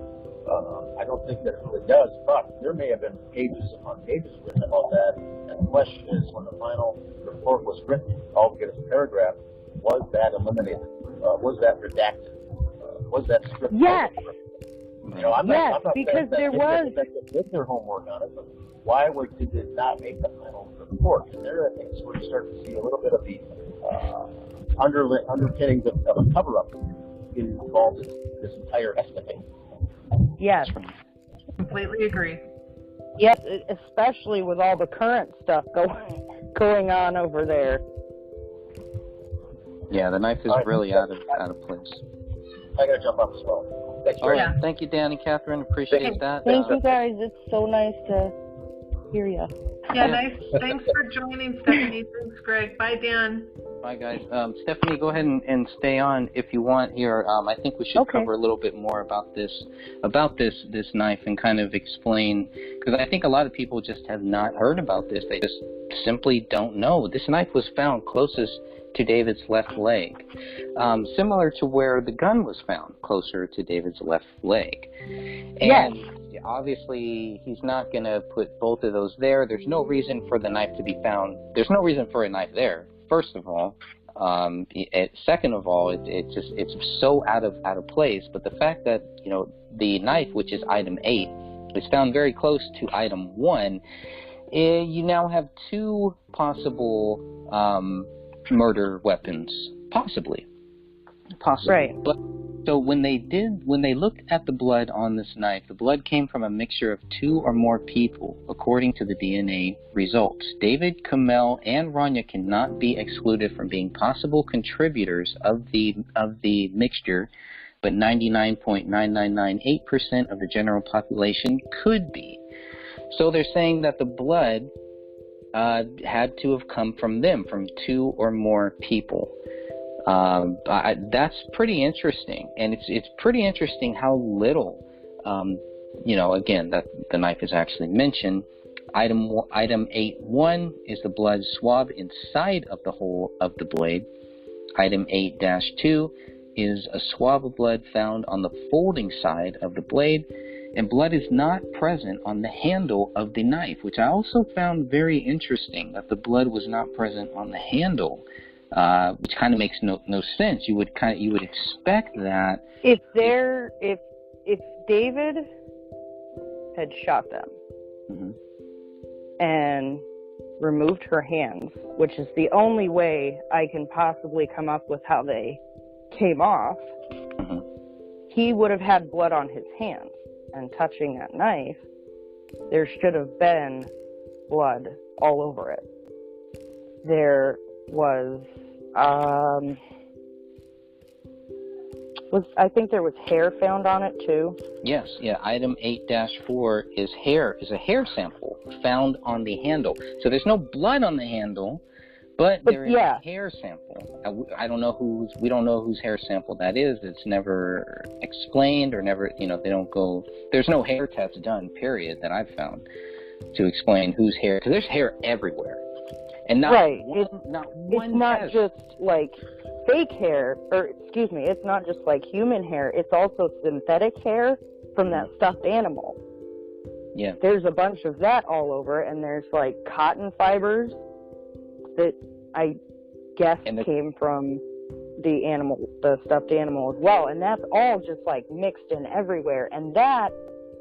S17: I don't think that it really does, but there may have been pages upon pages written about that. And the question is, when the final report was written, all we get is a paragraph, was that eliminated? Was that redacted? Was that stripped?
S4: Yes.
S17: You know, I'm not
S4: because
S17: saying that
S4: there was.
S17: they did their homework on it, but why did it not make the final report? And there, I think, is where you start to see a little bit of the underpinnings of a cover-up involved in this entire escapade.
S4: Yes.
S21: Completely agree.
S4: Yes, especially with all the current stuff going on over there.
S15: Yeah, the knife is really out of place.
S17: I got to jump off as well. Thanks,
S15: All right. Thank you, Dan and Catherine. Appreciate that.
S4: Thank you, guys. It's so nice to hear you.
S21: Yeah, nice. Thanks for joining, Stephanie. Thanks, Greg. Bye, Dan.
S15: Bye, guys. Stephanie, go ahead and stay on if you want here. I think we should cover a little bit more about this knife and kind of explain, because I think a lot of people just have not heard about this. They just simply don't know. This knife was found closest to David's left leg, similar to where the gun was found, closer to David's left leg. And obviously, he's not going to put both of those there. There's no reason for the knife to be found. There's no reason for a knife there, first of all. Second of all, it's so out of place. But the fact that, you know, the knife, which is item 8, is found very close to item 1, you now have 2 possible murder weapons, possibly.
S4: Right.
S15: But so when they looked at the blood on this knife, the blood came from a mixture of 2 or more people, according to the DNA results. David, Kamel, and Rania cannot be excluded from being possible contributors of the mixture, but 99.9998% of the general population could be. So they're saying that the blood had to have come from them, from 2 or more people. That's pretty interesting, and it's pretty interesting how little, again, that the knife is actually mentioned. Item 8.1 is the blood swab inside of the hole of the blade. Item 8-2 is a swab of blood found on the folding side of the blade, and blood is not present on the handle of the knife, which I also found very interesting, that the blood was not present on the handle, which kind of makes no sense. You would expect that
S4: if David had shot them and removed her hands, which is the only way I can possibly come up with how they came off, he would have had blood on his hands. And touching that knife, there should have been blood all over it. There was I think there was hair found on it too.
S15: Yes, yeah. Item 8-4 is a hair sample found on the handle. So there's no blood on the handle, but there is a hair sample. We don't know whose hair sample that is. It's never explained or never, they don't go, there's no hair test done, period, that I've found to explain whose hair, because there's hair everywhere. And not one
S4: it's not
S15: test.
S4: just like fake hair, it's not just like human hair, it's also synthetic hair from that stuffed animal.
S15: Yeah.
S4: There's a bunch of that all over, and there's like cotton fibers that I guess came from the stuffed animal as well, and that's all just like mixed in everywhere, and that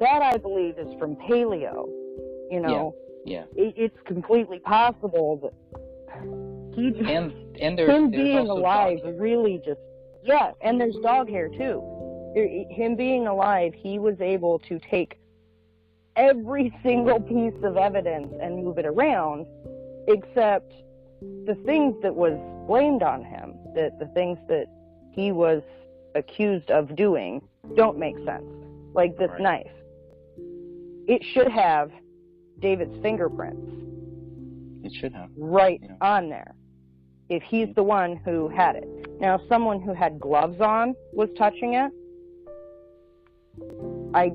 S4: I believe is from paleo,
S15: Yeah.
S4: It's completely possible that him being alive really just, and there's dog hair too. Him being alive, he was able to take every single piece of evidence and move it around, except the things that was blamed on him, the things that he was accused of doing, don't make sense. Like this knife. It should have David's fingerprints.
S15: It should have.
S4: Right on there. If he's the one who had it. Now, if someone who had gloves on was touching it, I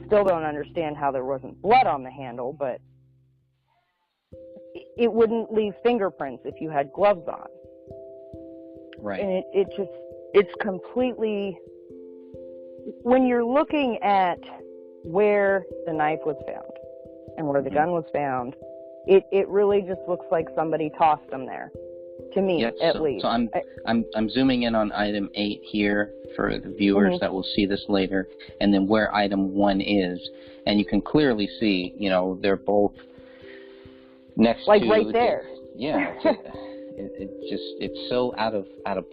S4: still don't understand how there wasn't blood on the handle, but it wouldn't leave fingerprints if you had gloves on.
S15: Right.
S4: And it's completely, when you're looking at where the knife was found and where the gun was found, it really just looks like somebody tossed them there. To me,
S15: Yes,
S4: at least.
S15: So I'm zooming in on item 8 here for the viewers that will see this later, and then where item 1 is, and you can clearly see, you know, they're both next
S4: like
S15: to
S4: right there.
S15: It's so out of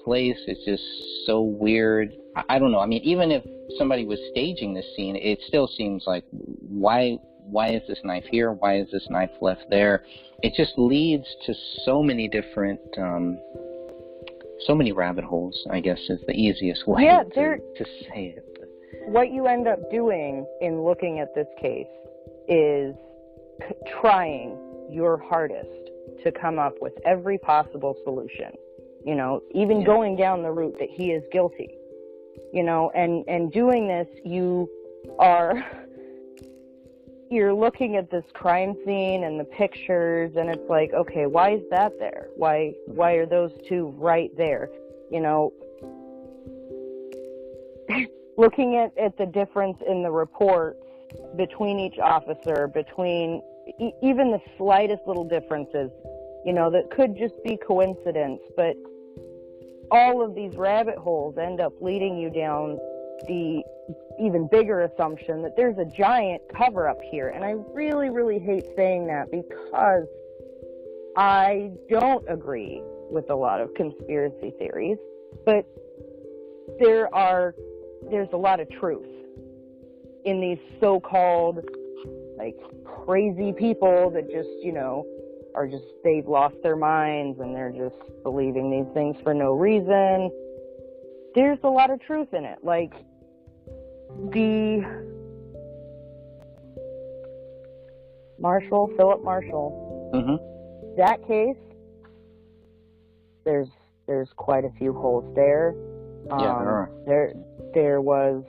S15: place. It's just so weird. I don't know. I mean, even if somebody was staging this scene, it still seems like why is this knife here? Why is this knife left there? It just leads to so many different, so many rabbit holes, I guess is the easiest way to say it.
S4: What you end up doing in looking at this case is trying your hardest to come up with every possible solution. You know, even going down the route that he is guilty. You know, and doing this, you're looking at this crime scene and the pictures, and it's like, okay, why is that there? Why are those two right there? You know, looking at the difference in the reports between each officer, between even the slightest little differences, you know, that could just be coincidence, but all of these rabbit holes end up leading you down the even bigger assumption that there's a giant cover-up here. And I really, really hate saying that because I don't agree with a lot of conspiracy theories, but there's a lot of truth in these so-called, like, crazy people that just, you know, they've lost their minds and they're just believing these things for no reason. There's a lot of truth in it. Like, Philip Marshall, that case, there's quite a few holes there.
S15: There are.
S4: There was,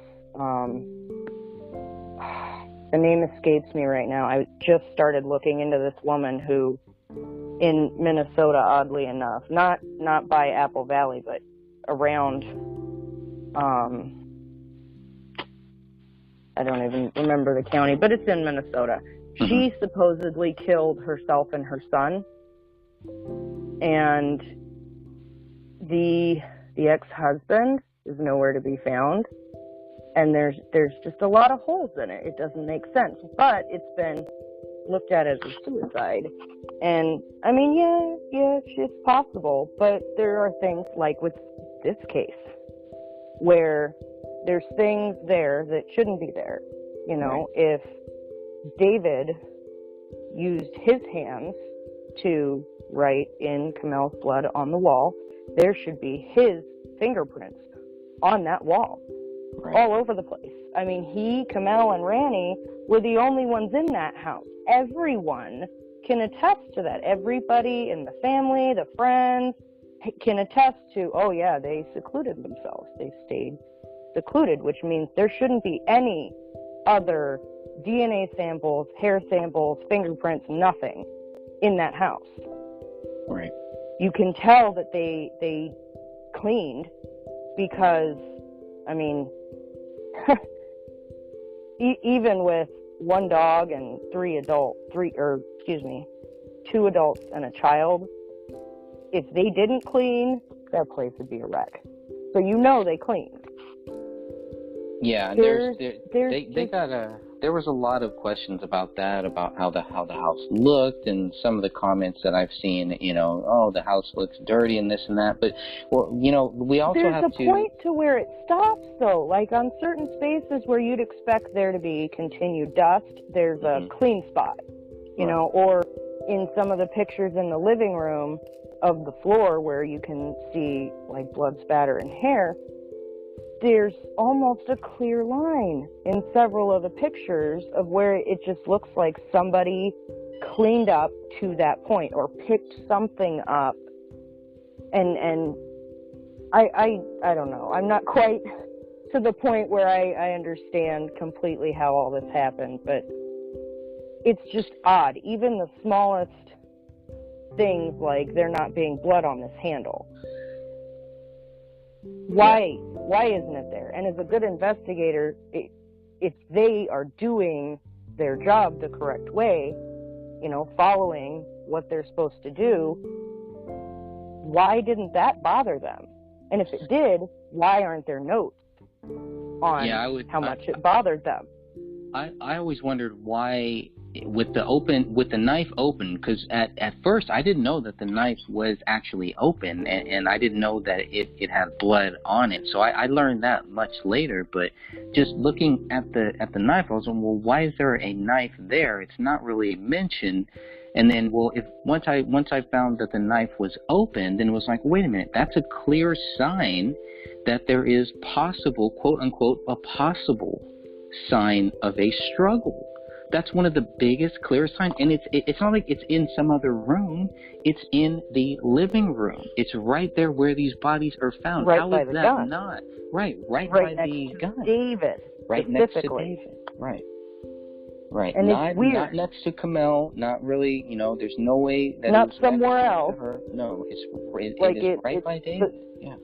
S4: the name escapes me right now. I just started looking into this woman who, in Minnesota, oddly enough, not by Apple Valley, but around, I don't even remember the county, but it's in Minnesota. She supposedly killed herself and her son, and the ex-husband is nowhere to be found, and there's just a lot of holes in it. It doesn't make sense, but it's been looked at as a suicide. And I mean, yeah, it's possible, but there are things like with this case where there's things there that shouldn't be there. You know, if David used his hands to write in Kamel's blood on the wall, there should be his fingerprints on that wall, all over the place. I mean, Kamel, and Ranny were the only ones in that house. Everyone can attest to that. Everybody in the family, the friends, can attest to, oh yeah, they secluded themselves. They stayed secluded, which means there shouldn't be any other DNA samples, hair samples, fingerprints, nothing in that house.
S15: Right.
S4: You can tell that they cleaned because, I mean, even with one dog and two adults and a child, if they didn't clean, that place would be a wreck. So you know they cleaned.
S15: Yeah, there was a lot of questions about that, about how the house looked, and some of the comments that I've seen, you know, oh, the house looks dirty and this and that. But, well, you know, we also
S4: there's
S15: have
S4: a point to where it stops, though. Like on certain spaces where you'd expect there to be continued dust, there's a clean spot, you know, or in some of the pictures in the living room of the floor where you can see like blood spatter and hair, there's almost a clear line in several of the pictures of where it just looks like somebody cleaned up to that point or picked something up. And I don't know. I'm not quite to the point where I understand completely how all this happened, but it's just odd. Even the smallest things like there not being blood on this handle. Why isn't it there? And as a good investigator, if they are doing their job the correct way, following what they're supposed to do, why didn't that bother them? And if it did, why aren't there notes on how much it bothered them?
S1: I always wondered why, with the knife open, because at first I didn't know that the knife was actually open, and I didn't know that it had blood on it. So I learned that much later. But just looking at the knife, I was like, well, why is there a knife there? It's not really mentioned. And then, once I found that the knife was open, then it was like, wait a minute, that's a clear sign that there is possible, quote unquote, a possible sign of a struggle. That's one of the biggest, clearest signs. And it's not like it's in some other room. It's in the living room. It's right there where these bodies are found.
S4: Right
S1: How
S4: by
S1: is
S4: the
S1: that
S4: gun.
S1: not? Right by the gun.
S4: David.
S1: Right next to
S4: specifically.
S1: David. Right.
S4: And
S1: not,
S4: it's weird.
S1: Not next to Kamel. Not really. There's no way that
S4: Not
S1: it was
S4: somewhere
S1: next to
S4: else.
S1: her. No, it is right by David. Yeah.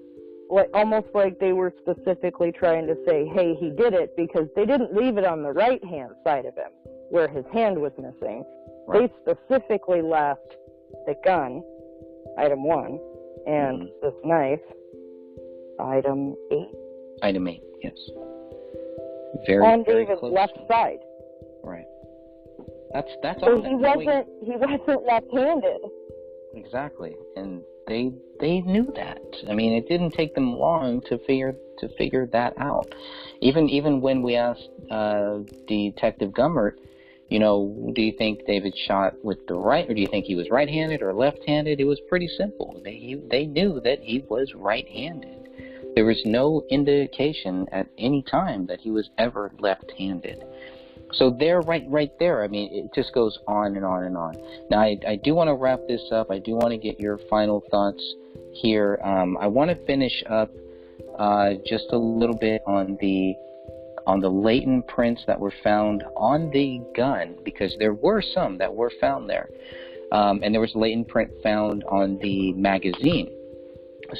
S4: Almost like they were specifically trying to say, hey, he did it, because they didn't leave it on the right-hand side of him, where his hand was missing. Right. They specifically left the gun, item 1, and this knife, item 8.
S1: Item 8, yes. Very,
S4: on
S1: very
S4: David's
S1: close.
S4: left side.
S1: Right. That's
S4: So
S1: all.
S4: he wasn't left-handed.
S1: Exactly, and they knew that. I mean, it didn't take them long to figure that out. Even when we asked Detective Gummert, do you think David shot with the right, or do you think he was right-handed or left-handed? It was pretty simple. They knew that he was right-handed. There was no indication at any time that he was ever left-handed. So they're right there. I mean, it just goes on and on and on. Now, I do want to wrap this up. I do want to get your final thoughts here. I want to finish up just a little bit on the latent prints that were found on the gun, because there were some that were found there. And there was a latent print found on the magazine.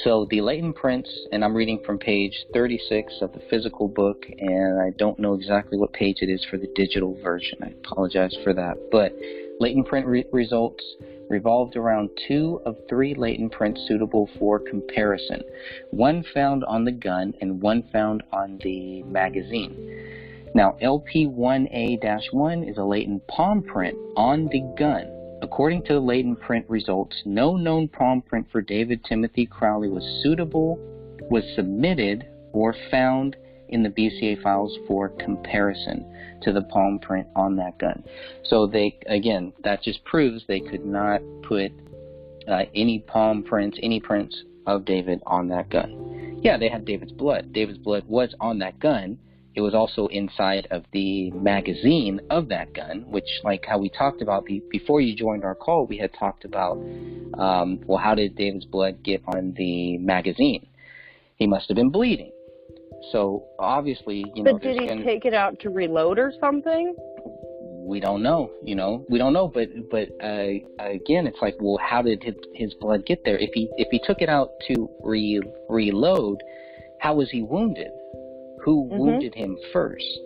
S1: So the latent prints, and I'm reading from page 36 of the physical book, and I don't know exactly what page it is for the digital version. I apologize for that. But latent print results revolved around 2 of 3 latent prints suitable for comparison. 1 found on the gun and 1 found on the magazine. Now, LP1A-1 is a latent palm print on the gun. According to the latent print results, no known palm print for David Timothy Crowley was submitted or found in the BCA files for comparison to the palm print on that gun. So that just proves they could not put any palm prints, any prints of David on that gun. Yeah, they had David's blood. David's blood was on that gun. It was also inside of the magazine of that gun, which, like how we talked about before you joined our call, we had talked about, how did David's blood get on the magazine? He must have been bleeding. So obviously,
S4: But did he take it out to reload or something?
S1: We don't know. We don't know. But again, it's like, well, how did his blood get there? If he took it out to reload, how was he wounded? Who wounded him first?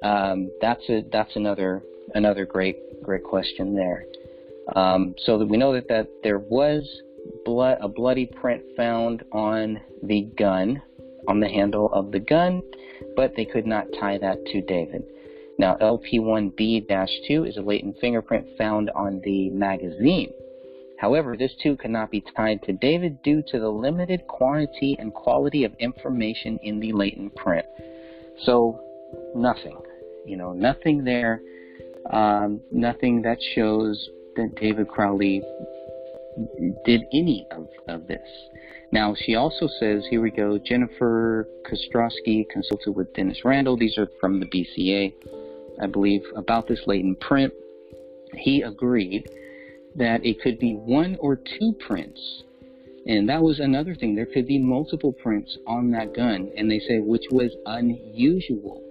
S1: That's another great question there. So that we know that there was a bloody print found on the gun, on the handle of the gun, but they could not tie that to David. Now, LP1B-2 is a latent fingerprint found on the magazine. However, this too cannot be tied to David due to the limited quantity and quality of information in the latent print. So, nothing. Nothing there. Nothing that shows that David Crowley did any of this. Now, she also says, here we go, Jennifer Kostrowski consulted with Dennis Randall. These are from the BCA, I believe, about this latent print. He agreed that it could be 1 or 2 prints. And that was another thing. There could be multiple prints on that gun. And they say, which was unusual.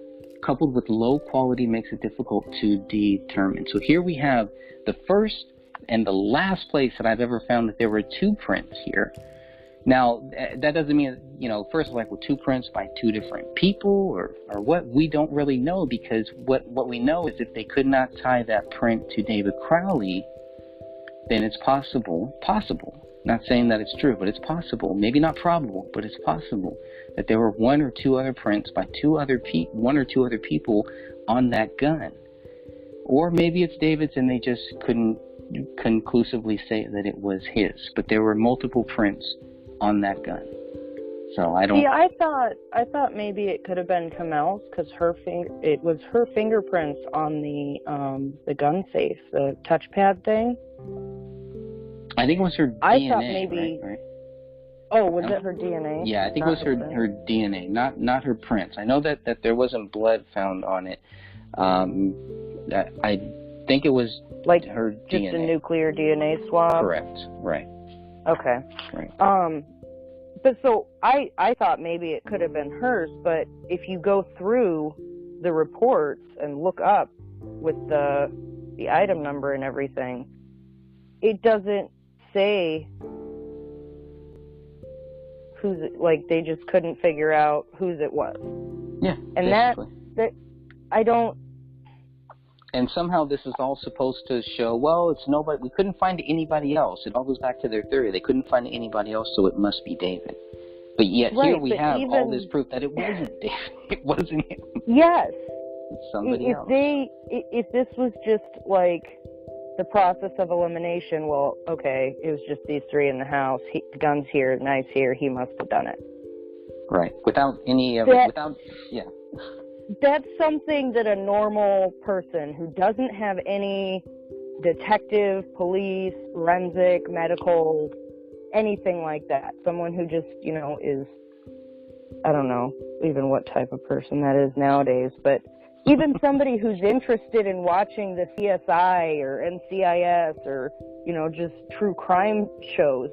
S1: Coupled with low quality makes it difficult to determine. So here we have the first and the last place that I've ever found that there were 2 prints here. Now, that doesn't mean, first of all, well, 2 prints by 2 different people or what, we don't really know, because what we know is if they could not tie that print to David Crowley, then it's possible, not saying that it's true, but it's possible, maybe not probable, but it's possible that there were 1 or 2 other prints by 1 or 2 other people on that gun. Or maybe it's David's and they just couldn't conclusively say that it was his, but there were multiple prints on that gun. So I don't.
S4: See, I thought maybe it could have been Kamel's, because it was her fingerprints on the gun safe, the touchpad thing.
S1: I think it was her DNA.
S4: I thought maybe.
S1: Right?
S4: Oh, was it her DNA?
S1: Yeah, I think it was her DNA, not her prints. I know that there wasn't blood found on it. I think it was
S4: like
S1: her
S4: just
S1: DNA.
S4: A nuclear DNA swab.
S1: Correct. Right.
S4: Okay.
S1: Right.
S4: But so I thought maybe it could have been hers, but if you go through the reports and look up with the item number and everything, it doesn't say whose it, like they just couldn't figure out whose it was.
S1: Yeah.
S4: And
S1: basically.
S4: that I don't.
S1: And somehow this is all supposed to show, well, it's nobody. We couldn't find anybody else. It all goes back to their theory. They couldn't find anybody else, so it must be David. But yet here we have all this proof that it wasn't David. It wasn't him.
S4: Yes.
S1: It's somebody else.
S4: If this was just like the process of elimination, well, okay, it was just these 3 in the house. The gun's here, knife's here. He must have done it.
S1: Right. Without any of it. Yeah.
S4: That's something that a normal person who doesn't have any detective, police, forensic, medical, anything like that, someone who just, is, I don't know even what type of person that is nowadays, but even somebody who's interested in watching the CSI or NCIS or, just true crime shows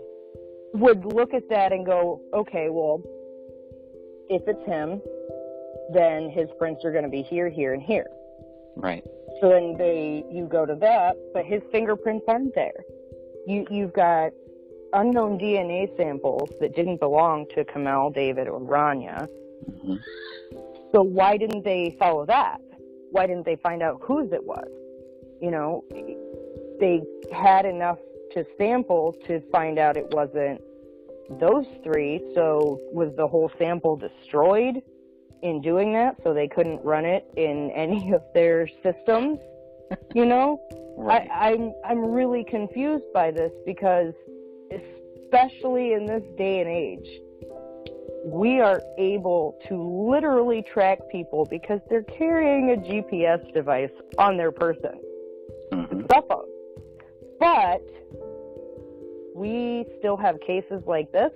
S4: would look at that and go, okay, well, if it's him, then his prints are going to be here, here, and here.
S1: Right.
S4: So then you go to that, but his fingerprints aren't there. You've got unknown DNA samples that didn't belong to Kamel, David, or Rania.
S1: Mm-hmm.
S4: So why didn't they follow that? Why didn't they find out whose it was? They had enough to sample to find out it wasn't those 3. So was the whole sample destroyed in doing that, so they couldn't run it in any of their systems? Right. I'm really confused by this, because especially in this day and age, we are able to literally track people because they're carrying a GPS device on their person.
S1: Mm-hmm.
S4: Cell phone. But we still have cases like this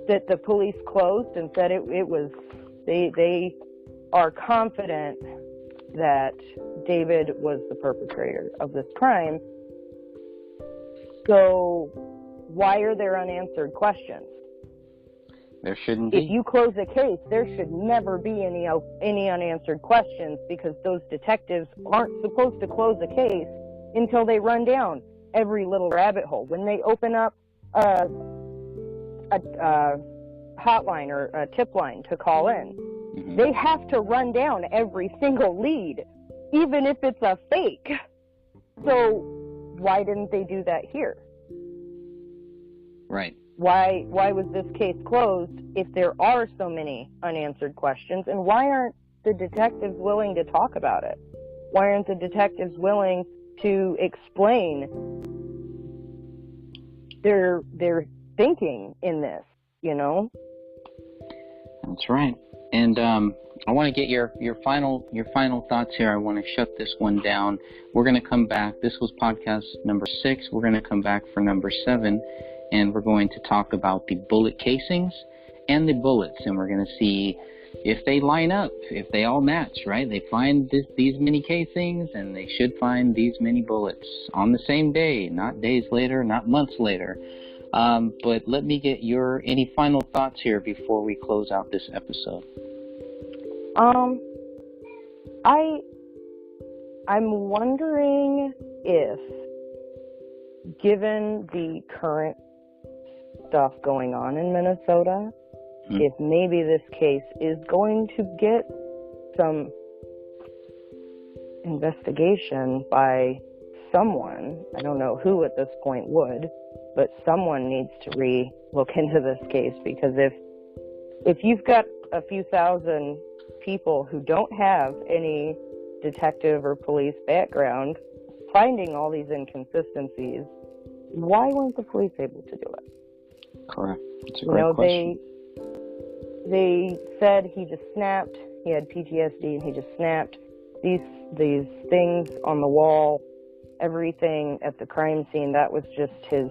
S4: that the police closed and said it was. They are confident that David was the perpetrator of this crime. So why are there unanswered questions?
S1: There shouldn't be.
S4: If you close a case, there should never be any unanswered questions, because those detectives aren't supposed to close a case until they run down every little rabbit hole. When they open up a hotline or a tip line to call in,
S1: mm-hmm.
S4: they have to run down every single lead, even if it's a fake. So why didn't they do that here?
S1: Right.
S4: Why was this case closed if there are so many unanswered questions? And why aren't the detectives willing to talk about it? Why aren't the detectives willing to explain their thinking in this,
S1: That's right. And I want to get your final thoughts here. I want to shut this one down. We're going to come back. This was podcast number 6. We're going to come back for number 7, and we're going to talk about the bullet casings and the bullets, and we're going to see if they line up, if they all match, right? They find these many casings, and they should find these many bullets on the same day, not days later, not months later. But let me get any final thoughts here before we close out this episode.
S4: I'm wondering if given the current stuff going on in Minnesota, if maybe this case is going to get some investigation by someone, I don't know who at this point would, but someone needs to look into this case, because if you've got a few thousand people who don't have any detective or police background finding all these inconsistencies, why weren't the police able to do it?
S15: Correct. It's a great question.
S4: They said he just snapped. He had PTSD and he just snapped. These things on the wall, everything at the crime scene, that was just his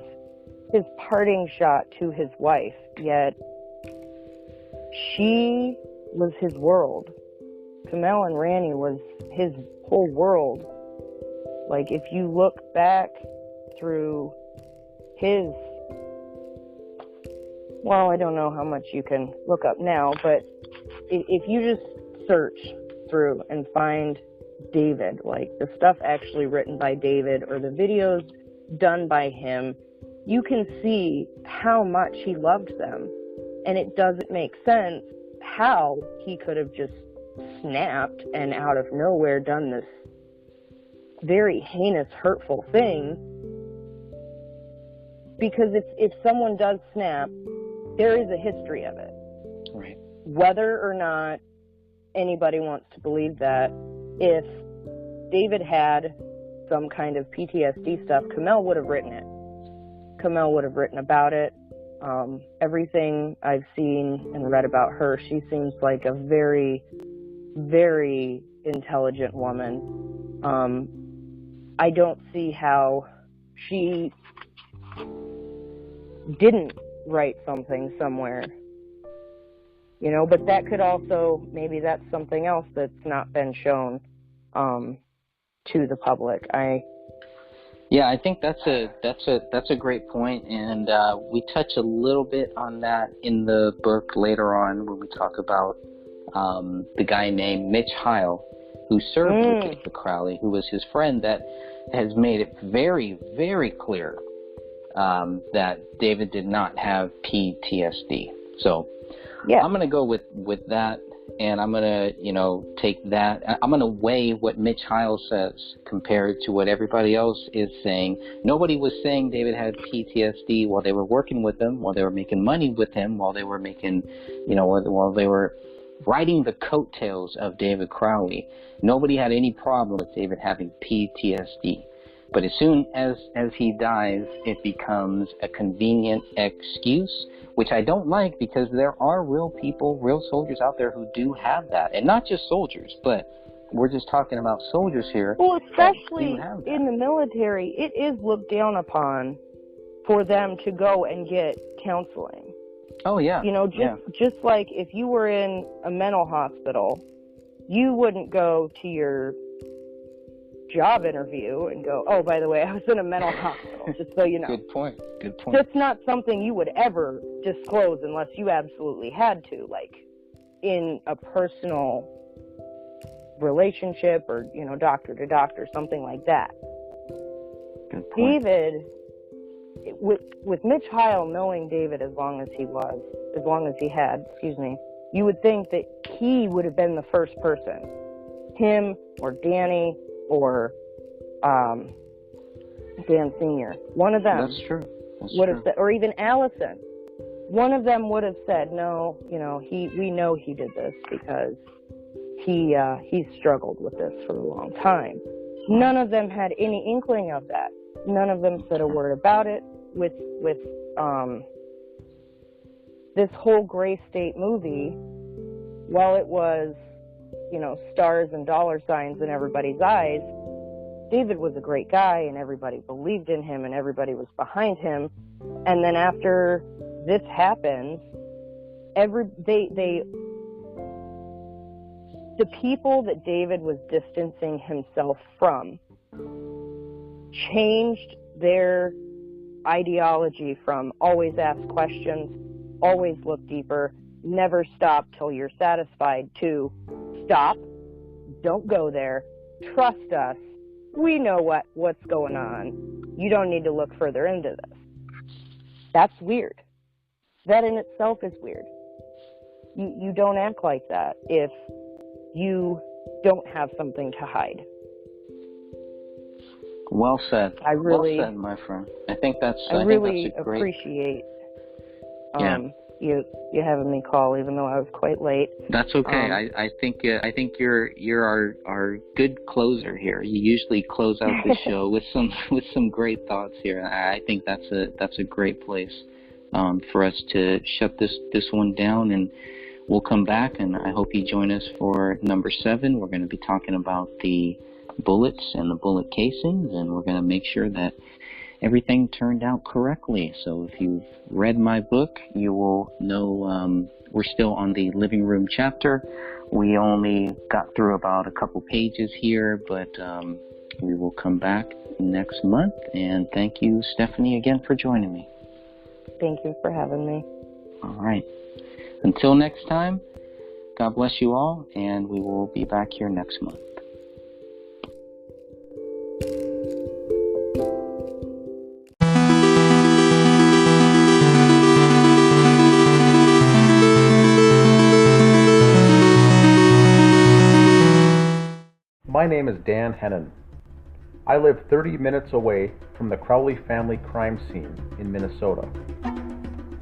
S4: parting shot to his wife. Yet she was his world. Kamel and Randy was his whole world. Like, if you look back through his, well, I don't know how much you can look up now, but if you just search through and find David, like the stuff actually written by David or the videos done by him, you can see how much he loved them. And it doesn't make sense how he could have just snapped and out of nowhere done this very heinous, hurtful thing. Because if someone does snap, there is a history of it.
S15: Right.
S4: Whether or not anybody wants to believe that, if David had some kind of PTSD stuff, Kamel would have written it. Kamel would have written about it. Everything I've seen and read about her, she seems like a very, very intelligent woman. I don't see how she didn't write something somewhere, you know, but that could also, maybe that's something else that's not been shown to the public.
S15: Yeah, I think that's a great point, and we touch a little bit on that in the book later on when we talk about the guy named Mitch Heil, who served with David Crowley, who was his friend, that has made it very, very clear that David did not have PTSD. So yeah, I'm going to go with that, and I'm going to, take that. I'm going to weigh what Mitch Heil says compared to what everybody else is saying. Nobody was saying David had PTSD while they were working with him, while they were making money with him, while they were making, while they were riding the coattails of David Crowley. Nobody had any problem with David having PTSD. But as soon as he dies, it becomes a convenient excuse, which I don't like, because there are real people, real soldiers out there who do have that. And not just soldiers, but we're just talking about soldiers here.
S4: Well, especially in the military, it is looked down upon for them to go and get counseling.
S15: Oh, yeah.
S4: Just like if you were in a mental hospital, you wouldn't go to your job interview and go, oh, by the way, I was in a mental hospital, just so you know.
S15: Good point.
S4: That's not something you would ever disclose unless you absolutely had to, like in a personal relationship or, doctor to doctor, something like that.
S15: Good point.
S4: David, with Mitch Heil knowing David as long as he had, you would think that he would have been the first person, him or Danny or Dan Sr. One of them.
S15: That's true.
S4: Would have said, or even Allison. One of them would have said, no, we know he did this because he struggled with this for a long time. None of them had any inkling of that. None of them said a word about it. With this whole Gray State movie, while it was, stars and dollar signs in everybody's eyes, David was a great guy and everybody believed in him and everybody was behind him. And then after this happens, the people that David was distancing himself from changed their ideology from always ask questions, always look deeper, never stop till you're satisfied, to stop, don't go there, trust us, we know what's going on. You don't need to look further into this. That's weird. That in itself is weird. You don't act like that if you don't have something to hide.
S15: Well said.
S4: Well
S15: said, my friend. I think that's
S4: I really
S15: think that's a great...
S4: appreciate you having me call, even though I was quite late.
S15: That's okay. I think you're our good closer here. You usually close out the show with some great thoughts here. I think that's a great place for us to shut this one down, and we'll come back, and I hope you join us for number 7. We're going to be talking about the bullets and the bullet casings, and we're going to make sure that everything turned out correctly. So if you've read my book, you will know we're still on the living room chapter. We only got through about a couple pages here, but we will come back next month. And thank you, Stephanie, again for joining me.
S4: Thank you for having me.
S15: All right. Until next time, God bless you all, and we will be back here next month.
S3: My name is Dan Hennon. I live 30 minutes away from the Crowley family crime scene in Minnesota.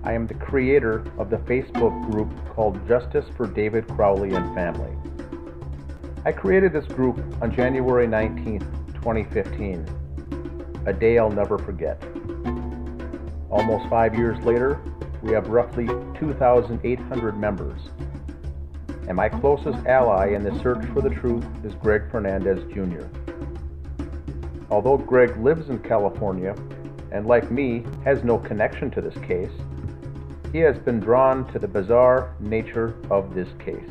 S3: I am the creator of the Facebook group called Justice for David Crowley and Family. I created this group on January 19th, 2015, a day I'll never forget. Almost 5 years later, we have roughly 2,800 members. And my closest ally in the search for the truth is Greg Fernandez Jr. Although Greg lives in California, and like me, has no connection to this case, he has been drawn to the bizarre nature of this case.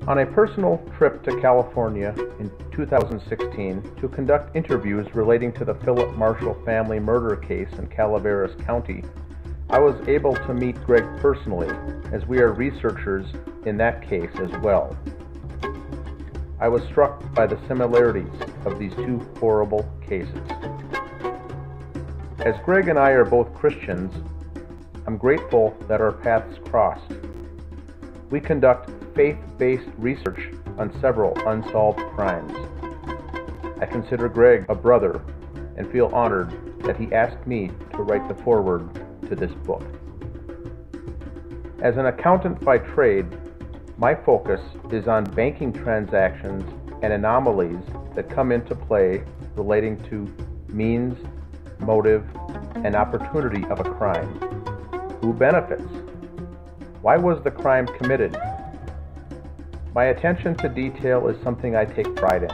S3: On a personal trip to California in 2016 to conduct interviews relating to the Philip Marshall family murder case in Calaveras County, I was able to meet Greg personally, as we are researchers in that case as well. I was struck by the similarities of these two horrible cases. As Greg and I are both Christians, I'm grateful that our paths crossed. We conduct faith-based research on several unsolved crimes. I consider Greg a brother and feel honored that he asked me to write the foreword to this book. As an accountant by trade, my focus is on banking transactions and anomalies that come into play relating to means, motive, and opportunity of a crime. Who benefits? Why was the crime committed? My attention to detail is something I take pride in.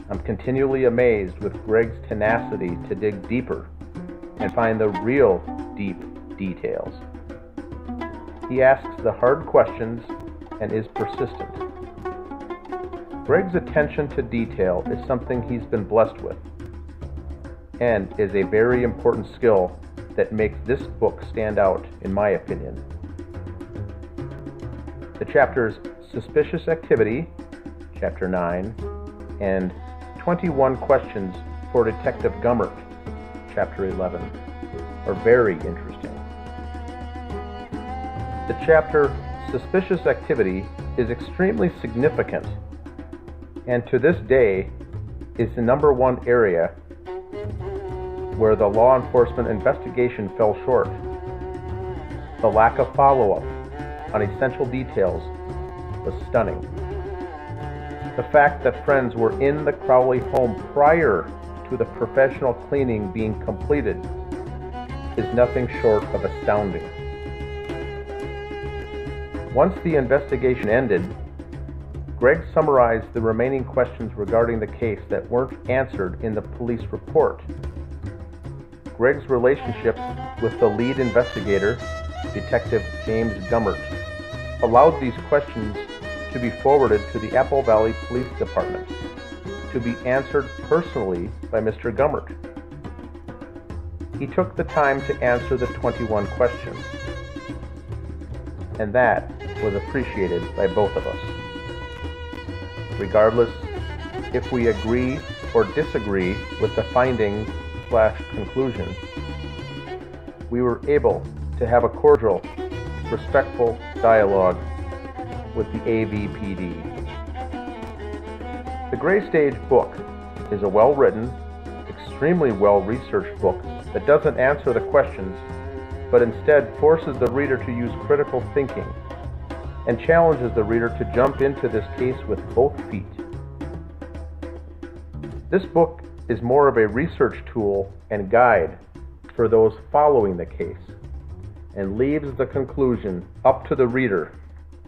S3: I'm continually amazed with Greg's tenacity to dig deeper and find the real deep details. He asks the hard questions and is persistent. Greg's attention to detail is something he's been blessed with, and is a very important skill that makes this book stand out, in my opinion. The chapters Suspicious Activity, Chapter 9, and 21 Questions for Detective Gummert, Chapter 11, are very interesting. The chapter Suspicious Activity is extremely significant, and to this day is the #1 area where the law enforcement investigation fell short. The lack of follow-up on essential details was stunning. The fact that friends were in the Crowley home prior to the professional cleaning being completed is nothing short of astounding. Once the investigation ended, Greg summarized the remaining questions regarding the case that weren't answered in the police report. Greg's relationship with the lead investigator, Detective James Gummert, allowed these questions to be forwarded to the Apple Valley Police Department to be answered personally by Mr. Gummert. He took the time to answer the 21 questions, and that was appreciated by both of us. Regardless if we agree or disagree with the findings/conclusions. We were able to have a cordial, respectful dialogue with the AVPD. The Gray Stage book is a well-written, extremely well-researched book that doesn't answer the questions, but instead forces the reader to use critical thinking and challenges the reader to jump into this case with both feet. This book is more of a research tool and guide for those following the case, and leaves the conclusion up to the reader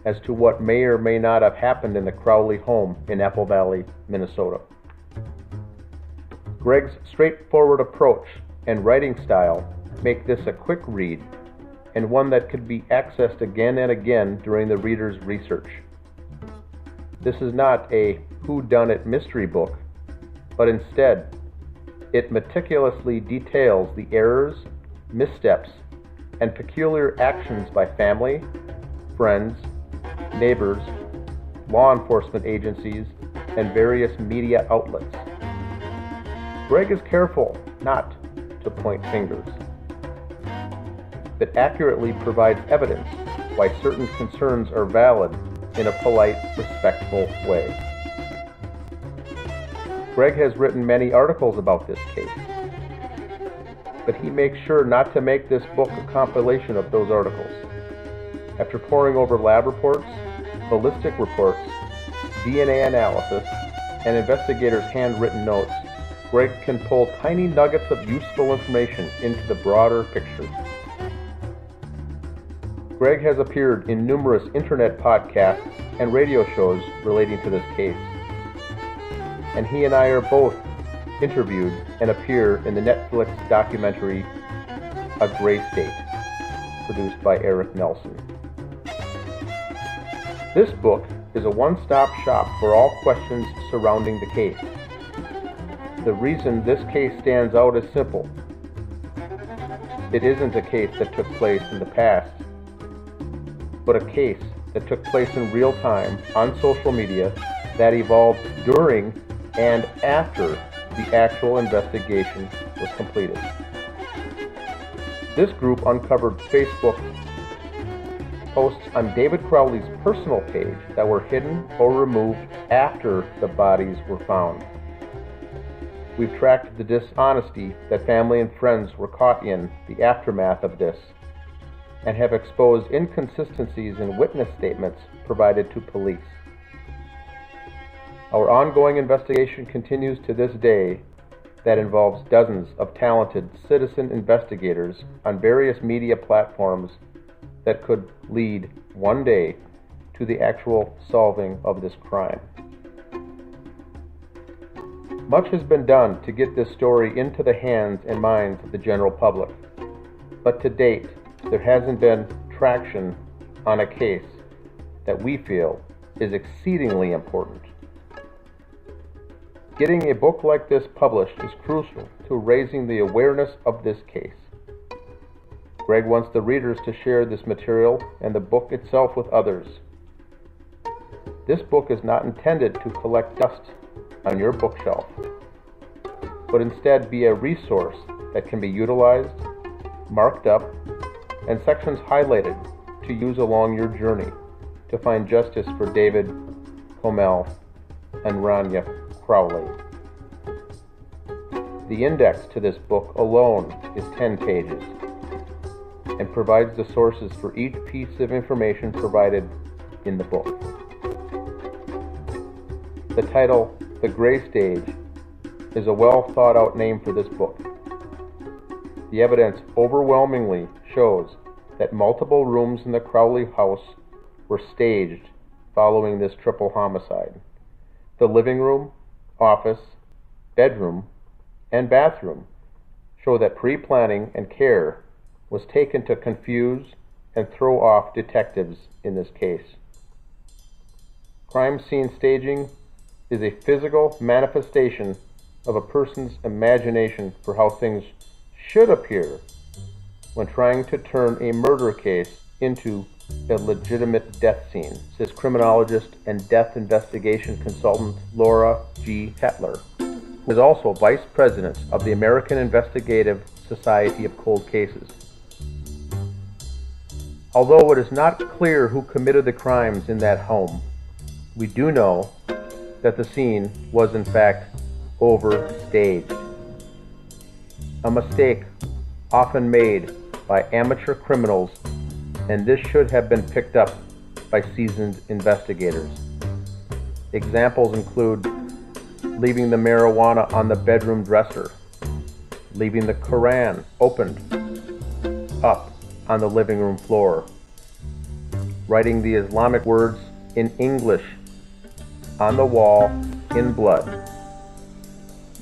S3: as to what may or may not have happened in the Crowley home in Apple Valley, Minnesota. Greg's straightforward approach and writing style make this a quick read and one that could be accessed again and again during the reader's research. This is not a whodunit mystery book, but instead, it meticulously details the errors, missteps, and peculiar actions by family, friends, neighbors, law enforcement agencies, and various media outlets. Greg is careful not to point fingers, but accurately provides evidence why certain concerns are valid in a polite, respectful way. Greg has written many articles about this case, but he makes sure not to make this book a compilation of those articles. After poring over lab reports, ballistic reports, DNA analysis, and investigators' handwritten notes, Greg can pull tiny nuggets of useful information into the broader picture. Greg has appeared in numerous internet podcasts and radio shows relating to this case, and he and I are both interviewed and appear in the Netflix documentary A Gray State, produced by Eric Nelson. This book is a one-stop shop for all questions surrounding the case. The reason this case stands out is simple. It isn't a case that took place in the past, but a case that took place in real time on social media that evolved during and after the actual investigation was completed. This group uncovered Facebook posts on David Crowley's personal page that were hidden or removed after the bodies were found. We've tracked the dishonesty that family and friends were caught in the aftermath of this, and have exposed inconsistencies in witness statements provided to police. Our ongoing investigation continues to this day that involves dozens of talented citizen investigators on various media platforms that could lead one day to the actual solving of this crime. Much has been done to get this story into the hands and minds of the general public, but to date, there hasn't been traction on a case that we feel is exceedingly important. Getting a book like this published is crucial to raising the awareness of this case. Greg wants the readers to share this material and the book itself with others. This book is not intended to collect dust on your bookshelf, but instead be a resource that can be utilized, marked up, and sections highlighted to use along your journey to find justice for David, Comel, and Rania Crowley. The index to this book alone is 10 pages and provides the sources for each piece of information provided in the book. The title, The Gray Stage, is a well thought out name for this book. The evidence overwhelmingly shows that multiple rooms in the Crowley house were staged following this triple homicide. The living room, office, bedroom, and bathroom show that pre-planning and care was taken to confuse and throw off detectives in this case. Crime scene staging is a physical manifestation of a person's imagination for how things should appear when trying to turn a murder case into a legitimate death scene, says criminologist and death investigation consultant Laura G. Tetler, who is also vice president of the American Investigative Society of Cold Cases. Although it is not clear who committed the crimes in that home, we do know that the scene was in fact overstaged. A mistake often made by amateur criminals, and this should have been picked up by seasoned investigators. Examples include leaving the marijuana on the bedroom dresser, leaving the Quran opened up on the living room floor, writing the Islamic words in English on the wall in blood,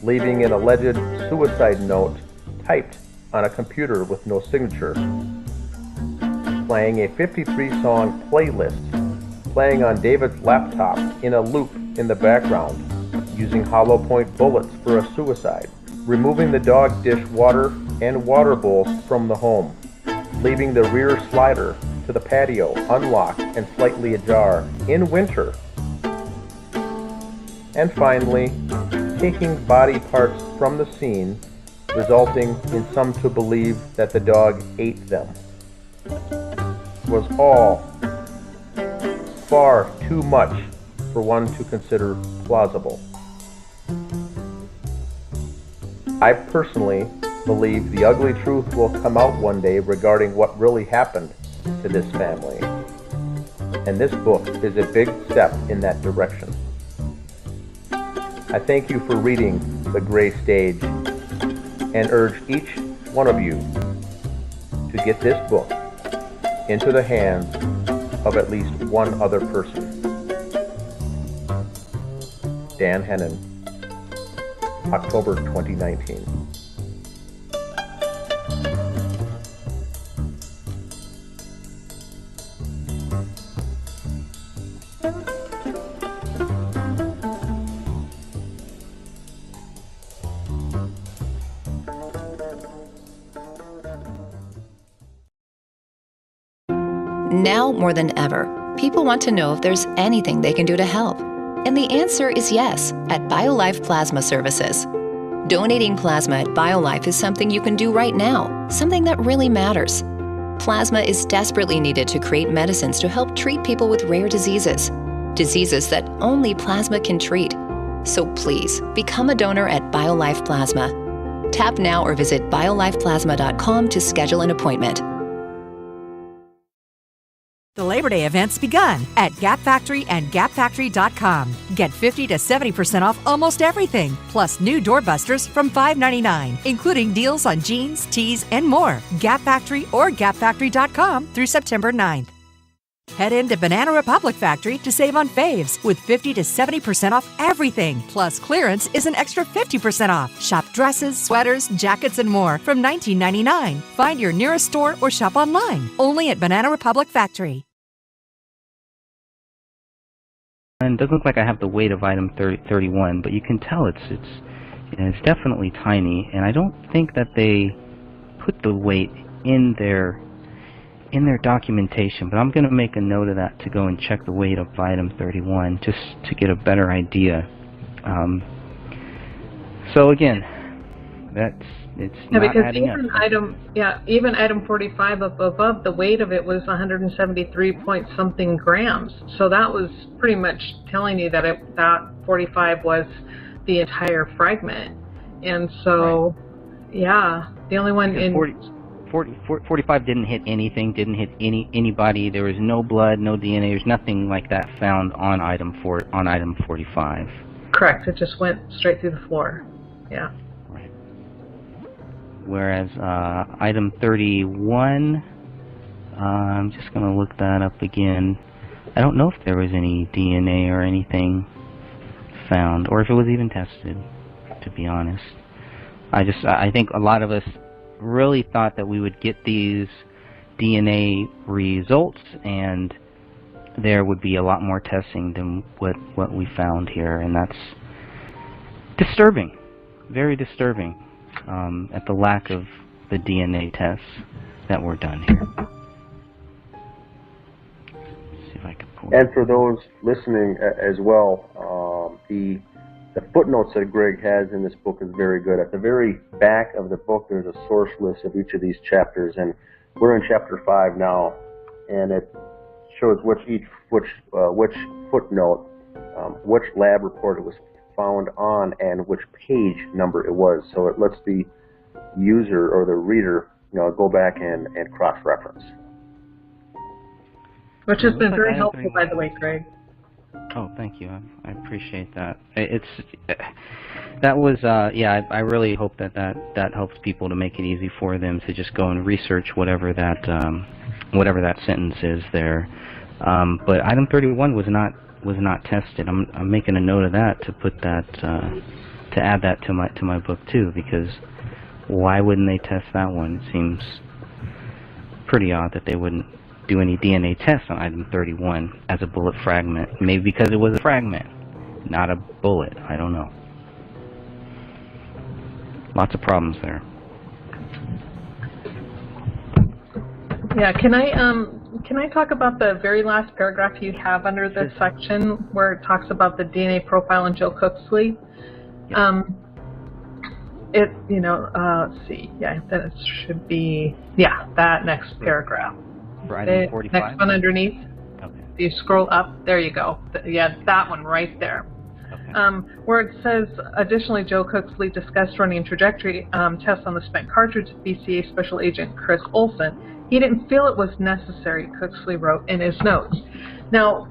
S3: leaving an alleged suicide note typed on a computer with no signature, playing a 53-song playlist, playing on David's laptop in a loop in the background, using hollow point bullets for a suicide, removing the dog dish water and water bowls from the home, leaving the rear slider to the patio unlocked and slightly ajar in winter, and finally, taking body parts from the scene, resulting in some to believe that the dog ate them, was all far too much for one to consider plausible. I personally believe the ugly truth will come out one day regarding what really happened to this family, and this book is a big step in that direction. I thank you for reading The Gray Stage and urge each one of you to get this book into the hands of at least one other person. Dan Hennon, October 2019.
S12: Now more than ever, people want to know if there's anything they can do to help. And the answer is yes at BioLife Plasma Services. Donating plasma at BioLife is something you can do right now, something that really matters. Plasma is desperately needed to create medicines to help treat people with rare diseases, diseases that only plasma can treat. So please, become a donor at BioLife Plasma. Tap now or visit biolifeplasma.com to schedule an appointment.
S16: The Labor Day event's begun at Gap Factory and GapFactory.com. Get 50 to 70% off almost everything, plus new doorbusters from $5.99, including deals on jeans, tees, and more. Gap Factory or GapFactory.com through September 9th. Head into Banana Republic Factory to save on faves with 50 to 70% off everything. Plus, clearance is an extra 50% off. Shop dresses, sweaters, jackets, and more from $19.99. Find your nearest store or shop online. Only at Banana Republic Factory.
S1: And it doesn't look like I have the weight of item 31, but you can tell it's definitely tiny, and I don't think that they put the weight in their documentation, but I'm going to make a note of that to go and check the weight of item 31 just to get a better idea. So again, it's not
S21: because
S1: adding up.
S21: Even item 45 up above, the weight of it was 173 point something grams. So that was pretty much telling you that that 45 was the entire fragment. And so, right. Yeah, the only one in
S1: 45 didn't hit anything, didn't hit anybody. There was no blood, no DNA. There's nothing like that found on item 45.
S21: Correct. It just went straight through the floor. Yeah.
S1: Right. Whereas item 31, I'm just going to look that up again. I don't know if there was any DNA or anything found, or if it was even tested, to be honest. I think a lot of us really thought that we would get these DNA results and there would be a lot more testing than what we found here, and that's disturbing, very disturbing, at the lack of the DNA tests that were done here.
S3: And for those listening as well, the footnotes that Greg has in this book is very good. At the very back of the book, there's a source list of each of these chapters, and we're in chapter 5 now, and it shows which footnote, which lab report it was found on, and which page number it was. So it lets the user or the reader, go back and cross-reference.
S21: Which has been very helpful, by the way, Greg.
S1: Oh, thank you. I appreciate that. That was I really hope that helps people to make it easy for them to just go and research whatever that sentence is there. But item 31 was not tested. I'm making a note of that to put that to add that to my book too, because why wouldn't they test that one? It seems pretty odd that they wouldn't do any DNA tests on item 31 as a bullet fragment. Maybe because it was a fragment, not a bullet. I don't know. Lots of problems there.
S21: Yeah, can I talk about the very last paragraph you have under this section where it talks about the DNA profile in Joe Cooksley? Let's see. Yeah, then it should be, that next paragraph.
S1: For item 45?
S21: Next one underneath.
S1: Okay.
S21: You scroll up, there you go. Yeah, that one right there. Okay. Where it says, additionally, Joe Cooksley discussed running trajectory tests on the spent cartridge of BCA Special Agent Chris Olson. He didn't feel it was necessary, Cooksley wrote in his notes. Now,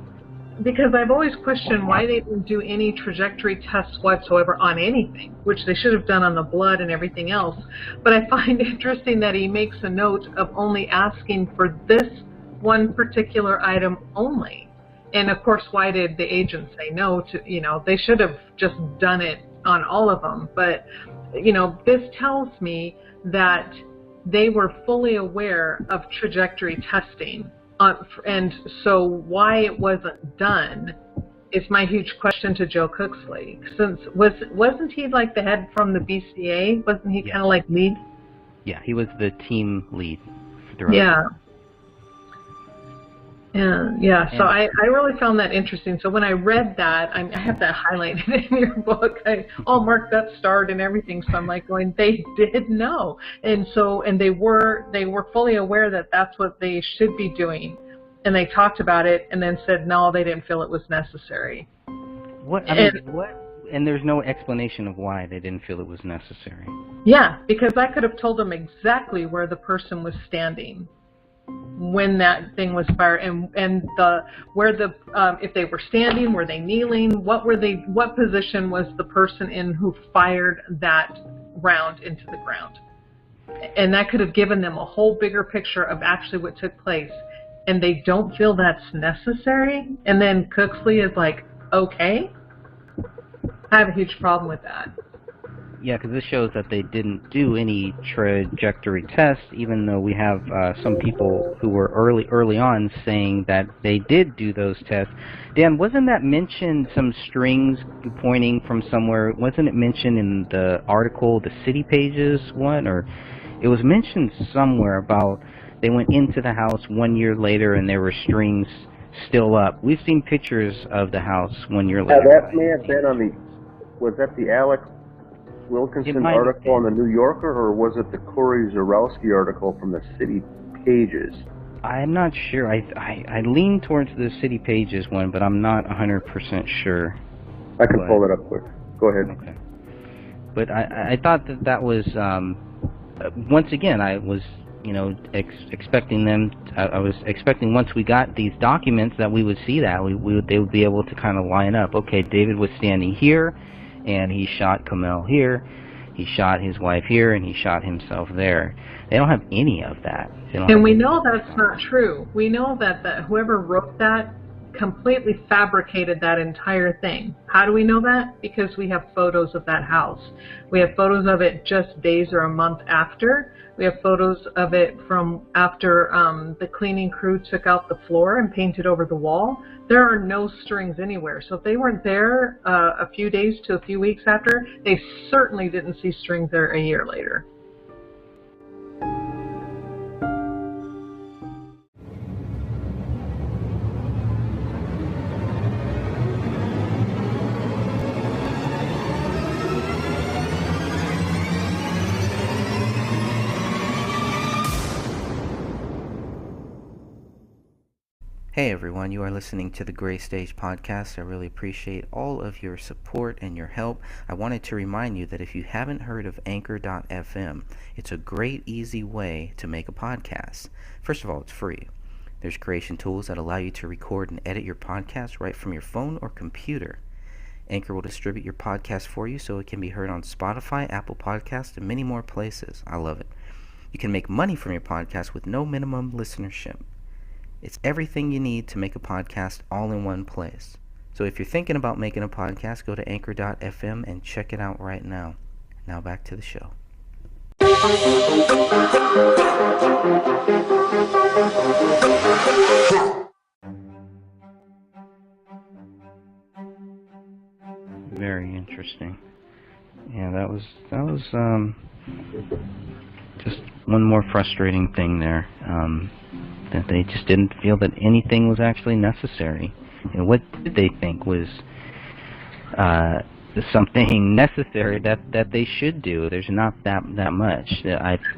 S21: because I've always questioned why they didn't do any trajectory tests whatsoever on anything, which they should have done on the blood and everything else. But I find interesting that he makes a note of only asking for this one particular item only. And of course, why did the agent say no to, they should have just done it on all of them. But, this tells me that they were fully aware of trajectory testing. And so why it wasn't done is my huge question to Joe Cooksley. Since wasn't he like the head from the BCA? Wasn't he kind of like lead?
S1: Yeah, he was the team lead. Throughout.
S21: Yeah. So I really found that interesting. So when I read that, I have that highlighted in your book. I all marked that starred and everything. So I'm like going, they did know, and they were fully aware that that's what they should be doing, and they talked about it, and then said no, they didn't feel it was necessary.
S1: And there's no explanation of why they didn't feel it was necessary.
S21: Yeah, because I could have told them exactly where the person was standing when that thing was fired, and if they were standing, were they kneeling, what position was the person in who fired that round into the ground, and that could have given them a whole bigger picture of actually what took place. And they don't feel that's necessary, and then Cooksley is like, okay. I have a huge problem with that.
S1: Yeah, because this shows that they didn't do any trajectory tests, even though we have some people who were early on saying that they did do those tests. Dan, wasn't that mentioned, some strings pointing from somewhere? Wasn't it mentioned in the article, the City Pages one? Or it was mentioned somewhere about they went into the house 1 year later and there were strings still up. We've seen pictures of the house 1 year later.
S3: That may have been was that the Alex Wilkinson article in the New Yorker, or was it the Corey Zarowski article from the City Pages?
S1: I'm not sure. I lean towards the City Pages one, but I'm not 100% sure.
S3: I can pull it up quick. Go ahead.
S1: Okay. But I thought that was, once again, I was, expecting them. I was expecting once we got these documents that we would see that they would be able to kind of line up. Okay, David was standing here, and he shot Kamel here, he shot his wife here, and he shot himself there. They don't have any of that.
S21: And we know that's not true. We know that whoever wrote that completely fabricated that entire thing. How do we know that? Because we have photos of that house. We have photos of it just days or a month after. We have photos of it from after the cleaning crew took out the floor and painted over the wall. There are no strings anywhere. So if they weren't there a few days to a few weeks after, they certainly didn't see strings there a year later.
S1: Hey everyone, you are listening to the Gray Stage Podcast. I really appreciate all of your support and your help. I wanted to remind you that if you haven't heard of Anchor.fm, it's a great, easy way to make a podcast. First of all, it's free. There's creation tools that allow you to record and edit your podcast right from your phone or computer. Anchor will distribute your podcast for you so it can be heard on Spotify, Apple Podcasts, and many more places. I love it. You can make money from your podcast with no minimum listenership. It's everything you need to make a podcast all in one place. So if you're thinking about making a podcast, go to Anchor.fm and check it out right now. Now back to the show. Very interesting. Yeah, that was just one more frustrating thing there. That they just didn't feel that anything was actually necessary. And what did they think was something necessary that they should do? There's not that much.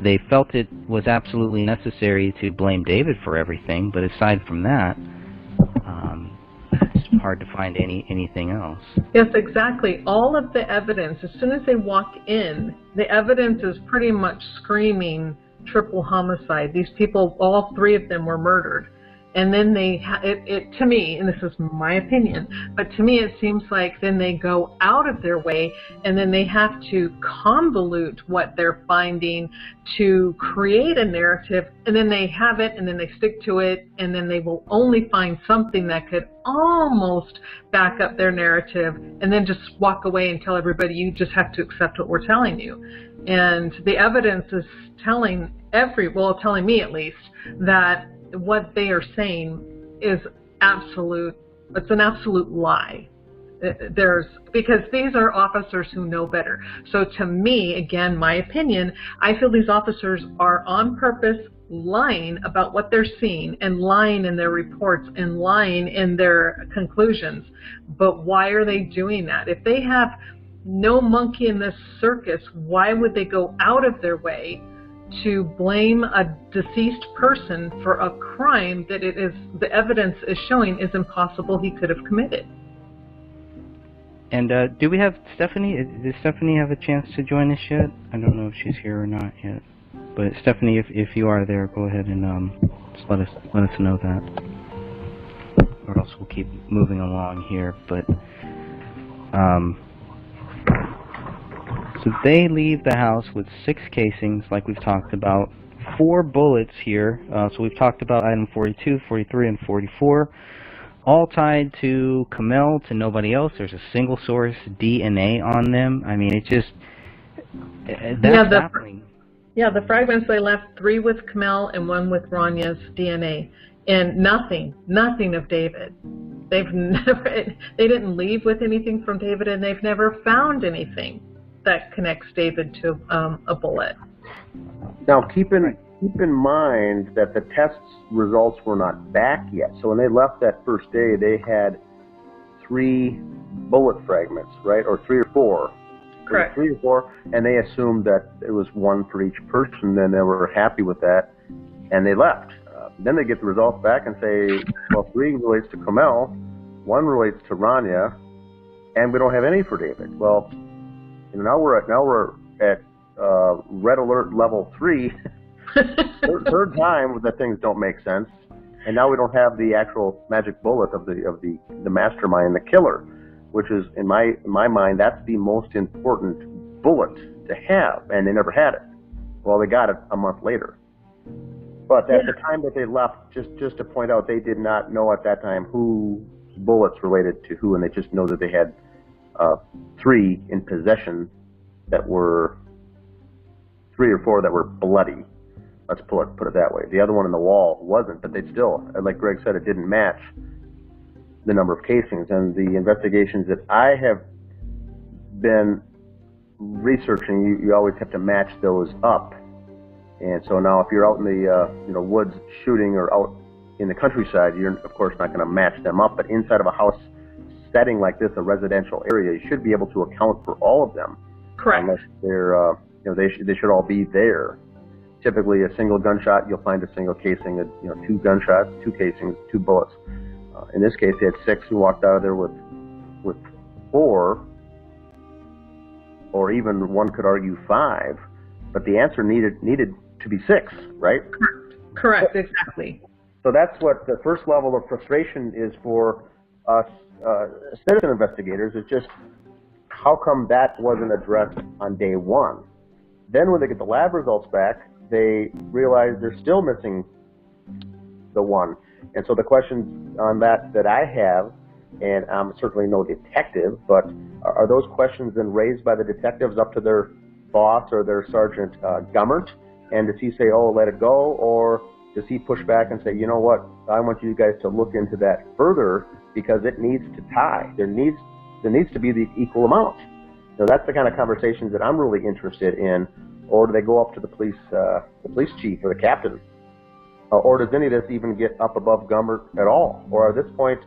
S1: They felt it was absolutely necessary to blame David for everything, but aside from that, it's hard to find anything else.
S21: Yes, exactly. All of the evidence, as soon as they walk in, the evidence is pretty much screaming triple homicide. These people, all three of them were murdered. And then to me, and this is my opinion, but to me it seems like then they go out of their way and then they have to convolute what they're finding to create a narrative, and then they have it and then they stick to it, and then they will only find something that could almost back up their narrative and then just walk away and tell everybody, you just have to accept what we're telling you. And the evidence is telling me at least, that what they are saying is it's an absolute lie. Because these are officers who know better. So to me, again, my opinion, I feel these officers are on purpose lying about what they're seeing and lying in their reports and lying in their conclusions. But why are they doing that? If they have no monkey in this circus, why would they go out of their way to blame a deceased person for a crime that the evidence is showing is impossible he could have committed?
S1: And do we have Stephanie? Does Stephanie have a chance to join us yet? I don't know if she's here or not yet. But Stephanie, if you are there, go ahead and just let us know that, or else we'll keep moving along here. But so they leave the house with 6 casings, like we've talked about, 4 bullets here. So we've talked about item 42, 43, and 44, all tied to Kamel, to nobody else. There's a single source DNA on them. I mean, it just, that's baffling.
S21: Yeah, the fragments they left, 3 with Kamel and 1 with Ranya's DNA, and nothing of David. They didn't leave with anything from David, and they've never found anything that connects David to a bullet.
S3: Now, keep in mind that the test results were not back yet. So when they left that first day, they had 3 bullet fragments, right, or 3 or 4.
S21: Correct.
S3: 3 or 4, and they assumed that it was 1 for each person, and they were happy with that, and they left. Then they get the results back and say, well, 3 relates to Kamel, 1 relates to Rania, and we don't have any for David. Well, now we're at red alert level 3, third time that things don't make sense, and now we don't have the actual magic bullet of the mastermind, the killer, which is in my mind that's the most important bullet to have, and they never had it. Well, they got it a month later. But at the time that they left, just to point out, they did not know at that time whose bullets related to who, and they just know that they had 3 in possession that were 3 or 4 that were bloody. Let's put it that way. The other one in the wall wasn't, but they still, like Greg said, it didn't match the number of casings. And the investigations that I have been researching, you always have to match those up. And so now, if you're out in the woods shooting, or out in the countryside, you're of course not going to match them up. But inside of a house setting like this, a residential area, you should be able to account for all of them.
S21: Correct.
S3: Unless they're, they should all be there. typically a single gunshot, you'll find a single casing, you know, 2 gunshots, 2 casings, 2 bullets. In this case, they had 6 who walked out of there with 4, or even one could argue 5, but the answer needed to be 6, right?
S21: Correct, exactly.
S3: So that's what the first level of frustration is for us citizen investigators, is just how come that wasn't addressed on day 1? Then when they get the lab results back, they realize they're still missing the 1. And so the questions on that I have, and I'm certainly no detective, but are those questions then raised by the detectives up to their boss or their Sergeant Gummert? And does he say, oh, let it go? Or does he push back and say, you know what, I want you guys to look into that further because it needs to tie. There needs to be the equal amount. You know, that's the kind of conversations that I'm really interested in. Or do they go up to the police chief or the captain? Or does any of this even get up above Gummert at all? Or at this point,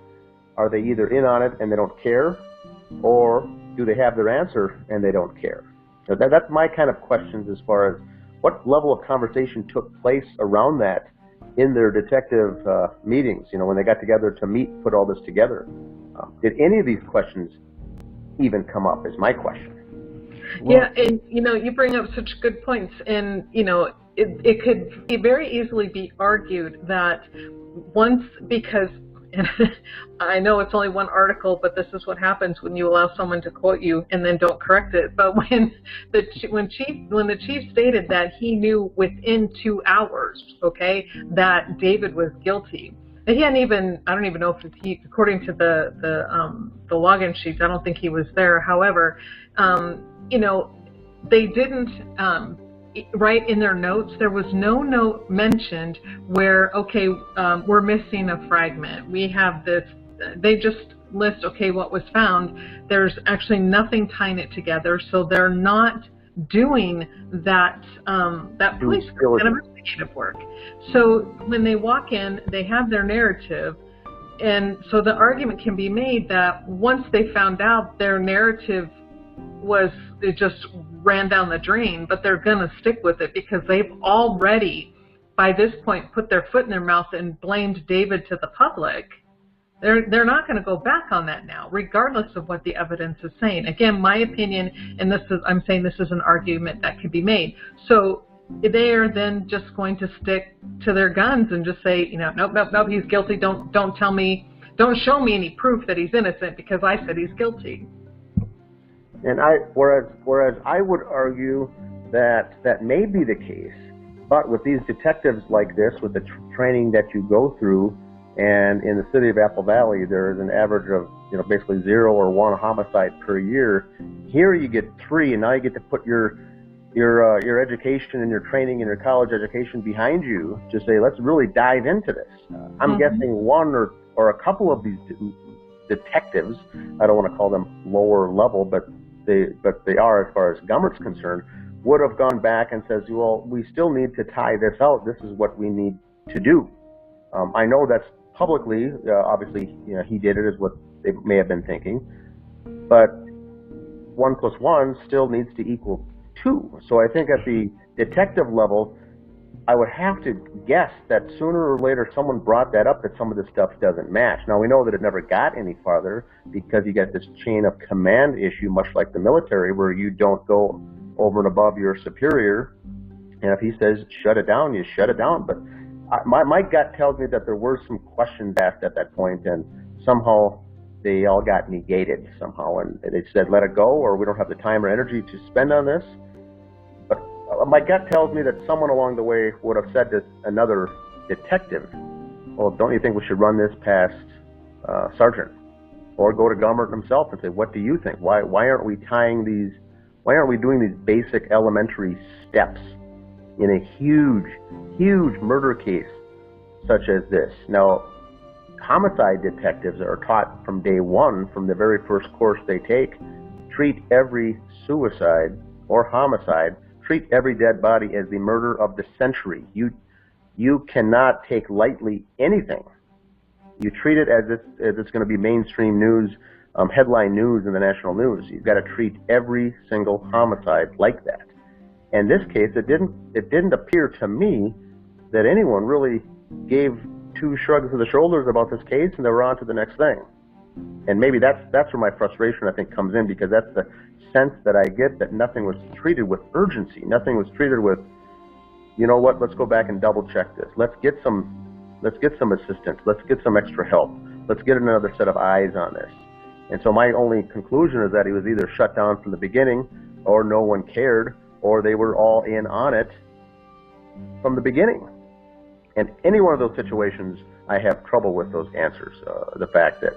S3: are they either in on it and they don't care, or do they have their answer and they don't care? So that's my kind of questions as far as what level of conversation took place around that in their detective meetings, you know, when they got together to meet, put all this together. Did any of these questions even come up is my question.
S21: Yeah, and you know, you bring up such good points, and you know, it could very easily be argued that once, because I know it's only one article, but this is what happens when you allow someone to quote you and then don't correct it. But when the chief stated that he knew within 2 hours, okay, that David was guilty. And he hadn't even, I don't even know if he, according to the login sheets, I don't think he was there. However, you know, they didn't write in their notes, there was no note mentioned where, okay, we're missing a fragment. We have this, they just list, okay, what was found. There's actually nothing tying it together, so they're not doing that police work, that investigative work. So when they walk in, they have their narrative, and so the argument can be made that once they found out their narrative it just ran down the drain, but they're going to stick with it because they've already, by this point, put their foot in their mouth and blamed David to the public. They're not going to go back on that now, regardless of what the evidence is saying. Again, my opinion, and I'm saying this is an argument that could be made. So they are then just going to stick to their guns and just say, you know, nope, he's guilty. Don't tell me, don't show me any proof that he's innocent because I said he's guilty.
S3: And whereas I would argue that may be the case, but with these detectives like this, with the training that you go through, and in the city of Apple Valley, there is an average of, you know, basically 0 or 1 homicide per year. Here you get 3, and now you get to put your education and your training and your college education behind you to say, let's really dive into this. I'm guessing one or a couple of these detectives, I don't want to call them lower level, but they are, as far as Gummert's concerned, would have gone back and says, well, we still need to tie this out. This is what we need to do. I know that's publicly, obviously, you know, he did it, is what they may have been thinking, but 1 + 1 still needs to equal 2. So I think at the detective level, I would have to guess that sooner or later someone brought that up, that some of this stuff doesn't match. Now, we know that it never got any farther because you get this chain of command issue, much like the military, where you don't go over and above your superior. And if he says shut it down, you shut it down. But my gut tells me that there were some questions asked at that point, and somehow they all got negated somehow. And they said, let it go, or we don't have the time or energy to spend on this. My gut tells me that someone along the way would have said to another detective, well, don't you think we should run this past Sergeant? Or go to Gummert himself and say, what do you think? Why aren't we tying these, why aren't we doing these basic elementary steps in a huge murder case such as this? Now, homicide detectives are taught from day 1, from the very first course they take, treat every suicide or homicide, treat every dead body as the murder of the century. You cannot take lightly anything. You treat it as if it's going to be mainstream news, headline news in the national news. You've got to treat every single homicide like that. In this case, it didn't appear to me that anyone really gave two shrugs of the shoulders about this case, and they were on to the next thing. And maybe that's where my frustration, I think, comes in, because that's the sense that I get, that nothing was treated with urgency. Nothing was treated with, you know what, let's go back and double check this. Let's get some assistance. Let's get some extra help. Let's get another set of eyes on this. And so my only conclusion is that he was either shut down from the beginning, or no one cared, or they were all in on it from the beginning. And any one of those situations, I have trouble with those answers. The fact that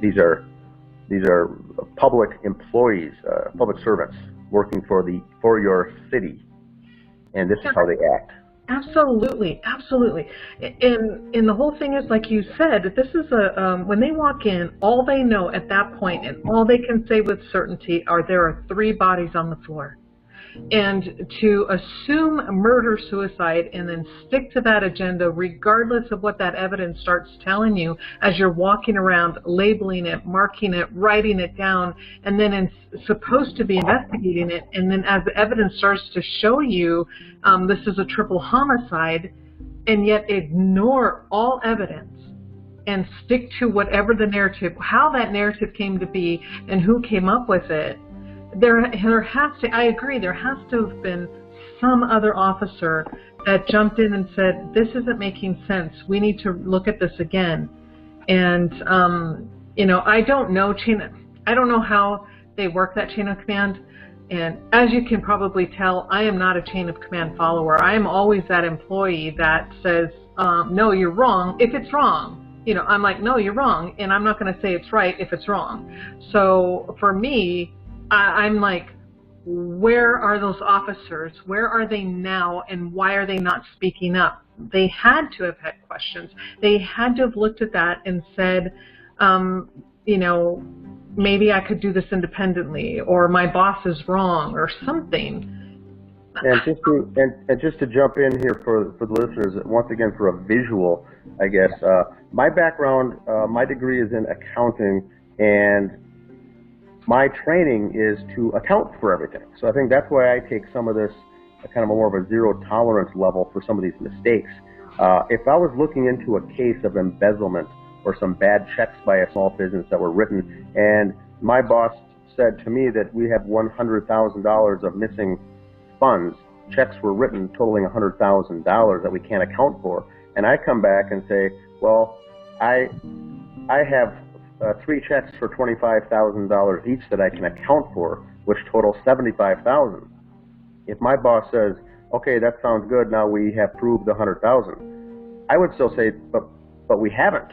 S3: these are public employees, public servants working for your city, and this is how they act.
S21: Absolutely, absolutely. And the whole thing is, like you said, this is when they walk in, all they know at that point, and all they can say with certainty, are there are 3 bodies on the floor. And to assume murder, suicide, and then stick to that agenda regardless of what that evidence starts telling you as you're walking around, labeling it, marking it, writing it down, and then supposed to be investigating it, and then as the evidence starts to show you this is a triple homicide, and yet ignore all evidence and stick to whatever the narrative, how that narrative came to be and who came up with it. There has to, I agree, there has to have been some other officer that jumped in and said, this isn't making sense. We need to look at this again. And, you know, I don't know how they work that chain of command. And as you can probably tell, I am not a chain of command follower. I am always that employee that says, no, you're wrong if it's wrong. You know, I'm like, no, you're wrong. And I'm not going to say it's right if it's wrong. So for me, I'm like, where are those officers? Where are they now, and why are they not speaking up? They had to have had questions. They had to have looked at that and said, you know, maybe I could do this independently, or my boss is wrong, or something.
S3: And just to jump in here for the listeners, once again for a visual, I guess, my background, my degree is in accounting, and my training is to account for everything. So I think that's why I take some of this kind of more of a zero tolerance level for some of these mistakes. If I was looking into a case of embezzlement or some bad checks by a small business that were written, and my boss said to me that we have $100,000 of missing funds, checks were written totaling $100,000 that we can't account for, and I come back and say, well, I have 3 checks for $25,000 each that I can account for, which total $75,000. If my boss says, okay, that sounds good, now we have proved the $100,000, I would still say, but we haven't.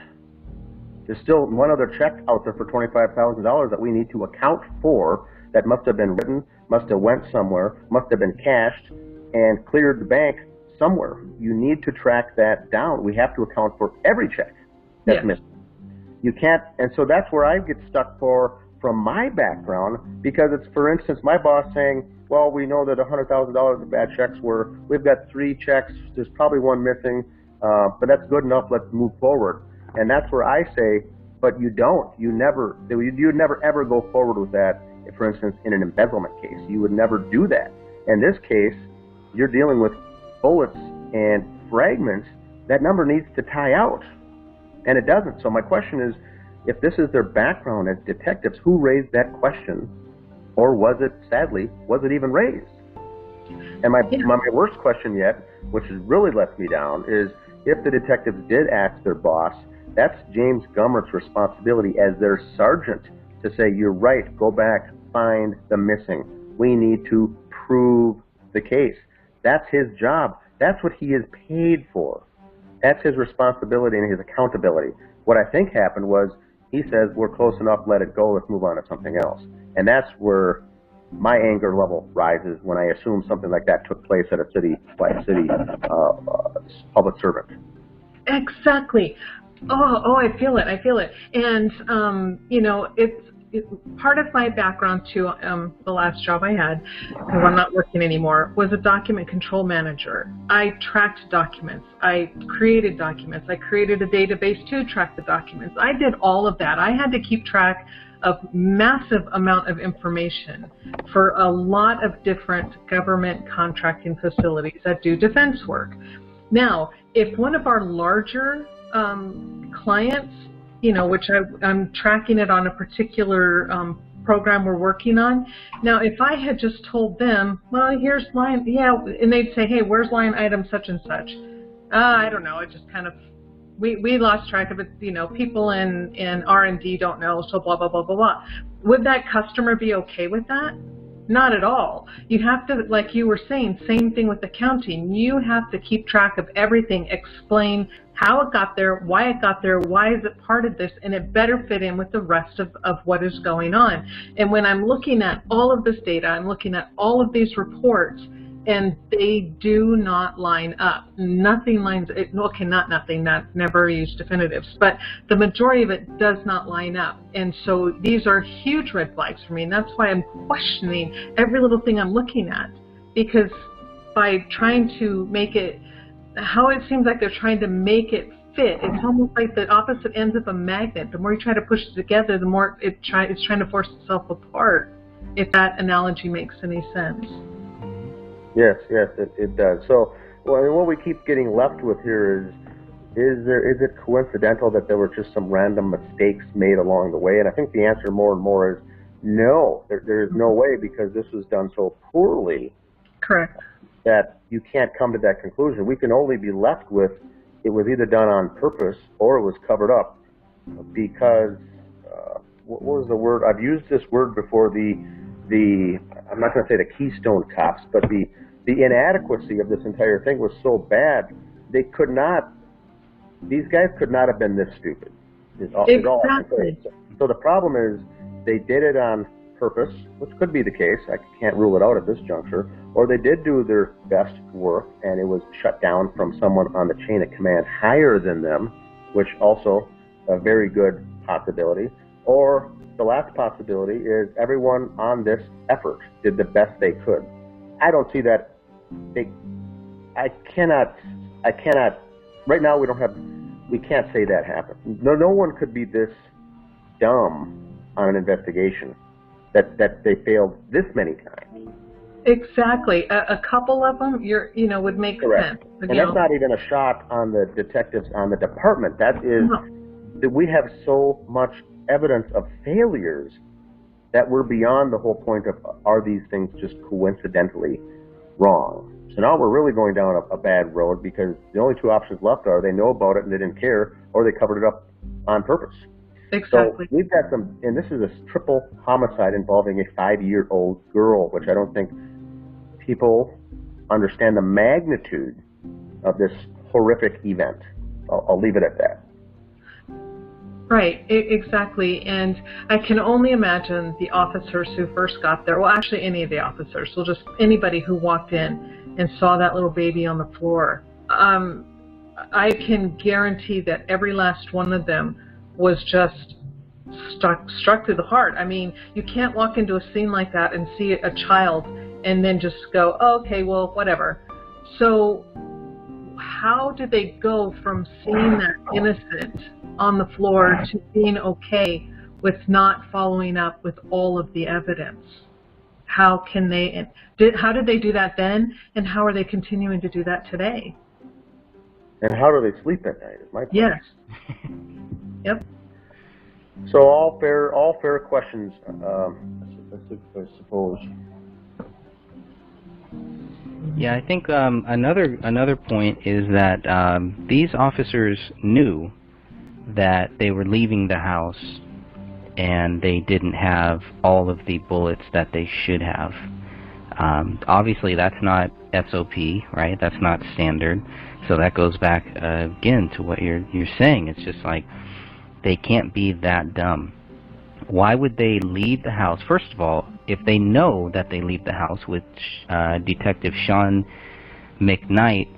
S3: There's still one other check out there for $25,000 that we need to account for, that must have been written, must have went somewhere, must have been cashed and cleared the bank somewhere. You need to track that down. We have to account for every check that's missing. You can't, and so that's where I get stuck from my background, because it's, for instance, my boss saying, well, we know that $100,000 of bad checks we've got 3 checks, there's probably one missing, but that's good enough, let's move forward. And that's where I say, but you don't. You never ever go forward with that, for instance, in an embezzlement case. You would never do that. In this case, you're dealing with bullets and fragments. That number needs to tie out. And it doesn't. So my question is, if this is their background as detectives, who raised that question? Or was it, sadly, was it even raised? And my worst question yet, which has really let me down, is if the detectives did ask their boss, that's James Gummert's responsibility as their sergeant to say, you're right, go back, find the missing. We need to prove the case. That's his job. That's what he is paid for. That's his responsibility and his accountability. What I think happened was he says, we're close enough, let it go, let's move on to something else. And that's where my anger level rises, when I assume something like that took place at a city public servant.
S21: Exactly. Oh, I feel it. And, you know, it's part of my background too, the last job I had, because I'm not working anymore, was a document control manager. I tracked documents. I created documents. I created a database to track the documents. I did all of that. I had to keep track of massive amount of information for a lot of different government contracting facilities that do defense work. Now, if one of our larger clients, which I'm tracking it on a particular program we're working on. Now, if I had just told them, well, here's line, and they'd say, hey, where's line item such and such? I don't know. It just kind of, we lost track of it. People in R&D don't know, so blah, blah, blah, blah, blah. Would that customer be okay with that? Not at all. You have to, like you were saying, same thing with accounting. You have to keep track of everything, explain how it got there, why is it part of this, and it better fit in with the rest of what is going on. And when I'm looking at all of this data, I'm looking at all of these reports, and they do not line up. Nothing lines, okay, not nothing, never use definitives, but the majority of it does not line up. And so these are huge red flags for me, and that's why I'm questioning every little thing I'm looking at, because by trying to make it, how it seems like they're trying to make it fit, it's almost like the opposite ends of a magnet. The more you try to push it together, the more it's trying to force itself apart, if that analogy makes any sense.
S3: Yes, it does. So, what we keep getting left with here is it coincidental that there were just some random mistakes made along the way? And I think the answer more and more is no. There is no way, because this was done so poorly.
S21: Correct.
S3: That you can't come to that conclusion. We can only be left with it was either done on purpose or it was covered up, because what was the word? I've used this word before. I'm not going to say the Keystone Cops, but the inadequacy of this entire thing was so bad, these guys could not have been this stupid.
S21: Exactly.
S3: So the problem is they did it on purpose, which could be the case. I can't rule it out at this juncture. Or they did do their best work and it was shut down from someone on the chain of command higher than them, which also a very good possibility. Or the last possibility is everyone on this effort did the best they could. I don't see that. I cannot, right now we can't say that happened. No one could be this dumb on an investigation that they failed this many times.
S21: Exactly. A couple of them would make
S3: Correct.
S21: sense.
S3: And that's not even a shot on the detectives on the department. That is that we have so much evidence of failures that we're beyond the whole point of are these things just coincidentally wrong. So now we're really going down a bad road, because the only two options left are they know about it and they didn't care, or they covered it up on purpose.
S21: Exactly.
S3: So we've got some, and this is a triple homicide involving a 5-year-old girl, which I don't think people understand the magnitude of this horrific event. I'll leave it at that.
S21: Right, exactly. And I can only imagine the officers who first got there, well, actually any of the officers, so just anybody who walked in and saw that little baby on the floor. I can guarantee that every last one of them was just struck through the heart. I mean, you can't walk into a scene like that and see a child and then just go, oh, okay, well, whatever. So how did they go from seeing that innocent on the floor to being okay with not following up with all of the evidence? How can they, how did they do that then, and how are they continuing to do that today?
S3: And how do they sleep at night is my question.
S21: Yes. Yep.
S3: So all fair questions, I suppose.
S1: Yeah, I think another point is that these officers knew that they were leaving the house and they didn't have all of the bullets that they should have. Obviously, that's not SOP, right? That's not standard. So that goes back again to what you're saying. It's just like they can't be that dumb. Why would they leave the house? First of all, if they know that they leave the house, which Detective Sean McKnight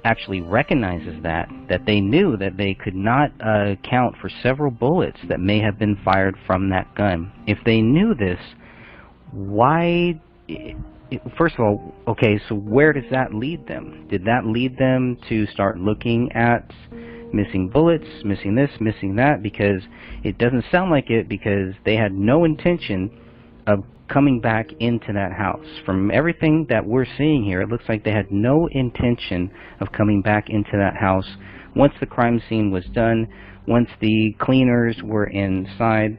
S1: actually recognizes that they knew that they could not account for several bullets that may have been fired from that gun. If they knew this, why... First of all, okay, so where does that lead them? Did that lead them to start looking at missing bullets, missing this, missing that, because it doesn't sound like it, because they had no intention of coming back into that house. From everything that we're seeing here, it looks like they had no intention of coming back into that house once the crime scene was done. Once the cleaners were inside,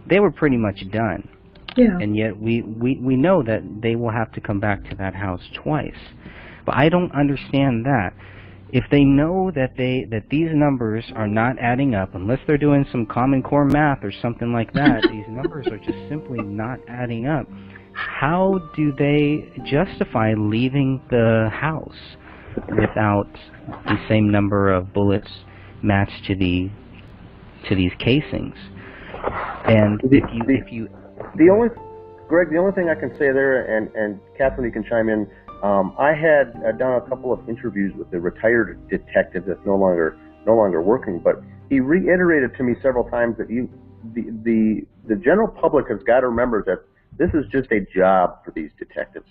S1: they were pretty much done.
S21: Yeah.
S1: And yet we know that they will have to come back to that house twice. But I don't understand that. If they know that these numbers are not adding up, unless they're doing some Common Core math or something like that, these numbers are just simply not adding up. How do they justify leaving the house without the same number of bullets matched to these casings? And
S3: Greg, the only thing I can say there, and Catherine, you can chime in. I had done a couple of interviews with a retired detective that's no longer working, but he reiterated to me several times that the general public has got to remember that this is just a job for these detectives.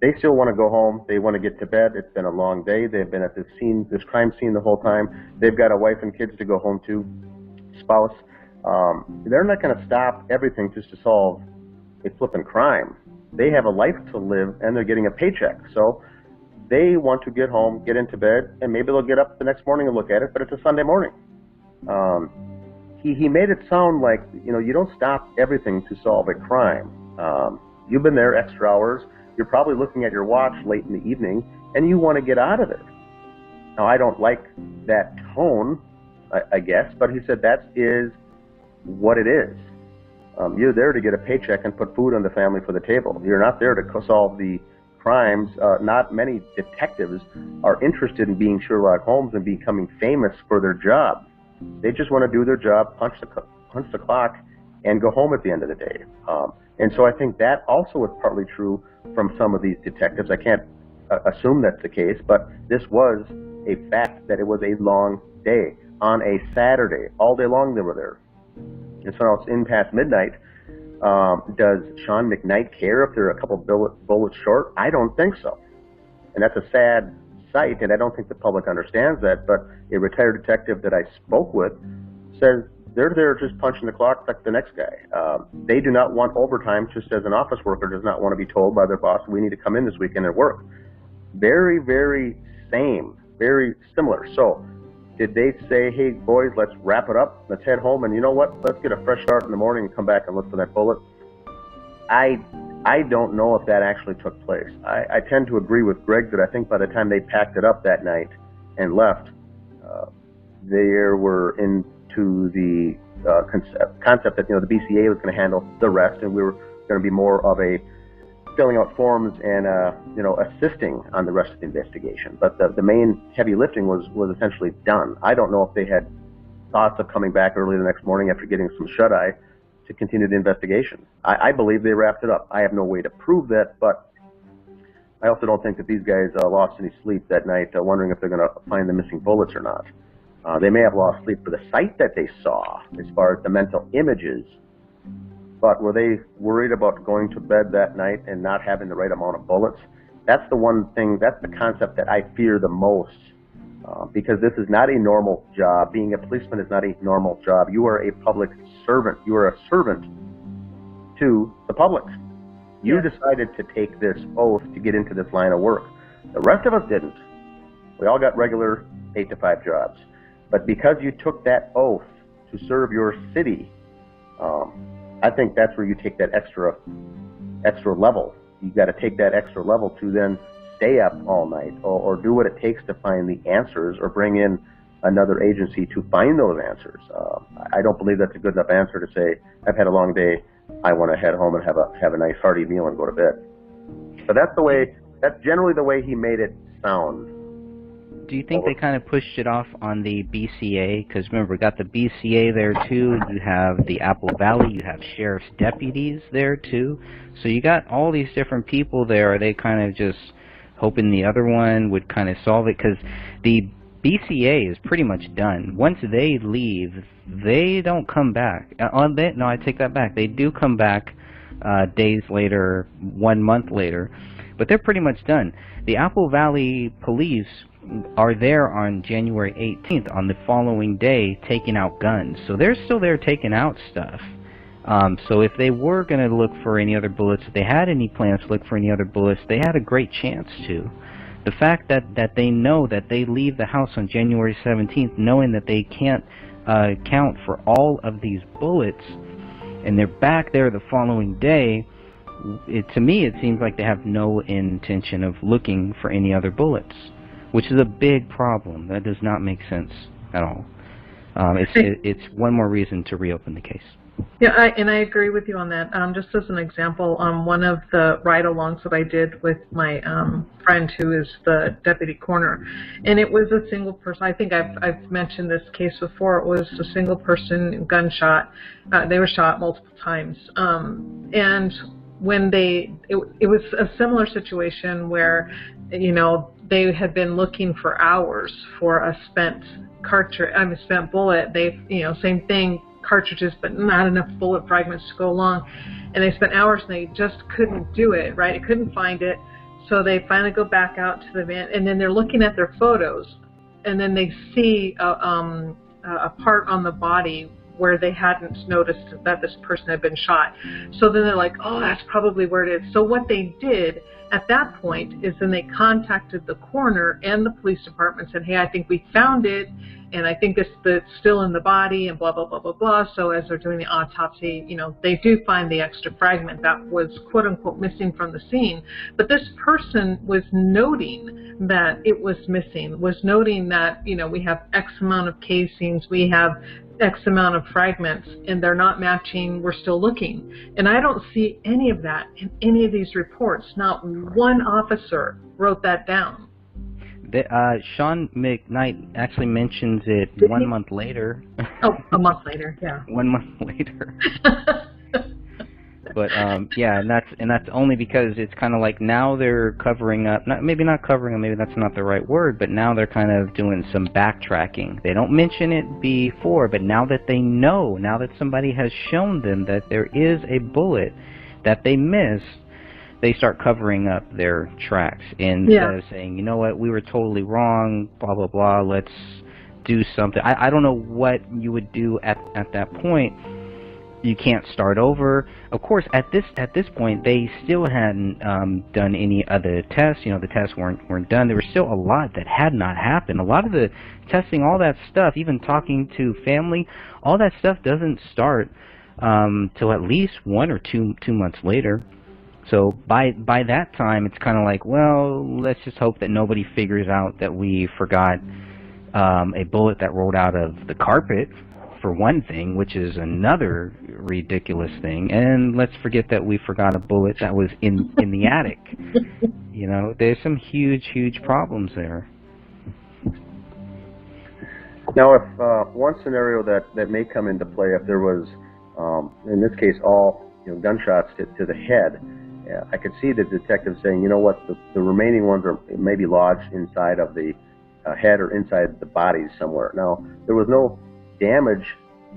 S3: They still want to go home. They want to get to bed. It's been a long day. They've been at this crime scene the whole time. They've got a wife and kids to go home to, spouse. They're not going to stop everything just to solve a flippin' crime. They have a life to live, and they're getting a paycheck. So they want to get home, get into bed, and maybe they'll get up the next morning and look at it, but it's a Sunday morning. He made it sound like, you don't stop everything to solve a crime. You've been there extra hours. You're probably looking at your watch late in the evening, and you want to get out of it. Now, I don't like that tone, I guess, but he said that is what it is. You're there to get a paycheck and put food on the family for the table. You're not there to solve the crimes. Not many detectives are interested in being Sherlock Holmes and becoming famous for their job. They just want to do their job, punch the clock, and go home at the end of the day. And so I think that also is partly true from some of these detectives. I can't assume that's the case, but this was a fact that it was a long day on a Saturday. All day long they were there. And so now it's in past midnight. Does Sean McKnight care if they're a couple bullets short? I don't think so. And that's a sad sight, and I don't think the public understands that. But a retired detective that I spoke with says they're there just punching the clock like the next guy. They do not want overtime, just as an office worker does not want to be told by their boss, we need to come in this weekend and work. Very, very same, very similar. So did they say, hey, boys, let's wrap it up, let's head home, and you know what, let's get a fresh start in the morning and come back and look for that bullet? I don't know if that actually took place. I tend to agree with Greg that I think by the time they packed it up that night and left, they were into the concept that, the BCA was going to handle the rest, and we were going to be more of a filling out forms and assisting on the rest of the investigation. But the main heavy lifting was essentially done. I don't know if they had thoughts of coming back early the next morning after getting some shut-eye to continue the investigation. I believe they wrapped it up. I have no way to prove that, but I also don't think that these guys lost any sleep that night wondering if they're going to find the missing bullets or not. They may have lost sleep for the sight that they saw as far as the mental images, but were they worried about going to bed that night and not having the right amount of bullets? That's the one thing, that's the concept that I fear the most, because this is not a normal job. Being a policeman is not a normal job. You are a public servant. You are a servant to the public. You decided to take this oath to get into this line of work. The rest of us didn't. We all got regular 8-to-5 jobs. But because you took that oath to serve your city, I think that's where you take that extra level. You got to take that extra level to then stay up all night or do what it takes to find the answers or bring in another agency to find those answers. I don't believe that's a good enough answer to say, I've had a long day, I want to head home and have a nice hearty meal and go to bed. So that's generally the way he made it sound.
S1: Do you think they kind of pushed it off on the BCA? Because remember, we got the BCA there too. You have the Apple Valley. You have sheriff's deputies there too. So you got all these different people there. Are they kind of just hoping the other one would kind of solve it? Because the BCA is pretty much done. Once they leave, they don't come back. No, I take that back. They do come back days later, 1 month later, but they're pretty much done. The Apple Valley Police are there on January 18th, on the following day, taking out guns. So they're still there taking out stuff. So if they were going to look for any other bullets, if they had any plans to look for any other bullets, they had a great chance to. The fact that they know that they leave the house on January 17th knowing that they can't count for all of these bullets, and they're back there the following day, to me it seems like they have no intention of looking for any other bullets, which is a big problem. That does not make sense at all. It's one more reason to reopen the case.
S21: Yeah, I agree with you on that. Just as an example, one of the ride-alongs that I did with my friend who is the deputy coroner, and it was a single person. I think I've mentioned this case before. It was a single person gunshot. They were shot multiple times, and when it was a similar situation where, you know, they had been looking for hours for a spent bullet. They, you know, same thing. Cartridges, but not enough bullet fragments to go along, and they spent hours and they just couldn't do it, right? They couldn't find it, so they finally go back out to the van, and then they're looking at their photos, and then they see a part on the body where they hadn't noticed that this person had been shot. So then they're like, oh, that's probably where it is. So what they did at that point is then they contacted the coroner and the police department and said, hey, I think we found it, and I think it's still in the body, and blah, blah, blah, blah, blah. So as they're doing the autopsy, you know, they do find the extra fragment that was quote-unquote missing from the scene. But this person was noting that it was missing, was noting that, you know, we have X amount of casings, we have X amount of fragments, and they're not matching, we're still looking. And I don't see any of that in any of these reports. Not one officer wrote that down.
S1: Sean McKnight actually mentions it 1 month later.
S21: Oh, a month later, yeah.
S1: 1 month later. But yeah, and that's only because it's kind of like now they're covering up. Maybe not covering up. Maybe that's not the right word. But now they're kind of doing some backtracking. They don't mention it before, but now that they know, now that somebody has shown them that there is a bullet that they missed, they start covering up their tracks instead of saying, you know what, we were totally wrong, blah, blah, blah, let's do something. I don't know what you would do at that point. You can't start over. Of course, at this point, they still hadn't done any other tests. You know, the tests weren't done. There was still a lot that had not happened. A lot of the testing, all that stuff, even talking to family, all that stuff doesn't start till at least 1 or 2 months later. So by that time, it's kind of like, well, let's just hope that nobody figures out that we forgot a bullet that rolled out of the carpet, for one thing, which is another ridiculous thing. And let's forget that we forgot a bullet that was in the attic. You know, there's some huge problems there.
S3: Now, if one scenario that may come into play, if there was, in this case, all gunshots to the head, I could see the detective saying, you know what, the remaining ones are maybe lodged inside of the head or inside the body somewhere. Now, there was no damage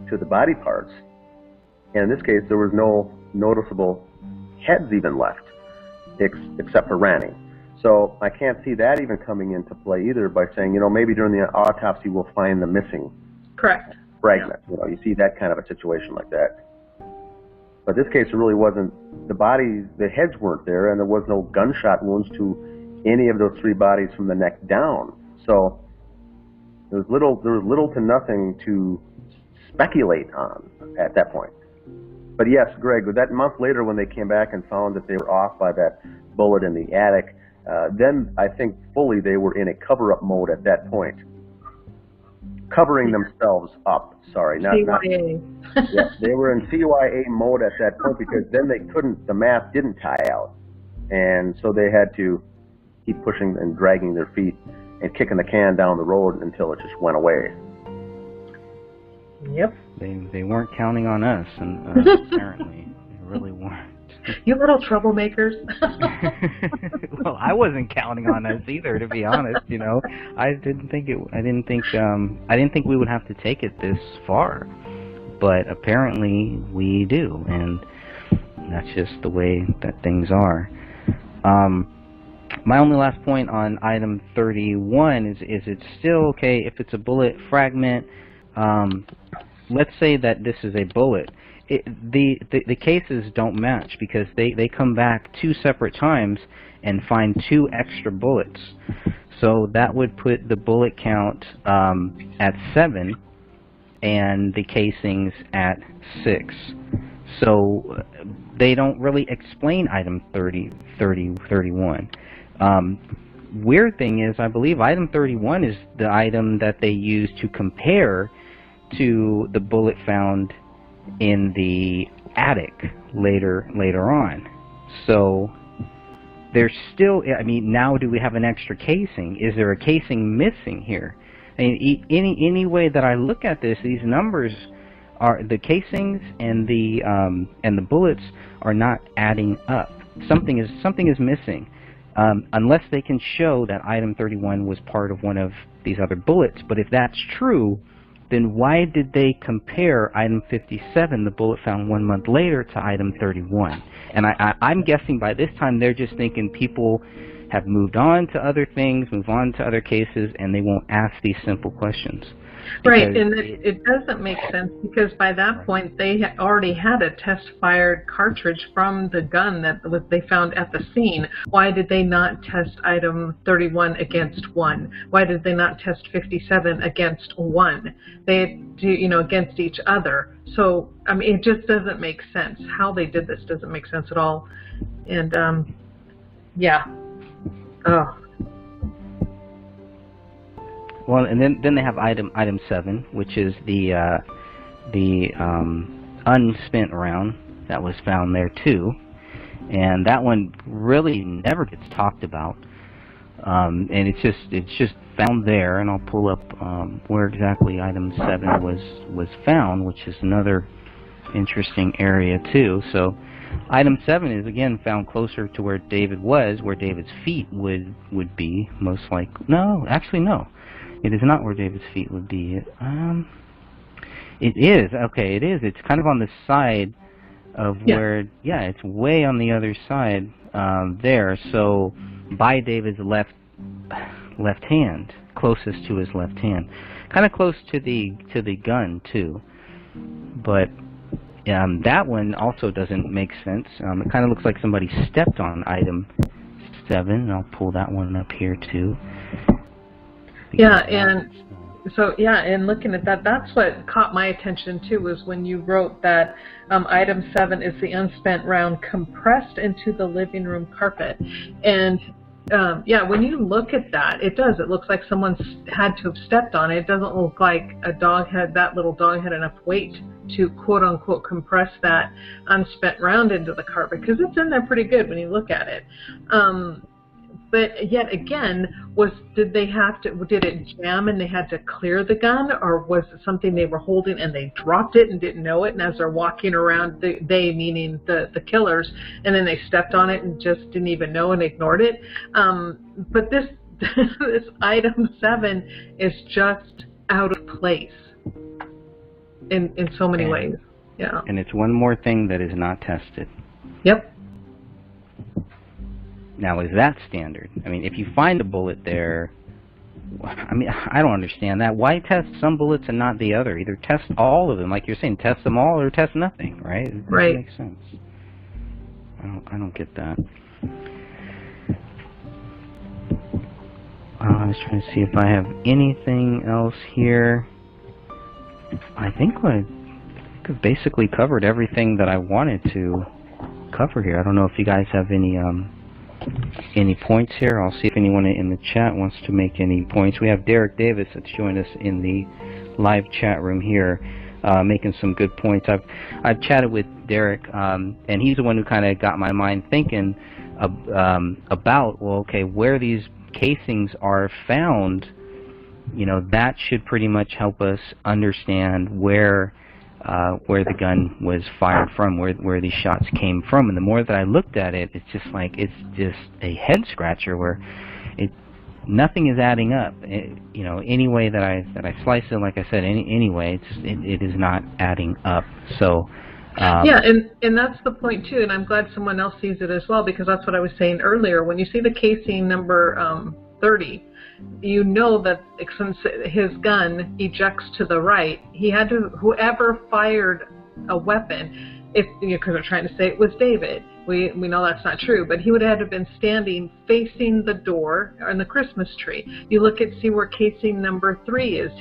S3: to the body parts, and in this case, there was no noticeable heads even left, except for Ranny. So I can't see that even coming into play either by saying, you know, maybe during the autopsy we'll find the missing fragment. You know, you see that kind of a situation like that. But this case, it really wasn't, the heads weren't there, and there was no gunshot wounds to any of those 3 bodies from the neck down. So there was little to nothing to speculate on at that point. But yes, Greg, that month later when they came back and found that they were off by that bullet in the attic, then I think fully they were in a cover-up mode at that point. Covering themselves up, sorry.
S21: CYA.
S3: Yes, they were in CYA mode at that point because then the math didn't tie out. And so they had to keep pushing and dragging their feet and kicking the can down the road until it just went away.
S21: Yep.
S1: They weren't counting on us, and apparently they really weren't.
S21: You little troublemakers.
S1: Well, I wasn't counting on us either, to be honest. You know, I didn't think we would have to take it this far, but apparently we do, and that's just the way that things are. My only last point on item 31 is it's still okay if it's a bullet fragment. Let's say that this is a bullet. The cases don't match because they come back 2 separate times and find 2 extra bullets. So that would put the bullet count at 7 and the casings at 6. So they don't really explain item 31. Weird thing is, I believe item 31 is the item that they use to compare to the bullet found in the attic later on. So there's still, I mean, now do we have an extra casing? Is there a casing missing here? I mean, any way that I look at this, these numbers are, the casings and the bullets are not adding up. Something is missing. Unless they can show that item 31 was part of one of these other bullets. But if that's true, then why did they compare item 57, the bullet found 1 month later, to item 31? And I'm guessing by this time they're just thinking people have moved on to other things, move on to other cases, and they won't ask these simple questions.
S21: Right, and it doesn't make sense because by that point they already had a test-fired cartridge from the gun that they found at the scene. Why did they not test item 31 against 1? Why did they not test 57 against 1? They do, you know, against each other. So I mean, it just doesn't make sense. How they did this doesn't make sense at all. And yeah. Oh.
S1: Well, and then they have item 7, which is the unspent round that was found there too, and that one really never gets talked about, and it's just found there. And I'll pull up where exactly item 7 was found, which is another interesting area too. So item 7 is again found closer to where David was, where David's feet would be most likely. No, actually no. It is not where David's feet would be. It is. Okay, it is. It's kind of on the side of where, yeah, it's way on the other side there. So by David's left hand, closest to his left hand. Kind of close to the gun too. But that one also doesn't make sense. It kind of looks like somebody stepped on item 7. I'll pull that one up here too.
S21: Yeah, and so and looking at that, that's what caught my attention too, was when you wrote that item 7 is the unspent round compressed into the living room carpet. And yeah, when you look at that, it does. It looks like someone had to have stepped on it. It doesn't look like that little dog had enough weight to quote unquote compress that unspent round into the carpet, because it's in there pretty good when you look at it. But yet again, did it jam and they had to clear the gun, or was it something they were holding and they dropped it and didn't know it, and as they're walking around, they meaning the killers, and then they stepped on it and just didn't even know and ignored it? But this item 7 is just out of place in so many ways. Yeah.
S1: And it's one more thing that is not tested.
S21: Yep.
S1: Now, is that standard? I mean, if you find a bullet there, I mean, I don't understand that. Why test some bullets and not the other? Either test all of them, like you're saying, test them all, or test nothing, right? It doesn't make sense. I don't get that. I was trying to see if I have anything else here. I think I've basically covered everything that I wanted to cover here. I don't know if you guys have any points here. I'll see if anyone in the chat wants to make any points. We have Derek Davis that's joined us in the live chat room here, making some good points. I've chatted with Derek, and he's the one who kind of got my mind thinking about, well, okay, where these casings are found, you know, that should pretty much help us understand where the gun was fired from, where these shots came from. And the more that I looked at it, it's just like, it's just a head scratcher where nothing is adding up. You know, any way that I slice it, like I said, anyway, it is not adding up. So
S21: Yeah, and that's the point too, and I'm glad someone else sees it as well, because that's what I was saying earlier. When you see the casing number 30, you know that since his gun ejects to the right, he had to, whoever fired a weapon, if because they're trying to say it was David. We know that's not true, but he would have been standing facing the door and the Christmas tree. You look see where casing number 3 is.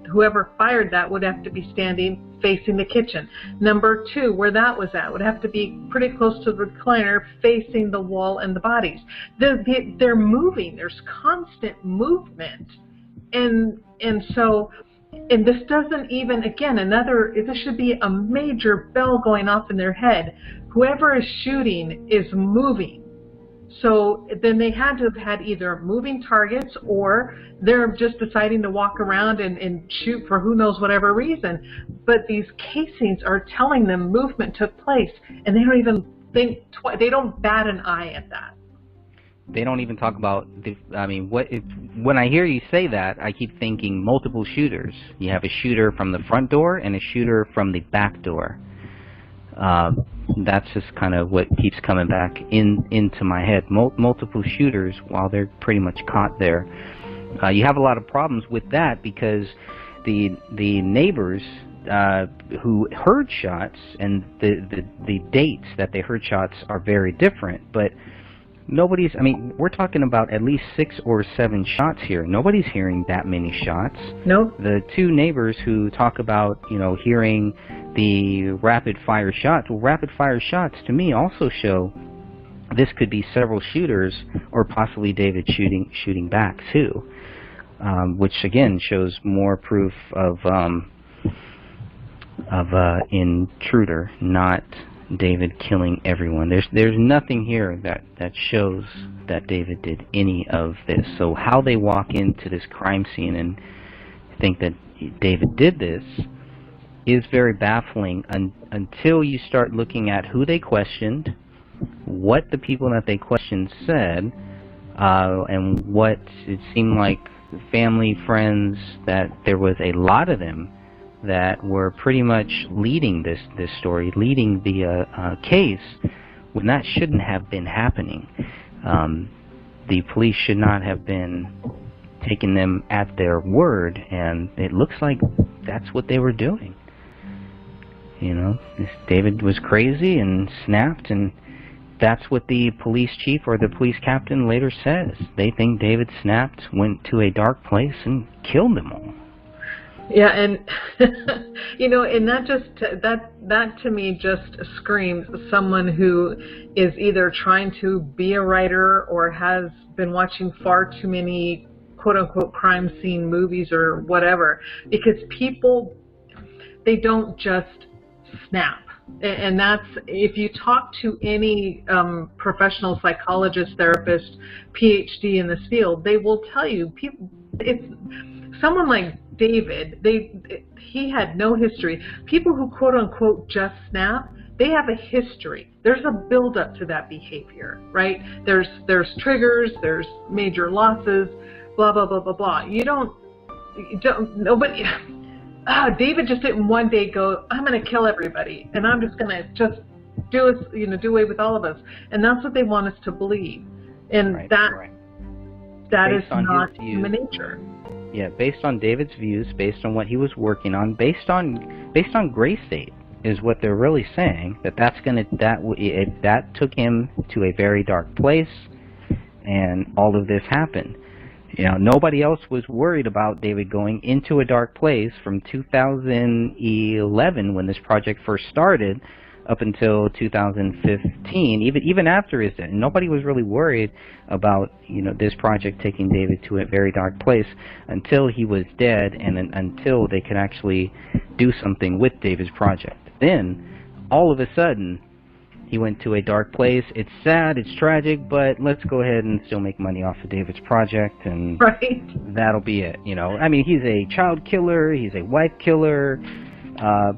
S21: Whoever fired that would have to be standing facing the kitchen. Number 2, where that was at, would have to be pretty close to the recliner, facing the wall and the bodies. They're moving. There's constant movement, and so. And this doesn't even, again, this should be a major bell going off in their head. Whoever is shooting is moving. So then they had to have had either moving targets, or they're just deciding to walk around and shoot for who knows whatever reason. But these casings are telling them movement took place, and they don't even think they don't bat an eye at that.
S1: They don't even talk about, when I hear you say that, I keep thinking multiple shooters. You have a shooter from the front door and a shooter from the back door. That's just kind of what keeps coming back into my head. Multiple shooters while they're pretty much caught there. You have a lot of problems with that because the neighbors who heard shots and the dates that they heard shots are very different, but we're talking about at least 6 or 7 shots here. Nobody's hearing that many shots.
S21: Nope.
S1: The 2 neighbors who talk about, hearing the rapid fire shots. Well, rapid fire shots to me also show this could be several shooters, or possibly David shooting back too, which again shows more proof of intruder, not David killing everyone. There's nothing here that shows that David did any of this. So how they walk into this crime scene and think that David did this is very baffling until you start looking at who they questioned, what the people that they questioned said, and what it seemed like family, friends, that there was a lot of them that were pretty much leading this story, leading the case, when that shouldn't have been happening. The police should not have been taking them at their word, and it looks like that's what they were doing. This David was crazy and snapped, and that's what the police chief or the police captain later says. They think David snapped, went to a dark place, and killed them all.
S21: Yeah, and and that to me just screams someone who is either trying to be a writer or has been watching far too many quote-unquote crime scene movies or whatever, because people, they don't just snap. And that's, if you talk to any professional psychologist, therapist, PhD in this field, they will tell you, it's someone like David, he had no history. People who quote-unquote just snap, they have a history. There's a build-up to that behavior, right? There's triggers, there's major losses, blah, blah, blah, blah, blah. Nobody, David just didn't one day go, I'm going to kill everybody, and I'm just going to do away with all of us. And that's what they want us to believe. And
S1: right,
S21: that is not human nature.
S1: Yeah, based on David's views, based on what he was working on, based on Gray State, is what they're really saying. That took him to a very dark place, and all of this happened. Nobody else was worried about David going into a dark place from 2011, when this project first started, up until 2015, even after his death. Nobody was really worried about this project taking David to a very dark place until he was dead, and until they could actually do something with David's project. Then, all of a sudden, he went to a dark place. It's sad, it's tragic, but let's go ahead and still make money off of David's project, and that'll be it. He's a child killer, he's a wife killer,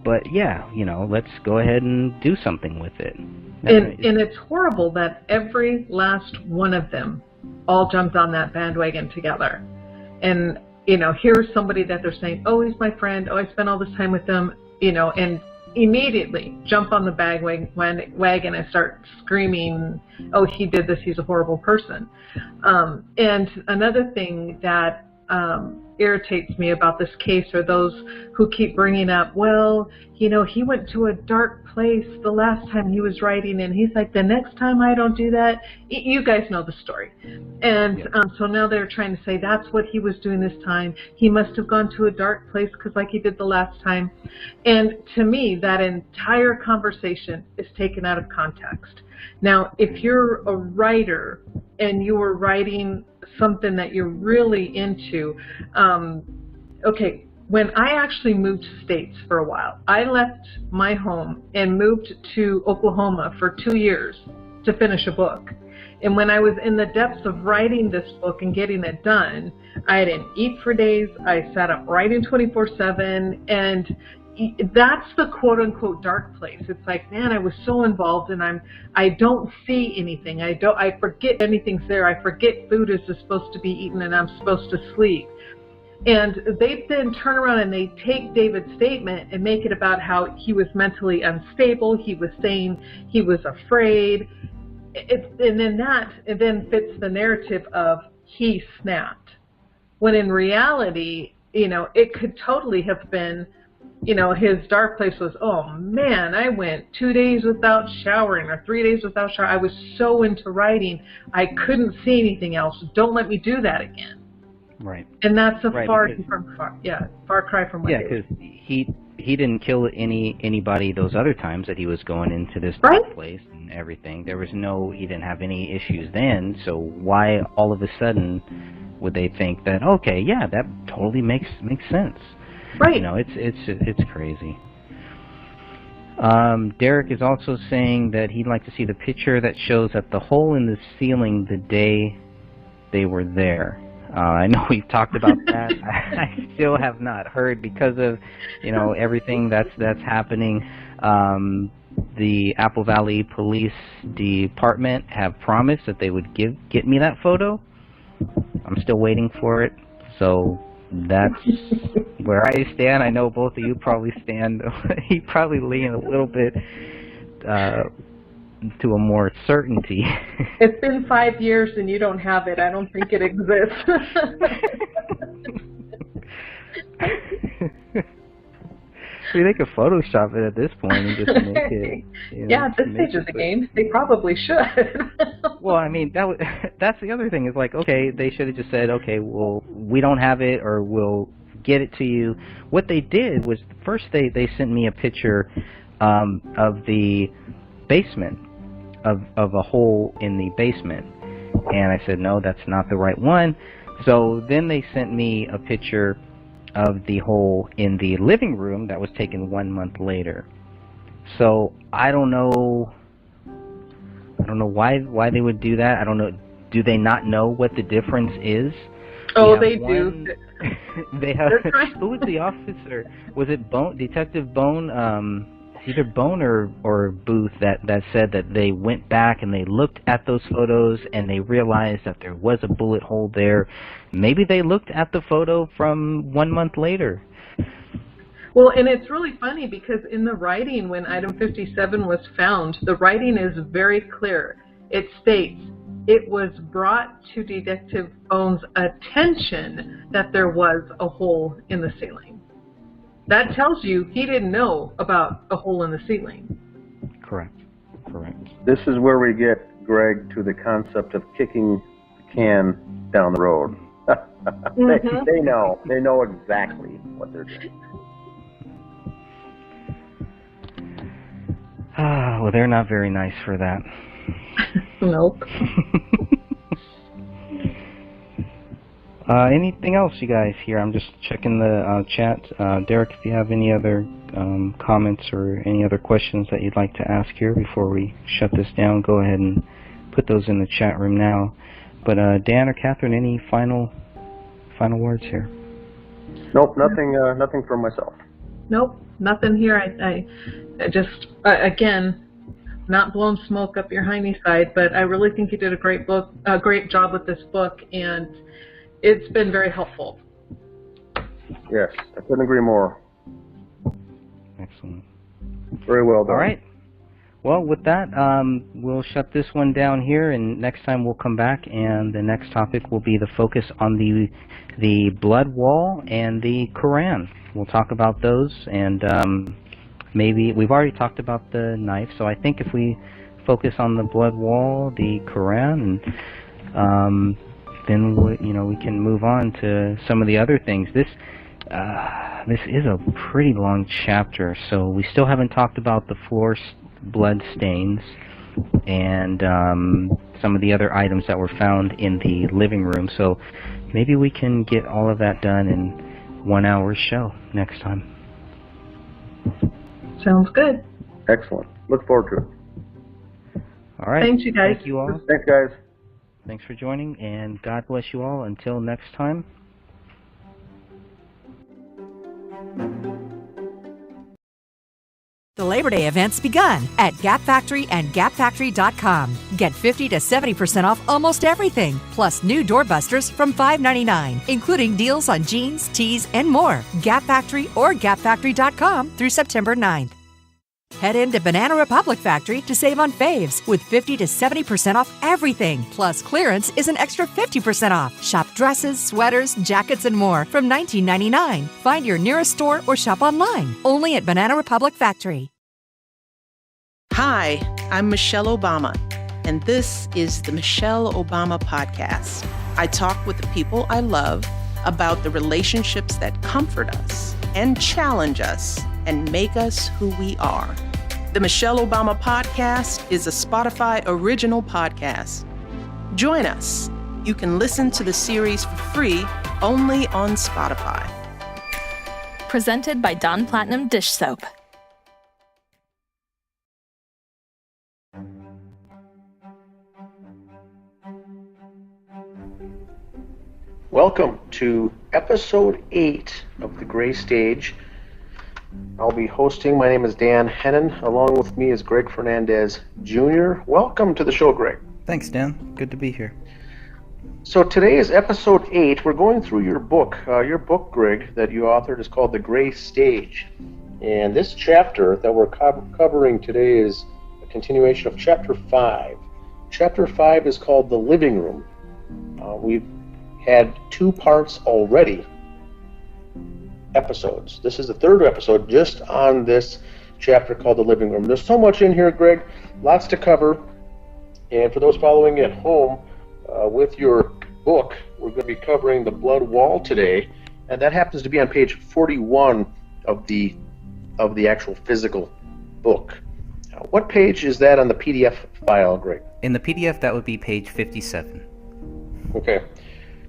S1: but yeah, let's go ahead and do something with it.
S21: And it's horrible that every last one of them all jumped on that bandwagon together. And, here's somebody that they're saying, oh, he's my friend, oh, I spent all this time with him, and immediately jump on the wagon and start screaming, oh, he did this, he's a horrible person. And another thing that irritates me about this case are those who keep bringing up, well, you know, he went to a dark place the last time he was writing, and he's like, the next time I don't do that. You guys know the story. And so now they're trying to say that's what he was doing this time. He must have gone to a dark place because like he did the last time. And to me, that entire conversation is taken out of context. Now, if you're a writer and you were writing something that you're really into, okay, when I actually moved states for a while, I left my home and moved to Oklahoma for 2 years to finish a book. And when I was in the depths of writing this book and getting it done, I didn't eat for days. I sat up writing 24/7, and that's the quote-unquote dark place. It's like, man, I was so involved, and I don't see anything. I forget anything's there. I forget food is supposed to be eaten, and I'm supposed to sleep. And they then turn around and they take David's statement and make it about how he was mentally unstable. He was saying he was afraid. And then fits the narrative of he snapped. When in reality, you know, it could totally have been, you know, his dark place was, oh man, I went 2 days without showering or 3 days without showering. I was so into writing, I couldn't see anything else. Don't let me do that again.
S1: Right.
S21: And that's a far cry from what
S1: Yeah, because he didn't kill anybody those other times that he was going into this dark place and everything. There was he didn't have any issues then. So why all of a sudden would they think that, okay, yeah, that totally makes sense?
S21: Right.
S1: You know, it's crazy. Derek is also saying that he'd like to see the picture that shows that the hole in the ceiling the day they were there. I know we've talked about that. I still have not heard because of, you know, everything that's happening. The Apple Valley Police Department have promised that they would get me that photo. I'm still waiting for it. So that's where I stand. I know both of you probably stand. You probably lean a little bit to a more certainty.
S21: It's been 5 years and you don't have it. I don't think it exists.
S1: They could Photoshop it at this point and just make it. You know,
S21: yeah, at this stage of the game, they probably should.
S1: Well, I mean, that's the other thing is like, okay, they should have just said, okay, well, we don't have it, or we'll get it to you. What they did was first they sent me a picture of the basement, of a hole in the basement, and I said, no, that's not the right one. So then they sent me a picture of the hole in the living room that was taken 1 month later. So I don't know why they would do that. I don't know. Do they not know what the difference is?
S21: Oh, they do.
S1: They have. Who was the officer? Was it Bone? Detective Bone? Either Bone or Booth that said that they went back and they looked at those photos and they realized that there was a bullet hole there. Maybe they looked at the photo from 1 month later.
S21: Well, and it's really funny because in the writing when item 57 was found, the writing is very clear. It states, it was brought to Detective Bone's attention that there was a hole in the ceiling. That tells you he didn't know about a hole in the ceiling.
S1: Correct.
S3: This is where we get, Greg, to the concept of kicking the can down the road. They know. They know exactly what they're doing.
S1: Well, they're not very nice for that.
S21: Nope.
S1: Anything else, you guys, here? I'm just checking the chat. Derek, if you have any other comments or any other questions that you'd like to ask here before we shut this down, go ahead and put those in the chat room now. But Dan or Catherine, any final words here?
S3: Nope, nothing from myself.
S21: Nope, nothing here. I just, again, not blowing smoke up your hiney side, but I really think you did a great job with this book, and it's been very helpful.
S3: Yes, I couldn't agree more.
S1: Excellent.
S3: Very well done.
S1: All right. Well, with that, we'll shut this one down here, and next time we'll come back, and the next topic will be the focus on the blood wall and the Quran. We'll talk about those, and maybe we've already talked about the knife, so I think if we focus on the blood wall, the Quran, and then we can move on to some of the other things. This is a pretty long chapter, so we still haven't talked about the floor blood stains and some of the other items that were found in the living room. So maybe we can get all of that done in 1 hour show next time.
S21: Sounds good.
S3: Excellent. Look forward to it.
S1: All right.
S21: Thanks, you guys.
S1: Thank you all.
S3: Thanks, guys.
S1: Thanks for joining, and God bless you all. Until next time.
S16: The Labor Day event's begun at Gap Factory and GapFactory.com. Get 50 to 70% off almost everything, plus new doorbusters from $5.99, including deals on jeans, tees, and more. Gap Factory or GapFactory.com through September 9th. Head into Banana Republic Factory to save on faves with 50 to 70% off everything. Plus, clearance is an extra 50% off. Shop dresses, sweaters, jackets, and more from $19.99. Find your nearest store or shop online. Only at Banana Republic Factory.
S18: Hi, I'm Michelle Obama, and this is the Michelle Obama Podcast. I talk with the people I love about the relationships that comfort us and challenge us and make us who we are. The Michelle Obama Podcast is a Spotify original podcast. Join us. You can listen to the series for free only on Spotify.
S19: Presented by Dawn Platinum Dish Soap.
S3: Welcome to episode 8 of The Gray Stage. I'll be hosting. My name is Dan Hennon. Along with me is Greg Fernandez Jr. Welcome to the show, Greg.
S1: Thanks, Dan. Good to be here.
S3: So today is episode 8. We're going through your book. Your book, Greg, that you authored is called The Gray Stage. And this chapter that we're covering today is a continuation of Chapter 5. Chapter 5 is called The Living Room. We've had 2 parts already. Episodes. This is the 3rd episode just on this chapter called The Living Room. There's so much in here, Greg, lots to cover. And for those following at home with your book, we're going to be covering the blood wall today, and that happens to be on page 41 of the actual physical book. What page is that on the PDF file, Greg?
S1: In the PDF, that would be page 57.
S3: Okay.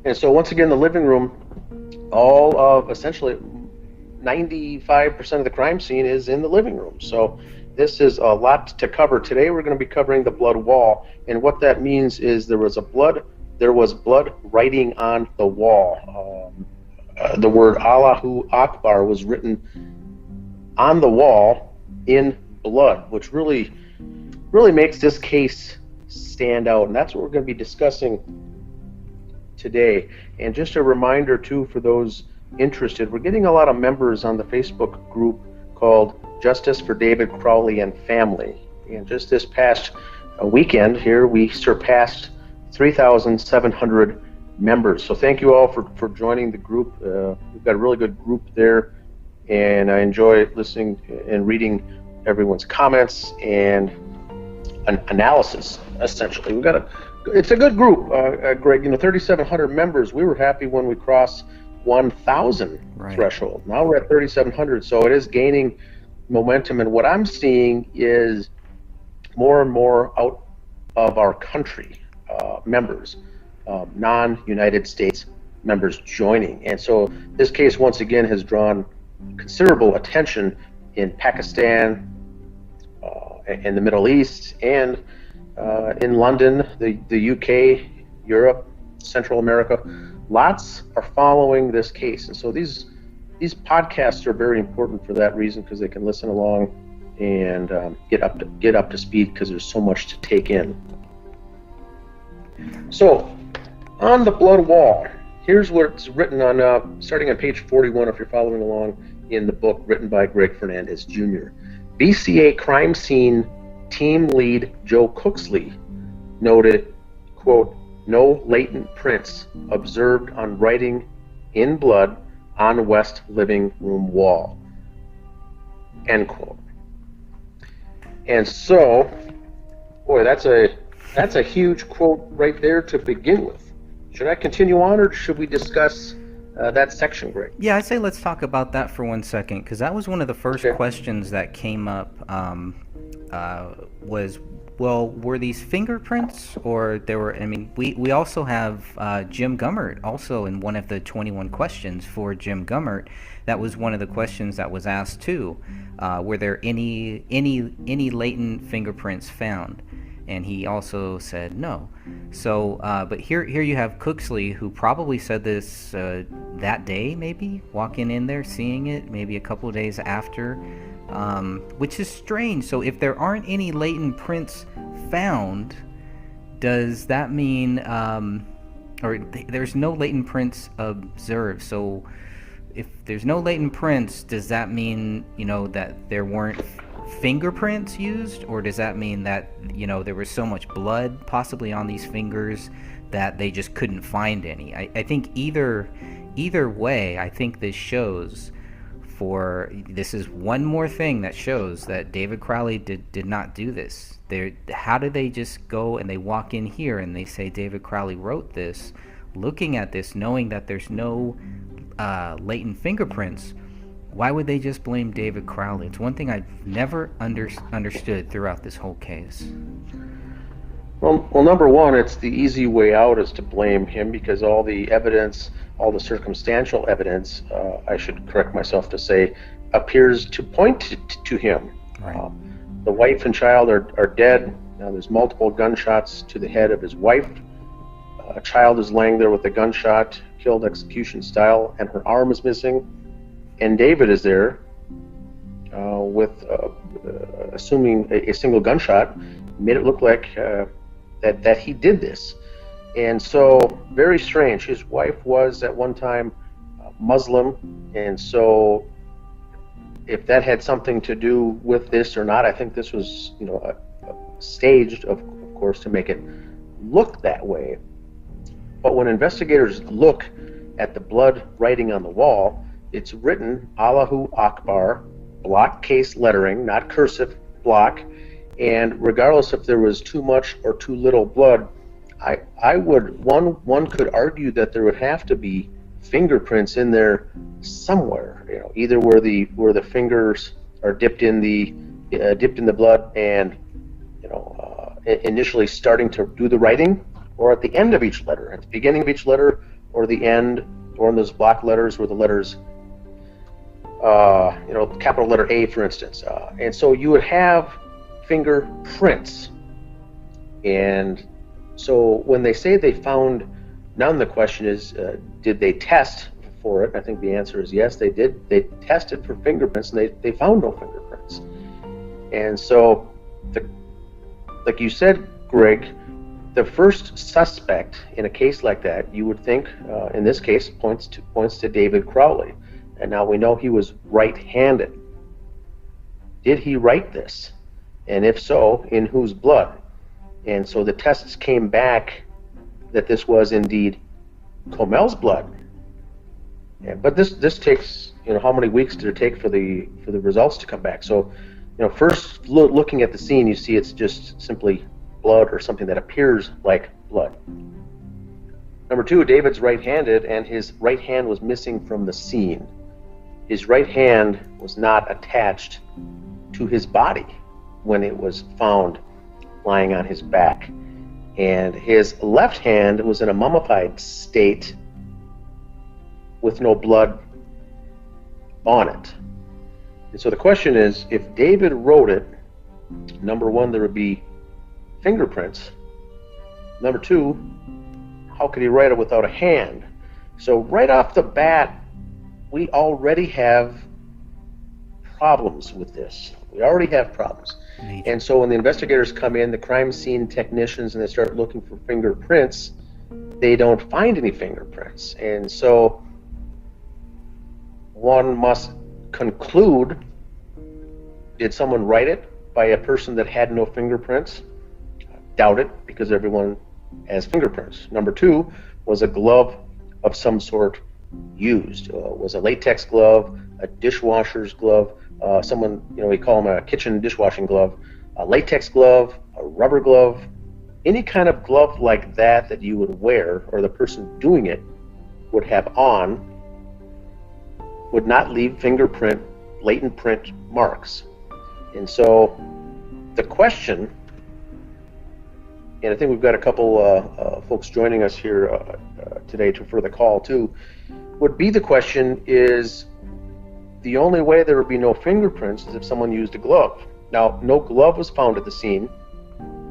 S3: And so once again, the living room, all of essentially 95% of the crime scene is in the living room. So this is a lot to cover. Today we're going to be covering the blood wall, and what that means is there was blood writing on the wall. The word Allahu Akbar was written on the wall in blood, which really makes this case stand out, and that's what we're going to be discussing today. And just a reminder too for those interested, we're getting a lot of members on the Facebook group called Justice for David Crowley and Family. And just this past weekend here, we surpassed 3,700 members. So thank you all for joining the group. We've got a really good group there, and I enjoy listening and reading everyone's comments and an analysis, essentially. It's a good group, Greg. 3,700 members. We were happy when we crossed 1,000 threshold. Now we're at 3,700, so it is gaining momentum. And what I'm seeing is more and more out of our country members, non-United States members joining. And so this case once again has drawn considerable attention in Pakistan, in the Middle East, and in London, the UK, Europe, Central America. Lots are following this case, and so these podcasts are very important for that reason, because they can listen along and get up to speed, because there's so much to take in. So, on the blood wall, here's what's written on starting on page 41, if you're following along in the book written by Greg Fernandez Jr. BCA crime scene team lead Joe Cooksley noted, quote, no latent prints observed on writing in blood on west living room wall, end quote. And so, boy, that's a huge quote right there to begin with. Should I continue on, or should we discuss that section, Greg?
S1: Yeah, I'd say let's talk about that for 1 second, because that was one of the first questions that came up. Was, well, were these fingerprints, or there were? I mean, we also have Jim Gummert also in one of the 21 questions for Jim Gummert. That was one of the questions that was asked too. Were there any latent fingerprints found? And he also said no. So, but here you have Cooksley, who probably said this that day, maybe walking in there, seeing it, maybe a couple of days after, which is strange. So, if there aren't any latent prints found, does that mean, or there's no latent prints observed? So, if there's no latent prints, does that mean, that there weren't fingerprints used, or does that mean that there was so much blood possibly on these fingers that they just couldn't find any? I think either way, I think this is one more thing that shows that David Crowley did not do this. How do they just go and they walk in here and they say David Crowley wrote this, looking at this, knowing that there's no latent fingerprints? Why would they just blame David Crowley? It's one thing I've never understood throughout this whole case.
S3: Well, number one, it's the easy way out is to blame him, because all the evidence, all the circumstantial evidence, I should correct myself to say, appears to point to him.
S1: Right.
S3: The wife and child are dead. Now, there's multiple gunshots to the head of his wife. A child is laying there with a gunshot, killed execution style, and her arm is missing. And David is there with, assuming a single gunshot, made it look like that he did this. And so, very strange. His wife was at one time Muslim, and so if that had something to do with this or not, I think this was, staged, of course, to make it look that way. But when investigators look at the blood writing on the wall, it's written Allahu Akbar, block case lettering, not cursive, block, and regardless if there was too much or too little blood, one could argue that there would have to be fingerprints in there somewhere, either where the fingers are dipped in the blood and initially starting to do the writing, or at the end of each letter, at the beginning of each letter, or the end, or in those block letters where the letters, capital letter A, for instance. And so you would have fingerprints. And so when they say they found none, the question is, did they test for it? I think the answer is yes, they did. They tested for fingerprints, and they found no fingerprints. And so, like you said, Greg, the first suspect in a case like that, you would think, in this case, points to David Crowley. And now we know he was right-handed. Did he write this? And if so, in whose blood? And so the tests came back that this was indeed Comel's blood. Yeah, but this takes, how many weeks did it take for the results to come back? So, first looking at the scene, you see it's just simply blood or something that appears like blood. Number two, David's right-handed, and his right hand was missing from the scene. His right hand was not attached to his body when it was found lying on his back. And his left hand was in a mummified state with no blood on it. And so the question is, if David wrote it, number one, there would be fingerprints. Number two, how could he write it without a hand? So right off the bat, we already have problems with this. We already have problems. And so when the investigators come in, the crime scene technicians, and they start looking for fingerprints, they don't find any fingerprints. And so one must conclude Did someone write it by a person that had no fingerprints? Doubt it, because everyone has fingerprints. Number two, was a glove of some sort used? Was a latex glove, a dishwasher's glove, someone, we call them a kitchen dishwashing glove, a latex glove, a rubber glove, any kind of glove like that you would wear, or the person doing it would have on, would not leave fingerprint, latent print marks. And so the question, and I think we've got a couple folks joining us here today for the call too, would be the question is, the only way there would be no fingerprints is if someone used a glove. Now, no glove was found at the scene,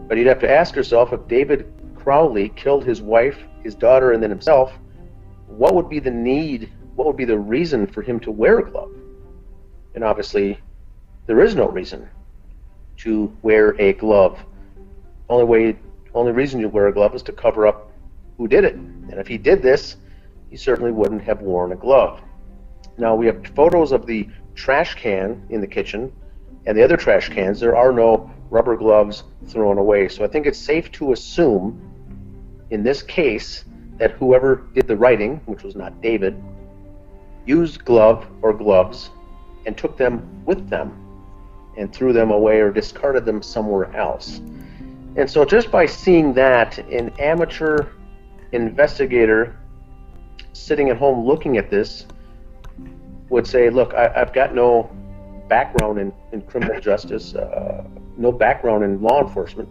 S3: but you'd have to ask yourself, if David Crowley killed his wife, his daughter, and then himself, what would be the need, what would be the reason for him to wear a glove? And obviously, there is no reason to wear a glove. Only reason you wear a glove is to cover up who did it. And if he did this, he certainly wouldn't have worn a glove. Now, we have photos of the trash can in the kitchen and the other trash cans. There are no rubber gloves thrown away. So I think it's safe to assume in this case that whoever did the writing, which was not David, used glove or gloves and took them with them and threw them away or discarded them somewhere else. And so just by seeing that, an amateur investigator sitting at home looking at this would say, look, I've got no background in criminal justice, no background in law enforcement.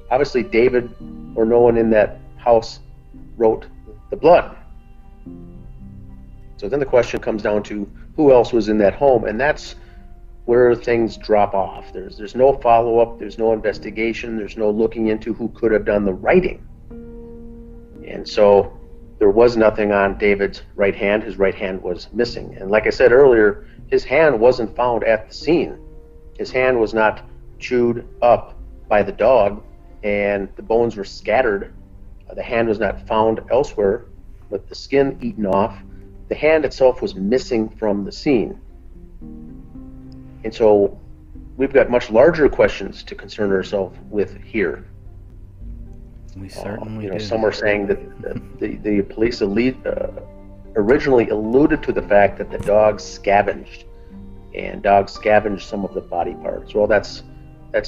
S3: Obviously David or no one in that house wrote the blood. So then the question comes down to who else was in that home, and that's where things drop off. There's no follow-up, there's no investigation, there's no looking into who could have done the writing. And so there was nothing on David's right hand. His right hand was missing. And like I said earlier, his hand wasn't found at the scene. His hand was not chewed up by the dog and the bones were scattered. The hand was not found elsewhere with the skin eaten off. The hand itself was missing from the scene. And so we've got much larger questions to concern ourselves with here.
S1: We certainly do.
S3: Some are saying that the police originally alluded to the fact that the dog scavenged, and dogs scavenged some of the body parts. Well, that's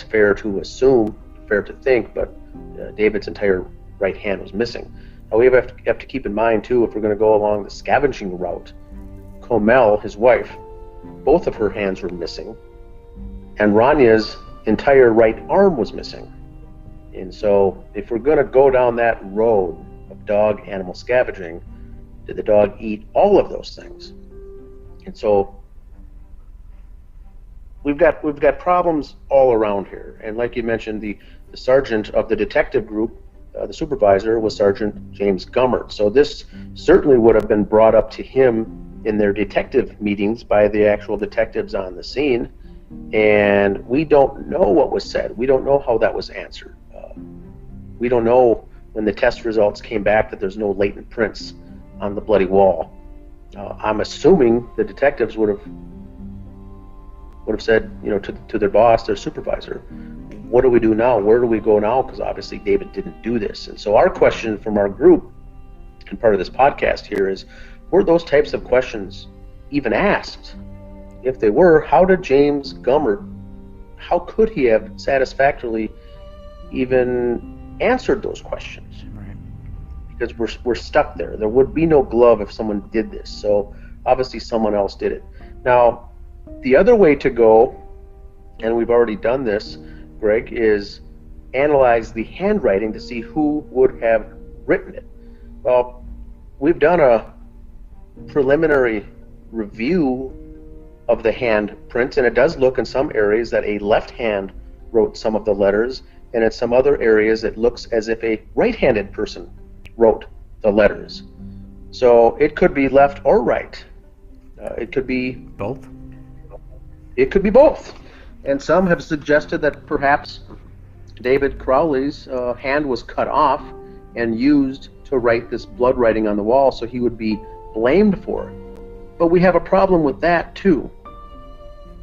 S3: fair to assume, fair to think, but David's entire right hand was missing. Now we have to keep in mind too, if we're going to go along the scavenging route, Comel, his wife, both of her hands were missing, and Ranya's entire right arm was missing. And so if we're going to go down that road of dog animal scavenging, did the dog eat all of those things? And so we've got problems all around here. And like you mentioned, the sergeant of the detective group, the supervisor, was Sergeant James Gummert. So this certainly would have been brought up to him in their detective meetings by the actual detectives on the scene. And we don't know what was said. We don't know how that was answered. We don't know when the test results came back that there's no latent prints on the bloody wall. I'm assuming the detectives would have said, to their boss, their supervisor, what do we do now? Where do we go now? Because obviously David didn't do this. And so our question from our group, and part of this podcast here, is, were those types of questions even asked? If they were, how did James Gummert, how could he have satisfactorily even answered those questions?
S1: Right.
S3: Because we're stuck there. There would be no glove if someone did this. So obviously someone else did it. Now, the other way to go, and we've already done this, Greg, is analyze the handwriting to see who would have written it. Well, we've done a preliminary review of the handprints, and it does look in some areas that a left hand wrote some of the letters, and in some other areas it looks as if a right-handed person wrote the letters. So it could be left or right. It could be
S1: both.
S3: It could be both. And some have suggested that perhaps David Crowley's hand was cut off and used to write this blood writing on the wall, so he would be blamed for it. But we have a problem with that too,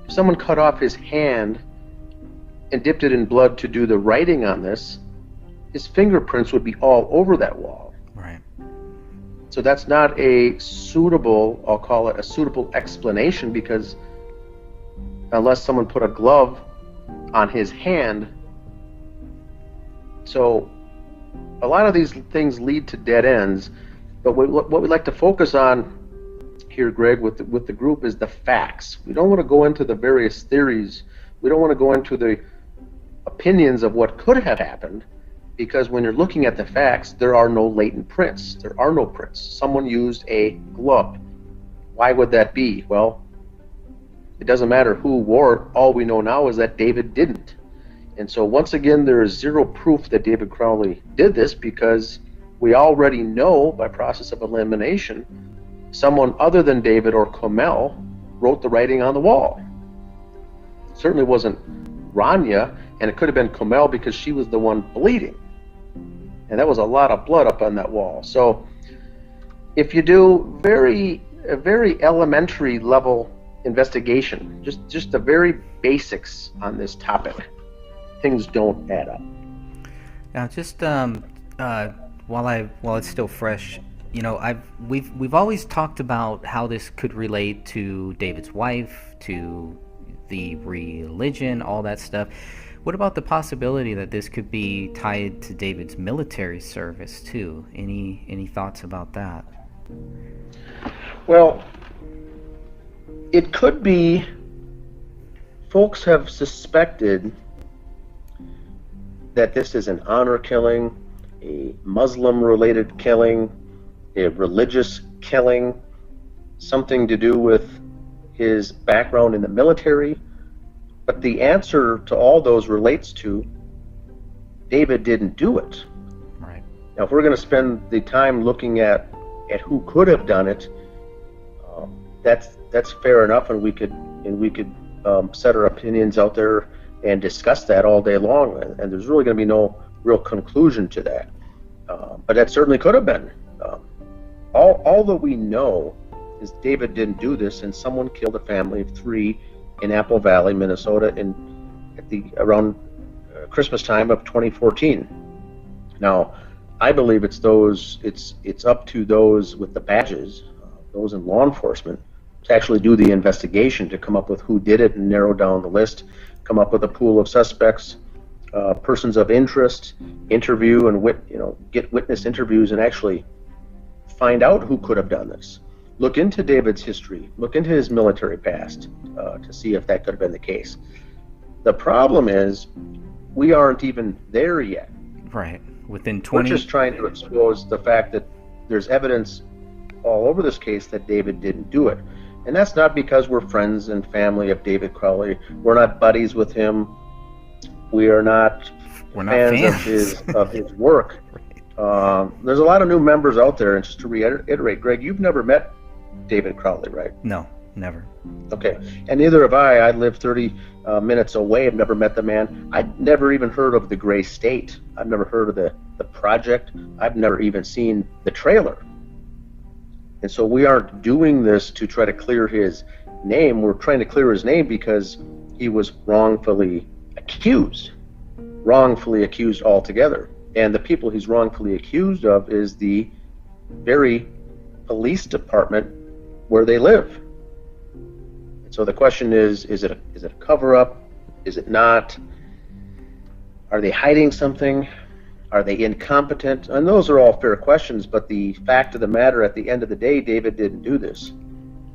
S7: if someone cut off his hand and dipped it in blood to do the writing on this, his fingerprints would be all over that wall.
S1: Right.
S7: So that's not a suitable, I'll call it a suitable explanation, because unless someone put a glove on his hand. So a lot of these things lead to dead ends, but what we like to focus on here, Greg, with the group is the facts. We don't want to go into the various theories. We don't want to go into the opinions of what could have happened, because when you're looking at the facts, there are no latent prints. There are no prints. Someone used a glove. Why would that be? Well, it doesn't matter who wore it. All we know now is that David didn't. And so once again, there is zero proof that David Crowley did this, because we already know by process of elimination someone other than David or Comel wrote the writing on the wall. It certainly wasn't Rania, and it could have been Comel because she was the one bleeding. And that was a lot of blood up on that wall. So if you do a very elementary level investigation, just the very basics on this topic, things don't add up.
S1: Now, just while it's still fresh, you know, we've always talked about how this could relate to David's wife, to the religion, all that stuff. What about the possibility that this could be tied to David's military service too? Any thoughts about that?
S7: Well, it could be. Folks have suspected that this is an honor killing, a Muslim-related killing, a religious killing, something to do with his background in the military. But the answer to all those relates to David didn't do it.
S1: Right.
S7: Now, if we're going to spend the time looking at who could have done it, that's fair enough, and we could set our opinions out there and discuss that all day long, and there's really going to be no real conclusion to that. But that certainly could have been. All that we know is David didn't do this, and someone killed a family of 3 in Apple Valley, Minnesota, around Christmas time of 2014. Now, I believe it's up to those with the badges, those in law enforcement, to actually do the investigation, to come up with who did it and narrow down the list, come up with a pool of suspects, persons of interest, interview and get witness interviews, and actually find out who could have done this. Look into David's history, look into his military past, to see if that could have been the case. The problem is, we aren't even there yet.
S1: Right. Within 20...
S7: We're just trying to expose the fact that there's evidence all over this case that David didn't do it. And that's not because we're friends and family of David Crowley. We're not buddies with him. We're not fans of his work. There's a lot of new members out there, and just to reiterate, Greg, you've never met David Crowley, right?
S1: No, never.
S7: Okay, and neither have I. I live 30 minutes away. I've never met the man. I've never even heard of the Gray State. I've never heard of the project. I've never even seen the trailer. And so we aren't doing this to try to clear his name. We're trying to clear his name because he was wrongfully accused altogether. And the people he's wrongfully accused of is the very police department where they live. And so the question is it a cover-up? Is it not? Are they hiding something? Are they incompetent? And those are all fair questions, but the fact of the matter, at the end of the day, David didn't do this.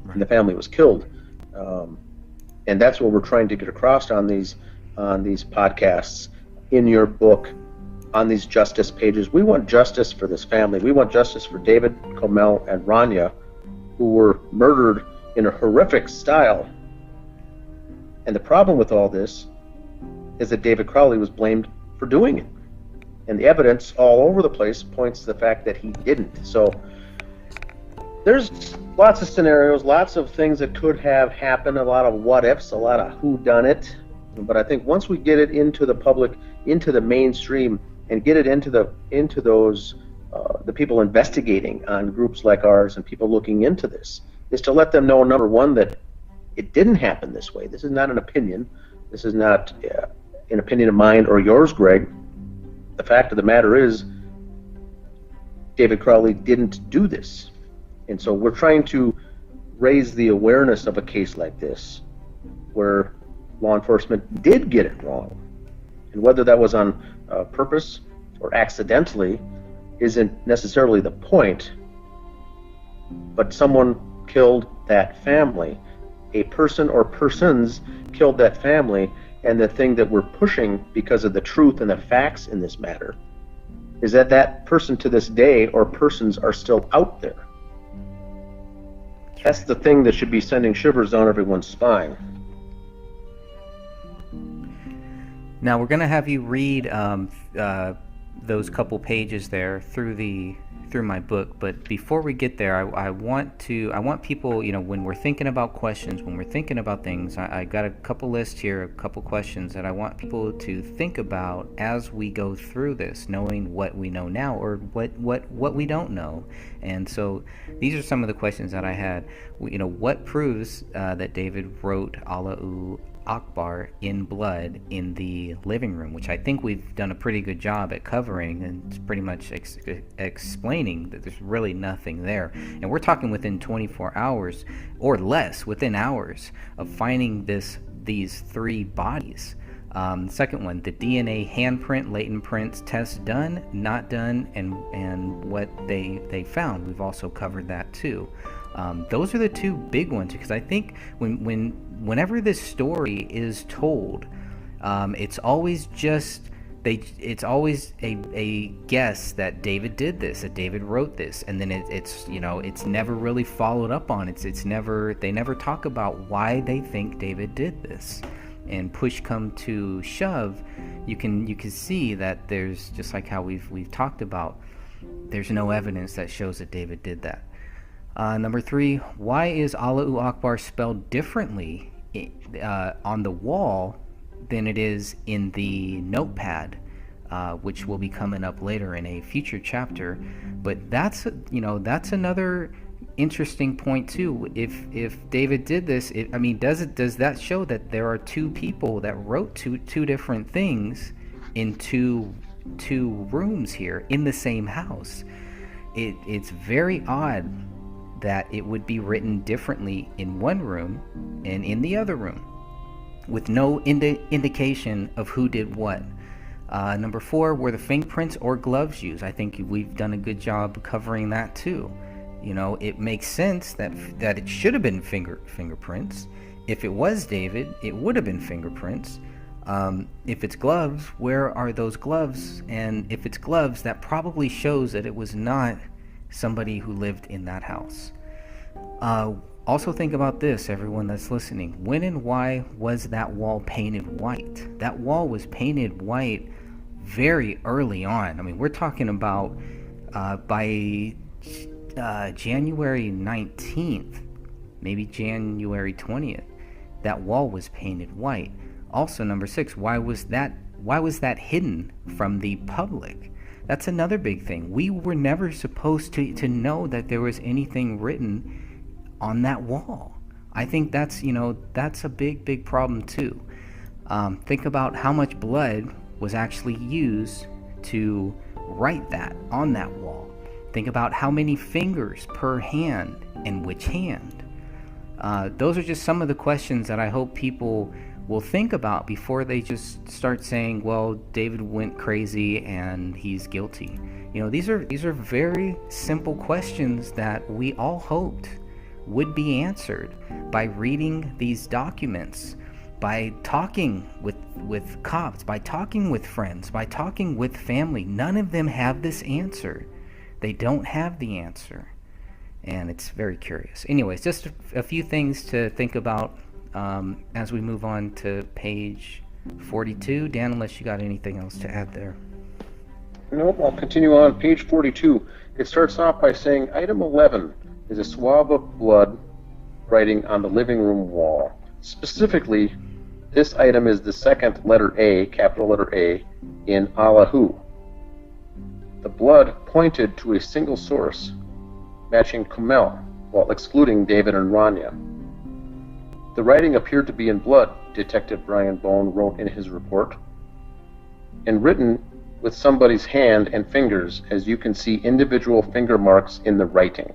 S7: Right. And the family was killed. And that's what we're trying to get across on these podcasts, in your book, on these justice pages. We want justice for this family. We want justice for David, Comel, and Rania, who were murdered in a horrific style. And the problem with all this is that David Crowley was blamed for doing it. And the evidence all over the place points to the fact that he didn't. So there's lots of scenarios, lots of things that could have happened, a lot of what-ifs, a lot of whodunit. But I think once we get it into the public, into the mainstream, and get it into those the people investigating on groups like ours and people looking into this, is to let them know, number one, that it didn't happen this way. This is not an opinion. This is not an opinion of mine or yours, Greg. The fact of the matter is, David Crowley didn't do this. And so we're trying to raise the awareness of a case like this, where law enforcement did get it wrong. And whether that was on purpose or accidentally isn't necessarily the point, but someone killed that family. A person or persons killed that family, and the thing that we're pushing because of the truth and the facts in this matter is that that person to this day or persons are still out there. That's the thing that should be sending shivers down everyone's spine.
S1: Now we're going to have you read those couple pages there through my book, but before we get there, I want people, you know, when we're thinking about questions, when we're thinking about things, I got a couple lists here, a couple questions that I want people to think about as we go through this, knowing what we know now or what we don't know. And so these are some of the questions that I had. You know, what proves that David wrote Allahu Akbar in blood in the living room, which I think we've done a pretty good job at covering, and it's pretty much explaining that there's really nothing there. And we're talking within 24 hours or less, within hours of finding these three bodies. Second one, the DNA handprint, latent prints test done, not done, and what they found. We've also covered that too. Those are the two big ones, because I think whenever this story is told, it's always it's always a guess that David did this, that David wrote this, and then it's never really followed up on. They never talk about why they think David did this. And push come to shove, you can see that there's, just like how we've talked about, there's no evidence that shows that David did that. Number 3, why is Allahu Akbar spelled differently on the wall than it is in the notepad, which will be coming up later in a future chapter? But that's another interesting point too. If David did this, does that show that there are two people that wrote two different things in two rooms here in the same house? It's very odd that it would be written differently in one room and in the other room, with no indication of who did what. Number 4, were the fingerprints or gloves used? I think we've done a good job covering that too. You know, it makes sense that it should have been fingerprints. If it was David, it would have been fingerprints. If it's gloves, where are those gloves? And if it's gloves, that probably shows that it was not somebody who lived in that house. Also think about this, everyone that's listening. When and why was that wall painted white? That wall was painted white very early on. I mean, we're talking about by January 19th, maybe January 20th, that wall was painted white. Also, number 6, why was that hidden from the public? That's another big thing. We were never supposed to know that there was anything written on that wall. I think that's a big problem too. Think about how much blood was actually used to write that on that wall. Think about how many fingers per hand and which hand. Those are just some of the questions that I hope people will think about before they just start saying, well, David went crazy and he's guilty. You know, these are very simple questions that we all hoped would be answered by reading these documents, by talking with cops, by talking with friends, by talking with family. None of them have this answer. They don't have the answer. And it's very curious. Anyways, just a few things to think about as we move on to page 42. Dan, unless you got anything else to add there.
S7: Nope, I'll continue on. Page 42. It starts off by saying, item 11 is a swab of blood writing on the living room wall. Specifically, this item is the second letter A, capital letter A, in Allahu. The blood pointed to a single source, matching Kumail, while excluding David and Rania. The writing appeared to be in blood, Detective Brian Bone wrote in his report, and written with somebody's hand and fingers, as you can see individual finger marks in the writing.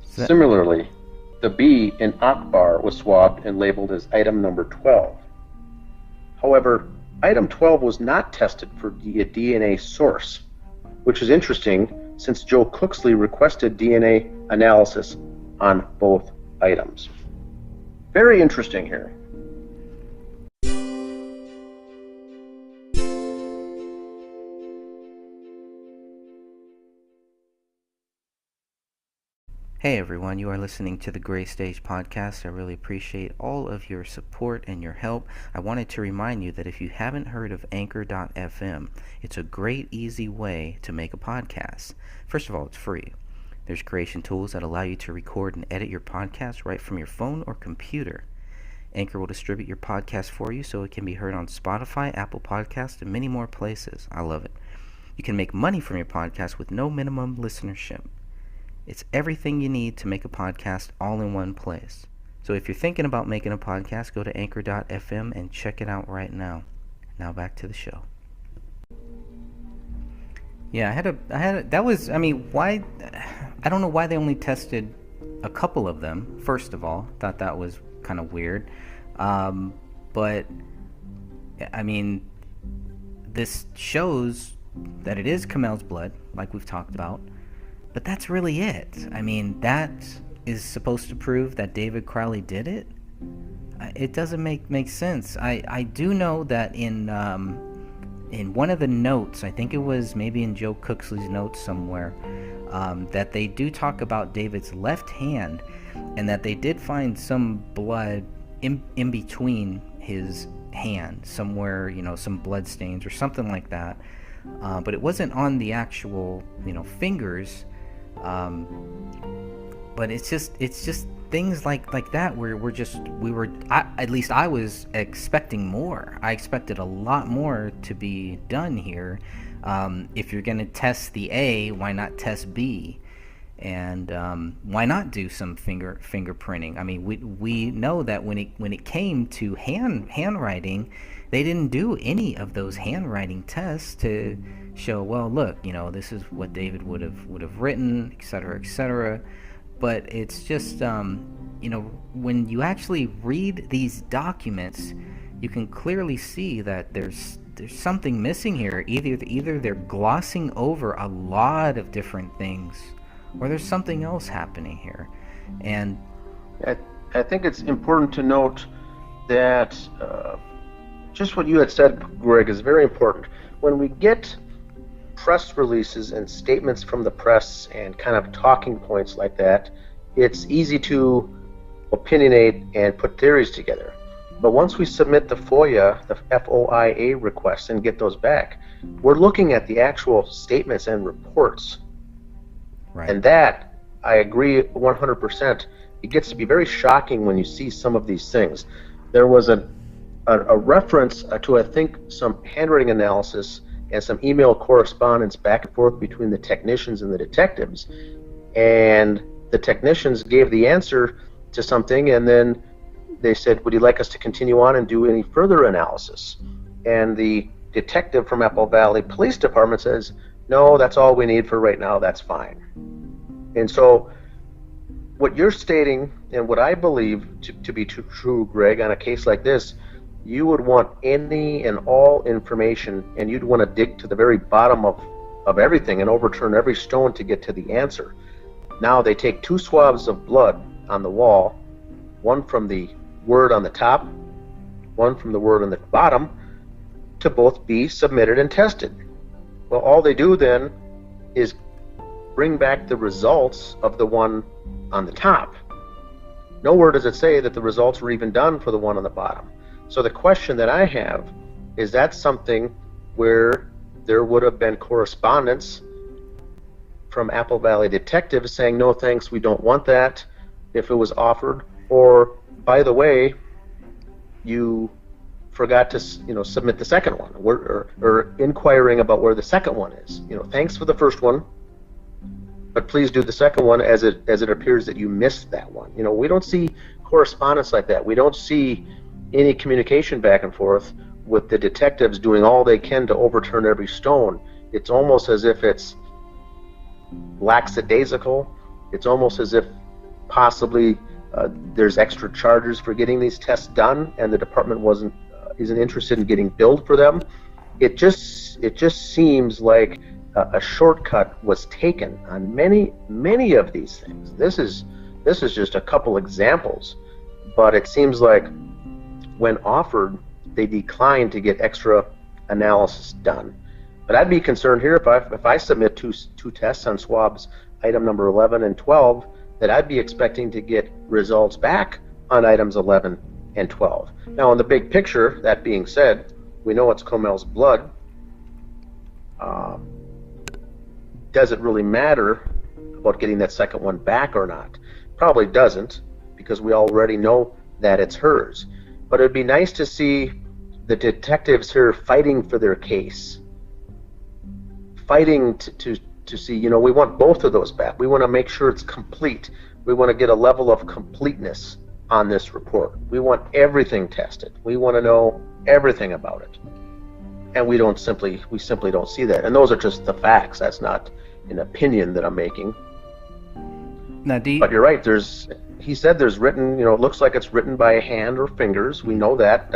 S7: Similarly, the B in Akbar was swabbed and labeled as item number 12. However, item 12 was not tested for a DNA source, which is interesting since Joe Cooksley requested DNA analysis on both items. Very interesting here.
S1: Hey everyone, you are listening to the Gray Stage Podcast. I really appreciate all of your support and your help. I wanted to remind you that if you haven't heard of Anchor.fm, it's a great, easy way to make a podcast. First of all, it's free. There's creation tools that allow you to record and edit your podcast right from your phone or computer. Anchor will distribute your podcast for you so it can be heard on Spotify, Apple Podcasts, and many more places. I love it. You can make money from your podcast with no minimum listenership. It's everything you need to make a podcast all in one place. So if you're thinking about making a podcast, go to Anchor.fm and check it out right now. Now back to the show. Yeah, why, I don't know why they only tested a couple of them, first of all. Thought that was kind of weird. But, I mean, this shows that it is Kamel's blood, like we've talked about. But that's really it. I mean, that is supposed to prove that David Crowley did it? It doesn't make sense. I do know that in one of the notes, I think it was maybe in Joe Cooksley's notes somewhere, that they do talk about David's left hand, and that they did find some blood in between his hand, somewhere, some blood stains or something like that. But it wasn't on the actual, fingers. But it's just things like that where at least I was expecting more. I expected a lot more to be done here. If you're going to test the A, why not test B? And why not do some fingerprinting? I mean, we know that when it came to handwriting, they didn't do any of those handwriting tests to show, well, look, this is what David would have written, etc., etc. But it's just, when you actually read these documents, you can clearly see that there's something missing here. Either they're glossing over a lot of different things, or there's something else happening here. And
S7: I think it's important to note that just what you had said, Greg, is very important. When we get press releases and statements from the press and kind of talking points like that, it's easy to opinionate and put theories together. But once we submit the FOIA, the FOIA requests, and get those back, we're looking at the actual statements and reports. Right. And that, I agree 100%, it gets to be very shocking when you see some of these things. There was a reference to, I think, some handwriting analysis and some email correspondence back and forth between the technicians and the detectives. And the technicians gave the answer to something, and then they said, would you like us to continue on and do any further analysis? And the detective from Apple Valley Police Department says, no, that's all we need for right now, that's fine. And so what you're stating, and what I believe to be true, Greg, on a case like this, you would want any and all information, and you'd want to dig to the very bottom of everything and overturn every stone to get to the answer. Now they take 2 swabs of blood on the wall, one from the word on the top, one from the word on the bottom, to both be submitted and tested. Well, all they do then is bring back the results of the one on the top. Nowhere does it say that the results were even done for the one on the bottom. So the question that I have is, that something where there would have been correspondence from Apple Valley detectives saying, no thanks, we don't want that, if it was offered, or by the way, you forgot to submit the second one, or inquiring about where the second one is. Thanks for the first one, but please do the second one as it appears that you missed that one. You know, we don't see correspondence like that. We don't see any communication back and forth with the detectives doing all they can to overturn every stone. It's almost as if it's lackadaisical. It's almost as if possibly there's extra charges for getting these tests done, and the department isn't interested in getting billed for them. It just seems like a shortcut was taken on many of these things. This is just a couple examples, but it seems like when offered, they declined to get extra analysis done. But I'd be concerned here if I submit two tests on swabs, item number 11 and 12, that I'd be expecting to get results back on items 11 and 12. Now, in the big picture, that being said, we know it's Comel's blood. Does it really matter about getting that second one back or not? Probably doesn't, because we already know that it's hers. But it'd be nice to see the detectives here fighting for their case, fighting to see, you know, we want both of those back. We want to make sure it's complete. We want to get a level of completeness on this report. We want everything tested. We want to know everything about it. And we simply don't see that. And those are just the facts. That's not an opinion that I'm making.
S1: Now,
S7: but you're right. He said there's written, you know, it looks like it's written by a hand or fingers. We know that.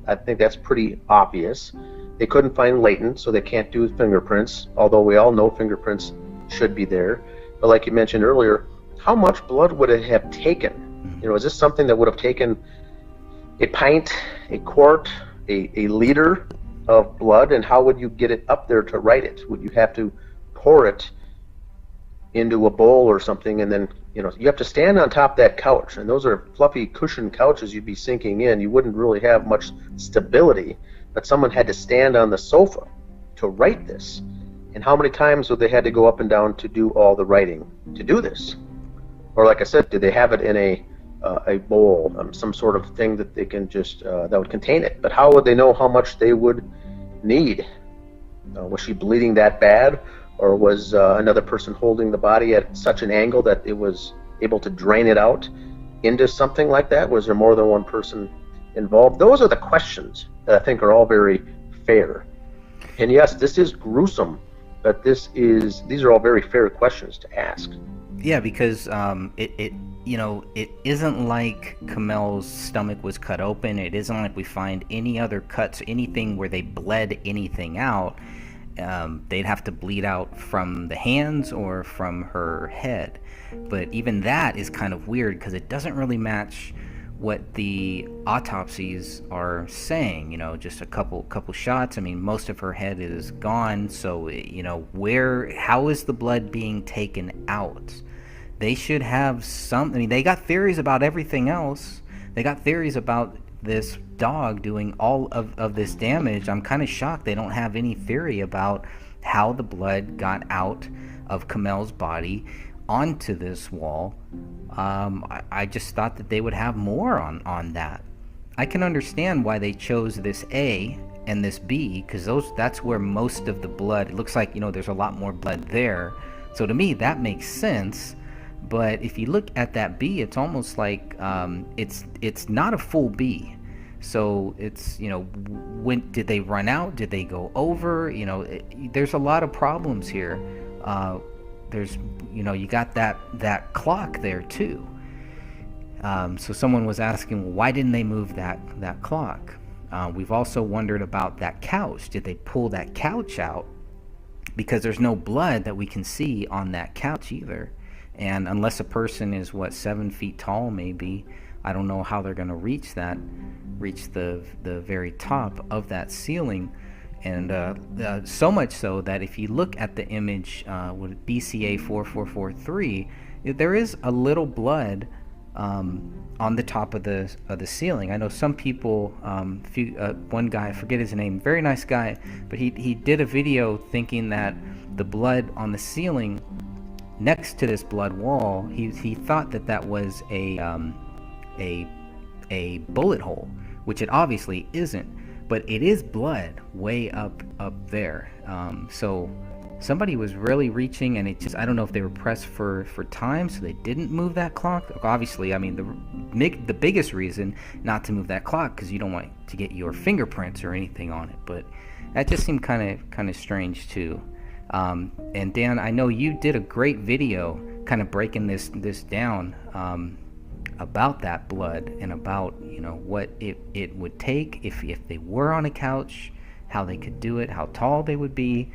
S7: I think that's pretty obvious. They couldn't find latent, so they can't do fingerprints, although we all know fingerprints should be there. But like you mentioned earlier, how much blood would it have taken? You know, is this something that would have taken a pint, a quart, a liter of blood, and how would you get it up there to write it? Would you have to pour it into a bowl or something, and then, you know, you have to stand on top of that couch, and those are fluffy cushioned couches you'd be sinking in. You wouldn't really have much stability, but someone had to stand on the sofa to write this. And how many times would they had to go up and down to do all the writing to do this? Or like I said, did they have it in a bowl, some sort of thing that they can just that would contain it? But how would they know how much they would need? Was she bleeding that bad, or was another person holding the body at such an angle that it was able to drain it out into something like that? Was there more than one person involved? Those are the questions that I think are all very fair. And yes, this is gruesome, but these are all very fair questions to ask.
S1: Yeah, because it isn't like Comel's stomach was cut open. It isn't like we find any other cuts, anything where they bled anything out. They'd have to bleed out from the hands or from her head. But even that is kind of weird because it doesn't really match what the autopsies are saying. You know, just a couple shots. I mean, most of her head is gone. So, you know, how is the blood being taken out? They should have some. I mean, they got theories about everything else. They got theories about this dog doing all of this damage. I'm kind of shocked they don't have any theory about how the blood got out of Comel's body onto this wall. I just thought that they would have more on that. I can understand why they chose this A and this B, because that's where most of the blood, it looks like, you know, there's a lot more blood there. So to me, that makes sense. But if you look at that B, it's almost like it's not a full B. So it's, you know, when did they run out? Did they go over? You know, there's a lot of problems here. There's, you know, you got that clock there too. So someone was asking, well, why didn't they move that clock? We've also wondered about that couch. Did they pull that couch out? Because there's no blood that we can see on that couch either. And unless a person is 7 feet tall, maybe, I don't know how they're going to reach the very top of that ceiling. And so much so that if you look at the image with BCA 4443, there is a little blood on the top of the ceiling. I know some people, one guy, I forget his name, very nice guy, but he did a video thinking that the blood on the ceiling next to this blood wall, he thought that was a bullet hole, which it obviously isn't, but it is blood way up there. So somebody was really reaching, and it just, I don't know if they were pressed for time, so they didn't move that clock. Obviously, I mean, the biggest reason not to move that clock, because you don't want to get your fingerprints or anything on it, but that just seemed kind of strange too. And Dan, I know you did a great video kind of breaking this down about that blood, and about, you know, what it would take if they were on a couch, how they could do it, how tall they would be.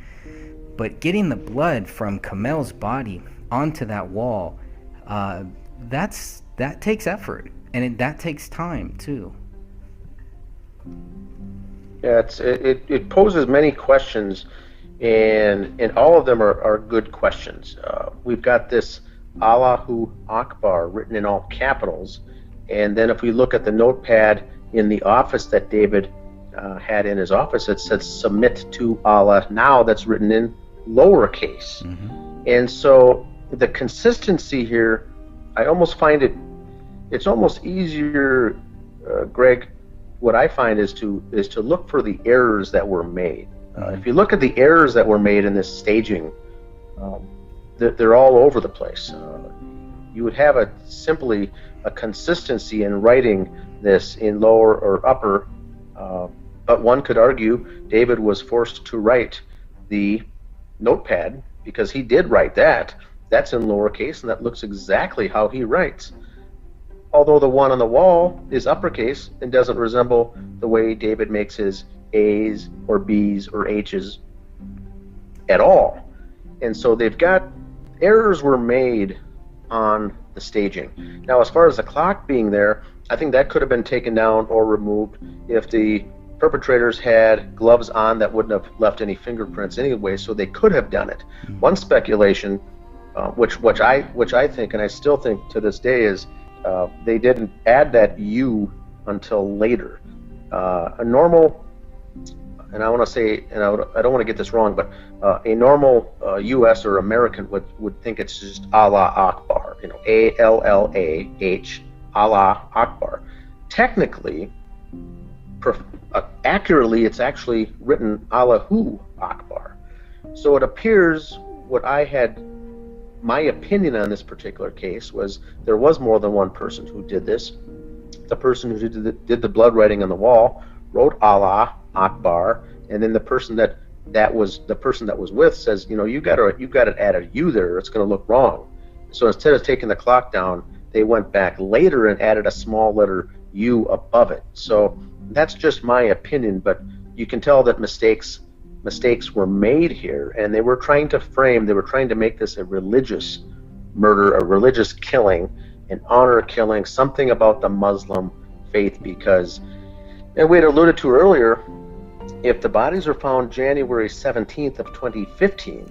S1: But getting the blood from Kamel's body onto that wall, that takes effort, and that takes time too.
S7: Yeah, it poses many questions, and all of them are good questions. We've got this Allahu Akbar written in all capitals, and then if we look at the notepad in the office that David had in his office, it says "Submit to Allah Now," that's written in lowercase. And so the consistency here, I almost find it's almost easier, Greg, what I find is to look for the errors that were made. If you look at the errors that were made in this staging, they're all over the place. You would have simply a consistency in writing this in lower or upper, but one could argue David was forced to write the notepad, because he did write that. That's in lowercase, and that looks exactly how he writes. Although the one on the wall is uppercase and doesn't resemble the way David makes his A's or B's or H's at all. And so they've got errors were made on the staging. Now, as far as the clock being there, I think that could have been taken down or removed if the perpetrators had gloves on that wouldn't have left any fingerprints anyway, so they could have done it. One speculation, which I think, and I still think to this day, is they didn't add that U until later. A normal, and I want to say, and I don't want to get this wrong, but a normal U.S. or American would think it's just Allah Akbar, you know, A-L-L-A-H, Allah Akbar. Technically, accurately, it's actually written Allahu Akbar. So it appears what I had, my opinion on this particular case was there was more than one person who did this. The person who did the blood writing on the wall wrote Allah Akbar, and then the person that was with says, you know, you got to add a U there, it's going to look wrong. So instead of taking the clock down, they went back later and added a small letter U above it. So that's just my opinion, but you can tell that mistakes were made here, and they were trying to make this a religious murder, a religious killing, an honor killing, something about the Muslim faith, because, and we had alluded to earlier, if the bodies were found January 17th of 2015,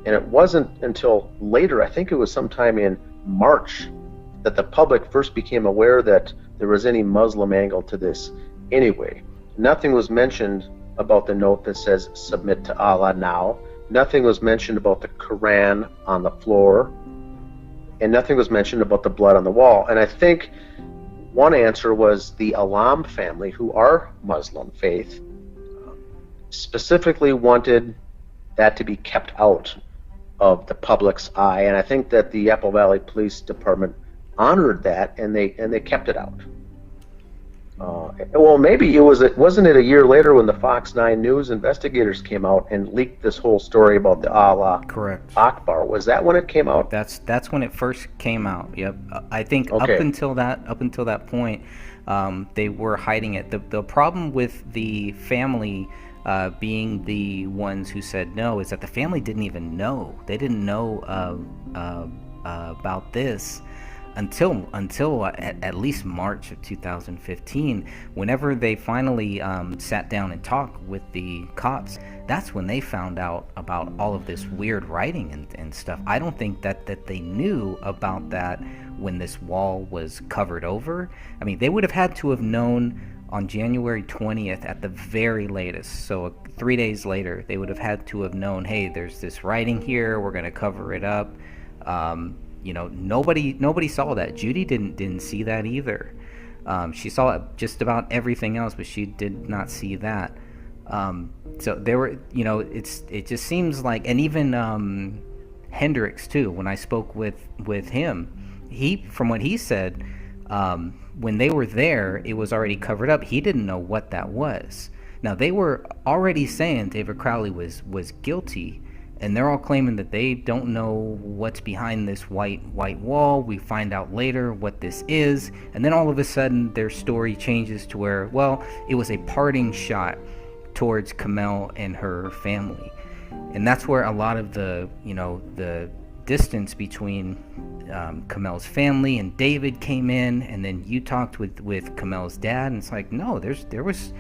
S7: and it wasn't until later, I think it was sometime in March, that the public first became aware that there was any Muslim angle to this anyway. Nothing was mentioned about the note that says "Submit to Allah Now." Nothing was mentioned about the Quran on the floor, and nothing was mentioned about the blood on the wall. And I think one answer was the Alam family, who are Muslim faith, specifically wanted that to be kept out of the public's eye, and I think that the Apple Valley Police Department honored that, and they kept it out. Well, maybe wasn't it a year later when the Fox 9 News investigators came out and leaked this whole story about the Allah Akbar? Was that when it came out?
S1: That's when it first came out. Yep. I think
S7: Okay.
S1: up until that point, they were hiding it. The problem with the family being the ones who said no is that the family didn't even know. They didn't know about this until at least March of 2015, whenever they finally sat down and talked with the cops. That's when they found out about all of this weird writing and stuff. I don't think that they knew about that when this wall was covered over. I mean, they would have had to have known on January 20th at the very latest. So 3 days later, they would have had to have known, hey, there's this writing here, we're going to cover it up. You know, nobody saw that. Judy didn't see that either. She saw just about everything else, but she did not see that. So there were, it just seems like, and even Hendricks too. When I spoke with him, from what he said, when they were there, it was already covered up. He didn't know what that was. Now they were already saying David Crowley was guilty, and they're all claiming that they don't know what's behind this white wall. We find out later what this is, and then all of a sudden their story changes to where, well, it was a parting shot towards Kamel and her family. And that's where a lot of the distance between Kamel's family and David came in. And then you talked with Kamel's dad, and it's like, no, there was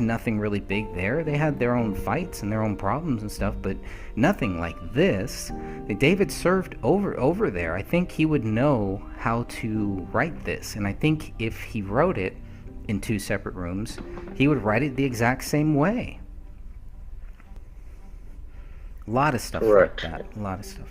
S1: nothing really big there. They had their own fights and their own problems and stuff, but nothing like this. David served over there. I think he would know how to write this, and I think if he wrote it in 2 separate rooms, he would write it the exact same way. A lot of stuff.
S7: Correct.
S1: Like that. A lot of stuff.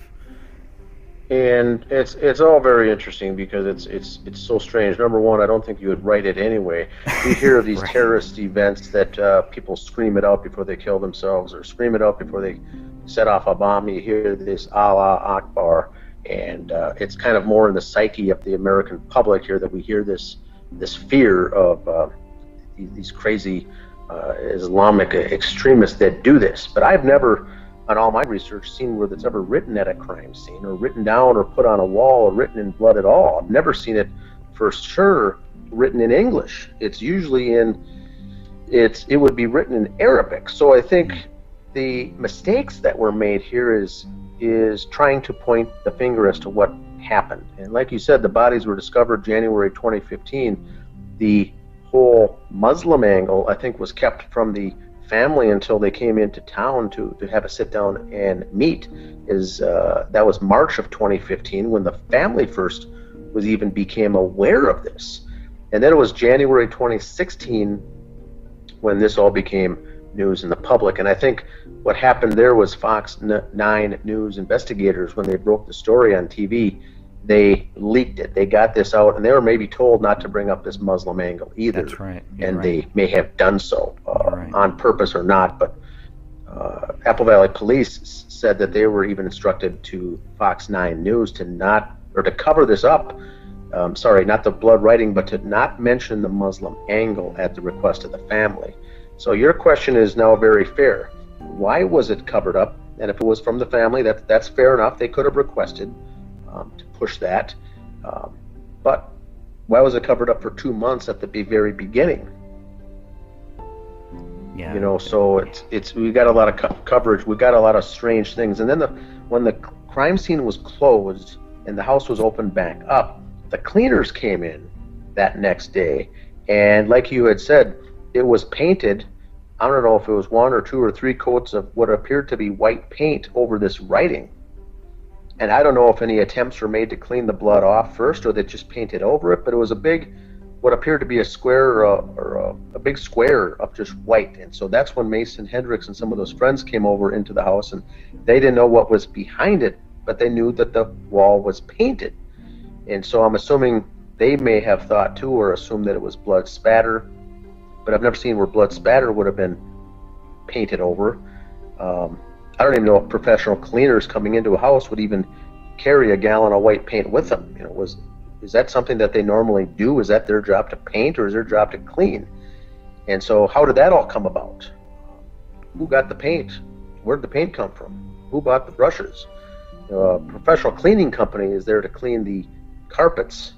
S7: And it's all very interesting because it's so strange. Number one, I don't think you would write it anyway. You hear of these right. terrorist events that people scream it out before they kill themselves, or scream it out before they set off a bomb. You hear this Allah Akbar, and it's kind of more in the psyche of the American public here that we hear this fear of these crazy Islamic extremists that do this. But I've never, on all my research, seen where that's ever written at a crime scene, or written down, or put on a wall, or written in blood at all. I've never seen it, for sure, written in English. It's usually it would be written in Arabic. So I think the mistakes that were made here is trying to point the finger as to what happened. And like you said, the bodies were discovered January 2015. The whole Muslim angle, I think, was kept from the family until they came into town to have a sit down and meet. That was March of 2015 when the family first became aware of this. And then it was January 2016 when this all became news in the public. And I think what happened there was Fox 9 News investigators, when they broke the story on TV, they leaked it. They got this out, and they were maybe told not to bring up this Muslim angle either.
S1: That's right.
S7: And they may have done so on purpose or not. But Apple Valley Police said that they were even instructed to Fox 9 News to cover this up. Sorry, not the blood writing, but to not mention the Muslim angle at the request of the family. So your question is now very fair. Why was it covered up? And if it was from the family, that's fair enough. They could have requested to push that. But why was it covered up for 2 months at the very beginning?
S1: Yeah.
S7: So we got a lot of coverage. We got a lot of strange things. And then when the crime scene was closed and the house was opened back up, the cleaners came in that next day, and like you had said, it was painted. I don't know if it was 1 or 2 or 3 coats of what appeared to be white paint over this writing. And I don't know if any attempts were made to clean the blood off first, or they just painted over it, but it was what appeared to be a square or a big square of just white. And so that's when Mason Hendricks and some of those friends came over into the house, and they didn't know what was behind it, but they knew that the wall was painted. And so I'm assuming they may have thought too, or assumed that it was blood spatter, but I've never seen where blood spatter would have been painted over. I don't even know if professional cleaners coming into a house would even carry a gallon of white paint with them. Is that something that they normally do? Is that their job to paint, or is their job to clean? And so how did that all come about? Who got the paint? Where did the paint come from? Who bought the brushes? A professional cleaning company is there to clean the carpets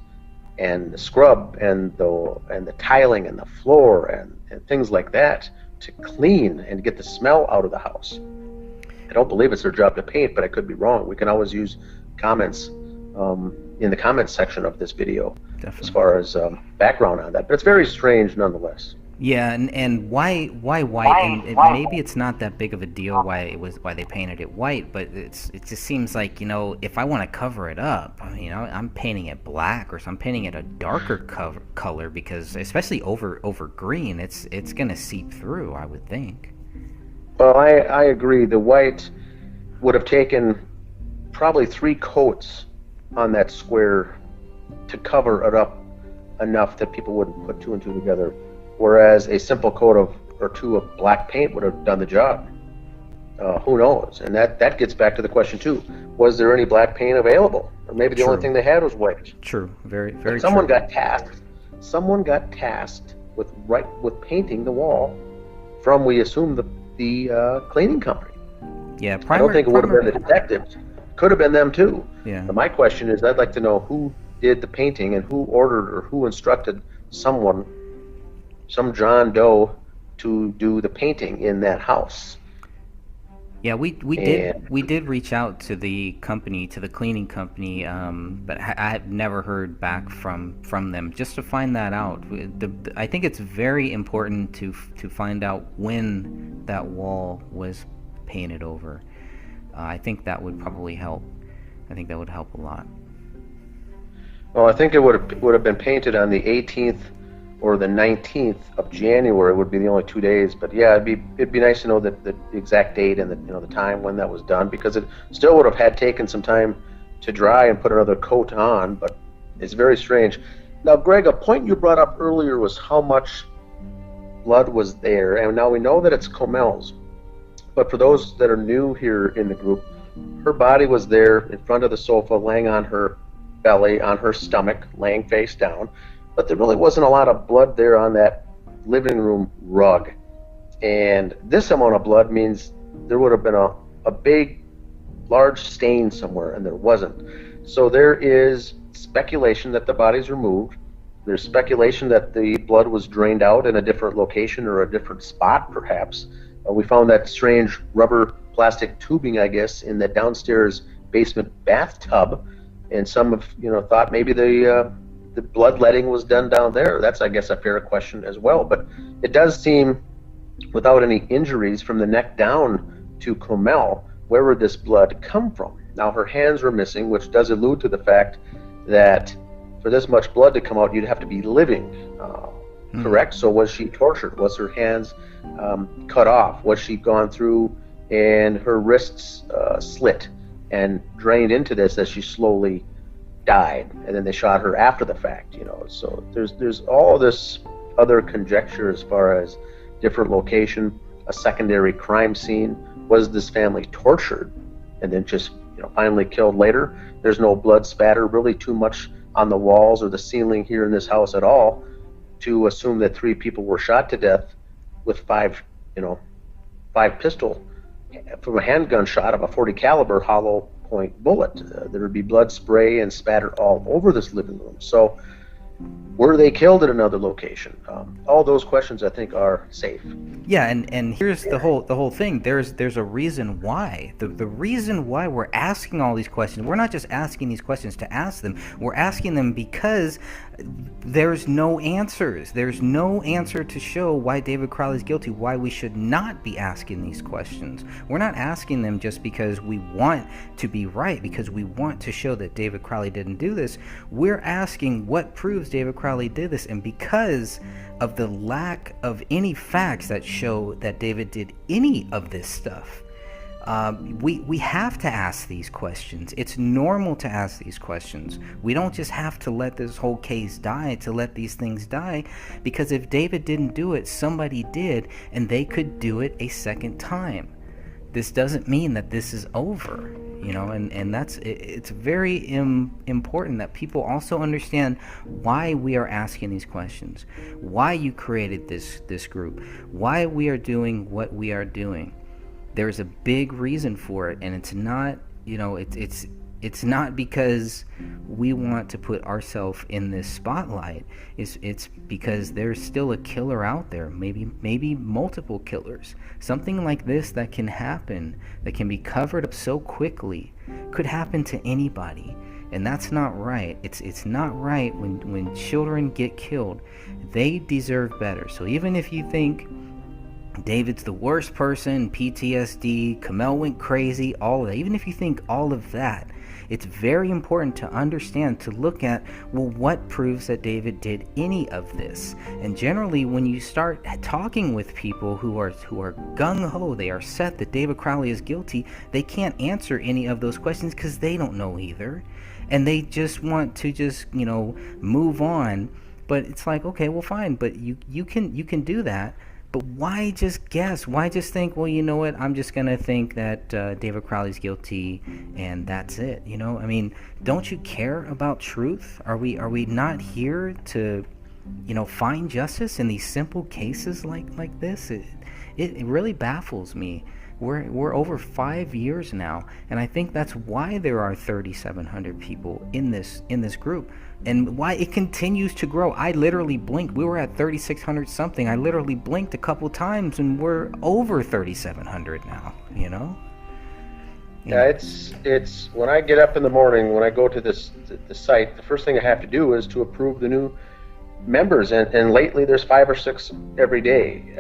S7: and the scrub and the tiling and the floor and things like that, to clean and get the smell out of the house. I don't believe it's their job to paint, but I could be wrong. We can always use comments in the comments section of this video. Definitely. As far as background on that, but it's very strange nonetheless.
S1: Yeah, and why white? And maybe it's not that big of a deal why they painted it white, but it just seems like, if I want to cover it up, I'm painting it black, or I'm painting it a darker color, because especially over green, it's gonna seep through, I would think.
S7: Well, I agree. The white would have taken probably 3 coats on that square to cover it up enough that people wouldn't put 2 and 2 together. Whereas a simple coat of, or two of black paint would have done the job. Who knows? And that gets back to the question too: was there any black paint available, or maybe the only thing they had was white?
S1: True, very, very.
S7: Someone
S1: true.
S7: got tasked. Someone got tasked with painting the wall from, we assume, the cleaning company.
S1: Yeah,
S7: I don't think it would have been the detectives. Could have been them too.
S1: Yeah.
S7: But my question is, I'd like to know who did the painting and who ordered or who instructed someone, some John Doe, to do the painting in that house.
S1: Yeah, we did reach out to the company, to the cleaning company, but I have never heard back from them just to find that out. I think it's very important to find out when that wall was painted over. I think that would probably help. I think that would help a lot.
S7: Well, I think it would have been painted on the 18th or the 19th of January would be the only 2 days. But yeah, it'd be nice to know the exact date and the time when that was done, because it still would have had taken some time to dry and put another coat on. But it's very strange. Now, Greg, a point you brought up earlier was how much blood was there, and now we know that it's Comel's. But for those that are new here in the group, her body was there in front of the sofa, laying on her belly, on her stomach, laying face down. But there really wasn't a lot of blood there on that living room rug. And this amount of blood means there would have been a big, large stain somewhere, and there wasn't. So there is speculation that the body's removed. There's speculation that the blood was drained out in a different location or a different spot, perhaps. We found that strange rubber plastic tubing, I guess, in the downstairs basement bathtub, and some have, thought maybe the bloodletting was done down there. That's, I guess, a fair question as well. But it does seem, without any injuries from the neck down to Comel, where would this blood come from? Now, her hands were missing, which does allude to the fact that for this much blood to come out, you'd have to be living, correct? So was she tortured? Was her hands cut off? Was she gone through and her wrists slit and drained into this as she slowly died, and then they shot her after the fact? So there's all this other conjecture as far as different location, a secondary crime scene. Was this family tortured and then just finally killed later? There's no blood spatter really too much on the walls or the ceiling here in this house at all to assume that 3 people were shot to death with 5 pistol from a handgun shot of a .40 caliber hollow point bullet. There would be blood spray and spatter all over this living room. So were they killed at another location? All those questions, I think, are safe.
S1: Yeah, and here's the whole thing. There's a reason why. The reason why we're asking all these questions. We're not just asking these questions to ask them. We're asking them because there's no answers. There's no answer to show why David Crowley is guilty, why we should not be asking these questions. We're not asking them just because we want to be right, because we want to show that David Crowley didn't do this. We're asking what proves David Crowley did this, and because of the lack of any facts that show that David did any of this stuff, we have to ask these questions. It's normal to ask these questions. We don't just have to let this whole case die, to let these things die, because if David didn't do it, somebody did, and they could do it a second time. This doesn't mean that this is over, and it's very important that people also understand why we are asking these questions, why you created this group, why we are doing what we are doing. There's a big reason for it, and it's not, it's not because we want to put ourselves in this spotlight. It's because there's still a killer out there, maybe multiple killers. Something like this that can happen, that can be covered up so quickly, could happen to anybody, and that's not right. It's not right when children get killed. They deserve better. So even if you think David's the worst person, PTSD, Comel went crazy, all of that, even if you think all of that, it's very important to understand, to look at, well, what proves that David did any of this? And generally, when you start talking with people who are gung-ho, they are set that David Crowley is guilty, they can't answer any of those questions because they don't know either. And they just want to move on. But it's like, okay, well, fine, but you can do that. But why just guess? Why just think, well, you know what, I'm just going to think that David Crowley's guilty and that's it, you know? I mean, don't you care about truth? Are we not here to, you know, find justice in these simple cases like this? It really baffles me. We're over 5 years now, and I think that's why there are 3,700 people in this group, and why it continues to grow. I literally blinked. We were at 3,600 something. I literally blinked a couple times, and we're over 3,700 now. You know?
S7: Yeah, it's when I get up in the morning, when I go to the site, the first thing I have to do is to approve the new members, and lately there's 5 or 6 every day.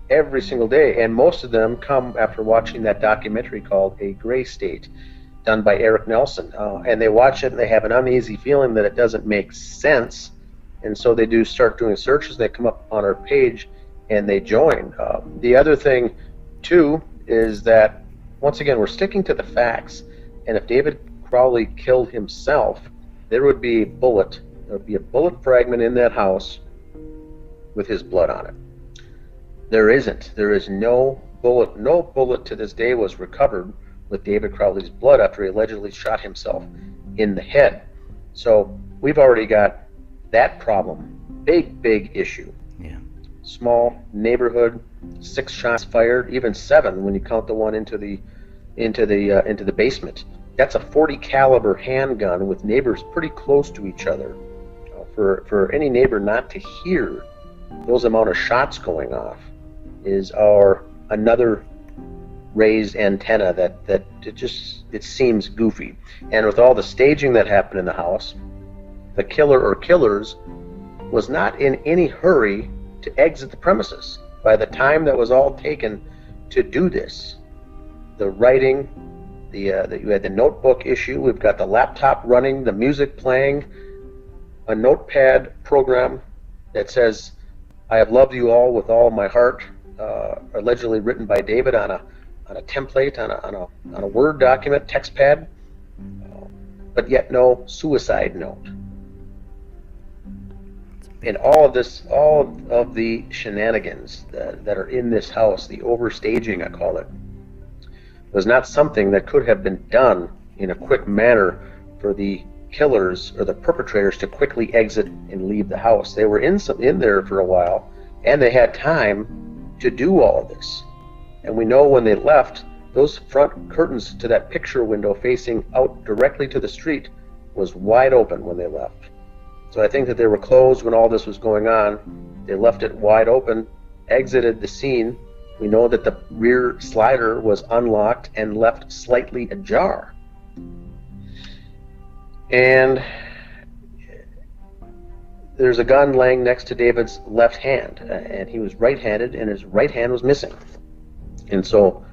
S7: Every single day, and most of them come after watching that documentary called A Gray State, done by Eric Nelson, and they watch it and they have an uneasy feeling that it doesn't make sense, and so they start doing searches. They come up on our page and they join. The other thing too is that, once again, we're sticking to the facts, and if David Crowley killed himself, there would be a bullet fragment in that house with his blood on it. There isn't. There is no bullet. No bullet to this day was recovered with David Crowley's blood after he allegedly shot himself in the head. So we've already got that problem. Big issue. Yeah. Small neighborhood, 6 shots fired, even 7 when you count the one into the basement. That's a .40 caliber handgun with neighbors pretty close to each other. For any neighbor not to hear those amount of shots going off is another raised antenna that it seems goofy. And with all the staging that happened in the house, the killer or killers was not in any hurry to exit the premises. By the time that was all taken to do this, the writing, you had the notebook issue, we've got the laptop running, the music playing, a notepad program that says, "I have loved you all with all my heart," allegedly written by David on a template, on a Word document, text pad, but yet no suicide note. And all of the shenanigans that are in this house, the overstaging, I call it, was not something that could have been done in a quick manner for the killers or the perpetrators to quickly exit and leave the house. They were in there for a while, and they had time to do all of this. And we know when they left, those front curtains to that picture window facing out directly to the street was wide open when they left. So I think that they were closed when all this was going on. They left it wide open, exited the scene. We know that the rear slider was unlocked and left slightly ajar. And there's a gun laying next to David's left hand, and he was right-handed, and his right hand was missing. And so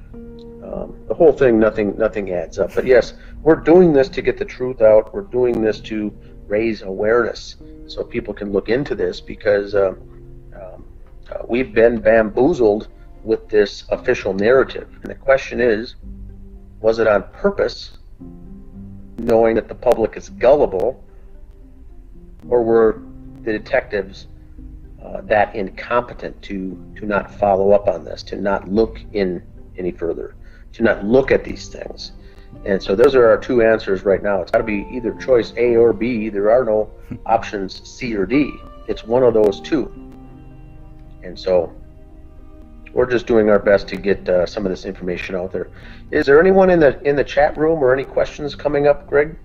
S7: the whole thing, nothing adds up. But yes, we're doing this to get the truth out. We're doing this to raise awareness so people can look into this, because we've been bamboozled with this official narrative. And the question is, was it on purpose, knowing that the public is gullible, or were the detectives that incompetent to not follow up on this, to not look in any further, to not look at these things? And so those are our two answers right now. It's got to be either choice A or B. There are no options C or D. It's one of those two. And so we're just doing our best to get some of this information out there. Is there anyone in the chat room or any questions coming up, Greg?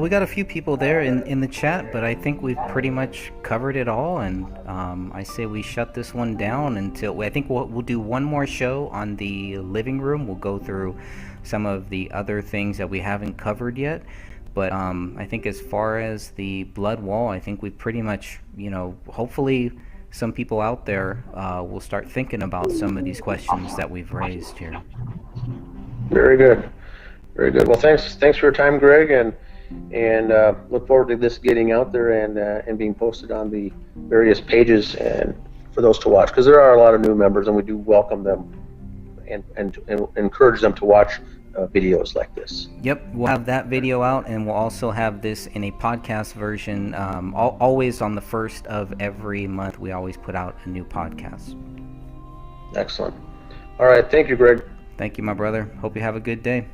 S1: We got a few people there in the chat, but I think we've pretty much covered it all, and I say we shut this one down until I think we'll do one more show on the living room. We'll go through some of the other things that we haven't covered yet, but I think as far as the blood wall, I think we pretty much, hopefully some people out there will start thinking about some of these questions that we've raised here.
S7: Very good. Very good. Well, thanks for your time, Greg, and look forward to this getting out there and being posted on the various pages and for those to watch, because there are a lot of new members, and we do welcome them and encourage them to watch videos like this.
S1: Yep, we'll have that video out, and we'll also have this in a podcast version. Always on the first of every month, we always put out a new podcast.
S7: Excellent. All right. Thank you, Greg.
S1: Thank you, my brother. Hope you have a good day.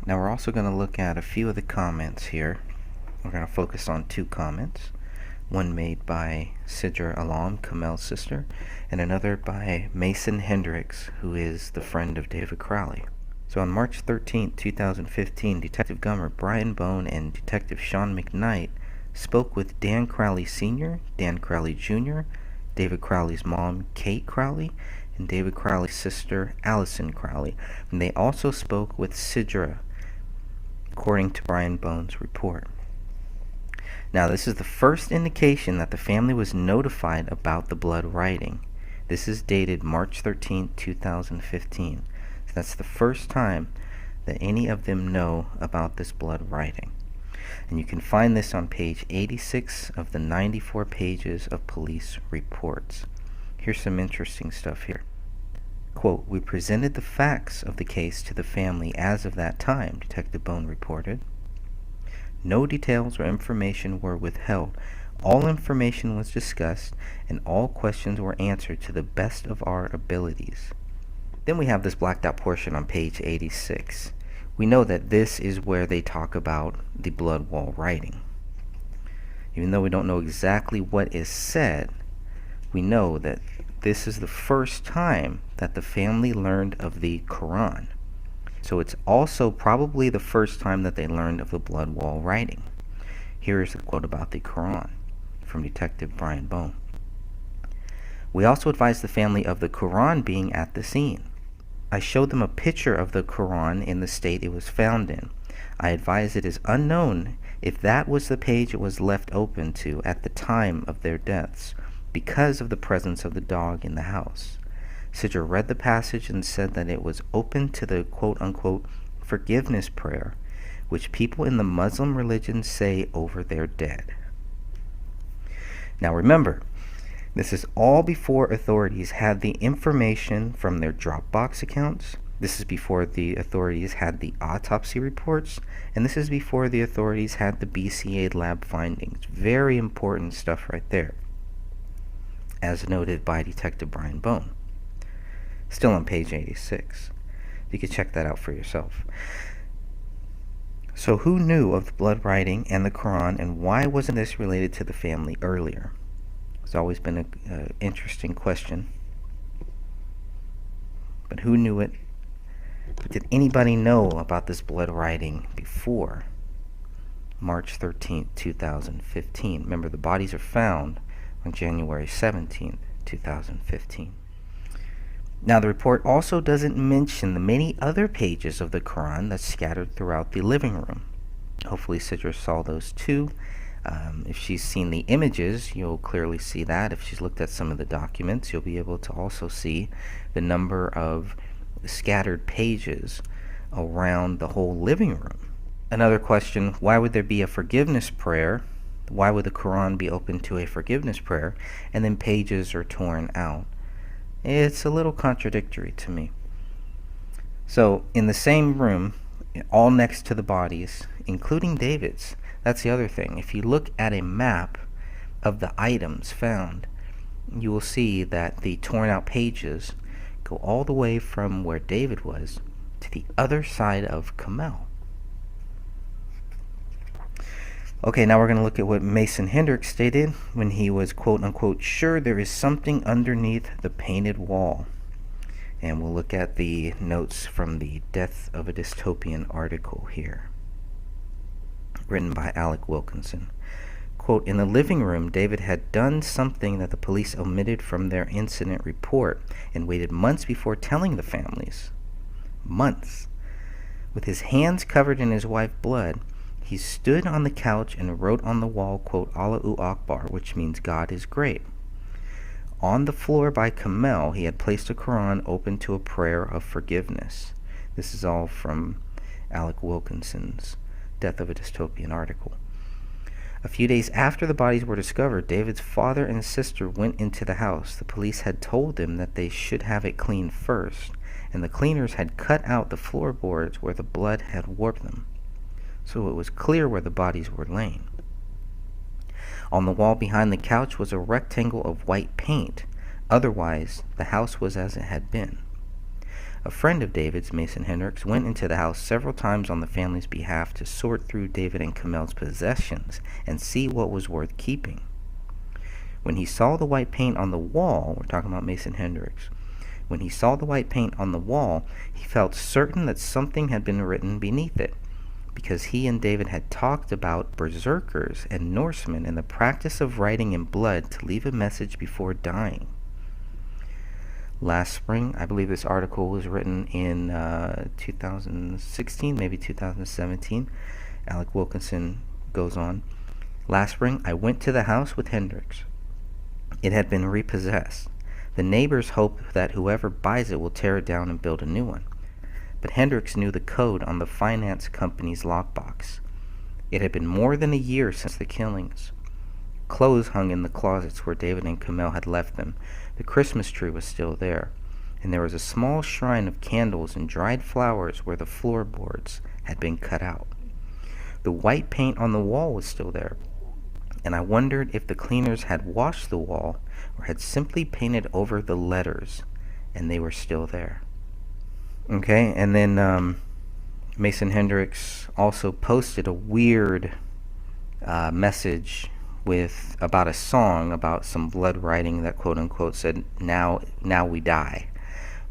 S1: Now we're also going to look at a few of the comments here. We're going to focus on two comments. One made by Sidra Alam, Kamel's sister, and another by Mason Hendricks, who is the friend of David Crowley. So on March 13, 2015, Detective Gunner Brian Bone and Detective Sean McKnight spoke with Dan Crowley Sr., Dan Crowley Jr., David Crowley's mom, Kate Crowley, and David Crowley's sister, Allison Crowley. And they also spoke with Sidra, according to Brian Bone's report. Now, this is the first indication that the family was notified about the blood writing. This is dated March 13, 2015. So that's the first time that any of them know about this blood writing. And you can find this on page 86 of the 94 pages of police reports. Here's some interesting stuff here. Quote, "We presented the facts of the case to the family as of that time," Detective Bone reported. "No details or information were withheld. All information was discussed, and all questions were answered to the best of our abilities." Then we have this blacked out portion on page 86. We know that this is where they talk about the blood wall writing. Even though we don't know exactly what is said, we know that this is the first time that the family learned of the Quran. So it's also probably the first time that they learned of the blood wall writing. Here is a quote about the Quran from Detective Brian Bone. "We also advised the family of the Quran being at the scene. I showed them a picture of the Quran in the state it was found in. I advised it is unknown if that was the page it was left open to at the time of their deaths, because of the presence of the dog in the house. Sidra read the passage and said that it was open to the quote-unquote forgiveness prayer, which people in the Muslim religion say over their dead." Now remember, this is all before authorities had the information from their Dropbox accounts. This is before the authorities had the autopsy reports, and this is before the authorities had the BCA lab findings. Very important stuff right there, as noted by Detective Brian Bone. Still on page 86. You can check that out for yourself. So who knew of the blood writing and the Quran, and why wasn't this related to the family earlier? It's always been an interesting question. But who knew it? Did anybody know about this blood writing before March 13th, 2015? Remember, the bodies are found on January 17th, 2015. Now, the report also doesn't mention the many other pages of the Quran that's scattered throughout the living room. Hopefully Sidra saw those too. If she's seen the images, you'll clearly see that. If she's looked at some of the documents, you'll be able to also see the number of scattered pages around the whole living room. Another question, why would there be a forgiveness prayer? Why would the Quran be open to a forgiveness prayer and then pages are torn out? It's a little contradictory to me. So in the same room, all next to the bodies, including David's, that's the other thing. If you look at a map of the items found, you will see that the torn out pages go all the way from where David was to the other side of Kamel. Okay, now we're going to look at what Mason Hendricks stated when he was quote-unquote sure there is something underneath the painted wall. And we'll look at the notes from the Death of a Dystopian article here, written by Alec Wilkinson. Quote, "In the living room, David had done something that the police omitted from their incident report and waited months before telling the families. Months. With his hands covered in his wife's blood, he stood on the couch and wrote on the wall, quote, Allahu Akbar, which means God is great. On the floor by Kamel, he had placed a Quran open to a prayer of forgiveness." This is all from Alec Wilkinson's Death of a Dystopian article. "A few days after the bodies were discovered, David's father and sister went into the house. The police had told them that they should have it cleaned first, and the cleaners had cut out the floorboards where the blood had warped them, so it was clear where the bodies were laying. On the wall behind the couch was a rectangle of white paint. Otherwise, the house was as it had been. A friend of David's, Mason Hendricks, went into the house several times on the family's behalf to sort through David and Camel's possessions and see what was worth keeping. When he saw the white paint on the wall, we're talking about Mason Hendricks, when he saw the white paint on the wall, he felt certain that something had been written beneath it, because he and David had talked about berserkers and Norsemen and the practice of writing in blood to leave a message before dying. Last spring, I believe this article was written in 2016, maybe 2017. Alec Wilkinson goes on. Last spring, I went to the house with Hendricks. It had been repossessed. The neighbors hope that whoever buys it will tear it down and build a new one. But Hendricks knew the code on the finance company's lockbox. It had been more than a year since the killings. Clothes hung in the closets where David and Camille had left them. The Christmas tree was still there, and there was a small shrine of candles and dried flowers where the floorboards had been cut out. The white paint on the wall was still there, and I wondered if the cleaners had washed the wall or had simply painted over the letters, and they were still there. Okay, and then Mason Hendricks also posted a weird message about a song about some blood writing that quote unquote said now we die,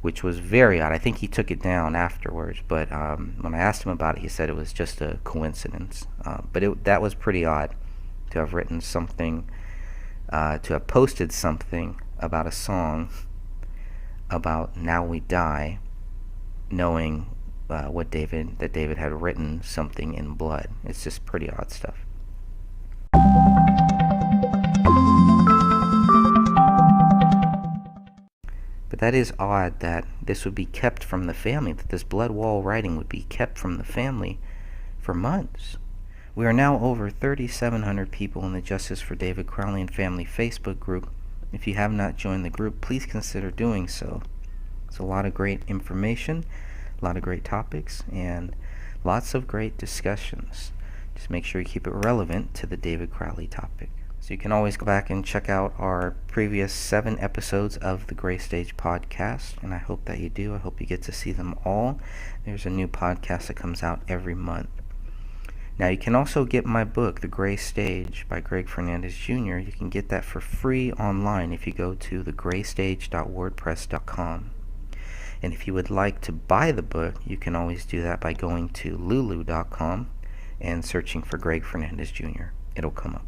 S1: which was very odd. I think he took it down afterwards, but when I asked him about it, he said it was just a coincidence. But that was pretty odd to have written something, to have posted something about a song about now we die, knowing that David had written something in blood. It's just pretty odd stuff. But that is odd that this would be kept from the family, that this blood wall writing would be kept from the family for months. We are now over 3,700 people in the Justice for David Crowley and Family Facebook group. If you have not joined the group, please consider doing so. It's a lot of great information, a lot of great topics, and lots of great discussions. Just make sure you keep it relevant to the David Crowley topic. So you can always go back and check out our previous 7 episodes of the Gray Stage podcast, and I hope that you do. I hope you get to see them all. There's a new podcast that comes out every month. Now you can also get my book, The Gray Stage by Greg Fernandez Jr. You can get that for free online if you go to thegraystage.wordpress.com. And if you would like to buy the book, you can always do that by going to lulu.com and searching for Greg Fernandez Jr. It'll come up.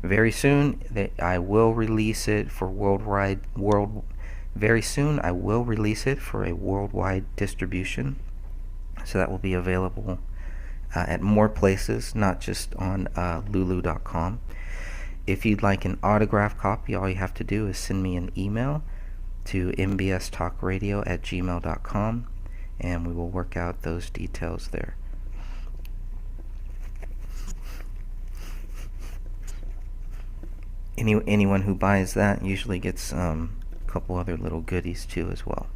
S1: Very soon, I will release it for a worldwide distribution. So that will be available at more places, not just on lulu.com. If you'd like an autographed copy, all you have to do is send me an email to mbstalkradio@gmail.com, and we will work out those details there. Anyone who buys that usually gets a couple other little goodies too as well.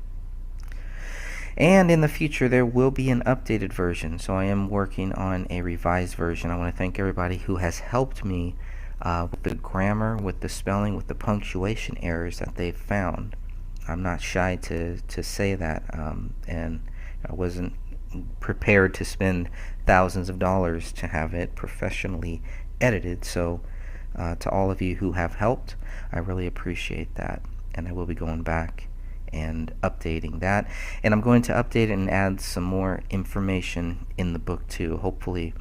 S1: And in the future there will be an updated version, so I am working on a revised version. I want to thank everybody who has helped me with the grammar, with the spelling, with the punctuation errors that they've found. I'm not shy to say that, and I wasn't prepared to spend thousands of dollars to have it professionally edited, so to all of you who have helped, I really appreciate that, and I will be going back and updating that, and I'm going to update it and add some more information in the book too, hopefully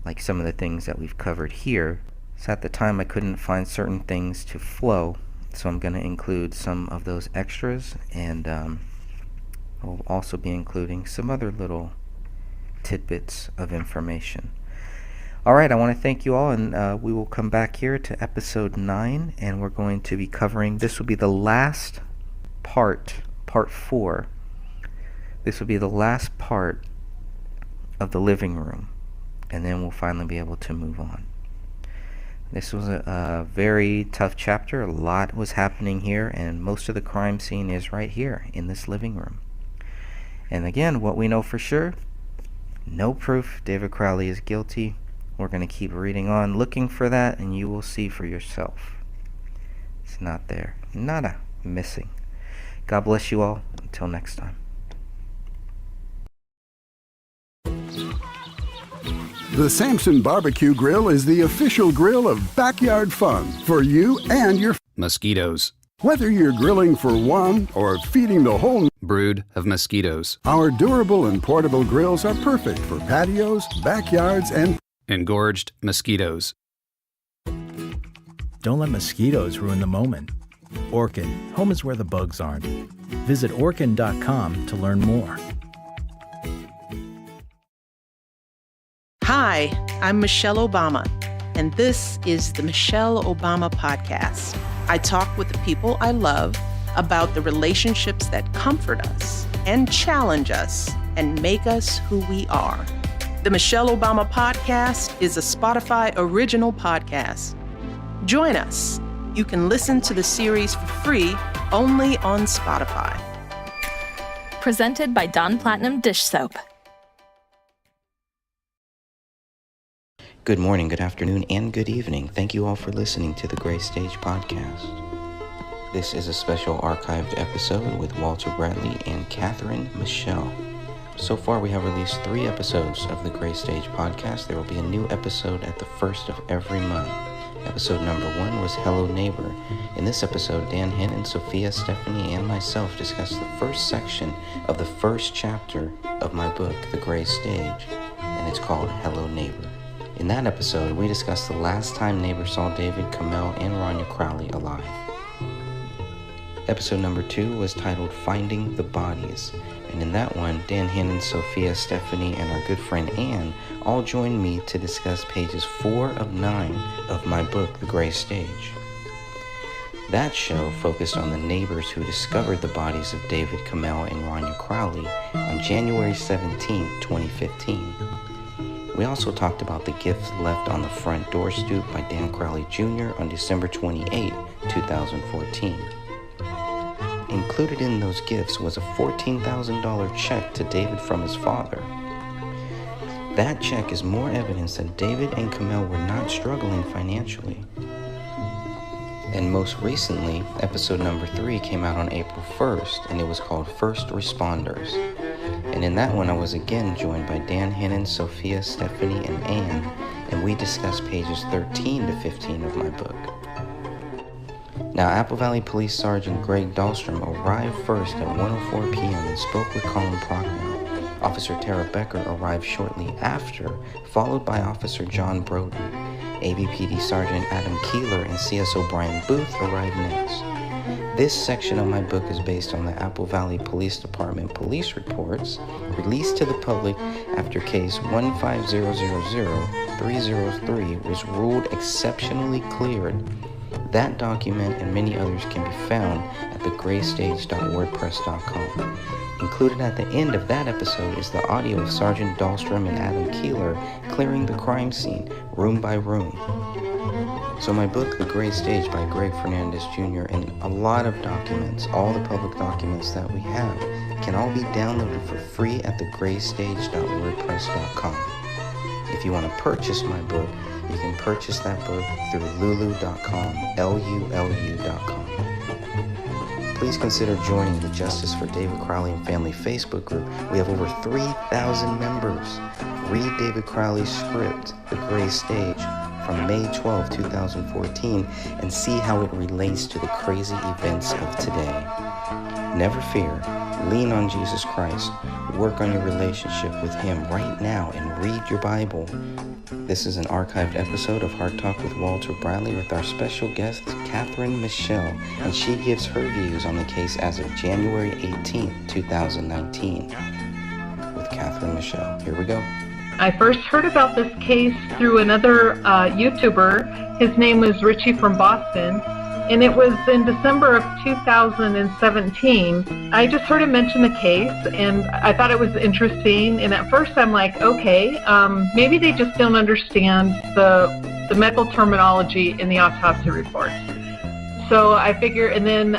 S1: like some of the things that we've covered here. So at the time I couldn't find certain things to flow, so I'm going to include some of those extras, and I'll also be including some other little tidbits of information. Alright, I want to thank you all, and we will come back here to episode 9, and we're going to be covering, this will be the last part 4. This will be the last part of the living room, and then we'll finally be able to move on. This was a very tough chapter. A lot was happening here, and most of the crime scene is right here in this living room. And again, what we know for sure, no proof David Crowley is guilty. We're going to keep reading on, looking for that, and you will see for yourself. It's not there. Nada. Missing. God bless you all. Until next time.
S8: The Samson Barbecue Grill is the official grill of backyard fun for you and your
S20: mosquitoes.
S8: Whether you're grilling for one or feeding the whole
S20: brood of mosquitoes,
S8: our durable and portable grills are perfect for patios, backyards, and
S20: engorged mosquitoes.
S23: Don't let mosquitoes ruin the moment. Orkin, home is where the bugs aren't. Visit Orkin.com to learn more.
S18: Hi, I'm Michelle Obama, and this is the Michelle Obama Podcast. I talk with the people I love about the relationships that comfort us and challenge us and make us who we are. The Michelle Obama Podcast is a Spotify original podcast. Join us. You can listen to the series for free only on Spotify.
S19: Presented by Dawn Platinum Dish Soap.
S1: Good morning, good afternoon, and good evening. Thank you all for listening to the Gray Stage Podcast. This is a special archived episode with Walter Bradley and Catherine Michelle. So far, we have released 3 episodes of the Gray Stage Podcast. There will be a new episode at the first of every month. Episode number 1 was Hello Neighbor. In this episode, Dan Hennon, Sophia, Stephanie, and myself discussed the first section of the first chapter of my book, The Gray Stage, and it's called Hello Neighbor. In that episode, we discussed the last time neighbors saw David, Kamel, and Rania Crowley alive. Episode number 2 was titled Finding the Bodies, and in that one, Dan Hennon, Sophia, Stephanie, and our good friend Anne all joined me to discuss pages 4 of 9 of my book, The Gray Stage. That show focused on the neighbors who discovered the bodies of David, Kamel, and Rania Crowley on January 17, 2015. We also talked about the gifts left on the front door stoop by Dan Crowley Jr. on December 28, 2014. Included in those gifts was a $14,000 check to David from his father. That check is more evidence that David and Kamel were not struggling financially. And most recently, episode number 3 came out on April 1st, and it was called First Responders. And in that one, I was again joined by Dan Hennon, Sophia, Stephanie, and Anne, and we discussed pages 13 to 15 of my book. Now, Apple Valley Police Sergeant Greg Dahlstrom arrived first at 1:04 p.m. and spoke with Colin Prochnow. Officer Tara Becker arrived shortly after, followed by Officer John Broden. AVPD Sergeant Adam Keeler and CSO Brian Booth arrived next. This section of my book is based on the Apple Valley Police Department police reports released to the public after case 15000-303 was ruled exceptionally cleared. That document and many others can be found at thegraystage.wordpress.com. Included at the end of that episode is the audio of Sergeant Dahlstrom and Adam Keeler clearing the crime scene, room by room. So my book, The Gray Stage by Greg Fernandez Jr., and a lot of documents, all the public documents that we have, can all be downloaded for free at thegraystage.wordpress.com. If you want to purchase my book, you can purchase that book through lulu.com, lulu.com. Please consider joining the Justice for David Crowley and Family Facebook group. We have over 3,000 members. Read David Crowley's script, The Gray Stage, from May 12, 2014, and see how it relates to the crazy events of today. Never fear. Lean on Jesus Christ. Work on your relationship with Him right now and read your Bible. This is an archived episode of Heart Talk with Walter Bradley with our special guest, Catherine Michelle, and she gives her views on the case as of January 18, 2019. With Catherine Michelle. Here we go.
S21: I first heard about this case through another YouTuber. His name was Richie from Boston, and it was in December of 2017. I just heard him mention the case, and I thought it was interesting, and at first I'm like, okay, maybe they just don't understand the the medical terminology in the autopsy reports. So I figure, and then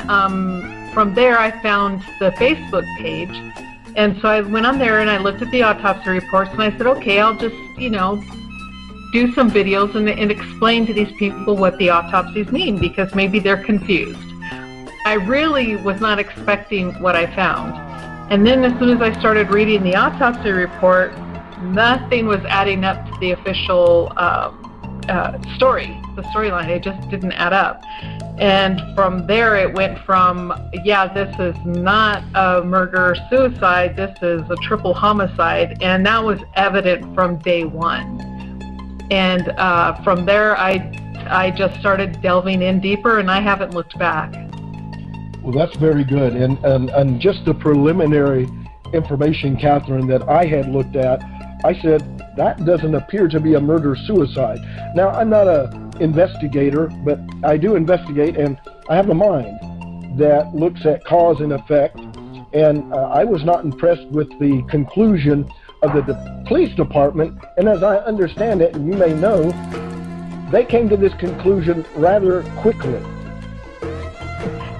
S21: from there I found the Facebook page, and so I went on there and I looked at the autopsy reports, and I said, okay, I'll just, do some videos and explain to these people what the autopsies mean, because maybe they're confused. I really was not expecting what I found. And then as soon as I started reading the autopsy report, nothing was adding up to the official storyline. It just didn't add up. And from there it went from, this is not a murder-suicide, this is a triple homicide, and that was evident from day one. And from there I just started delving in deeper, and I haven't looked back.
S9: Well, that's very good. And just the preliminary information, Catherine, that I had looked at, I said, that doesn't appear to be a murder-suicide. Now, I'm not an investigator, but I do investigate, and I have a mind that looks at cause and effect, and I was not impressed with the conclusion of the police department, and as I understand it, and you may know, they came to this conclusion rather quickly.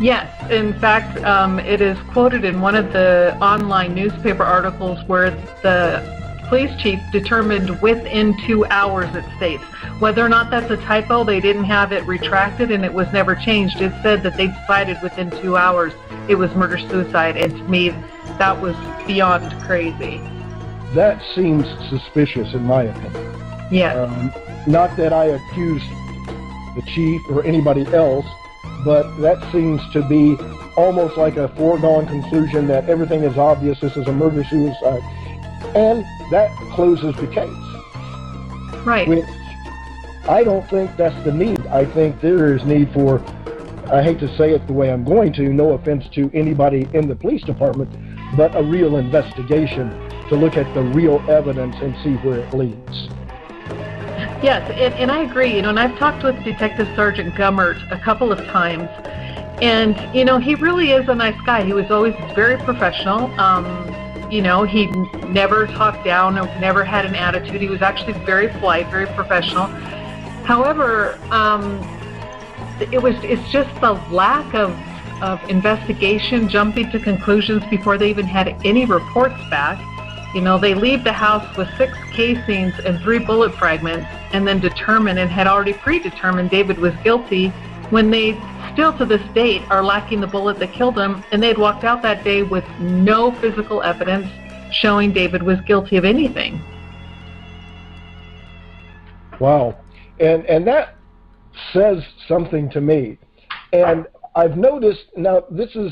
S21: Yes, in fact, it is quoted in one of the online newspaper articles where the police chief determined within 2 hours, it states. Whether or not that's a typo, they didn't have it retracted and it was never changed. It said that they decided within 2 hours it was murder-suicide, and to me, that was beyond crazy.
S9: That seems suspicious in my opinion.
S21: Yes.
S9: Not that I accuse the chief or anybody else, but that seems to be almost like a foregone conclusion that everything is obvious, this is a murder-suicide. And that closes the case.
S21: Right.
S9: Which I don't think that's the need. I think there is need for, I hate to say it the way I'm going to, no offense to anybody in the police department, but a real investigation to look at the real evidence and see where it leads.
S21: Yes, and I agree, and I've talked with Detective Sergeant Gummert a couple of times, and, he really is a nice guy. He was always very professional. He never talked down, never had an attitude. He was actually very polite, very professional. However, it's just the lack of investigation, jumping to conclusions before they even had any reports back. They leave the house with 6 casings and 3 bullet fragments, and then had already predetermined David was guilty, when they still to this date are lacking the bullet that killed him, and they'd walked out that day with no physical evidence showing David was guilty of anything.
S9: Wow. And that says something to me. And I've noticed, now this is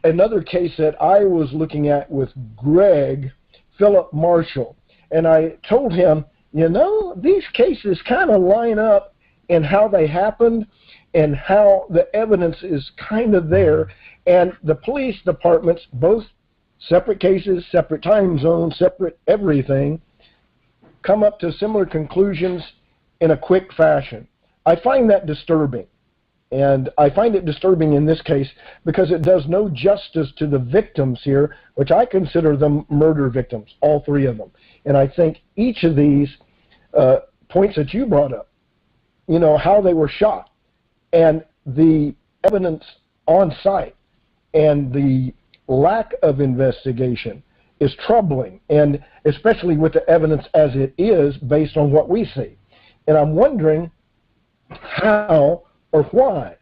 S9: another case that I was looking at with Greg Philip Marshall, and I told him, these cases kind of line up in how they happened and how the evidence is kind of there, and the police departments, both separate cases, separate time zones, separate everything, come up to similar conclusions in a quick fashion. I find that disturbing. And I find it disturbing in this case because it does no justice to the victims here, which I consider them murder victims, all 3 of them. And I think each of these points that you brought up, how they were shot, and the evidence on site, and the lack of investigation is troubling, and especially with the evidence as it is based on what we see. And I'm wondering how or why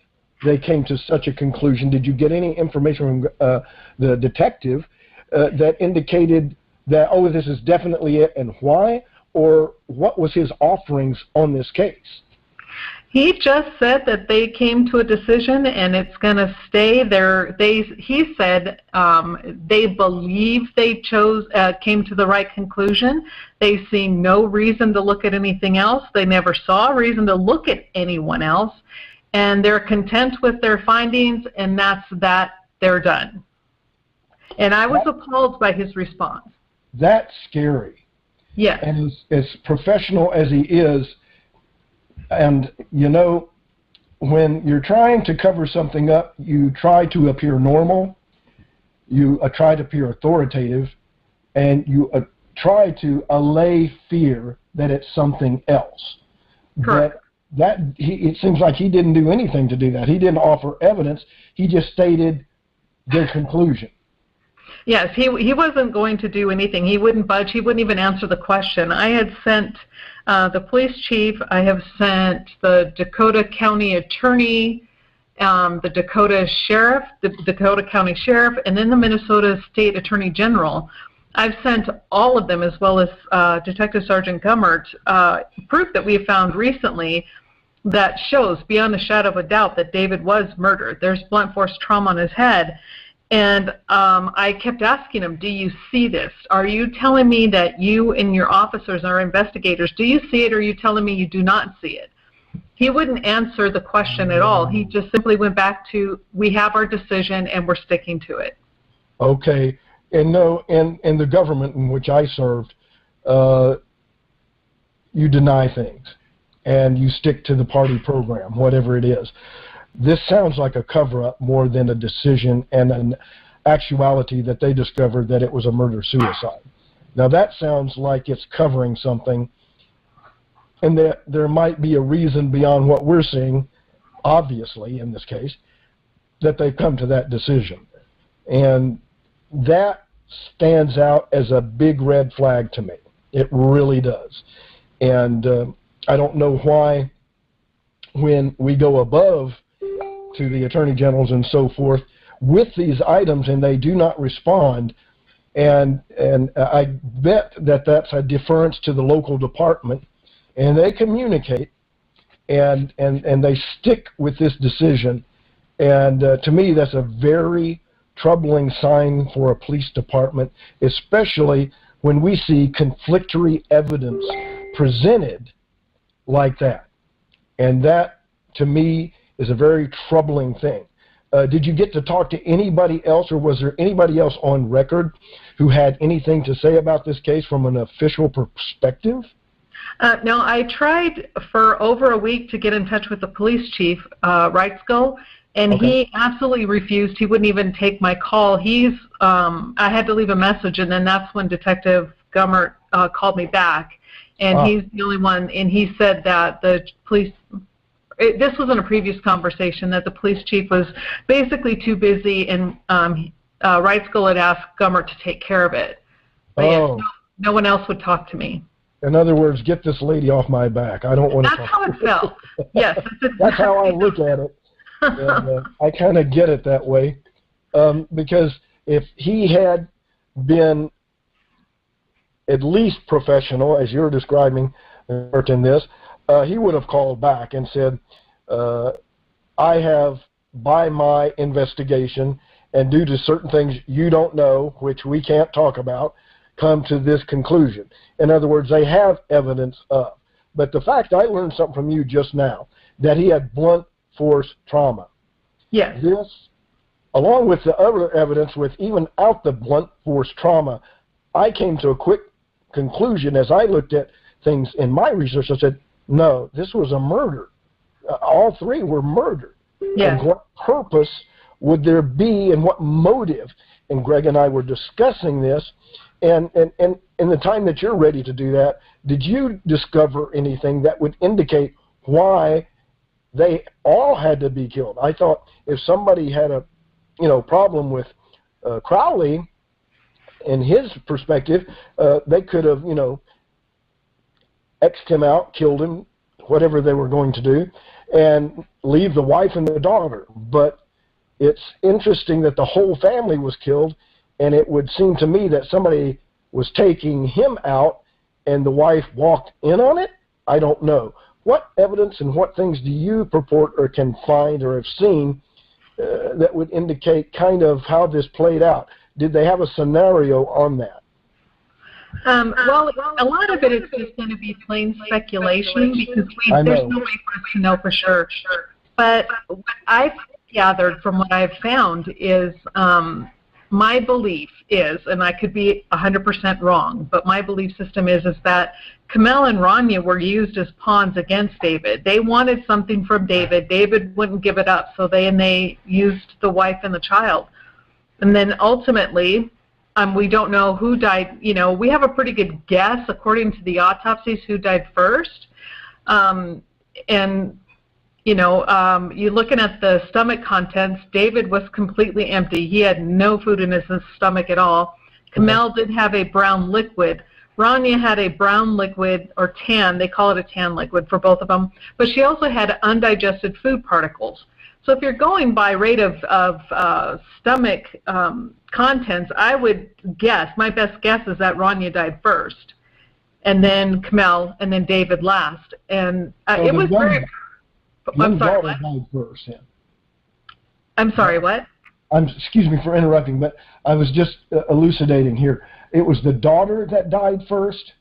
S9: they came to such a conclusion. Did you get any information from the detective that indicated that, this is definitely it, and why? Or what was his offerings on this case?
S21: He just said that they came to a decision and it's going to stay there. He said they believe they came to the right conclusion. They see no reason to look at anything else. They never saw a reason to look at anyone else. And they're content with their findings, and that's that. They're done. And I was appalled by his response.
S9: That's scary.
S21: Yes.
S9: And as professional as he is, and when you're trying to cover something up, you try to appear normal, you try to appear authoritative, and you try to allay fear that it's something else.
S21: Correct.
S9: It seems like he didn't do anything to do that. He didn't offer evidence. He just stated their conclusion.
S21: Yes, he wasn't going to do anything. He wouldn't budge. He wouldn't even answer the question. I had sent the police chief. I have sent the Dakota County attorney, the Dakota sheriff, the Dakota County sheriff, and then the Minnesota State Attorney General. I've sent all of them, as well as Detective Sergeant Gummert, proof that we have found recently that shows beyond a shadow of a doubt that David was murdered. There's blunt force trauma on his head. And I kept asking him, do you see this? Are you telling me that you and your officers are investigators? Do you see it, or are you telling me you do not see it? He wouldn't answer the question at all. He just simply went back to, we have our decision and we're sticking to it.
S9: Okay. And no, in the government in which I served, you deny things and you stick to the party program, whatever it is. This sounds like a cover-up more than a decision and an actuality that they discovered that it was a murder-suicide. Now that sounds like it's covering something, and that there might be a reason beyond what we're seeing, obviously in this case, that they've come to that decision. And that stands out as a big red flag to me. It really does. And I don't know why, when we go above to the attorney generals and so forth with these items and they do not respond, and I bet that that's a deference to the local department, and they communicate and they stick with this decision. And to me, that's a very troubling sign for a police department, especially when we see conflictory evidence presented like that. And that, to me, is a very troubling thing. Did you get to talk to anybody else, or was there anybody else on record who had anything to say about this case from an official perspective?
S21: No, I tried for over a week to get in touch with the police chief, Wrightskull, and he absolutely refused. He wouldn't even take my call. I had to leave a message, and then that's when Detective Gummert called me back, and he's the only one, and he said that the police, this was in a previous conversation, that the police chief was basically too busy, and Wrightskull had asked Gummert to take care of it. But yes, no one else would talk to me.
S9: In other words, get this lady off my back. I don't want to
S21: talk. That's how it felt. Yes.
S9: That's how I look at it. And, I kind of get it that way. Because if he had been at least professional, as you're describing in this, he would have called back and said, I have, by my investigation, and due to certain things you don't know, which we can't talk about, come to this conclusion. In other words, they have evidence of. But the fact, I learned something from you just now, that he had blunt force trauma.
S21: Yes.
S9: This, along with the other evidence with even out the blunt force trauma, I came to a quick conclusion as I looked at things in my research. I said, no, this was a murder. All three were murdered.
S21: Yes.
S9: And what purpose would there be, and what motive? And Greg and I were discussing this, and in the time that you're ready to do that, did you discover anything that would indicate why they all had to be killed? I thought if somebody had a problem with Crowley, in his perspective, they could have X'd him out, killed him, whatever they were going to do, and leave the wife and the daughter. But it's interesting that the whole family was killed, and it would seem to me that somebody was taking him out and the wife walked in on it. I don't know. What evidence and what things do you purport or can find or have seen that would indicate kind of how this played out? Did they have a scenario on that?
S21: Well, a lot of it is just going to be plain speculation, because there's no way for us to know for sure. But what I've gathered from what I've found is my belief is, and I could be 100% wrong, but my belief system is that Kamel and Rania were used as pawns against David. They wanted something from David. David wouldn't give it up, so they used the wife and the child. And then ultimately, we don't know who died. We have a pretty good guess, according to the autopsies, who died first. And you're looking at the stomach contents. David was completely empty. He had no food in his stomach at all. Kamel did have a brown liquid. Rania had a brown liquid, or tan. They call it a tan liquid for both of them. But she also had undigested food particles. So if you're going by rate of stomach contents, I would guess, my best guess is that Rania died first, and then Kamel, and then David last. And it was very... I'm sorry, what?
S9: Died first, yeah.
S21: I'm sorry, what?
S9: Excuse me for interrupting, but I was just elucidating here. It was the daughter that died first?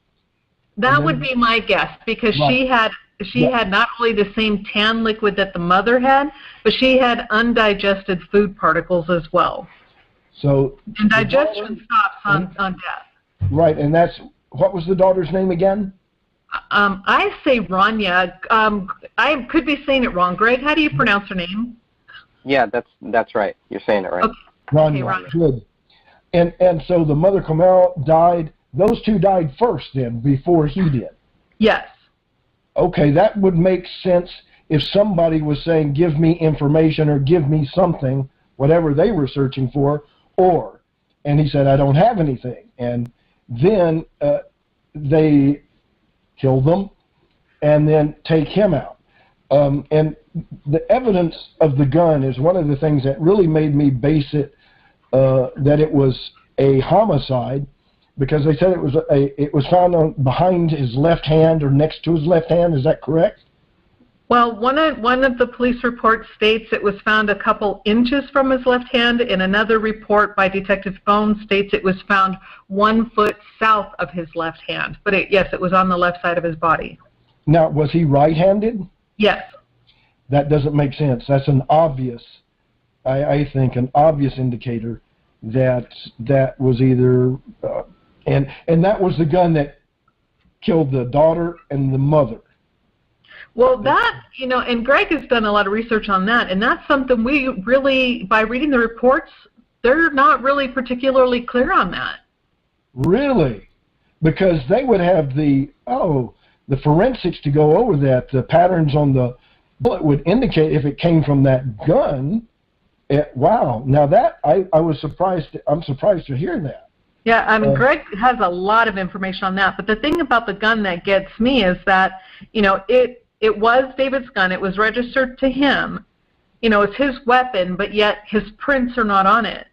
S21: That would be my guess, because she had not only the same tan liquid that the mother had, but she had undigested food particles as well.
S9: So
S21: and digestion stops on death.
S9: Right, and what was the daughter's name again?
S21: I say Rania. I could be saying it wrong. Greg, how do you pronounce her name?
S15: Yeah, that's right. You're saying it right.
S21: Okay.
S9: Rania. Good. And so the mother Kamel died. Those two died first then, before he did.
S21: Yes.
S9: Okay, that would make sense if somebody was saying, give me information or give me something, whatever they were searching for, and he said, I don't have anything. And then they kill them and then take him out. And the evidence of the gun is one of the things that really made me base it that it was a homicide, because they said it was found behind his left hand or next to his left hand. Is that correct?
S21: Well, one of the police reports states it was found a couple inches from his left hand, and another report by Detective Bones states it was found 1 foot south of his left hand. But yes, it was on the left side of his body.
S9: Now, was he right-handed?
S21: Yes.
S9: That doesn't make sense. That's an obvious, I think, an obvious indicator that that was either, and that was the gun that killed the daughter and the mother.
S21: Well, that, and Greg has done a lot of research on that, and that's something we really, by reading the reports, they're not really particularly clear on that.
S9: Really? Because they would have the forensics to go over that. The patterns on the bullet would indicate if it came from that gun. Wow. Now that, I was surprised, I'm surprised to hear that.
S21: Yeah, I mean, Greg has a lot of information on that, but the thing about the gun that gets me is that, it was David's gun. It was registered to him. It's his weapon, but yet his prints are not on it.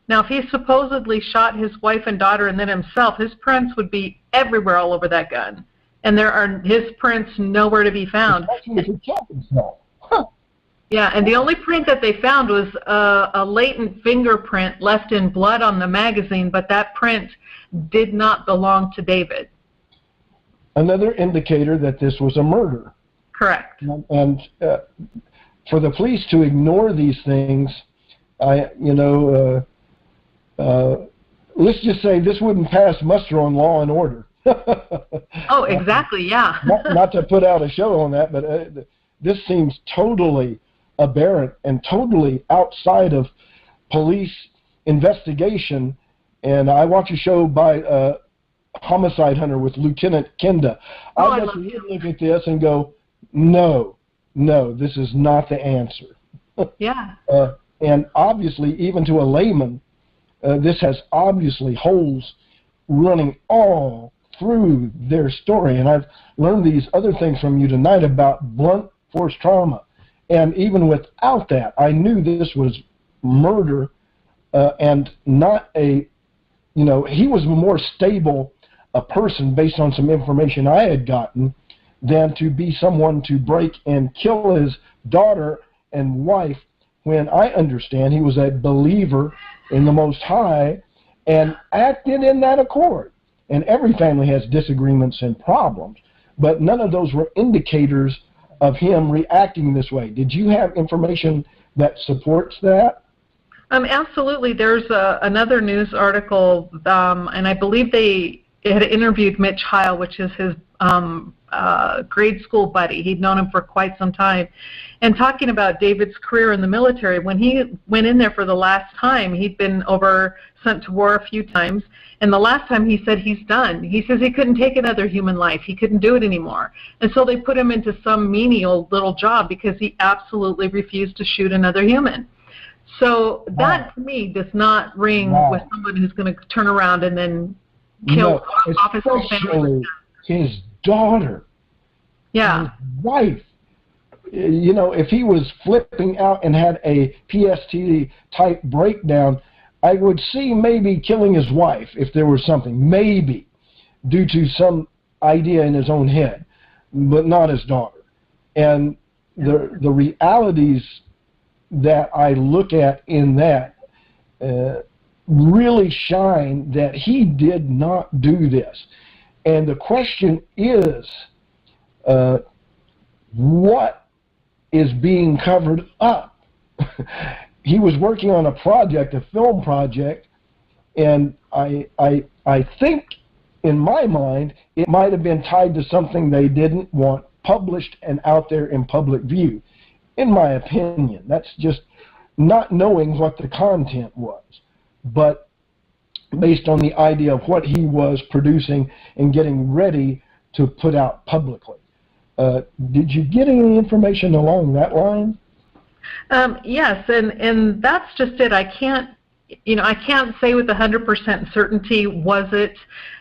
S21: Now, if he supposedly shot his wife and daughter and then himself, his prints would be everywhere all over that gun. And there are his prints nowhere to be found. Yeah, and the only print that they found was a latent fingerprint left in blood on the magazine, but that print did not belong to David.
S9: Another indicator that this was a murder.
S21: Correct.
S9: And for the police to ignore these things, let's just say this wouldn't pass muster on Law and Order.
S21: Oh, exactly, yeah.
S9: not to put out a show on that, but this seems totally aberrant and totally outside of police investigation. And I watch a show by Homicide Hunter with Lieutenant Kenda. I bet you look at this and go, no, this is not the answer.
S21: Yeah.
S9: And obviously, even to a layman, this has obviously holes running all through their story. And I've learned these other things from you tonight about blunt force trauma. And even without that, I knew this was murder and not a, he was more stable a person based on some information I had gotten than to be someone to break and kill his daughter and wife, when I understand he was a believer in the Most High and acted in that accord. And every family has disagreements and problems, but none of those were indicators of him reacting this way. Did you have information that supports that?
S21: Absolutely. There's another news article, and I believe they had interviewed Mitch Heil, which is his grade school buddy. He'd known him for quite some time. And talking about David's career in the military, when he went in there for the last time, he'd been sent to war a few times, and the last time he said he's done. He says he couldn't take another human life. He couldn't do it anymore. And so they put him into some menial little job because he absolutely refused to shoot another human. So that, to me, does not ring with someone who's going to turn around and then kill officers' family.
S9: His daughter, his wife. You know, if he was flipping out and had a PTSD-type breakdown, I would see maybe killing his wife if there was something, maybe, due to some idea in his own head, but not his daughter. And the realities that I look at in that really shine that he did not do this. And the question is, what is being covered up? He was working on a project, a film project, and I think, in my mind, it might have been tied to something they didn't want published and out there in public view. In my opinion, that's just not knowing what the content was, but based on the idea of what he was producing and getting ready to put out publicly. Did you get any information along that line?
S21: Yes, and that's just it. I can't say with 100% certainty, was it,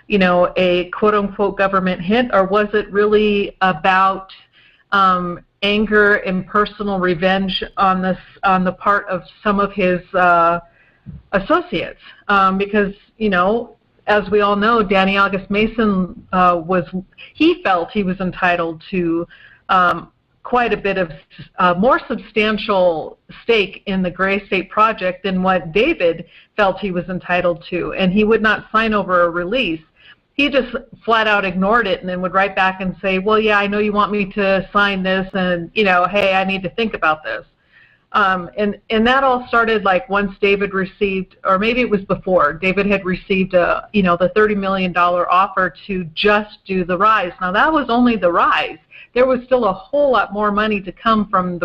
S21: a quote-unquote government hit, or was it really about anger and personal revenge on the part of some of his associates? Because, as we all know, Danny August Mason he felt he was entitled to quite a bit of more substantial stake in the Gray State Project than what David felt he was entitled to, and he would not sign over a release. He just flat out ignored it and then would write back and say, well, yeah, I know you want me to sign this, and, hey, I need to think about this. And that all started like once David received, or maybe it was before, David had received the $30 million offer to just do The Rise. Now that was only The Rise. There was still a whole lot more money to come from the